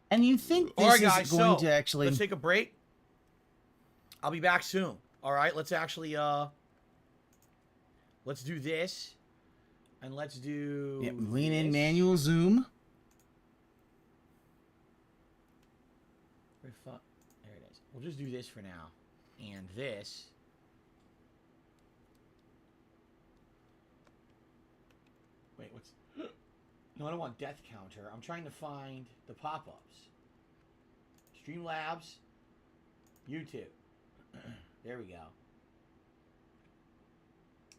And you think this All right, guys, is going so to actually... let's take a break. I'll be back soon. All right, let's actually let's do this. And let's do... Yep, lean in, this. manual zoom. There it is. We'll just do this for now. And this. Wait, what's... No, I don't want death counter. I'm trying to find the pop-ups. Streamlabs. YouTube. There we go.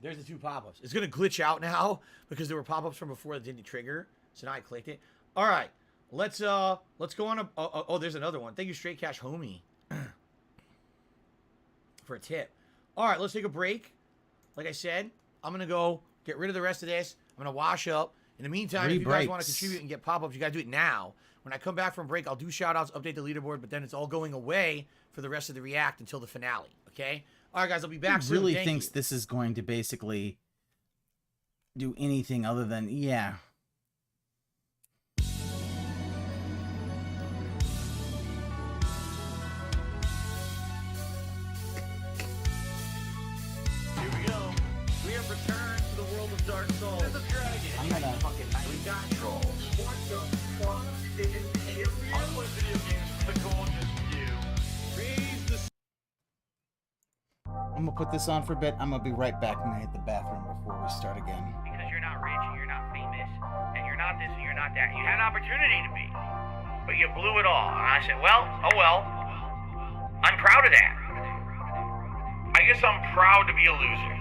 There's the two pop-ups. It's going to glitch out now because there were pop-ups from before that didn't trigger. So now I clicked it. All right. Let's go on a... Oh, there's another one. Thank you, Straight Cash Homie, for a tip. All right, let's take a break. Like I said, I'm going to go get rid of the rest of this. I'm going to wash up. In the meantime, if you guys want to contribute and get pop-ups, you got to do it now. When I come back from break, I'll do shout-outs, update the leaderboard, but then it's all going away for the rest of the React until the finale, okay? All right, guys, I'll be back soon. Really thinks this is going to basically do anything other than, yeah. Here we go. We have returned to the world of Dark Souls. There's a dragon. I'm gonna... We got trolls. What the fuck is it? I play video games for the gorgeous you. Raise the... I'm gonna put this on for a bit. I'm gonna be right back. I'm gonna hit the bathroom before we start again. Because you're not rich and you're not famous and you're not this and you're not that. You had an opportunity to be, but you blew it all. And I said, well, oh well. I'm proud of that. I guess I'm proud to be a loser.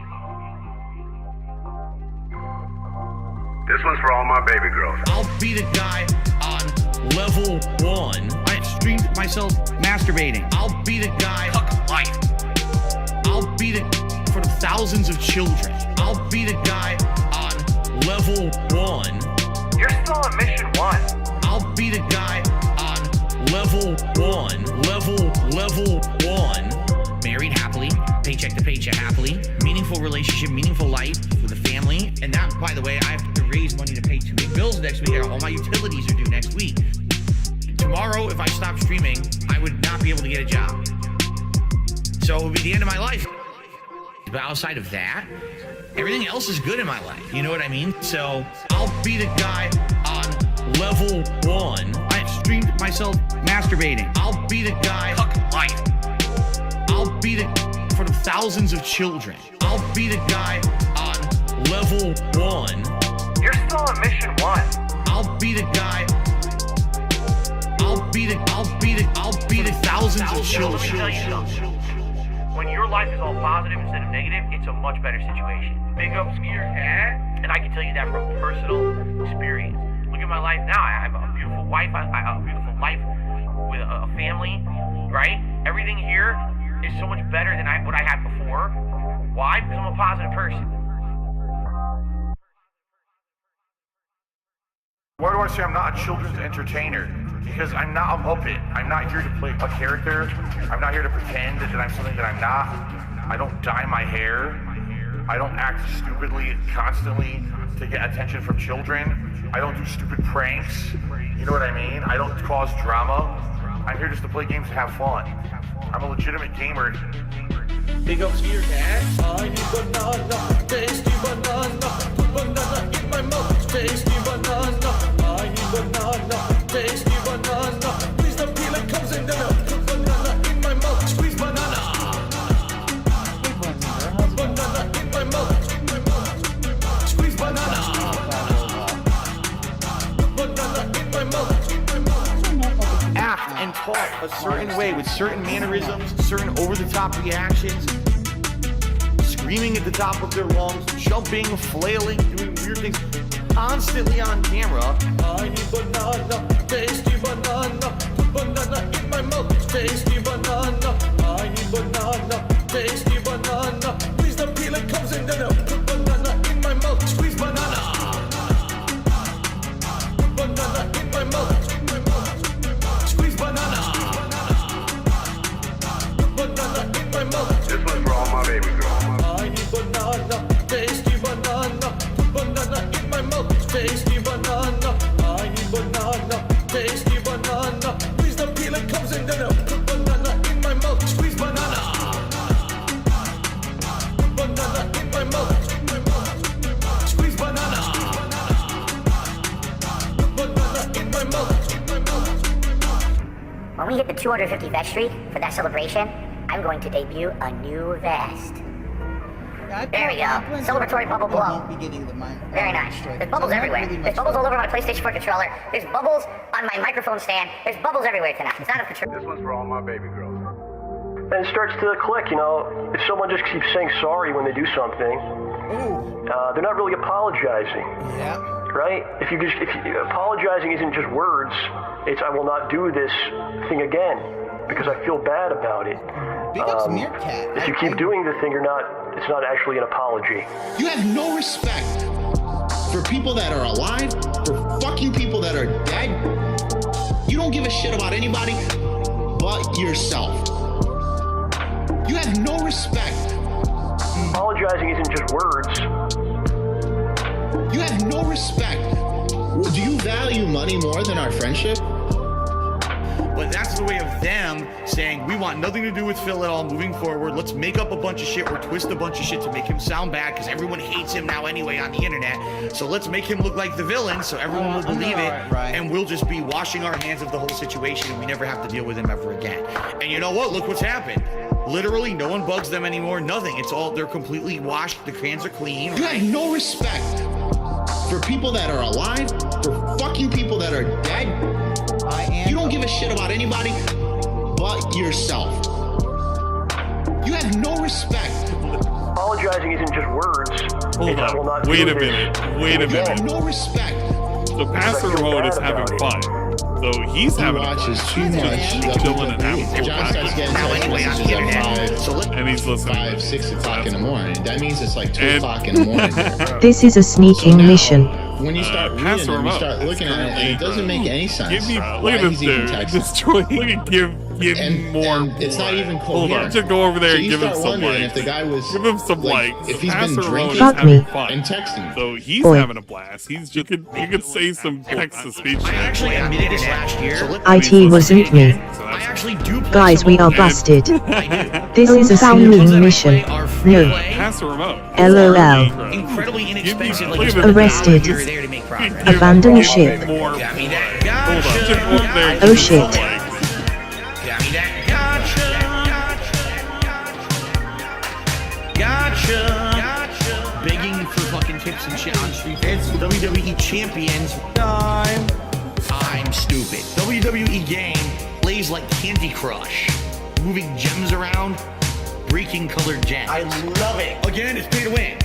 This one's for all my baby girls. I'll beat a guy on level 1. I streamed myself masturbating. I'll beat a guy. Fuck life. I'll beat it for thousands of children. I'll beat a guy on level 1. You're still on mission 1. I'll beat a guy on level 1. Level 1. Married happily, paycheck to paycheck happily, meaningful relationship, meaningful life with a family. And that, by the way, I have to raise money to pay 2 big bills next week. All my utilities are due next week. Tomorrow, if I stop streaming, I would not be able to get a job. So it would be the end of my life. But outside of that, everything else is good in my life. You know what I mean? So I'll beat a guy on level 1. I streamed myself masturbating. I'll beat a guy. Fuck life. I'll beat it for thousands of children. I'll beat a guy on level 1. You're still on mission 1. I'll beat a guy. I'll beat it thousands of children. Let me tell you something. When your life is all positive instead of negative, it's a much better situation. Big ups to your cat. And I can tell you that from personal experience. Look at my life now. I have a beautiful wife. I have a beautiful life with a family, right? Everything here is so much better than what I had before. Why? Because I'm a positive person. Why do I say I'm not a children's entertainer? Because I'm not a Muppet. I'm not here to play a character. I'm not here to pretend that I'm something that I'm not. I don't dye my hair. I don't act stupidly constantly to get attention from children. I don't do stupid pranks. You know what I mean? I don't cause drama. I'm here just to play games and have fun. I'm a legitimate gamer. Big ups to your cat. I need banana, tasty banana. Put banana in my mouth, tasty banana. I need banana, tasty banana. Please don't peel it, comes in the milk. Put banana in my mouth, squeeze banana. Banana in my mouth, squeeze banana. Banana in my mouth. Act and talk a certain way with certain mannerisms, certain over-the-top reactions, screaming at the top of their lungs, jumping, flailing, doing weird things, constantly on camera. I need banana, tasty banana, put banana in my mouth, tasty banana. I need banana, tasty banana. Please don't peel it, comes in the milk. Put banana in my mouth, squeeze banana. Put banana in my mouth. Squeeze banana. Banana in my mouth. This one's for all my baby girls. I need banana, tasty banana. Put banana in my mouth, tasty banana. I need banana, tasty banana. Please don't peel it, comes in the milk. Put banana in my mouth, squeeze banana. 250 vest streak for that celebration, I'm going to debut a new vest. There we go. Celebratory bubble blow. Very nice. There's bubbles everywhere. There's bubbles all over my PlayStation 4 controller. There's bubbles on my microphone stand. There's bubbles everywhere tonight. It's not a control. This one's for all my baby girls. And it starts to click, you know, if someone just keeps saying sorry when they do something, they're not really apologizing. Yeah. Right? If apologizing isn't just words, it's I will not do this thing again because I feel bad about it. Big ups Meerkat. If you keep doing the thing, it's not actually an apology. You have no respect for people that are alive, for fucking people that are dead. You don't give a shit about anybody but yourself. You have no respect. Apologizing isn't just words. You have no respect. Do you value money more than our friendship? But that's the way of them saying, we want nothing to do with Phil at all moving forward. Let's make up a bunch of shit or twist a bunch of shit to make him sound bad because everyone hates him now anyway on the internet. So let's make him look like the villain so everyone will believe it. Right. And we'll just be washing our hands of the whole situation and we never have to deal with him ever again. And you know what? Look what's happened. Literally, no one bugs them anymore. Nothing. It's all, they're completely washed. The hands are clean. You have no respect for people that are alive, for fucking people that are dead. You don't give a shit about anybody but yourself. You have no respect. Apologizing isn't just words. Hold on. Wait a minute. You have no respect. So Pastor Ramon is having fun. So he's having fun. Too much. Chilling and having fun. John starts getting text messages at 5, and he's listening. 5, 6 o'clock in the morning. That means it's like 2 o'clock in the morning. This is a sneaking mission. When you start reading and you start looking at it, and it doesn't make any sense. Look at this dude. Destroy. Look at give more. It's not even coherent. Hold on. Just go over there and give him some likes. If the guy was, give him some likes. If he's been Pastor drinking having fun. and texting. So he's Boy. having a blast. You could say some text-to-speech. I actually admitted this last year. IT wasn't me. I actually do play Guys, we are busted. This is a sneaking mission. No. Pastor Ramon. LOL. Incredibly inexpensive. Arrested. You're there to make progress. Abandon ship. More. Got me that. Hold on. Just go up there and Oh give him shit. some likes. Got me that. Gotcha. Begging for fucking tips and shit on Street. It's WWE Champions time. I'm stupid. WWE game plays like Candy Crush. Moving gems around, breaking colored gems. I love it. Again, it's pay to win.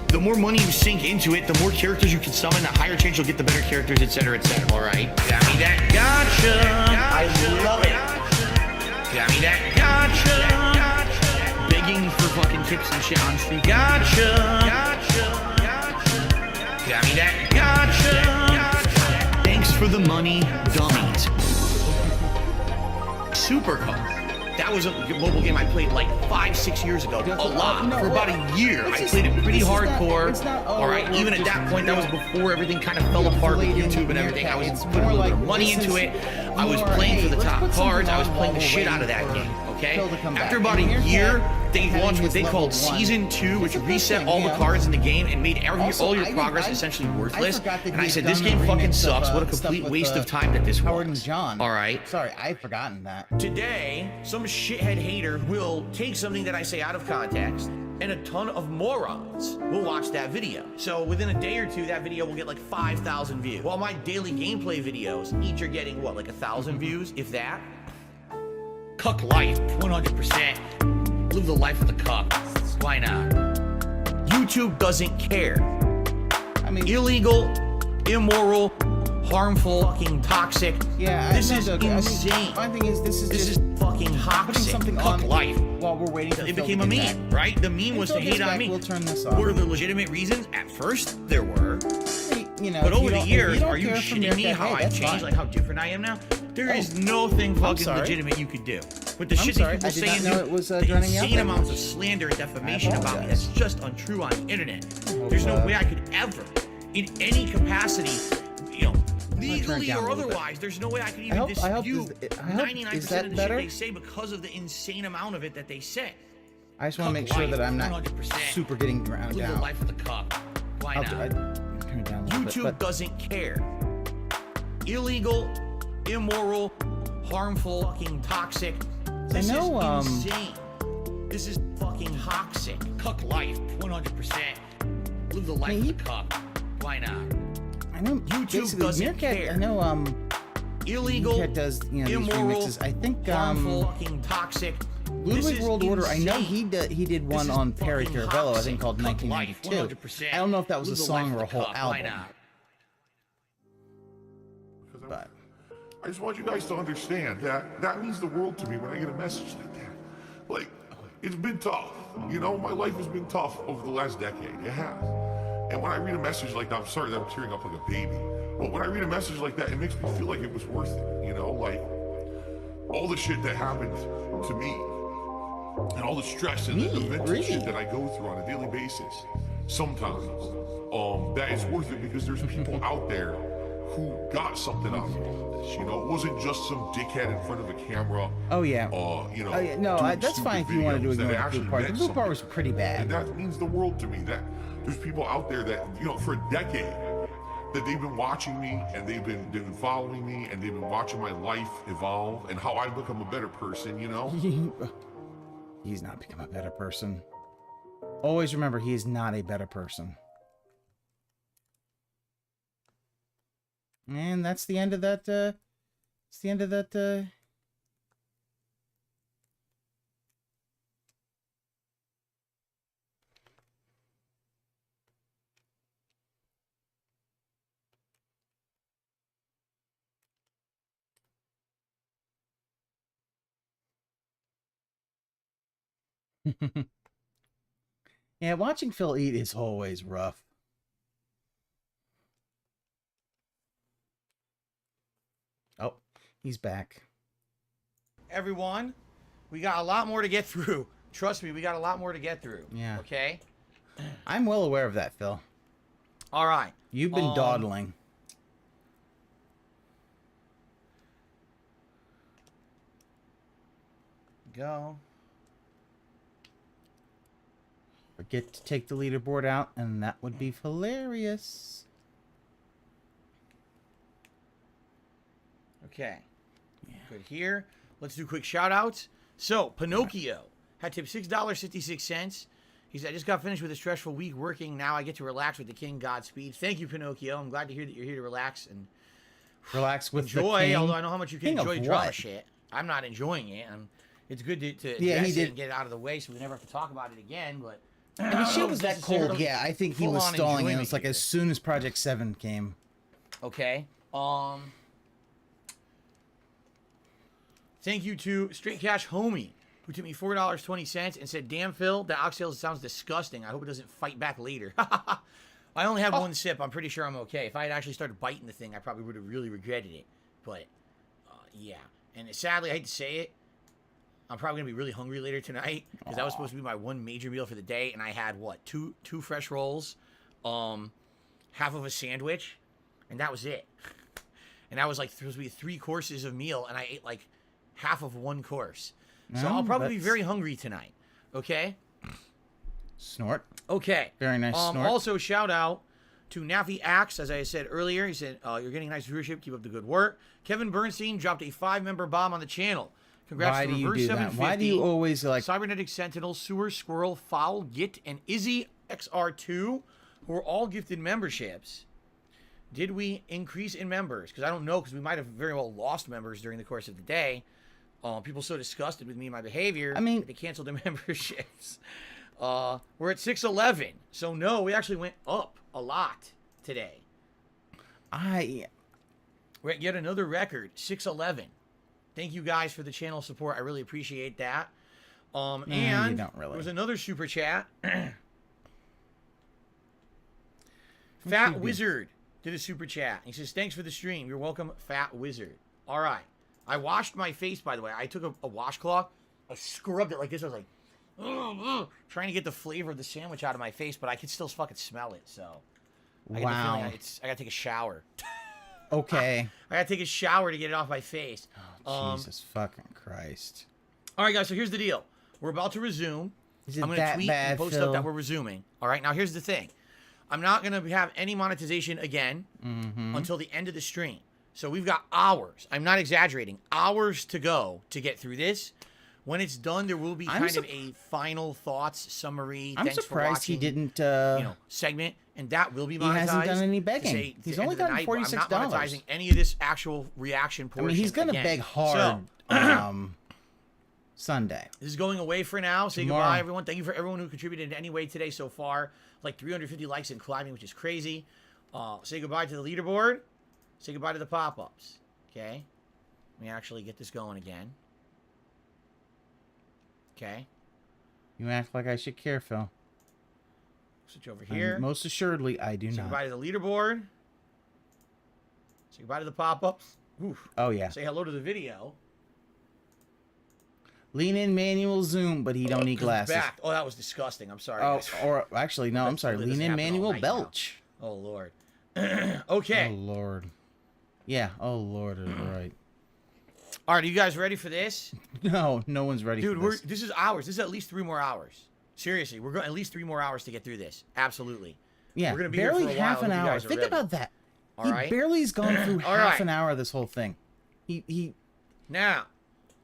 The more money you sink into it, the more characters you can summon, the higher chance you'll get the better characters, etc., etc. All right. Got me that. Gotcha. I love it. Got me that. Gotcha. Begging for fucking tips and shit on Street. Gotcha. Got me that. Gotcha. Thanks for the money, dummies. Supercar. That was a mobile game I played like 5-6 years ago. A lot. For about a year. I played it pretty hardcore. Alright, even at that point, that was before everything kind of fell apart with YouTube and everything. I was putting a little bit of money into it. I was playing for the top cards. I was playing the shit out of that game. Okay? After about a year, they launched what they called Season 2, which reset all the cards in the game and made all your progress essentially worthless. And I said, this game fucking sucks. What a complete waste of time that this was. Alright? Sorry, I've forgotten that. Today, some shithead hater will take something that I say out of context, and a ton of morons will watch that video. So within a day or two, that video will get like 5,000 views. While my daily gameplay videos each are getting, what, like 1,000 views, if that? Cuck life, 100%. Live the life of the cuck. Why not? YouTube doesn't care. I mean, illegal, immoral, harmful, fucking toxic. Yeah, this is insane. My thing is, this is fucking toxic. Something Cuck on life. While we're waiting for it became a meme, right? The meme was to hate on me. We'll turn this off. Were there legitimate reasons? At first, there were. You know, but over the years, are you shitting me how I've changed, like how different I am now? There is nothing fucking legitimate you could do. With the shit that people say and do, the insane amounts of slander and defamation about me that's just untrue on the internet. There's no way I could ever, in any capacity, you know, legally or otherwise, there's no way I could even dispute 99% of the shit they say because of the insane amount of it that they say. I just want to make sure that I'm not super getting drowned Live out. the life of the cup. Why not? Turn it down a little YouTube bit, doesn't care. Illegal, immoral, harmful, fucking toxic. This is insane. This is fucking toxic. Cuck life, 100%. Live the life of the cuck. Why not? I know YouTube doesn't Meerkat, care. I know Illegal, Meerkat does these immoral, remixes. I think harmful, fucking toxic. LudWigWorldOrder, I know he did one on Perry Caravello, I think called 1992. I don't know if that was a song or a whole album. But I just want you guys to understand that that means the world to me when I get a message like that. Like, it's been tough. You know, my life has been tough over the last decade. It has. And when I read a message like that, I'm sorry that I'm tearing up like a baby. But when I read a message like that, it makes me feel like it was worth it. You know, like all the shit that happened to me and all the stress and the mental shit that I go through on a daily basis. Sometimes that is worth it because there's people out there who got something out of all this. You know, it wasn't just some dickhead in front of a camera. Oh yeah. You know. Oh, yeah. No, that's fine if you want to do ignore the blue part. The blue part was pretty bad. And that means the world to me. That there's people out there that, you know, for a decade, that they've been watching me and they've been following me and they've been watching my life evolve and how I become a better person. You know. He's not become a better person. Always remember, he is not a better person. And that's the end of that, it's the end of that, yeah, watching Phil eat is always rough. Oh, he's back. Everyone, we got a lot more to get through. Trust me, we got a lot more to get through. Yeah. Okay? I'm well aware of that, Phil. All right. You've been dawdling. Go. Forget to take the leaderboard out, and that would be hilarious. Okay. Yeah. Good here. Let's do quick shout outs. So, Pinocchio had tipped $6.56. He said, I just got finished with a stressful week working. Now I get to relax with the king. Godspeed. Thank you, Pinocchio. I'm glad to hear that you're here to relax and relax with enjoy, the king. Although I know how much you can enjoy drama what? shit. I'm not enjoying it. It's good to yeah, address it and get it out of the way so we never have to talk about it again. But if the shit was that cold, yeah, I think he was stalling. And it's like as soon as Project 7 came. Okay. Thank you to Straight Cash Homie, who took me $4.20 and said, damn, Phil, that oxtail sounds disgusting. I hope it doesn't fight back later. I only had one sip. I'm pretty sure I'm okay. If I had actually started biting the thing, I probably would have really regretted it. But, yeah. And sadly, I hate to say it, I'm probably going to be really hungry later tonight because that was supposed to be my one major meal for the day. And I had, what, two fresh rolls, half of a sandwich, and that was it. And that was like supposed to be 3 courses of meal, and I ate like half of 1 course. So I'll probably be very hungry tonight. Okay? Snort. Okay. Very nice snort. Also, shout out to Naffy Axe, as I said earlier. He said, you're getting nice viewership. Keep up the good work. Kevin Bernstein dropped a 5-member bomb on the channel. Congrats Why to do you Reverse do 750. that? Why do you always like Cybernetic Sentinel, Sewer Squirrel, Foul, Git, and Izzy XR2, who were all gifted memberships? Did we increase in members? Because I don't know, because we might have very well lost members during the course of the day. People so disgusted with me and my behavior, that they canceled their memberships. We're at 611. So, no, we actually went up a lot today. We're at yet another record, 611. Thank you guys for the channel support. I really appreciate that. And you don't really. There was another super chat. Fat Wizard did a super chat. He says, thanks for the stream. You're welcome, Fat Wizard. All right. I washed my face, by the way. I took a washcloth. I scrubbed it like this. I was like, trying to get the flavor of the sandwich out of my face, but I could still fucking smell it. So, I got the feeling I got to take a shower. Okay. I got to take a shower to get it off my face. Oh, Jesus fucking Christ. All right, guys, so here's the deal. We're about to resume. Is it I'm going to that tweet bad, and post Phil? up that we're resuming. All right, now here's the thing. I'm not going to have any monetization again until the end of the stream. So we've got hours. I'm not exaggerating. Hours to go to get through this. When it's done, there will be kind of a final thoughts summary. I'm Thanks surprised for watching, he didn't. Segment, and that will be monetized. He hasn't done any to begging. say, He's to only end of the gotten night, but $46. I'm not monetizing any of this actual reaction I portion. mean, he's gonna again. beg hard. Sunday. This is going away for now. Say Tomorrow. goodbye, everyone. Thank you for everyone who contributed in any way today so far. Like 350 likes and climbing, which is crazy. Say goodbye to the leaderboard. Say goodbye to the pop-ups. Okay. Let me actually get this going again. Okay. You act like I should care, Phil. Switch over here. Most assuredly, I do Say not. goodbye to the leaderboard. Say goodbye to the pop-ups. Oh, yeah. Say hello to the video. Lean in manual zoom, but he don't need glasses. Back. Oh, that was disgusting. I'm sorry. Oh, guys. or actually, no, I'm sorry. Hopefully Lean this in doesn't happen all manual night belch. now. Oh, Lord. Okay. Oh, Lord. Yeah, oh, Lord, is right. All right, are you guys ready for this? No, no one's ready Dude, for this. this is hours. This is at least 3 more hours. Seriously, we're going at least 3 more hours to get through this. Absolutely. Yeah, we're gonna be barely here for a half while. an I hope you hour. guys are Think ready. about that. All he right. barely's gone through All half right. an hour of this whole thing. He Now,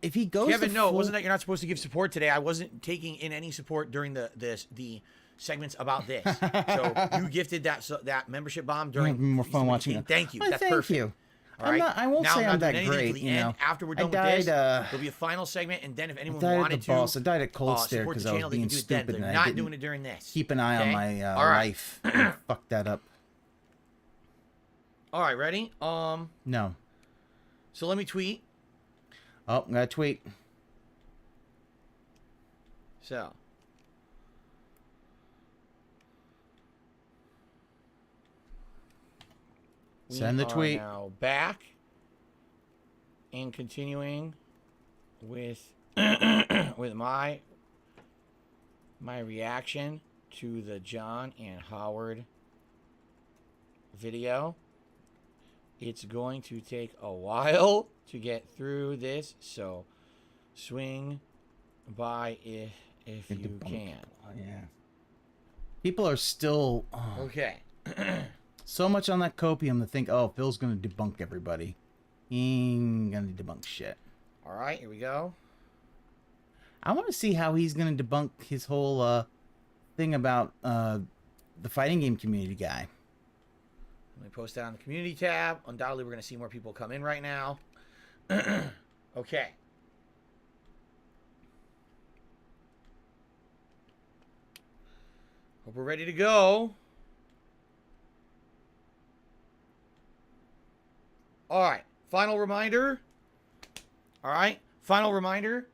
if he goes Kevin, to no, it full- wasn't that you're not supposed to give support today. I wasn't taking in any support during the segments about this. So you gifted that membership bomb during more fun watching it. Thank you. Why, That's thank perfect. you. All right. I won't now, say I'm I'm not that doing anything great. till the You end. know, After we're I done with this, died, there'll be a final segment, and then if anyone died at wanted the boss. to I died at cold stare support because the I was channel, they being can do it then. stupid They're and I not didn't doing it during this. keep an eye Okay? on my All right. life. And fuck that up. All right, ready? No. So let me tweet. Oh, got a tweet. So. Send the tweet. We are now back and continuing with with my reaction to the John and Howard video. It's going to take a while to get through this, so swing by if you can. Oh, yeah. People are still Okay. so much on that copium to think, oh, Phil's gonna debunk everybody. He ain't gonna debunk shit. All right, here we go. I want to see how he's gonna debunk his whole thing about the fighting game community guy. Let me post that on the community tab. Undoubtedly, we're going to see more people come in right now. Okay. Hope we're ready to go. All right. Final reminder. All right. Final reminder.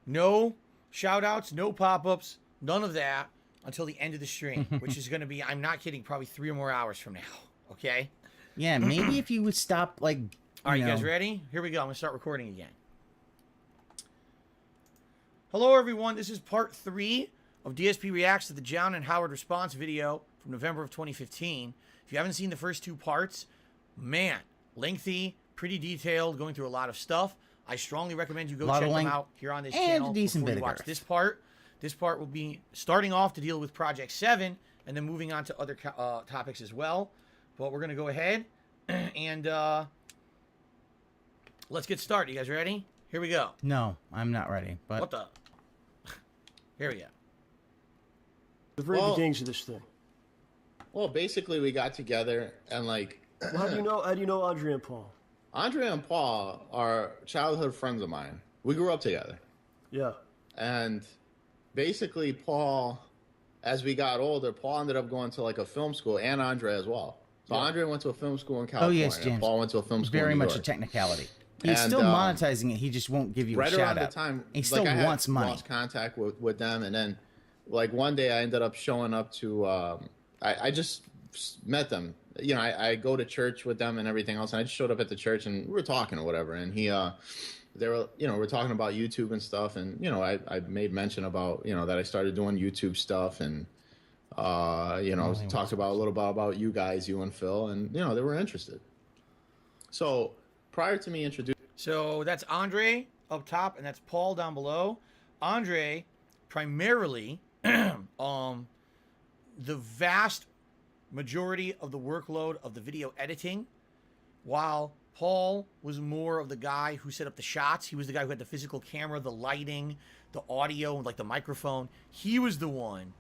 No shout-outs, no pop-ups, none of that until the end of the stream, which is going to be, I'm not kidding, probably 3 or more hours from now. Okay? Yeah, maybe if you would stop, like, All right, you guys ready? Here we go. I'm going to start recording again. Hello, everyone. This is part 3 of DSP Reacts to the John and Howard response video from November of 2015. If you haven't seen the first 2 parts, man, lengthy, pretty detailed, going through a lot of stuff. I strongly recommend you go check them out here on this channel before you watch this part. This part will be starting off to deal with Project 7 and then moving on to other topics as well. But we're going to go ahead and let's get started. You guys ready? Here we go. No, I'm not ready. But What the? Here we go. The very beginnings of this thing. Well, basically, we got together and like. Well, how do you know Andre and Paul? Andre and Paul are childhood friends of mine. We grew up together. Yeah. And basically, Paul, as we got older, Paul ended up going to like a film school, and Andre as well. So Andre went to a film school in California. Oh yes, James. Paul went to a film school Very in New much York. a technicality. He's And, still monetizing it. He just won't give you right a shout around out. the time, He like, still I had wants money. lost contact with them, and then like one day I ended up showing up to. I just met them. You know, I go to church with them and everything else, and I just showed up at the church and we were talking or whatever, and they were, you know, we're talking about YouTube and stuff, and you know, I made mention about, you know, that I started doing YouTube stuff, and you know, talked about a little bit about you guys, you and Phil, and you know, they were interested. So prior to me introducing, So that's Andre up top, and that's Paul down below. Andre, primarily, the vast majority of the workload of the video editing, while Paul was more of the guy who set up the shots. He was the guy who had the physical camera, the lighting, the audio, like the microphone. He was the one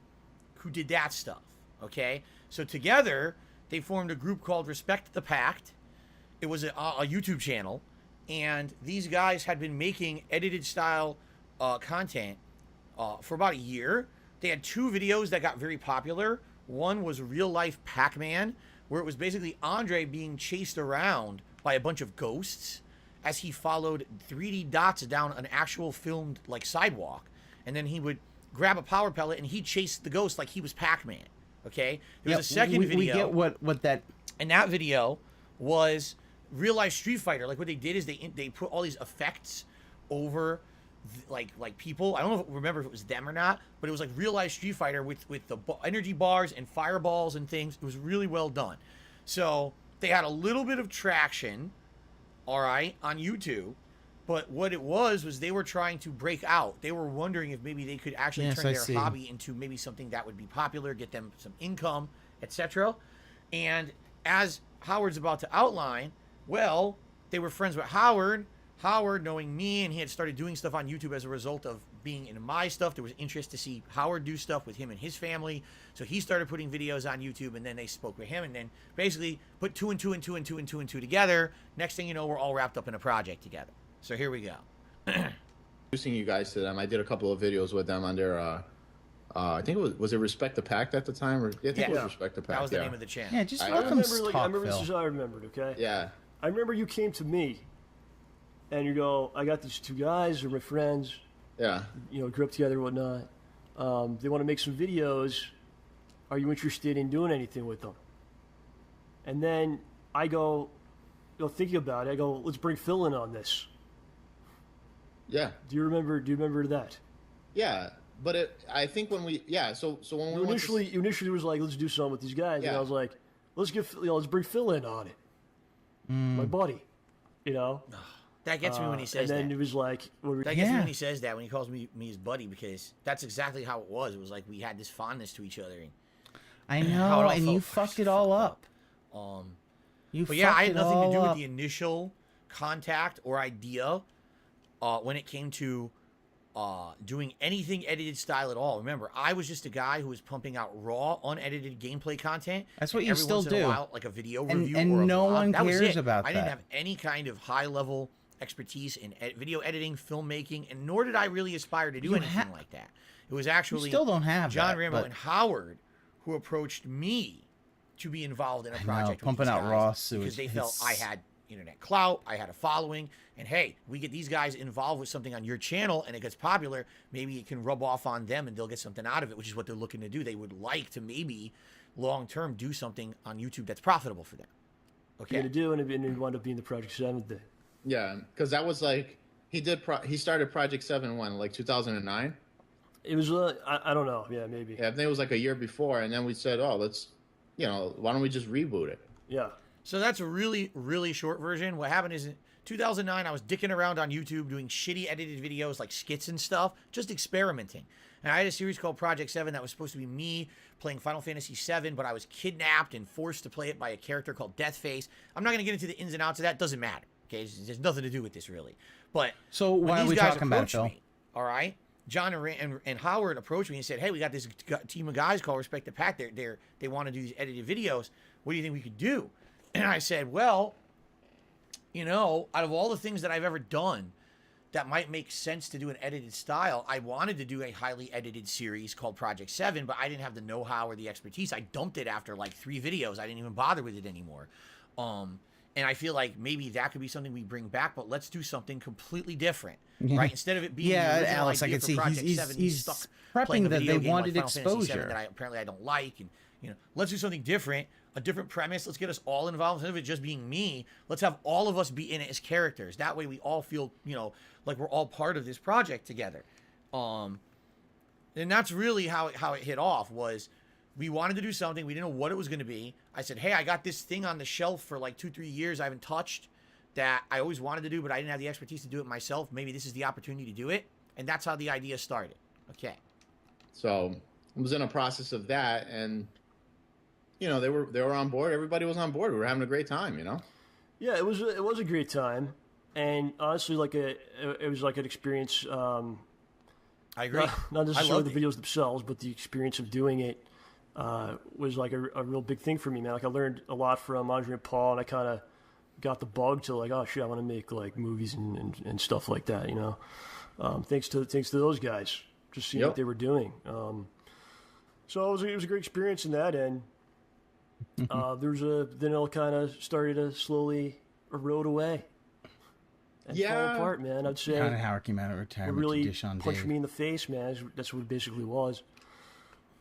who did that stuff, okay? So together, they formed a group called Respect the Pact. It was a YouTube channel, and these guys had been making edited style content for about a year. They had 2 videos that got very popular. One was Real Life Pac-Man, where it was basically Andre being chased around by a bunch of ghosts as he followed 3D dots down an actual filmed like sidewalk, and then he would grab a power pellet and he'd chase the ghost like he was Pac-Man. Okay, there was a second video. We get what that. And that video was Real Life Street Fighter. Like what they did is they put all these effects over like people. I don't remember if it was them or not, but it was like Real Life Street Fighter with the energy bars and fireballs and things. It was really well done. So they had a little bit of traction, all right, on YouTube. But what it was they were trying to break out. They were wondering if maybe they could actually turn their hobby into maybe something that would be popular, get them some income, etc. And as Howard's about to outline, well, they were friends with Howard. Howard, knowing me, and he had started doing stuff on YouTube as a result of being in my stuff. There was interest to see Howard do stuff with him and his family. So he started putting videos on YouTube, and then they spoke with him, and then basically put 2 and 2 and 2 and 2 and 2 and 2 together. Next thing you know, we're all wrapped up in a project together. So here we go. Introducing you guys to them, I did a couple of videos with them on their, I think it was it Respect the Pact at the time? Or, yeah, I think it was Respect the Pact. That was the name of the channel. Yeah, just I let them remember, talk, I remember Phil. this is how I remembered, okay? Yeah. I remember you came to me, and you go, I got these 2 guys, they're my friends. Yeah. You know, grew up together and whatnot. They want to make some videos. Are you interested in doing anything with them? And then I go, thinking about it, I go, let's bring Phil in on this. Yeah. Do you remember that? Yeah, but I think when we so when we you initially was like, let's do something with these guys, and I was like, let's bring Phil in on it, my buddy, you know. That gets me when he says that. And then it was like, that gets me when he says that, when he calls me his buddy, because that's exactly how it was. It was like we had this fondness to each other. And I know, and you fucked it all up. But yeah, I had nothing to do with the initial contact or idea when it came to doing anything edited style at all. Remember, I was just a guy who was pumping out raw, unedited gameplay content. That's what you every still once do. In a while, like a video review and or a no vlog. one That was cares it. about that. I didn't have any kind of high-level expertise in video editing, filmmaking, and nor did I really aspire to do anything like that. It was actually still don't have John that, Rambo but... and Howard who approached me to be involved in a project pumping out raw sewage because they felt I had internet clout, I had a following, and hey, we get these guys involved with something on your channel and it gets popular, maybe it can rub off on them and they'll get something out of it, which is what they're looking to do. They would like to maybe long-term do something on YouTube that's profitable for them. Okay. To do, and it wound up being the Project 7 thing. Yeah, because that was like, he started Project 7 when, like 2009? It was, I don't know, yeah, maybe. Yeah, I think it was like a year before, and then we said, oh, let's, why don't we just reboot it? Yeah. So that's a really, really short version. What happened is in 2009, I was dicking around on YouTube doing shitty edited videos like skits and stuff, just experimenting. And I had a series called Project 7 that was supposed to be me playing Final Fantasy 7, but I was kidnapped and forced to play it by a character called Deathface. I'm not going to get into the ins and outs of that. Doesn't matter. Okay, there's nothing to do with this really. But so why are we talking about it, Phil? Me, all right, John and Howard approached me and said, "Hey, we got this team of guys called Respect the Pact. They want to do these edited videos. What do you think we could do?" And I said, "Well, out of all the things that I've ever done that might make sense to do an edited style, I wanted to do a highly edited series called Project 7, but I didn't have the know-how or the expertise. I dumped it after like 3 videos. I didn't even bother with it anymore." And I feel like maybe that could be something we bring back, but let's do something completely different, right? Instead of it being the original Alex, I idea can for see Project 7, he's stuck prepping that they wanted Final Fantasy VII exposure. that I don't like, and let's do something different, a different premise. Let's get us all involved instead of it just being me. Let's have all of us be in it as characters. That way, we all feel like we're all part of this project together. And that's really how it hit off. Was we wanted to do something. We didn't know what it was going to be. I said, hey, I got this thing on the shelf for like 2-3 years I haven't touched that I always wanted to do, but I didn't have the expertise to do it myself. Maybe this is the opportunity to do it. And that's how the idea started. Okay. So I was in a process of that, and they were on board. Everybody was on board. We were having a great time, Yeah, it was a great time, and honestly, it was like an experience. I agree. Not necessarily the videos themselves, but the experience of doing it was like a real big thing for me, man. Like I learned a lot from Andre and Paul, and I kind of got the bug to like, oh shit, I want to make like movies and stuff like that, you know. Thanks to those guys, just seeing what they were doing. So it was a great experience in that, and then it all kind of started to slowly erode away and fall apart, man. I'd say Kind of Howard came out of retirement really to dish on punched Dave. me in the face, man. That's what it basically was.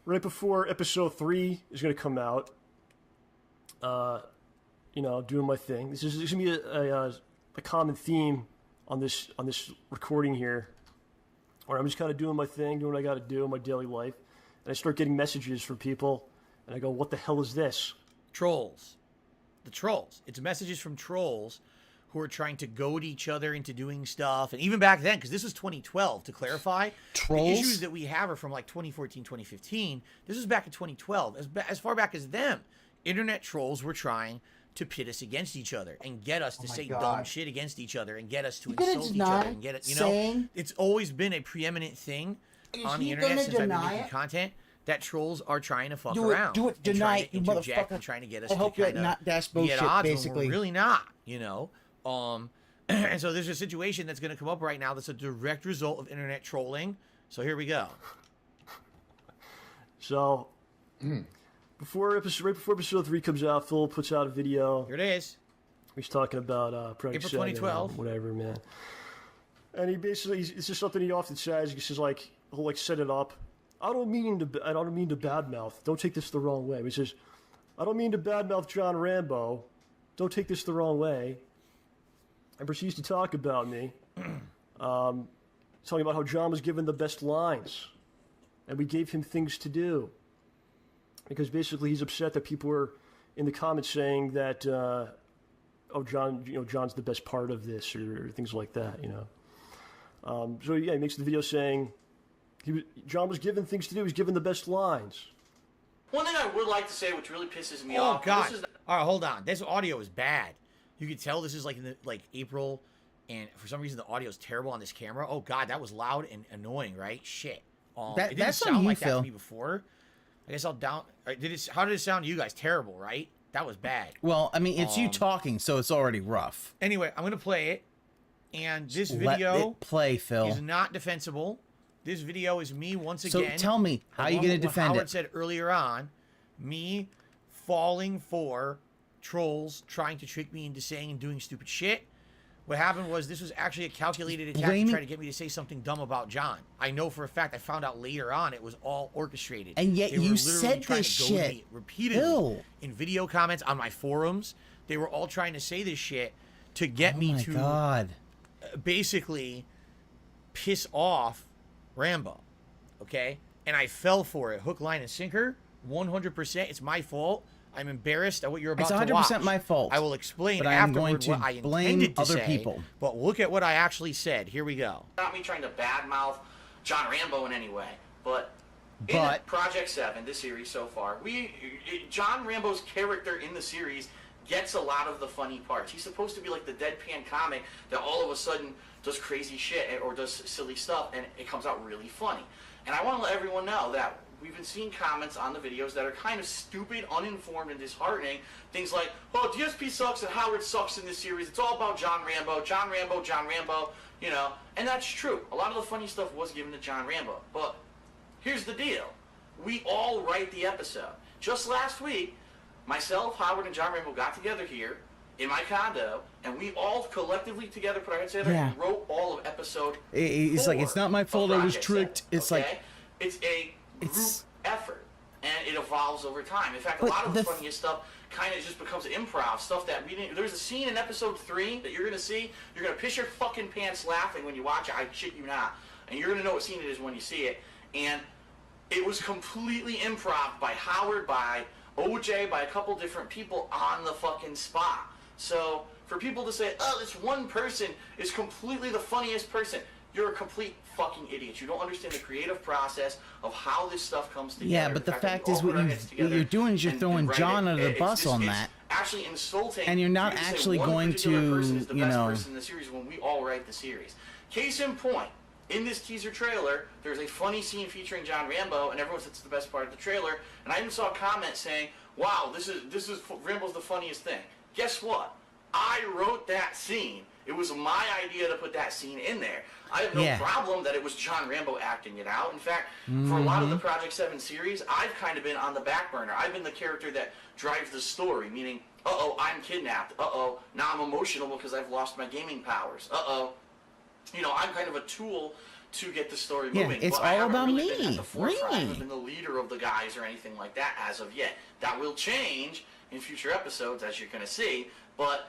Right before episode 3 is going to come out, you know, doing my thing. This is going to be a common theme on this recording here, where I'm just kind of doing my thing, doing what I got to do in my daily life, and I start getting messages from people, and I go, "What the hell is this?" Trolls. The trolls. It's messages from trolls who are trying to goad each other into doing stuff. And even back then, because this was 2012, to clarify, Trolls? the issues that we have are from like 2014, 2015. This was back in 2012. As far back as them, internet trolls were trying to pit us against each other and get us to say dumb shit against each other and get us to insult each other and get it. You know, it's always been a preeminent thing on the internet since I've been making content. That trolls are trying to fuck around. Do it, deny it, you motherfucker. And trying to get us I hope to you're kind not dash of be bullshit, at odds basically. when we're really not, you know. And so there's a situation that's going to come up right now that's a direct result of internet trolling. So here we go. So, right before episode 3 comes out, Phil puts out a video. Here it is. He's talking about Project April 2012. Whatever, man. And he basically, it's just something he often says. He says he'll set it up. I don't mean to badmouth. Don't take this the wrong way. He says, I don't mean to badmouth John Rambo. Don't take this the wrong way. And proceeds to talk about me. Talking about how John was given the best lines. And we gave him things to do. Because basically he's upset that people were in the comments saying that, John's the best part of this, or things like that, you know. So yeah, he makes the video saying John was given things to do. He was given the best lines. One thing I would like to say, which really pisses me Oh off. God! All right, hold on. This audio is bad. You can tell this is like in the April, and for some reason the audio is terrible on this camera. Oh God, that was loud and annoying, right? Shit. It didn't sound like that to me before. I guess I'll down. How did it sound to you guys? Terrible, right? That was bad. Well, I mean, it's you talking, so it's already rough. Anyway, I'm gonna play it, and this Let video it play, Phil. is not defensible. This video is me once again. So tell me, how are you gonna defend Howard it? said earlier on, me falling for trolls trying to trick me into saying and doing stupid shit. What happened was this was actually a calculated attack to try to get me to say something dumb about John. I know for a fact. I found out later on it was all orchestrated. And yet They were you literally said trying this to goad shit. me repeatedly Ew. in video comments on my forums. They were all trying to say this shit to get me to God. basically piss off Rambo. Okay? And I fell for it. Hook, line, and sinker. 100%. It's my fault. I'm embarrassed at what you're about to watch. It's 100% my fault. I will explain but I am afterward going to what I blame intended to other say, people. But look at what I actually said. Here we go. Not me trying to badmouth John Rambo in any way, but in Project 7, the series so far, John Rambo's character in the series gets a lot of the funny parts. He's supposed to be like the deadpan comic that all of a sudden does crazy shit or does silly stuff, and it comes out really funny. And I want to let everyone know that we've been seeing comments on the videos that are kind of stupid, uninformed, and disheartening. Things like, oh, DSP sucks and Howard sucks in this series. It's all about John Rambo, John Rambo, John Rambo, you know. And that's true. A lot of the funny stuff was given to John Rambo. But here's the deal. We all write the episode. Just last week, myself, Howard, and John Rambo got together here in my condo, and we all collectively together put our heads together and wrote all of episode It's like, it's not my fault I was Project tricked. 7, It's okay? like... It's a group effort, and it evolves over time. In fact, a lot of the funniest stuff kind of just becomes improv stuff that we didn't. There's a scene in episode 3 that you're gonna see. You're gonna piss your fucking pants laughing when you watch it. I shit you not. And you're gonna know what scene it is when you see it. And it was completely improv by Howard, by OJ, by a couple different people on the fucking spot. So for people to say, oh, this one person is completely the funniest person, you're a complete fucking idiot. You don't understand the creative process of how this stuff comes together. Yeah, but the fact is, what you're doing is you're throwing John under the bus on that. actually insulting. And you're not for you to say actually one going particular to, person is the you best know- person in the series when we all write the series. Case in point, in this teaser trailer, there's a funny scene featuring John Rambo, and everyone says it's the best part of the trailer. And I even saw a comment saying, "Wow, this is Rambo's the funniest thing." Guess what? I wrote that scene. It was my idea to put that scene in there. I have no problem that it was John Rambo acting it out. In fact, for a lot of the Project 7 series, I've kind of been on the back burner. I've been the character that drives the story, meaning, uh-oh, I'm kidnapped. Uh-oh, now I'm emotional because I've lost my gaming powers. Uh-oh. You know, I'm kind of a tool to get the story moving. It's but I all haven't about really been at me. the forefront. I haven't Really. been the leader of the guys or anything like that as of yet. That will change in future episodes, as you're going to see. But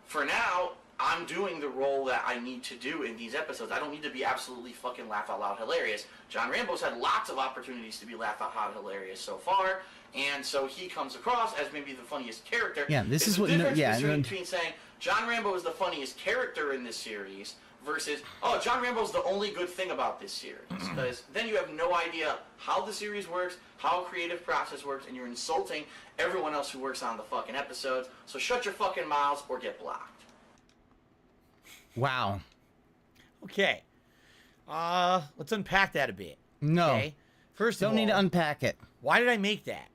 for now, I'm doing the role that I need to do in these episodes. I don't need to be absolutely fucking laugh out loud hilarious. John Rambo's had lots of opportunities to be laugh out loud hilarious so far, and so he comes across as maybe the funniest character. Yeah, this There's is a what- difference yeah, between saying John Rambo is the funniest character in this series versus, oh, John Rambo's the only good thing about this series. Because then you have no idea how the series works, how a creative process works, and you're insulting everyone else who works on the fucking episodes. So shut your fucking mouths or get blocked. Wow. Okay. Let's unpack that a bit. No. Okay. First of Don't all, need to unpack it. why did I make that?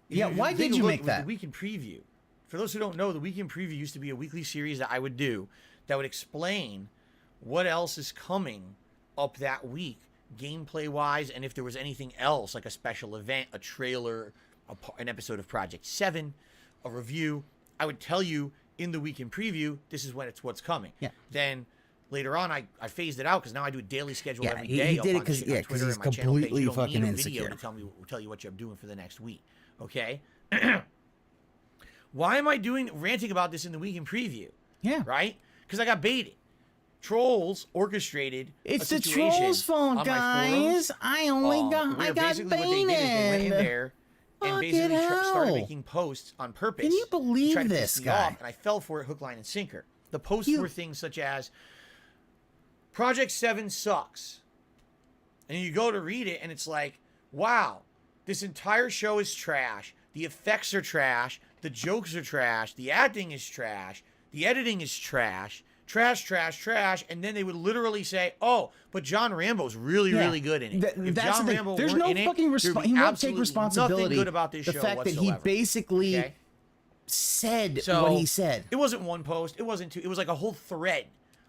Yeah, why Take did a you look make with that? The Week in Preview. For those who don't know, the Week in Preview used to be a weekly series that I would do that would explain what else is coming up that week, gameplay-wise, and if there was anything else, like a special event, a trailer, an episode of Project 7, a review. I would tell you in the Week in Preview, this is when it's what's coming. Yeah. Then later on, I phased it out because now I do a daily schedule Yeah, every he day. did it up on 'cause- Twitter yeah, 'cause and he's my channel page. completely You don't fucking need a insecure. video to tell you what I'm doing for the next week. Okay. Why am I ranting about this in the Week in Preview? Yeah. Right? Because I got baited. Trolls orchestrated. It's a the situation trolls' fault, on my forums, guys. I got where basically what they did is they went in there and Fucking basically started hell. making posts on purpose. Can you to believe try to this piss me guy? off, and I fell for it hook, line, and sinker. The posts were things such as Project 7 sucks. And you go to read it and it's like, wow, this entire show is trash. The effects are trash. The jokes are trash. The acting is trash. The editing is trash. Trash, trash, trash. And then they would literally say, oh, but John Rambo's really, really good in it. If That's John the thing. Rambo There's weren't no in it, fucking there'd be he won't take absolutely responsibility. nothing good about this the show fact that whatsoever. he basically Okay? said So, what he said. It wasn't one post. It wasn't two. It was like a whole thread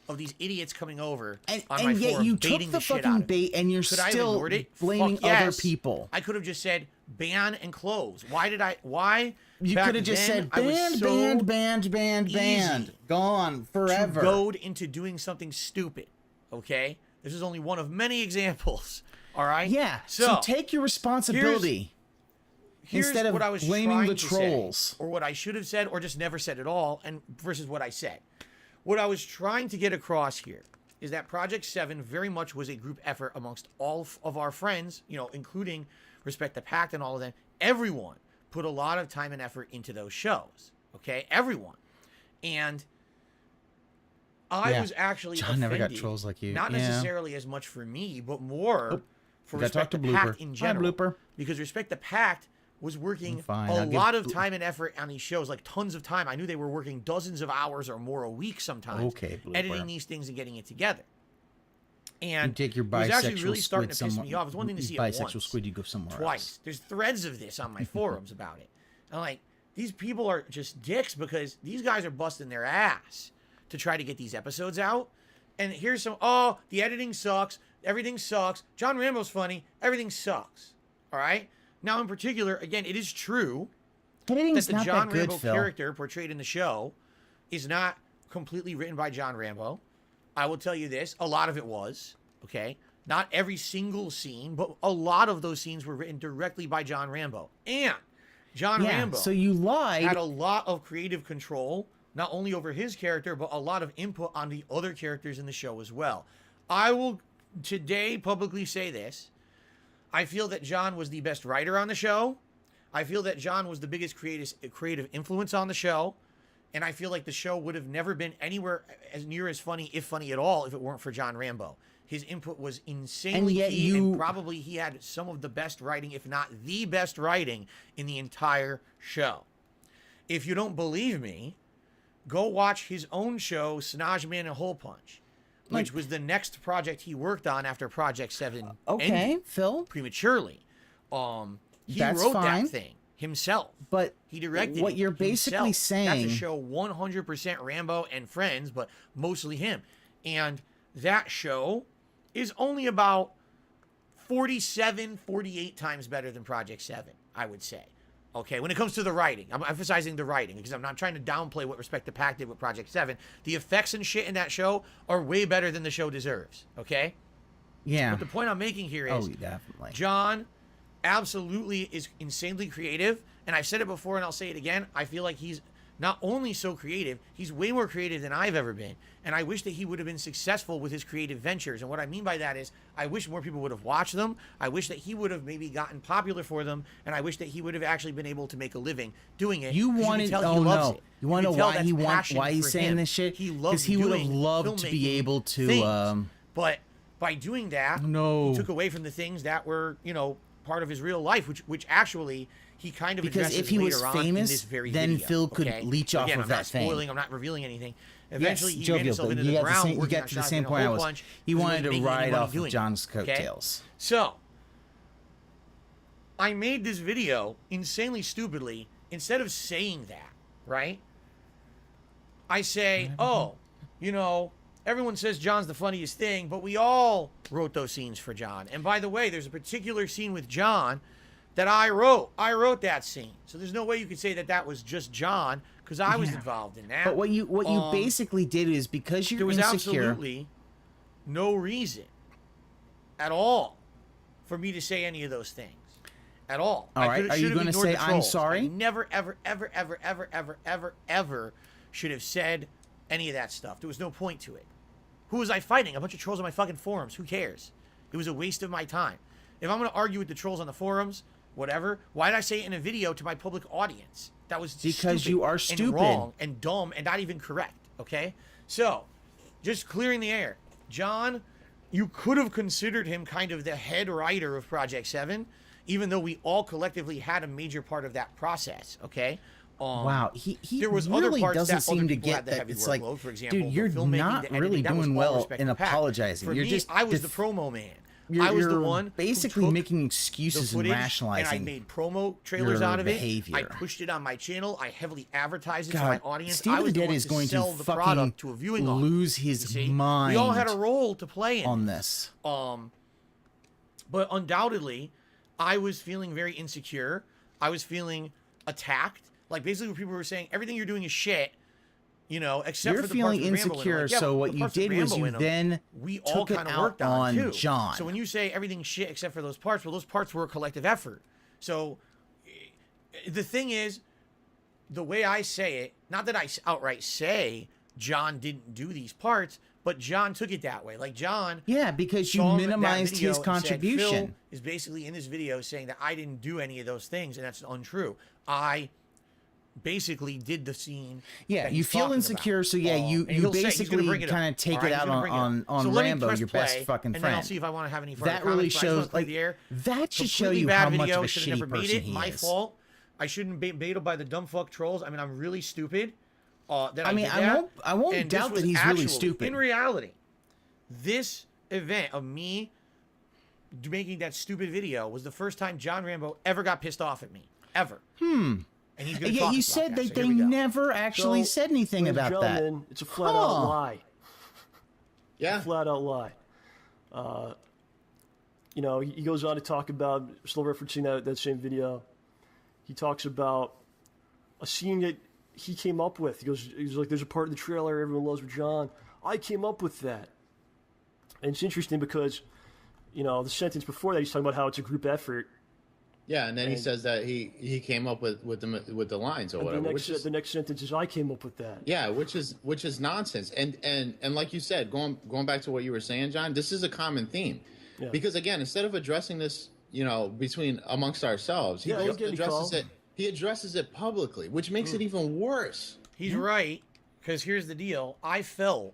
of these idiots coming over on my And yet forum, you baiting took the shit out fucking of me. bait and you're Could I have still ignored it? blaming Fuck yes. other people. I could have just said ban and close. Why? You Back could have just then, said I was banned, so easy gone forever. to goad into doing something stupid. Okay, this is only one of many examples. All right. Yeah. So take your responsibility Here's instead of what I was blaming trying the to trolls. say, or what I should have said, or just never said at all, and versus what I said. What I was trying to get across here is that Project 7 very much was a group effort amongst all of our friends, you know, including Respect the Pact and all of them. Everyone put a lot of time and effort into those shows. Okay, everyone, and I was actually John never got offended, trolls like you. Not Yeah. necessarily as much for me, but more for Gotta talk Respect to the Blooper. Pact in Hi, general. Blooper. Because Respect the Pact was working Fine, a I'll give lot of time and effort on these shows, like tons of time. I knew they were working dozens of hours or more a week sometimes, Okay, Blooper. editing these things and getting it together. And You take your it was actually bisexual really starting squid to piss me off. It's one thing to see it bisexual once, squid, you go somewhere twice. else. There's threads of this on my forums about it. I'm like, these people are just dicks because these guys are busting their ass to try to get these episodes out. And here's some, oh, the editing sucks. Everything sucks. John Rambo's funny. Everything sucks. All right? Now, in particular, again, it is true Editing's that the not John that good, Rambo Phil. character portrayed in the show is not completely written by John Rambo. I will tell you this. A lot of it was, okay? Not every single scene, but a lot of those scenes were written directly by John Rambo. And John Rambo so you lied. had a lot of creative control, not only over his character, but a lot of input on the other characters in the show as well. I will today publicly say this. I feel that John was the best writer on the show. I feel that John was the biggest creative influence on the show. And I feel like the show would have never been anywhere as near as funny, if funny at all, if it weren't for John Rambo. His input was insanely key, and probably he had some of the best writing, if not the best writing, in the entire show. if you don't believe me, go watch his own show, Snaj Man and Hole Punch, which was the next project he worked on after Project 7 ended Phil. prematurely. He That's wrote fine. that thing himself. But he directed what it you're basically himself. saying... That's a show 100% Rambo and friends, but mostly him. And that show is only about 47, 48 times better than Project 7, I would say. Okay, when it comes to the writing, I'm emphasizing the writing because I'm not trying to downplay what Respect the Pack did with Project 7. The effects and shit in that show are way better than the show deserves, okay? Yeah. But the point I'm making here is definitely. John absolutely is insanely creative, and I've said it before and I'll say it again. I feel like he's not only so creative, he's way more creative than I've ever been. And I wish that he would have been successful with his creative ventures. And what I mean by that is I wish more people would have watched them. I wish that he would have maybe gotten popular for them. And I wish that he would have actually been able to make a living doing it. You wanted, oh no. You want to know why he's saying this shit? Because he would have loved to be able to, But by doing that, he took away from the things that were, you know, part of his real life, which actually he kind of because if he was famous, then video, Phil could leech off of that fame. I'm not revealing anything. Eventually, he ran jovial, himself but into the ground. you got to the same point I was. He wanted to ride off of John's coattails. So, I made this video insanely stupidly. Instead of saying that, right? I say, oh, you know, everyone says John's the funniest thing, but we all wrote those scenes for John. And by the way, there's a particular scene with John that I wrote. I wrote that scene. So there's no way you could say that that was just John, because I was involved in that. But what you basically did is because you're insecure. There was absolutely no reason at all for me to say any of those things. At all. All right. Are you going to say I'm sorry? I never, ever, ever, ever, ever, ever, ever, ever should have said any of that stuff. There was no point to it. Who was I fighting? A bunch of trolls on my fucking forums. Who cares? It was a waste of my time. If I'm going to argue with the trolls on the forums, whatever, why did I say it in a video to my public audience? That was because you are stupid and wrong and dumb and not even correct, okay? So, just clearing the air. John, you could have considered him kind of the head writer of Project 7, even though we all collectively had a major part of that process, okay? Wow, he there was really other parts doesn't that seem other to people get had the that. heavy It's like, workload. For example, dude, you're the filmmaking, not the editing, really that was doing all well Respect in the Pack. apologizing. For You're me, just I was the promo man. You're, I was the one basically who took making the excuses footage, and rationalizing. and I made promo trailers your out of it. behavior. I pushed it on my channel. I heavily advertised it to God, my audience. Steve I was the the Dead one is to going sell to the fucking product to a viewing audience. lose his mind. We all had a role to play in on this. But undoubtedly, I was feeling very insecure. I was feeling attacked. Like basically, people were saying everything you're doing is shit. You know, except You're for the feeling parts with Rambo insecure, in them. Like, so but what the you parts with did was Rambo you in them, then we all took it kind of out worked on too. John. So when you say everything's shit except for those parts, well, those parts were a collective effort. So the thing is, the way I say it, not that I outright say John didn't do these parts, but John took it that way. Like John, yeah, because you minimized his contribution. Said, Phil is basically in this video saying that I didn't do any of those things, and that's untrue. I basically did the scene. Yeah, you feel insecure, so yeah, you basically kind of take it out on so Rambo, your best fucking friend. And then I'll see if I want to have any further that really shows like that should show you how much of a shitty person he is. My fault. I shouldn't be baited by the dumb fuck trolls. I mean, I'm really stupid. I won't doubt that he's really stupid. In reality, this event of me making that stupid video was the first time John Rambo ever got pissed off at me. Ever. And he's gonna talk you about said that, that they never actually said anything about that. It's a flat out lie. Yeah. Flat out lie. You know, he goes on to talk about, still referencing that same video, he talks about a scene that he came up with. He's like, there's a part of the trailer everyone loves with John. I came up with that. And it's interesting because, you know, the sentence before that, he's talking about how it's a group effort. Yeah, and then he says that he came up with the lines or whatever. The next sentence is I came up with that. Yeah, which is nonsense. And like you said, going back to what you were saying, John, this is a common theme. Yeah. Because again, instead of addressing this, you know, amongst ourselves, he addresses it publicly, which makes it even worse. He's right, because here's the deal. I felt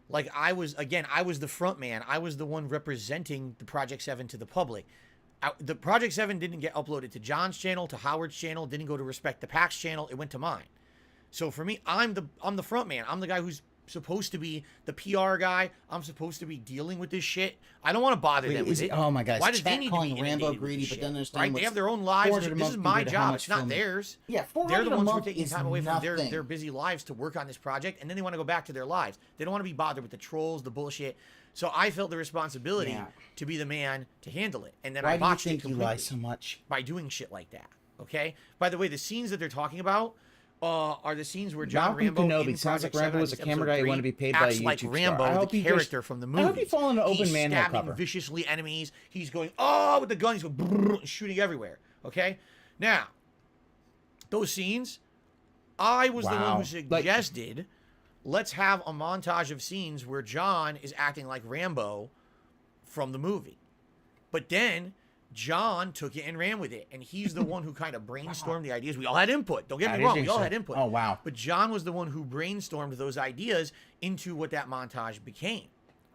like I was the front man. I was the one representing the Project 7 to the public. The Project 7 didn't get uploaded to John's channel, to Howard's channel, didn't go to Respect the Pack's channel. It went to mine. So for me, I'm the front man. I'm the guy who's supposed to be the PR guy. I'm supposed to be dealing with this shit. I don't want to bother them with it. Oh my God! Why does they chat need to calling be Rambo inundated with greedy, this but shit, doesn't understand. right? They have their own lives. 400 a This month is my compared to how job. much It's not filming. theirs. Yeah, they're 400 the a ones who are month taking is time away from nothing. their busy lives to work on this project, and then they want to go back to their lives. They don't want to be bothered with the trolls, the bullshit. So I felt the responsibility to be the man to handle it, and then I Why do you botched it think you lie completely so much? by doing shit like that. Okay. By the way, the scenes that they're talking about are the scenes where John Malcolm Rambo Kenobi in sounds like Project 7, Rambo was a episode camera guy who 3, wanted to be paid by a acts like YouTube Rambo, star. I hope the he character just- from the I movie. hope he fall into open He's manhole stabbing cover. viciously enemies. He's going with the gun. He's going brrr, and shooting everywhere. Okay. Now, those scenes, I was the one Wow. who suggested let's have a montage of scenes where John is acting like Rambo from the movie. But then John took it and ran with it. And he's the one who kind of brainstormed the ideas. We all had input. Don't get me wrong. We all had input. Oh, wow. But John was the one who brainstormed those ideas into what that montage became.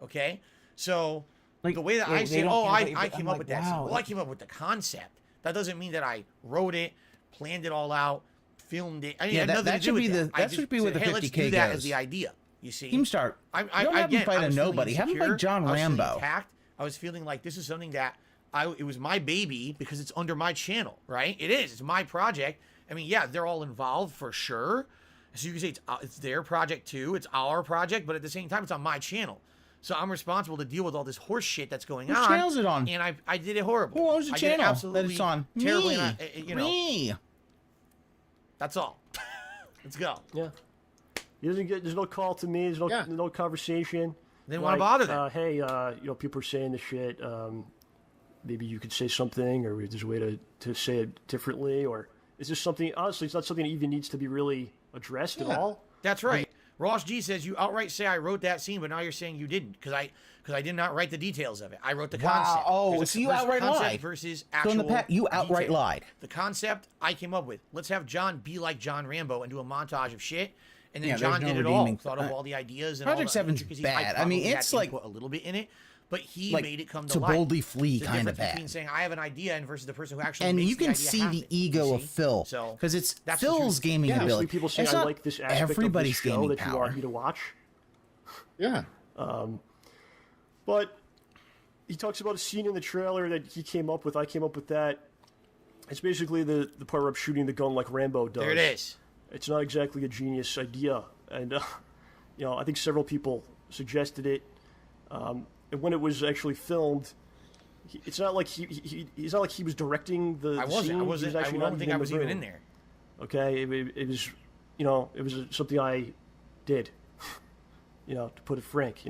Okay? So the way that I said, I came up with that. wow. Well, I came up with the concept. That doesn't mean that I wrote it, planned it all out, filmed it. I mean, Yeah, it had that- nothing that to do should with be that. the- I that just should be said, where the hey, let's 50K do that goes. as the idea. You see? Team start. I Don't have him fight a I was feeling nobody. Have him fight insecure. John I was feeling Rambo. attacked. I was feeling like this is something that it was my baby because it's under my channel, right? It is. It's my project. I mean, yeah, they're all involved for sure. So you can say it's their project too. It's our project, but at the same time, it's on my channel. So I'm responsible to deal with all this horse shit that's going Whose on. channel's it on? And I did it horrible. Who owns the I did it channel that absolutely it's on? terribly. Me. And I, Me. That's all. Let's go. Yeah. He doesn't get. There's no call to me. There's no conversation. They didn't want to bother them. Hey, people are saying this shit. Maybe you could say something, or there's a way to say it differently, or is this something? Honestly, it's not something that even needs to be really addressed at all. That's right. Ross G says you outright say I wrote that scene, but now you're saying you didn't because I did not write the details of it. I wrote the concept. Oh, There's so a you concept outright lied. versus So in actual. the you outright detail. lied. The concept I came up with. Let's have John be like John Rambo and do a montage of shit. And then Yeah, John there's did no it all. redeeming- Thought of all the ideas and Project all the 7's intricacies. bad. I mean, probably it's had like- input a little bit in it, but he like, made it come to to life. boldly flee The kinda difference bad. between saying I have an idea and versus the person who actually And makes you the can idea see happen, the ego you of see? Phil So because it's that's the Phil's truth. gaming Yeah, ability. people say It's I not like this aspect everybody's of the show gaming that you power. want me to watch. Yeah. But he talks about a scene in the trailer that he came up with. I came up with that. It's basically the part where I'm shooting the gun like Rambo does. There it is. It's not exactly a genius idea, and I think several people suggested it. And when it was actually filmed, it's not like he's not like he was directing the I scene. wasn't. I He wasn't. was I actually don't not think I was even room. in there. Okay, it was, it was something I did, to put it frank,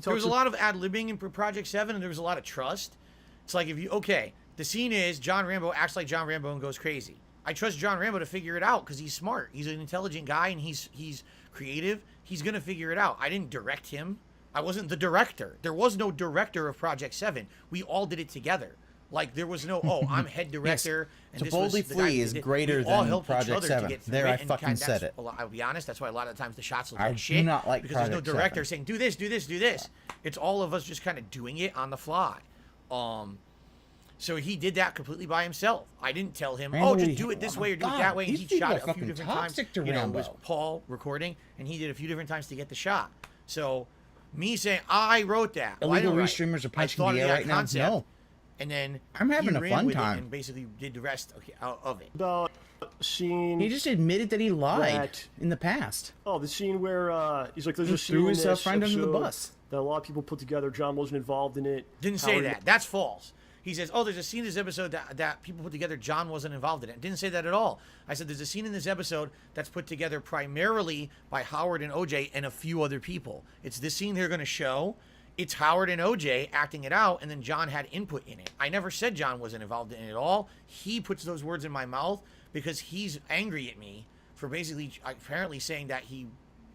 There was a lot of ad-libbing in Project 7, and there was a lot of trust. It's like the scene is John Rambo acts like John Rambo and goes crazy. I trust John Rambo to figure it out because he's smart. He's an intelligent guy, and he's creative. He's going to figure it out. I didn't direct him. I wasn't the director. There was no director of Project 7. We all did it together. Like, there was no, I'm head director. And To this boldly was the guy flee who is did it. greater We all than helped each Project other to 7. get through There, it, I and fucking said it. I'll be honest, that's why a lot of times the shots look I like do shit. not like because there's no Project director 7. saying, do this, do this, do this. It's all of us just kind of doing it on the fly. So he did that completely by himself. I didn't tell him, just do it this way or do it that way. And he shot it a few different times. It was Paul recording, and he did a few different times to get the shot. So me saying, I wrote that. Illegal restreamers are punching the air right now. No. And then I'm having he a ran fun with it time. and basically did the rest of it. About scene. He just admitted that he lied that- in the past. Oh, the scene where he's like, there's He a scene threw in his, this friend under the episode bus. that a lot of people put together. John wasn't involved in it. Didn't say Howard- that. That's false. He says, there's a scene in this episode that people put together. John wasn't involved in it. Didn't say that at all. I said there's a scene in this episode that's put together primarily by Howard and OJ and a few other people. It's this scene they're going to show. It's Howard and OJ acting it out, and then John had input in it. I never said John wasn't involved in it at all. He puts those words in my mouth because he's angry at me for basically apparently saying that he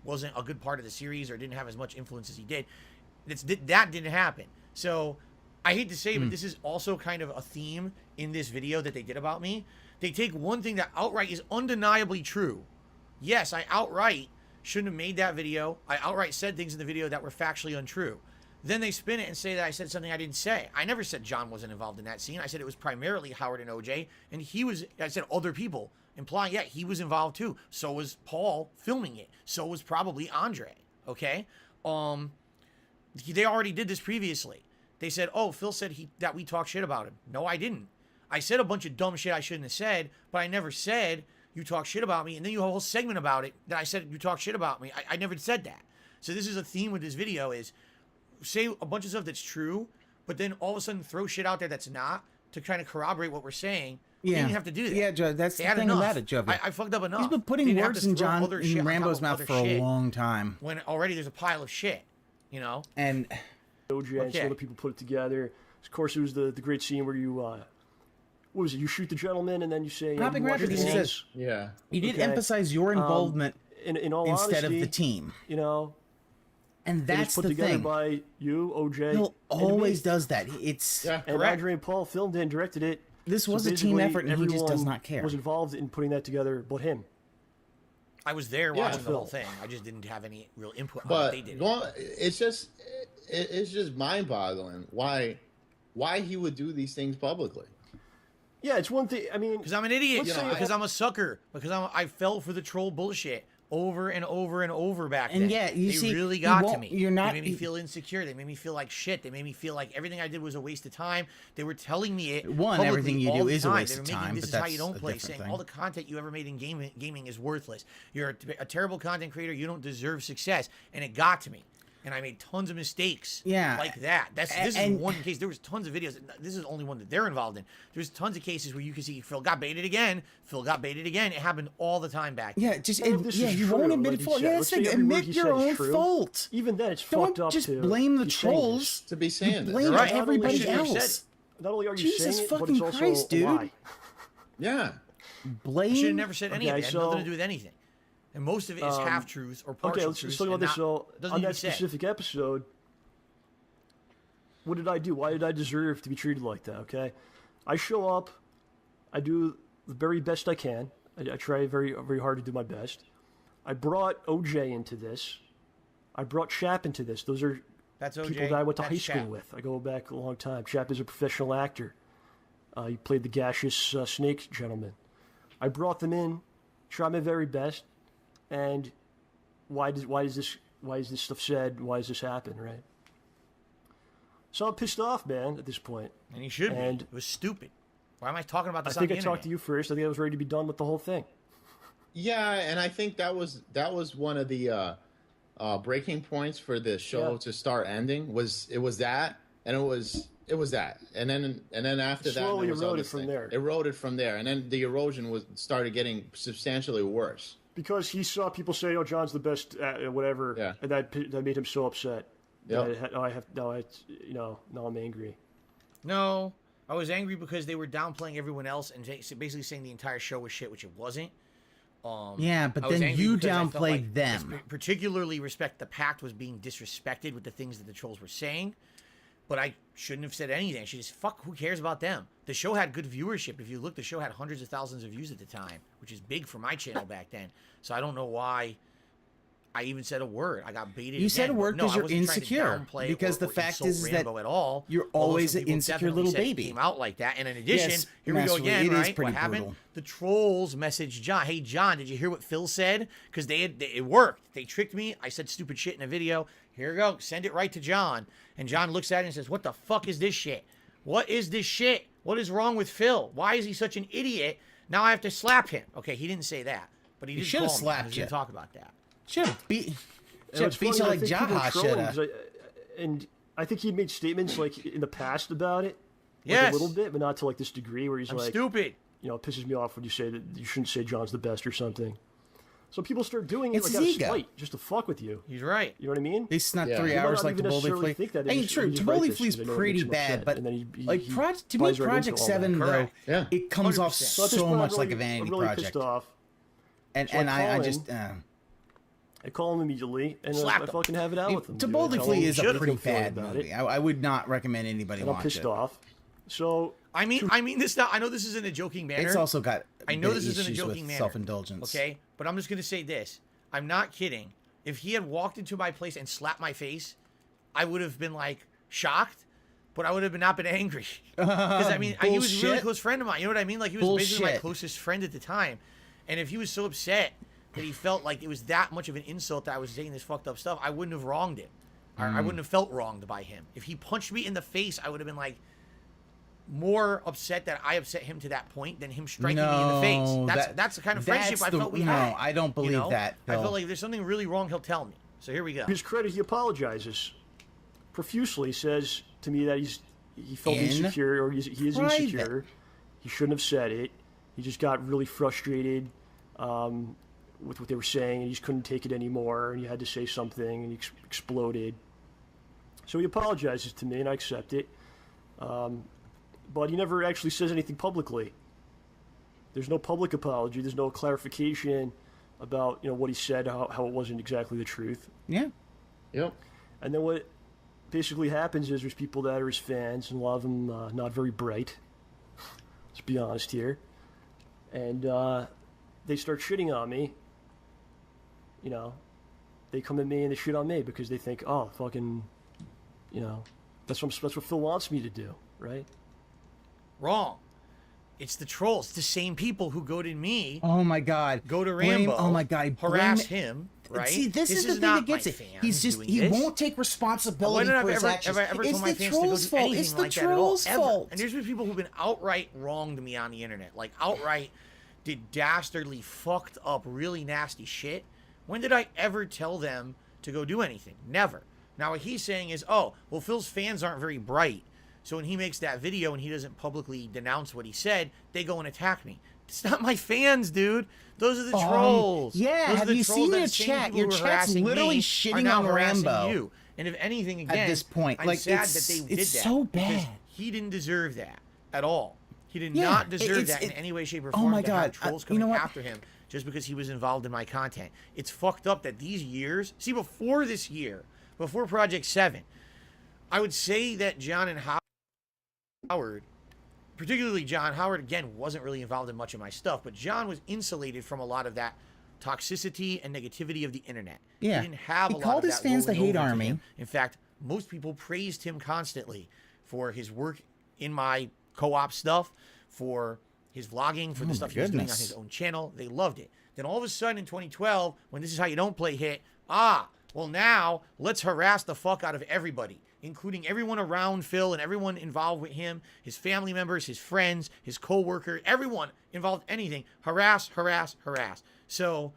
wasn't a good part of the series or didn't have as much influence as he did. That didn't happen. So I hate to say, but this is also kind of a theme in this video that they did about me. They take one thing that outright is undeniably true. Yes, I outright shouldn't have made that video. I outright said things in the video that were factually untrue. Then they spin it and say that I said something I didn't say. I never said John wasn't involved in that scene. I said it was primarily Howard and OJ, and I said other people. implying, yeah, he was involved too. So was Paul filming it. So was probably Andre. Okay. They already did this previously. They said, oh, Phil said that we talked shit about him. No, I didn't. I said a bunch of dumb shit I shouldn't have said, but I never said you talk shit about me. And then you have a whole segment about it that I said you talk shit about me. I never said that. So this is a theme with this video is say a bunch of stuff that's true, but then all of a sudden throw shit out there that's not to kind of corroborate what we're saying. You didn't have to do that. Yeah, Joe, that's They the had thing enough. about it, Joe. I fucked up enough. He's been putting Didn't have words to in throw other shit on top Rambo's of mouth other for a shit long time. when already there's a pile of shit, you know? And OJ and some other people put it together. Of course, it was the great scene where you, what was it? You shoot the gentleman and then you say, Hopping rapidly says, yeah. You did emphasize your involvement in all instead honesty, of the team. You know, and that's put the together thing. by you, OJ. He'll and always me. does that. It's and Andre and Paul filmed it and directed it. This So was a team basically, effort, and he just does everyone not care. Was involved in putting that together, but him. I was there watching the whole thing. I just didn't have any real input on what But they did. it's just mind-boggling why he would do these things publicly. Yeah, it's one thing. I mean, because I'm an idiot. let's say- Because I'm a sucker. Because I fell for the troll bullshit over and over and over back And then. yeah, you they see, really you got to won't- me. you're not- They made me feel insecure. They made me feel like shit. They made me feel like everything I did was a waste of time. They were telling me it. One, everything publicly you all do the is a time. waste They were of making, time, This but is how you that's don't a play. different Saying thing. all the content you ever made in gaming is worthless. You're a terrible content creator. You don't deserve success. And it got to me. And I made tons of mistakes. Yeah. Like that. This is And- one case. There was tons of videos. This is the only one that they're involved in. There's tons of cases where you can see Phil got baited again. Phil got baited again. It happened all the time back then. Yeah, just None of this is you true, won't admit like it he fault. said. Yeah, Let's that's say the thing. every word Admit he your said is own true. fault. Even then, it's Don't fucked up just to blame the be saying this. trolls. To be saying this. Blame Right. everybody Not only should you have else. Not only are you Jesus saying it, but fucking it's also Christ, a dude. lie. Yeah. Blame. I should have never said any of it. It had so- nothing to do with anything. And most of it is half truth or partial Okay, let's truth. talk about and this. not- So, doesn't on need to that be said. specific episode, what did I do? Why did I deserve to be treated like that? Okay, I show up, I do the very best I can. I try very, very hard to do my best. I brought OJ into this. I brought Chap into this. Those are That's OJ. people that I went to That's high school Chap. with. I go back a long time. Chap is a professional actor. He played the gaseous snake gentleman. I brought them in, tried my very best, and why is this stuff said? Why does this happen? Right. So I'm pissed off, man. At this point, And he should And- be. It was stupid. Why am I talking about I this think on I the talked to internet? you first. I think I was ready to be done with the whole thing. Yeah, and I think that was one of the breaking points for the show Yeah. to start ending. Was that, and it was that, and then after It that, slowly there was eroded other from things. there. Eroded from there, and then the erosion started getting substantially worse. Because he saw people say, "Oh, John's the best," whatever, Yeah. and that made him so upset. Yep. Now I'm angry. No, I was angry because they were downplaying everyone else and basically saying the entire show was shit, which it wasn't. Yeah, but I was then angry you because I felt downplayed like them. Particularly Respect the Pact was being disrespected with the things that the trolls were saying. But I shouldn't have said anything. I should just, who cares about them? The show had good viewership. If you look, the show had hundreds of thousands of views at the time, which is big for my channel back then. So I don't know why I even said a word. I got baited. You said a again, word but no, because I you're wasn't trying to insecure. downplay Because or the fact insult is that Rambo at all. you're Although always some an people insecure definitely little said it baby. Came out like that. And in addition, Yes, here we go Master Lee, again, it is right? pretty What happened? brutal. The trolls messaged John. Hey, John, did you hear what Phil said? Because it worked. They tricked me. I said stupid shit in a video. Here we go. Send it right to John. And John looks at it and says, what the fuck is this shit? What is this shit? What is wrong with Phil? Why is he such an idiot? Now I have to slap him. Okay, he didn't say that. But he did should call have me. slapped I was you. going to talk about that. Should have beat. And Should it's have beat funny, you I like think people Jaha troll him should 'cause and I think he made statements like in the past about it, like Yes. a little bit, but not to like this degree where he's I'm like, stupid. you know, it pisses me off when you say that you shouldn't say John's the best or something. So people start doing it It's like his out of ego. spite, just to fuck with you. He's right. You know what I mean? They snuck Yeah. 3 He might hours not like even the Boldy necessarily Flea. think that. Hey, He just- true. he just Boldy writes this Flea's 'cause I know it pretty makes him bad, upset, but and then he like to me, buys right into Project all 7 that. though, Correct. Yeah. it comes off 100%. So at this so point, much I'm like a really- vanity I'm really project. pissed off. And So I I call just him. I call him immediately, and Slap I him. fucking have it out with him. To dude. I Boldy tell Flea him is a how I pretty feel bad about movie. it, I would not recommend anybody and I'm watch pissed it. off. So I mean this now. I know this is in a joking manner. It's also got. I know bit this isn't a issues joking with manner. self-indulgence. Okay, but I'm just gonna say this. I'm not kidding. If he had walked into my place and slapped my face, I would have been like shocked, but I would have not been angry. Because I mean, he was a really Bullshit. close friend of mine. You know what I mean? Like he was basically my Bullshit. closest friend at the time. And if he was so upset that he felt like it was that much of an insult that I was saying this fucked up stuff, I wouldn't have wronged him. I wouldn't have felt wronged by him. If he punched me in the face, I would have been like more upset that I upset him to that point than him striking me in the face. That's the kind of friendship I felt we had. No, I don't believe that. I felt like if there's something really wrong, he'll tell me. So here we go. To his credit, he apologizes profusely. He says to me that he felt insecure, or he is insecure. He shouldn't have said it. He just got really frustrated with what they were saying, and he just couldn't take it anymore, and he had to say something, and he exploded. So he apologizes to me, and I accept it. But he never actually says anything publicly. There's no public apology. There's no clarification about what he said, how it wasn't exactly the truth. Yeah. Yep. And then what basically happens is there's people that are his fans, and a lot of them not very bright. Let's be honest here. And they start shitting on me. They come at me and they shit on me because they think, oh, fucking, that's what Phil wants me to do, right? Wrong. It's the trolls. It's the same people who go to me. Oh my God. Go to Rambo. Oh my God. Harass him. Right? See, this is the thing that gets it. He won't take responsibility for his actions. It's the trolls' fault. It's the trolls' fault. And there's been people who've been outright wrong to me on the internet, like outright did dastardly, fucked up, really nasty shit. When did I ever tell them to go do anything? Never. Now what he's saying is, oh, well, Phil's fans aren't very bright. So when he makes that video and he doesn't publicly denounce what he said, they go and attack me. It's not my fans, dude. Those are the trolls. Yeah, Those have you seen your chat? Your chat's literally shitting on Rambo. You. And if anything, again, at this point, I'm sad that they did that. It's so bad. He didn't deserve that at all. He did not deserve that in any way, shape, or form. Oh my to have God. trolls coming after him just because he was involved in my content. It's fucked up that these years, see, before this year, before Project 7, I would say that John and Howard, particularly John Howard, again, wasn't really involved in much of my stuff, but John was insulated from a lot of that toxicity and negativity of the internet. Yeah. He didn't have a lot called of his that fans the rolling hate over to army. him. In fact, most people praised him constantly for his work in my co-op stuff, for his vlogging, for the stuff he was doing on his own channel. They loved it. Then all of a sudden in 2012, when This Is How You Don't Play hit, well now let's harass the fuck out of everybody, including everyone around Phil and everyone involved with him, his family members, his friends, his co-worker, everyone involved in anything. Harass, harass, harass. So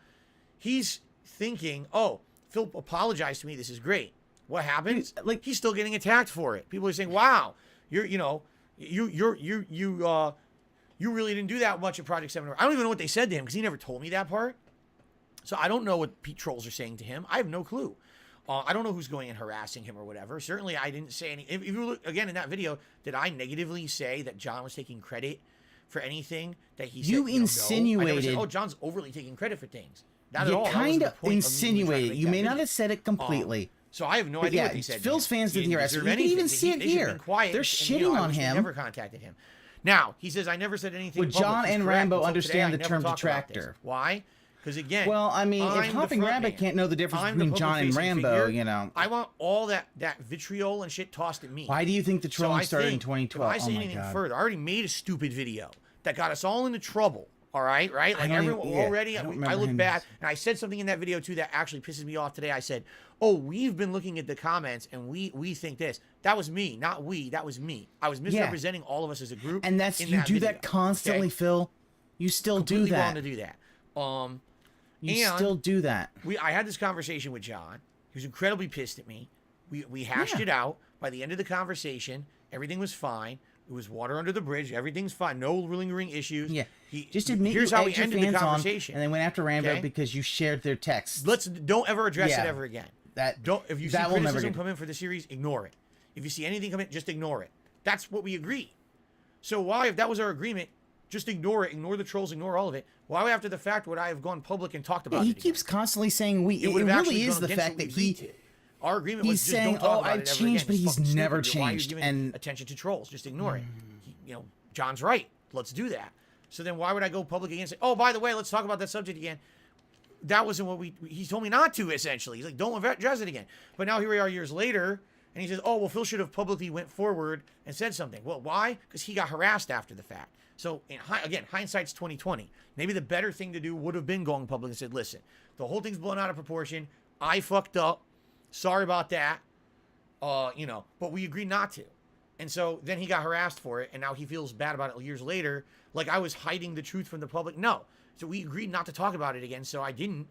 he's thinking, oh, Phil apologized to me. This is great. What happens? Like, he's still getting attacked for it. People are saying, wow, you really didn't do that much at Project 7. I don't even know what they said to him because he never told me that part. So I don't know what Pete trolls are saying to him. I have no clue. I don't know who's going and harassing him or whatever. Certainly, I didn't say any. If you look again in that video, did I negatively say that John was taking credit for anything that he said? You insinuated. No. I never said, oh, John's overly taking credit for things. Not you at all. Kind of insinuated. You may not have said it completely. So I have no idea what they said. Phil's fans did the harassment. You can even see it here. They're shitting on him. Never contacted him. Now he says I never said anything. Would John and Rambo understand the term detractor? Why? Because again, well, I mean, if Hopping Rabbit can't know the difference between John and Rambo, I want all that vitriol and shit tossed at me. Why do you think the trolling started in 2012? If I say anything further, I already made a stupid video that got us all into trouble. All right? Like everyone already, I look bad, and I said something in that video too that actually pisses me off today. I said, "Oh, we've been looking at the comments, and we think this." That was me, not we. That was me. I was misrepresenting all of us as a group. And that's you do that constantly, Phil. You still do that. Wrong to do that. You still do that. I had this conversation with John. He was incredibly pissed at me. We hashed it out. By the end of the conversation, everything was fine. It was water under the bridge. Everything's fine. No lingering issues. Yeah. Just admit here's how we ended the conversation. And then went after Rambo because you shared their texts. Don't ever address it ever again. If you see that criticism come in for the series, ignore it. If you see anything come in, just ignore it. That's what we agree. So why, if that was our agreement, just ignore it. Ignore the trolls. Ignore all of it. Why after the fact would I have gone public and talked about it? He keeps constantly saying we. It really is the fact that our agreement was just saying, don't talk about I've changed, but he's never changed. Why are you giving attention to trolls? Just ignore it. John's right. Let's do that. So then why would I go public again and say, oh, by the way, let's talk about that subject again? That wasn't what he told me not to, essentially. He's like, don't address it again. But now here we are years later, And he says, oh, well, Phil should have publicly went forward and said something. Well, why? Because he got harassed after the fact. So, again, hindsight's 2020. Maybe the better thing to do would have been going public and said, listen, the whole thing's blown out of proportion. I fucked up. Sorry about that. But we agreed not to. And so then he got harassed for it, and now he feels bad about it years later, like I was hiding the truth from the public. No. So we agreed not to talk about it again, so I didn't.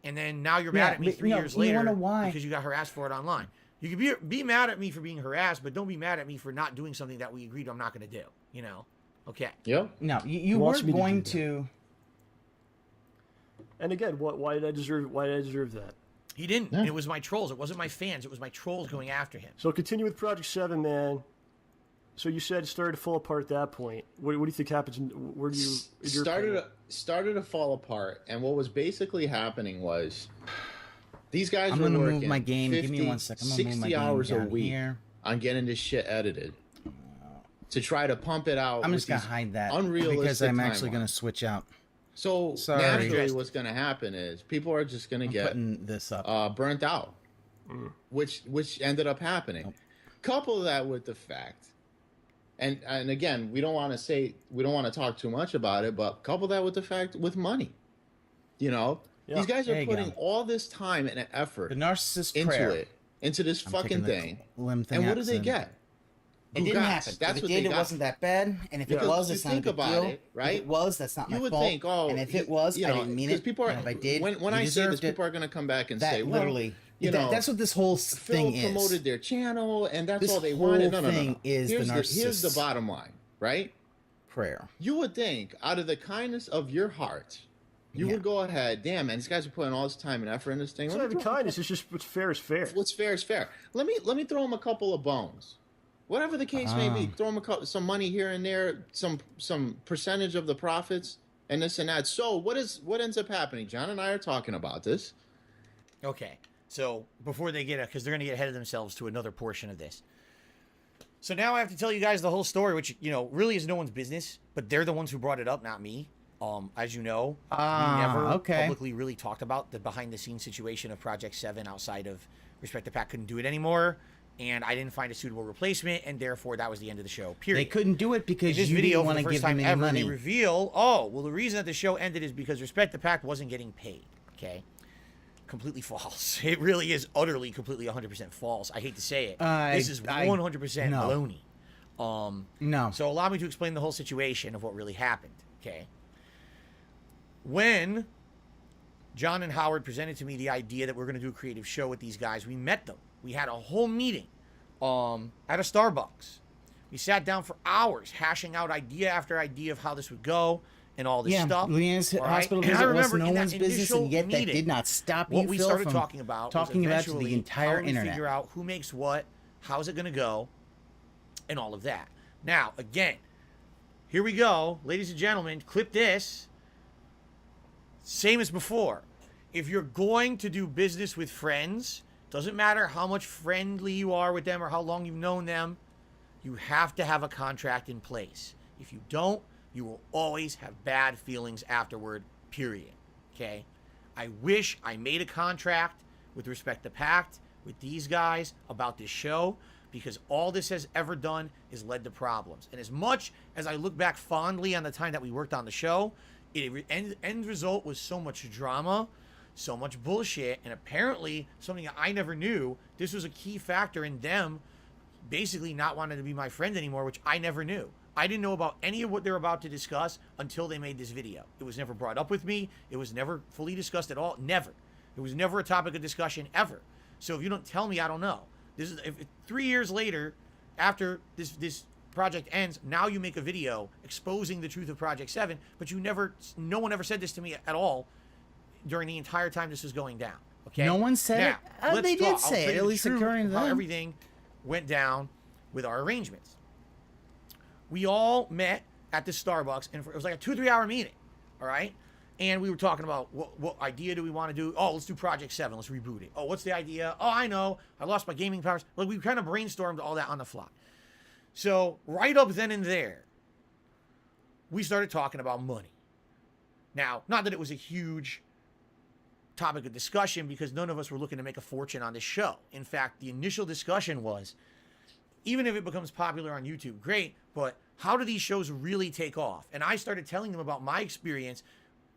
And then now you're mad at me 3 years later because you got harassed for it online. You can be mad at me for being harassed, but don't be mad at me for not doing something that we agreed I'm not going to do, Okay. Yep. No, you weren't going to... And again, why did I deserve that? He didn't. Yeah. It was my trolls. It wasn't my fans. It was my trolls going after him. So continue with Project 7, man. So you said it started to fall apart at that point. What do you think happens? Where do you... Started to fall apart, and what was basically happening was these guys I'm were gonna working move my game. 50, Give me 1 second. I'm gonna 60 move my hours game a down week here. on getting this shit edited to try to pump it out. I'm just gonna hide that because I'm actually gonna switch out. So naturally, what's gonna happen is people are just gonna get putting this up. Burnt out, which ended up happening. Nope. Couple that with the fact, and again, we don't want to talk too much about it, but couple that with the fact with money. These guys are putting all this time and effort the narcissist into this fucking thing. And what do they get? It didn't happen. That's if what it did, they it got. wasn't that bad. And if it was, it's not a big deal. It, right? If it was, that's not my you would fault. think, oh, and if it was, I didn't mean it. People are, if I did, when I say this, people are going to come back and say, well, literally, that's what this whole thing is. Phil promoted their channel, and that's all they wanted. No. Is here's the narcissist. Here's the bottom line, right? Prayer. You would think, out of the kindness of your heart, you would go ahead. Damn, man, these guys are putting all this time and effort in this thing. It's not even kindness. It's just what's fair is fair. What's fair is fair. Let me throw them a couple of bones. Whatever the case may be, throw them some money here and there, some percentage of the profits, and this and that. So what ends up happening? John and I are talking about this. Okay, so before they because they're going to get ahead of themselves to another portion of this. So now I have to tell you guys the whole story, which really is no one's business, but they're the ones who brought it up, not me. As you know, we never publicly really talked about the behind-the-scenes situation of Project 7 outside of Respect the Pack couldn't do it anymore. And I didn't find a suitable replacement, and therefore that was the end of the show. Period. They couldn't do it because you didn't want to give them any money. They reveal, the reason that the show ended is because Respect the Pack wasn't getting paid. Okay, completely false. It really is utterly, completely, 100% false. I hate to say it. This is 100% baloney. No. So allow me to explain the whole situation of what really happened. Okay. When John and Howard presented to me the idea that we're going to do a creative show with these guys, we met them. We had a whole meeting at a Starbucks. We sat down for hours hashing out idea after idea of how this would go and all this stuff. Leanne's hospital visit was no one's business, and yet that did not stop you, what we Phil, started from talking about to the entire internet. Figure out who makes what, how's it going to go, and all of that. Now, again, here we go. Ladies and gentlemen, clip this. Same as before. If you're going to do business with friends, doesn't matter how much friendly you are with them or how long you've known them, you have to have a contract in place. If you don't, you will always have bad feelings afterward, period. Okay? I wish I made a contract with Respect the Pact with these guys about this show, because all this has ever done is led to problems. And as much as I look back fondly on the time that we worked on the show, end result was so much drama, so much bullshit, and apparently something I never knew. This was a key factor in them basically not wanting to be my friend anymore, which I never knew. I didn't know about any of what they're about to discuss until they made this video. It was never brought up with me. It was never fully discussed at all. Never. It was never a topic of discussion ever. So if you don't tell me, I don't know. This is 3 years later, after this project ends, now you make a video exposing the truth of Project 7, but no one ever said this to me at all during the entire time this was going down. Okay. No one said it. They did say it, at least according to how them. everything went down with our arrangements. We all met at the Starbucks, and it was like a 2-3 hour meeting. All right. And we were talking about what idea do we want to do? Oh, let's do Project 7. Let's reboot it. Oh, what's the idea? Oh, I know. I lost my gaming powers. Like, we kind of brainstormed all that on the fly. So right up then and there, we started talking about money. Now, not that it was a huge topic of discussion because none of us were looking to make a fortune on this show. In fact, the initial discussion was, even if it becomes popular on YouTube, great, but how do these shows really take off? And I started telling them about my experience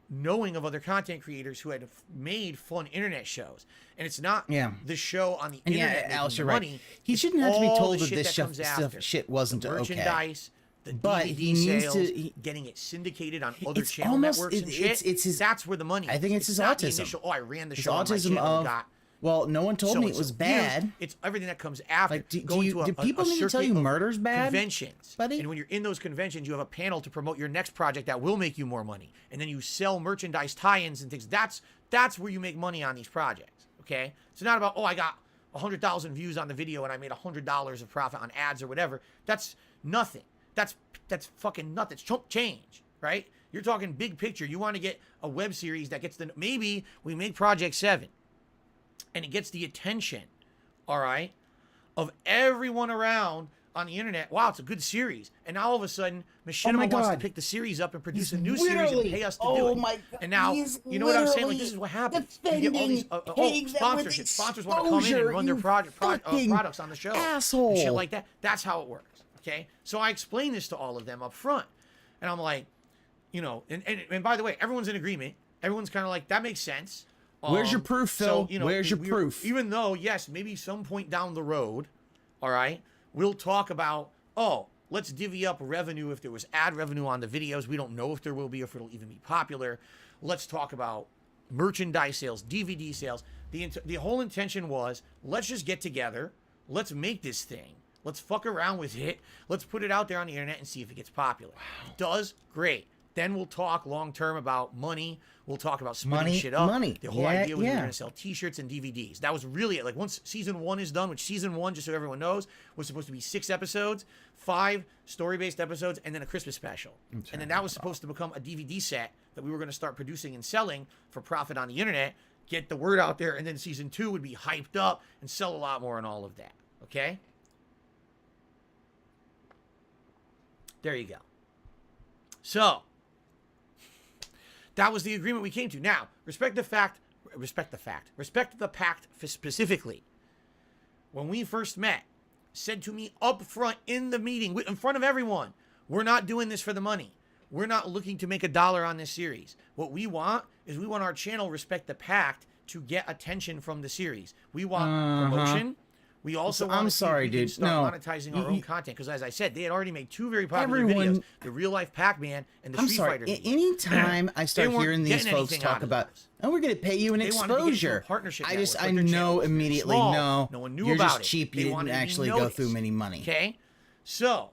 knowing of other content creators who had made fun internet shows. And it's not the show on the internet making the money. Right. He shouldn't have to be told that this shit wasn't the merchandise, the but DVD he needs sales, to getting it syndicated on other it's channel almost, networks and shit. It's his, that's where the money is. I think it's his not the autism. initial, I ran the his show on my autism channel of, and got well, no one told me it was so bad. It's everything that comes after. Like, do to people need to tell you murder's bad? Conventions, buddy. And when you're in those conventions, you have a panel to promote your next project that will make you more money, and then you sell merchandise tie-ins and things. That's where you make money on these projects. Okay, it's not about I got 100,000 views on the video and I made $100 of profit on ads or whatever. That's nothing. That's fucking nothing. It's chump change, right? You're talking big picture. You want to get a web series that gets maybe we make Project 7 and it gets the attention, all right, of everyone around on the internet. Wow, it's a good series. And now all of a sudden, Machinima wants to pick the series up and produce a new series and pay us to do it. My God. And now, you know what I'm saying? Like, this is what happens. You get all these sponsorships. Sponsors want to come in and run their products on the show. Asshole. And shit like that. That's how it works, okay? So I explain this to all of them up front. And I'm like, and by the way, everyone's in agreement. Everyone's kind of like, that makes sense. Where's your proof, Phil? So, where's your proof? Even though, yes, maybe some point down the road, all right, we'll talk about, let's divvy up revenue if there was ad revenue on the videos. We don't know if there will be, if it'll even be popular. Let's talk about merchandise sales, DVD sales. The whole intention was, let's just get together. Let's make this thing. Let's fuck around with it. Let's put it out there on the internet and see if it gets popular. Wow. It does, great. Then we'll talk long term about money. We'll talk about splitting shit up. The whole idea was we were going to sell T-shirts and DVDs. That was really it. Like once season 1 is done, which season 1, just so everyone knows, was supposed to be 6 episodes, 5 story-based episodes, and then a Christmas special. And then that was supposed to become a DVD set that we were going to start producing and selling for profit on the internet, get the word out there, and then season 2 would be hyped up and sell a lot more and all of that. Okay? There you go. So, that was the agreement we came to. Now, respect the pact specifically. When we first met, said to me up front in the meeting, in front of everyone, we're not doing this for the money. We're not looking to make $1 on this series. What we want is we want our channel, Respect the Pact, to get attention from the series. We want promotion. We also want to start monetizing our own content because, as I said, they had already made 2 very popular videos: the Real Life Pac-Man and the Street Fighter. Anytime I start hearing these folks talk about, we're going to pay you an exposure, I know immediately, no one knew you're just cheap. You didn't actually go through many money. Okay, so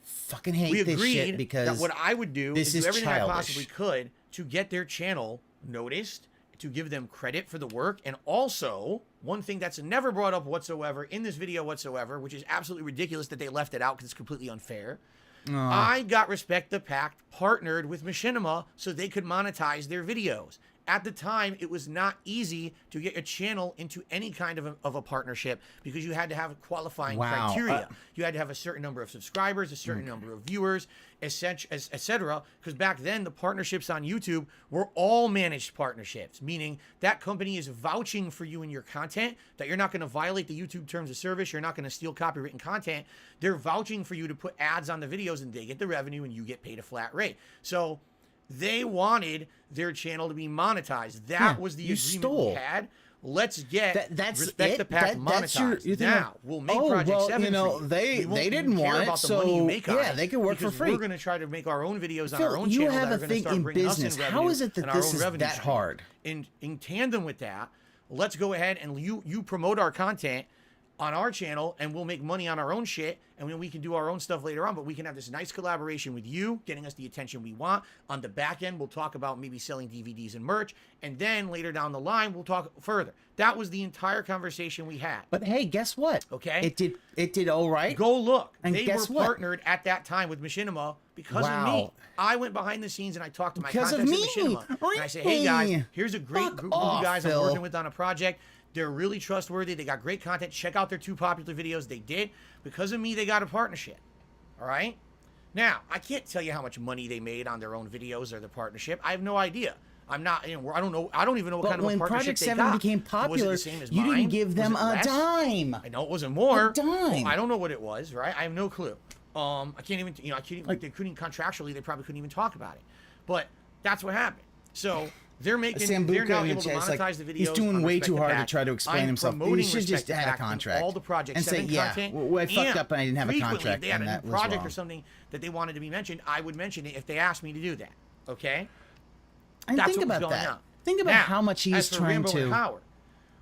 fucking hate this shit because that what I would do is do everything I possibly could to get their channel noticed, to give them credit for the work, and also one thing that's never brought up whatsoever in this video whatsoever, which is absolutely ridiculous that they left it out because it's completely unfair. I got Respect the Pact partnered with Machinima so they could monetize their videos. At the time, it was not easy to get a channel into any kind of a partnership because you had to have qualifying criteria. You had to have a certain number of subscribers, a certain number of viewers, etc. Because back then, the partnerships on YouTube were all managed partnerships, meaning that company is vouching for you and your content, that you're not going to violate the YouTube terms of service, you're not going to steal copywritten content. They're vouching for you to put ads on the videos and they get the revenue and you get paid a flat rate. So they wanted their channel to be monetized. That was the agreement we had. Let's get Respect the Pact monetized. Now, we'll make Project 7 for you. They didn't want it, so money you make on it they can work for free. We're going to try to make our own videos on our own channel that are going to start bringing us in revenue. How is it that this is that hard? In tandem with that, let's go ahead and you promote our content on our channel, and we'll make money on our own shit, and then we can do our own stuff later on, but we can have this nice collaboration with you, getting us the attention we want. On the back end, we'll talk about maybe selling DVDs and merch, and then later down the line, we'll talk further. That was the entire conversation we had. But hey, guess what? Okay? It did all right. Go look. And they guess were what? partnered at that time with Machinima because of me. I went behind the scenes and I talked to my Because contacts of at me. Machinima. And I say, hey guys, here's a great group of you guys I'm Phil. working with on a project. They're really trustworthy. They got great content. Check out their 2 popular videos. They did. Because of me, they got a partnership. All right? Now, I can't tell you how much money they made on their own videos or the partnership. I have no idea. I'm not, you know, I don't know. I don't even know what kind of a partnership Project they 7 got. became Was it popular, the same as you mine? didn't give them Was it a less? dime. I know it wasn't more. A dime. I don't know what it was, right? I have no clue. I can't even, you know, I can't even, they couldn't contractually, they probably couldn't even talk about it. But that's what happened. So they're making, they're now able to monetize the videos. He's doing way too hard to try to explain himself. He should just Respect had a the Pack contract all the Project and say, 7 yeah, content. well, I fucked up and I didn't have a Frequently, contract, if they had and a that new was project wrong. or something that they wanted to be mentioned, I would mention it if they asked me to do that. Okay. And That's think what was about going that. on. Think about Now, how much he's as for trying Rambo to. and Howard,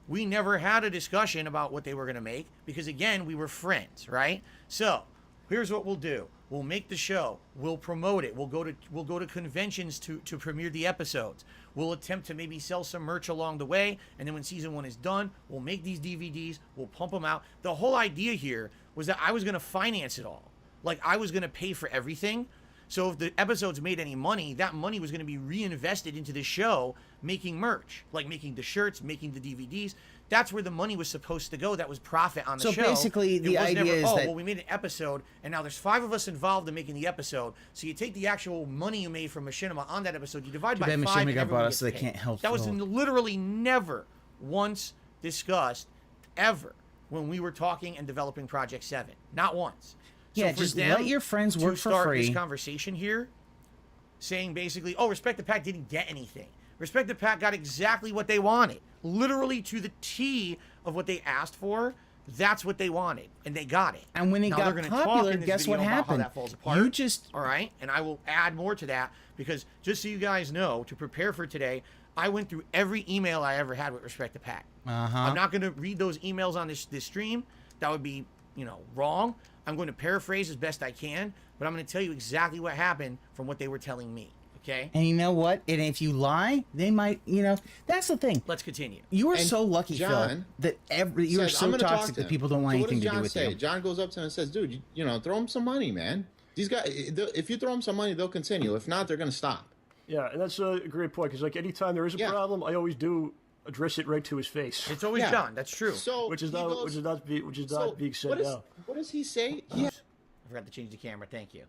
we never had a discussion about what they were going to make because, again, we were friends, right? So here's what we'll do. We'll make the show. We'll promote it. We'll go to conventions to premiere the episodes. We'll attempt to maybe sell some merch along the way, and then when season 1 is done, we'll make these DVDs. We'll pump them out. The whole idea here was that I was going to finance it all. Like, I was going to pay for everything. So if the episodes made any money, that money was going to be reinvested into the show, making merch, like making the shirts, making the DVDs. That's where the money was supposed to go. That was profit on the show. So basically, the idea is that, well, we made an episode, and now there's 5 of us involved in making the episode. So you take the actual money you made from Machinima on that episode, you divide by 5, Machinima and got bought everyone us, so they gets paid. can't help. That was literally never once discussed, ever, when we were talking and developing Project 7. Not once. So yeah, for just them let your friends work to for start free. this conversation here, saying basically, oh, Respect the Pack didn't get anything. Respect the Pack got exactly what they wanted. Literally to the T of what they asked for. That's what they wanted, and they got it. And when it now got they're gonna popular, talk in this guess what video about happened? How that falls apart. You just all right, and I will add more to that because just so you guys know, to prepare for today, I went through every email I ever had with Respect the Pack. I'm not going to read those emails on this stream. That would be, you know, wrong. I'm going to paraphrase as best I can, but I'm going to tell you exactly what happened from what they were telling me. Okay. And you know what? And if you lie, they might, you know, that's the thing. Let's continue. You are And so lucky, John Phil, that you are says, so "I'm gonna talk toxic to that him." people don't want So what anything does to do John with say? you. John goes up to him and says, dude, you know, throw him some money, man. These guys, if you throw them some money, they'll continue. If not, they're going to stop. Yeah, and that's a great point, because, like, anytime there is a problem, I always do address it right to his face. It's always John. That's true. So which is not being said now. What does he say? I forgot to change the camera. Thank you.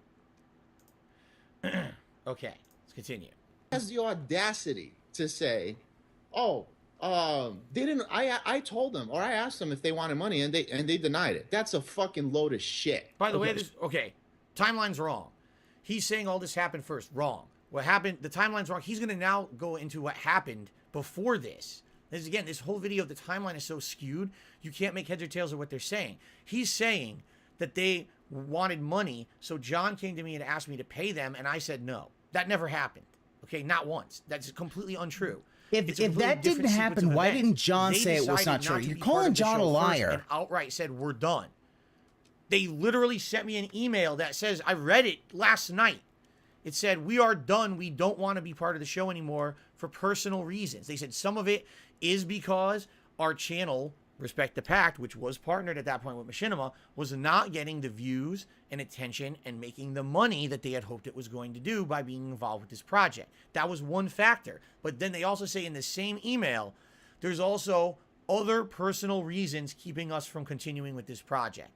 Okay, let's continue. He has the audacity to say, "Oh, they didn't. I told them, or I asked them if they wanted money, and they denied it." That's a fucking load of shit. By the way, timeline's wrong. He's saying all this happened first. Wrong. What happened? The timeline's wrong. He's going to now go into what happened before this. Again, this whole video, the timeline is so skewed, you can't make heads or tails of what they're saying. He's saying that they wanted money, so John came to me and asked me to pay them, and I said no. That never happened. Okay, not once. That's completely untrue. If that didn't happen, why didn't John say it was not true? You're calling John a liar. And outright said, we're done. They literally sent me an email that says, I read it last night. It said, we are done. We don't want to be part of the show anymore for personal reasons. They said some of it is because our channel, Respect the Pact, which was partnered at that point with Machinima, was not getting the views and attention and making the money that they had hoped it was going to do by being involved with this project. That was one factor. But then they also say in the same email, there's also other personal reasons keeping us from continuing with this project.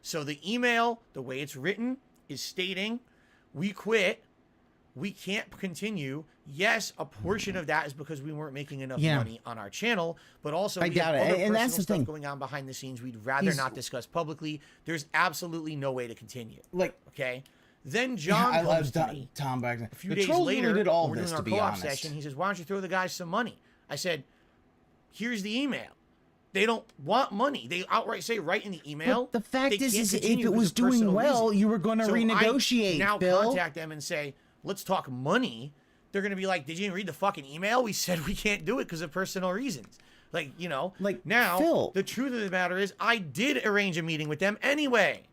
So the email, the way it's written, is stating, we quit. We can't continue. Yes, a portion of that is because we weren't making enough money on our channel, but also I we doubt have it. other And that's personal the stuff thing. going on behind the scenes we'd rather not discuss publicly. There's absolutely no way to continue. Like, okay? Then John comes to me Tom back then. a few The days trolls later, really did all we're this, doing our to be co-op honest. session. He says, why don't you throw the guys some money? I said, here's the email. They don't want money. They outright say right in the email. But the fact they is can't if continue it because was of doing personal well, reasons. you were going to So renegotiate, I now Bill. contact them and say, let's talk money. They're going to be like, did you even read the fucking email? We said we can't do it because of personal reasons. Like, you know, like now Phil. The truth of the matter is I did arrange a meeting with them anyway.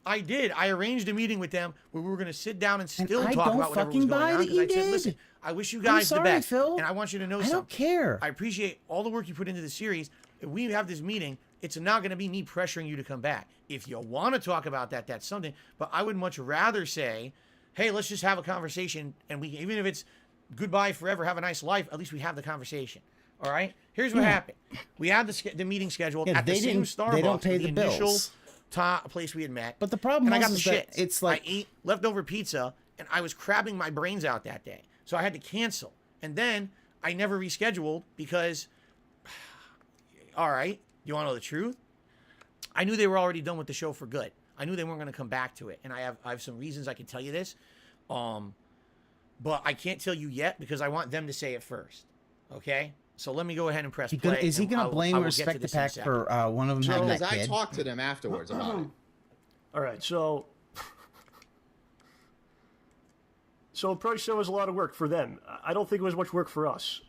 I did. I arranged a meeting with them where we were going to sit down and still I talk don't about whatever was fucking going buy on. that Because you I said, did. listen, I wish you I'm guys sorry, the best. Phil. And I want you to know I something. don't care. I appreciate all the work you put into the series. If we have this meeting, it's not going to be me pressuring you to come back. If you want to talk about that, that's something. But I would much rather say, hey, let's just have a conversation. And we, even if it's goodbye forever, have a nice life, at least we have the conversation. All right? Here's what happened. We had the meeting scheduled at the same Starbucks. They don't pay the initial bills. Place we had met. But the problem and I got was the that shit. it's like I ate leftover pizza and I was crabbing my brains out that day. So I had to cancel. And then I never rescheduled because, all right, you want to know the truth? I knew they were already done with the show for good. I knew they weren't going to come back to it. And I have some reasons I can tell you this. But I can't tell you yet because I want them to say it first. Okay? So let me go ahead and press play. Is he going to blame Respect the Pack for one of them having that kid? I talked to them afterwards about it. All right, so Project 7 was a lot of work for them. I don't think it was much work for us.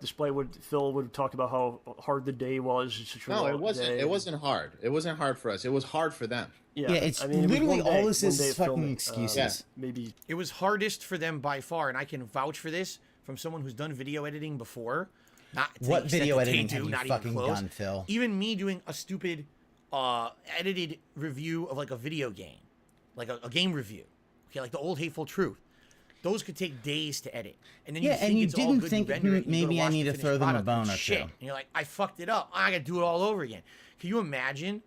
Despite what Phil would talk about how hard the day was. No, it wasn't. It wasn't hard. It wasn't hard for us. It was hard for them. Yeah, it's literally all this is fucking excuses. Maybe it was hardest for them by far, and I can vouch for this from someone who's done video editing before. Not what video editing have you fucking done, Phil? Even me doing a stupid edited review of like a video game, like a game review. Okay, like the old Hateful Truth. Those could take days to edit, and then you think it's all good, you render it, maybe I need to throw them a bone or two. two. And you're like, I fucked it up. I gotta do it all over again. Can you imagine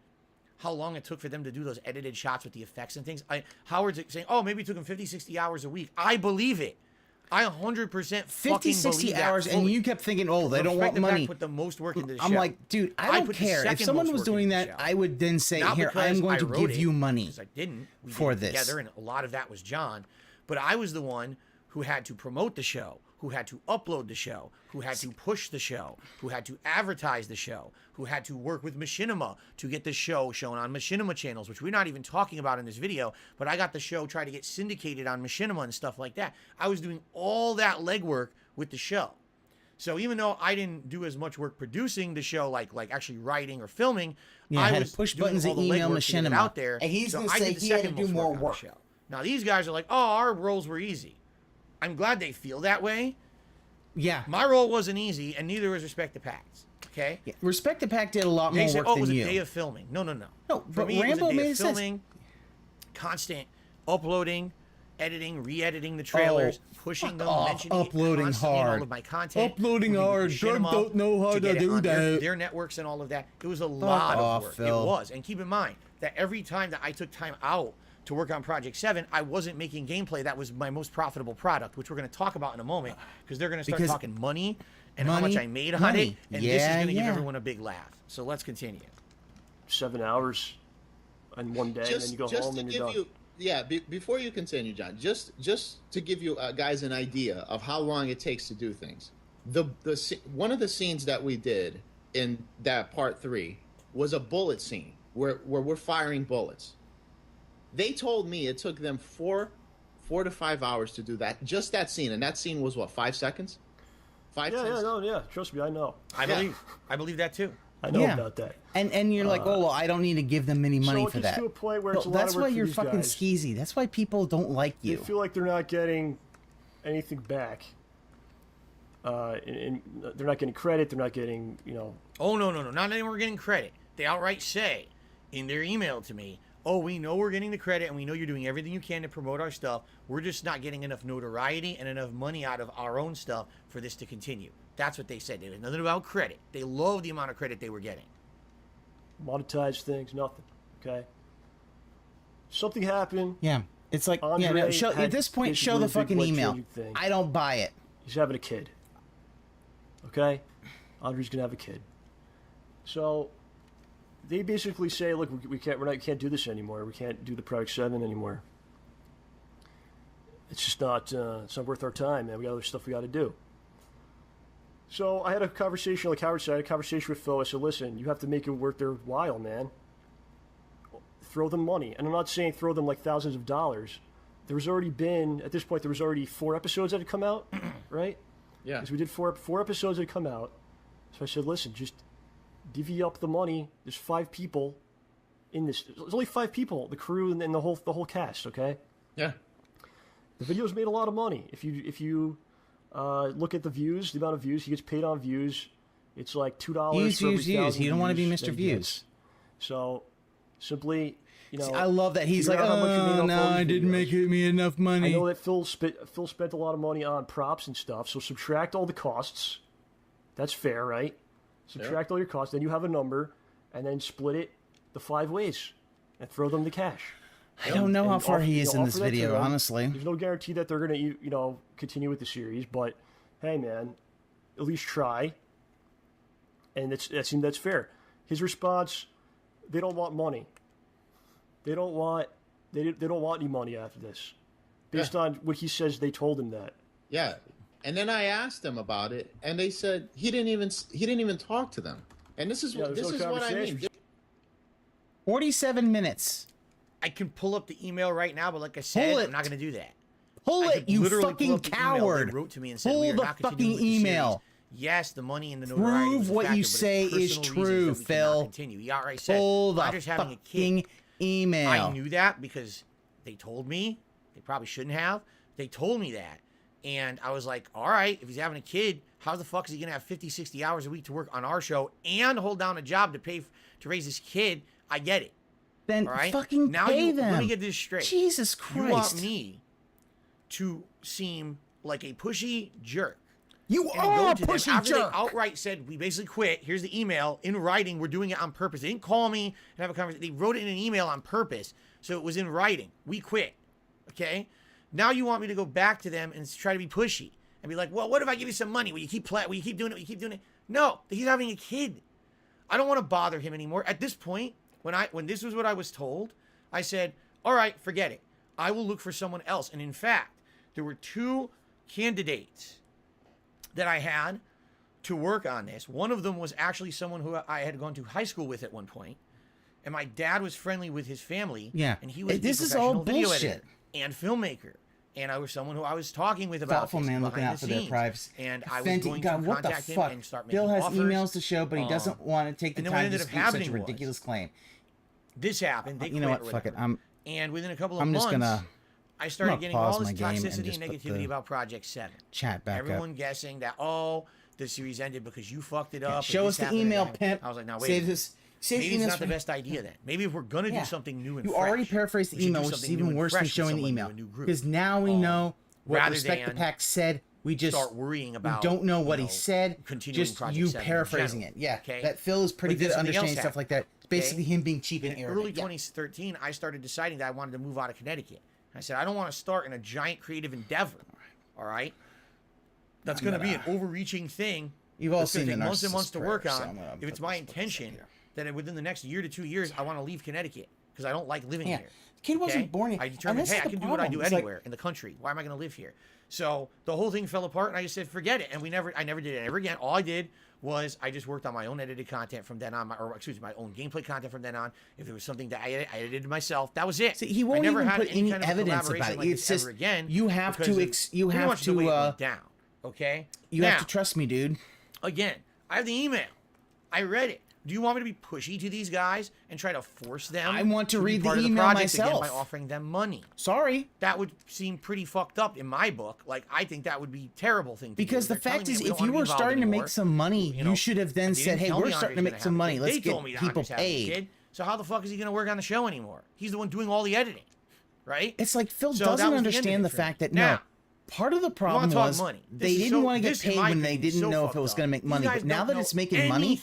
how long it took for them to do those edited shots with the effects and things? Howard's saying, oh, maybe it took him 50, 60 hours a week. I believe it. I 100% fucking 50, 60 believe hours, that and you kept thinking, oh, they don't want money. Put the most work into the show. I'm like, dude, I don't care. If someone was doing that, I would then say, here, I'm going to give you money because I didn't. We for did it this. Together, and a lot of that was John. But I was the one who had to promote the show, who had to upload the show, who had to push the show, who had to advertise the show, who had to work with Machinima to get the show shown on Machinima channels, which we're not even talking about in this video, but I got the show try to get syndicated on Machinima and stuff like that. I was doing all that legwork with the show. So even though I didn't do as much work producing the show, like actually writing or filming, I had was to push doing buttons all and the email legwork to get it Machinima. out there. And he's so going to I say did the he had to second do most more on the work. show. Now these guys are like, oh, our roles were easy. I'm glad they feel that way. Yeah. My role wasn't easy, and neither was Respect the Packs. Okay? Yeah. Respect the Pack did a lot They more say, work oh, it than was you. a day of filming. No. No, For but me, Rambo it was a day made of sense. filming, constant uploading, editing, re-editing the trailers, pushing them, mentioning uploading it constantly in hard. all of my content. Uploading working hard. with Doug Machinima don't know how to get it do on that. Their networks and all of that. It was a lot of work. Phil. It was. And keep in mind that every time that I took time out to work on Project 7, I wasn't making gameplay. That was my most profitable product, which we're going to talk about in a moment, because they're going to start talking money and how much I made on it, and this is going to give everyone a big laugh. So let's continue. 7 hours in one day, and then you go home and you're done. Before you continue, John, just to give you guys an idea of how long it takes to do things, one of the scenes that we did in that part 3 was a bullet scene where we're firing bullets. They told me it took them 4 to 5 hours to do that, just that scene, and that scene was what, 5 seconds? 5 seconds? Yeah. Trust me, I know. I believe that too. I know about that. And you're like, oh, well, I don't need to give them any money for that. So it gets to a point where it's a lot that's of work why for you're these fucking guys. skeezy. That's why people don't like you. They feel like they're not getting anything back. And they're not getting credit. They're not getting, Oh, no. Not anyone getting credit. They outright say in their email to me, oh, we know we're getting the credit and we know you're doing everything you can to promote our stuff. We're just not getting enough notoriety and enough money out of our own stuff for this to continue. That's what they said. There was nothing about credit. They loved the amount of credit they were getting. monetize things, nothing. Okay? Something happened. Yeah. It's like, at this point, show the fucking email. I don't buy it. He's having a kid. Okay? Andre's going to have a kid. So they basically say, look, we can't do this anymore. We can't do the Project 7 anymore. It's just not it's not worth our time, man. We got other stuff we got to do. So I had a conversation, like Howard said, I had a conversation with Phil. I said, listen, you have to make it worth their while, man. Throw them money. And I'm not saying throw them like thousands of dollars. There's already been, at this point, there was already 4 episodes that had come out, right? Yeah. Because we did four episodes that had come out. So I said, listen, just divvy up the money. There's 5 people in this. There's only 5 people, the crew and the whole cast, okay? Yeah. The video's made a lot of money. If you look at the views, the amount of views, he gets paid on views. It's like $2 for every 1,000 You don't want to be views Mr. that he Views. gets. So simply, See, I love that he's like, oh, no, I didn't make me enough money. I know that Phil spent a lot of money on props and stuff, so subtract all the costs. That's fair, right? Subtract all your costs, then you have a number, and then split it the 5 ways and throw them the cash. I don't know how far he is in this video, honestly. There's no guarantee that they're going to, continue with the series, but hey man, at least try. And that's fair. His response, they don't want money. They don't want any money after this. Based on what he says, they told him that. Yeah. And then I asked them about it, and they said he didn't even talk to them. And this is what I mean. 47 minutes. I can pull up the email right now, but like I said, I'm not going to do that. Pull it, you fucking coward. They wrote to me and said, pull the fucking email. Yes, the money and the notoriety. Prove what you say is true, Phil. He outright said, pull the fucking email. I knew that because they told me. They probably shouldn't have. They told me that. And I was like, all right, if he's having a kid, how the fuck is he going to have 50, 60 hours a week to work on our show and hold down a job to raise his kid? I get it. Then all right? fucking now pay them. Let me get this straight. Jesus Christ. You want me to seem like a pushy jerk. You are a pushy after jerk. They outright said, we basically quit. Here's the email in writing. We're doing it on purpose. They didn't call me and have a conversation. They wrote it in an email on purpose. So it was in writing. We quit. Okay? Now you want me to go back to them and try to be pushy and be like, well, what if I give you some money? Will you keep doing it? Will you keep doing it? No, he's having a kid. I don't want to bother him anymore. At this point, when this was what I was told, I said, all right, forget it. I will look for someone else. And in fact, there were 2 candidates that I had to work on this. One of them was actually someone who I had gone to high school with at one point, and my dad was friendly with his family. Yeah, and he was this is all video bullshit. editor and filmmaker. And I was someone who I was talking with about thoughtful man looking out for their privacy. And I was going to contact him and start making Bill has offers. emails to show, but he doesn't want to take the time to dispute such a ridiculous claim. This happened. They you know what? Fuck it. And within a couple of months, I started getting all this toxicity and negativity about Project 7. Chat back Everyone guessing that, the series ended because you fucked it up. Yeah, show us the email, pimp. I was like, no, wait. Save this. Maybe it's not the best idea then. Maybe if we're going to do something new and fresh. You already paraphrased the email, which is even worse than showing the email. Because now we know what Respect the Pack said. We just start worrying about. We don't know what he said. Just you paraphrasing it. Yeah, that Phil is pretty good at understanding stuff like that. It's basically him being cheap and arrogant. In early 2013, I started deciding that I wanted to move out of Connecticut. I said, I don't want to start in a giant creative endeavor. All right? That's going to be an overreaching thing. You've all seen the months and months to work on. If it's my intention that within the next year to 2 years, I want to leave Connecticut because I don't like living here. The kid wasn't born here. I determined, hey, I can do what I do anywhere in the country. Why am I going to live here? So the whole thing fell apart, and I just said, forget it. And I never did it ever again. All I did was I just worked on my own edited content from then on, my own gameplay content from then on. If there was something that I edited myself, that was it. See, he won't even put any evidence about it. It's just again you have to down. Okay, you have to trust me, dude. Again, I have the email. I read it. Do you want me to be pushy to these guys and try to force them? I want to read the part email of the project myself again by offering them money. Sorry, that would seem pretty fucked up in my book. Like I think that would be a terrible thing to do. Because the fact is, if you were starting to make some money, you should have then said, "Hey, we're starting to make some money. Let's get people paid." So how the fuck is he going to work on the show anymore? He's the one doing all the editing, right? It's like Phil doesn't understand the fact that no. Part of the problem was they didn't want to get paid when they didn't know if it was going to make money. But now that it's making money,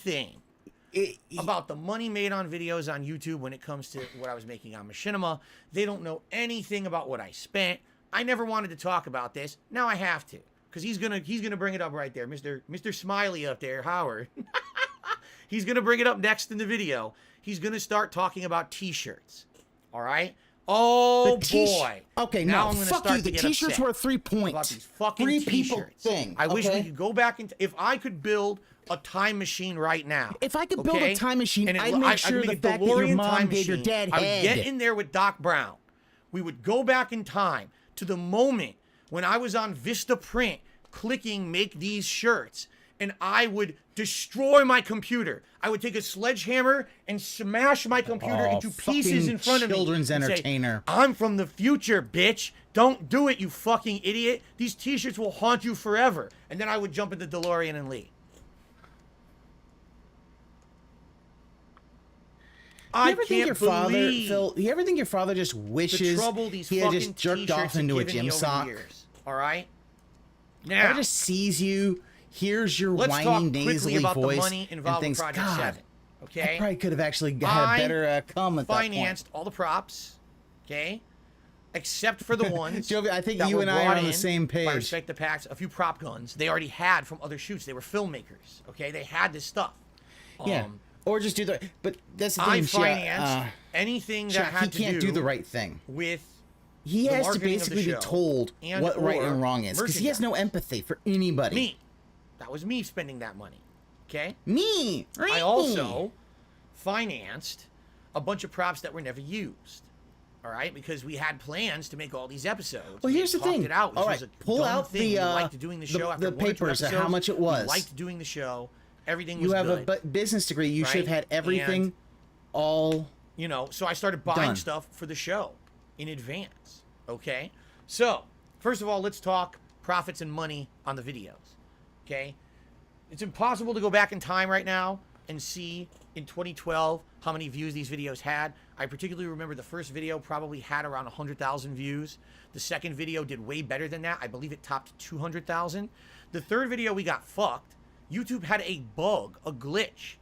about the money made on videos on YouTube when it comes to what I was making on Machinima, they don't know anything about what I spent. I never wanted to talk about this. Now I have to, because he's gonna bring it up right there, Mr. Smiley up there, Howard. He's gonna bring it up next in the video. He's gonna start talking about T-shirts. All right. Oh boy. Okay, now no, I'm gonna fuck start you. The to get T-shirts upset were 3 points. About these fucking 3 people T-shirts. thing. I wish we could go back and if I could build a time machine right now. If I could build a time machine, I'd make sure the fact that your mom gave your dad head. I would get in there with Doc Brown. We would go back in time to the moment when I was on Vista Print clicking make these shirts, and I would destroy my computer. I would take a sledgehammer and smash my computer into pieces in front of me. Children's entertainer. Say, I'm from the future, bitch. Don't do it, you fucking idiot. These T-shirts will haunt you forever. And then I would jump into DeLorean and leave. I can't believe Phil, you ever think your father just wishes he had just jerked off into a gym sock? All right? Now, he just sees you, hears your whining, nasally voice, and thinks, God, okay? I probably could have actually had a better comment at that point. Financed all the props, okay? except for the ones. Jovi, I think that you were and I are brought on the in same by page. Respect the Packs, a few prop guns they already had from other shoots. They were filmmakers. Okay, they had this stuff. Yeah. Or just do the. But that's the thing. I financed anything that had to he can't do the right thing. with. He the has to marketing of the basically be show told and what right or and wrong is, because he has no empathy for anybody. Me. That was me spending that money. Okay? Me. I also financed a bunch of props that were never used. All right? Because we had plans to make all these episodes. Well, here's the thing. It out, which All was right, a pull dumb out thing. the We liked doing the show after the one or two papers of how episodes. much it was. We liked doing the show. Everything was You have good. a business degree. You should have right? had everything And, all. You know, so I started buying done. stuff for the show in advance. Okay? So, first of all, let's talk profits and money on the videos. Okay? It's impossible to go back in time right now and see in 2012 how many views these videos had. I particularly remember the first video probably had around 100,000 views. The second video did way better than that. I believe it topped 200,000. The third video, we got fucked. YouTube had a bug, a glitch,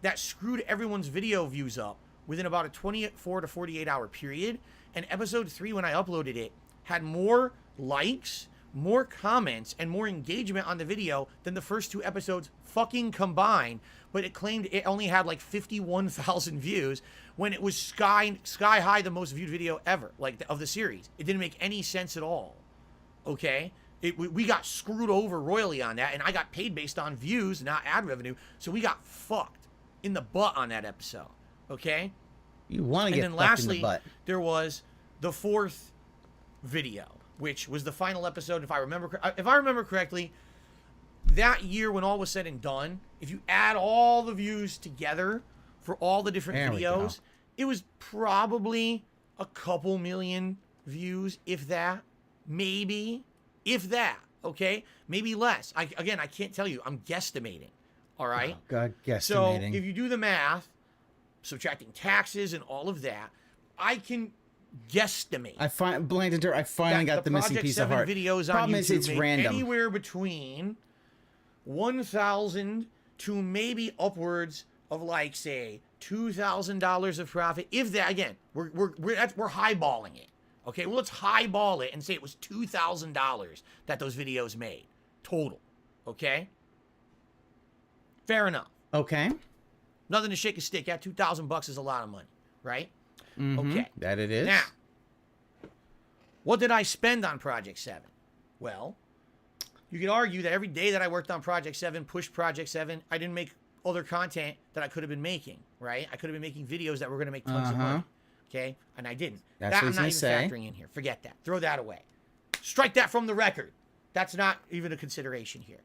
that screwed everyone's video views up within about a 24 to 48 hour period. And episode 3, when I uploaded it, had more likes, more comments, and more engagement on the video than the first 2 episodes fucking combined. But it claimed it only had like 51,000 views when it was sky high the most viewed video ever, like of the series. It didn't make any sense at all. Okay? We got screwed over royally on that, and I got paid based on views, not ad revenue. So we got fucked in the butt on that episode. Okay? You want to get and then fucked lastly, in the butt. there was the 4th video, which was the final episode. If I remember correctly, that year when all was said and done, if you add all the views together for all the different There we go. videos, it was probably a couple million views, if that, maybe, if that. Okay, maybe less. I can't tell you. I'm guesstimating. All right. Oh, God, So guesstimating. if you do the math, subtracting taxes and all of that, I can guesstimate. I finally got the missing Project piece of 7 heart. videos Problem on is, YouTube it's make random. anywhere between 1,000 to maybe upwards of like say $2,000 of profit. If that, again, we're highballing it. Okay, well, let's highball it and say it was $2,000 that those videos made total. Okay, fair enough. Okay. Nothing to shake a stick at. $2,000 is a lot of money, right? Mhm, Okay. that it is. Now, what did I spend on Project 7? Well, you could argue that every day that I worked on Project 7, pushed Project 7, I didn't make other content that I could have been making, right? I could have been making videos that were going to make tons of money, okay? And I didn't. That's that what I'm he's not even gonna say. factoring in here. Forget that. Throw that away. Strike that from the record. That's not even a consideration here,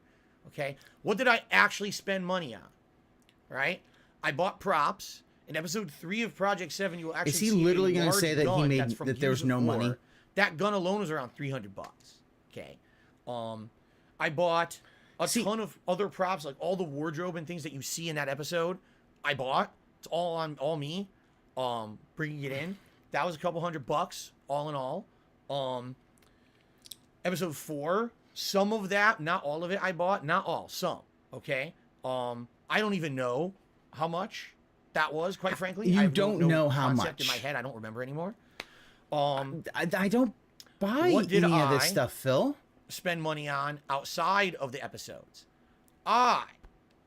okay? What did I actually spend money on, right? I bought props. In episode 3 of Project 7, you will actually Is he see literally a gonna large say that he gun made- that's from that there was Gears of no War. money? That gun alone was around $300. Okay. I bought a ton of other props, like all the wardrobe and things that you see in that episode. I bought. It's all me. Bringing it in. That was a couple $100 all in all. Episode 4, some of that, not all of it, I bought. Not all, some. Okay. I don't even know how much that was, quite frankly. You I have don't no know how concept much. in my head. I don't remember anymore. I don't buy What did any of this I stuff, Phil. spend money on outside of the episodes?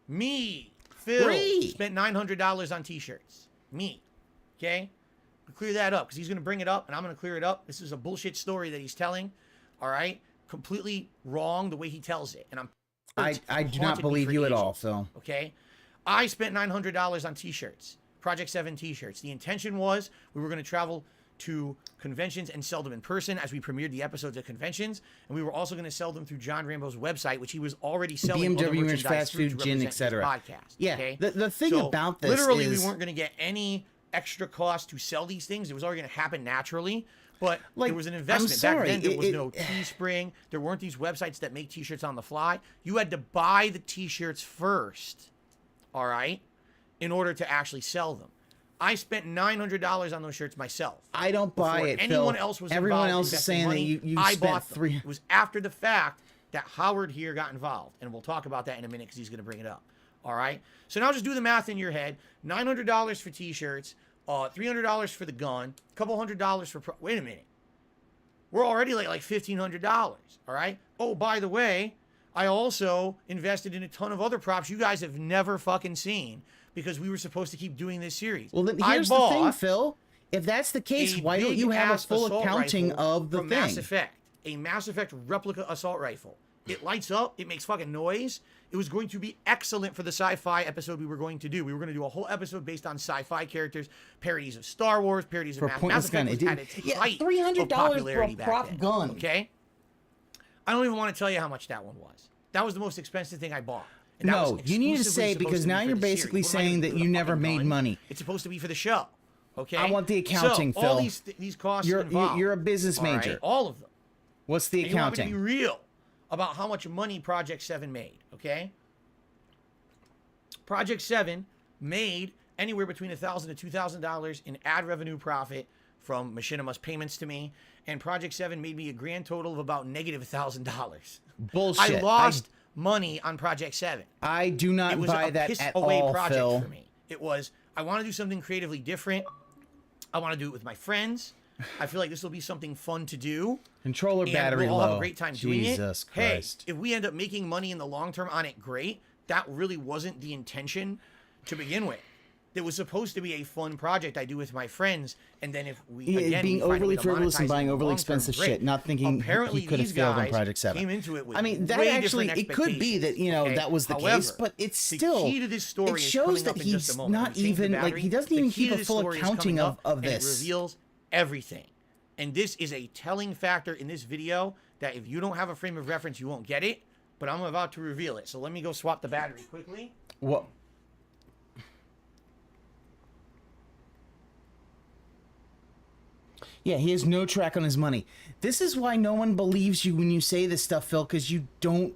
Phil, Free. spent $900 on t-shirts. Me. Okay? Clear that up, because he's going to bring it up, and I'm going to clear it up. This is a bullshit story that he's telling. All right? Completely wrong the way he tells it. And I do not haunted me believe for you at ages. all, Phil. Okay? I spent $900 on t-shirts. Project 7 t-shirts. The intention was we were going to travel to conventions and sell them in person as we premiered the episodes at conventions, and we were also going to sell them through John Rambo's website, which he was already selling other BMW, merchandise fast through food, to gin, represent his etc. podcast. Yeah, okay? the thing So, about this literally, is... we weren't going to get any extra cost to sell these things. It was already going to happen naturally, but there was an investment. I'm sorry, Back then, there was no Teespring. There weren't these websites that make t-shirts on the fly. You had to buy the t-shirts first, all right, in order to actually sell them. I spent $900 on those shirts myself. I don't buy Before it, anyone Phil. else was Everyone involved else is investing saying money, that you I spent bought them. three... It was after the fact that Howard here got involved, and we'll talk about that in a minute because he's going to bring it up. All right? So now just do the math in your head. $900 for t-shirts, $300 for the gun, a couple $100 for... Wait a minute. We're already like $1,500. All right. Oh, by the way, I also invested in a ton of other props you guys have never fucking seen because we were supposed to keep doing this series. Well, then here's the thing, Phil. If that's the case, why don't you have a full accounting of the from thing? Mass Effect, a Mass Effect replica assault rifle. It lights up. It makes fucking noise. It was going to be excellent for the sci-fi episode we were going to do. We were going to do a whole episode based on sci-fi characters, parodies of Star Wars, parodies of Mass Effect. Was at its height of $300 popularity for a back prop then, gun. Okay? I don't even want to tell you how much that one was. That was the most expensive thing I bought. And that No, was you need to exclusively say supposed because to be now for you're the basically series. What am I saying gonna that do, you a never fucking made gun? money. It's supposed to be for the show. Okay? I want the accounting, so, Phil. all these costs You're involved. a business all right? major. All of them. What's the And you want me to accounting? be real about how much money Project 7 made, okay? Project 7 made anywhere between $1,000 to $2,000 in ad revenue profit from Machinima's payments to me, and Project 7 made me a grand total of about negative $1,000. Bullshit. I lost money on Project 7. I do not buy that at all, project Phil. for me. It was, I want to do something creatively different. I want to do it with my friends. I feel like this will be something fun to do. Controller and battery we'll all low. have a great time doing it. Jesus Christ. Hey, if we end up making money in the long term on it, great. That really wasn't the intention to begin with. It was supposed to be a fun project I do with my friends, and then if we being we find a way overly to frivolous and monetize it buying in the overly long term, expensive great. shit, not thinking Apparently, he could have these failed on guys Project 7. Came into it with I mean, that way actually, different it could be that, you know, okay? that was the However, case, but it's the still, key to this story it is shows coming that up in just he's a moment. not When we change the even, like, battery, he doesn't the even key keep to a this full story is accounting coming up, of and this. It reveals everything. And this is a telling factor in this video that if you don't have a frame of reference, you won't get it, but I'm about to reveal it. So let me go swap the battery quickly. What? Yeah, he has no track on his money. This is why no one believes you when you say this stuff, Phil, because you don't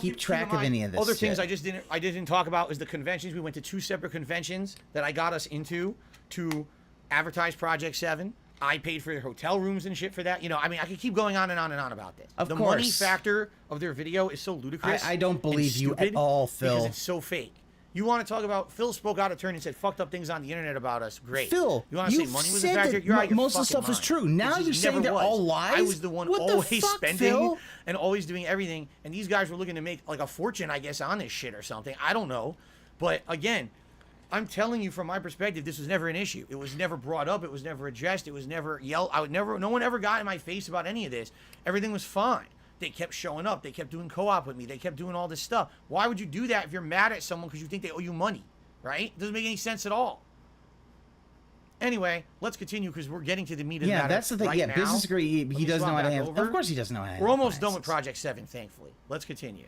keep track of any of this Other shit. things I didn't talk about is the conventions. We went to 2 separate conventions that I got us into to advertise Project 7. I paid for their hotel rooms and shit for that. You know, I mean, I could keep going on and on and on about this. Of the course. money factor of their video is so ludicrous. I don't believe and you at stupid all, Phil. Because it's so fake. You want to talk about Phil spoke out of turn and said fucked up things on the internet about us? Great. Phil, you want to say you've money was said a factor? that You're out of your most of the fucking stuff is mind. true. Now It you're just saying never they're was. all lies? I was the one What the always fuck, spending Phil? and always doing everything, and these guys were looking to make like a fortune, I guess, on this shit or something. I don't know, but again, I'm telling you from my perspective, this was never an issue. It was never brought up. It was never addressed. It was never yelled. No one ever got in my face about any of this. Everything was fine. They kept showing up. They kept doing co-op with me. They kept doing all this stuff. Why would you do that if you're mad at someone because you think they owe you money, right? It doesn't make any sense at all. Anyway, let's continue because we're getting to the meat of the matter. Yeah, that's the thing. Right yeah, now. business degree, he doesn't know how to handle. over. Of course he doesn't know how to handle. We're almost done with Project 7, thankfully. Let's continue.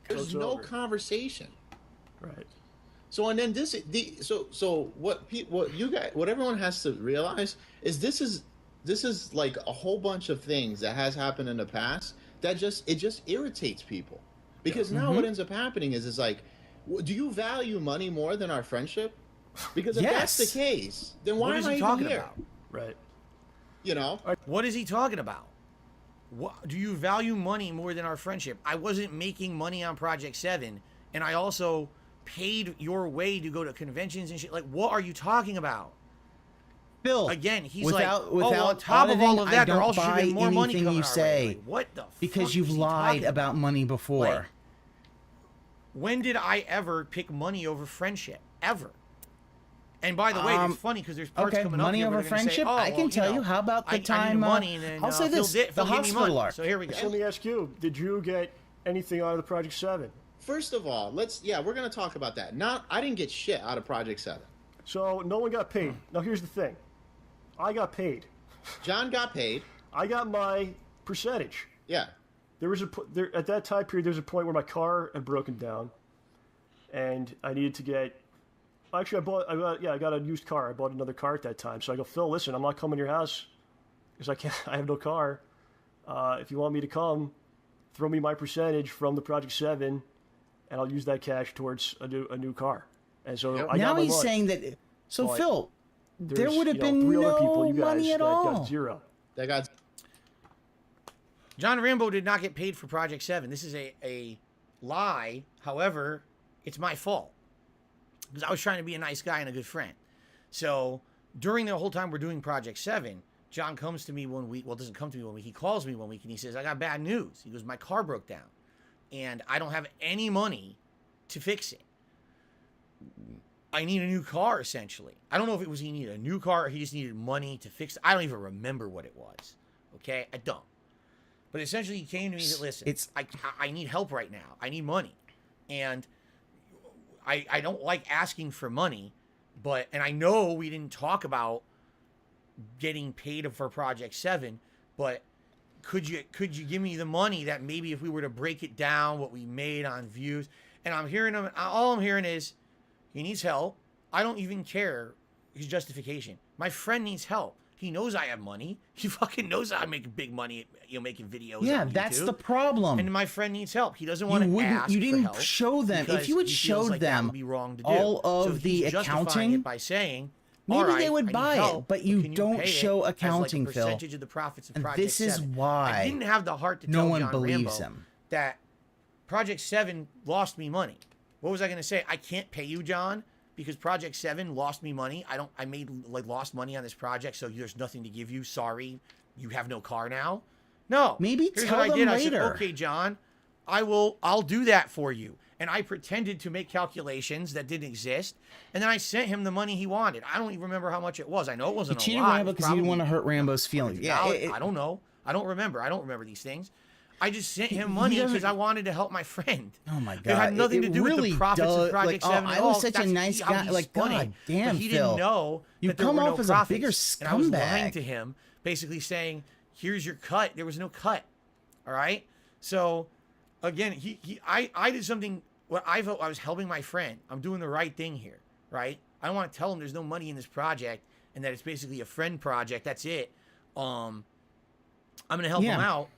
There's no conversation. Right. So and then what everyone has to realize is this is like a whole bunch of things that has happened in the past that just irritates people because now what ends up happening is like, do you value money more than our friendship? Because if that's the case, then why What is am I he even talking here? about? Right. You know, what is he talking about? What, do you value money more than our friendship? I wasn't making money on Project 7, and I also paid your way to go to conventions and shit. Like, what are you talking about? Phil, again, he's without on top of all of that, there also should buy be more money anything coming you our way. say Like, what the because fuck you've is he lied talking about money before. Like, when did I ever pick money over friendship? Ever. And by the way, it's funny because there's parts okay, coming up money here over where they're gonna friendship. Say, oh, I can tell you. How about the I time? needed money and then, I'll say Phil this: Phil the gave me hospital money. arc. So here we go. So let me ask you: did you get anything out of the Project 7? First of all, we're gonna talk about that. I didn't get shit out of Project 7. So no one got paid. Now here's the thing: I got paid. John got paid. I got my percentage. Yeah. There was at that time period. There was a point where my car had broken down, and I needed to get. Actually, I got a used car. I bought another car at that time. So I go, Phil, listen, I'm not coming to your house because I have no car. If you want me to come, throw me my percentage from the Project 7, and I'll use that cash towards a new car. And so I got now my he's money. saying that. So But Phil, there would have been 3 no other people, you guys, money at that all. got zero. That got. John Rambo did not get paid for Project 7. This is a lie. However, it's my fault. Because I was trying to be a nice guy and a good friend. So during the whole time we're doing Project 7, John comes to me one week. Well, doesn't come to me one week. He calls me one week and he says, I got bad news. He goes, my car broke down and I don't have any money to fix it. I need a new car, essentially. I don't know if it was he needed a new car or he just needed money to fix it. I don't even remember what it was. Okay? I don't. But essentially, he came to me and said, listen, I need help right now. I need money. And I don't like asking for money, and I know we didn't talk about getting paid for Project 7, but could you give me the money that maybe if we were to break it down, what we made on views? And I'm hearing him, all I'm hearing is, he needs help. I don't even care his justification. My friend needs help. He knows I have money. He fucking knows I make big money, making videos. Yeah, on that's YouTube. the problem. And my friend needs help. He doesn't want to ask You didn't for help show them. If you had showed them all of the accounting, it by saying, maybe right, they would buy help, it. But you don't show accounting, as like a Phil. percentage of the profits of And Project this is 7. why I didn't have the heart to no tell one John believes Rambo him. that Project 7 lost me money. What was I going to say? I can't pay you, John, because Project 7 lost me money. I made lost money on this project, so there's nothing to give you. Sorry, you have no car now. No. Maybe Here's tell what I them did. later. I said, okay, John, I'll do that for you. And I pretended to make calculations that didn't exist, and then I sent him the money he wanted. I don't even remember how much it was. I know it wasn't He cheated a lot. Rambo because he didn't want to hurt Rambo's feelings. Yeah, I don't know. I don't remember these things. I just sent him money because I wanted to help my friend. Oh my god! It had nothing to do with the profits of Project 7 I at all. was such a nice guy. Like, god damn, but he Phil. didn't know You that there come were no off as a profits. bigger And I was lying scumbag. to him, basically saying, "Here's your cut." There was no cut. All right. So, again, I did something. What I felt I was helping my friend. I'm doing the right thing here, right? I don't want to tell him there's no money in this project and that it's basically a friend project. That's it. I'm gonna help him out.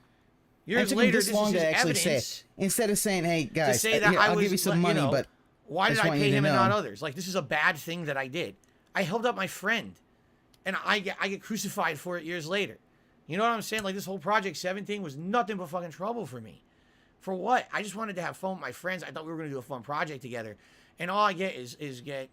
Years later, this is his evidence. Instead of saying, "Hey guys, To say that here, I I'll was, give you some money," but why did just I want you pay to him and know. not others? Like, this is a bad thing that I did. I helped out my friend, and I get crucified for it years later. You know what I'm saying? Like, this whole Project 7 thing was nothing but fucking trouble for me. For what? I just wanted to have fun with my friends. I thought we were gonna do a fun project together, and all I get is get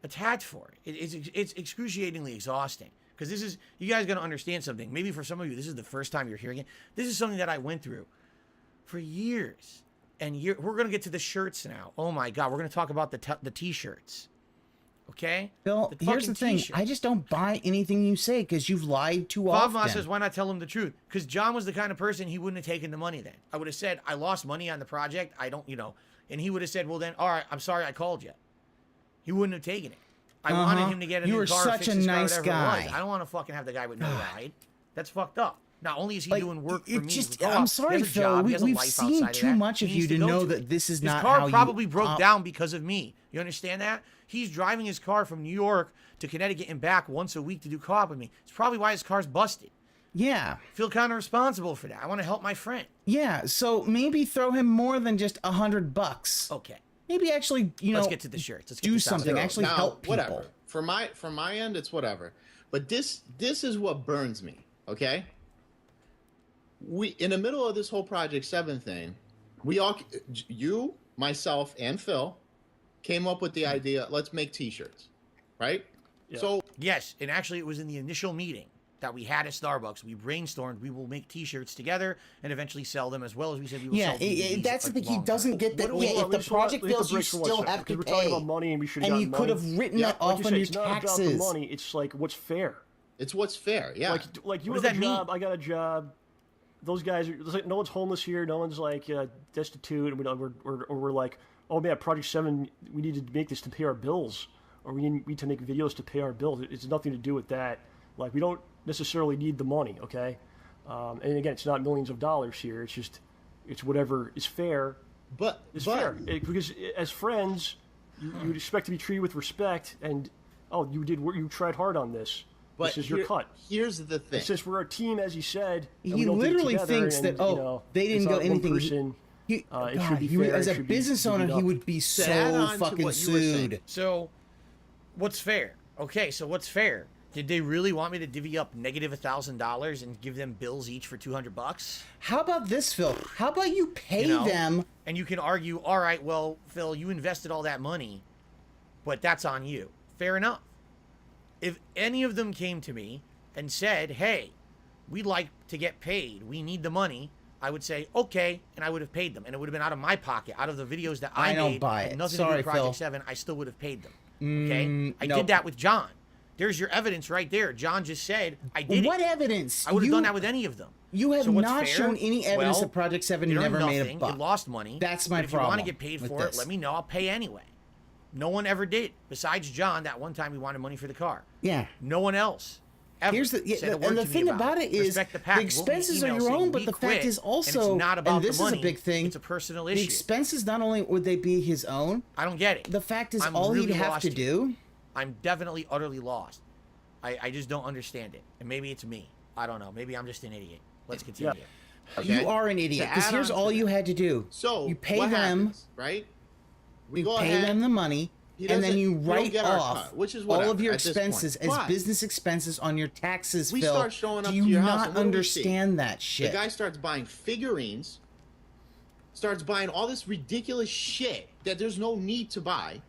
attacked for it. It's excruciatingly exhausting. Because this is, you guys got to understand something. Maybe for some of you, this is the first time you're hearing it. This is something that I went through for years and years. We're going to get to the shirts now. Oh my God. We're going to talk about the t-shirts. Okay? Phil, here's the thing. I just don't buy anything you say because you've lied too often. Favma says, why not tell him the truth? Because John was the kind of person, he wouldn't have taken the money then. I would have said, I lost money on the project. I don't, and he would have said, well then, all right, I'm sorry I called you. He wouldn't have taken it. I wanted him to get a new car, fix his car, whatever it was. I don't want to fucking have the guy with no ride. That's fucked up. Not only is he doing work for me, I'm sorry, Phil. We've seen too much of you to know that this is not how you... His car probably broke down because of me. You understand that? He's driving his car from New York to Connecticut and back once a week to do co-op with me. It's probably why his car's busted. Yeah. I feel kind of responsible for that. I want to help my friend. Yeah, so maybe throw him more than just $100. Okay. Maybe actually, let's get to the shirts. Let's do something. Actually help people. Whatever. From my end, it's whatever. But this is what burns me. Okay. We in the middle of this whole Project 7 thing, we all, you, myself, and Phil, came up with the idea. Let's make T-shirts, right? Yeah. So yes, and actually, it was in the initial meeting that we had at Starbucks. We brainstormed. We will make T-shirts together and eventually sell them, as well as we said we will sell DVDs. That's the thing. He doesn't get that. If the project fails, you still have to We're pay. talking about money, and we should. And you could have written that off on your taxes. It's not about the money. It's like what's fair. It's what's fair. Yeah. Like you have a job. I got a job. Those guys are like, no one's homeless here. No one's like destitute. And we're like, oh man, Project 7. We need to make this to pay our bills, or we need to make videos to pay our bills. It's nothing to do with that. Like, we don't necessarily need the money, okay? And again, it's not millions of dollars here. It's just, it's whatever is fair. It's fair. Because as friends, you would expect to be treated with respect. And you tried hard on this. But this is your cut. Here's the thing. Since we're a team, as he said, he literally thinks that they didn't go anything. It should be fair. As a business owner, he would be so fucking sued. So, what's fair? Okay, so what's fair? Did they really want me to divvy up negative $1,000 and give them bills each for $200? How about this, Phil? How about you pay them? And you can argue, all right, well, Phil, you invested all that money, but that's on you. Fair enough. If any of them came to me and said, hey, we'd like to get paid. We need the money. I would say, okay, and I would have paid them. And it would have been out of my pocket, out of the videos that I made. don't buy it. Nothing Sorry, to do with Project Phil. 7. I still would have paid them. Okay? I nope. did that with John. There's your evidence right there. John just said, I did What it. evidence? I would have done that with any of them. You have So what's not fair? shown any evidence Well, that Project 7 you never earned made a nothing. buck. You lost money. That's my but if problem. you want to get paid with for this. it, let me know. I'll pay anyway. No one ever did. Besides John, that one time he wanted money for the car. Yeah. No one else. Ever Here's the said a word and the to me thing about it. it is Respect the pact. expenses are We'll your email own, saying but we the quit, fact is and also, it's not about and this the money, is a big thing. It's a personal The issue. expenses not only would they be his own. I don't get it. The fact is, I'm all really he'd have lost to here. do. I'm definitely utterly lost. I just don't understand it, and maybe it's me. I don't know. Maybe I'm just an idiot. Let's continue. Okay? You are an idiot To because add here's on to all you that. had to do. So you pay what them, happens, right? We you go pay ahead. them the money, He and then doesn't- you we don't write get our off cut, which is all of whatever your at this expenses point. as But business expenses on your taxes. we Phil. start showing up Do you to your house, not and what do we see? understand that shit? The guy starts buying figurines, starts buying all this ridiculous shit that there's no need to buy.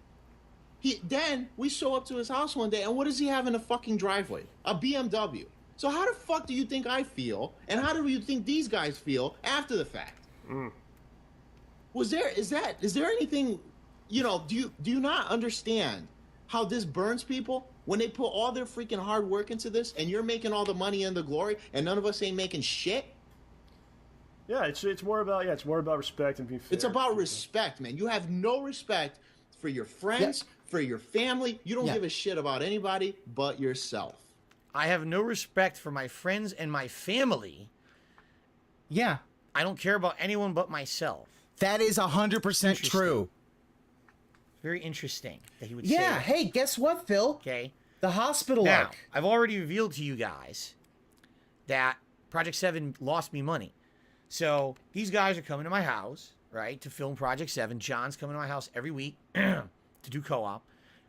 Then we show up to his house one day, and what does he have in the fucking driveway? A BMW. So how the fuck do you think I feel, and how do you think these guys feel after the fact? Is there anything, do you not understand how this burns people when they put all their freaking hard work into this, and you're making all the money and the glory, and none of us ain't making shit? Yeah, it's more about respect and being fair. It's about respect, man. You have no respect for your friends, for your family. You don't give a shit about anybody but yourself. I have no respect for my friends and my family. Yeah. I don't care about anyone but myself. That is 100% true. Very interesting that he would say Yeah. that. Hey, guess what, Phil? Okay. The hospital Now, arc. I've already revealed to you guys that Project 7 lost me money. So these guys are coming to my house, right, to film Project 7. John's coming to my house every week to do co-op.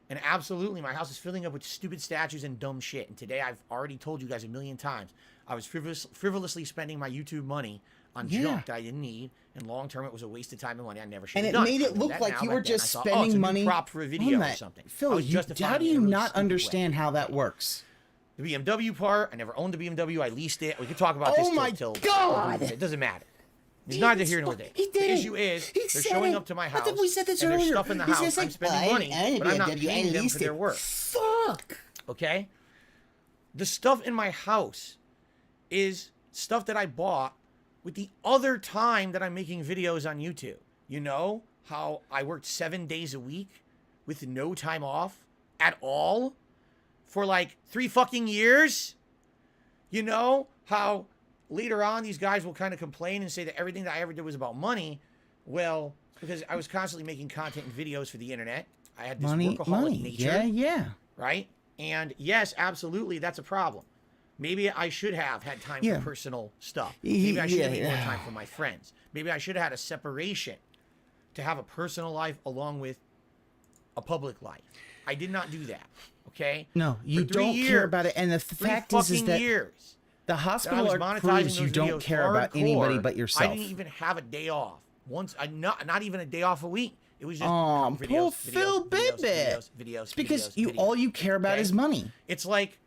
And absolutely, my house is filling up with stupid statues and dumb shit. And today, I've already told you guys a million times, I was frivolously spending my YouTube money on junk that I didn't need. And long term, it was a waste of time and money. I never should And have it done made I it know look that like now, you back were then, I just thought, spending it's a new money prop for a video on or that. something. I Phil, was justifying how it do in a you really not stupid way. understand how that works? The BMW part, I never owned the BMW. I leased it. We could talk about this till God! It doesn't matter. It's neither here nor there. He did The it. issue is He they're said showing it. up to my I house. think we said this and earlier. There's stuff in the He house. says, I'm like, spending money, but I'm not BMW, I paying them leased for their it. work. Fuck. Okay? The stuff in my house is stuff that I bought with the other time that I'm making videos on YouTube. You know how I worked 7 days a week with no time off at all for like 3 fucking years? You know how later on these guys will kind of complain and say that everything that I ever did was about money? Well, because I was constantly making content and videos for the internet. I had this workaholic nature. Yeah. Right? And yes, absolutely, that's a problem. Maybe I should have had time for personal stuff. Maybe I should have made more time for my friends. Maybe I should have had a separation to have a personal life along with a public life. I did not do that. Okay? No, you For 3 don't years, care about it. And the fact is that years the that I hospital was arc monetizing proves you those don't videos care about anybody hardcore. but yourself. I didn't even have a day off. Not even a day off a week. It was just Oh, videos, poor videos, Phil, videos, baby. videos, It's because videos. all you care about is money. It's like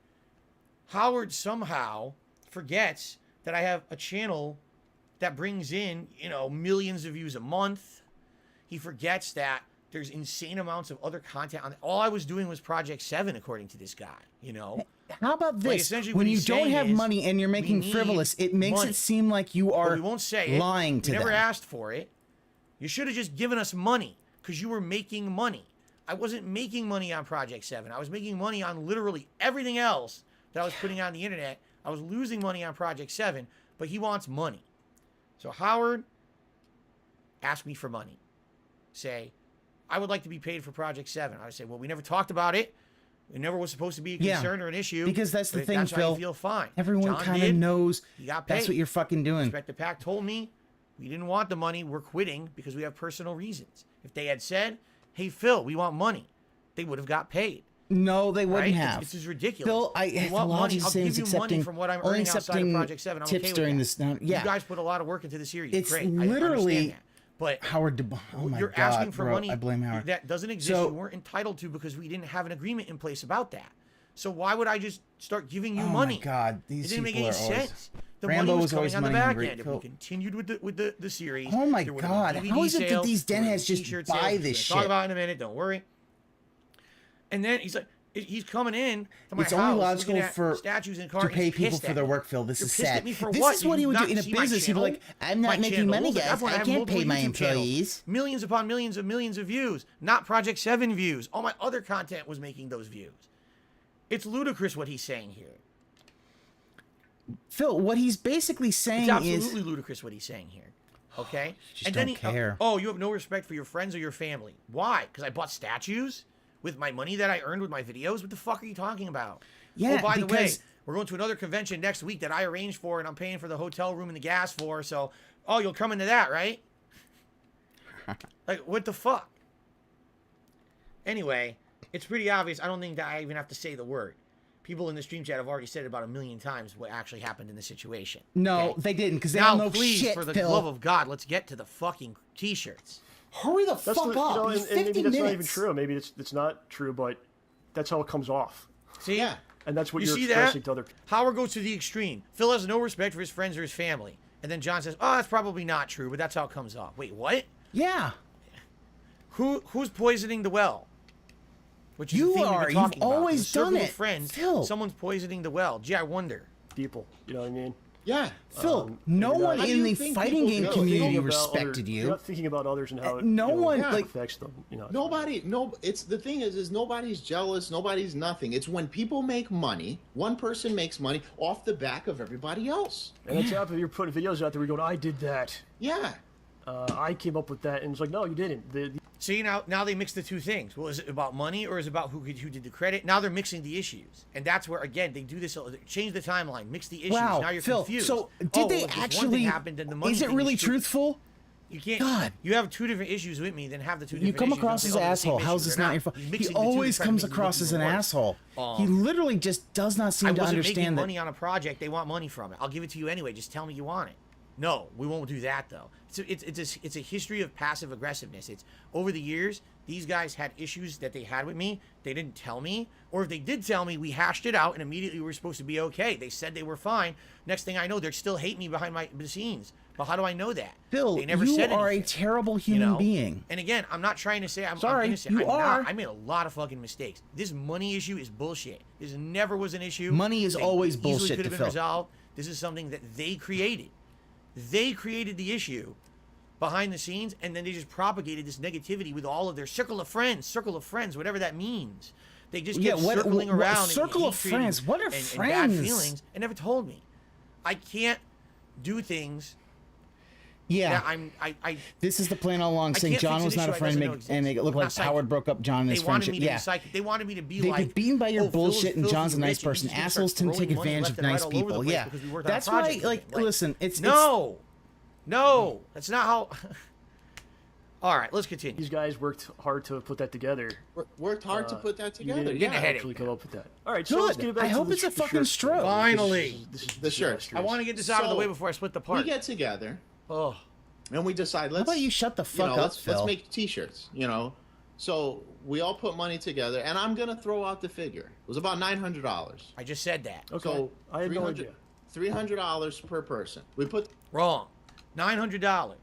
Howard somehow forgets that I have a channel that brings in, millions of views a month. He forgets that there's insane amounts of other content on. All I was doing was Project 7, according to this guy, How about Like, this? essentially When what you he's don't saying have is, money and you're making we need frivolous, it makes money. it seem like you But are we won't say it. lying to we never them. asked for it. You should have just given us money because you were making money. I wasn't making money on Project 7. I was making money on literally everything else that I was putting on the internet. I was losing money on Project 7, but he wants money. So Howard asked me for money. Say, I would like to be paid for Project 7. I would say, well, we never talked about it. It never was supposed to be a concern or an issue. Because that's the but if thing, that's how Phil. you feel fine. Everyone John kind of did. knows He got that's paid. what you're fucking doing. Respect the Pact told me we didn't want the money. We're quitting because we have personal reasons. If they had said, hey, Phil, we want money, they would have got paid. No, they wouldn't Right? have. This is ridiculous. Phil, You want money? I'll give you money from what I'm only earning outside of accepting Project 7. I'm tips okay with during that. this. Now, yeah, You guys put a lot of work into the series. it's Great. I literally understand that. But Howard. Oh my you're God, asking for bro, money I blame Howard. that doesn't exist. So- you weren't entitled to because we didn't have an agreement in place about that. So why would I just start giving you Oh money? my God, It these didn't make people any are always- sense. The Rambo money was was always coming on the money back hungry. end. If Phil- we continued with the series. Oh my there would've God, been how is it that sales, these there would've denheads been just t-shirt buy sales, this we're gonna shit? Talk about it in a minute. Don't worry. And then he's like, he's coming in to my It's house, only looking logical at for statues and cars, to and pay he's people pissed for at their me. work, Phil. This You're is pissed sad. at me for This what? is what he would do not in a see my business. He'd be channel? like, "I'm not making channel? money, Look, guys. I I have can't multiple pay my YouTube channels. employees." Millions upon millions of views. Not Project 7 views. All my other content was making those views. It's ludicrous what he's saying here. Phil, what he's basically saying It's is absolutely ludicrous what he's saying here. Okay? Just and don't then care. Oh, you have no respect for your friends or your family. Why? Because I bought statues with my money that I earned with my videos? What the fuck are you talking about? Yeah, oh, by the way, because- we're going to another convention next week that I arranged for and I'm paying for the hotel room and the gas for, so, oh, you'll come into that, right? Like, what the fuck? Anyway, it's pretty obvious. I don't think that I even have to say the word. People in the stream chat have already said it about 1,000,000 times what actually happened in the situation. No, okay? they didn't, because they now, don't know please, shit, for the Phil. love of God, let's get to the fucking t-shirts. Hurry the That's fuck the, up. you know, It's and maybe 50 that's minutes. not even true. Maybe it's not true, but that's how it comes off. See? Yeah. And that's what You you're see expressing that? to other. Howard goes to the extreme. Phil has no respect for his friends or his family. And then John says, oh, that's probably not true, but that's how it comes off. Wait, what? Yeah. Who's poisoning the well? Which is You the thing are. we've been You've talking about. always In a circle done of it. friends, Phil. someone's poisoning the well. Gee, I wonder. People, you know what I mean? Yeah. Phil, no you're one not- in the fighting game community respected You're you. not thinking about others and how it No you know, one, like- affects them. You know, Nobody, no. It's the thing is nobody's jealous. Nobody's nothing. It's when people make money. One person makes money off the back of everybody else. and it's after you're putting videos out there, we're going, I did that. Yeah. I came up with that, and it's like, no, you didn't. See, now they mix the two things. Well, is it about money or is it about who did the credit? Now they're mixing the issues. And that's where, again, they do this, change the timeline, mix the issues. Wow, now you're Phil, confused. so did Oh, they well, if this one actually, thing happened, then the money is it thing really true. truthful? You can't. God. You have two different issues with me, then have the two different You come issues. across Don't as say, an oh, the same asshole. How's issues. this They're not your fault? You're He mixing the two and always trying to comes make it look across as even an worse. asshole. He literally just does not I seem to wasn't making understand that. money on a project. They want money from it. I'll give it to you anyway. Just tell me you want it. No, we won't do that though. It's a history of passive aggressiveness. It's over the years, these guys had issues that they had with me. They didn't tell me, or if they did tell me, we hashed it out and immediately we were supposed to be okay. They said they were fine. Next thing I know, they still hate me behind the scenes. But how do I know that? Phil, they never you said are a anything, terrible human being. And again, I'm not trying to say I'm Sorry, innocent. you I'm are. Not. I made a lot of fucking mistakes. This money issue is bullshit. This never was an issue. Money is always easily bullshit could have to been Phil. resolved. This is something that they created. They created the issue behind the scenes, and then they just propagated this negativity with all of their circle of friends, whatever that means. They just kept circling around. Circle and of friends? What are and friends? bad feelings, and never told me. I can't do things. Yeah. I This is the plan all along, I saying can't John fix was an not a issue I friend, doesn't know and make it look I'm like not psychic. Howard broke up John and his They wanted friendship. me to Yeah. be psychic. They wanted me to be They like, get beaten by your oh, Phil's bullshit, and filthy John's a nice rich, and person. he's gonna Assholes start tend to take throwing money advantage left of and nice right all over the people. place Yeah. because we worked on a That's why, project like, together. listen, it's No, that's not how. All right, let's continue. These guys worked hard to put that together. Worked hard to put that You together. didn't Yeah. actually come up with that. All right, so let's Good. get back I to hope the it's a the fucking shirts. stroke. Finally. This is The shirts. I want to get this out of the So, way before I split the part. We get together. Oh. And we decide, How let's. about you shut the fuck up, let's Phil? make T-shirts. So we all put money together, and I'm gonna throw out the figure. It was about $900. I just said that. Okay. So I had no idea. $300 per person. We put Wrong. $900.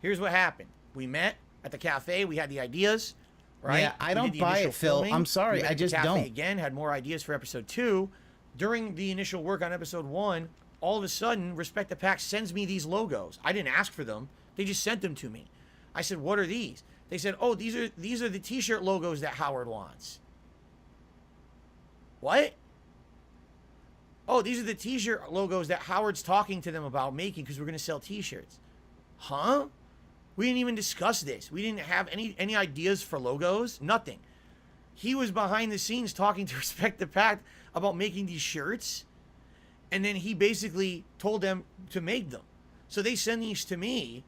Here's what happened. We met at the cafe. We had the ideas, right? Yeah, I We don't did the buy initial it, Phil. filming. I'm sorry, We met I at the just cafe don't. Again, had more ideas for episode 2. During the initial work on episode 1, all of a sudden, Respect the Pack sends me these logos. I didn't ask for them. They just sent them to me. I said, "What are these?" They said, "Oh, these are the T-shirt logos that Howard wants." What? Oh, these are the T-shirt logos that Howard's talking to them about making because we're going to sell T-shirts. Huh? We didn't even discuss this. We didn't have any ideas for logos. Nothing. He was behind the scenes talking to Respect the Pack about making these shirts. And then he basically told them to make them. So they send these to me.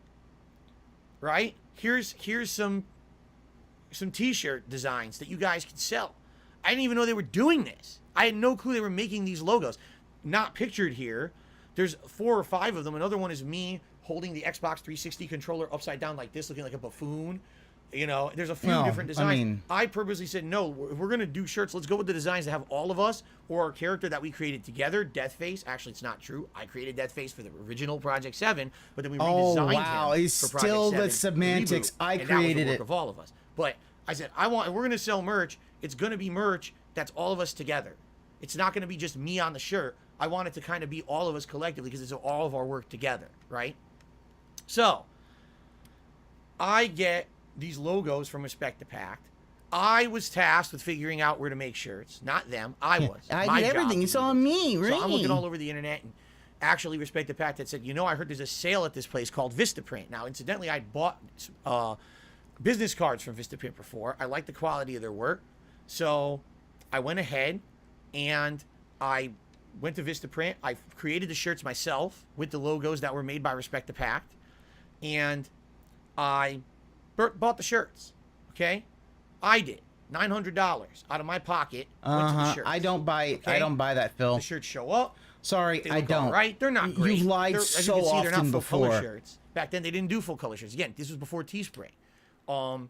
Right? Here's some T-shirt designs that you guys can sell. I didn't even know they were doing this. I had no clue they were making these logos. Not pictured here. There's 4 or 5 of them. Another one is me holding the Xbox 360 controller upside down like this, looking like a buffoon. You know, there's a few different designs. I purposely said, no, if we're going to do shirts, let's go with the designs that have all of us or our character that we created together, Deathface. Actually, it's not true. I created Deathface for the original Project 7, but then we redesigned him It's for Project still 7 the semantics. reboot, I and created that was the work it. of all of us. But I said, if we're going to sell merch, it's going to be merch that's all of us together. It's not going to be just me on the shirt. I want it to kind of be all of us collectively because it's all of our work together, right? So, I get these logos from Respect the Pact. I was tasked with figuring out where to make shirts, not them. I was. I did everything. It's all me, right? So I'm looking all over the internet and actually Respect the Pact that said, you know, I heard there's a sale at this place called Vistaprint. Now, incidentally, I bought business cards from Vistaprint before. I like the quality of their work. So I went ahead and I went to Vistaprint. I created the shirts myself with the logos that were made by Respect the Pact. And I bought the shirts, okay? I did. $900 out of my pocket went to the shirts. I don't buy okay? I don't buy that, Phil. The shirts show up. Sorry, They I look don't. all right. They're not great. You've lied as so you can see, often they're not full before. color shirts. Back then, they didn't do full color shirts. Again, this was before Teespring. And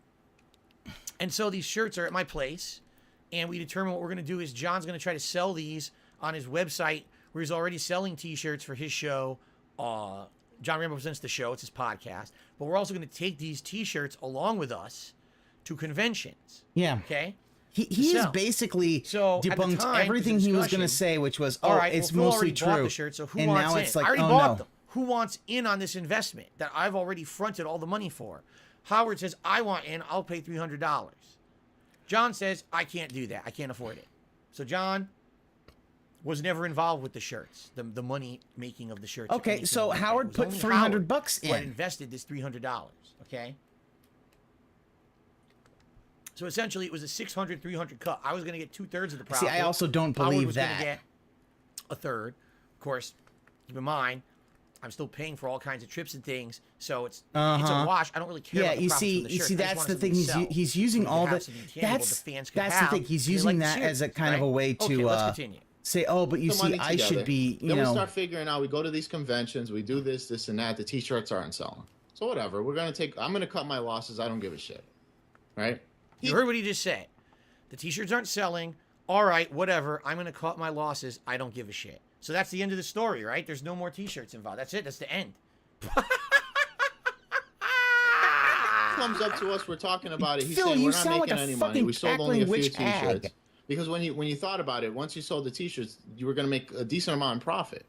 so these shirts are at my place, and we determine what we're going to do is John's going to try to sell these on his website where he's already selling T-shirts for his show. John Rambo Presents the Show. It's his podcast. But we're also going to take these T-shirts along with us to conventions. Yeah. Okay? He has basically debunked everything he was going to say, which was, it's mostly true. Bought the shirt, so who and wants now in? it's like, I already oh bought no. them. Who wants in on this investment that I've already fronted all the money for? Howard says, I want in. I'll pay $300. John says, I can't do that. I can't afford it. So John was never involved with the shirts, the money making of the shirts. Okay, so Howard put $300 in. Who had invested this $300. Okay. So essentially, it was a 300 cut. I was going to get 2/3 of the profit. See, I also don't Howard believe was that. Going to get a third. Of course, keep in mind, I'm still paying for all kinds of trips and things, so it's a wash. I don't really care. About the profits from the you shirt. see, that's the thing. He's using all the that's the thing. He's using that as a kind of a way to say, oh, but you see, I should be. Then we start figuring out. We go to these conventions. We do this, and that. The T-shirts aren't selling. So whatever. I'm gonna cut my losses. I don't give a shit. Right. You heard what he just said. The T-shirts aren't selling. All right, whatever. I'm going to cut my losses. I don't give a shit. So that's the end of the story, right? There's no more T-shirts involved. That's it. That's the end. Comes up to us. We're talking about it. He's Phil, saying you we're not sound making like a any money. We sold fucking only a few witch T-shirts. hag. Because when you thought about it, once you sold the T-shirts, you were going to make a decent amount in profit.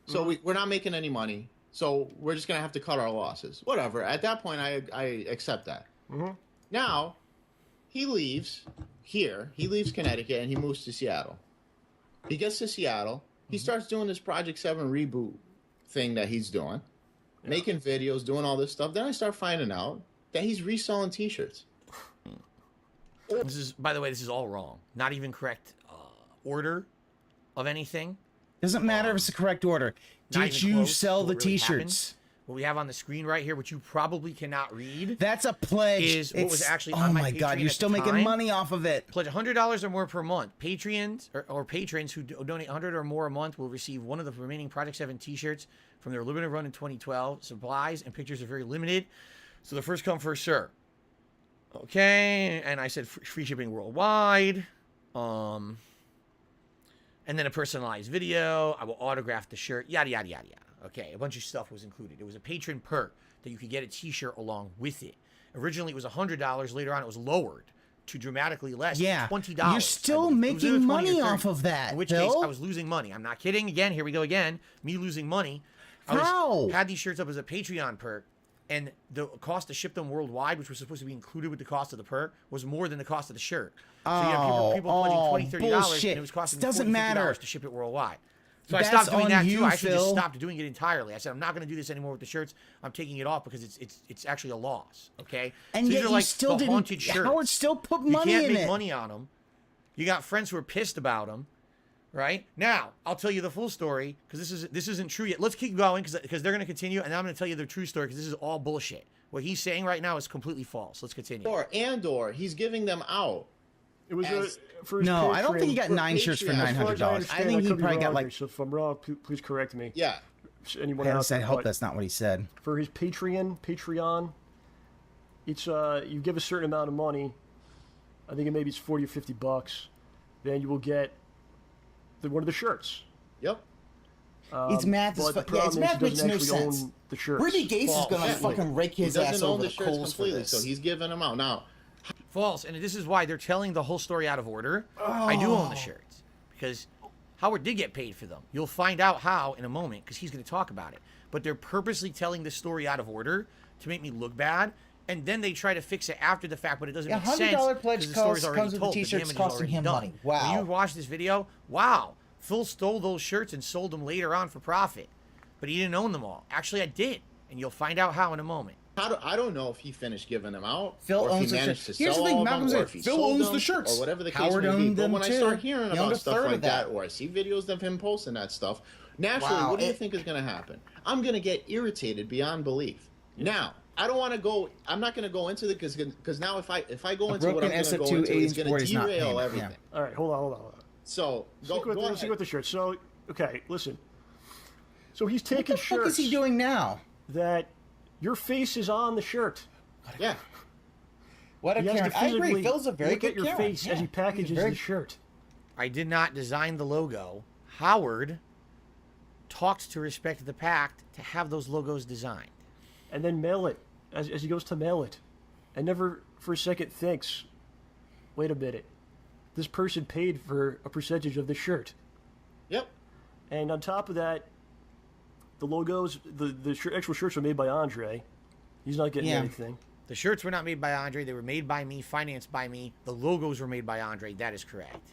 So we're not making any money. So we're just going to have to cut our losses. Whatever. At that point, I accept that. Now, he leaves here. He leaves Connecticut and he moves to Seattle. He gets to Seattle. He starts doing this Project 7 reboot thing that he's doing, making videos, doing all this stuff. Then I start finding out that he's reselling T-shirts. This is, by the way, this is all wrong. Not even correct order of anything. Doesn't matter if it's the correct order. Did you sell the T-shirts? What we have on the screen right here, which you probably cannot read. That's a pledge. Is what was actually on my Patreon. Oh my God, you're still making money off of it. Pledge $100 or more per month. Patreons or patrons who donate $100 or more a month will receive one of the remaining Project 7 T-shirts from their limited run in 2012. Supplies and pictures are very limited, so the first come, first serve. Okay, and I said free shipping worldwide. And then a personalized video. I will autograph the shirt. Yada yada yada yada. Okay, a bunch of stuff was included. It was a patron perk that you could get a T-shirt along with it. Originally, it was $100. Later on, it was lowered to dramatically less. Yeah, $20. You're still making money off of that. In which Phil? case, I was losing money. I'm not kidding. Again, here we go again. Me losing money. How? Had these shirts up as a Patreon perk, and the cost to ship them worldwide, which was supposed to be included with the cost of the perk, was more than the cost of the shirt. So you have people pledging $20, $30, and it was costing me $40 to ship it worldwide. So I stopped doing that too. I actually just stopped doing it entirely. I said, I'm not going to do this anymore with the shirts. I'm taking it off because it's actually a loss. Okay. And so yet these are you like still the haunted didn't. shirts. Howard still put money in it. You can't make money on them. You got friends who are pissed about them. Right now, I'll tell you the full story because this isn't true yet. Let's keep going because they're going to continue, and I'm going to tell you the true story because this is all bullshit. What he's saying right now is completely false. Let's continue. Or he's giving them out. It was for his no, Patreon, I don't think he got 9 shirts for $900. I think he probably got like. So if I'm wrong, please correct me. Yeah. Anyone else? I hope that's not what he said. For his Patreon, it's you give a certain amount of money. I think maybe it's $40 or $50. Then you will get one of the shirts. Yep. It's math. It's math makes no sense. The shirts. Rudy Gase is gonna fucking rake his ass over the coals for this. So he's giving them out now. False, and this is why they're telling the whole story out of order. I do own the shirts because Howard did get paid for them. You'll find out how in a moment because he's going to talk about it. But they're purposely telling the story out of order to make me look bad, and then they try to fix it after the fact, but it doesn't make sense. $100 pledge the story's already comes with the told. t-shirts The costing him money. Wow. When you watch this video, wow, Phil stole those shirts and sold them later on for profit, but he didn't own them all. Actually, I did, and you'll find out how in a moment. I don't know if he finished giving them out. Phil or owns if he the managed shirts. to Here's sell the thing, all of Malcolm them, or said, if he Phil sold owns them, the shirts. or whatever the case Howard may be. owned But them when I too. start hearing He owned about a stuff third like of that, that. or I see videos of him posting that stuff, naturally, what do you think is going to happen? I'm going to get irritated beyond belief. Now, I don't want to go. I'm not going to go into it because now if I go into what I'm going to go into, it's going to derail everything. All right, hold on. So go ahead. See what the shirt. So okay, listen. So he's taking shirts. What the fuck is he doing now? That your face is on the shirt. Yeah. What a Karen. I agree. Phil's a very look good at your Karen. face as he packages the shirt. I did not design the logo. Howard talks to Respect the Pact to have those logos designed. And then mail it as he goes to mail it. And never for a second thinks, wait a minute, this person paid for a percentage of the shirt. Yep. And on top of that, the logos, the actual shirts are made by Andre. He's not getting anything. The shirts were not made by Andre. They were made by me, financed by me. The logos were made by Andre. That is correct.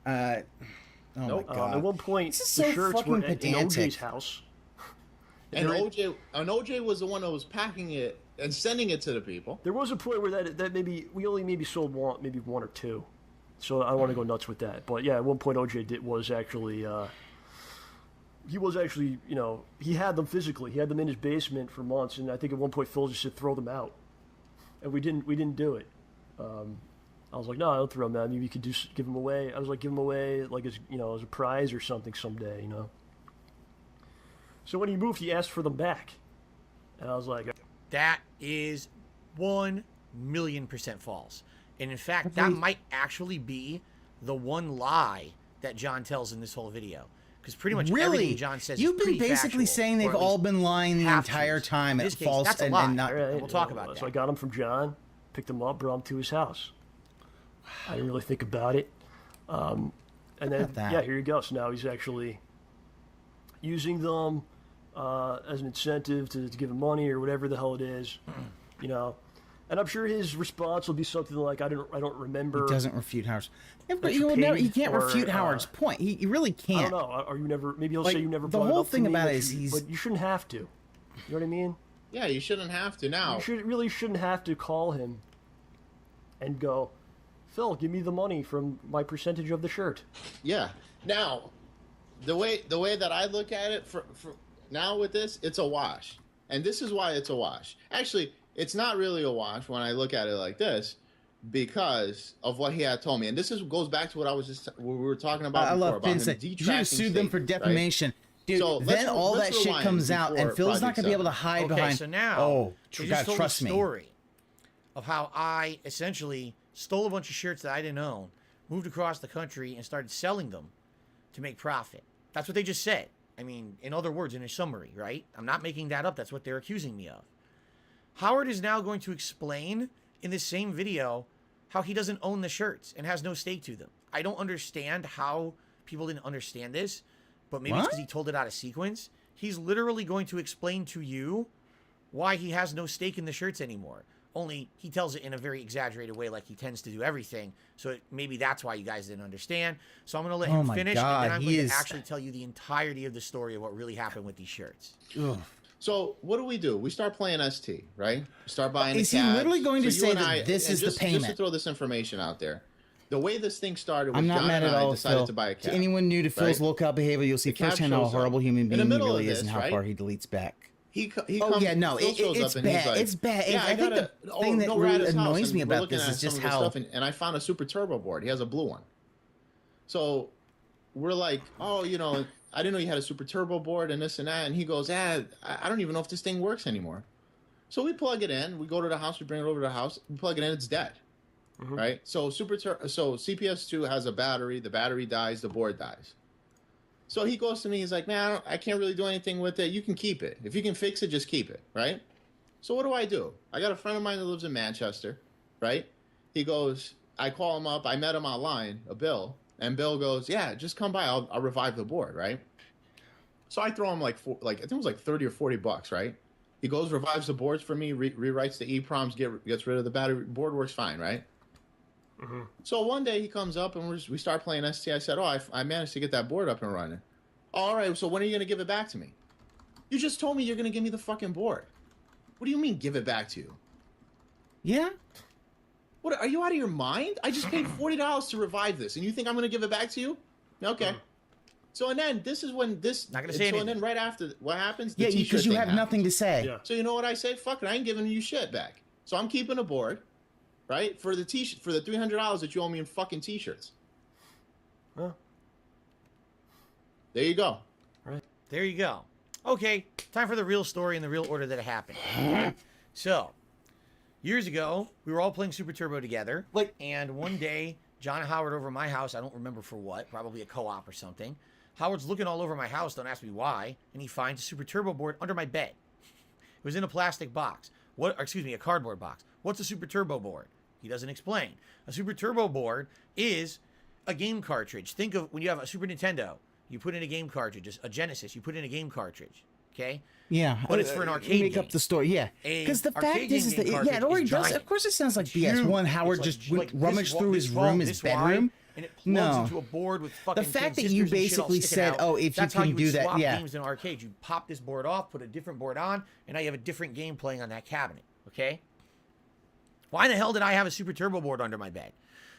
Oh my God. At one point, so the shirts were fucking in OJ's house. And OJ was the one that was packing it and sending it to the people. There was a point where that maybe we only maybe sold one or two. So I don't want to go nuts with that. But yeah, at one point OJ was actually he had them physically. He had them in his basement for months, and I think at one point Phil just said throw them out, and we didn't do it. I was like, no, I don't throw them out. Maybe you could give them away. I was like, give them away like as as a prize or something someday, So when he moved, he asked for them back, and I was like, that is 1,000,000% false. And in fact, that might actually be the one lie that John tells in this whole video. Because pretty much everything John says You've is been basically factual, saying they've all been lying the entire time. In this case, false that's a and, lie. and not. And we'll talk about that. So I got them from John, picked them up, brought them to his house. I didn't really think about it. And then, here you go. So now he's actually using them as an incentive to give him money or whatever the hell it is, And I'm sure his response will be something like, "I don't remember." He doesn't refute Howard's. You can't refute Howard's point. He really can't. I don't know. Or you never? Maybe he'll say you never. The brought it whole up to thing me, about but it is but you shouldn't have to. You know what I mean? Yeah, you shouldn't have to now. You really shouldn't have to call him and go, Phil, give me the money from my percentage of the shirt. Yeah. Now, the way that I look at it for now with this, it's a wash. And this is why it's a wash. Actually, it's not really a wash when I look at it like this because of what he had told me. And this goes back to what we were talking about before. I love about him Vincent. You should have detracting sued them for Satan, defamation. Right? Dude, so then all that shit comes out, and Phil's not going to be able to hide behind. So now, you just told trust a me. story of how I essentially stole a bunch of shirts that I didn't own, moved across the country, and started selling them to make profit. That's what they just said. I mean, in other words, in a summary, right? I'm not making that up. That's what they're accusing me of. Howard is now going to explain in this same video how he doesn't own the shirts and has no stake to them. I don't understand how people didn't understand this, but maybe it's because he told it out of sequence. He's literally going to explain to you why he has no stake in the shirts anymore. Only he tells it in a very exaggerated way, like he tends to do everything. So maybe that's why you guys didn't understand. So I'm going to let him finish, and then I'm going to actually tell you the entirety of the story of what really happened with these shirts. Ugh. So what do? We start playing ST, right? We start buying. Is he literally going to say that this is the payment? Just to throw this information out there, the way this thing started was I'm not John mad and at I all, decided Phil. to buy a cab. To anyone new to Phil's lookout behavior, you'll see firsthand how horrible human being he really is and how far he deletes back. He oh comes, yeah, no, it's bad. Like, it's bad. Yeah, I think the thing that really annoys me about this is just how. And I found a super turbo board. He has a blue one. So we're like, oh, I didn't know you had a super turbo board and this and that. And he goes, I don't even know if this thing works anymore. So we plug it in. We go to the house. We bring it over to the house. We plug it in. It's dead. Right? So CPS2 has a battery. The battery dies. The board dies. So he goes to me. He's like, man, I can't really do anything with it. You can keep it. If you can fix it, just keep it. Right? So what do? I got a friend of mine that lives in Manchester. Right? He goes, I call him up. I met him online, Bill. And Bill goes, yeah, just come by. I'll revive the board. Right? So I throw him I think it was like $30 or $40, right? He goes, revives the boards for me, rewrites the EPROMs, gets rid of the battery. Board works fine, right? So one day he comes up and we start playing ST. I said, oh, I managed to get that board up and running. All right, so when are you going to give it back to me? You just told me you're going to give me the fucking board. What do you mean give it back to you? Yeah? What, are you out of your mind? I just paid $40 to revive this, and you think I'm going to give it back to you? Okay. So, and then this is when this... Not going to say anything. And then right after, what happens? Yeah, because you have nothing to say. Yeah. So you know what I say? Fuck it, I ain't giving you shit back. So I'm keeping a board, right? For the t-shirt, for the $300 that you owe me in fucking t-shirts. Huh. There you go. Right. There you go. Okay, time for the real story and the real order that it happened. So, years ago, we were all playing Super Turbo together. And one day, John and Howard over at my house, I don't remember for what, probably a co-op or something. Howard's looking all over my house, don't ask me why, and he finds a Super Turbo board under my bed. It was in a plastic box. A cardboard box. What's a Super Turbo board? He doesn't explain. A Super Turbo board is a game cartridge. Think of when you have a Super Nintendo, you put in a game cartridge. A Genesis, you put in a game cartridge. Okay? Yeah. But it's for an arcade Make game. up the story, yeah. Because the fact is that, yeah, it already does. Of course it sounds like BS. One, Howard just rummaged through his room, his bedroom. And it plugs into a board with fucking the fact that you basically said, "Oh, if you can do that," yeah. Games in arcades, you pop this board off, put a different board on, and now you have a different game playing on that cabinet. Okay. Why the hell did I have a Super Turbo board under my bed?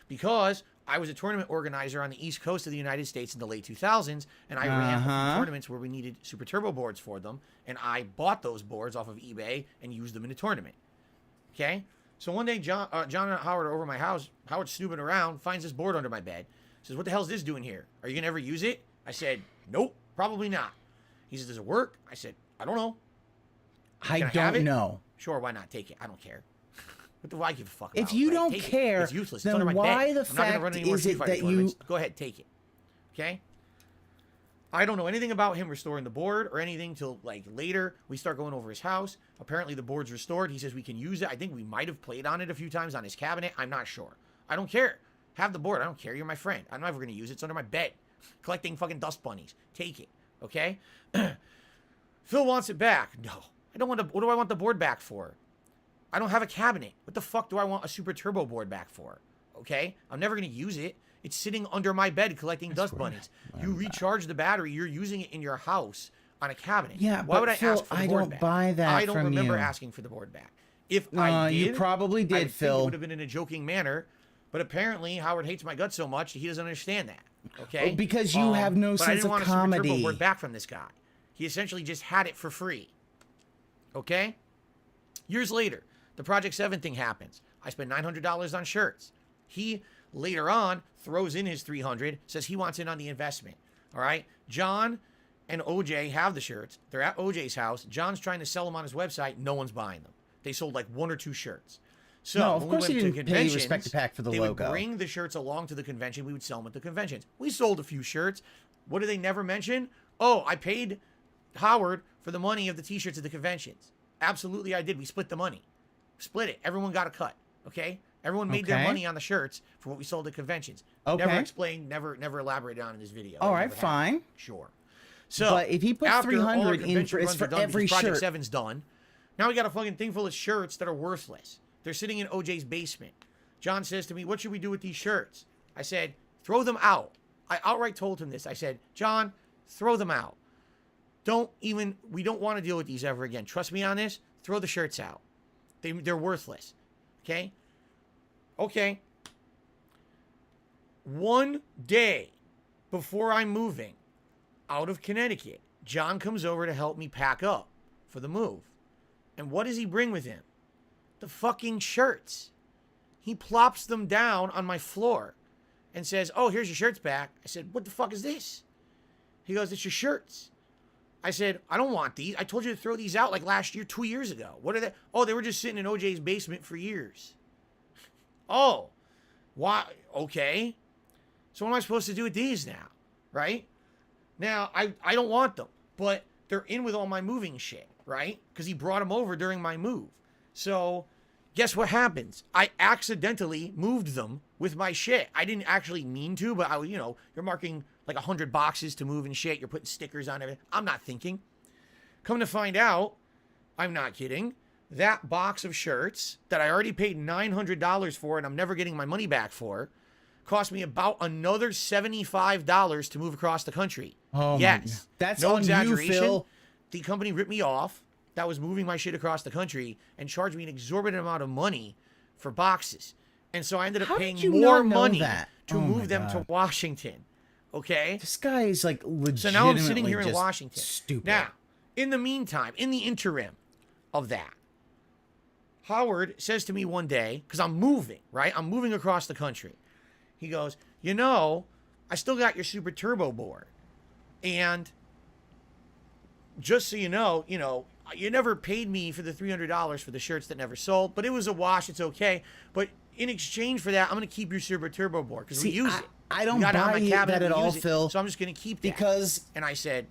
Because I was a tournament organizer on the East Coast of the United States in the late 2000s, and I ran a few tournaments where we needed Super Turbo boards for them, and I bought those boards off of eBay and used them in a tournament. Okay. So one day, John and Howard are over my house. Howard's snooping around, finds this board under my bed. Says, what the hell is this doing here? Are you going to ever use it? I said, nope, probably not. He says, does it work? I said, I don't know. I don't know. Sure, why not? Take it. I don't care. What do I give a fuck about? If you don't Take care, it's useless. then it's under my why bed. the I'm not gonna run fact any more is Street it Fighter that tournaments. you... Go ahead, take it. Okay? I don't know anything about him restoring the board or anything till like later. We start going over his house. Apparently the board's restored. He says we can use it. I think we might have played on it a few times on his cabinet. I'm not sure. I don't care. Have the board. I don't care. You're my friend. I'm never going to use it. It's under my bed. Collecting fucking dust bunnies. Take it. Okay? Phil wants it back. No. I don't want to. What do I want the board back for? I don't have a cabinet. What the fuck do I want a Super Turbo board back for? Okay? I'm never going to use it. It's sitting under my bed collecting dust bunnies. You recharge the battery. You're using it in your house on a cabinet. Yeah, Why would I Phil, ask for the board don't back? buy that I don't from remember you. asking for the board back. If I did, you probably did, I think Phil. it would have been in a joking manner. But apparently, Howard hates my guts so much that he doesn't understand that. Okay? Because you have no but I sense didn't of want a Super Turbo comedy. board back from this guy. He essentially just had it for free. Okay? Years later, the Project 7 thing happens. I spent $900 on shirts. He, later on, throws in his $300, says he wants in on the investment. All right? John and OJ have the shirts. They're at OJ's house. John's trying to sell them on his website. No one's buying them. They sold like 1 or 2 shirts. So no, of when course we he went to didn't pay conventions, respect to pack for the they logo. would bring the shirts along to the convention. We would sell them at the conventions. We sold a few shirts. What do they never mention? Oh, I paid Howard for the money of the t-shirts at the conventions. Absolutely, I did. We split the money. Split it. Everyone got a cut. Okay? Everyone made their money on the shirts for what we sold at conventions. Okay. Never explained, never elaborated on in this video. All right, fine. Sure. So, but if he puts after all our $300 in convention it's runs for are done every because Project shirt. 7's done, now we got a fucking thing full of shirts that are worthless. They're sitting in OJ's basement. John says to me, what should we do with these shirts? I said, throw them out. I outright told him this. I said, John, throw them out. We don't want to deal with these ever again. Trust me on this. Throw the shirts out. They're worthless. Okay? Okay. One day before I'm moving out of Connecticut, John comes over to help me pack up for the move. And what does he bring with him? The fucking shirts. He plops them down on my floor and says, oh, here's your shirts back. I said, what the fuck is this? He goes, it's your shirts. I said, I don't want these. I told you to throw these out like last year, 2 years ago. What are they? Oh, they were just sitting in OJ's basement for years. Oh, why? Okay. So what am I supposed to do with these now? Right? Now, I don't want them, but they're in with all my moving shit, right? Because he brought them over during my move. So guess what happens? I accidentally moved them with my shit. I didn't actually mean to, but you're marking like 100 boxes to move and shit. You're putting stickers on everything. I'm not thinking. Come to find out, I'm not kidding. That box of shirts that I already paid $900 for and I'm never getting my money back for cost me about another $75 to move across the country. Oh, yes. That's no on exaggeration. you, Phil. The company ripped me off that was moving my shit across the country and charged me an exorbitant amount of money for boxes. And so I ended up paying more money to move them to Washington. Okay? This guy is like legitimately So now I'm sitting here in Washington. Stupid. Now, in the meantime, in the interim of that, Howard says to me one day, because I'm moving, right? I'm moving across the country. He goes, I still got your Super Turbo board. And just so you know, you never paid me for the $300 for the shirts that never sold, but it was a wash. It's okay. But in exchange for that, I'm going to keep your Super Turbo board because we use it. I don't buy that at all, Phil. So I'm just going to keep that. Because... And I said,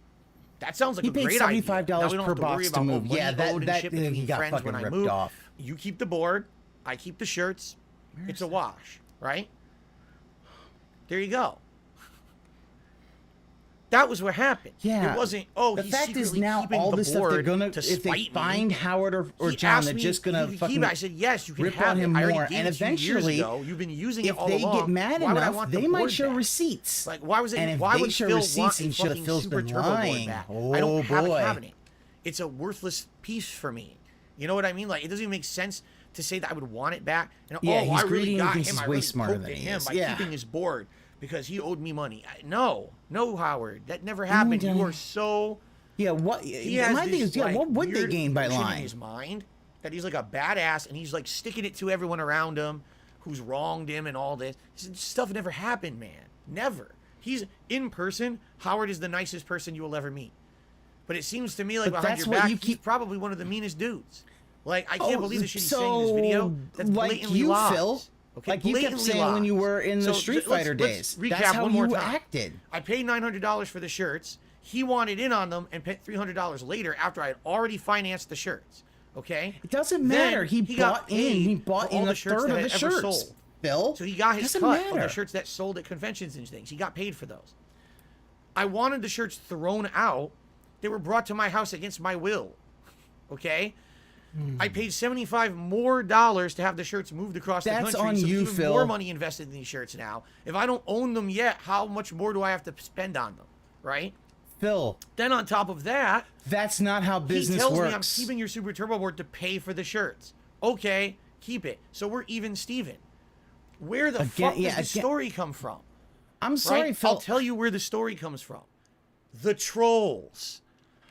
that sounds like a paid great idea. $75 per box to move. Yeah, that he got fucking ripped off. You keep the board. I keep the shirts. It's a wash, right? There you go. That was what happened. Yeah. It wasn't, the he's fact is secretly now keeping all the this stuff board they're gonna, to if they spite find me. Howard or He John, asked they're me just gonna if you fucking keep it. I said, yes, you can rip have on it. him I already more. gave And it to you years eventually, ago. You've been using it if all they along. get mad Why would I enough, want the they might board show back? receipts. Like, why was it? And if why they would show Phil receipts want a and should have fucking Phil's Super been Turbo board lying. back? Oh, I don't have a boy. cabinet. It's a worthless piece for me. You know what I mean? Like, it doesn't even make sense to say that I would want it back. And, He's I really greedy got and him. thinks I he's really way smarter poked than at he him is. by Yeah. keeping his board because he owed me money. No, Howard, that never happened. You are so. Yeah, what? He has My thing this, is, yeah, like, what would they weird gain by notion in lying? his mind that he's like a badass and he's like sticking it to everyone around him who's wronged him and all this. This stuff never happened, man. Never. He's in person. Howard is the nicest person you will ever meet. But it seems to me like But behind that's your what back, you he's probably one of the meanest dudes. Like, I can't believe the shit he's saying in this video. That's blatantly you, lies. Phil. Okay, Like you kept blatantly saying when you lies. were in the So, Street let's Fighter days. recap That's how one more you time. acted. I paid $900 for the shirts. He wanted in on them and paid $300 later after I had already financed the shirts. Okay? It doesn't matter. Then He got bought in. paid He bought for all in the a shirts third that of the had ever shirts. sold. Phil. So he got his Doesn't cut of the matter. shirts that sold at conventions and things. He got paid for those. I wanted the shirts thrown out. They were brought to my house against my will. Okay? I paid $75 more to have the shirts moved across the That's country. on so you, even Phil. more money invested in these shirts now. If I don't own them yet, how much more do I have to spend on them? Right? Phil. Then on top of that, that's not how business he tells works. me I'm keeping your Super Turbo board to pay for the shirts. Okay, keep it. So we're even Steven. Where the fuck does the story come from? I'm sorry, Phil. I'll tell you where the story comes from. The trolls.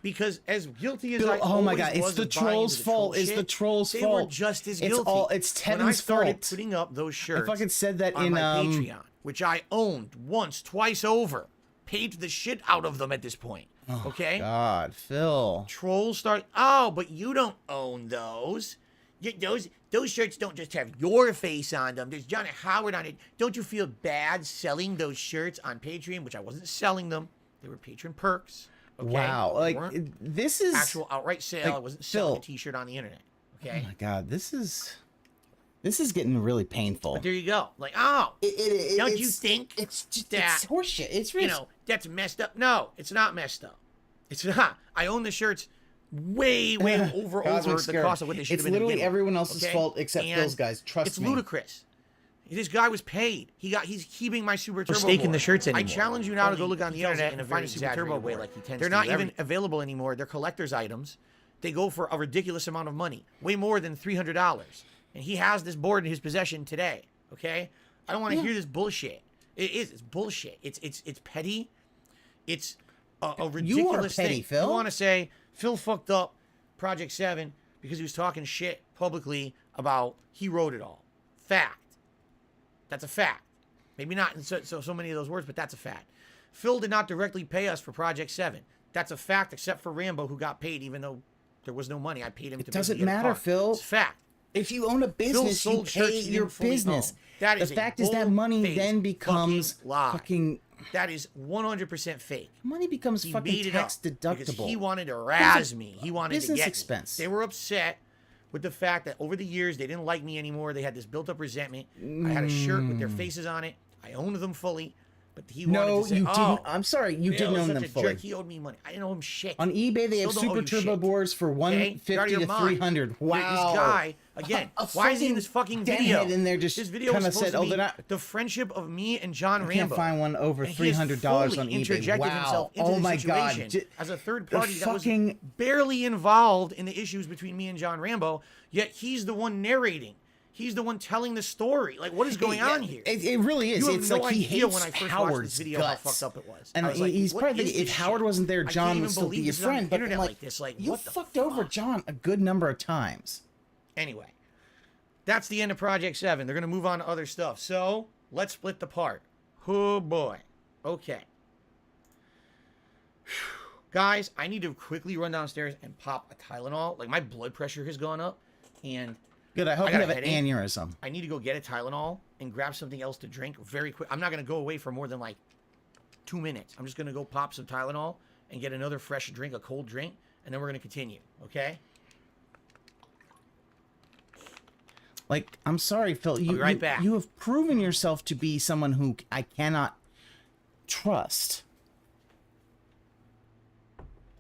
Because as guilty as Bill, I oh my always God, it's was the of buying trolls' into fault. troll It's shit, the trolls' they fault. were just as guilty. It's when I Tevin's started fault. putting up those shirts I fucking said that on in my Patreon, which I owned once, twice over, paid the shit out of them at this point. Oh, okay? God, Phil. Trolls start. Oh, but you don't own those. Those shirts don't just have your face on them. There's John Howard on it. Don't you feel bad selling those shirts on Patreon? Which I wasn't selling them. They were patron perks. Okay? Wow, They like weren't this is actual outright sale. like, I wasn't selling Phil, a T-shirt on the internet. Okay. Oh my God, this is getting really painful. But there you go. Like, oh, don't you think it's just that it's horseshit? It's really, that's messed up? No, it's not messed up. It's not. I own the shirts way over the cost of what they should have been. It's literally to everyone else's okay? fault except And Phil's, guys. Trust it's me. It's ludicrous. This guy was paid. He's keeping my Super Turbo staking board. the shirts anymore. I challenge you now to go look on the internet and find a Super Turbo way, board. like he tends They're to not do even available anymore. They're collector's items. They go for a ridiculous amount of money, way more than $300. And he has this board in his possession today. Okay, I don't want to hear this bullshit. It's bullshit. It's petty. It's a ridiculous You are petty, thing. Phil. You want to say Phil fucked up Project 7 because he was talking shit publicly about he wrote it all. Fact. That's a fact. Maybe not in so many of those words, but that's a fact. Phil did not directly pay us for Project 7. That's a fact, except for Rambo, who got paid even though there was no money. I paid him to It doesn't basically get a matter, car. Phil. It's a fact. If you own a business, you sold shirts pay he your didn't fully business. own. That The is a fact is that money bull-faced then becomes fucking lie. fucking... That is 100% fake. Money becomes He fucking made it tax up because deductible. he wanted to razz me. He wanted to business get expense. me. They were upset with the fact that over the years they didn't like me anymore. They had this built-up resentment. I had a shirt with their faces on it. I owned them fully. But he wanted to say, you oh, didn't. I'm sorry, you didn't own such them a fully. jerk. He owed me money. I didn't owe him shit. On eBay, they have Still don't owe super you turbo shit. boards for Okay? Get out of 150 your to mind. 300. Wow. This guy, again, why is he in this fucking video? Deadhead in there just this video was kinda supposed said, to be they're not- the friendship of me and John I Rambo. can't find one over And he has $300 fully on eBay. interjected Wow. himself into Oh the my God. situation as a third The party that was fucking- barely involved in the issues between me and John Rambo, yet he's the one narrating. He's the one telling the story. Like, what is going on here? It really is. You have It's no like he idea hates when I first watched Howard's this video guts. how fucked up it was. And I was like, he's what probably is thinking, if this Howard shit? wasn't there, I can't John even would still be believe your this is on the friend. But I'm internet like, like this. Like, you what the fucked over John a good number of times. Anyway, that's the end of Project 7. They're going to move on to other stuff. So, let's split the part. Oh, boy. Okay. Guys, I need to quickly run downstairs and pop a Tylenol. Like, my blood pressure has gone up, and... Good, I hope you got have a an headache. aneurysm. I need to go get a Tylenol and grab something else to drink very quick. I'm not going to go away for more than, like, 2 minutes. I'm just going to go pop some Tylenol and get another fresh drink, a cold drink, and then we're going to continue, okay? Like, I'm sorry, Phil. I'll be right back. You have proven yourself to be someone who I cannot trust.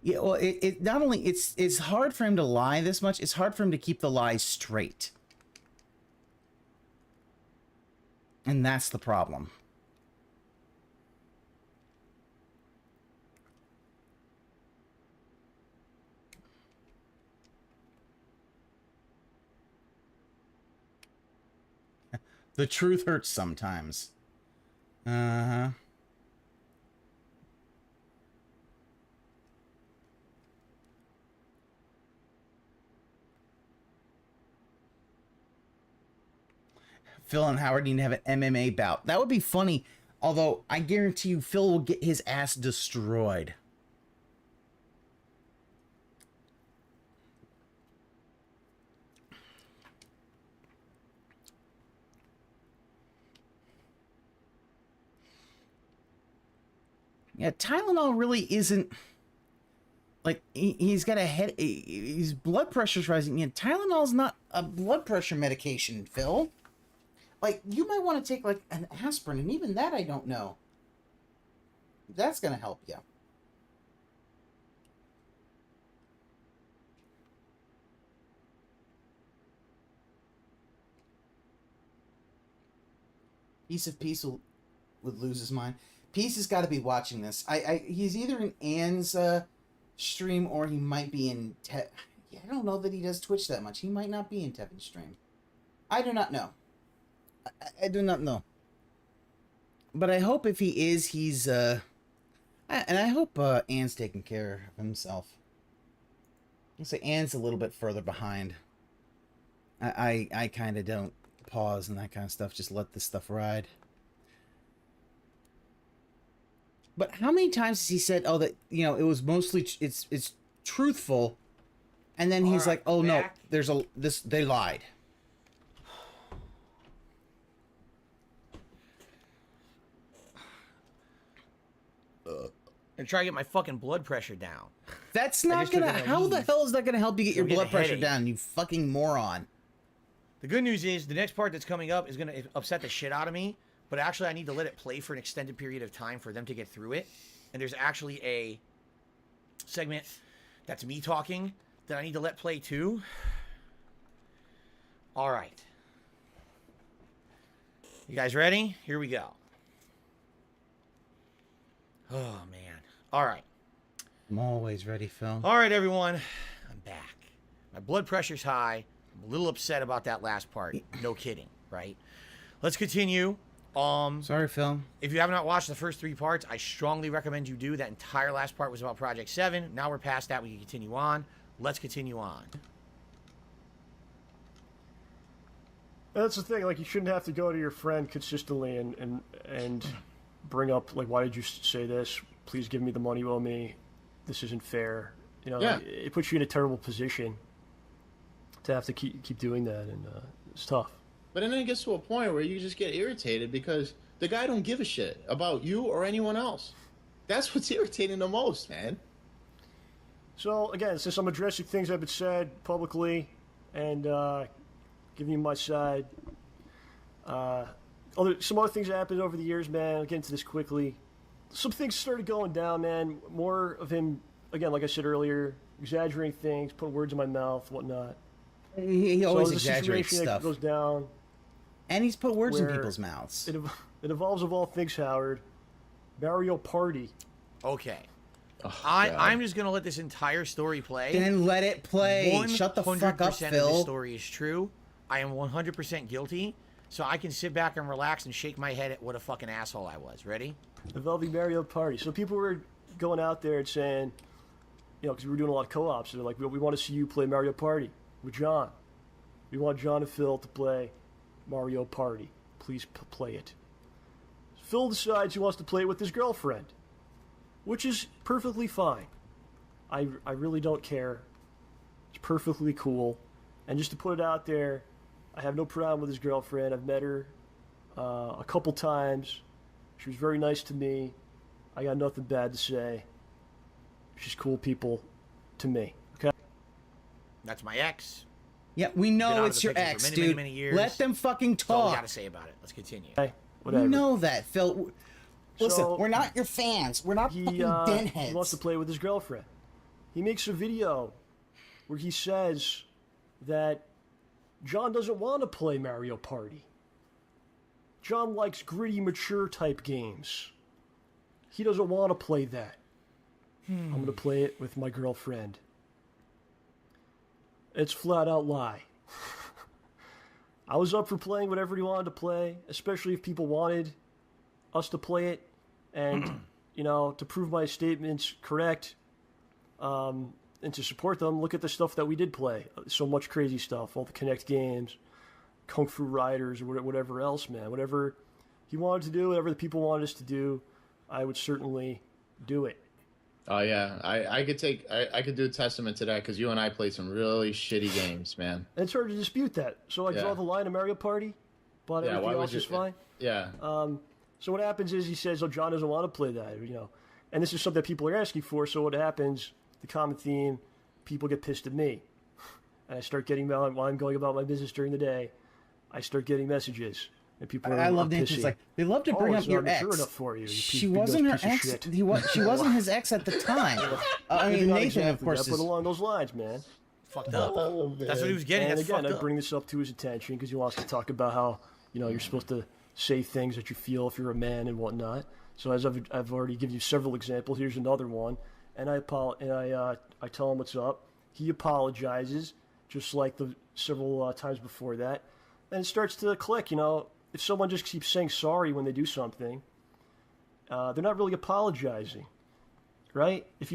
Yeah, well, it not only it's hard for him to lie this much, it's hard for him to keep the lies straight. And that's the problem. The truth hurts sometimes. Uh-huh. Phil and Howard need to have an MMA bout. That would be funny. Although, I guarantee you, Phil will get his ass destroyed. Yeah, Tylenol really isn't... Like, he's got a head... His blood pressure's rising. Yeah, Tylenol's not a blood pressure medication, Phil. Like, you might want to take, like, an aspirin, and even that I don't know. That's going to help you. Piece of Peace would lose his mind. Peace has got to be watching this. He's either in Ann's stream or he might be in... I don't know that he does Twitch that much. He might not be in Tevin's stream. I do not know. I do not know. But I hope if he is, he's... and I hope Ann's taking care of himself. I'll say Ann's a little bit further behind. I kind of don't pause and that kind of stuff. Just let this stuff ride. But how many times has he said, oh, that, you know, it was mostly... It's truthful. And then he's like, oh, no, there's they lied. And try to get my fucking blood pressure down. That's not gonna... How the hell is that gonna help you get your blood pressure down, you fucking moron? The good news is the next part that's coming up is gonna upset the shit out of me, but actually I need to let it play for an extended period of time for them to get through it. And there's actually a segment that's me talking that I need to let play too. All right. You guys ready? Here we go. Oh, man. All right. I'm always ready, Phil. All right, everyone. I'm back. My blood pressure's high. I'm a little upset about that last part. No kidding, right? Let's continue. Sorry, Phil. If you have not watched the first 3 parts, I strongly recommend you do. That entire last part was about Project 7. Now we're past that. We can continue on. Let's continue on. That's the thing. Like, you shouldn't have to go to your friend consistently and bring up, like, why did you say this? Please give me the money you owe me. this isn't fair. You know, Yeah. it puts you in a terrible position to have to keep doing that, and it's tough. But then it gets to a point where you just get irritated because the guy don't give a shit about you or anyone else. That's what's irritating the most, man. So again, since I'm addressing things that have been said publicly and giving you my side, some other things that happened over the years, man. I'll get into this quickly. Some things started going down, man. More of him, again, like I said earlier, exaggerating things, putting words in my mouth, whatnot. He always so exaggerates situation stuff. that goes down. And he's put words in where people's mouths. It involves, of all things, Howard, Mario Party. Okay. I'm just going to let this entire story play. Then let it play. Shut the fuck up, 100% of Phil. this story is true. I am 100% guilty. So I can sit back and relax and shake my head at what a fucking asshole I was. Ready? Involving Mario Party. So people were going out there and saying, you know, because we were doing a lot of co-ops, they're like, we want to see you play Mario Party with John. We want John and Phil to play Mario Party. Please play it. Phil decides he wants to play it with his girlfriend, which is perfectly fine. I really don't care. It's perfectly cool. And just to put it out there, I have no problem with his girlfriend. I've met her a couple times. She was very nice to me. I got nothing bad to say. She's cool people to me. Okay? That's my ex. Yeah, we Been know out of it's the your picture for ex, many, dude. many, many years. Let them fucking That's all we talk. got to say about it. Let's continue. Hey, We whatever. know that, Phil. Listen, So, we're not your fans. We're not fucking He denheads. wants to play with his girlfriend. He makes a video where he says that John doesn't want to play Mario Party. John likes gritty, mature type games. He doesn't want to play that. I'm going to play it with my girlfriend. It's flat out lie. I was up for playing whatever he wanted to play, especially if people wanted us to play it. And, you know, to prove my statements correct, and to support them, look at the stuff that we did play. So much crazy stuff, all the Connect games, Kung Fu Riders, or whatever else, man. Whatever he wanted to do, whatever the people wanted us to do, I would certainly do it. Oh yeah, I could do a testament to that because you and I played some really shitty games, man. And it's hard to dispute that. So I draw the line of Mario Party, but Yeah, why everything would else you? is fine. Yeah. So what happens is he says, "Oh, John doesn't want to play that," you know, and this is something that people are asking for. So what happens? The common theme: people get pissed at me, and I start getting while I'm going about my business during the day. I start getting messages, and people are I love the pissy. answers like they love to bring oh, up it's your not mature ex. enough for you. She wasn't her ex. She wasn't his ex at the time. I Maybe mean, not Nathan, exactly of course, that, but is. along those lines, man. Fucked up. That's what he was getting. And That's again, fucked I up. bring this up to his attention because he wants to talk about how, you know, you're supposed to say things that you feel if you're a man and whatnot. So as I've already given you several examples, here's another one. And I tell him what's up. He apologizes, just like the several times before that. And it starts to click, you know. If someone just keeps saying sorry when they do something, they're not really apologizing, right? If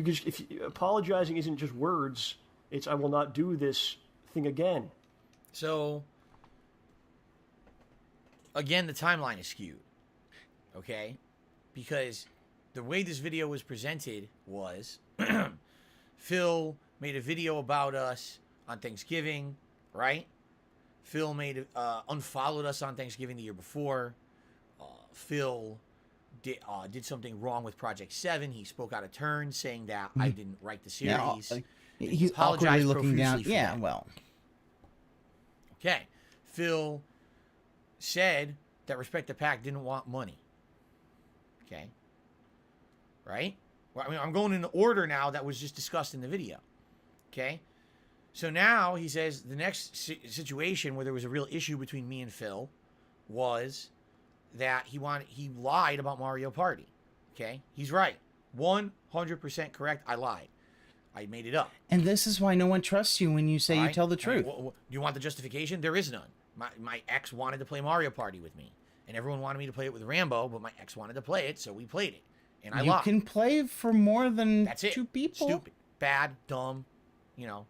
apologizing isn't just words, it's I will not do this thing again. So, again, the timeline is skewed, okay? Because the way this video was presented was Phil made a video about us on Thanksgiving, right? Phil unfollowed us on Thanksgiving the year before. Phil did something wrong with Project 7. He spoke out of turn, saying that I didn't write the series. Yeah, he's awkwardly looking down. Yeah, that. well. Okay. Phil said that Respect the Pack didn't want money. Okay. Right? Well, I mean, I'm going in the order now that was just discussed in the video. Okay. So now he says the next situation where there was a real issue between me and Phil was that he lied about Mario Party. Okay? He's right. 100% correct. I lied. I made it up. And this is why no one trusts you when you say you tell the truth. Do you want the justification? There is none. My ex wanted to play Mario Party with me. And everyone wanted me to play it with Rambo, but my ex wanted to play it, so we played it. And I lied. You can play for more than That's it. 2 people. Stupid. Bad. Dumb. You know.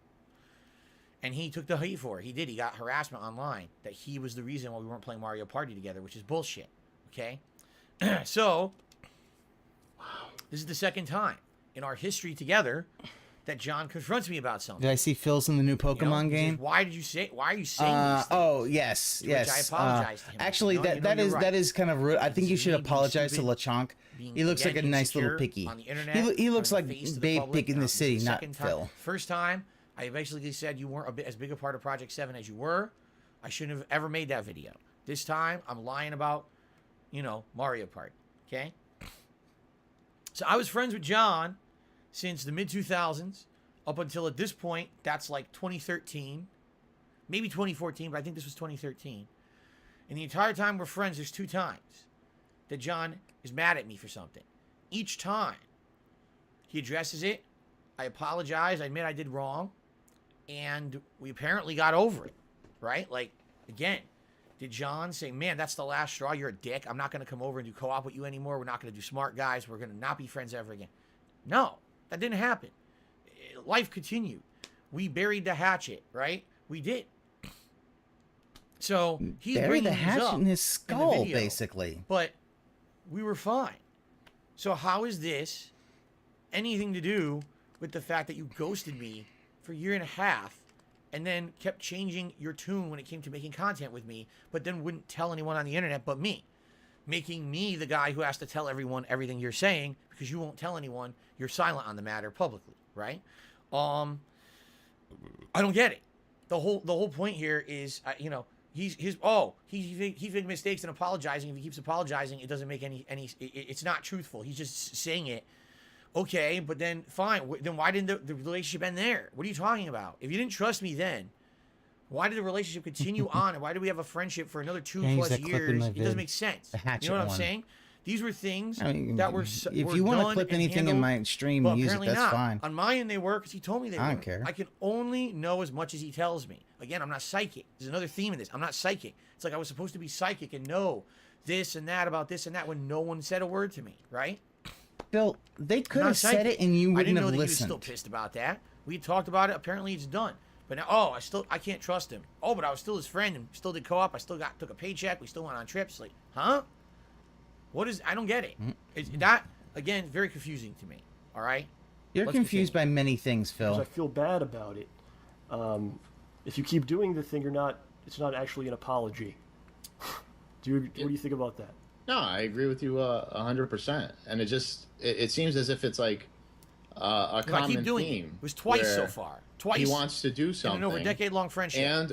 And he took the heat for it. He did. He got harassment online that he was the reason why we weren't playing Mario Party together, which is bullshit. Okay? So, this is the second time. in our history together that John confronts me about something. Did I see Phil's in the new Pokemon game? Says, why are you saying these things? Oh yes, To yes. which I apologize to him. Actually, You're that is kind of rude. I think you should me being apologize to stupid, LeChonk. being, He looks again, like a nice little insecure picky. on the internet, He looks on like the face of the Babe public. Pig in Now, the this is city, the not second time. Phil. First time, I basically said you weren't as big a part of Project 7 as you were. I shouldn't have ever made that video. This time, I'm lying about, Mario Party. Okay? So I was friends with John since the mid-2000s up until at this point, that's like 2013, maybe 2014, but I think this was 2013. And the entire time we're friends, there's 2 times that John is mad at me for something. Each time, he addresses it. I apologize. I admit I did wrong. And we apparently got over it, right? Like, again, did John say, man, that's the last straw. You're a dick. I'm not going to come over and do co-op with you anymore. We're not going to do Smart Guys. We're going to not be friends ever again. No, that didn't happen. Life continued. We buried the hatchet, right? We did. So he's Buried bringing the these hatchet up in his the skull, video, basically. But we were fine. So how is this anything to do with the fact that you ghosted me for a year and a half and then kept changing your tune when it came to making content with me, but then wouldn't tell anyone on the internet but me, making me the guy who has to tell everyone everything you're saying because you won't tell anyone. You're silent on the matter publicly, right? I don't get it. The whole point here is, he made mistakes and apologizing. If he keeps apologizing, it doesn't make any. It's not truthful. He's just saying it. Okay, but then fine. Then why didn't the relationship end there? What are you talking about? If you didn't trust me then, why did the relationship continue on? And why did we have a friendship for another 2+ years? It doesn't make sense. You know what I'm saying? These were things that were if you want to clip anything in my stream and use it, that's fine. On my end, they were because he told me they were. I don't care. I can only know as much as he tells me. Again, I'm not psychic. There's another theme in this. I'm not psychic. It's like I was supposed to be psychic and know this and that about this and that when no one said a word to me, right? Phil, they could have said it and you wouldn't have listened. I didn't know that he was still pissed about that. We had talked about it. Apparently, it's done. But now, I can't trust him. Oh, but I was still his friend and still did co-op. I still took a paycheck. We still went on trips. Like, huh? I don't get it. It's that, again, very confusing to me. All right? You're confused by many things, Phil. Because I feel bad about it. If you keep doing the thing, it's not actually an apology. What do you think about that? No, I agree with you 100%. And it seems as if it's like a common theme. It was twice so far. Twice. He wants to do something. In an over decade-long friendship.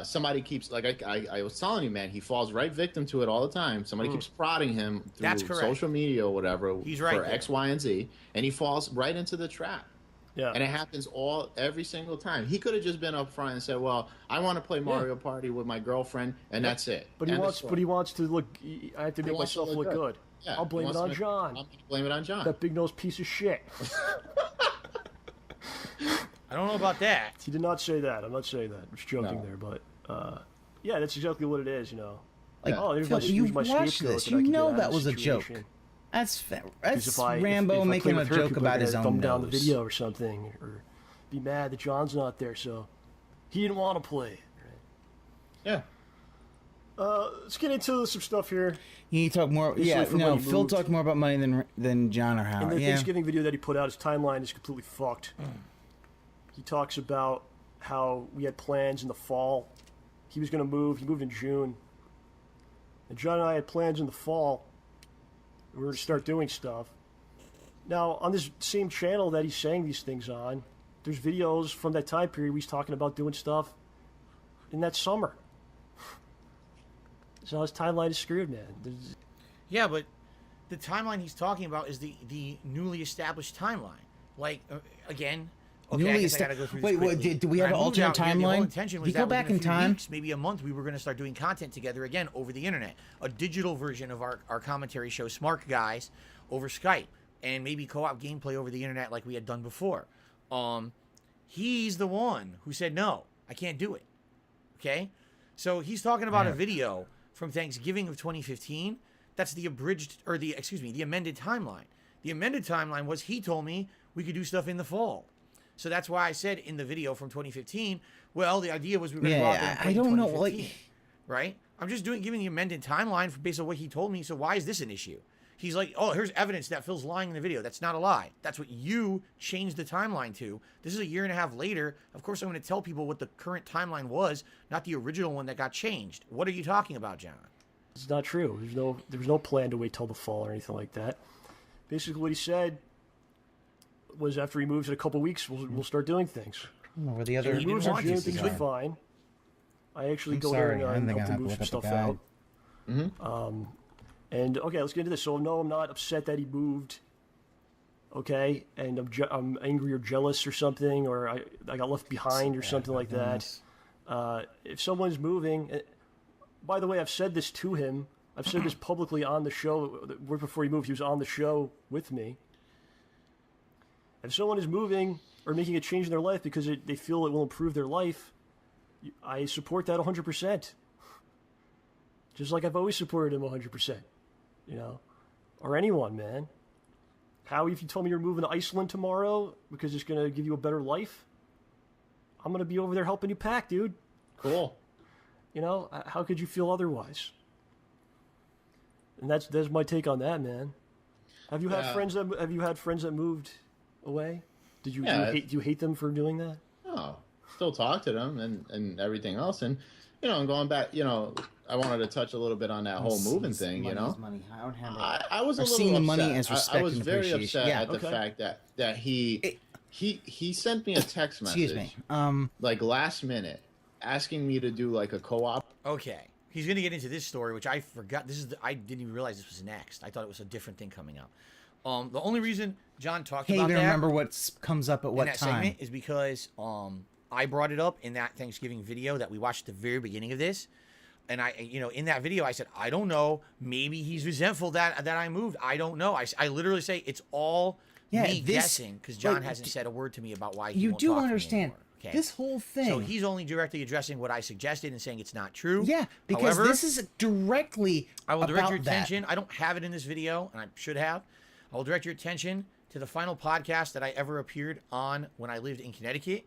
Somebody keeps, like I was telling you, man, he falls right victim to it all the time. Somebody keeps prodding him through social media or whatever for X, Y, and Z, and he falls right into the trap. Yeah. And it happens every single time. He could have just been up front and said, well, I want to play Mario Party with my girlfriend, and that's it. But he wants to look, I have to make myself look good. Yeah, I'll blame it on John. I'll blame it on John. That big-nosed piece of shit. I don't know about that. He did not say that. I'm not saying that. I'm just joking there. But, yeah, that's exactly what it is, Like, there's Phil, you my watched this. You know that was a joke. That's Rambo making a joke about his own thumb nose. down the video or something, or be mad that John's not there, so he didn't want to play. Right? Yeah. Let's get into some stuff here. You talk more. Phil talked more about money than John or Howard. And the Thanksgiving video that he put out, his timeline is completely fucked. He talks about how we had plans in the fall. He was going to move. He moved in June. And John and I had plans in the fall. We were to start doing stuff. Now, on this same channel that he's saying these things on, there's videos from that time period where he's talking about doing stuff in that summer. So his timeline is screwed, man. Yeah, but the timeline he's talking about is the newly established timeline. Like, again... Okay, I guess I gotta go through this quickly. Do we have an alternate timeline? The whole intention was you go back in time? Weeks, maybe a month, we were going to start doing content together again over the internet. A digital version of our commentary show, Smart Guys, over Skype. And maybe co-op gameplay over the internet like we had done before. He's the one who said, no, I can't do it. Okay? So he's talking about a video from Thanksgiving of 2015. That's the the amended timeline. The amended timeline was he told me we could do stuff in the fall. So that's why I said in the video from 2015, well, the idea was we were going to go out there and play I don't know, right? I'm just giving the amended timeline based on what he told me. So why is this an issue? He's like, oh, here's evidence that Phil's lying in the video. That's not a lie. That's what you changed the timeline to. This is a year and a half later. Of course, I'm going to tell people what the current timeline was, not the original one that got changed. What are you talking about, John? It's not true. There was no plan to wait till the fall or anything like that. Basically, what he said was after he moves in a couple weeks, we'll start doing things. Or the other. He moves in June, things are fine. I actually go there and help him move some stuff out. And okay, let's get into this. So no, I'm not upset that he moved. Okay, and I'm angry or jealous or something, or I got left behind or something like that. If someone's moving, by the way, I've said this to him. I've said this publicly on the show. Right before he moved, he was on the show with me. If someone is moving or making a change in their life because they feel it will improve their life, I support that 100%. Just like I've always supported him 100%. You know, or anyone, man. Howie, if you told me you're moving to Iceland tomorrow because it's going to give you a better life, I'm going to be over there helping you pack, dude. Cool. You know, how could you feel otherwise? And that's my take on that, man. Have you had friends that moved away? Do you hate them for doing that? No, still talk to them and everything else, and I'm going back. I wanted to touch a little bit on that whole moving thing. Money. I don't have I was a little seeing upset. the money as respect I was and very appreciation. upset Yeah, at the fact that he sent me a text message. Excuse me. Like last minute, asking me to do like a co-op. Okay. He's going to get into this story, which I forgot. I didn't even realize this was next. I thought it was a different thing coming up. The only reason John talked about that. Can't even remember what comes up at what in that time. segment is because I brought it up in that Thanksgiving video that we watched at the very beginning of this. And in that video, I said, I don't know. Maybe he's resentful that I moved. I don't know. I literally say it's all me guessing because John hasn't said a word to me about why he won't talk to me understand. Okay. This whole thing. So he's only directly addressing what I suggested and saying it's not true. Yeah, because However, this is directly I will direct about your attention. that. I don't have it in this video, and I should have. I will direct your attention to the final podcast that I ever appeared on when I lived in Connecticut.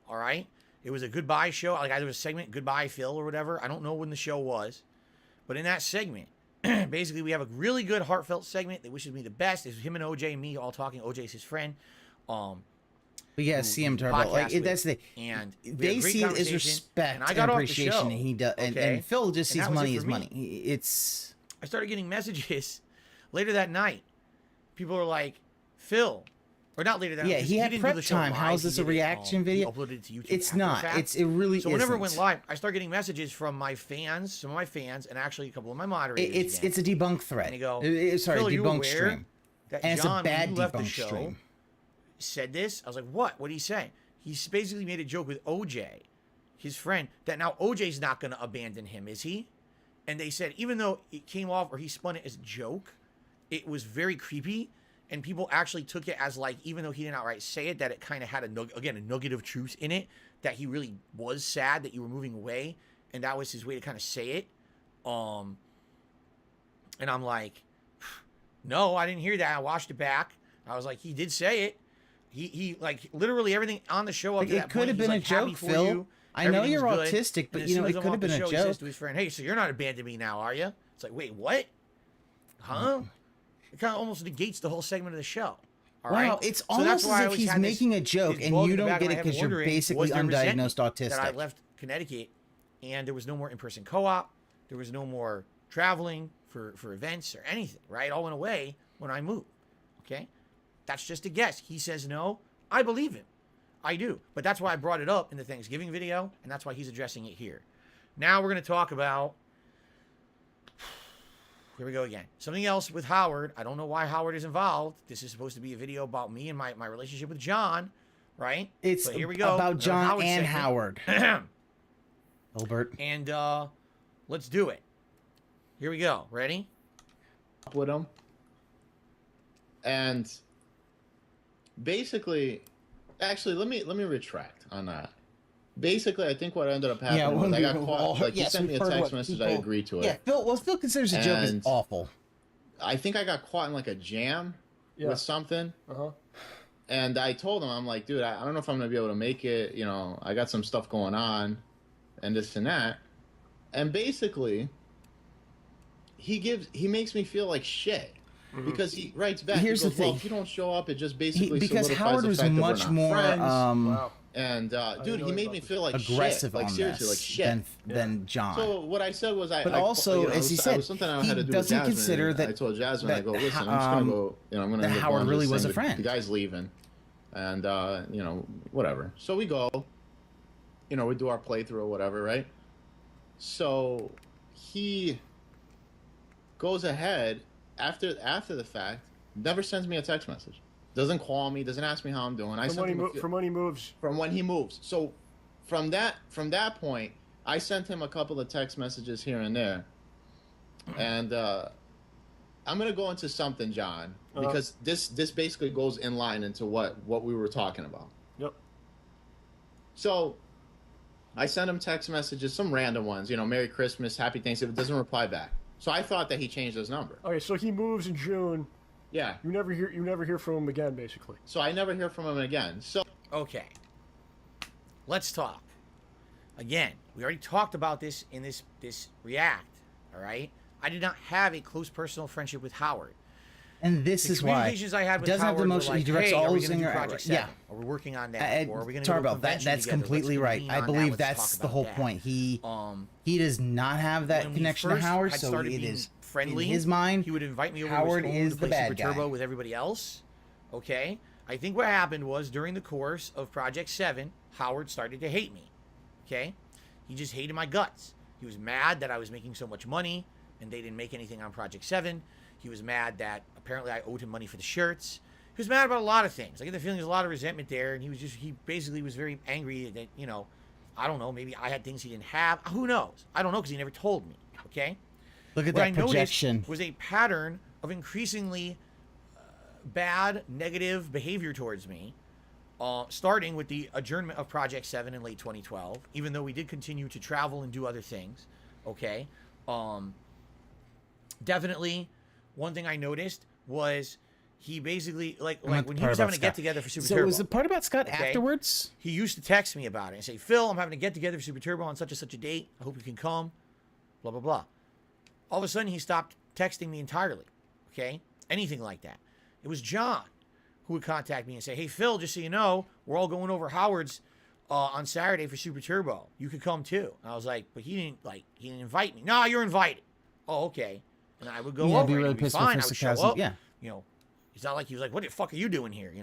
All right? It was a goodbye show. Like, there was a segment, Goodbye Phil or whatever. I don't know when the show was. But in that segment, basically we have a really good heartfelt segment that wishes me the best. It's him and OJ and me all talking. OJ's his friend. But yeah, CM Turbo. Like, that's the and they see it as respect and appreciation, and he does. And Phil just sees money as money. It's. I started getting messages later that night. People are like, Phil, or not later that night. Yeah, he had prep time. How's this a reaction video? Uploaded it to YouTube. It's not. It really isn't. So whenever it went live, I start getting messages from my fans, some of my fans, and actually a couple of my moderators. It's a debunk thread. And they go, sorry, Phil, debunk stream. That And John, it's a bad when you left the debunk show, stream. said this. I was like, what? What did he say? He basically made a joke with OJ, his friend, that now OJ's not going to abandon him, is he? And they said, even though it came off or he spun it as a joke, it was very creepy. And people actually took it as like, even though he didn't outright say it, that it kind of had a nugget of truth in it, that he really was sad that you were moving away. And that was his way to kind of say it. And I'm like, no, I didn't hear that. I watched it back. I was like, he did say it. He like literally everything on the show up to that point. It could have been a joke, Phil. I know you're autistic, but it could have been a joke. He says to his friend, hey, so you're not abandoning me now, are you? It's like, wait, what? Huh? It kind of almost negates the whole segment of the show. All right? Wow, it's almost as if he's making a joke and you don't get it because you're basically undiagnosed autistic. That I left Connecticut and there was no more in-person co-op. There was no more traveling for events or anything, right? It all went away when I moved, okay? That's just a guess. He says no. I believe him. I do. But that's why I brought it up in the Thanksgiving video, and that's why he's addressing it here. Now we're going to talk about... Here we go again. Something else with Howard. I don't know why Howard is involved. This is supposed to be a video about me and my relationship with John, right? It's but here we go. About John and Howard. Hilbert. And let's do it. Here we go. Ready? With him. And basically, actually, let me retract on that. Basically, I think what ended up happening was I got caught. Like, he sent me a text message. I agreed to it. Yeah, Phil considers a joke as awful. I think I got caught in like a jam with something. And I told him, I'm like, dude, I don't know if I'm gonna be able to make it. You know, I got some stuff going on, and this and that. And basically, he makes me feel like shit. Because he writes back. Here's he goes, the thing. Well, if you don't show up, it just basically because solidifies Howard the was fact much that we're not more friends. Wow. And dude, he made me feel like aggressive shit. Like on seriously, this like shit. than John. So what I said was, But also, as he said, it was something I he had to do doesn't with Jasmine, consider and that I told Jasmine, I that, go, listen, I'm just gonna go. I'm gonna. that end up Howard going really this was thing, a friend. The guy's leaving, and whatever. So we go. We do our playthrough or whatever, right? So he goes ahead after the fact, never sends me a text message, doesn't call me, doesn't ask me how I'm doing. From when he moves. From when he moves. So from that point, I sent him a couple of text messages here and there, and I'm gonna go into something, John, because this basically goes in line into what we were talking about. Yep. So I sent him text messages, some random ones, Merry Christmas, Happy Thanksgiving. Doesn't reply back. So I thought that he changed his number. Okay, so he moves in June. Yeah. You never hear from him again, basically. So I never hear from him again. So Okay. Let's talk. Again, we already talked about this in this React, all right? I did not have a close personal friendship with Howard. And this The is why communications I had with doesn't have the Howard were most. like, he directs hey, all are we his gonna do singer. Project 7? Or we're working on that. Or are we going to go to a Tarbell, convention that's together? completely Let's right. convene I on believe that. Let's that's talk the whole about point. that. He does not have that When we connection to first Howard, had so started it being is friendly. in his mind. He would invite me over Howard to his home is to the play bad Super guy. Turbo with everybody else. Okay, I think what happened was during the course of Project 7, Howard started to hate me. Okay, he just hated my guts. He was mad that I was making so much money and they didn't make anything on Project 7. He was mad that apparently I owed him money for the shirts. He was mad about a lot of things. I get the feeling there's a lot of resentment there, and he basically was very angry that, I don't know, maybe I had things he didn't have. Who knows? I don't know because he never told me, okay? Look at what that I projection. noticed was a pattern of increasingly bad, negative behavior towards me, starting with the adjournment of Project 7 in late 2012, even though we did continue to travel and do other things, okay? Definitely, one thing I noticed was he basically, like when he was having a get-together for Super Turbo. So was the part about Scott afterwards? He used to text me about it and say, Phil, I'm having a get-together for Super Turbo on such and such a date. I hope you can come, blah, blah, blah. All of a sudden, he stopped texting me entirely, okay? Anything like that. It was John who would contact me and say, hey, Phil, just so you know, we're all going over Howard's on Saturday for Super Turbo. You could come too. And I was like, but he didn't invite me. No, you're invited. Oh, okay. And I would go over, and it'd be fine. I would show up. Yeah. It's not like he was like, what the fuck are you doing here?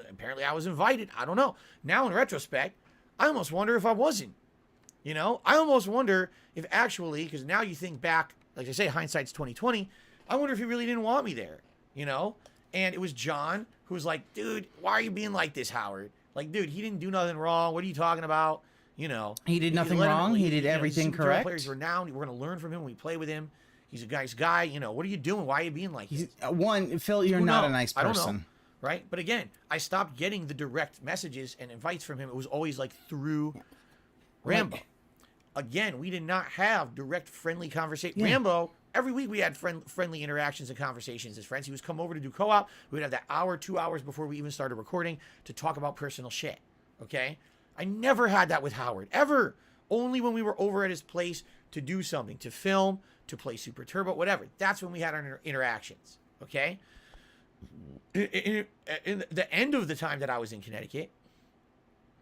Apparently I was invited. I don't know. Now in retrospect, I almost wonder if I wasn't. I almost wonder if actually, because now you think back, like I say, hindsight's 20/20. I wonder if he really didn't want me there. And it was John who was like, dude, why are you being like this, Howard? Like, dude, he didn't do nothing wrong. What are you talking about? He did nothing wrong. He did everything correct. Players renowned. We're going to learn from him when we play with him. He's a nice guy. What are you doing? Why are you being like this? Phil, you're not a nice person. I don't know, right? But again, I stopped getting the direct messages and invites from him. It was always like through Rambo. Again, we did not have direct friendly conversation. Yeah. Rambo, every week we had friendly interactions and conversations as friends. He was come over to do co-op. We would have that hour, 2 hours before we even started recording to talk about personal shit. Okay? I never had that with Howard, ever. Only when we were over at his place to do something, to film, to play Super Turbo, whatever. That's when we had our interactions. Okay? In the end of the time that I was in Connecticut,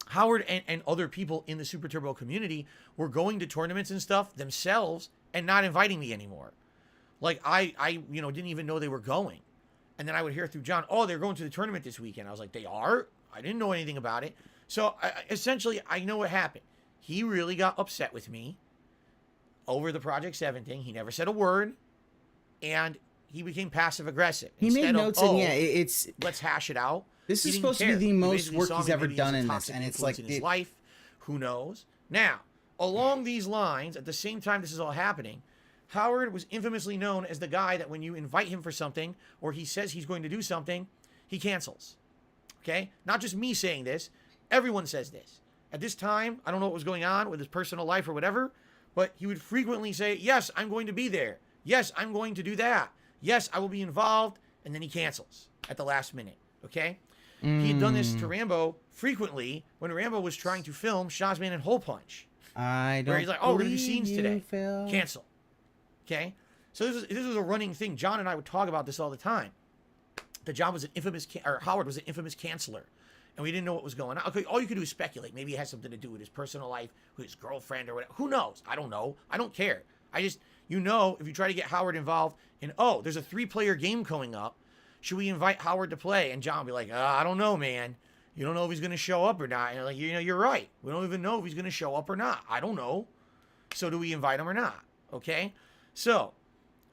Howard and other people in the Super Turbo community were going to tournaments and stuff themselves and not inviting me anymore. Like I didn't even know they were going. And then I would hear through John, oh, they're going to the tournament this weekend. I was like, they are? I didn't know anything about it. So essentially, I know what happened. He really got upset with me over the Project 7 thing. He never said a word. And he became passive aggressive. He made notes, and it's let's hash it out. This is supposed to be the most work he's ever done in this, and it's like in his life. Who knows? Now, along these lines, at the same time this is all happening, Howard was infamously known as the guy that when you invite him for something or he says he's going to do something, he cancels. Okay? Not just me saying this. Everyone says this. At this time, I don't know what was going on with his personal life or whatever, but he would frequently say, yes, I'm going to be there. Yes, I'm going to do that. Yes, I will be involved. And then he cancels at the last minute. Okay? He had done this to Rambo frequently when Rambo was trying to film Shazman and Hole Punch. I don't where he's like, oh, we're going to do believe scenes you, today. Phil. Cancel. Okay? So this was a running thing. John and I would talk about this all the time. That John was an infamous, or Howard was an infamous canceller. And we didn't know what was going on. Okay, all you could do is speculate. Maybe it has something to do with his personal life, with his girlfriend or whatever. Who knows? I don't know. I don't care. I just, if you try to get Howard involved in, oh, there's a 3-player game coming up. Should we invite Howard to play? And John will be like, I don't know, man. You don't know if he's going to show up or not. And like, you're right. We don't even know if he's going to show up or not. I don't know. So do we invite him or not? Okay? So,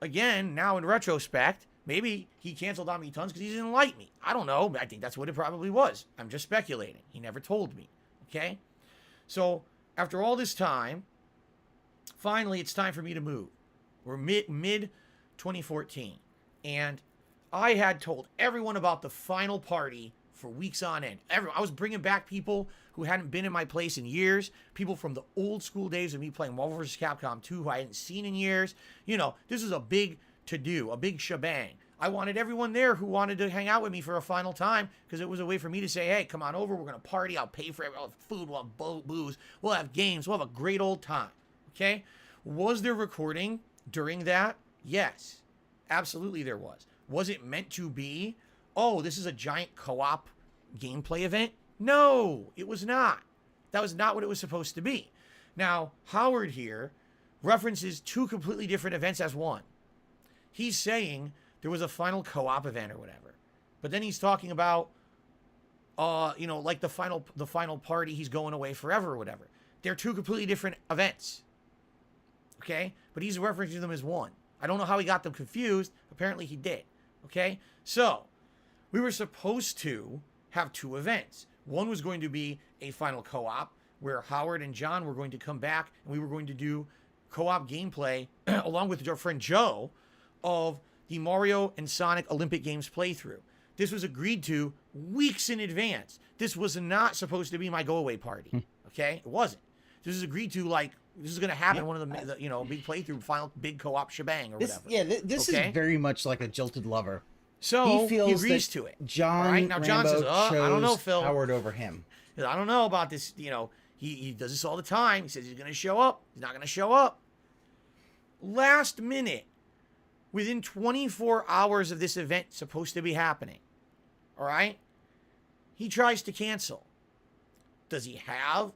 again, now in retrospect, maybe he canceled on me tons because he didn't like me. I don't know. I think that's what it probably was. I'm just speculating. He never told me. Okay? So, after all this time, finally, it's time for me to move. We're mid 2014. And I had told everyone about the final party for weeks on end. I was bringing back people who hadn't been in my place in years, people from the old school days of me playing Marvel vs. Capcom 2 who I hadn't seen in years. You know, this was a big to-do, a big shebang. I wanted everyone there who wanted to hang out with me for a final time because it was a way for me to say, hey, come on over. We're going to party. I'll pay for it. We'll have food. We'll have booze. We'll have games. We'll have a great old time. Okay? Was there recording during that? Yes. Absolutely there was. Was it meant to be, oh, this is a giant co-op gameplay event? No, it was not. That was not what it was supposed to be. Now, Howard here references 2 completely different events as one. He's saying there was a final co-op event or whatever. But then he's talking about, like the final party, he's going away forever or whatever. They're 2 completely different events. Okay? But he's referencing them as one. I don't know how he got them confused. Apparently he did. Okay? So, we were supposed to have 2 events. One was going to be a final co-op where Howard and John were going to come back and we were going to do co-op gameplay along with our friend Joe of the Mario and Sonic Olympic Games playthrough. This was agreed to weeks in advance. This was not supposed to be my go-away party. Okay? It wasn't. This was agreed to, like, this is going to happen, one of the big playthrough, final big co-op shebang or whatever. This is very much like a jilted lover. So he feels agrees that to it. John, all right? Now John Rambo says, I don't know, Phil. Howard over him. I don't know about this. He does this all the time. He says he's going to show up. He's not going to show up. Last minute, within 24 hours of this event supposed to be happening, all right, he tries to cancel. Does he have,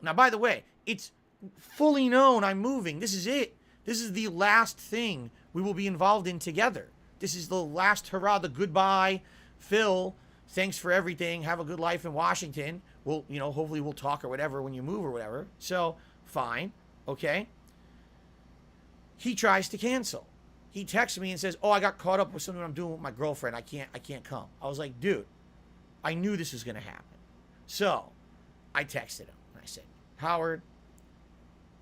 now, by the way, it's fully known I'm moving. This is it. This is the last thing we will be involved in together. This is the last hurrah, the goodbye. Phil, thanks for everything. Have a good life in Washington. We'll, hopefully we'll talk or whatever when you move or whatever. So, fine. Okay. He tries to cancel. He texts me and says, I got caught up with something I'm doing with my girlfriend. I can't come. I was like, dude, I knew this was going to happen. So, I texted him. And I said, Howard,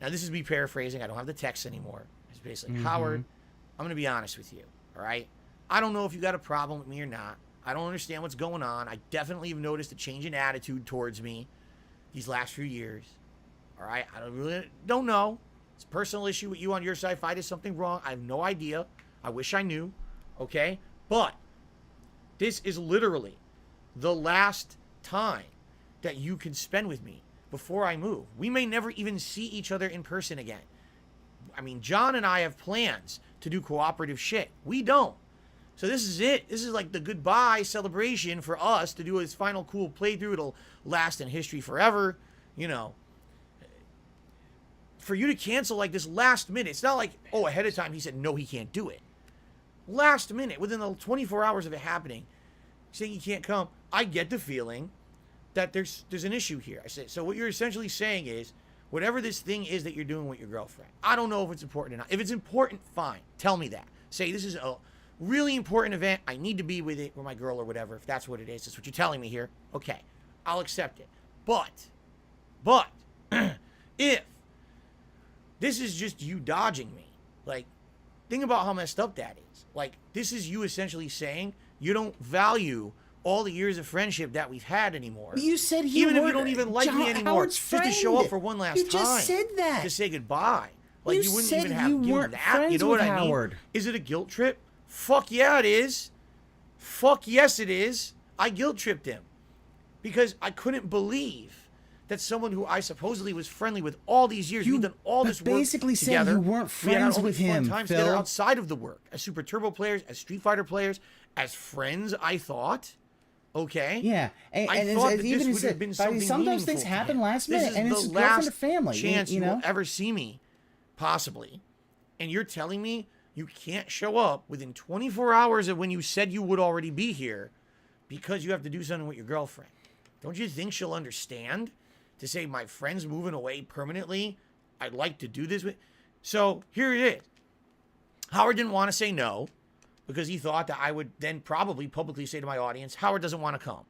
now this is me paraphrasing. I don't have the text anymore. It's basically, Howard, I'm going to be honest with you. All right? I don't know if you got a problem with me or not. I don't understand what's going on. I definitely have noticed a change in attitude towards me these last few years. All right? I don't know. It's a personal issue with you on your side. If I did something wrong, I have no idea. I wish I knew. Okay? But this is literally the last time that you can spend with me before I move. We may never even see each other in person again. I mean, John and I have plans to do cooperative shit. We don't. So this is it. This is like the goodbye celebration for us to do this final cool playthrough. It'll last in history forever. For you to cancel like this last minute, it's not like, ahead of time he said, no, he can't do it. Last minute, within the 24 hours of it happening, saying he can't come, I get the feeling that there's an issue here. I said, so what you're essentially saying is, whatever this thing is that you're doing with your girlfriend, I don't know if it's important or not. If it's important, fine. Tell me that. Say, this is a really important event. I need to be with it, with my girl or whatever. If that's what it is, that's what you're telling me here. Okay, I'll accept it. But, if this is just you dodging me, think about how messed up that is. This is you essentially saying you don't value all the years of friendship that we've had anymore. You said you even if you don't even like me anymore, just to show up for one last time. You just said that. To say goodbye. You wouldn't even have you given weren't that. friends You know what with I mean? Howard. Is it a guilt trip? Fuck yeah, it is. Fuck yes, it is. I guilt tripped him because I couldn't believe that someone who I supposedly was friendly with all these years, we've done all this work basically said together. you weren't friends with him, times Phil. together outside of the work, as Super Turbo players, as Street Fighter players, as friends. I thought, okay, yeah, I and thought as that even this would said, have been something sometimes meaningful things to happen him. last This minute, is and the it's girlfriend last or family. chance you you know, will ever see me, possibly, and you're telling me you can't show up within 24 hours of when you said you would already be here because you have to do something with your girlfriend. Don't you think she'll understand to say, my friend's moving away permanently? I'd like to do this with... So here it is. Howard didn't want to say no because he thought that I would then probably publicly say to my audience, Howard doesn't want to come.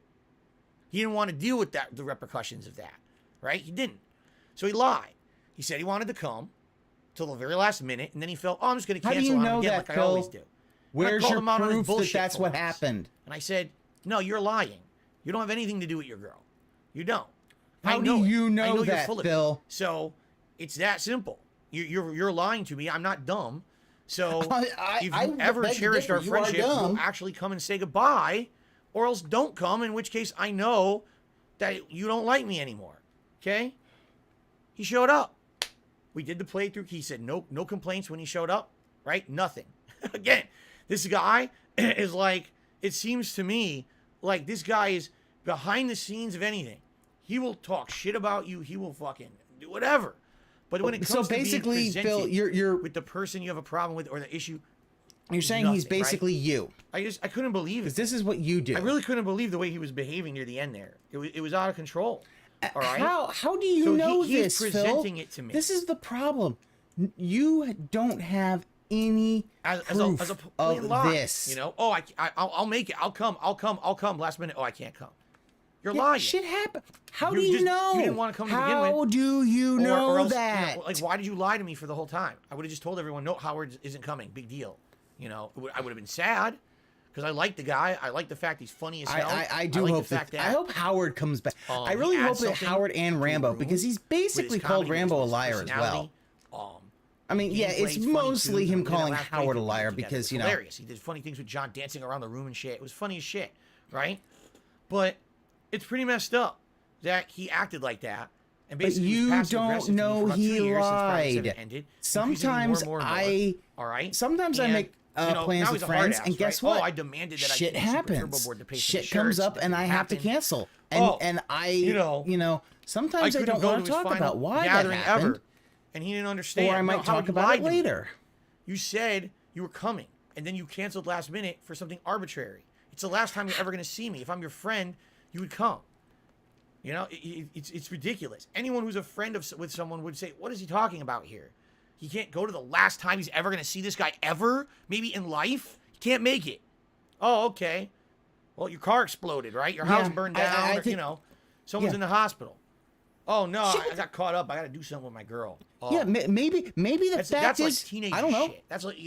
He didn't want to deal with the repercussions of that, right? He didn't. So he lied. He said he wanted to come till the very last minute, and then he felt, I'm just going to cancel on him again like I always do. Where's your proof that that's what happened? And I said, no, you're lying. You don't have anything to do with your girl. You don't. How do you know that, Phil? So it's that simple. You're lying to me. I'm not dumb. So if you ever cherished our friendship, you'll actually come and say goodbye, or else don't come, in which case I know that you don't like me anymore. Okay? He showed up. We did the playthrough. He said no complaints when he showed up, right? Nothing. Again, this guy is like, it seems to me like this guy is behind the scenes of anything. He will talk shit about you. He will fucking do whatever. But when it comes to being Phil, you're with the person you have a problem with or the issue, you're saying he's basically you. I couldn't believe it. Because this is what you do. I really couldn't believe the way he was behaving near the end there. It was out of control. All right. How do you know he's this, presenting Phil? it to me. This is the problem. You don't have any proof of this. You know, I'll make it. I'll come. Last minute, I can't come. You're lying. Shit happened. How do you know? You didn't want to come to begin with. How do you know or else, that? You know, like, why did you lie to me for the whole time? I would have just told everyone, no, Howard isn't coming. Big deal. You know, I would have been sad because I like the guy. I like the fact he's funny as hell. I do hope that. I hope Howard comes back. I really hope that Howard and Rambo, because he's basically called Rambo a liar as well. I mean, yeah, it's mostly him calling Howard a liar because, you know. Hilarious. He did funny things with John dancing around the room and shit. It was funny as shit, right? But it's pretty messed up that he acted like that. And basically, you don't know he lied. Sometimes I make plans with friends, and guess what? I demanded that shit happens. Shit comes up, and I have to cancel. And sometimes I don't want to talk about why that happened. And he didn't understand. Or I might talk about it later. You said you were coming, and then you canceled last minute for something arbitrary. It's the last time you're ever going to see me. If I'm your friend, you would come. You know, it's ridiculous. Anyone who's a friend with someone would say, what is he talking about here? He can't go to the last time he's ever going to see this guy ever? Maybe in life? He can't make it. Oh, okay. Well, your car exploded, right? Your house burned down. I think, someone's in the hospital. Oh, no, I got caught up. I got to do something with my girl. Oh. Yeah, maybe the fact is, like teenage I don't know. Shit. That's like,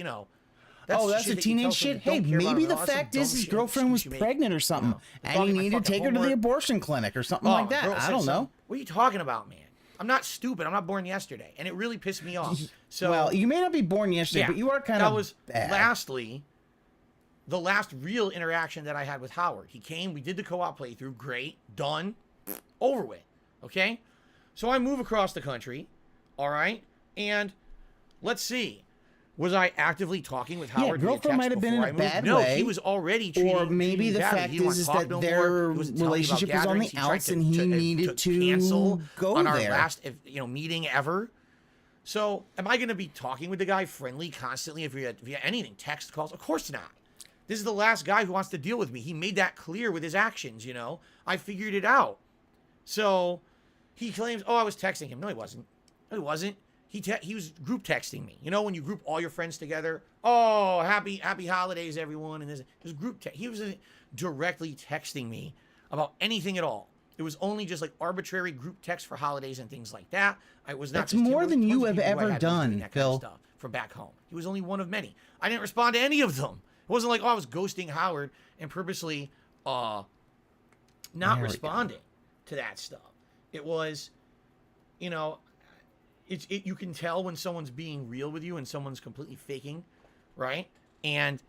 That's a teenage shit. Hey, maybe the fact is his girlfriend was pregnant or something, and he needed to take her to the abortion clinic or something like that. I don't know. What are you talking about, man? I'm not stupid. I'm not born yesterday, and it really pissed me off. So, well, you may not be born yesterday, but you are kind of. That was bad. Lastly, the last real interaction that I had with Howard. He came. We did the co-op playthrough. Great, done, over with. Okay, so I move across the country. All right, and let's see. Was I actively talking with Howard? Yeah, girlfriend might have been in a bad way. No, he was already treating. Or maybe the fact is that their relationship was on the outs, and he needed to cancel go on our there. last, meeting ever. So, am I going to be talking with the guy friendly constantly via anything, text calls? Of course not. This is the last guy who wants to deal with me. He made that clear with his actions. I figured it out. So, he claims, I was texting him. No, he wasn't. No, he wasn't. He was group texting me. You know, when you group all your friends together. Oh, happy holidays, everyone. And there's group text. He was directly texting me about anything at all. It was only just like arbitrary group text for holidays and things like that. I was not. That's more than you have ever done, Phil. Stuff from back home. He was only one of many. I didn't respond to any of them. It wasn't like I was ghosting Howard and purposely not responding to that stuff. It was, you can tell when someone's being real with you and someone's completely faking, right? And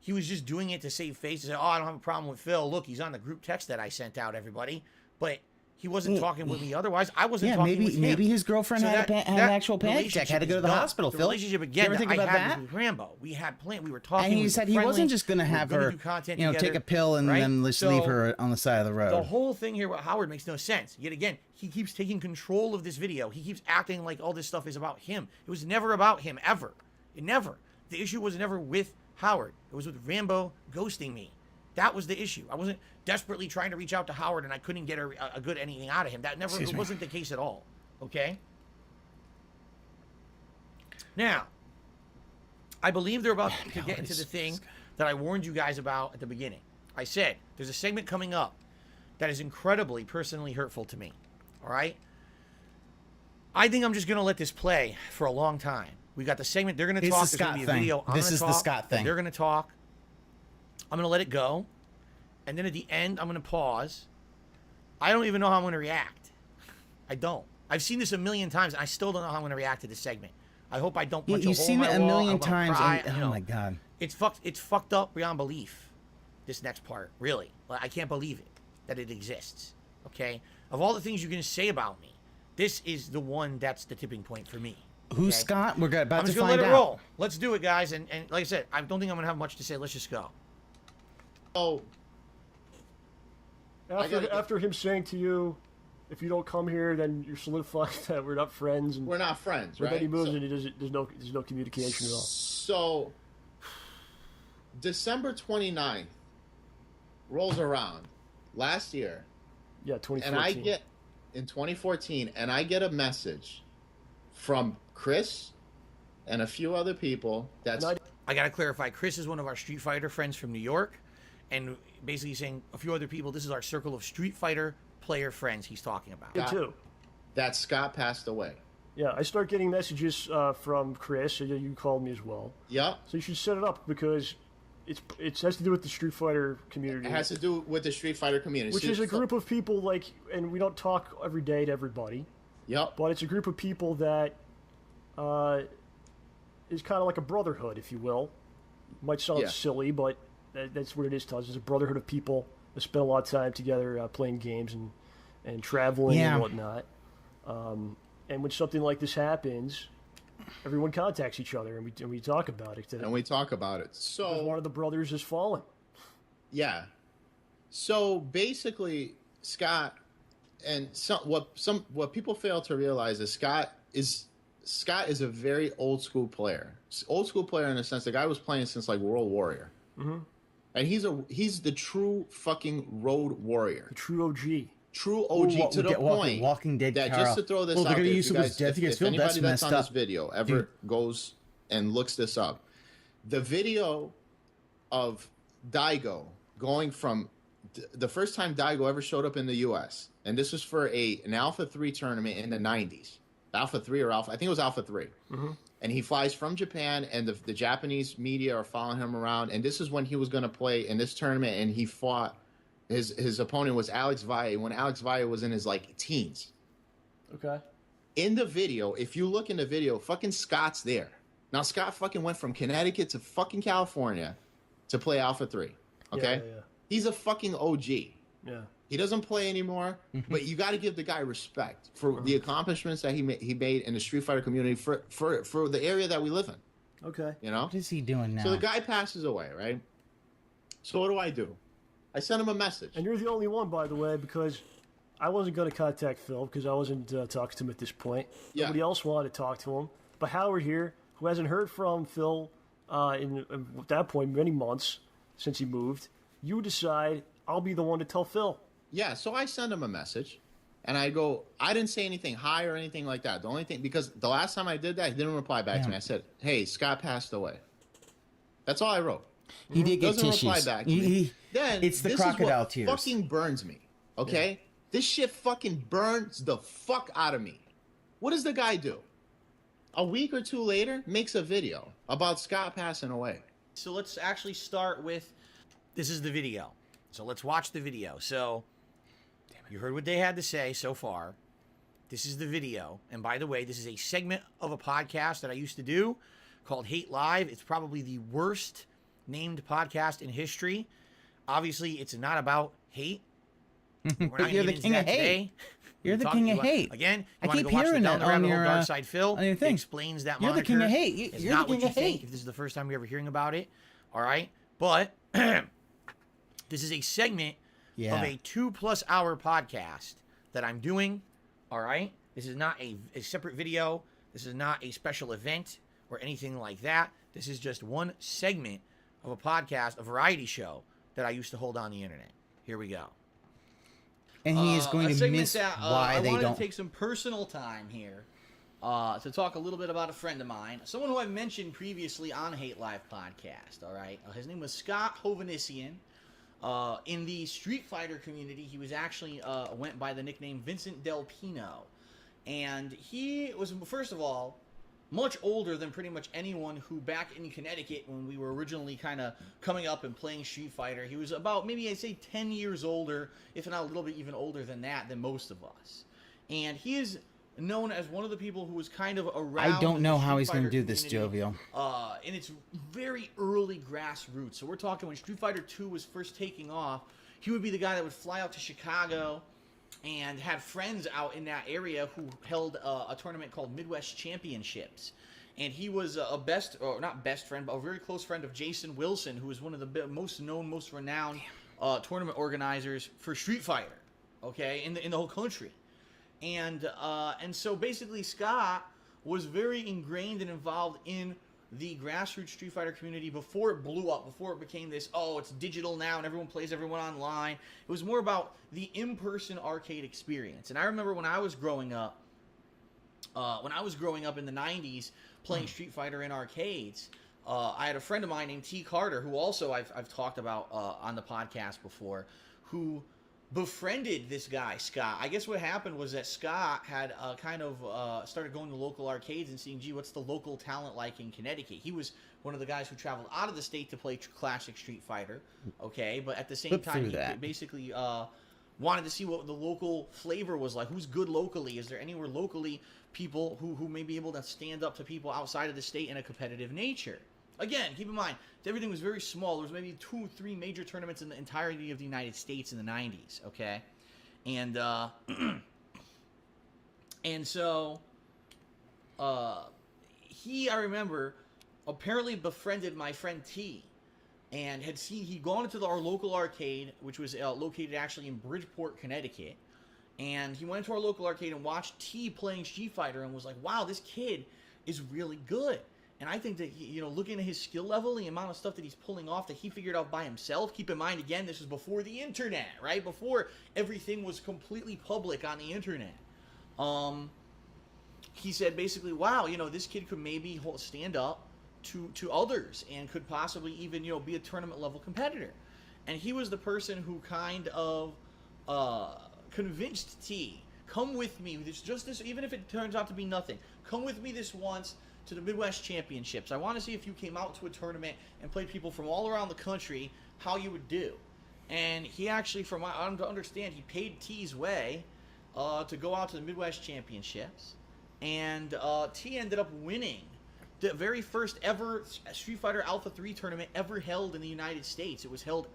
he was just doing it to save face. To say, I don't have a problem with Phil. Look, he's on the group text that I sent out, everybody. But He wasn't talking with me otherwise. I wasn't talking with him. Maybe his girlfriend So had an actual panic attack, had to go to the relationship is hospital. done. The Phil, relationship Did again you ever think that about I had that? with Rambo. We had planned. We were talking. And he we said were he friendly, wasn't just going to we were have gonna her, do content take together, a pill and right? then just So, leave her on the side of the road. The whole thing here with Howard makes no sense. Yet again, he keeps taking control of this video. He keeps acting like all this stuff is about him. It was never about him, ever. It never. The issue was never with Howard. It was with Rambo ghosting me. That was the issue. I wasn't desperately trying to reach out to Howard and I couldn't get a good anything out of him. That never it wasn't the case at all. Okay? Now, I believe they're about to get into the thing that I warned you guys about at the beginning. I said, there's a segment coming up that is incredibly personally hurtful to me. All right? I think I'm just going to let this play for a long time. We got the segment. They're going to talk. There's going to be a video. This is the Scott thing. They're going to talk. I'm going to let it go. And then at the end, I'm going to pause. I don't even know how I'm going to react. I don't. I've seen this a million times, and I still don't know how I'm going to react to this segment. I hope I don't punch a hole in my wall. You've seen it a million times. Cry, Oh, my God. It's fucked up beyond belief, this next part, really. I can't believe it, that it exists, okay? Of all the things you can say about me, this is the one that's the tipping point for me. Who's Scott? We're about to find out. I'm just going to let it roll. Let's do it, guys. And like I said, I don't think I'm going to have much to say. Let's just go. Oh. After him saying to you, if you don't come here, then you're solidifying that we're not friends. And we're not friends, right? right? Then he moves and there's no communication at all. So, December 29th rolls around last year. Yeah, 2014. And I get, in 2014, and I get a message from Chris and a few other people that's... I got to clarify, Chris is one of our Street Fighter friends from New York, and basically saying a few other people, this is our circle of Street Fighter player friends he's talking about. Me too. That Scott passed away. Yeah, I start getting messages from Chris. You called me as well. Yep. So you should set it up because it has to do with the Street Fighter community. It has to do with the Street Fighter community. Which is a group of people and we don't talk every day to everybody. Yep. But it's a group of people that is kind of like a brotherhood, if you will. Might sound silly, but that's what it is to us. It's a brotherhood of people that spend a lot of time together playing games and traveling and whatnot. And when something like this happens, everyone contacts each other and we talk about it. And we talk about it. So one of the brothers has fallen. Yeah. So basically, Scott, and what people fail to realize is Scott is a very old school player. Old school player in the sense the guy was playing since like World Warrior. Mm-hmm. And he's the true fucking road warrior. The true OG. True OG to the point Walking Dead that Carl. just to throw this out there, if anybody that's on this video ever goes and looks this up, the video of Daigo going from the first time Daigo ever showed up in the U.S., and this was for an Alpha 3 tournament in the 90s. Alpha 3 or Alpha, I think it was Alpha 3. Mm-hmm. And he flies from Japan, and the Japanese media are following him around. And this is when he was going to play in this tournament, and he fought. His opponent was Alex Valle when Alex Valle was in his teens. Okay. In the video, if you look in the video, fucking Scott's there. Now Scott fucking went from Connecticut to fucking California to play Alpha 3. Okay? Yeah. He's a fucking OG. Yeah. He doesn't play anymore, but you got to give the guy respect for the accomplishments that he made in the Street Fighter community for the area that we live in. Okay. You know? What is he doing now? So the guy passes away, right? So what do? I sent him a message. And you're the only one, by the way, because I wasn't going to contact Phil because I wasn't talking to him at this point. Yeah. Nobody else wanted to talk to him. But Howard here, who hasn't heard from Phil at that point many months since he moved, you decide I'll be the one to tell Phil. Yeah, so I send him a message, and I go, I didn't say anything hi or anything like that. The only thing, because the last time I did that, he didn't reply back to me. I said, hey, Scott passed away. That's all I wrote. He did get Doesn't tissues. reply back to me. Then it's the this crocodile is what tears. fucking burns me, okay? Yeah. This shit fucking burns the fuck out of me. What does the guy do? A week or two later, makes a video about Scott passing away. So let's actually start with, this is the video. So let's watch the video. So you heard what they had to say so far. This is the video. And by the way, this is a segment of a podcast that I used to do called Hate Live. It's probably the worst named podcast in history. Obviously, it's not about hate. We're not But gonna you're the get into king that of hate. today. You're the Talk- king you of want- hate. Again, I you want to keep go watch the hearing Down that the Rabbit on Hole your Dark Side Phil. on your It thing. explains that You're the moniker. king of hate. It's You're not the what king you of think hate. if this is the first time you're ever hearing about it. All right, but this is a segment Yeah. of a 2+ hour podcast that I'm doing. All right, this is not a separate video. This is not a special event or anything like that. This is just one segment of a podcast, a variety show that I used to hold on the internet. Here we go. And he is going a to segment miss that, why I they wanted don't. to take some personal time here to talk a little bit about a friend of mine, someone who I've mentioned previously on Hate Live podcast. All right, his name was Scott Hovhannissian. In the Street Fighter community, he was actually went by the nickname Vincent Del Pino, and he was, first of all, much older than pretty much anyone who back in Connecticut when we were originally kind of coming up and playing Street Fighter. He was about, maybe I'd say 10 years older, if not a little bit even older than that, than most of us. And he is known as one of the people who was kind of around. I don't know how he's going to do this, Jovial. In its very early grassroots. So we're talking when Street Fighter 2 was first taking off, he would be the guy that would fly out to Chicago and had friends out in that area who held a tournament called Midwest Championships. And he was not best friend, but a very close friend of Jason Wilson, who was one of the most known, most renowned tournament organizers for Street Fighter, okay, in the whole country. And so basically Scott was very ingrained and involved in the grassroots Street Fighter community before it blew up, before it became this, it's digital now and everyone plays everyone online. It was more about the in-person arcade experience. And I remember when I was growing up in the 90s playing Street Fighter in arcades, I had a friend of mine named T. Carter, who also I've talked about on the podcast before, who befriended this guy, Scott. I guess what happened was that Scott had started going to local arcades and seeing, gee, what's the local talent like in Connecticut? He was one of the guys who traveled out of the state to play classic Street Fighter, okay? But at the same time, he basically wanted to see what the local flavor was like. Who's good locally? Is there anywhere locally people who may be able to stand up to people outside of the state in a competitive nature? Again, keep in mind, everything was very small. There was maybe 2 or 3 major tournaments in the entirety of the United States in the 90s, okay? And so he, I remember, apparently befriended my friend T, and he'd gone into our local arcade, which was located actually in Bridgeport, Connecticut, and he went into our local arcade and watched T playing Street Fighter and was like, wow, this kid is really good. And I think that, looking at his skill level, the amount of stuff that he's pulling off that he figured out by himself. Keep in mind, again, this was before the internet, right? Before everything was completely public on the internet. He said basically, wow, this kid could maybe stand up to others and could possibly even, be a tournament level competitor. And he was the person who kind of convinced T, come with me, even if it turns out to be nothing, come with me this once to the Midwest Championships. I want to see if you came out to a tournament and played people from all around the country, how you would do. And he actually, from what I'm to understand, he paid T's way to go out to the Midwest Championships. And T ended up winning the very first ever Street Fighter Alpha 3 tournament ever held in the United States. It was held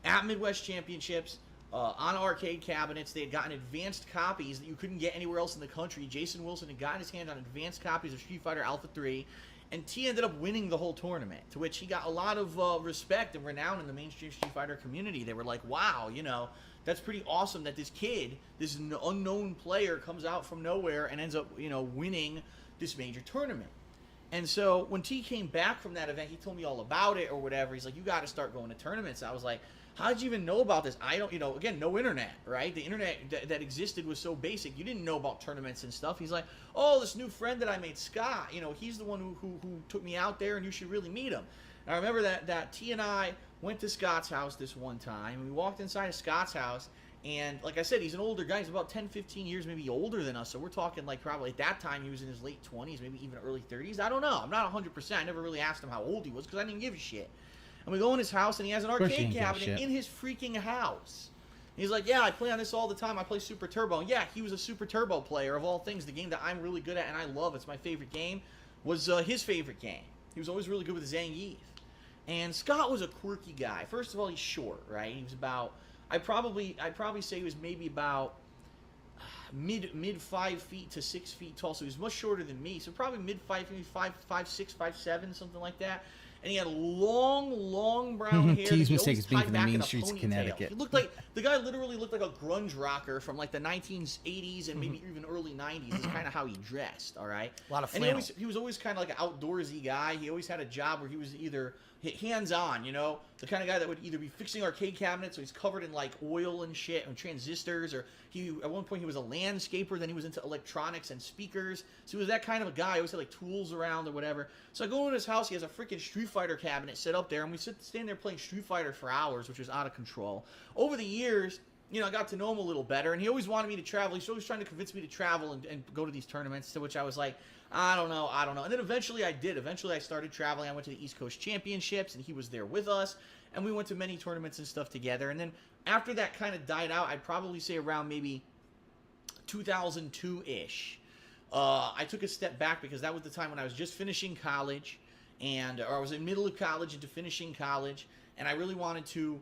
at Midwest Championships. On arcade cabinets. They had gotten advanced copies that you couldn't get anywhere else in the country. Jason Wilson had gotten his hand on advanced copies of Street Fighter Alpha 3, and T ended up winning the whole tournament, to which he got a lot of respect and renown in the mainstream Street Fighter community. They were like, wow, that's pretty awesome that this kid, this unknown player, comes out from nowhere and ends up, winning this major tournament. And so when T came back from that event, he told me all about it or whatever. He's like, you got to start going to tournaments. I was like, how did you even know about this? I don't, again, no internet, right? The internet that existed was so basic. You didn't know about tournaments and stuff. He's like, oh, this new friend that I made, Scott, he's the one who took me out there, and you should really meet him. And I remember that T and I went to Scott's house this one time, and we walked inside of Scott's house, and like I said, he's an older guy. He's about 10, 15 years maybe older than us, so we're talking like probably at that time he was in his late 20s, maybe even early 30s. I don't know. I'm not 100%. I never really asked him how old he was because I didn't give a shit. And we go in his house, and he has an arcade cabinet in his freaking house. And he's like, yeah, I play on this all the time. I play Super Turbo. And yeah, he was a Super Turbo player, of all things. The game that I'm really good at and I love, it's my favorite game, was his favorite game. He was always really good with Zangief. And Scott was a quirky guy. First of all, he's short, right? He was about I'd probably say he was maybe about mid 5 feet to 6 feet tall. So he was much shorter than me. So probably mid 5 feet, 5'6", 5'7", something like that. And he had long brown hair. T's mistake is being from the mean streets of Connecticut. He looked like the guy literally looked like a grunge rocker from like the 1980s and maybe even early 90s. Is kind of how he dressed. All right, a lot of flannel. flannel. And he was always kind of like an outdoorsy guy. He always had a job where he was either hands-on, you know, the kind of guy that would either be fixing arcade cabinets, so he's covered in like oil and shit and transistors, or at one point he was a landscaper, then he was into electronics and speakers, so he was that kind of a guy. He always had like tools around or whatever. So I go in his house, he has a freaking Street Fighter cabinet set up there, and we stand there playing Street Fighter for hours, which was out of control. Over the years, you know, I got to know him a little better, and he always wanted me to travel. He's always trying to convince me to travel and go to these tournaments, to which I was like, I don't know. And then eventually I did. Eventually I started traveling. I went to the East Coast Championships, and he was there with us, and we went to many tournaments and stuff together. And then after that kind of died out, I'd probably say around maybe 2002-ish, I took a step back because that was the time when I was just finishing college, or I was in middle of college into finishing college, and I really wanted to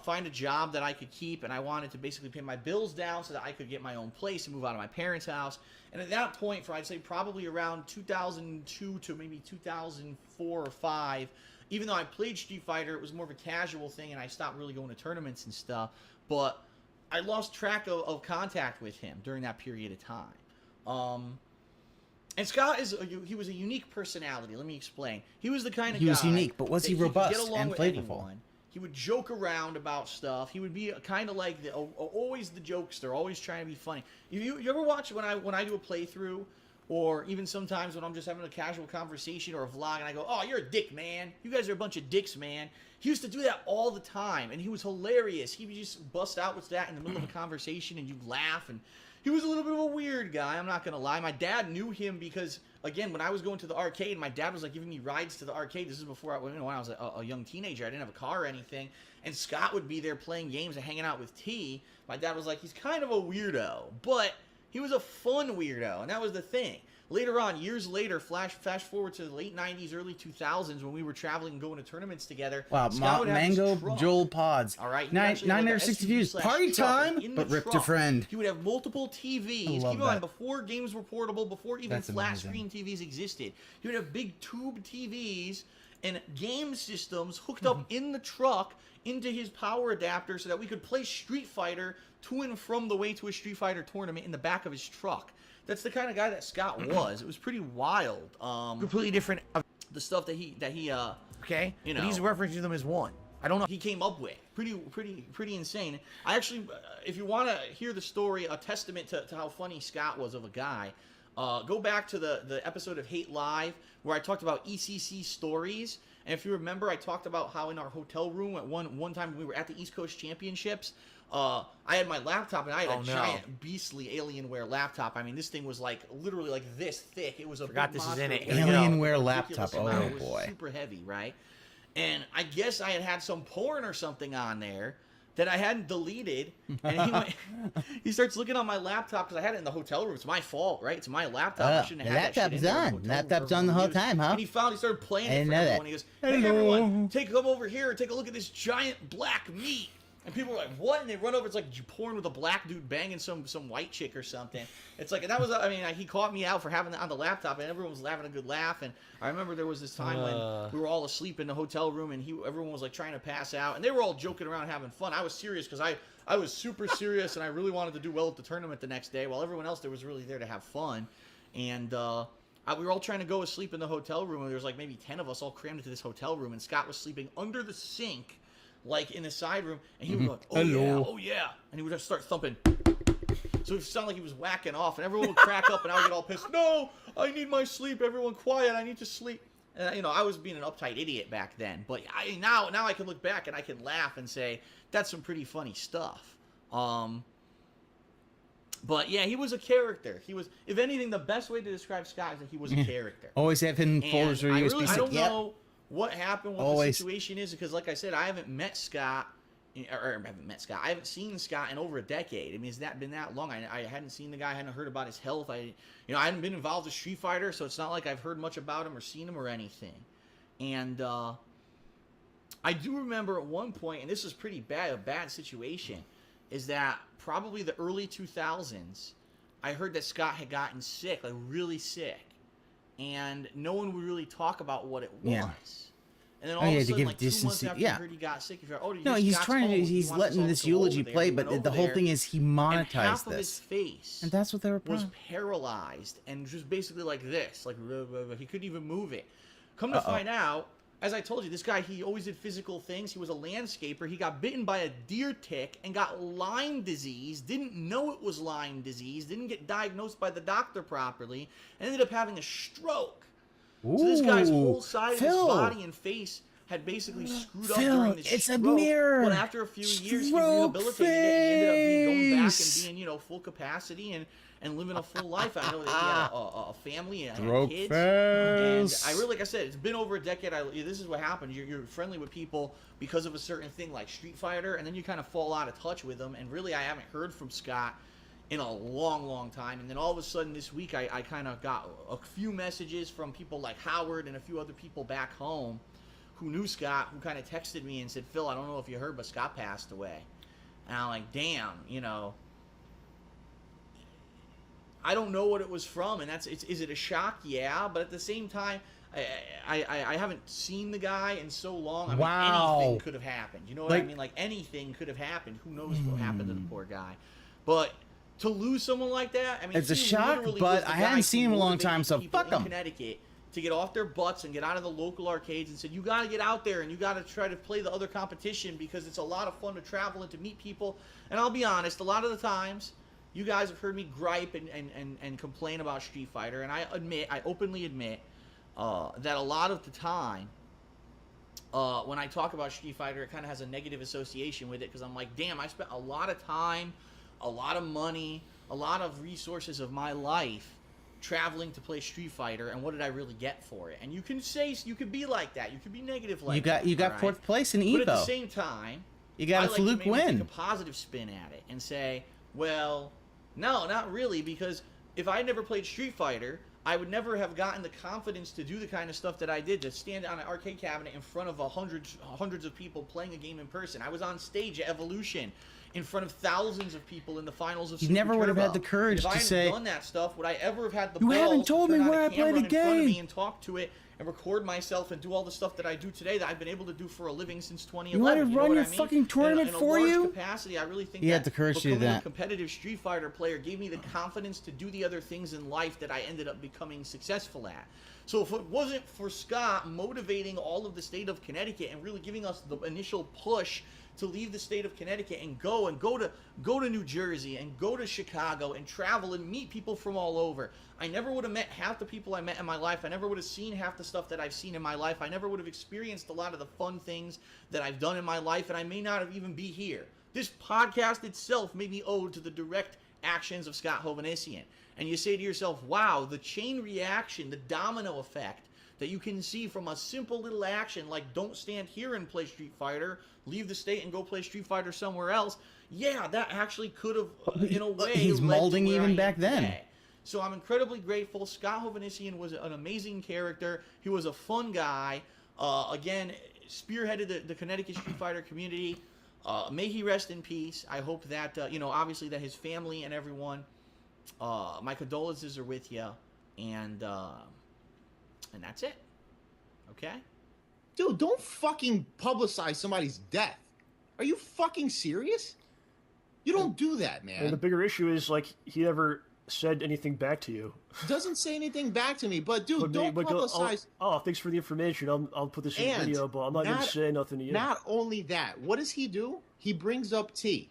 find a job that I could keep, and I wanted to basically pay my bills down so that I could get my own place and move out of my parents' house. And at that point, for I'd say probably around 2002 to maybe 2004 or 5, even though I played Street Fighter, it was more of a casual thing, and I stopped really going to tournaments and stuff. But I lost track of contact with him during that period of time. And Scott he was a unique personality. Let me explain. He was the kind of guy. He was unique, but was he robust and flavorful? Anyone. He would joke around about stuff. He would be kind of like always the jokester, always trying to be funny. You ever watch when I do a playthrough, or even sometimes when I'm just having a casual conversation or a vlog, and I go, "Oh, you're a dick, man. You guys are a bunch of dicks, man." He used to do that all the time, and he was hilarious. He would just bust out with that in the middle of a conversation, and you'd laugh. And he was a little bit of a weird guy. I'm not gonna lie. My dad knew him because, again, when I was going to the arcade, my dad was like giving me rides to the arcade. This is before when I was a young teenager. I didn't have a car or anything, and Scott would be there playing games and hanging out with T. My dad was like, he's kind of a weirdo, but he was a fun weirdo, and that was the thing. Later on, years later, fast forward to the late 90s, early 2000s, when we were traveling and going to tournaments together. Wow, Mango Joel Pods. All right, 960 views. Party time, but ripped a friend. He would have multiple TVs. Keep in mind, before games were portable, before even flat screen TVs existed, he would have big tube TVs and game systems hooked up in the truck into his power adapter so that we could play Street Fighter to and from the way to a Street Fighter tournament in the back of his truck. That's the kind of guy that Scott was. It was pretty wild. Completely different. The stuff that he okay. You know, but he's referencing them as one. I don't know. He came up with pretty insane. I actually, if you want to hear the story, a testament to how funny Scott was of a guy, go back to the episode of Hate Live where I talked about ECC stories. And if you remember, I talked about how in our hotel room at one time when we were at the East Coast Championships, I had my laptop, and I had a giant beastly Alienware laptop. I mean, this thing was like literally like this thick. It was a forgot this is in it. Alienware laptop. Oh it was boy, super heavy, right? And I guess I had some porn or something on there that I hadn't deleted. And he starts looking on my laptop because I had it in the hotel room. It's my fault, right? It's my laptop. I shouldn't have had that shit in there. Laptop's on the whole time, huh? And he started playing it for everyone. He goes, "Hey, everyone, come over here and take a look at this giant black meat." And people were like, "What?" And they run over. It's like porn with a black dude banging some white chick or something. It's like, and that was, I mean, he caught me out for having that on the laptop, and everyone was having a good laugh. And I remember there was this time when we were all asleep in the hotel room, and everyone was like trying to pass out, and they were all joking around, having fun. I was serious because I was super serious, and I really wanted to do well at the tournament the next day, while everyone else there was really there to have fun. And we were all trying to go to sleep in the hotel room, and there was like maybe 10 of us all crammed into this hotel room, and Scott was sleeping under the sink, like in the side room, and he would go, oh yeah, and he would just start thumping. So it sounded like he was whacking off, and everyone would crack up, and I would get all pissed. "No, I need my sleep. Everyone quiet. I need to sleep." And, you know, I was being an uptight idiot back then, but now I can look back and I can laugh and say that's some pretty funny stuff. But yeah, he was a character. He was, if anything, the best way to describe Scott is that he was a character. Always have hidden folders or USB sticks. I don't know what happened, what the situation is, because like I said, I haven't met Scott, I haven't seen Scott in over a decade. I mean, it's been that long. I hadn't seen the guy, I hadn't heard about his health. I hadn't been involved with Street Fighter, so it's not like I've heard much about him or seen him or anything. And I do remember at one point, and this was pretty bad, a bad situation, is that probably the early 2000s, I heard that Scott had gotten sick, like really sick, and no one would really talk about what it was. Yeah. And then all of a sudden, like 2 months decency. after Yeah. I heard he got sick, you're like, oh, No, he's Scott's trying to. home. He's He wants letting us all this to go over eulogy there. play, We went but the over whole there, thing is he and monetized half of his this, face and that's what they were. was paralyzed and just basically like this, like he couldn't even move it. Come to find out, as I told you, this guy, he always did physical things. He was a landscaper. He got bitten by a deer tick and got Lyme disease. Didn't know it was Lyme disease. Didn't get diagnosed by the doctor properly. And ended up having a stroke. Ooh, so this guy's whole side of his Phil. body and face had basically screwed up Phil, during this it's a stroke. mirror. But after a few years, he Stroke rehabilitated it. And he ended up going back and face. being, you know, full capacity and living a full life. I know that he had a family and Stroke kids. face. And I really, like I said, it's been over a decade. This is what happens. You're friendly with people because of a certain thing like Street Fighter, and then you kind of fall out of touch with them. And really, I haven't heard from Scott in a long time. And then all of a sudden this week, I kind of got a few messages from people like Howard and a few other people back home who knew Scott, who kind of texted me and said, Phil, I don't know if you heard, but Scott passed away. And I'm like, damn, you know, I don't know what it was from. And is it a shock? Yeah. But at the same time, I haven't seen the guy in so long. I mean, anything could have happened. You know what I mean? Like, anything could have happened. Who knows what happened to the poor guy. But to lose someone like that, I mean, It's a he shock, literally but was the I guy hadn't who seen him in a long motivated time, so people fuck in him. Connecticut to get off their butts and get out of the local arcades and said, you got to get out there and you got to try to play the other competition because it's a lot of fun to travel and to meet people. And I'll be honest, a lot of the times, you guys have heard me gripe and complain about Street Fighter, and I openly admit that a lot of the time, when I talk about Street Fighter, it kind of has a negative association with it because I'm like, damn, I spent a lot of time, a lot of money, a lot of resources of my life traveling to play Street Fighter, and what did I really get for it? And you can say, you could be like that, you could be negative like that. You got right? fourth place in Evo. But at the same time, you got a fluke take win. a positive spin at it and say, well, no, not really, because if I never played Street Fighter, I would never have gotten the confidence to do the kind of stuff that I did, to stand on an arcade cabinet in front of hundreds of people playing a game in person. I was on stage at Evolution in front of thousands of people in the finals of You Super never would have Turbo. had the courage if to I say, hadn't done that stuff, would I ever have had the You balls haven't told to me turn where on a I played camera the in front of game. me and talk to it and record myself and do all the stuff that I do today that I've been able to do for a living since 2011. You let it know run what your I mean? fucking tournament in a for large you? capacity, I really think You that had the courage to do becoming that. a competitive Street Fighter player gave me the confidence to do the other things in life that I ended up becoming successful at. So if it wasn't for Scott motivating all of the state of Connecticut and really giving us the initial push to leave the state of Connecticut and go to New Jersey and go to Chicago and travel and meet people from all over, I never would have met half the people I met in my life. I never would have seen half the stuff that I've seen in my life. I never would have experienced a lot of the fun things that I've done in my life, and I may not have even be here. This podcast itself may be owed to the direct actions of Scott Hovhannissian. And you say to yourself, wow, the chain reaction, the domino effect that you can see from a simple little action like don't stand here and play Street Fighter, leave the state and go play Street Fighter somewhere else. Yeah, that actually could have, in a way, He's led to molding where I even am back then. today. So I'm incredibly grateful. Scott Hovhannissian was an amazing character. He was a fun guy. Again, spearheaded the Connecticut Street Fighter community. May he rest in peace. I hope that, obviously that his family and everyone, my condolences are with you. And that's it. Okay? Dude, don't fucking publicize somebody's death. Are you fucking serious? You don't do that, man. And the bigger issue is, like, he never said anything back to you. Doesn't say anything back to me, but dude, don't publicize. Thanks for the information. I'll put this in the video, but I'm not going to say nothing to you. Not only that, what does he do? He brings up T,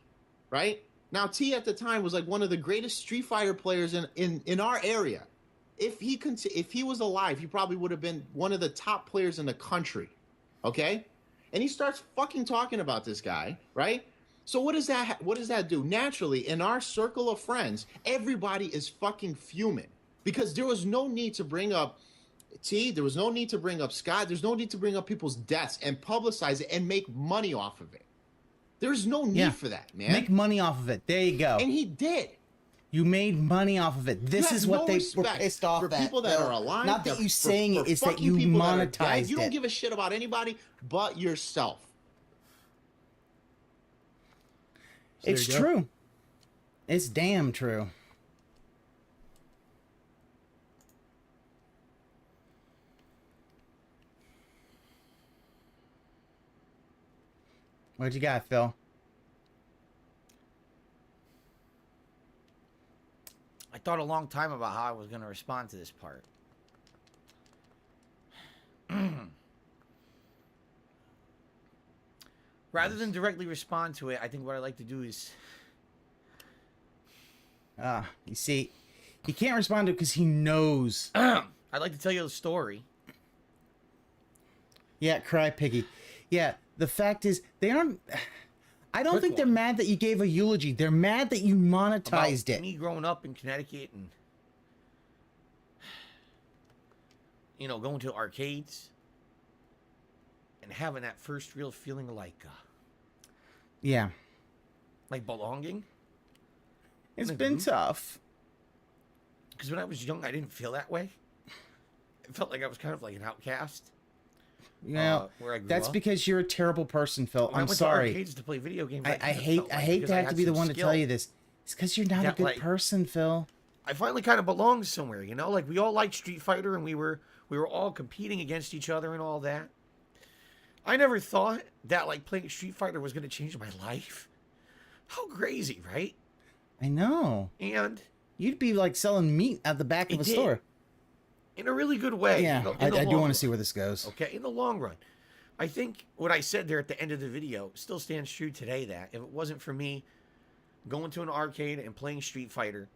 right? Now, T at the time was like one of the greatest Street Fighter players in our area. If he was alive, he probably would have been one of the top players in the country, okay? And he starts fucking talking about this guy, right? So what does that do? Naturally, in our circle of friends, everybody is fucking fuming because there was no need to bring up T. There was no need to bring up Scott. There's no need to bring up people's deaths and publicize it and make money off of it. There's no need for that, man. Make money off of it. There you go. And he did. You made money off of it. This You is have what no they were respect pissed off for at. people that Phil. are alive. Not that you saying for it, it's that fucking you people that are dead. monetized You don't it. give a shit about anybody but yourself. It's true. It's damn true. What you got, Phil? I thought a long time about how I was going to respond to this part. Rather than directly respond to it, I think what I like to do is... You see, he can't respond to it because he knows. I'd like to tell you a story. Yeah, cry piggy. Yeah, the fact is, they aren't... I don't think they're mad that you gave a eulogy. They're mad that you monetized it. Me growing up in Connecticut and, you know, going to arcades and having that first real feeling like, yeah, like belonging. It's been tough. Because when I was young, I didn't feel that way. It felt like I was kind of like an outcast. Yeah, where I grew that's up. because you're a terrible person, Phil. When I I'm went sorry. to arcades to play video games. I hate to have to be the one to tell you this. It's because you're not a good person, Phil. I finally kind of belonged somewhere, you know? Like, we all liked Street Fighter, and we were all competing against each other and all that. I never thought that, like, playing Street Fighter was going to change my life. How crazy, right? I know. And... you'd be, like, selling meat at the back of a store. In a really good way. Yeah, I do want to see where this goes. Okay, in the long run. I think what I said there at the end of the video still stands true today, that if it wasn't for me going to an arcade and playing Street Fighter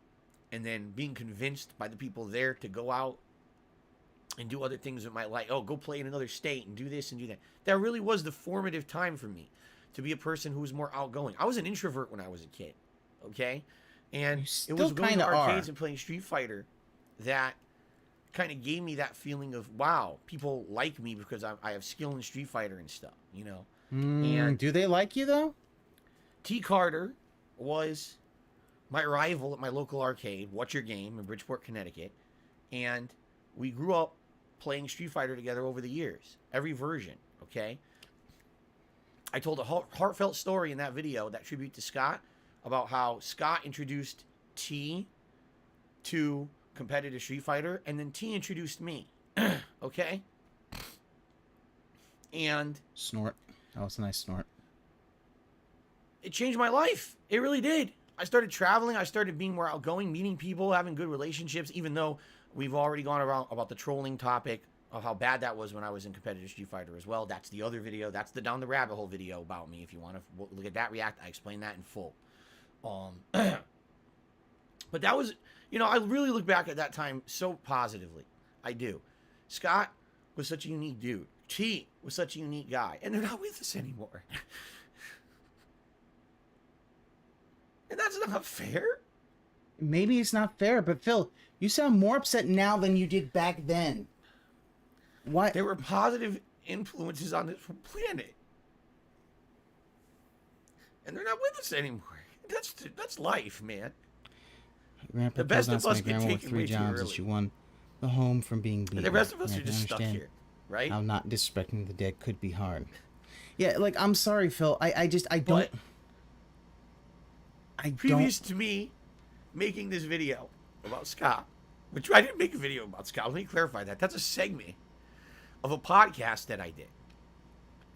and then being convinced by the people there to go out and do other things with my life, oh, go play in another state and do this and do that. That really was the formative time for me to be a person who was more outgoing. I was an introvert when I was a kid, okay? And it was going to arcades and playing Street Fighter that kind of gave me that feeling of, wow, people like me because I have skill in Street Fighter and stuff, you know? And do they like you, though? T. Carter was my rival at my local arcade, What's Your Game, in Bridgeport, Connecticut. And we grew up playing Street Fighter together over the years. Every version, okay? I told a heartfelt story in that video, that tribute to Scott, about how Scott introduced T to competitive Street Fighter, and then T introduced me. Okay? And... snort. That was a nice snort. It changed my life. It really did. I started traveling. I started being more outgoing, meeting people, having good relationships, even though we've already gone around about the trolling topic of how bad that was when I was in competitive Street Fighter as well. That's the other video. That's the Down the Rabbit Hole video about me. If you want to look at that react, I explain that in full. But that was, you know, I really look back at that time so positively. I do. Scott was such a unique dude. T was such a unique guy. And they're not with us anymore. And that's not fair. Maybe it's not fair, but Phil, you sound more upset now than you did back then. What? There were positive influences on this planet. And they're not with us anymore. That's life, man. Grandpa The best of us my get grandma with taken 3 way too jobs early. and she won the home from being beaten. And the rest of us And I are just can stuck understand here, right? How not disrespecting the dead could be hard. Yeah, like, I'm sorry, Phil. I don't... Previous to me making this video about Scott, which I didn't make a video about Scott. Let me clarify that. That's a segment of a podcast that I did.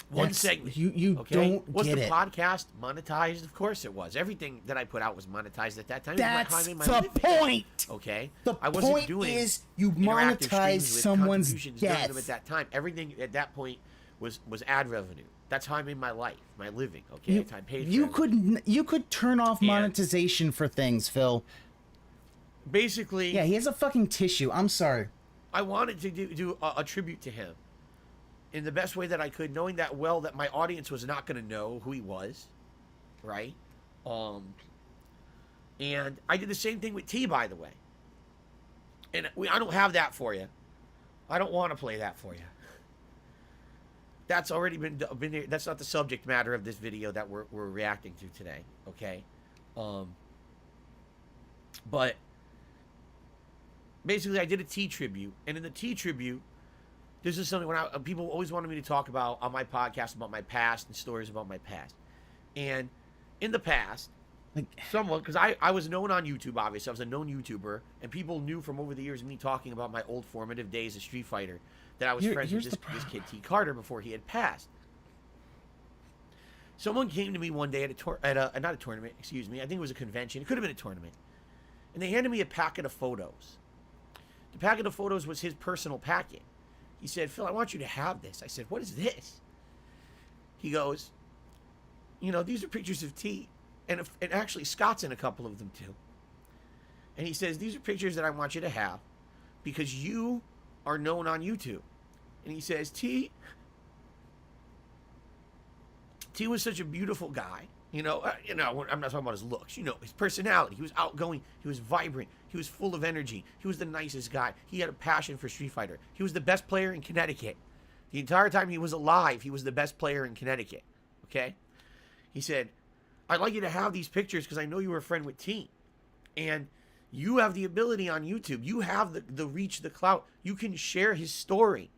One segment. You okay? don't Was get the it. podcast monetized? Of course it was. Everything that I put out was monetized at that time. That's It was my the time in my living. point. Okay? The I wasn't point doing is you interactive monetize streams with someone's contributions during them death. at that time. Everything at that point was ad revenue. That's how I made my life, my living. Okay, that's how I paid for it. You could turn off And- monetization for things, Phil. Basically, Yeah, he has a fucking tissue. I'm sorry. I wanted to do a tribute to him in the best way that I could, knowing that well that my audience was not going to know who he was, right? And I did the same thing with T, by the way. And I don't have that for you. I don't want to play that for you. That's already been there. That's not the subject matter of this video that we're reacting to today, okay? But basically, I did a T tribute, and in the T tribute, this is something people always wanted me to talk about on my podcast about my past and stories about my past. And in the past, someone, because I was known on YouTube, obviously, I was a known YouTuber, and people knew from over the years me talking about my old formative days of Street Fighter that I was friends with this kid T Carter before he had passed. Someone came to me one day at not a tournament, excuse me, I think it was a convention, it could have been a tournament, and they handed me a packet of photos. The packet of photos was his personal packet. He said, Phil, I want you to have this. I said, what is this? He goes, these are pictures of T. And actually, Scott's in a couple of them, too. And he says, these are pictures that I want you to have because you are known on YouTube. And he says, T was such a beautiful guy. I'm not talking about his looks. His personality. He was outgoing. He was vibrant. He was full of energy. He was the nicest guy. He had a passion for Street Fighter. He was the best player in Connecticut. The entire time he was alive, he was the best player in Connecticut. Okay? He said, I'd like you to have these pictures because I know you were a friend with T. And you have the ability on YouTube. You have the reach, the clout. You can share his story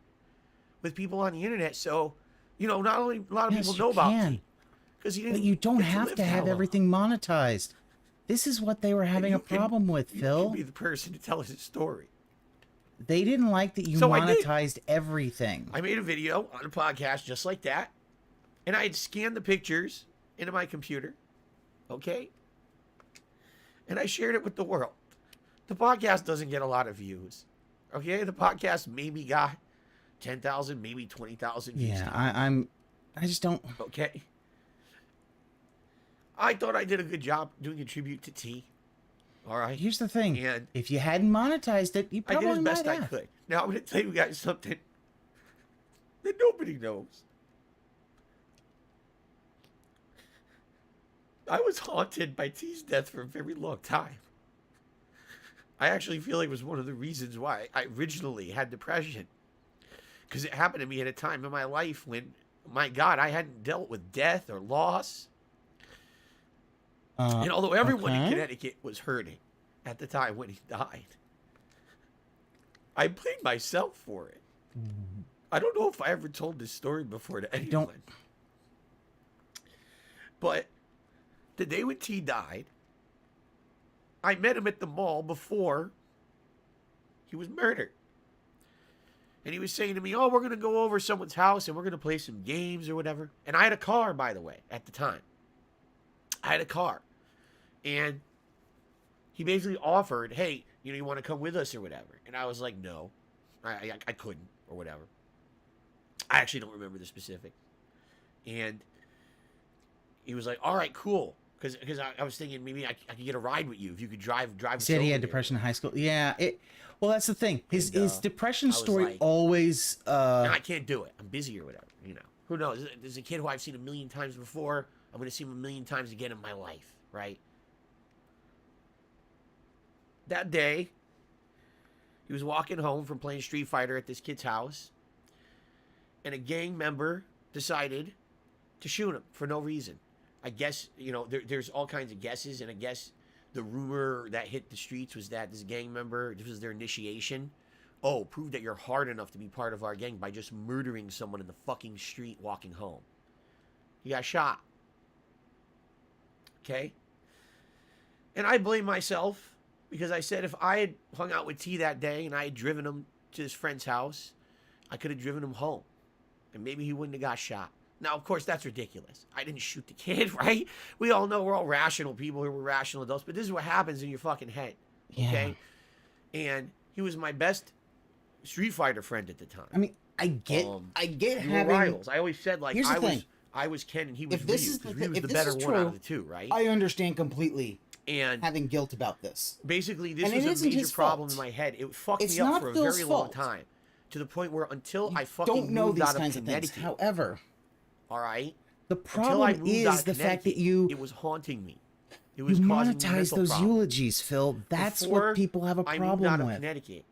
with people on the internet. So, not only a lot of people know about T. But you don't have to have everything monetized. This is what they were having a problem with, Phil. You can be the person to tell his story. They didn't like that you monetized everything. I made a video on a podcast just like that. And I had scanned the pictures into my computer. Okay? And I shared it with the world. The podcast doesn't get a lot of views. Okay? The podcast maybe got 10,000, maybe 20,000 views. Yeah, I just don't... Okay? I thought I did a good job doing a tribute to T. All right? Here's the thing. And if you hadn't monetized it, you probably I did as best might I have. could. Now, I'm going to tell you guys something that nobody knows. I was haunted by T's death for a very long time. I actually feel like it was one of the reasons why I originally had depression. Because it happened to me at a time in my life when, my God, I hadn't dealt with death or loss. And although everyone in Connecticut was hurting at the time when he died, I blamed myself for it. I don't know if I ever told this story before to anyone. But the day when T died, I met him at the mall before he was murdered. And he was saying to me, oh, we're going to go over someone's house and we're going to play some games or whatever. And I had a car, by the way, at the time. I had a car. And he basically offered, hey, you want to come with us or whatever. And I was like, no, I couldn't or whatever. I actually don't remember the specifics. And he was like, all right, cool. Because I was thinking maybe I could get a ride with you if you could drive. He said he had depression in high school. Yeah. Well, that's the thing. His depression story like, always... no, I can't do it. I'm busy or whatever. Who knows? There's a kid who I've seen a million times before. I'm going to see him a million times again in my life, right? That day, he was walking home from playing Street Fighter at this kid's house, and a gang member decided to shoot him for no reason. I guess, there's all kinds of guesses, and I guess the rumor that hit the streets was that this gang member, this was their initiation. Oh, prove that you're hard enough to be part of our gang by just murdering someone in the fucking street walking home. He got shot. Okay? And I blame myself because I said if I had hung out with T that day and I had driven him to his friend's house, I could have driven him home. And maybe he wouldn't have got shot. Now, of course, that's ridiculous. I didn't shoot the kid, right? We all know we're all rational people here. We're rational adults. But this is what happens in your fucking head. Okay? Yeah. And he was my best Street Fighter friend at the time. I mean, I get we having... were rivals. I always said, like, Here's the thing. I was Ken and he was If this Ryu, is because Ryu was if the this better is one true, out of the two, right? I understand completely and having guilt about this. Basically, this and was a major problem in my head. It fucked me up for a very long time. To the point where until I fucking moved out of Connecticut. However, all right? The problem is the fact that it was haunting me. It was you causing monetize me those problems. eulogies, Phil. That's Before what people have a I problem moved out with. Of Connecticut,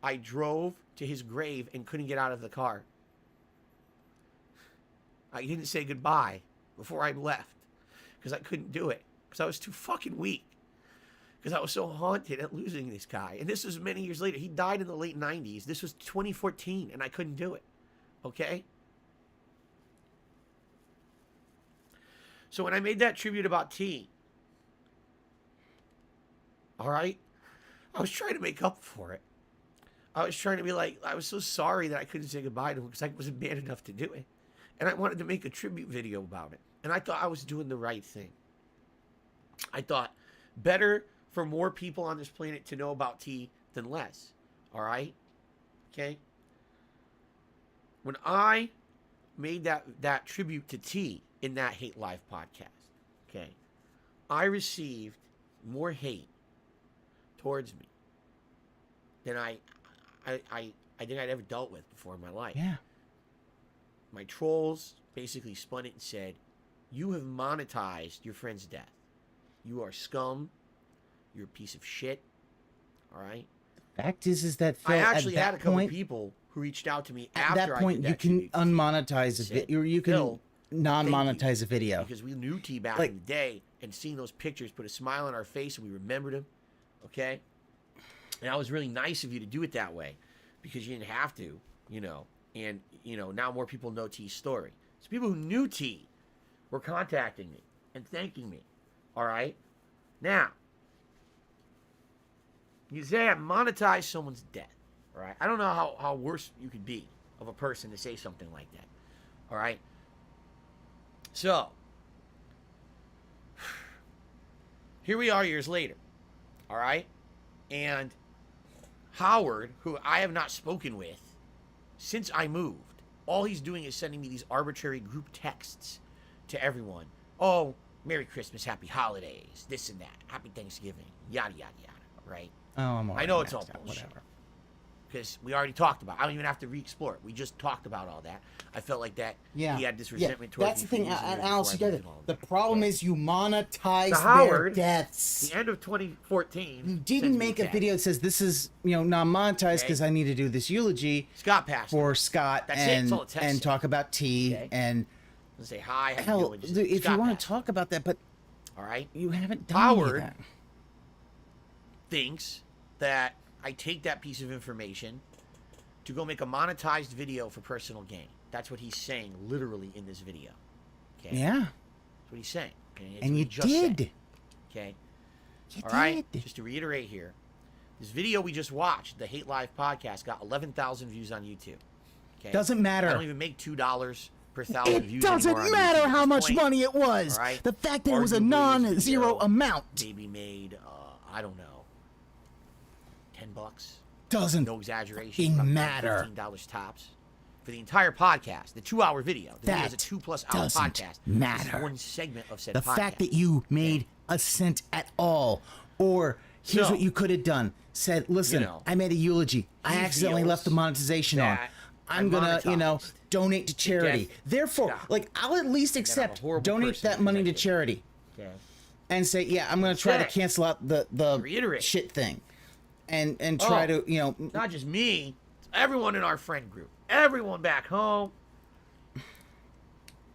I drove to his grave and couldn't get out of the car. I didn't say goodbye before I left because I couldn't do it because I was too fucking weak. because I was so haunted at losing this guy. And this was many years later. He died in the late 90s. This was 2014, and I couldn't do it. Okay? So when I made that tribute about T, all right, I was trying to make up for it. I was trying to be like, I was so sorry that I couldn't say goodbye to him because I wasn't man enough to do it. And I wanted to make a tribute video about it. And I thought I was doing the right thing. I thought better for more people on this planet to know about T than less. All right? Okay? When I made that tribute to T in that Hate Live podcast, okay, I received more hate towards me than I think I'd ever dealt with before in my life. Yeah. My trolls basically spun it and said, you have monetized your friend's death. You are scum. You're a piece of shit. All right? Fact is that Phil, I actually at had a that couple point, people who reached out to me at after that point, I did you that can tribute. unmonetize a Said, video. You can "Phil, non-monetize a video. Because we knew T back Like- in the day, and seeing those pictures put a smile on our face, and we remembered him. Okay? And that was really nice of you to do it that way, because you didn't have to, you know. And, you know, now more people know T's story. So people who knew T were contacting me and thanking me. All right? Now, you say I monetize someone's death. All right? I don't know how worse you could be of a person to say something like that. All right? So, here we are years later. All right? And Howard, who I have not spoken with since I moved, all he's doing is sending me these arbitrary group texts to everyone. Oh, Merry Christmas, Happy Holidays, this and that, Happy Thanksgiving, yada, yada, yada, right? Oh, I'm I know it's all maxed out, bullshit. whatever. Because we already talked about it. I don't even have to re-explore it. We just talked about all that. I felt like that Yeah. he had this resentment towards That's me the thing, for years and years and before Alex, I you get moved it. and all The that. problem is you monetize To their Howard, deaths. the end of 2014. You didn't make a video that says this is, non-monetized because I need to do this eulogy Scott passed for Scott That's it. and That's all the text and said. talk about T Okay. and say hi. How you hell, doing? Just dude, if Scott you want passed. to talk about that, but all right, you haven't done any of Howard that. thinks that I take that piece of information to go make a monetized video for personal gain. That's what he's saying literally in this video. Okay? Yeah. That's what he's saying. Okay? It's And what you he just said. did. Okay? You All right? did. Just to reiterate here, this video we just watched, the Hate Live podcast, got 11,000 views on YouTube. Okay? Doesn't matter. I don't even make $2 per thousand It views doesn't anymore on matter YouTube. how It's much plain. money it was. All right? The fact that it was a Arguably, this non-zero video amount maybe made, I don't know, $10. doesn't No exaggeration. fucking Probably matter. $15 tops for the entire podcast, the 2-hour video. The video is a That 2+ hour doesn't podcast. This is matter. one segment of said The podcast. fact that you made a cent at all, or here's So, what you could have done: said, "Listen, I made a eulogy. I these accidentally videos left the monetization on. that I'm I gonna, monetized donate to charity. death Therefore, Scott. like, I'll at least I'm a accept horrible donate person that money to because I did. charity, Okay. and say, yeah, I'm gonna try to Instead, cancel out the reiterate. shit thing, and try Oh, to, not just me, it's everyone in our friend group, everyone back home.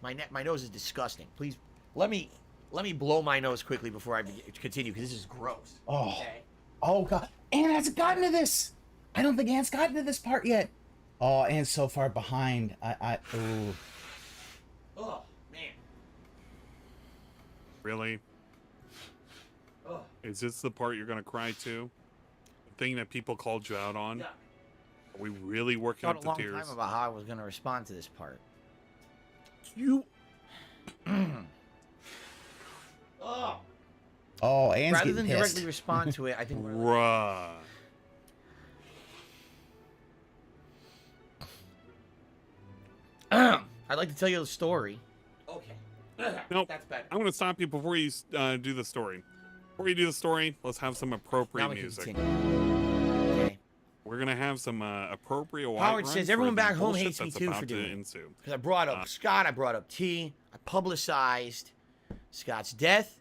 My nose is disgusting. Please let me blow my nose quickly before I continue because this is gross. Oh. Okay? Oh god, Ann hasn't gotten to this. I don't think Ann's gotten to this part yet. Oh, Ann's so far behind. Ooh. Oh man. Really? Ugh. Is this the part you're gonna cry to? The thing that people called you out on? Yeah. Are we really working Thought up a the long tears? time about how I was going to respond to this part. You. Oh. Oh, Ann's Rather getting than pissed. directly respond to it, I think. Bruh. I'd like to tell you the story. Okay. Nope. That's better. I'm gonna stop you before you do the story. Before you do the story, let's have some appropriate Now we can music. continue. Okay. We're gonna have some appropriate. Howard White says Run everyone for the back home bullshit hates me that's too about for to doing it. ensue. Because I brought up Scott, I brought up T, I publicized Scott's death.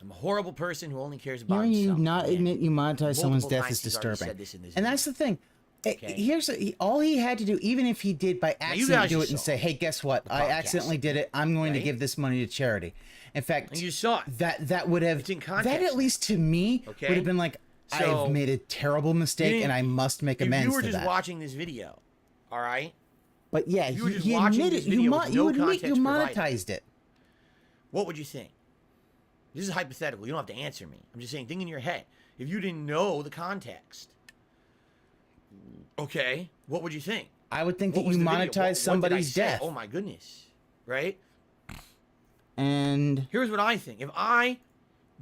I'm a horrible person who only cares about Hearing you himself. not Yeah. admit you monetize someone's Multiple death times is he's already disturbing. said this in this And video. that's the thing. Okay? All he had to do, even if he did by Now, you accident guys do it just and saw say, "Hey, guess what? I podcast, accidentally did it. I'm going to right? give this money to charity." In fact, And you saw it. that would have It's in that context at least to me Okay? would have been like, So, I've made a terrible mistake and I must make amends If you were to just that. watching this video, all right? But yeah, If you were just he watching admitted this video with no admit you context provided, monetized it. What would you think? This is hypothetical. You don't have to answer me. I'm just saying, think in your head. If you didn't know the context, okay, what would you think? I would think What that was you the video? monetized What did I somebody's say? death. Oh my goodness, right? And here's what I think: if I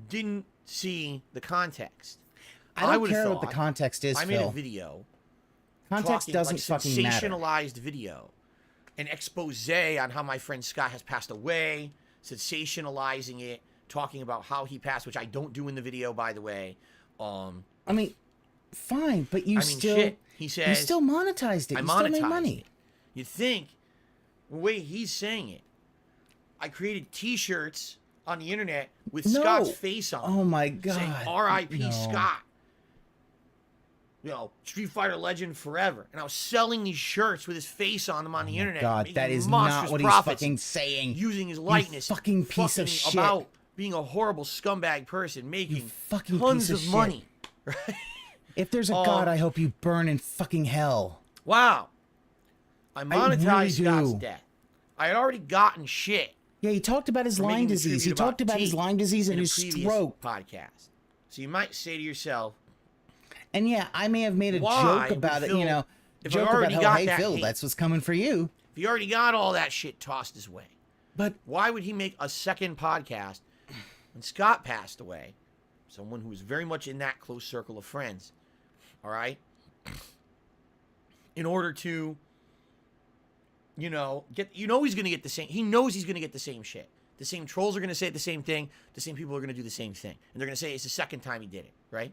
didn't see the context, I don't would have care thought what the context is, I made Phil. a video. Context talking, doesn't like, fucking matter. sensationalized video, an expose on how my friend Scott has passed away, sensationalizing it, talking about how he passed, which I don't do in the video, by the way. I mean, fine, but you still shit. He says you still monetized it. I You still made monetized money. it. You think the way he's saying it? I created T-shirts on the internet with No. Scott's face on. Oh my saying God. R.I.P. No. Scott. You know, Street Fighter legend forever. And I was selling these shirts with his face on them on the internet. God, making that is monstrous not what he's profits, fucking saying. Using his You likeness. fucking piece of fucking shit. About being a horrible scumbag person, making fucking tons piece of of shit. money. If there's a God, I hope you burn in fucking hell. Wow. I monetized really Scott's do. death. I had already gotten shit. Yeah, he talked about his for Lyme making the disease. He tribute talked about his tea Lyme disease and in a his previous stroke. podcast. So you might say to yourself, And yeah, I may have made a Why joke about would it, you know, Phil- if I joke about already how, got hey, that Phil, hate- that's what's coming for you. if he already got all that shit tossed his way, But why would he make a second podcast when Scott passed away? Someone who was very much in that close circle of friends. All right? In order to, he's going to get the same. He knows he's going to get the same shit. The same trolls are going to say the same thing. The same people are going to do the same thing. And they're going to say it's the second time he did it, right?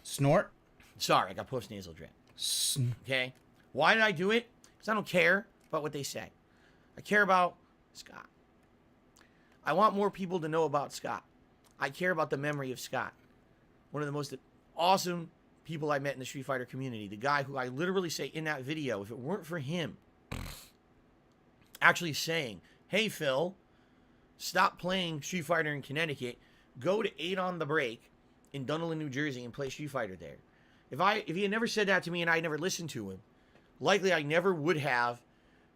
snort. Sorry, I got post-nasal drip. Okay? Why did I do it? Because I don't care about what they say. I care about Scott. I want more people to know about Scott. I care about the memory of Scott. One of the most awesome people I met in the Street Fighter community. The guy who I literally say in that video, if it weren't for him actually saying, hey, Phil, stop playing Street Fighter in Connecticut. Go to 8 on the Break in Dunedin, New Jersey and play Street Fighter there. If he had never said that to me and I never listened to him, likely I never would have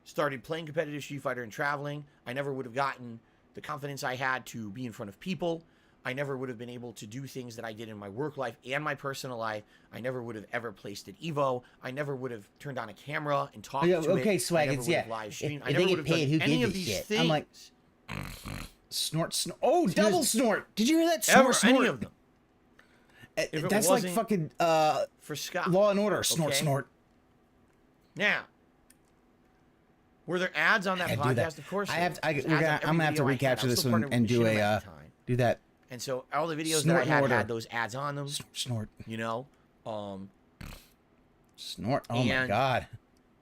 started playing competitive Street Fighter and traveling. I never would have gotten the confidence I had to be in front of people. I never would have been able to do things that I did in my work life and my personal life. I never would have ever placed at Evo. I never would have turned on a camera and talked to it. Okay, I Swag, never it's, would have yeah. live streamed. If I they never get would have paid, done who any gives of a these shit? things. I'm like, snort. Oh, double snort. Did you hear that? Snort, Ever, snort. any of them. If it That's like wasn't fucking for Scott. Law and Order. Snort, Okay? snort. Now, were there ads on that I do podcast? that. Of course. I there have. was. I, There's we're ads gonna, on every I'm gonna have to video I had. recapture I was this still one partnered and with do Machinima a at the time. do that. And so all the videos Snort that I and order. had those ads on them. Snort. You know, Snort. Oh my And- god,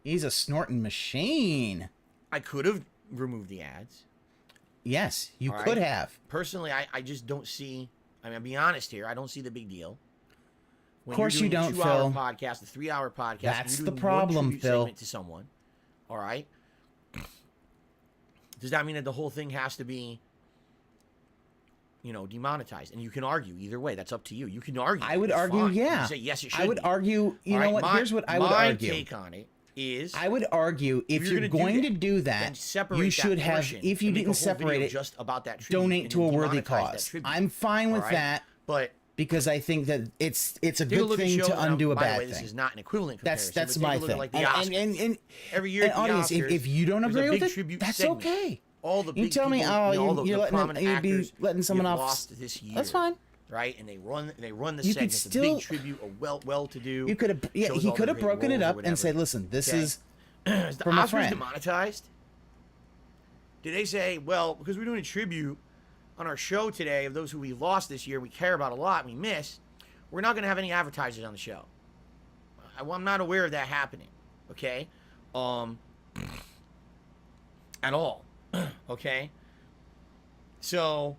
he's a snorting machine. I could have removed the ads. Yes, you All could right? have. Personally, I just don't see. I mean, I'll be honest here. I don't see the big deal. When Of course you're you doing don't, a 2-hour Phil. podcast, a 3-hour podcast. That's and the you're doing problem, one tribute Phil. segment to someone. All right. Does that mean that the whole thing has to be, demonetized? And you can argue either way. That's up to you. You can argue. I would It's argue, fine. You yeah. can say yes, it should. I would be. argue. You All know right, what? Here's what I would argue. My take on it is, I would argue if you're gonna going to do then that, separate you that should have. portion If you and make a didn't whole video separate it, just about that tribute donate and to a then worthy demonetize that cause. tribute. I'm fine with All right? that. But because I think that it's a take a good look at thing shows, to and undo a by the bad way, thing. This is not an equivalent comparison. That's but take my a look thing. at, like, the and Oscars. Every year and at the audience, Oscars, if you don't there's a agree with big it, tribute that's segment. okay. All the You big tell me, people, oh, all the you're letting prominent you'd be actors letting someone you've off. lost this year. That's fine. Right, and they run the You segment. could It's a still- big tribute, a well-to-do. You could have, yeah, shows he all could their have great broken it roles or up and whatever. said, "Listen, this Okay? is Is the for my Oscars friend." demonetized? Did they say, well, because we're doing a tribute on our show today of those who we lost this year, we care about a lot, we miss, we're not going to have any advertisers on the show? I'm not aware of that happening, okay? At all, okay? So,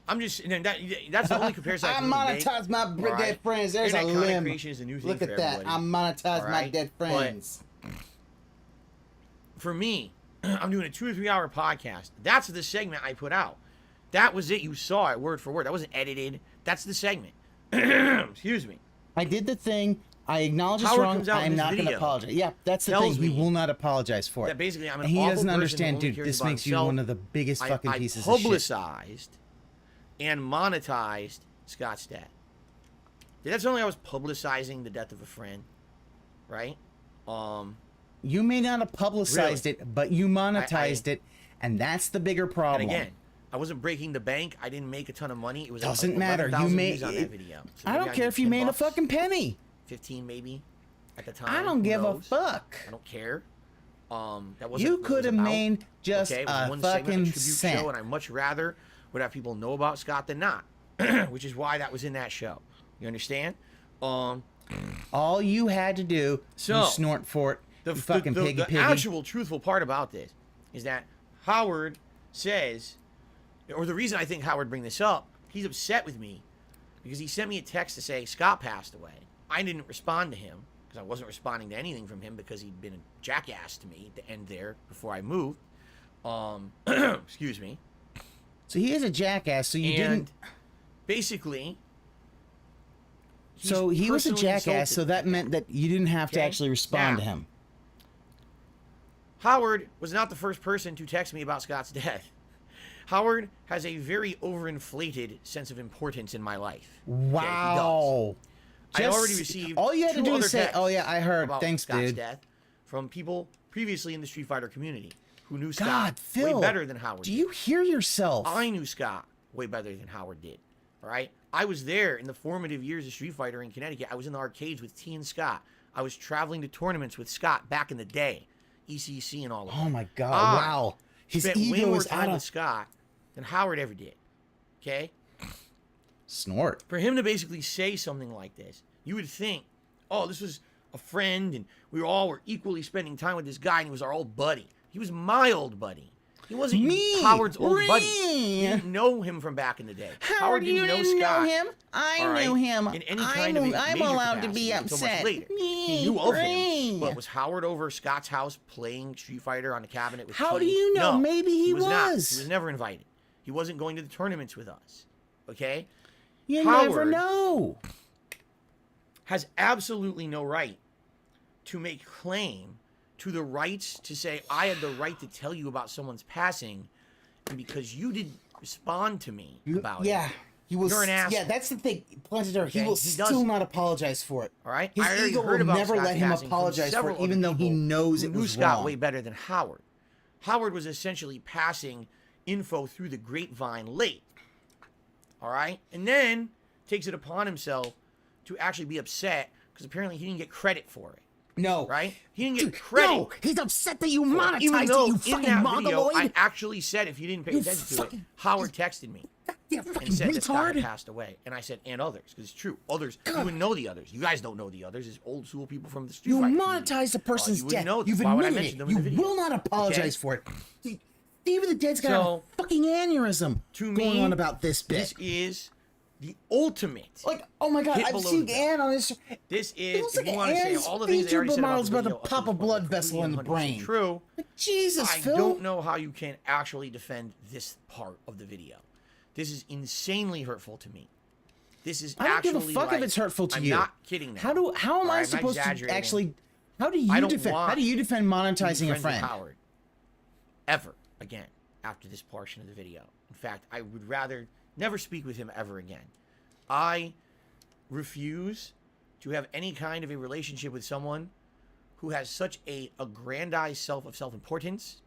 I'm just, and that's the only comparison I I can really make. monetize my dead friends. There's a Internet content limb. creation is a new thing Look for at that. I everybody. monetize my dead friends. But for me, I'm doing a 2 or 3 hour podcast. That's the segment I put out. That was it. You saw it word for word. That wasn't edited. That's the segment. Excuse me. I did the thing. I acknowledge it's Howard wrong. comes out in I'm this not going to video, apologize. Yeah, that's the tells thing. He me will not apologize for it. that basically I'm an And he awful doesn't person understand, who only dude. cares This about makes you himself. one of the biggest fucking I pieces of shit. publicized and monetized Scott's death. That's only I was publicizing the death of a friend, right? You may not have publicized Really? it, but you monetized it, and that's the bigger problem. And again, I wasn't breaking the bank. I didn't make a ton of money. It was Doesn't like matter. You 11,000 made. views on that video. So I maybe don't care did if you 10 made a bucks, fucking penny. 15 maybe at the time. I don't Who give a knows? fuck. I don't care. That wasn't You what it could was have about. made just Okay, it was a one segment, fucking tribute cent. show, and I much rather would have people know about Scott than not, which is why that was in that show. You understand? All you had to do, you snort for it. You fucking piggy the piggy. actual truthful part about this is that Howard says, or the reason I think Howard bring this up, he's upset with me because he sent me a text to say Scott passed away. I didn't respond to him because I wasn't responding to anything from him because he'd been a jackass to me at the end there before I moved. Excuse me. So he is a jackass. So you didn't. Basically. So he was a personally jackass. So insulted that meant that you didn't have to Okay? actually respond to Now, him. Howard was not the first person to text me about Scott's death. Howard has a very overinflated sense of importance in my life. Wow. I already received all you had to 2 do other is say, texts "Oh yeah, I heard. about Thanks, Scott's dude." death from people previously in the Street Fighter community who knew God, Scott Phil, way better than Howard. Do you hear yourself? I knew Scott way better than Howard did. All right, I was there in the formative years of Street Fighter in Connecticut. I was in the arcades with T and Scott. I was traveling to tournaments with Scott back in the day, ECC and all of that. Oh my God! I Wow, his spent way ego more is time out with of Scott than Howard ever did. Okay. snort. For him to basically say something like this, you would think, oh, this was a friend and we all were equally spending time with this guy and he was our old buddy. He was my old buddy. He wasn't Howard's old buddy. You didn't know him from back in the day. Howard, you didn't know him. I all knew him. In any kind of I'm major allowed to be capacity until much upset. later. He knew of him, but was Howard over Scott's house playing Street Fighter on the cabinet with How T? do you know? No, Maybe he was. Not. was. He was never invited. He wasn't going to the tournaments with us. Okay? You Howard never know. has absolutely no right to make claim to the rights to say, I had the right to tell you about someone's passing, and because you didn't respond to me about Yeah, it, he will. you're an asshole. Yeah, that's the thing. Planetary, Okay? he will He still doesn't. not apologize for it. All right? His I already ego heard will about never Scott's let him passing from apologize for several it, even other though he people knows who it knew was Scott wrong. way better than Howard. Howard was essentially passing info through the grapevine late. All right? And then takes it upon himself to actually be upset because apparently he didn't get credit for it. No. Right? He didn't get credit. No, he's upset that you for it, monetized even it, though you in fucking that video, mongoloid. I actually said, if you didn't pay You attention to it, fucking- Howard texted me Yeah, fucking and said that Scott had retard. passed away. And I said, and others, because it's true. Others, you would know the others. You guys don't know the others. It's old school people from the Street You Fighter monetized the person's you wouldn't death. know them. You've Why would I admitted mention it. them in You the video? will not apologize Okay? for it. Even the dead's got So, a fucking aneurysm to going me, on about this bit. This is the ultimate. Like, oh my God, hit I've below seen the belt. Ann on this. This It is, looks if like you want to say Ann's all the things they already feature said about model's the about to video, pop a blood vessel in the 100% brain. True. Jesus, I Phil. don't know how you can actually defend this part of the video. This is insanely hurtful to me. This is I don't actually give a fuck like, if it's hurtful to I'm you. not kidding now. How am Or I I'm not supposed to exaggerating. actually? How do I you don't defend? want How do you defend to be monetizing a friends with friend? Howard ever again after this portion of the video. In fact, I would rather never speak with him ever again. I refuse to have any kind of a relationship with someone who has such a aggrandized self-importance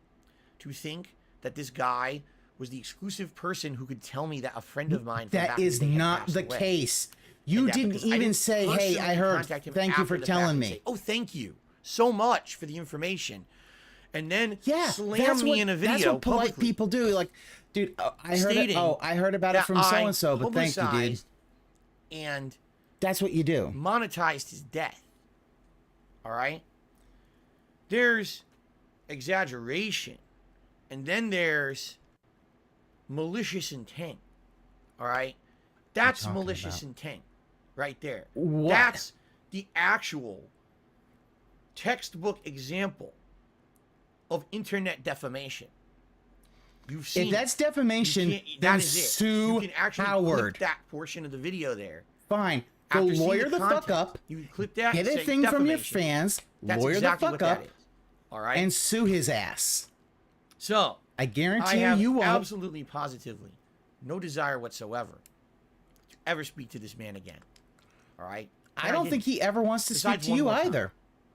to think that this guy was the exclusive person who could tell me that a friend of mine from That back in is the day had not passed the away. case. And You that didn't because I even didn't say, "Hey, I personally heard. contact him Thank you after for the telling fact and me." say, oh, thank you so much for the information. And then Yeah, slam that's me what, in a video that's what polite publicly, people do. Like, dude, I heard it. stating Oh, I heard about it that from so I and so, but thank you, dude. publicized and That's what you do. monetized his death. All right? There's exaggeration, and then there's malicious intent. All right? That's talking malicious about? intent right there. What? That's the actual textbook example of internet defamation. You've seen If that's it. defamation, That then is it. sue You can actually Howard. clip that portion of the video there. Fine. Go After seeing lawyer the fuck content, up. You can clip that. Get and a say thing from your defamation. fans. That's Lawyer exactly the what fuck that up. is. All right. And sue his ass. So I guarantee I have you won't. absolutely, positively, no desire whatsoever to ever speak to this man again. All right. I don't think he ever wants to speak Besides to one you more time. either.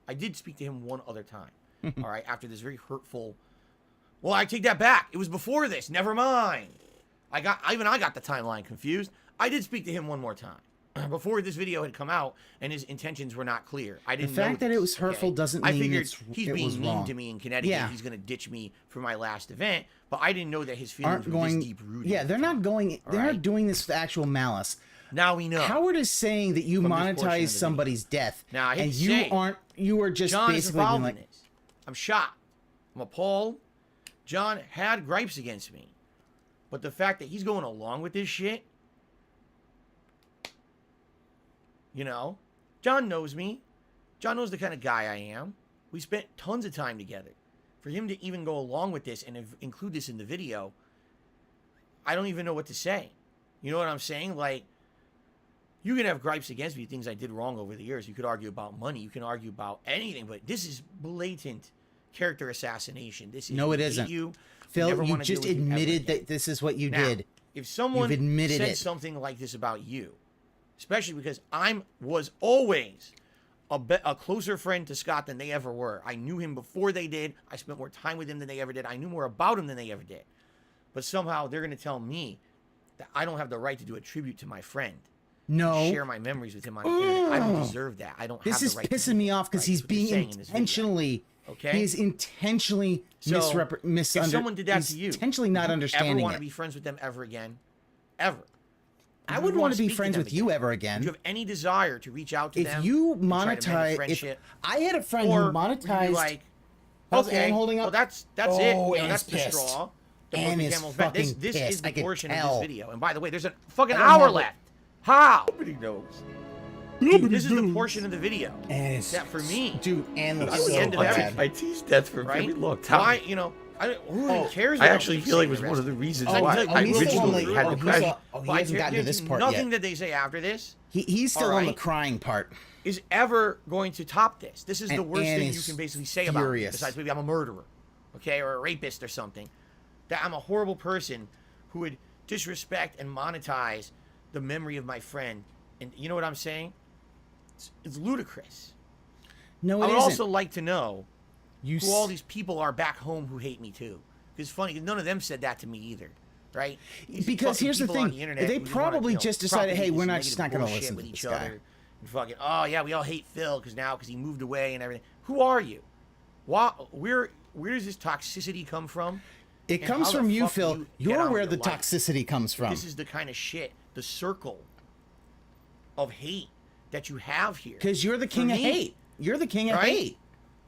I did speak to him one other time. All right. After this very hurtful. Well, I take that back. It was before this. Never mind. I got the timeline confused. I did speak to him one more time before this video had come out, and his intentions were not clear. I The didn't know fact that this, it was hurtful okay? doesn't I mean figured he's being was mean wrong. to me in Connecticut. Yeah. He's going to ditch me for my last event, but I didn't know that his feelings Aren't were going. this deep rooted. Yeah, they're not going. They're right? not doing this with actual malice. Now we know. Howard is saying that you From this portion of the monetize video. somebody's death, Now, I hate and to you say, aren't. You are just John is basically being involved like, in this. I'm shocked. I'm appalled. John had gripes against me, but the fact that he's going along with this shit, you know, John knows me. John knows the kind of guy I am. We spent tons of time together. For him to even go along with this and include this in the video, I don't even know what to say. You know what I'm saying? Like, you can have gripes against me, things I did wrong over the years. You could argue about money. You can argue about anything, but this is blatant character assassination. This is no, it hate isn't. You. Phil, Never you wanna deal just with you ever admitted again. that this is what you Now, did. If someone You've admitted said it. something like this about you, especially because I was always a closer friend to Scott than they ever were. I knew him before they did. I spent more time with him than they ever did. I knew more about him than they ever did. But somehow they're going to tell me that I don't have the right to do a tribute to my friend. No. Share my memories with him on the internet. I don't deserve that. I don't This have is the right pissing me off because he's being intentionally. Okay? He is intentionally If someone did that he's to you, intentionally not would you understanding ever want it. to be friends with them ever again? Ever? I Would wouldn't you want to be speak friends them with you ever again. Do you have any desire to reach out to If them? you and try to mend a monetize, if friendship? I had a friend who Or would you be monetized. like, How's okay, Ann holding up? well, that's it. Oh, You know, Ann's that's the pissed. straw. that Ann broke the is camel's back. fucking This is pissed. the I can portion of tell. this video. And by the way, there's a fucking I don't hour have it. left. How? Nobody knows. Dude, this is the portion of the video Ann is that for me, dude, Ann looks that was the so end of bad. everything. I teased death for a Right? very long time. Why, you know, who really cares? I what actually else feel like it you was say one of the rest reasons of it? why I he's still on originally the- had oh, the he's question. he hasn't gotten to this part Nothing yet. that they say after this He's still all on the right, crying part. is ever going to top this. This is the And worst Ann thing you is can basically say about me, furious. besides maybe I'm a murderer, okay, or a rapist or something. That I'm a horrible person who would disrespect and monetize the memory of my friend. And you know what I'm saying? It's ludicrous. No, I it would isn't. also like to know You who all these people are back home who hate me too. Because it's funny, 'cause none of them said that to me either, right? These Because fucking here's the people on thing, internet they who just probably wanna, you know, just decided, propagate hey, we're this not just not negative going to bullshit listen with to each this guy. other. And fucking, oh yeah, we all hate Phil because he moved away and everything. Who are you? Where does this toxicity come from? It And comes how the from you, fuck Phil. do you get You're on where with the your life? toxicity comes from. This is the kind of shit, the circle of hate that you have here. Because you're the For king of me, hate. You're the king of right? hate.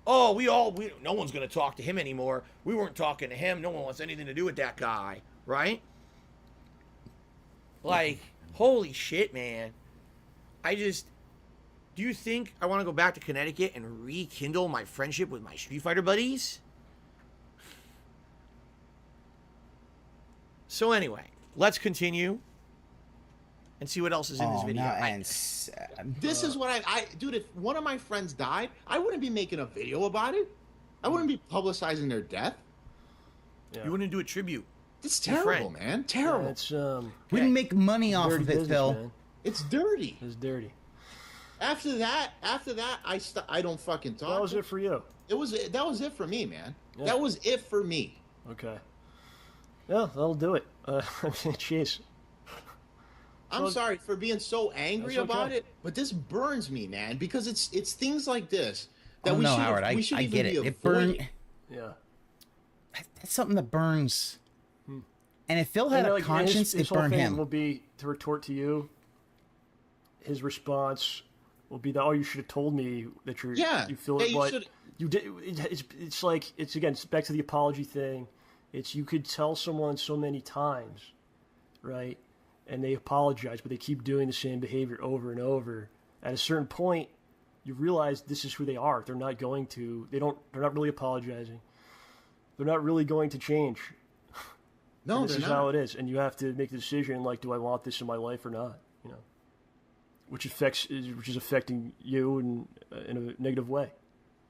Oh, no one's going to talk to him anymore. We weren't talking to him. No one wants anything to do with that guy, right? Like, holy shit, man. Do you think I want to go back to Connecticut and rekindle my friendship with my Street Fighter buddies? So anyway, let's continue and see what else is in this video. This is what I dude, if one of my friends died, I wouldn't be making a video about it. I wouldn't be publicizing their death. You wouldn't do a tribute. It's to your terrible, friend. man. Terrible. It's We didn't make money off dirty of it, business, Phil. man. It's dirty. It's dirty. After that, I don't fucking talk. That was it for you. That was it for me, man. Yeah. That was it for me. Okay. Yeah, that'll do it. I mean, jeez. I'm sorry for being so angry That's okay. about it, but this burns me, man, because it's things like this that Oh, we no, should Howard, I even get be it. It avoiding. burn. Yeah. That's something that burns. And if Phil had And, a like, conscience, his it whole burned thing him. will be to retort to you. His response will be that, oh, you should have told me that you feel Yeah, it, you but should- you did. It's like it's again it's back to the apology thing. It's you could tell someone so many times, right? and they apologize, but they keep doing the same behavior over and over. At a certain point, you realize this is who they are. They're not going to. They're not really apologizing. They're not really going to change. No, this is how it is, and you have to make the decision. Like, do I want this in my life or not? You know, which is affecting you in a negative way.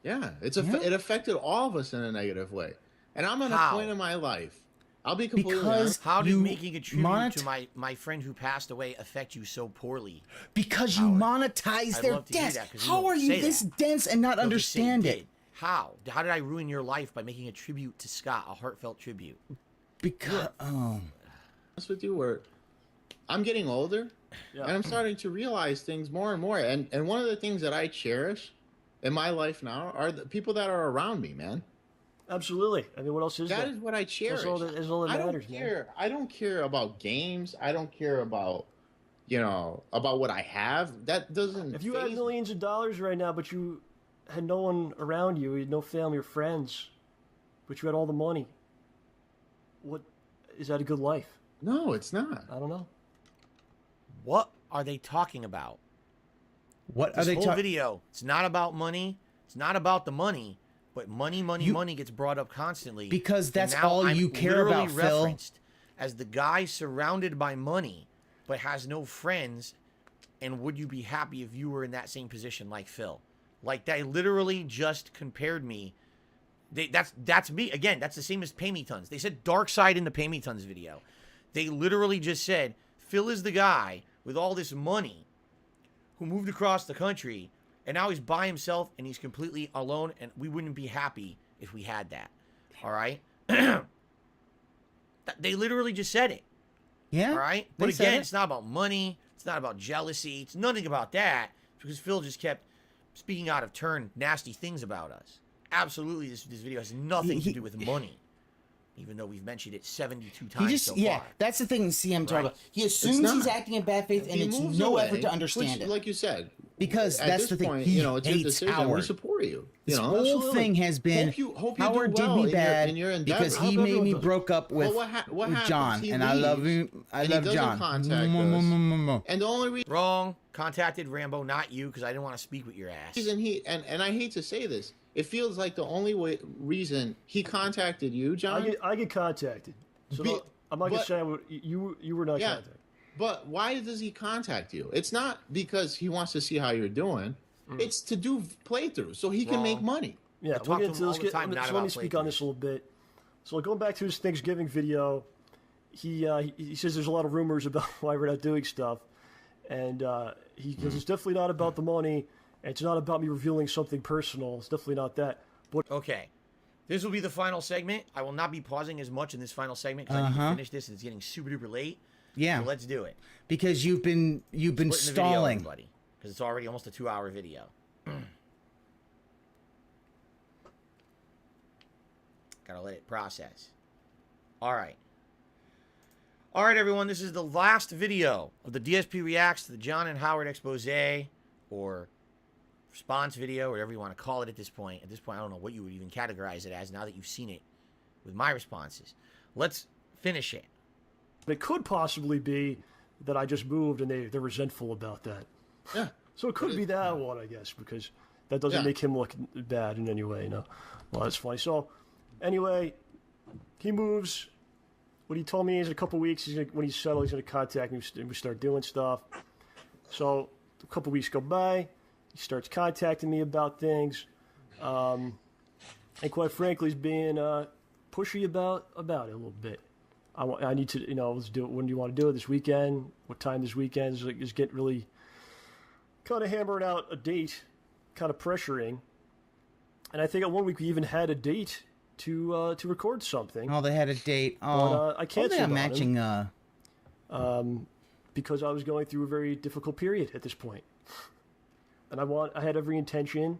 Yeah, it affected all of us in a negative way. And I'm at a point in my life. I'll be completely honest. How did making a tribute to my friend who passed away affect you so poorly? Because you monetize their death. How are you this dense and not understand it? How? How did I ruin your life by making a tribute to Scott, a heartfelt tribute? Because honest with you, where I'm getting older, and I'm starting to realize things more and more. And one of the things that I cherish in my life now are the people that are around me, man. Absolutely. I mean, what else is that? That is what I cherish. That's all that matters, man. I don't care about games. I don't care about, about what I have. That doesn't. If you had millions of dollars right now, but you had no one around you, you had no family or friends, but you had all the money, what is that a good life? No, it's not. I don't know. What are they talking about? What this are they whole video? It's not about money. It's not about the money, but money gets brought up constantly. Because that's all you care about, Phil. Referenced as the guy surrounded by money, but has no friends. And would you be happy if you were in that same position like Phil? Like, they literally just compared me. That's me. Again, that's the same as Pay Me Tons. They said dark side in the Pay Me Tons video. They literally just said, Phil is the guy with all this money who moved across the country, and now he's by himself, and he's completely alone, and we wouldn't be happy if we had that. All right? They literally just said it. Yeah. All right? But again, it's not about money. It's not about jealousy. It's nothing about that, because Phil just kept speaking out of turn nasty things about us. Absolutely, this video has nothing to do with money, even though we've mentioned it 72 times so far. That's the thing CM talking about. He assumes he's acting in bad faith, and it's no effort to understand it. Like you said. Because that's the thing. Point, he it's your hates decision. Howard. We support you. This whole thing has been Howard did me bad because he made me broke up with John, and I love him. I love John. And the only reason wrong contacted Rambo, not you, because I didn't want to speak with your ass. And I hate to say this, it feels like the only reason he contacted you, John. I get contacted. So I'm not gonna say you were not contacted. But why does he contact you? It's not because he wants to see how you're doing. It's to do playthroughs so he can make money. Yeah, we'll get into this. Let me speak on this a little bit. So going back to his Thanksgiving video, he says there's a lot of rumors about why we're not doing stuff. And he goes, it's definitely not about the money. And it's not about me revealing something personal. It's definitely not that. But okay. This will be the final segment. I will not be pausing as much in this final segment because I need to finish this. It's getting super duper late. Yeah. So let's do it. Because you've been stalling, buddy. Because it's already almost a 2-hour video. Gotta let it process. All right. All right, everyone. This is the last video of the DSP Reacts to the John and Howard expose or response video, or whatever you want to call it at this point. At this point, I don't know what you would even categorize it as now that you've seen it with my responses. Let's finish it. It could possibly be that I just moved and they're resentful about that. Yeah. So it could be that one, I guess, because that doesn't make him look bad in any way. No. Well, that's funny. So, anyway, he moves. What he told me is in a couple weeks, when he's settled, he's going to contact me and we start doing stuff. So, a couple weeks go by. He starts contacting me about things. And quite frankly, he's being pushy about it a little bit. I need to, let's do it. When do you want to do it? This weekend? What time this weekend? Is getting really kind of hammering out a date, kind of pressuring. And I think at one week we even had a date to record something. Oh, they had a date. Oh, but, I canceled matching. Because I was going through a very difficult period at this point, and I had every intention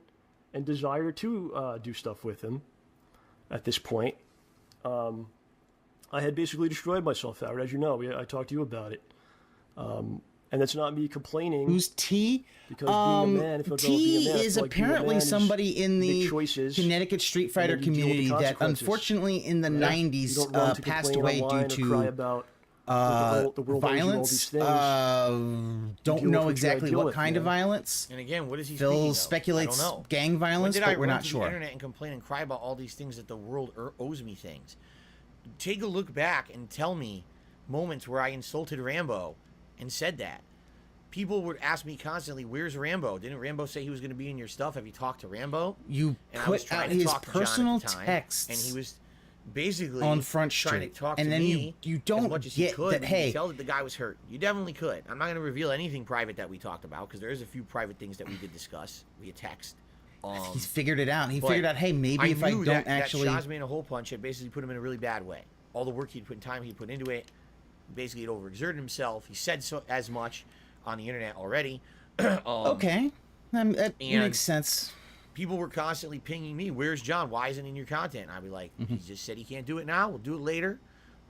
and desire to do stuff with him. At this point, I had basically destroyed myself, Howard. As you know, I talked to you about it. And that's not me complaining. Who's T? Because being a man, T is apparently somebody in the Connecticut Street Fighter community that unfortunately in the 90s passed away due to the world owes you all these Violence. things. Don't know exactly what kind of violence. And again, what is he Phil speaking of? speculates I don't know. gang violence, When did I but we're run not to sure. the internet and complain and cry about all these things that the world owes me things? Take a look back and tell me moments where I insulted Rambo and said that. People would ask me constantly, "Where's Rambo? Didn't Rambo say he was going to be in your stuff? Have you talked to Rambo?" You and I was put trying out to his talk to John at personal the time, texts and he was basically on Front trying Street, to talk and to then me you as don't much as he get could. that. You could Hey, tell that the guy was hurt. You definitely could. I'm not going to reveal anything private that we talked about because there is a few private things that we did discuss via text. he's figured it out. He but figured out, hey, maybe if I knew don't that, actually. that Shazman a hole punch had basically put him in a really bad way. All the work he'd put in time he'd put into it, basically he'd overexerted himself. He said so as much on the internet already. Okay, that makes sense. People were constantly pinging me, "Where's John? Why isn't he in your content?" And I'd be like, "He just said he can't do it now. We'll do it later.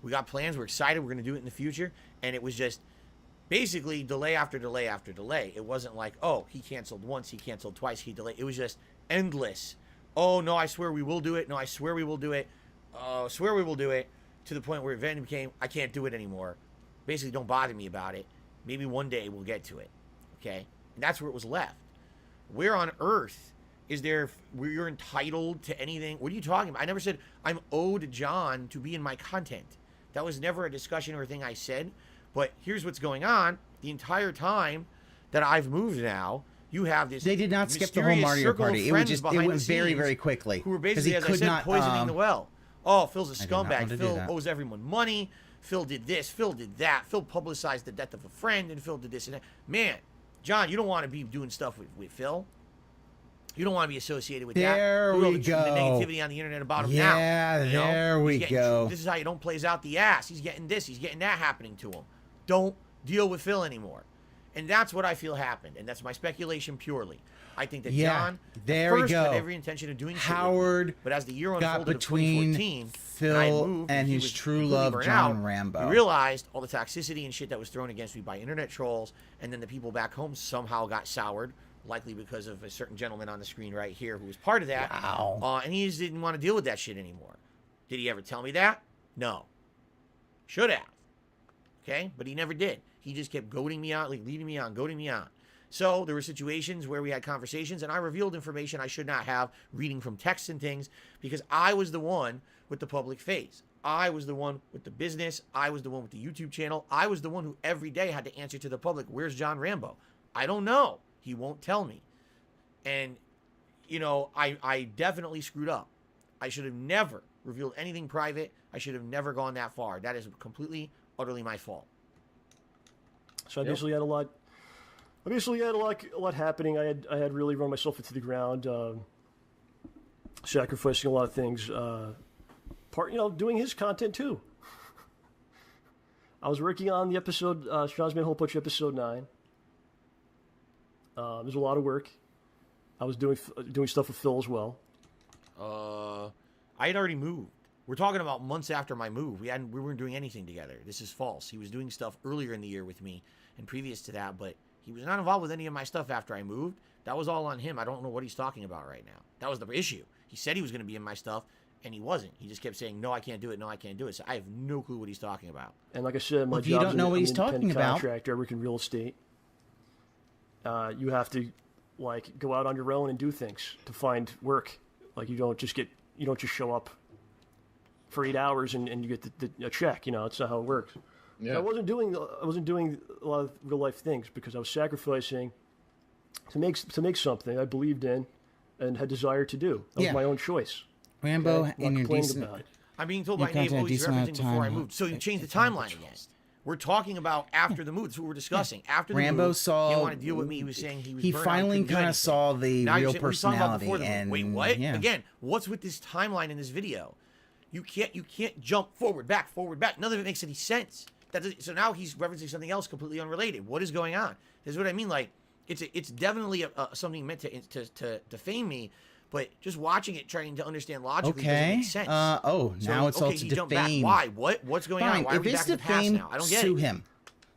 We got plans. We're excited. We're going to do it in the future." And it was just basically delay after delay after delay. It wasn't like, oh, he canceled once, he canceled twice, he delayed. It was just endless. Oh, no, I swear we will do it. No, I swear we will do it. Swear we will do it. To the point where it eventually became, I can't do it anymore. Basically, don't bother me about it. Maybe one day we'll get to it. Okay? And that's where it was left. Where on earth is there where you're entitled to anything? What are you talking about? I never said I'm owed John to be in my content. That was never a discussion or a thing I said. But here's what's going on. The entire time that I've moved now, you have this. They did not skip the whole Mario Party. It went very, very quickly. Who were basically, as I said, poisoning the well. Oh, Phil's a scumbag. Phil owes everyone money. Phil did this. Phil did that. Phil publicized the death of a friend, and Phil did this and that. Man, John, you don't want to be doing stuff with Phil. You don't want to be associated with that. There we go. The negativity on the internet about him now. Yeah, there we go. This is how you don't plays out the ass. He's getting this. He's getting that happening to him. Don't deal with Phil anymore. And that's what I feel happened. And that's my speculation purely. I think that John first had every intention of doing Howard shit, but as the year got unfolded between of 2014, Phil and his true love, John Rambo. I realized all the toxicity and shit that was thrown against me by internet trolls, and then the people back home somehow got soured, likely because of a certain gentleman on the screen right here who was part of that. Wow. And he just didn't want to deal with that shit anymore. Did he ever tell me that? No. Should have. Okay? But he never did. He just kept goading me on, like leading me on, goading me on. So there were situations where we had conversations and I revealed information I should not have, reading from texts and things, because I was the one with the public face. I was the one with the business. I was the one with the YouTube channel. I was the one who every day had to answer to the public, "Where's John Rambo?" I don't know. He won't tell me. And, you know, I definitely screwed up. I should have never revealed anything private. I should have never gone that far. That is completely, utterly my fault. So I basically had a lot. I basically had a lot happening. I had really run myself into the ground, sacrificing a lot of things. Doing his content too. I was working on the episode, Shazman Hole Punch episode 9. There's a lot of work. I was doing stuff with Phil as well. I had already moved. We're talking about months after my move. We weren't doing anything together. This is false. He was doing stuff earlier in the year with me and previous to that, but he was not involved with any of my stuff after I moved. That was all on him. I don't know what he's talking about right now. That was the issue. He said he was going to be in my stuff, and he wasn't. He just kept saying, "No, I can't do it. No, I can't do it." So I have no clue what he's talking about. And like I said, my you don't know what he's talking about. Contractor. I work in real estate. You have to go out on your own and do things to find work. Like you don't just show up for 8 hours and you get a check. It's not how it works. Yeah. I wasn't doing a lot of real life things because I was sacrificing to make something I believed in and had desire to do. That was my own choice. Rambo and your decent. About it. I'm being told by Nate, he's referencing before I moved. So you changed the timeline again. We're talking about after the move. That's what we're discussing. After the Rambo move, saw. he didn't want to deal with me. He was saying he was. He burnt finally out, kind of saw the now real personality. And wait, what? Yeah. Again, what's with this timeline in this video? You can't jump forward, back. None of it makes any sense. So now he's referencing something else completely unrelated. What is going on? This is what I mean. Like it's definitely something meant to defame me. But just watching it, trying to understand logically, doesn't make sense. Now it's all to defame. Why? What's going on? Why are we back in the past now? I don't get it. Sue him.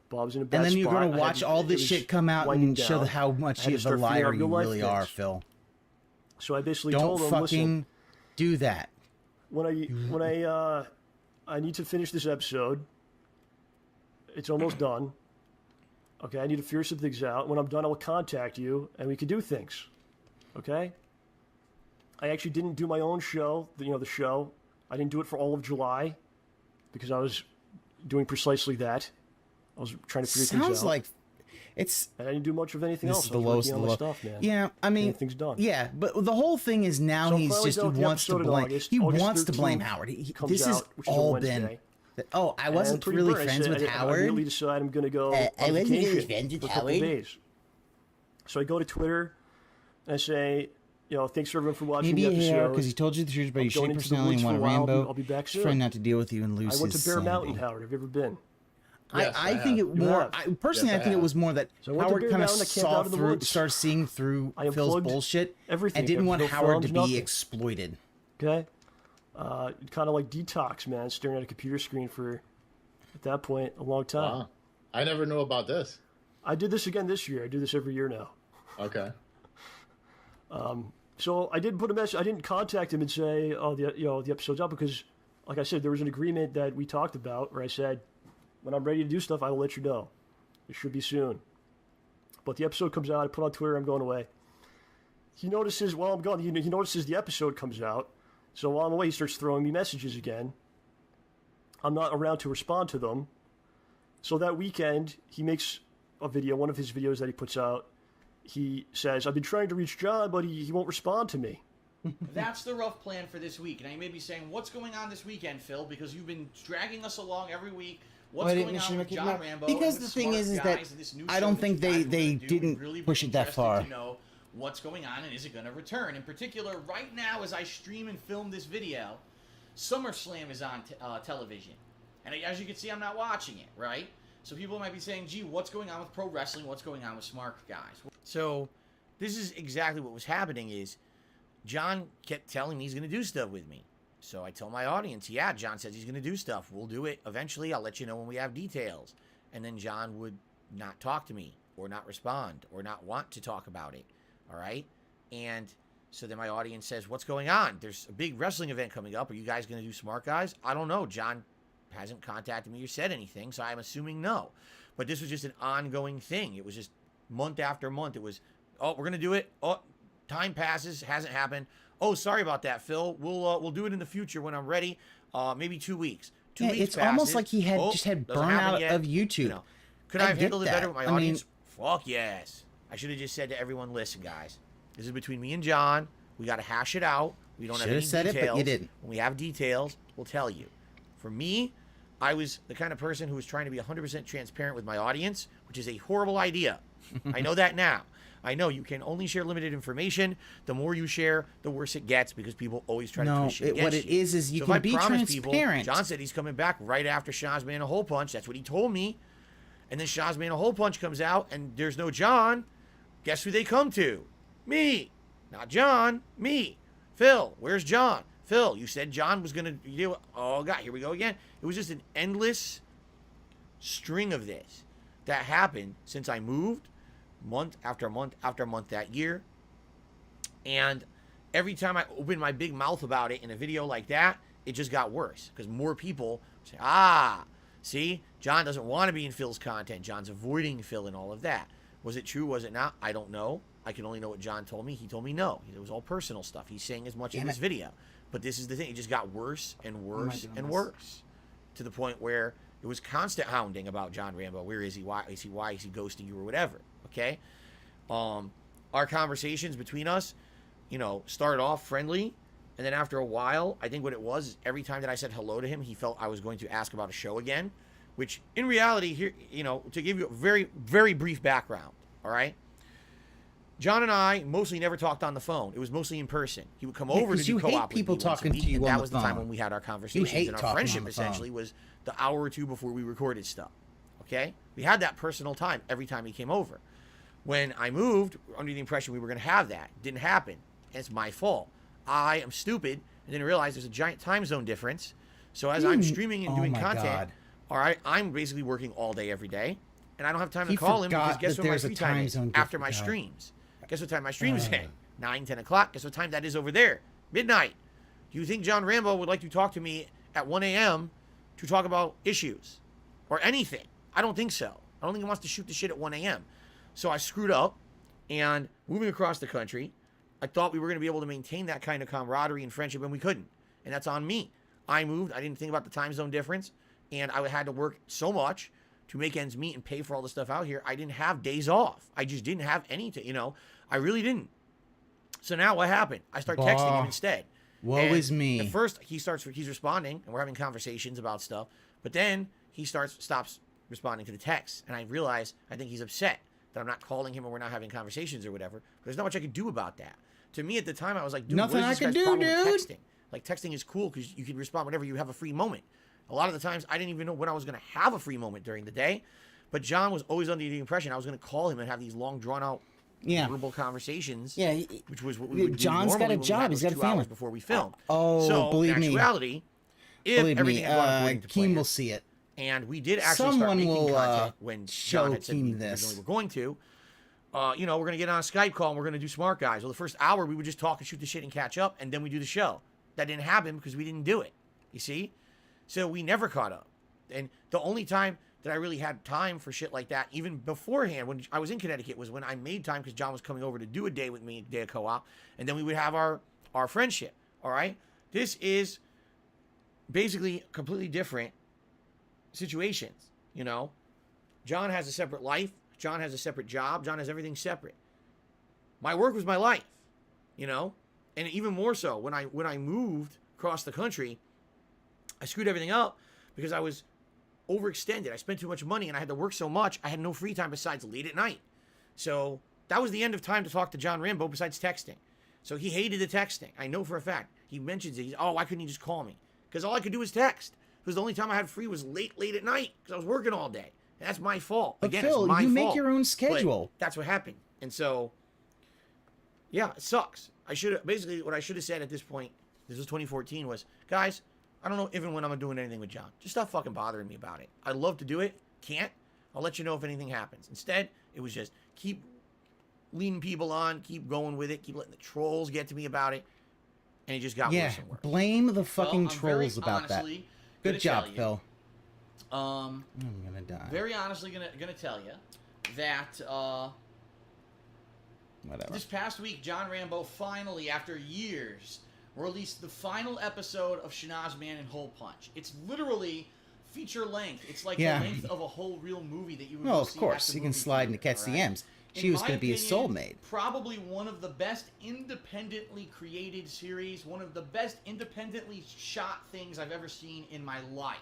Bob's in a bad and then you're spot. going to watch all this shit come out and show how much of a liar you really are, Phil. So I basically don't told him, fucking do that. When I need to finish this episode, it's almost done. Okay, I need to figure some things out. When I'm done, I will contact you, and we can do things. Okay? I actually didn't do my own show, the show. I didn't do it for all of July because I was doing precisely that. I was trying to figure things out. Sounds like it's... And I didn't do much of anything else. This is the lowest of the low. Stuff, man. Yeah, I mean... Anything's done. Yeah, but the whole thing is now he wants to blame... He wants to blame Howard. This has all been... Oh, I wasn't really friends with Howard. I really decided I'm going to go I on wasn't vacation really friends with for a couple Howard. days. So I go to Twitter and I say, thanks everyone for watching Maybe the a episode. hair because he told you the truth about your shape personality and want a Rambo. I'll be back soon. Trying not to deal with you and lose his I went to Bear sanity. Mountain, Howard. Have you ever been? Yes, I think it more. Personally, I think it was more that So I went to Howard Bear kind of Mountain, I camped saw out in the through, woods. started seeing through I Phil's unplugged bullshit, everything. and didn't want No Howard to phones, be nothing. exploited. Okay? Kind of like detox, man, staring at a computer screen for, at that point, a long time. Wow. I never knew about this. I did this again this year. I do this every year now. Okay. So I didn't put a message. I didn't contact him and say, "Oh, the episode's up," because, like I said, there was an agreement that we talked about where I said, "When I'm ready to do stuff, I will let you know. It should be soon." But the episode comes out. I put on Twitter. I'm going away. He notices while I'm gone. He notices the episode comes out. So while I'm away, he starts throwing me messages again. I'm not around to respond to them. So that weekend, he makes a video, one of his videos that he puts out. He says, "I've been trying to reach John, but he won't respond to me." That's the rough plan for this week. Now you may be saying, what's going on this weekend, Phil? Because you've been dragging us along every week. What's going on with John Rambo? Because and the with thing Smart is Guys that and this new I show don't that think you guys they wanna do? didn't Really push it that interested far. To know what's going on and is it going to return? In particular, right now as I stream and film this video, SummerSlam is on television. And as you can see, I'm not watching it, right? So people might be saying, gee, what's going on with pro wrestling? What's going on with Smart Guys? So this is exactly what was happening is John kept telling me he's going to do stuff with me. So I tell my audience, yeah, John says he's going to do stuff. We'll do it eventually. I'll let you know when we have details. And then John would not talk to me or not respond or not want to talk about it. All right? And so then my audience says, what's going on? There's a big wrestling event coming up. Are you guys going to do Smart Guys? I don't know. John hasn't contacted me or said anything, so I'm assuming no. But this was just an ongoing thing. It was just month after month. It was, oh, we're going to do it. Oh, time passes, hasn't happened. Oh, sorry about that, Phil. We'll do it in the future when I'm ready. Maybe 2 weeks. 2 weeks it's passes. almost like he had just had doesn't happen burnout yet. of YouTube. You know, could I have get handled it that. better with my I mean- audience? Fuck yes. I should have just said to everyone, listen, guys, this is between me and John. We got to hash it out. We don't have any Should've said details. it, but you didn't. When we have details, we'll tell you. For me, I was the kind of person who was trying to be 100% transparent with my audience, which is a horrible idea. I know that now. I know you can only share limited information. The more you share, the worse it gets because people always try to No, push it what against it you. is you So can if I be promise people, transparent. John said he's coming back right after Shaw's Man a Hole Punch. That's what he told me. And then Shaw's Man a Hole Punch comes out, and there's no John. Guess who they come to? Me. Not John. Me. Phil. Where's John? Phil, you said John was going to do it. Oh, God, here we go again. It was just an endless string of this that happened since I moved month after month after month that year. And every time I opened my big mouth about it in a video like that, it just got worse because more people say, see, John doesn't want to be in Phil's content. John's avoiding Phil and all of that. Was it true? Was it not? I don't know. I can only know what John told me. He told me no. It was all personal stuff. He's saying as much in this video. But this is the thing. It just got worse and worse and worse to the point where it was constant hounding about John Rambo. Where is he? Why is he? Why is he ghosting you or whatever? Okay. Our conversations between us, started off friendly. And then after a while, I think what it was is every time that I said hello to him, he felt I was going to ask about a show again, which in reality here, to give you a very, very brief background. All right. John and I mostly never talked on the phone. It was mostly in person. He would come over to do co-op with me once a week, and that was the time when we had our conversations. And our friendship essentially was the hour or two before we recorded stuff. Okay? We had that personal time every time he came over. When I moved, under the impression we were going to have that. Didn't happen. And it's my fault. I am stupid and didn't realize there's a giant time zone difference. So as I'm streaming and doing content, all right, I'm basically working all day every day. And I don't have time to call him because guess what my free time is after my streams. Guess what time my stream is at? 9, 10 o'clock. Guess what time that is over there? Midnight. Do you think John Rambo would like to talk to me at 1 a.m. to talk about issues or anything? I don't think so. I don't think he wants to shoot the shit at 1 a.m. So I screwed up, and moving across the country, I thought we were going to be able to maintain that kind of camaraderie and friendship, and we couldn't. And that's on me. I moved. I didn't think about the time zone difference, and I had to work so much to make ends meet and pay for all the stuff out here. I didn't have days off. I just didn't have any, I really didn't. So now what happened? I start texting him instead. Woe is me. At first, he's responding, and we're having conversations about stuff. But then he stops responding to the text, and I realize I think he's upset that I'm not calling him or we're not having conversations or whatever. But there's not much I can do about that. To me, at the time, I was like, dude, nothing what is I this can guy's do, problem with dude. texting? Like, texting is cool because you can respond whenever you have a free moment. A lot of the times, I didn't even know when I was going to have a free moment during the day. But John was always under the impression I was going to call him and have these long, drawn-out verbal conversations. Yeah, which was what we would do. John's got a job. He's got a family Before we filmed. So, believe in me. Actuality, if everything had gone according to plan, Keem will see it. And we did actually start making content when John had said we this. were going to. We're going to get on a Skype call and we're going to do Smart Guys. Well, the first hour we would just talk and shoot the shit and catch up, and then we do the show. That didn't happen because we didn't do it. You see? So we never caught up. And the only time that I really had time for shit like that, even beforehand, when I was in Connecticut, was when I made time because John was coming over to do a day with me, a day of co-op, and then we would have our friendship. All right? This is basically completely different situations, John has a separate life. John has a separate job. John has everything separate. My work was my life, and even more so when I moved across the country, I screwed everything up because I was overextended. I spent too much money and I had to work so much. I had no free time besides late at night. So that was the end of time to talk to John Rambo besides texting. So he hated the texting. I know for a fact. He mentions it. Why couldn't he just call me? Because all I could do was text. Because the only time I had free was late at night because I was working all day. And that's my fault. But Again, Phil, it's my you fault. make your own schedule. But that's what happened. And so, yeah, it sucks. Basically what I should have said at this point, this was 2014, was, guys, I don't know even when I'm doing anything with John. Just stop fucking bothering me about it. I'd love to do it. Can't. I'll let you know if anything happens. Instead, it was just keep leading people on, keep going with it, keep letting the trolls get to me about it. And it just got worse and worse. Blame the fucking trolls about that. Good job, Phil. I'm gonna die. Very honestly, gonna tell you that whatever. This past week, John Rambo finally, after years, released the final episode of Man and Hole Punch. It's literally feature length. It's like the length of a whole real movie that you would. Well, of course, he can slide into catch the M's. She was going to be his soulmate. Probably one of the best independently created series, one of the best independently shot things I've ever seen in my life.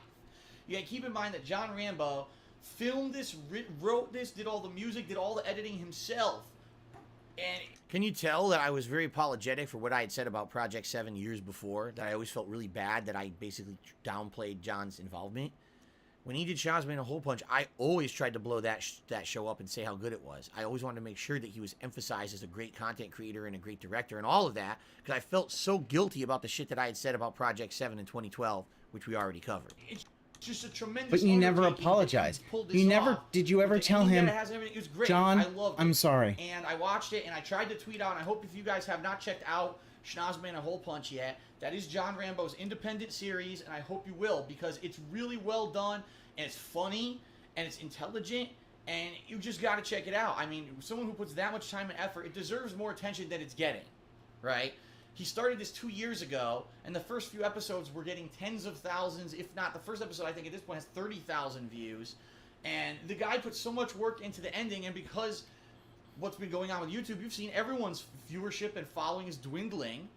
You gotta keep in mind that John Rambo filmed this, wrote this, did all the music, did all the editing himself. And can you tell that I was very apologetic for what I had said about Project 7 years before? That I always felt really bad that I basically downplayed John's involvement. When he did Shazman and Hole Punch, I always tried to blow that show up and say how good it was. I always wanted to make sure that he was emphasized as a great content creator and a great director and all of that, because I felt so guilty about the shit that I had said about Project 7 in 2012, which we already covered. It's just a tremendous. But you never apologized. You never. Did you ever tell him, it was great. John? I loved it. I'm sorry. And I watched it, and I tried to tweet out. And I hope if you guys have not checked out Schnozman and Hole Punch yet, that is John Rambo's independent series, and I hope you will, because it's really well done, and it's funny, and it's intelligent, and you just got to check it out. I mean, someone who puts that much time and effort, it deserves more attention than it's getting, right? He started this 2 years ago, and the first few episodes were getting tens of thousands, if not. The first episode, I think, at this point has 30,000 views. And the guy put so much work into the ending, and because what's been going on with YouTube, you've seen everyone's viewership and following is dwindling,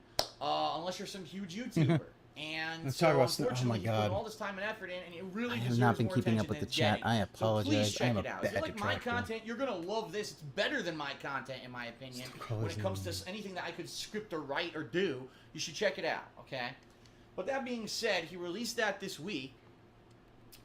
unless you're some huge YouTuber. And Let's so, talk about unfortunately, oh my he's putting God. all this time and effort in, and it really I have deserves not been more keeping up attention with than the it's chat. getting. I So apologize. please check I'm a it out. bad If you like my detractor. content, you're going to love this. It's better than my content, in my opinion. When it comes to anything that I could script or write or do, you should check it out, okay? But that being said, he released that this week,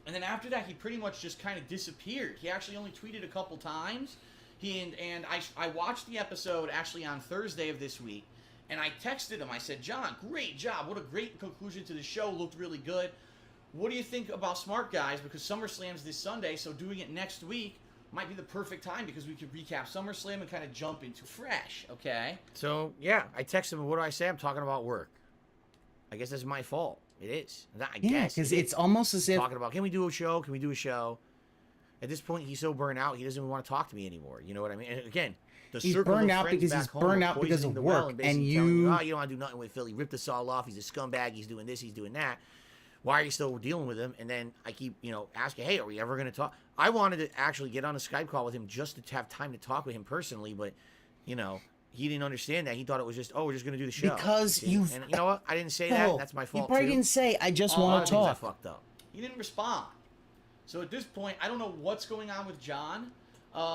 and then after that, he pretty much just kind of disappeared. He actually only tweeted a couple times. I watched the episode actually on Thursday of this week, and I texted him. I said, John, great job. What a great conclusion to the show. Looked really good. What do you think about Smart Guys? Because SummerSlam's this Sunday, so doing it next week might be the perfect time because we could recap SummerSlam and kind of jump into fresh, okay? So, yeah, I texted him, what do I say? I'm talking about work. I guess that's my fault. It is. I Yeah, guess because it it's is. almost as if Talking about, can we do a show? Can we do a show? At this point, he's so burnt out, he doesn't even want to talk to me anymore. You know what I mean? And again, the He's circle burned of out friends because back he's home burned are out because poisoning of the well work, and basically and telling you- oh, you don't want to do nothing with Phil. He ripped us all off. He's a scumbag. He's doing this. He's doing that. Why are you still dealing with him? And then I keep, asking, hey, are we ever going to talk? I wanted to actually get on a Skype call with him just to have time to talk with him personally, but, he didn't understand that. He thought it was just, we're just going to do the show. Because See? you've... And you know what? I didn't say No, that. That's my fault, You probably too. didn't say, I just A lot want of to things I talk. fucked up. He didn't respond. So at this point, I don't know what's going on with John.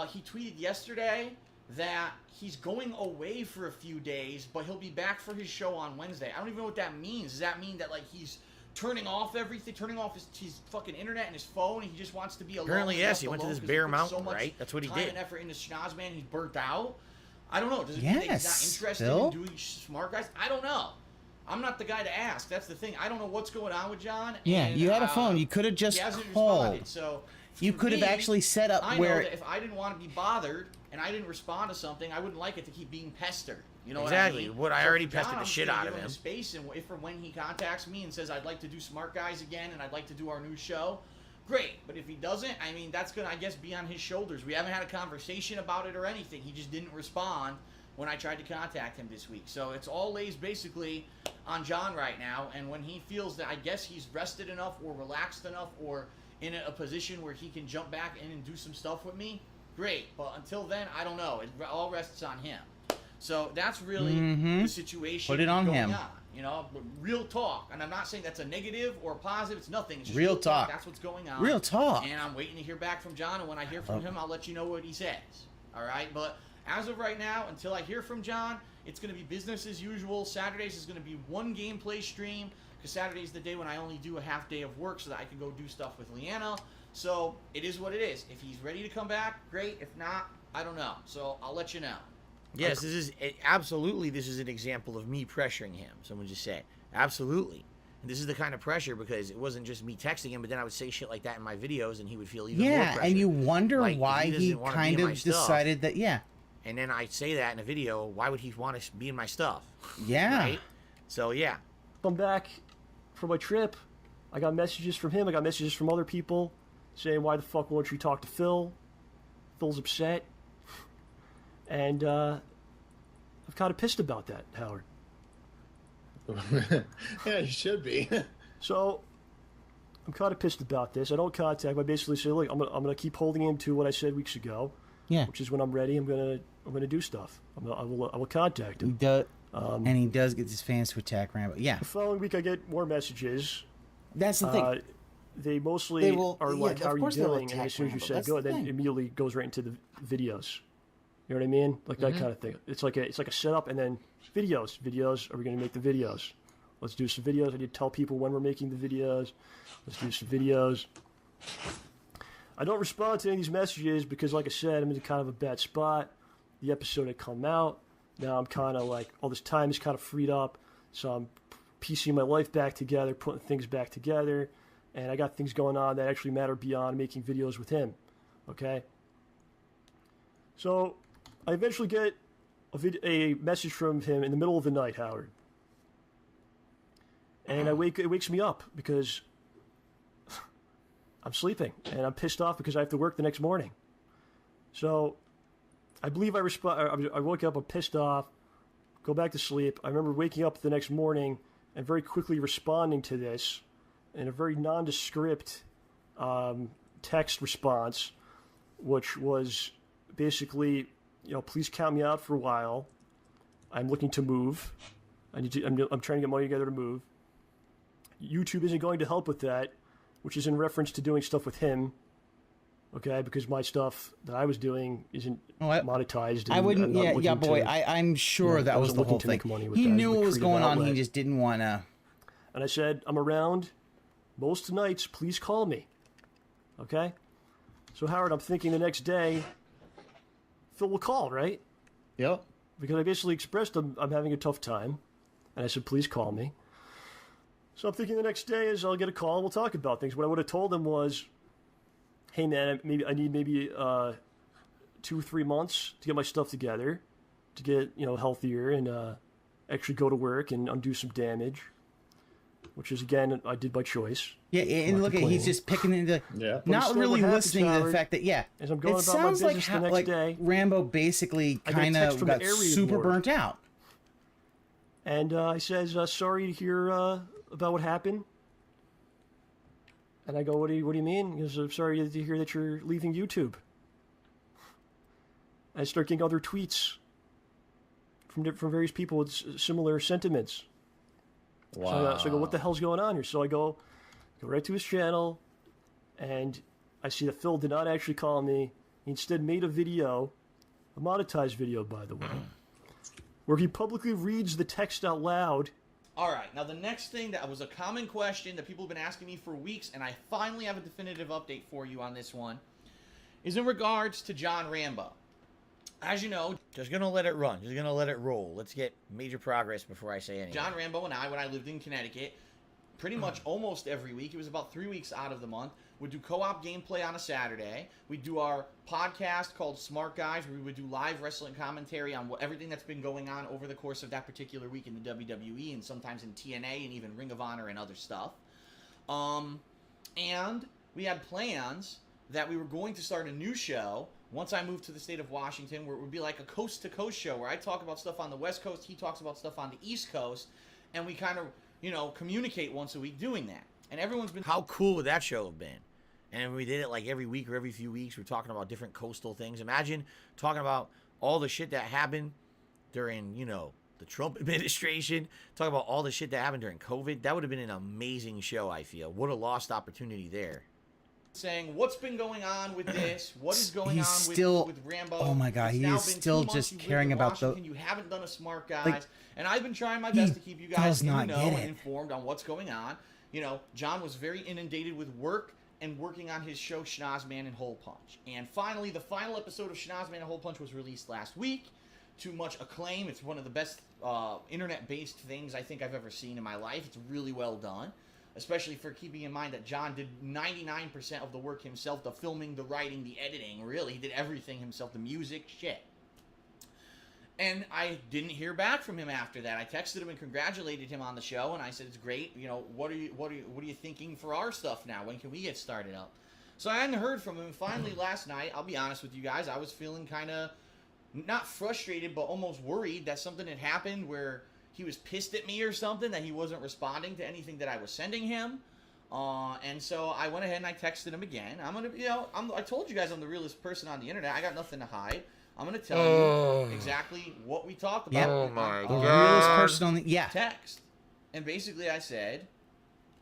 He tweeted yesterday that he's going away for a few days, but he'll be back for his show on Wednesday. I don't even know what that means. Does that mean that he's turning off everything, turning off his fucking internet and his phone, and he just wants to be alone? Apparently, yes. left He went to alone this 'cause Bear he put Mountain, so much right? That's what he time did. and effort into Schnozman, he's burnt out. I don't know. Does it mean that he's not Yes, interested Phil. in doing Smart Guys? I don't know. I'm not the guy to ask. That's the thing. I don't know what's going on with John. Yeah, and, you had a phone. You could have just he hasn't called. responded, so You for could have me, actually set up I know where... that if I didn't want to be bothered and I didn't respond to something, I wouldn't like it to keep being pestered. You know Exactly. what I mean? What I So already for John, pestered the I'm just shit gonna out give of him him. a space, and if or when he contacts me and says I'd like to do Smart Guys again and I'd like to do our new show, great. But if he doesn't, I mean, that's gonna, I guess, be on his shoulders. We haven't had a conversation about it or anything. He just didn't respond when I tried to contact him this week. So it's all lays basically on John right now. And when he feels that, I guess he's rested enough or relaxed enough or in a position where he can jump back in and do some stuff with me, great. But until then, I don't know. It all rests on him. So that's really the situation. Put it on going him. But real talk. And I'm not saying that's a negative or a positive. It's nothing. It's just Real talk. That's what's going on. Real talk. And I'm waiting to hear back from John. And when I hear from him, I'll let you know what he says. All right? But as of right now, until I hear from John, it's going to be business as usual. Saturdays is going to be one gameplay stream, because Saturday is the day when I only do a half day of work so that I can go do stuff with Leanna. So it is what it is. If he's ready to come back, great. If not, I don't know. So I'll let you know. Yes, this is absolutely. This is an example of me pressuring him. Someone just said, absolutely. And this is the kind of pressure, because it wasn't just me texting him, but then I would say shit like that in my videos, and he would feel even more Yeah, pressure. and you wonder Like, if why he he doesn't wanna be kind in my of stuff, decided that, yeah. And then I say that in a video. Why would he want to be in my stuff? Yeah. Right? So yeah. I'm back from my trip. I got messages from him. I got messages from other people saying, why the fuck won't you talk to Phil? Phil's upset. And I'm kind of pissed about that, Howard. Yeah, you should be. So I'm kind of pissed about this. I don't contact him. I basically say, look, I'm gonna keep holding him to what I said weeks ago. Yeah. Which is when I'm ready, I'm gonna do stuff. I will contact him. He does, and he does get his fans to attack Rambo. Yeah. The following week, I get more messages. That's the thing. They mostly are yeah, like, of "How are you course they'll doing?" And attack as soon as you Rambo. say That's "good," the then thing. immediately goes right into the videos. You know what I mean? Like that kind of thing. It's like a setup, and then videos. Videos. Are we going to make the videos? Let's do some videos. I need to tell people when we're making the videos. Let's do some videos. I don't respond to any of these messages because, like I said, I'm in kind of a bad spot. The episode had come out. Now I'm kind of like, all this time is kind of freed up. So I'm piecing my life back together, putting things back together. And I got things going on that actually matter beyond making videos with him. Okay? So I eventually get a message from him in the middle of the night, Howard. And it wakes me up because I'm sleeping. And I'm pissed off because I have to work the next morning. So I believe I woke up, I'm pissed off, go back to sleep. I remember waking up the next morning and very quickly responding to this in a very nondescript text response, which was basically, please count me out for a while. I'm looking to move. I'm trying to get money together to move. YouTube isn't going to help with that, which is in reference to doing stuff with him. Okay, because my stuff that I was doing isn't monetized. I wouldn't. Yeah, boy. I'm sure that was the whole thing. He knew what was going on. He just didn't want to. And I said, I'm around most nights. Please call me. Okay. So Howard, I'm thinking the next day, Phil will call, right? Yep. Because I basically expressed I'm having a tough time, and I said, please call me. So I'm thinking the next day is I'll get a call and we'll talk about things. What I would have told him was, hey man, I need 2 or 3 months to get my stuff together, to get healthier and actually go to work and undo some damage. which is, again, I did by choice. Yeah, and look at he's just picking into not really listening to the fact that as I'm going it about my sounds like business the next day, Rambo basically kind of got super burnt out. And he says, sorry to hear about what happened. And I go, what do you mean? He goes, I'm sorry to hear that you're leaving YouTube. I start getting other tweets from various people with similar sentiments. Wow. So I go, what the hell's going on here? So I go right to his channel, and I see that Phil did not actually call me. He instead made a video, a monetized video, by the way, where he publicly reads the text out loud. All right, now the next thing that was a common question that people have been asking me for weeks, and I finally have a definitive update for you on this one, is in regards to John Rambo. As you know, just gonna let it run. Just gonna let it roll. Let's get major progress before I say anything. John Rambo and I, when I lived in Connecticut, pretty much almost every week, it was about 3 weeks out of the month, would do co-op gameplay on a Saturday. We'd do our podcast called Smart Guys, where we would do live wrestling commentary on everything that's been going on over the course of that particular week in the WWE and sometimes in TNA and even Ring of Honor and other stuff. And we had plans that we were going to start a new show once I moved to the state of Washington, where it would be like a coast-to-coast show where I talk about stuff on the West Coast, he talks about stuff on the East Coast, and we kind of, communicate once a week doing that. And everyone's been... How cool would that show have been? And we did it like every week or every few weeks. We're talking about different coastal things. Imagine talking about all the shit that happened during, the Trump administration. Talking about all the shit that happened during COVID. That would have been an amazing show, I feel. What a lost opportunity there. Saying what's been going on with this, what is going on with Rambo. Oh my god, he is still just caring about the... You haven't done a Smart Guys, and I've been trying my best to keep you guys and informed on what's going on. John was very inundated with work and working on his show Schnozman and Hole Punch. And finally, the final episode of Schnozman and Hole Punch was released last week to much acclaim. It's one of the best internet-based things I think I've ever seen in my life. It's really well done. Especially for keeping in mind that John did 99% of the work himself, the filming, the writing, the editing, really. He did everything himself, the music, shit. And I didn't hear back from him after that. I texted him and congratulated him on the show, and I said, it's great. What are you thinking for our stuff now? When can we get started up? So I hadn't heard from him. Finally, last night, I'll be honest with you guys, I was feeling kind of, not frustrated, but almost worried that something had happened where he was pissed at me or something, that he wasn't responding to anything that I was sending him. And so I went ahead and I texted him again. I told you guys I'm the realest person on the internet. I got nothing to hide. I'm going to tell you exactly what we talked about. Yep. Oh my god. Realest person on the text. And basically I said,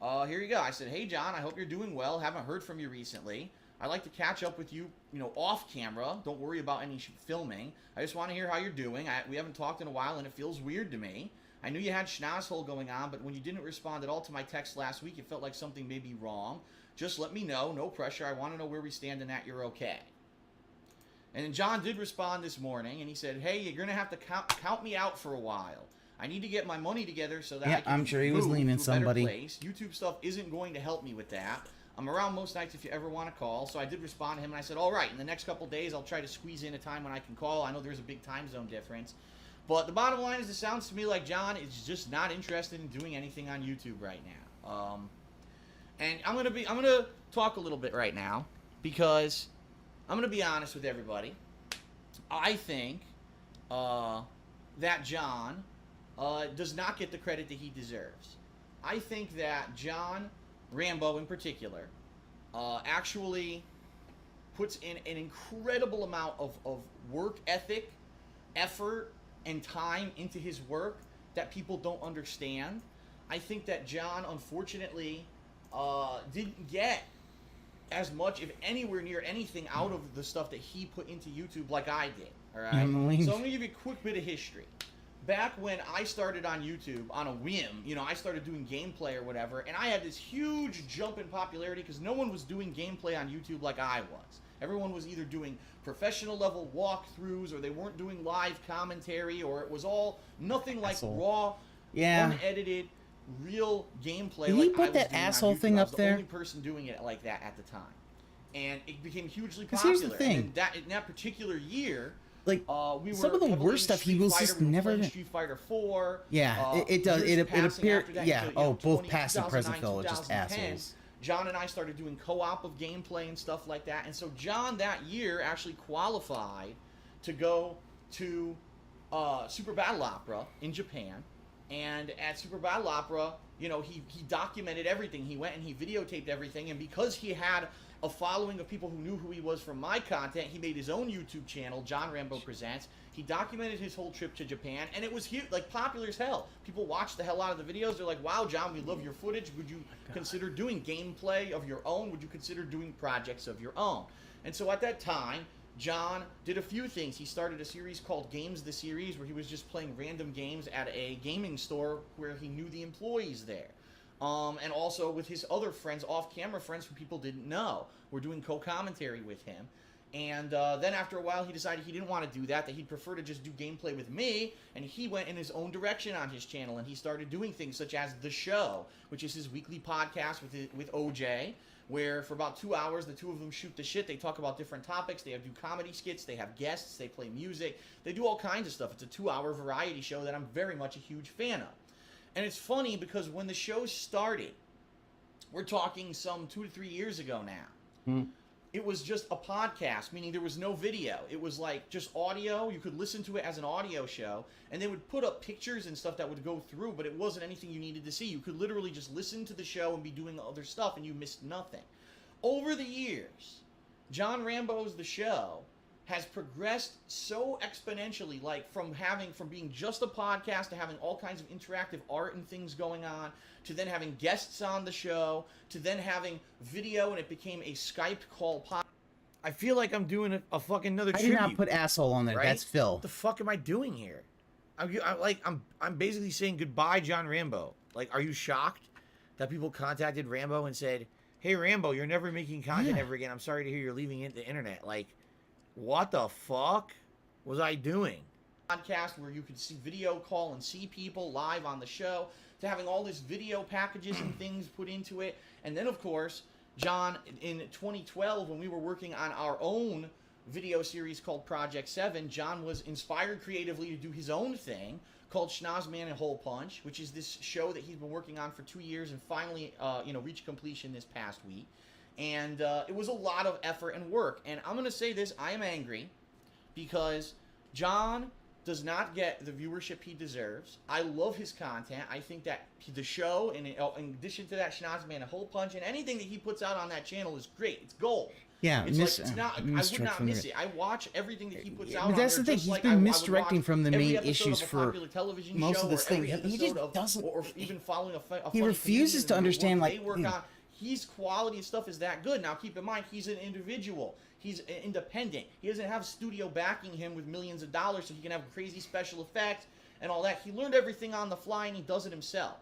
here you go. I said, hey John, I hope you're doing well. Haven't heard from you recently. I'd like to catch up with you, off camera. Don't worry about any filming. I just want to hear how you're doing. We haven't talked in a while and it feels weird to me. I knew you had schnozzhole going on, but when you didn't respond at all to my text last week, it felt like something may be wrong. Just let me know. No pressure. I want to know where we stand and that you're okay. And then John did respond this morning, and he said, hey, you're going to have to count me out for a while. I need to get my money together so that I can I'm sure he was leaning somebody. Place. YouTube stuff isn't going to help me with that. I'm around most nights if you ever want to call. So I did respond to him, and I said, all right, in the next couple days, I'll try to squeeze in a time when I can call. I know there's a big time zone difference. But the bottom line is, it sounds to me like John is just not interested in doing anything on YouTube right now. And I'm gonna talk a little bit right now because I'm gonna be honest with everybody. I think that John does not get the credit that he deserves. I think that John Rambo in particular actually puts in an incredible amount of work ethic, effort, and time into his work that people don't understand. I think that John, unfortunately, didn't get as much, if anywhere near anything, out of the stuff that he put into YouTube like I did. All right. So I'm gonna give you a quick bit of history. Back when I started on YouTube on a whim, I started doing gameplay or whatever, and I had this huge jump in popularity because no one was doing gameplay on YouTube like I was. Everyone was either doing professional level walkthroughs, or they weren't doing live commentary, or it was all nothing like raw, unedited, real gameplay. Did he put that asshole thing up there? I was the only person doing it like that at the time, and it became hugely popular. Here's the thing. And in that particular year, like we some were of the heavily worst into stuff he Street was Fighter. just We were never. playing Street Fighter 4. Yeah, it does. Years It passing appeared. after that Yeah. into, Oh, both 20 past and present 2009, Phil are just 2010. assholes. John and I started doing co-op of gameplay and stuff like that, and so John that year actually qualified to go to Super Battle Opera in Japan. And at Super Battle Opera, you know, he documented everything. He went and he videotaped everything, and because he had a following of people who knew who he was from my content, he made his own YouTube channel, John Rambo Presents. He documented his whole trip to Japan, and it was huge, like popular as hell. People watched the hell out of the videos. They're like, wow, John, we love your footage. Would you consider doing gameplay of your own? Would you consider doing projects of your own? And so at that time, John did a few things. He started a series called Games the Series, where he was just playing random games at a gaming store where he knew the employees there. And also with his other friends, off-camera friends who people didn't know. We're doing co-commentary with him. And then after a while, he decided he didn't want to do that he'd prefer to just do gameplay with me, and he went in his own direction on his channel, and he started doing things such as The Show, which is his weekly podcast with OJ, where for about 2 hours, the two of them shoot the shit. They talk about different topics. They do comedy skits. They have guests. They play music. They do all kinds of stuff. It's a 2-hour variety show that I'm very much a huge fan of. And it's funny because when the show started, we're talking some 2 to 3 years ago now, it was just a podcast, meaning there was no video. It was like just audio. You could listen to it as an audio show, and they would put up pictures and stuff that would go through, but it wasn't anything you needed to see. You could literally just listen to the show and be doing other stuff, and you missed nothing. Over the years, John Rambo's The Show has progressed so exponentially, like from being just a podcast to having all kinds of interactive art and things going on, to then having guests on the show, to then having video, and it became a Skype call podcast. I feel like I'm doing a fucking another I tribute. did not put asshole on there. right? That's Phil. What the fuck am I doing here? I'm basically saying goodbye, John Rambo. Like, are you shocked that people contacted Rambo and said, "Hey, Rambo, you're never making content ever again. I'm sorry to hear you're leaving the internet." Like, what the fuck was I doing? Podcast where you could see video call and see people live on the show, to having all this video packages and things put into it. And then, of course, John, in 2012, when we were working on our own video series called Project 7, John was inspired creatively to do his own thing called Schnozman and Hole Punch, which is this show that he's been working on for 2 years and finally, reached completion this past week. And it was a lot of effort and work. And I'm going to say this, I am angry because John does not get the viewership he deserves. I love his content. I think that the show, in addition to that Schnozman and Hole Punch, and anything that he puts out on that channel is great. It's gold. Yeah, I would not miss it. I watch everything that he puts out. But that's on the there, thing. just He's like been I misdirecting from the every main episode issues of a for popular television most show, of this or thing. every He episode just of- doesn't. or even following a He funny refuses comedian to and understand, what like, they work on. His quality of stuff is that good. Now, keep in mind, he's an individual. He's independent. He doesn't have studio backing him with millions of dollars so he can have crazy special effects and all that. He learned everything on the fly, and he does it himself.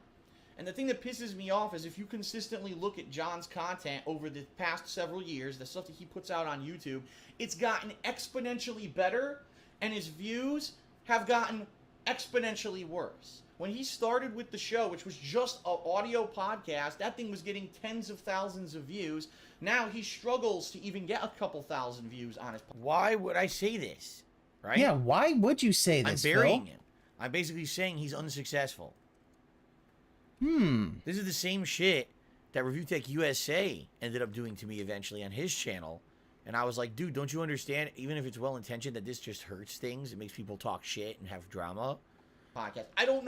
And the thing that pisses me off is if you consistently look at John's content over the past several years, the stuff that he puts out on YouTube, it's gotten exponentially better, and his views have gotten exponentially worse. When he started with the show, which was just an audio podcast, that thing was getting tens of thousands of views. Now he struggles to even get a couple thousand views on his podcast. Why would I say this? Right? Yeah, why would you say I'm this, burying Phil? him. I'm basically saying he's unsuccessful. Hmm. This is the same shit that Review Tech USA ended up doing to me eventually on his channel. And I was like, dude, don't you understand, even if it's well-intentioned, that this just hurts things? It makes people talk shit and have drama. Podcast. I don't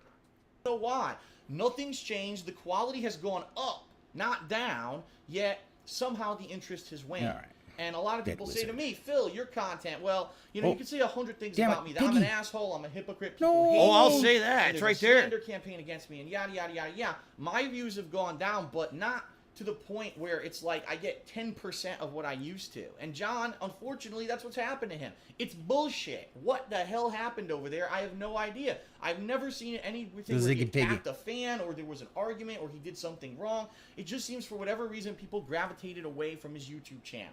know why. Nothing's changed. The quality has gone up, not down, yet somehow the interest has waned. All right. And a lot of people say to wizard. me, Phil, your content, well, you Oh. can say 100 things Damn about it, me. That I'm an Piggy. asshole, I'm a hypocrite, No. people hate Oh, I'll me, say that. and It's there's right a there. slander campaign against me, and yada, yada, yada, yeah. My views have gone down, but not to the point where it's like I get 10% of what I used to. And John, unfortunately, that's what's happened to him. It's bullshit. What the hell happened over there? I have no idea. I've never seen anything where he Ziggy Piggy. attacked a fan or there was an argument or he did something wrong. It just seems for whatever reason people gravitated away from his YouTube channel.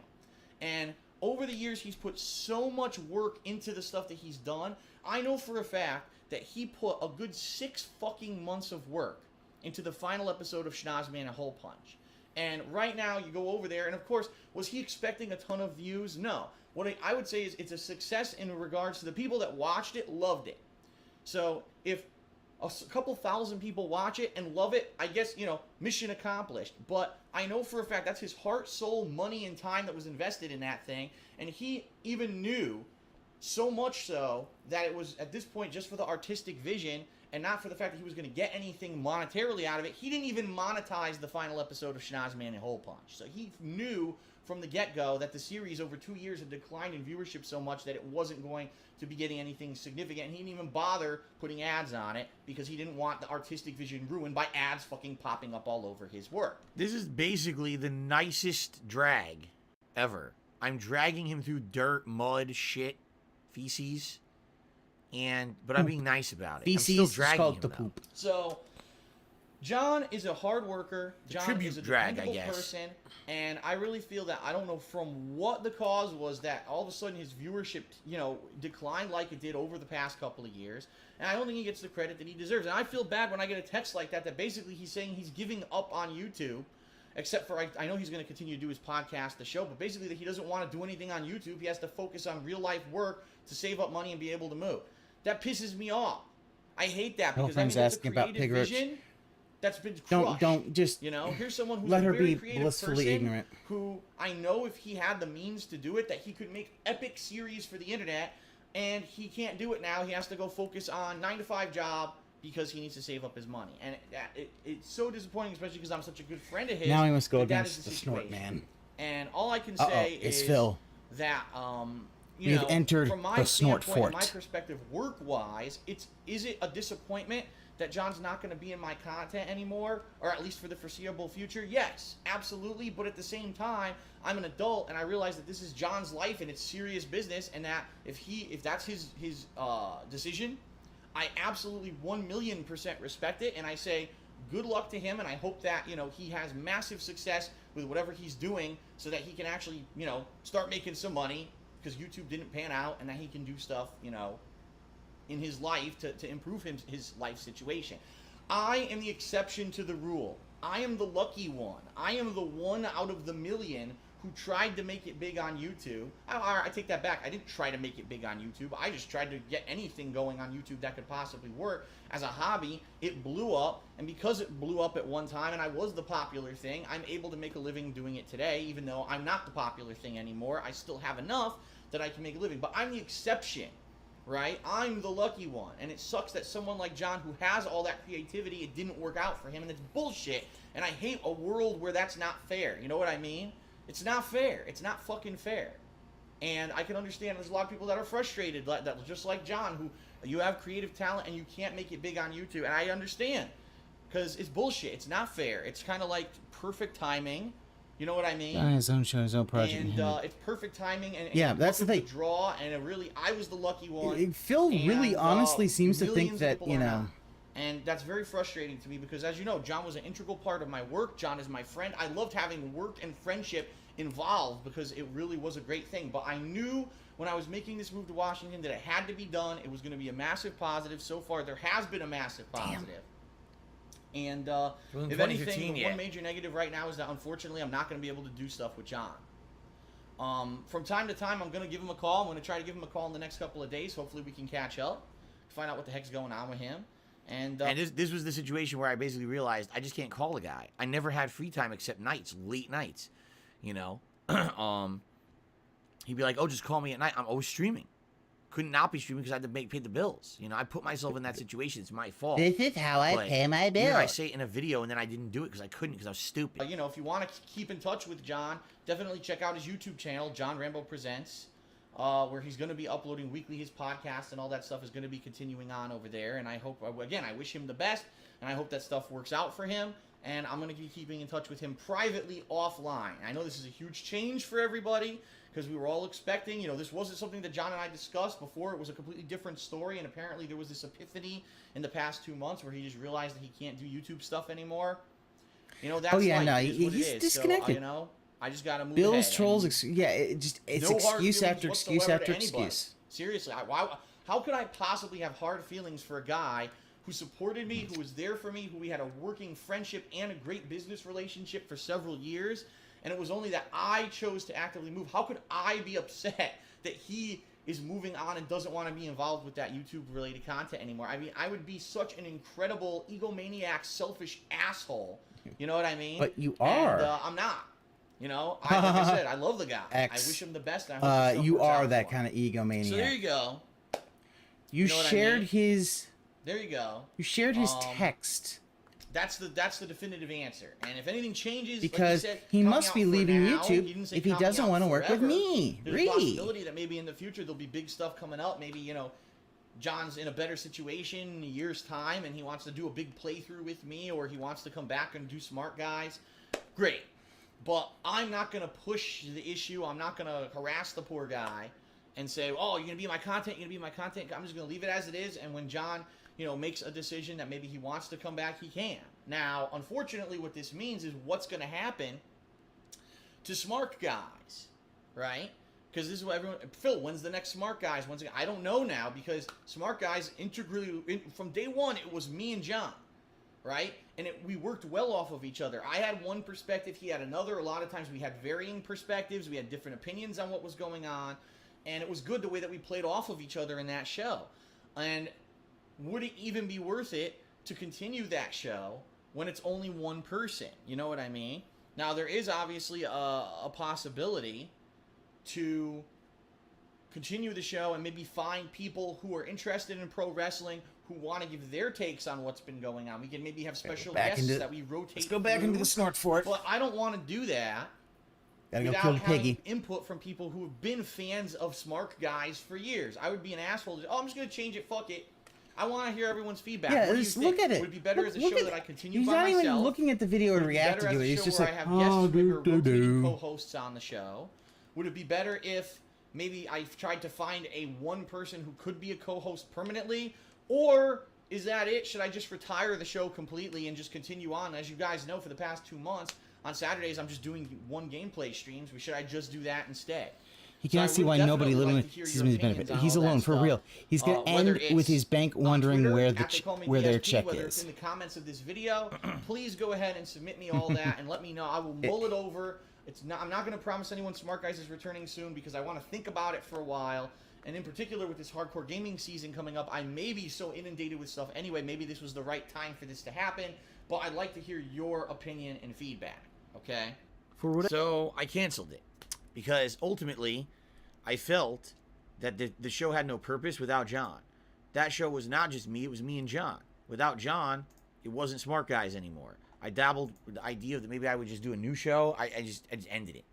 And over the years, he's put so much work into the stuff that he's done. I know for a fact that he put a good 6 fucking months of work into the final episode of Schnozman and Hole Punch. And right now, you go over there, and of course, was he expecting a ton of views? No. What I would say is it's a success in regards to the people that watched it, loved it. So if a couple thousand people watch it and love it, I guess, you know, mission accomplished. But I know for a fact that's his heart, soul, money, and time that was invested in that thing. And he even knew, so much so, that it was, at this point, just for the artistic vision and not for the fact that he was going to get anything monetarily out of it. He didn't even monetize the final episode of Schnozzman and Hole Punch. So he knew from the get-go that the series over 2 years had declined in viewership so much that it wasn't going to be getting anything significant. And he didn't even bother putting ads on it because he didn't want the artistic vision ruined by ads fucking popping up all over his work. This is basically the nicest drag ever. I'm dragging him through dirt, mud, shit, feces, but I'm being nice about it. Feces I'm still dragging is called him, the though. poop. So, John is a hard worker. John is a dependable person. And I really feel that, I don't know from what the cause was, that all of a sudden his viewership, you know, declined like it did over the past couple of years. And I don't think he gets the credit that he deserves. And I feel bad when I get a text like that basically he's saying he's giving up on YouTube. Except for, I know he's going to continue to do his podcast, the show, but basically that he doesn't want to do anything on YouTube. He has to focus on real-life work to save up money and be able to move. That pisses me off. I hate that because I mean, that's a creative vision that's been crushed. Don't just, you know, here's someone who's let a her very be creative blissfully person ignorant. who I know if he had the means to do it, that he could make epic series for the internet, and he can't do it now. He has to go focus on 9-to-5 job because he needs to save up his money. And it's so disappointing, especially because I'm such a good friend of his. Now he must go that against the the snort situation. man. And all I can say it's is Phil. that, you We've know, entered from my the snort standpoint, fort. my perspective, work-wise, is it a disappointment that John's not going to be in my content anymore, or at least for the foreseeable future? Yes, absolutely. But at the same time, I'm an adult, and I realize that this is John's life and it's serious business, and that if that's his decision, I absolutely 1,000,000% respect it, and I say good luck to him, and I hope that, you know, he has massive success with whatever he's doing so that he can actually, you know, start making some money, because YouTube didn't pan out, and that he can do stuff, you know, in his life to improve his life situation. I am the exception to the rule. I am the lucky one. I am the one out of the million who tried to make it big on YouTube. I take that back. I didn't try to make it big on YouTube. I just tried to get anything going on YouTube that could possibly work. As a hobby, it blew up, and because it blew up at one time and I was the popular thing, I'm able to make a living doing it today. Even though I'm not the popular thing anymore, I still have enough that I can make a living. But I'm the exception, right? I'm the lucky one, and it sucks that someone like John, who has all that creativity, it didn't work out for him, and it's bullshit. And I hate a world where that's not fair. You know what I mean? It's not fair. It's not fucking fair. And I can understand there's a lot of people that are frustrated, that just like John, who you have creative talent and you can't make it big on YouTube. And I understand, because it's bullshit. It's not fair. It's kind of like perfect timing. You know what I mean? On his own show, his own project. And it's perfect timing. And yeah, that's the thing. Draw, and I was the lucky one. Phil really honestly seems to think that, you know. And that's very frustrating to me because, as you know, John was an integral part of my work. John is my friend. I loved having work and friendship involved because it really was a great thing. But I knew when I was making this move to Washington that it had to be done. It was going to be a massive positive. So far, there has been a massive positive. And if anything, the one major negative right now is that, unfortunately, I'm not going to be able to do stuff with John. From time to time, I'm going to give him a call. I'm going to try to give him a call in the next couple of days. Hopefully, we can catch up, find out what the heck's going on with him. And this was the situation where I basically realized I just can't call the guy. I never had free time except nights, late nights, you know. He'd be like, "Oh, just call me at night." I'm always streaming. Couldn't not be streaming because I had to pay the bills. You know, I put myself in that situation. It's my fault. This is how I pay my bills. You know, I say it in a video and then I didn't do it because I couldn't because I was stupid. You know, if you want to keep in touch with John, definitely check out his YouTube channel, John Rambo Presents. Where he's going to be uploading weekly. His podcast and all that stuff is going to be continuing on over there. And I hope, again, I wish him the best, and I hope that stuff works out for him. And I'm going to be keeping in touch with him privately offline. I know this is a huge change for everybody because we were all expecting, you know, this wasn't something that John and I discussed before. It was a completely different story, and apparently there was this epiphany in the past 2 months where he just realized that he can't do YouTube stuff anymore. You know, that's he's disconnected. So, you know, I just got to move Bill's ahead. trolls, it's no excuse after excuse after anybody. excuse. Seriously, how could I possibly have hard feelings for a guy who supported me, who was there for me, who we had a working friendship and a great business relationship for several years, and it was only that I chose to actively move. How could I be upset that he is moving on and doesn't want to be involved with that YouTube-related content anymore? I mean, I would be such an incredible egomaniac, selfish asshole. You know what I mean? But you are. And, I'm not. You know, like I said, I love the guy. I wish him the best. And I hope you are that kind of egomaniac. So there you go. You know shared his. There you go. You shared his text. That's the definitive answer. And if anything changes, because like you said, he must be leaving now, YouTube if he doesn't want to work with me. There's a possibility that maybe in the future there'll be big stuff coming up. Maybe, you know, John's in a better situation in a year's time and he wants to do a big playthrough with me, or he wants to come back and do Smart Guys. Great. But I'm not going to push the issue. I'm not going to harass the poor guy and say, oh, you're going to be my content, you're going to be my content. I'm just going to leave it as it is. And when John, you know, makes a decision that maybe he wants to come back, he can. Now, unfortunately, what this means is what's going to happen to Smart Guys, right? Because this is what everyone... Phil, when's the next Smart Guys? I don't know now, because Smart Guys integrally... From day one, it was me and John, right? And we worked well off of each other. I had one perspective, he had another. A lot of times we had varying perspectives. We had different opinions on what was going on. And it was good the way that we played off of each other in that show. And would it even be worth it to continue that show when it's only one person? You know what I mean? Now, there is obviously a possibility to continue the show and maybe find people who are interested in pro wrestling who want to give their takes on what's been going on. We can maybe have special guests that we rotate. Let's go back into the snort fort. But I don't want to do that without having input from people who have been fans of Smart Guys for years. I would be an asshole. I'm just going to change it. Fuck it. I want to hear everyone's feedback. Yeah, what do you think? look at it. Would it be better as a show that I continue He's by not myself? even looking at the video and reacting to it. He's just like, I have guests rotating co-hosts on the show. Would it be better if maybe I tried to find a one person who could be a co-host permanently? Or is that it? Should I just retire the show completely and just continue on? As you guys know, for the past 2 months, on Saturdays, I'm just doing one gameplay streams. Should I just do that instead? He can't see why nobody living sees him as benefit. He's alone for real. He's gonna end with his bank wondering where their check whether is. It's in the comments of this video. Please go ahead and submit me all that and let me know. I will mull it over. I'm not going to promise anyone Smart Guys is returning soon because I want to think about it for a while. And in particular, with this hardcore gaming season coming up, I may be so inundated with stuff anyway. Maybe this was the right time for this to happen. But I'd like to hear your opinion and feedback. Okay? So I canceled it because ultimately I felt that the show had no purpose without John. That show was not just me, it was me and John. Without John, it wasn't Smart Guys anymore. I dabbled with the idea that maybe I would just do a new show. I just ended it.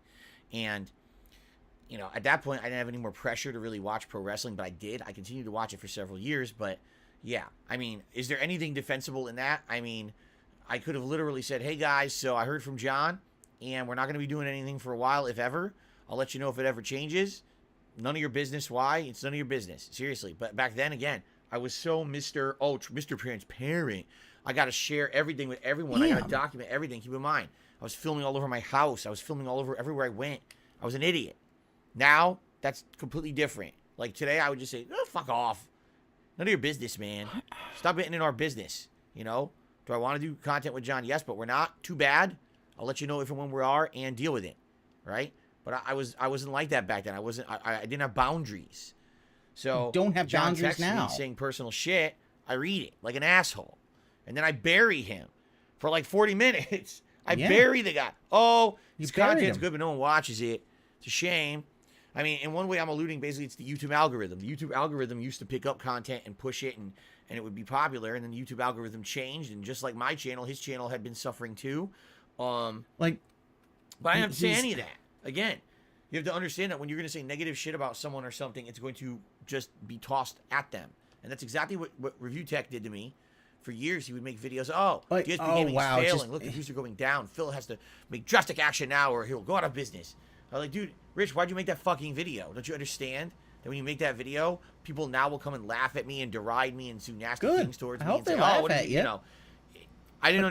And, you know, at that point, I didn't have any more pressure to really watch pro wrestling, but I did. I continued to watch it for several years, but yeah. I mean, is there anything defensible in that? I mean, I could have literally said, hey guys, so I heard from John, and we're not going to be doing anything for a while, if ever. I'll let you know if it ever changes. None of your business. Why? It's none of your business. Seriously. But back then, again, I was so Mr. Transparent. I got to share everything with everyone. Yeah. I got to document everything. Keep in mind, I was filming all over my house. I was filming all over everywhere I went. I was an idiot. Now, that's completely different. Like today, I would just say, oh, fuck off. None of your business, man. Stop getting in our business. You know? Do I want to do content with John? Yes, but we're not. Too bad. I'll let you know if and when we are and deal with it. Right? But I wasn't like that back then. I didn't have boundaries. So You don't have John boundaries texts now. me saying personal shit. I read it like an asshole. And then I bury him for like 40 minutes. I bury the guy. Oh, his content's good, but no one watches it. It's a shame. I mean, in one way, I'm alluding basically it's the YouTube algorithm. The YouTube algorithm used to pick up content and push it, and it would be popular. And then the YouTube algorithm changed, and just like my channel, his channel had been suffering too. But I don't have to say any of that. Again, you have to understand that when you're going to say negative shit about someone or something, it's going to just be tossed at them. And that's exactly what Review Tech did to me. For years, he would make videos. DSP Gaming is failing. Look, the views are going down. Phil has to make drastic action now or he'll go out of business. I was like, dude, Rich, why'd you make that fucking video? Don't you understand that when you make that video, people now will come and laugh at me and deride me and do nasty things towards me and say, laugh at you. You know, I didn't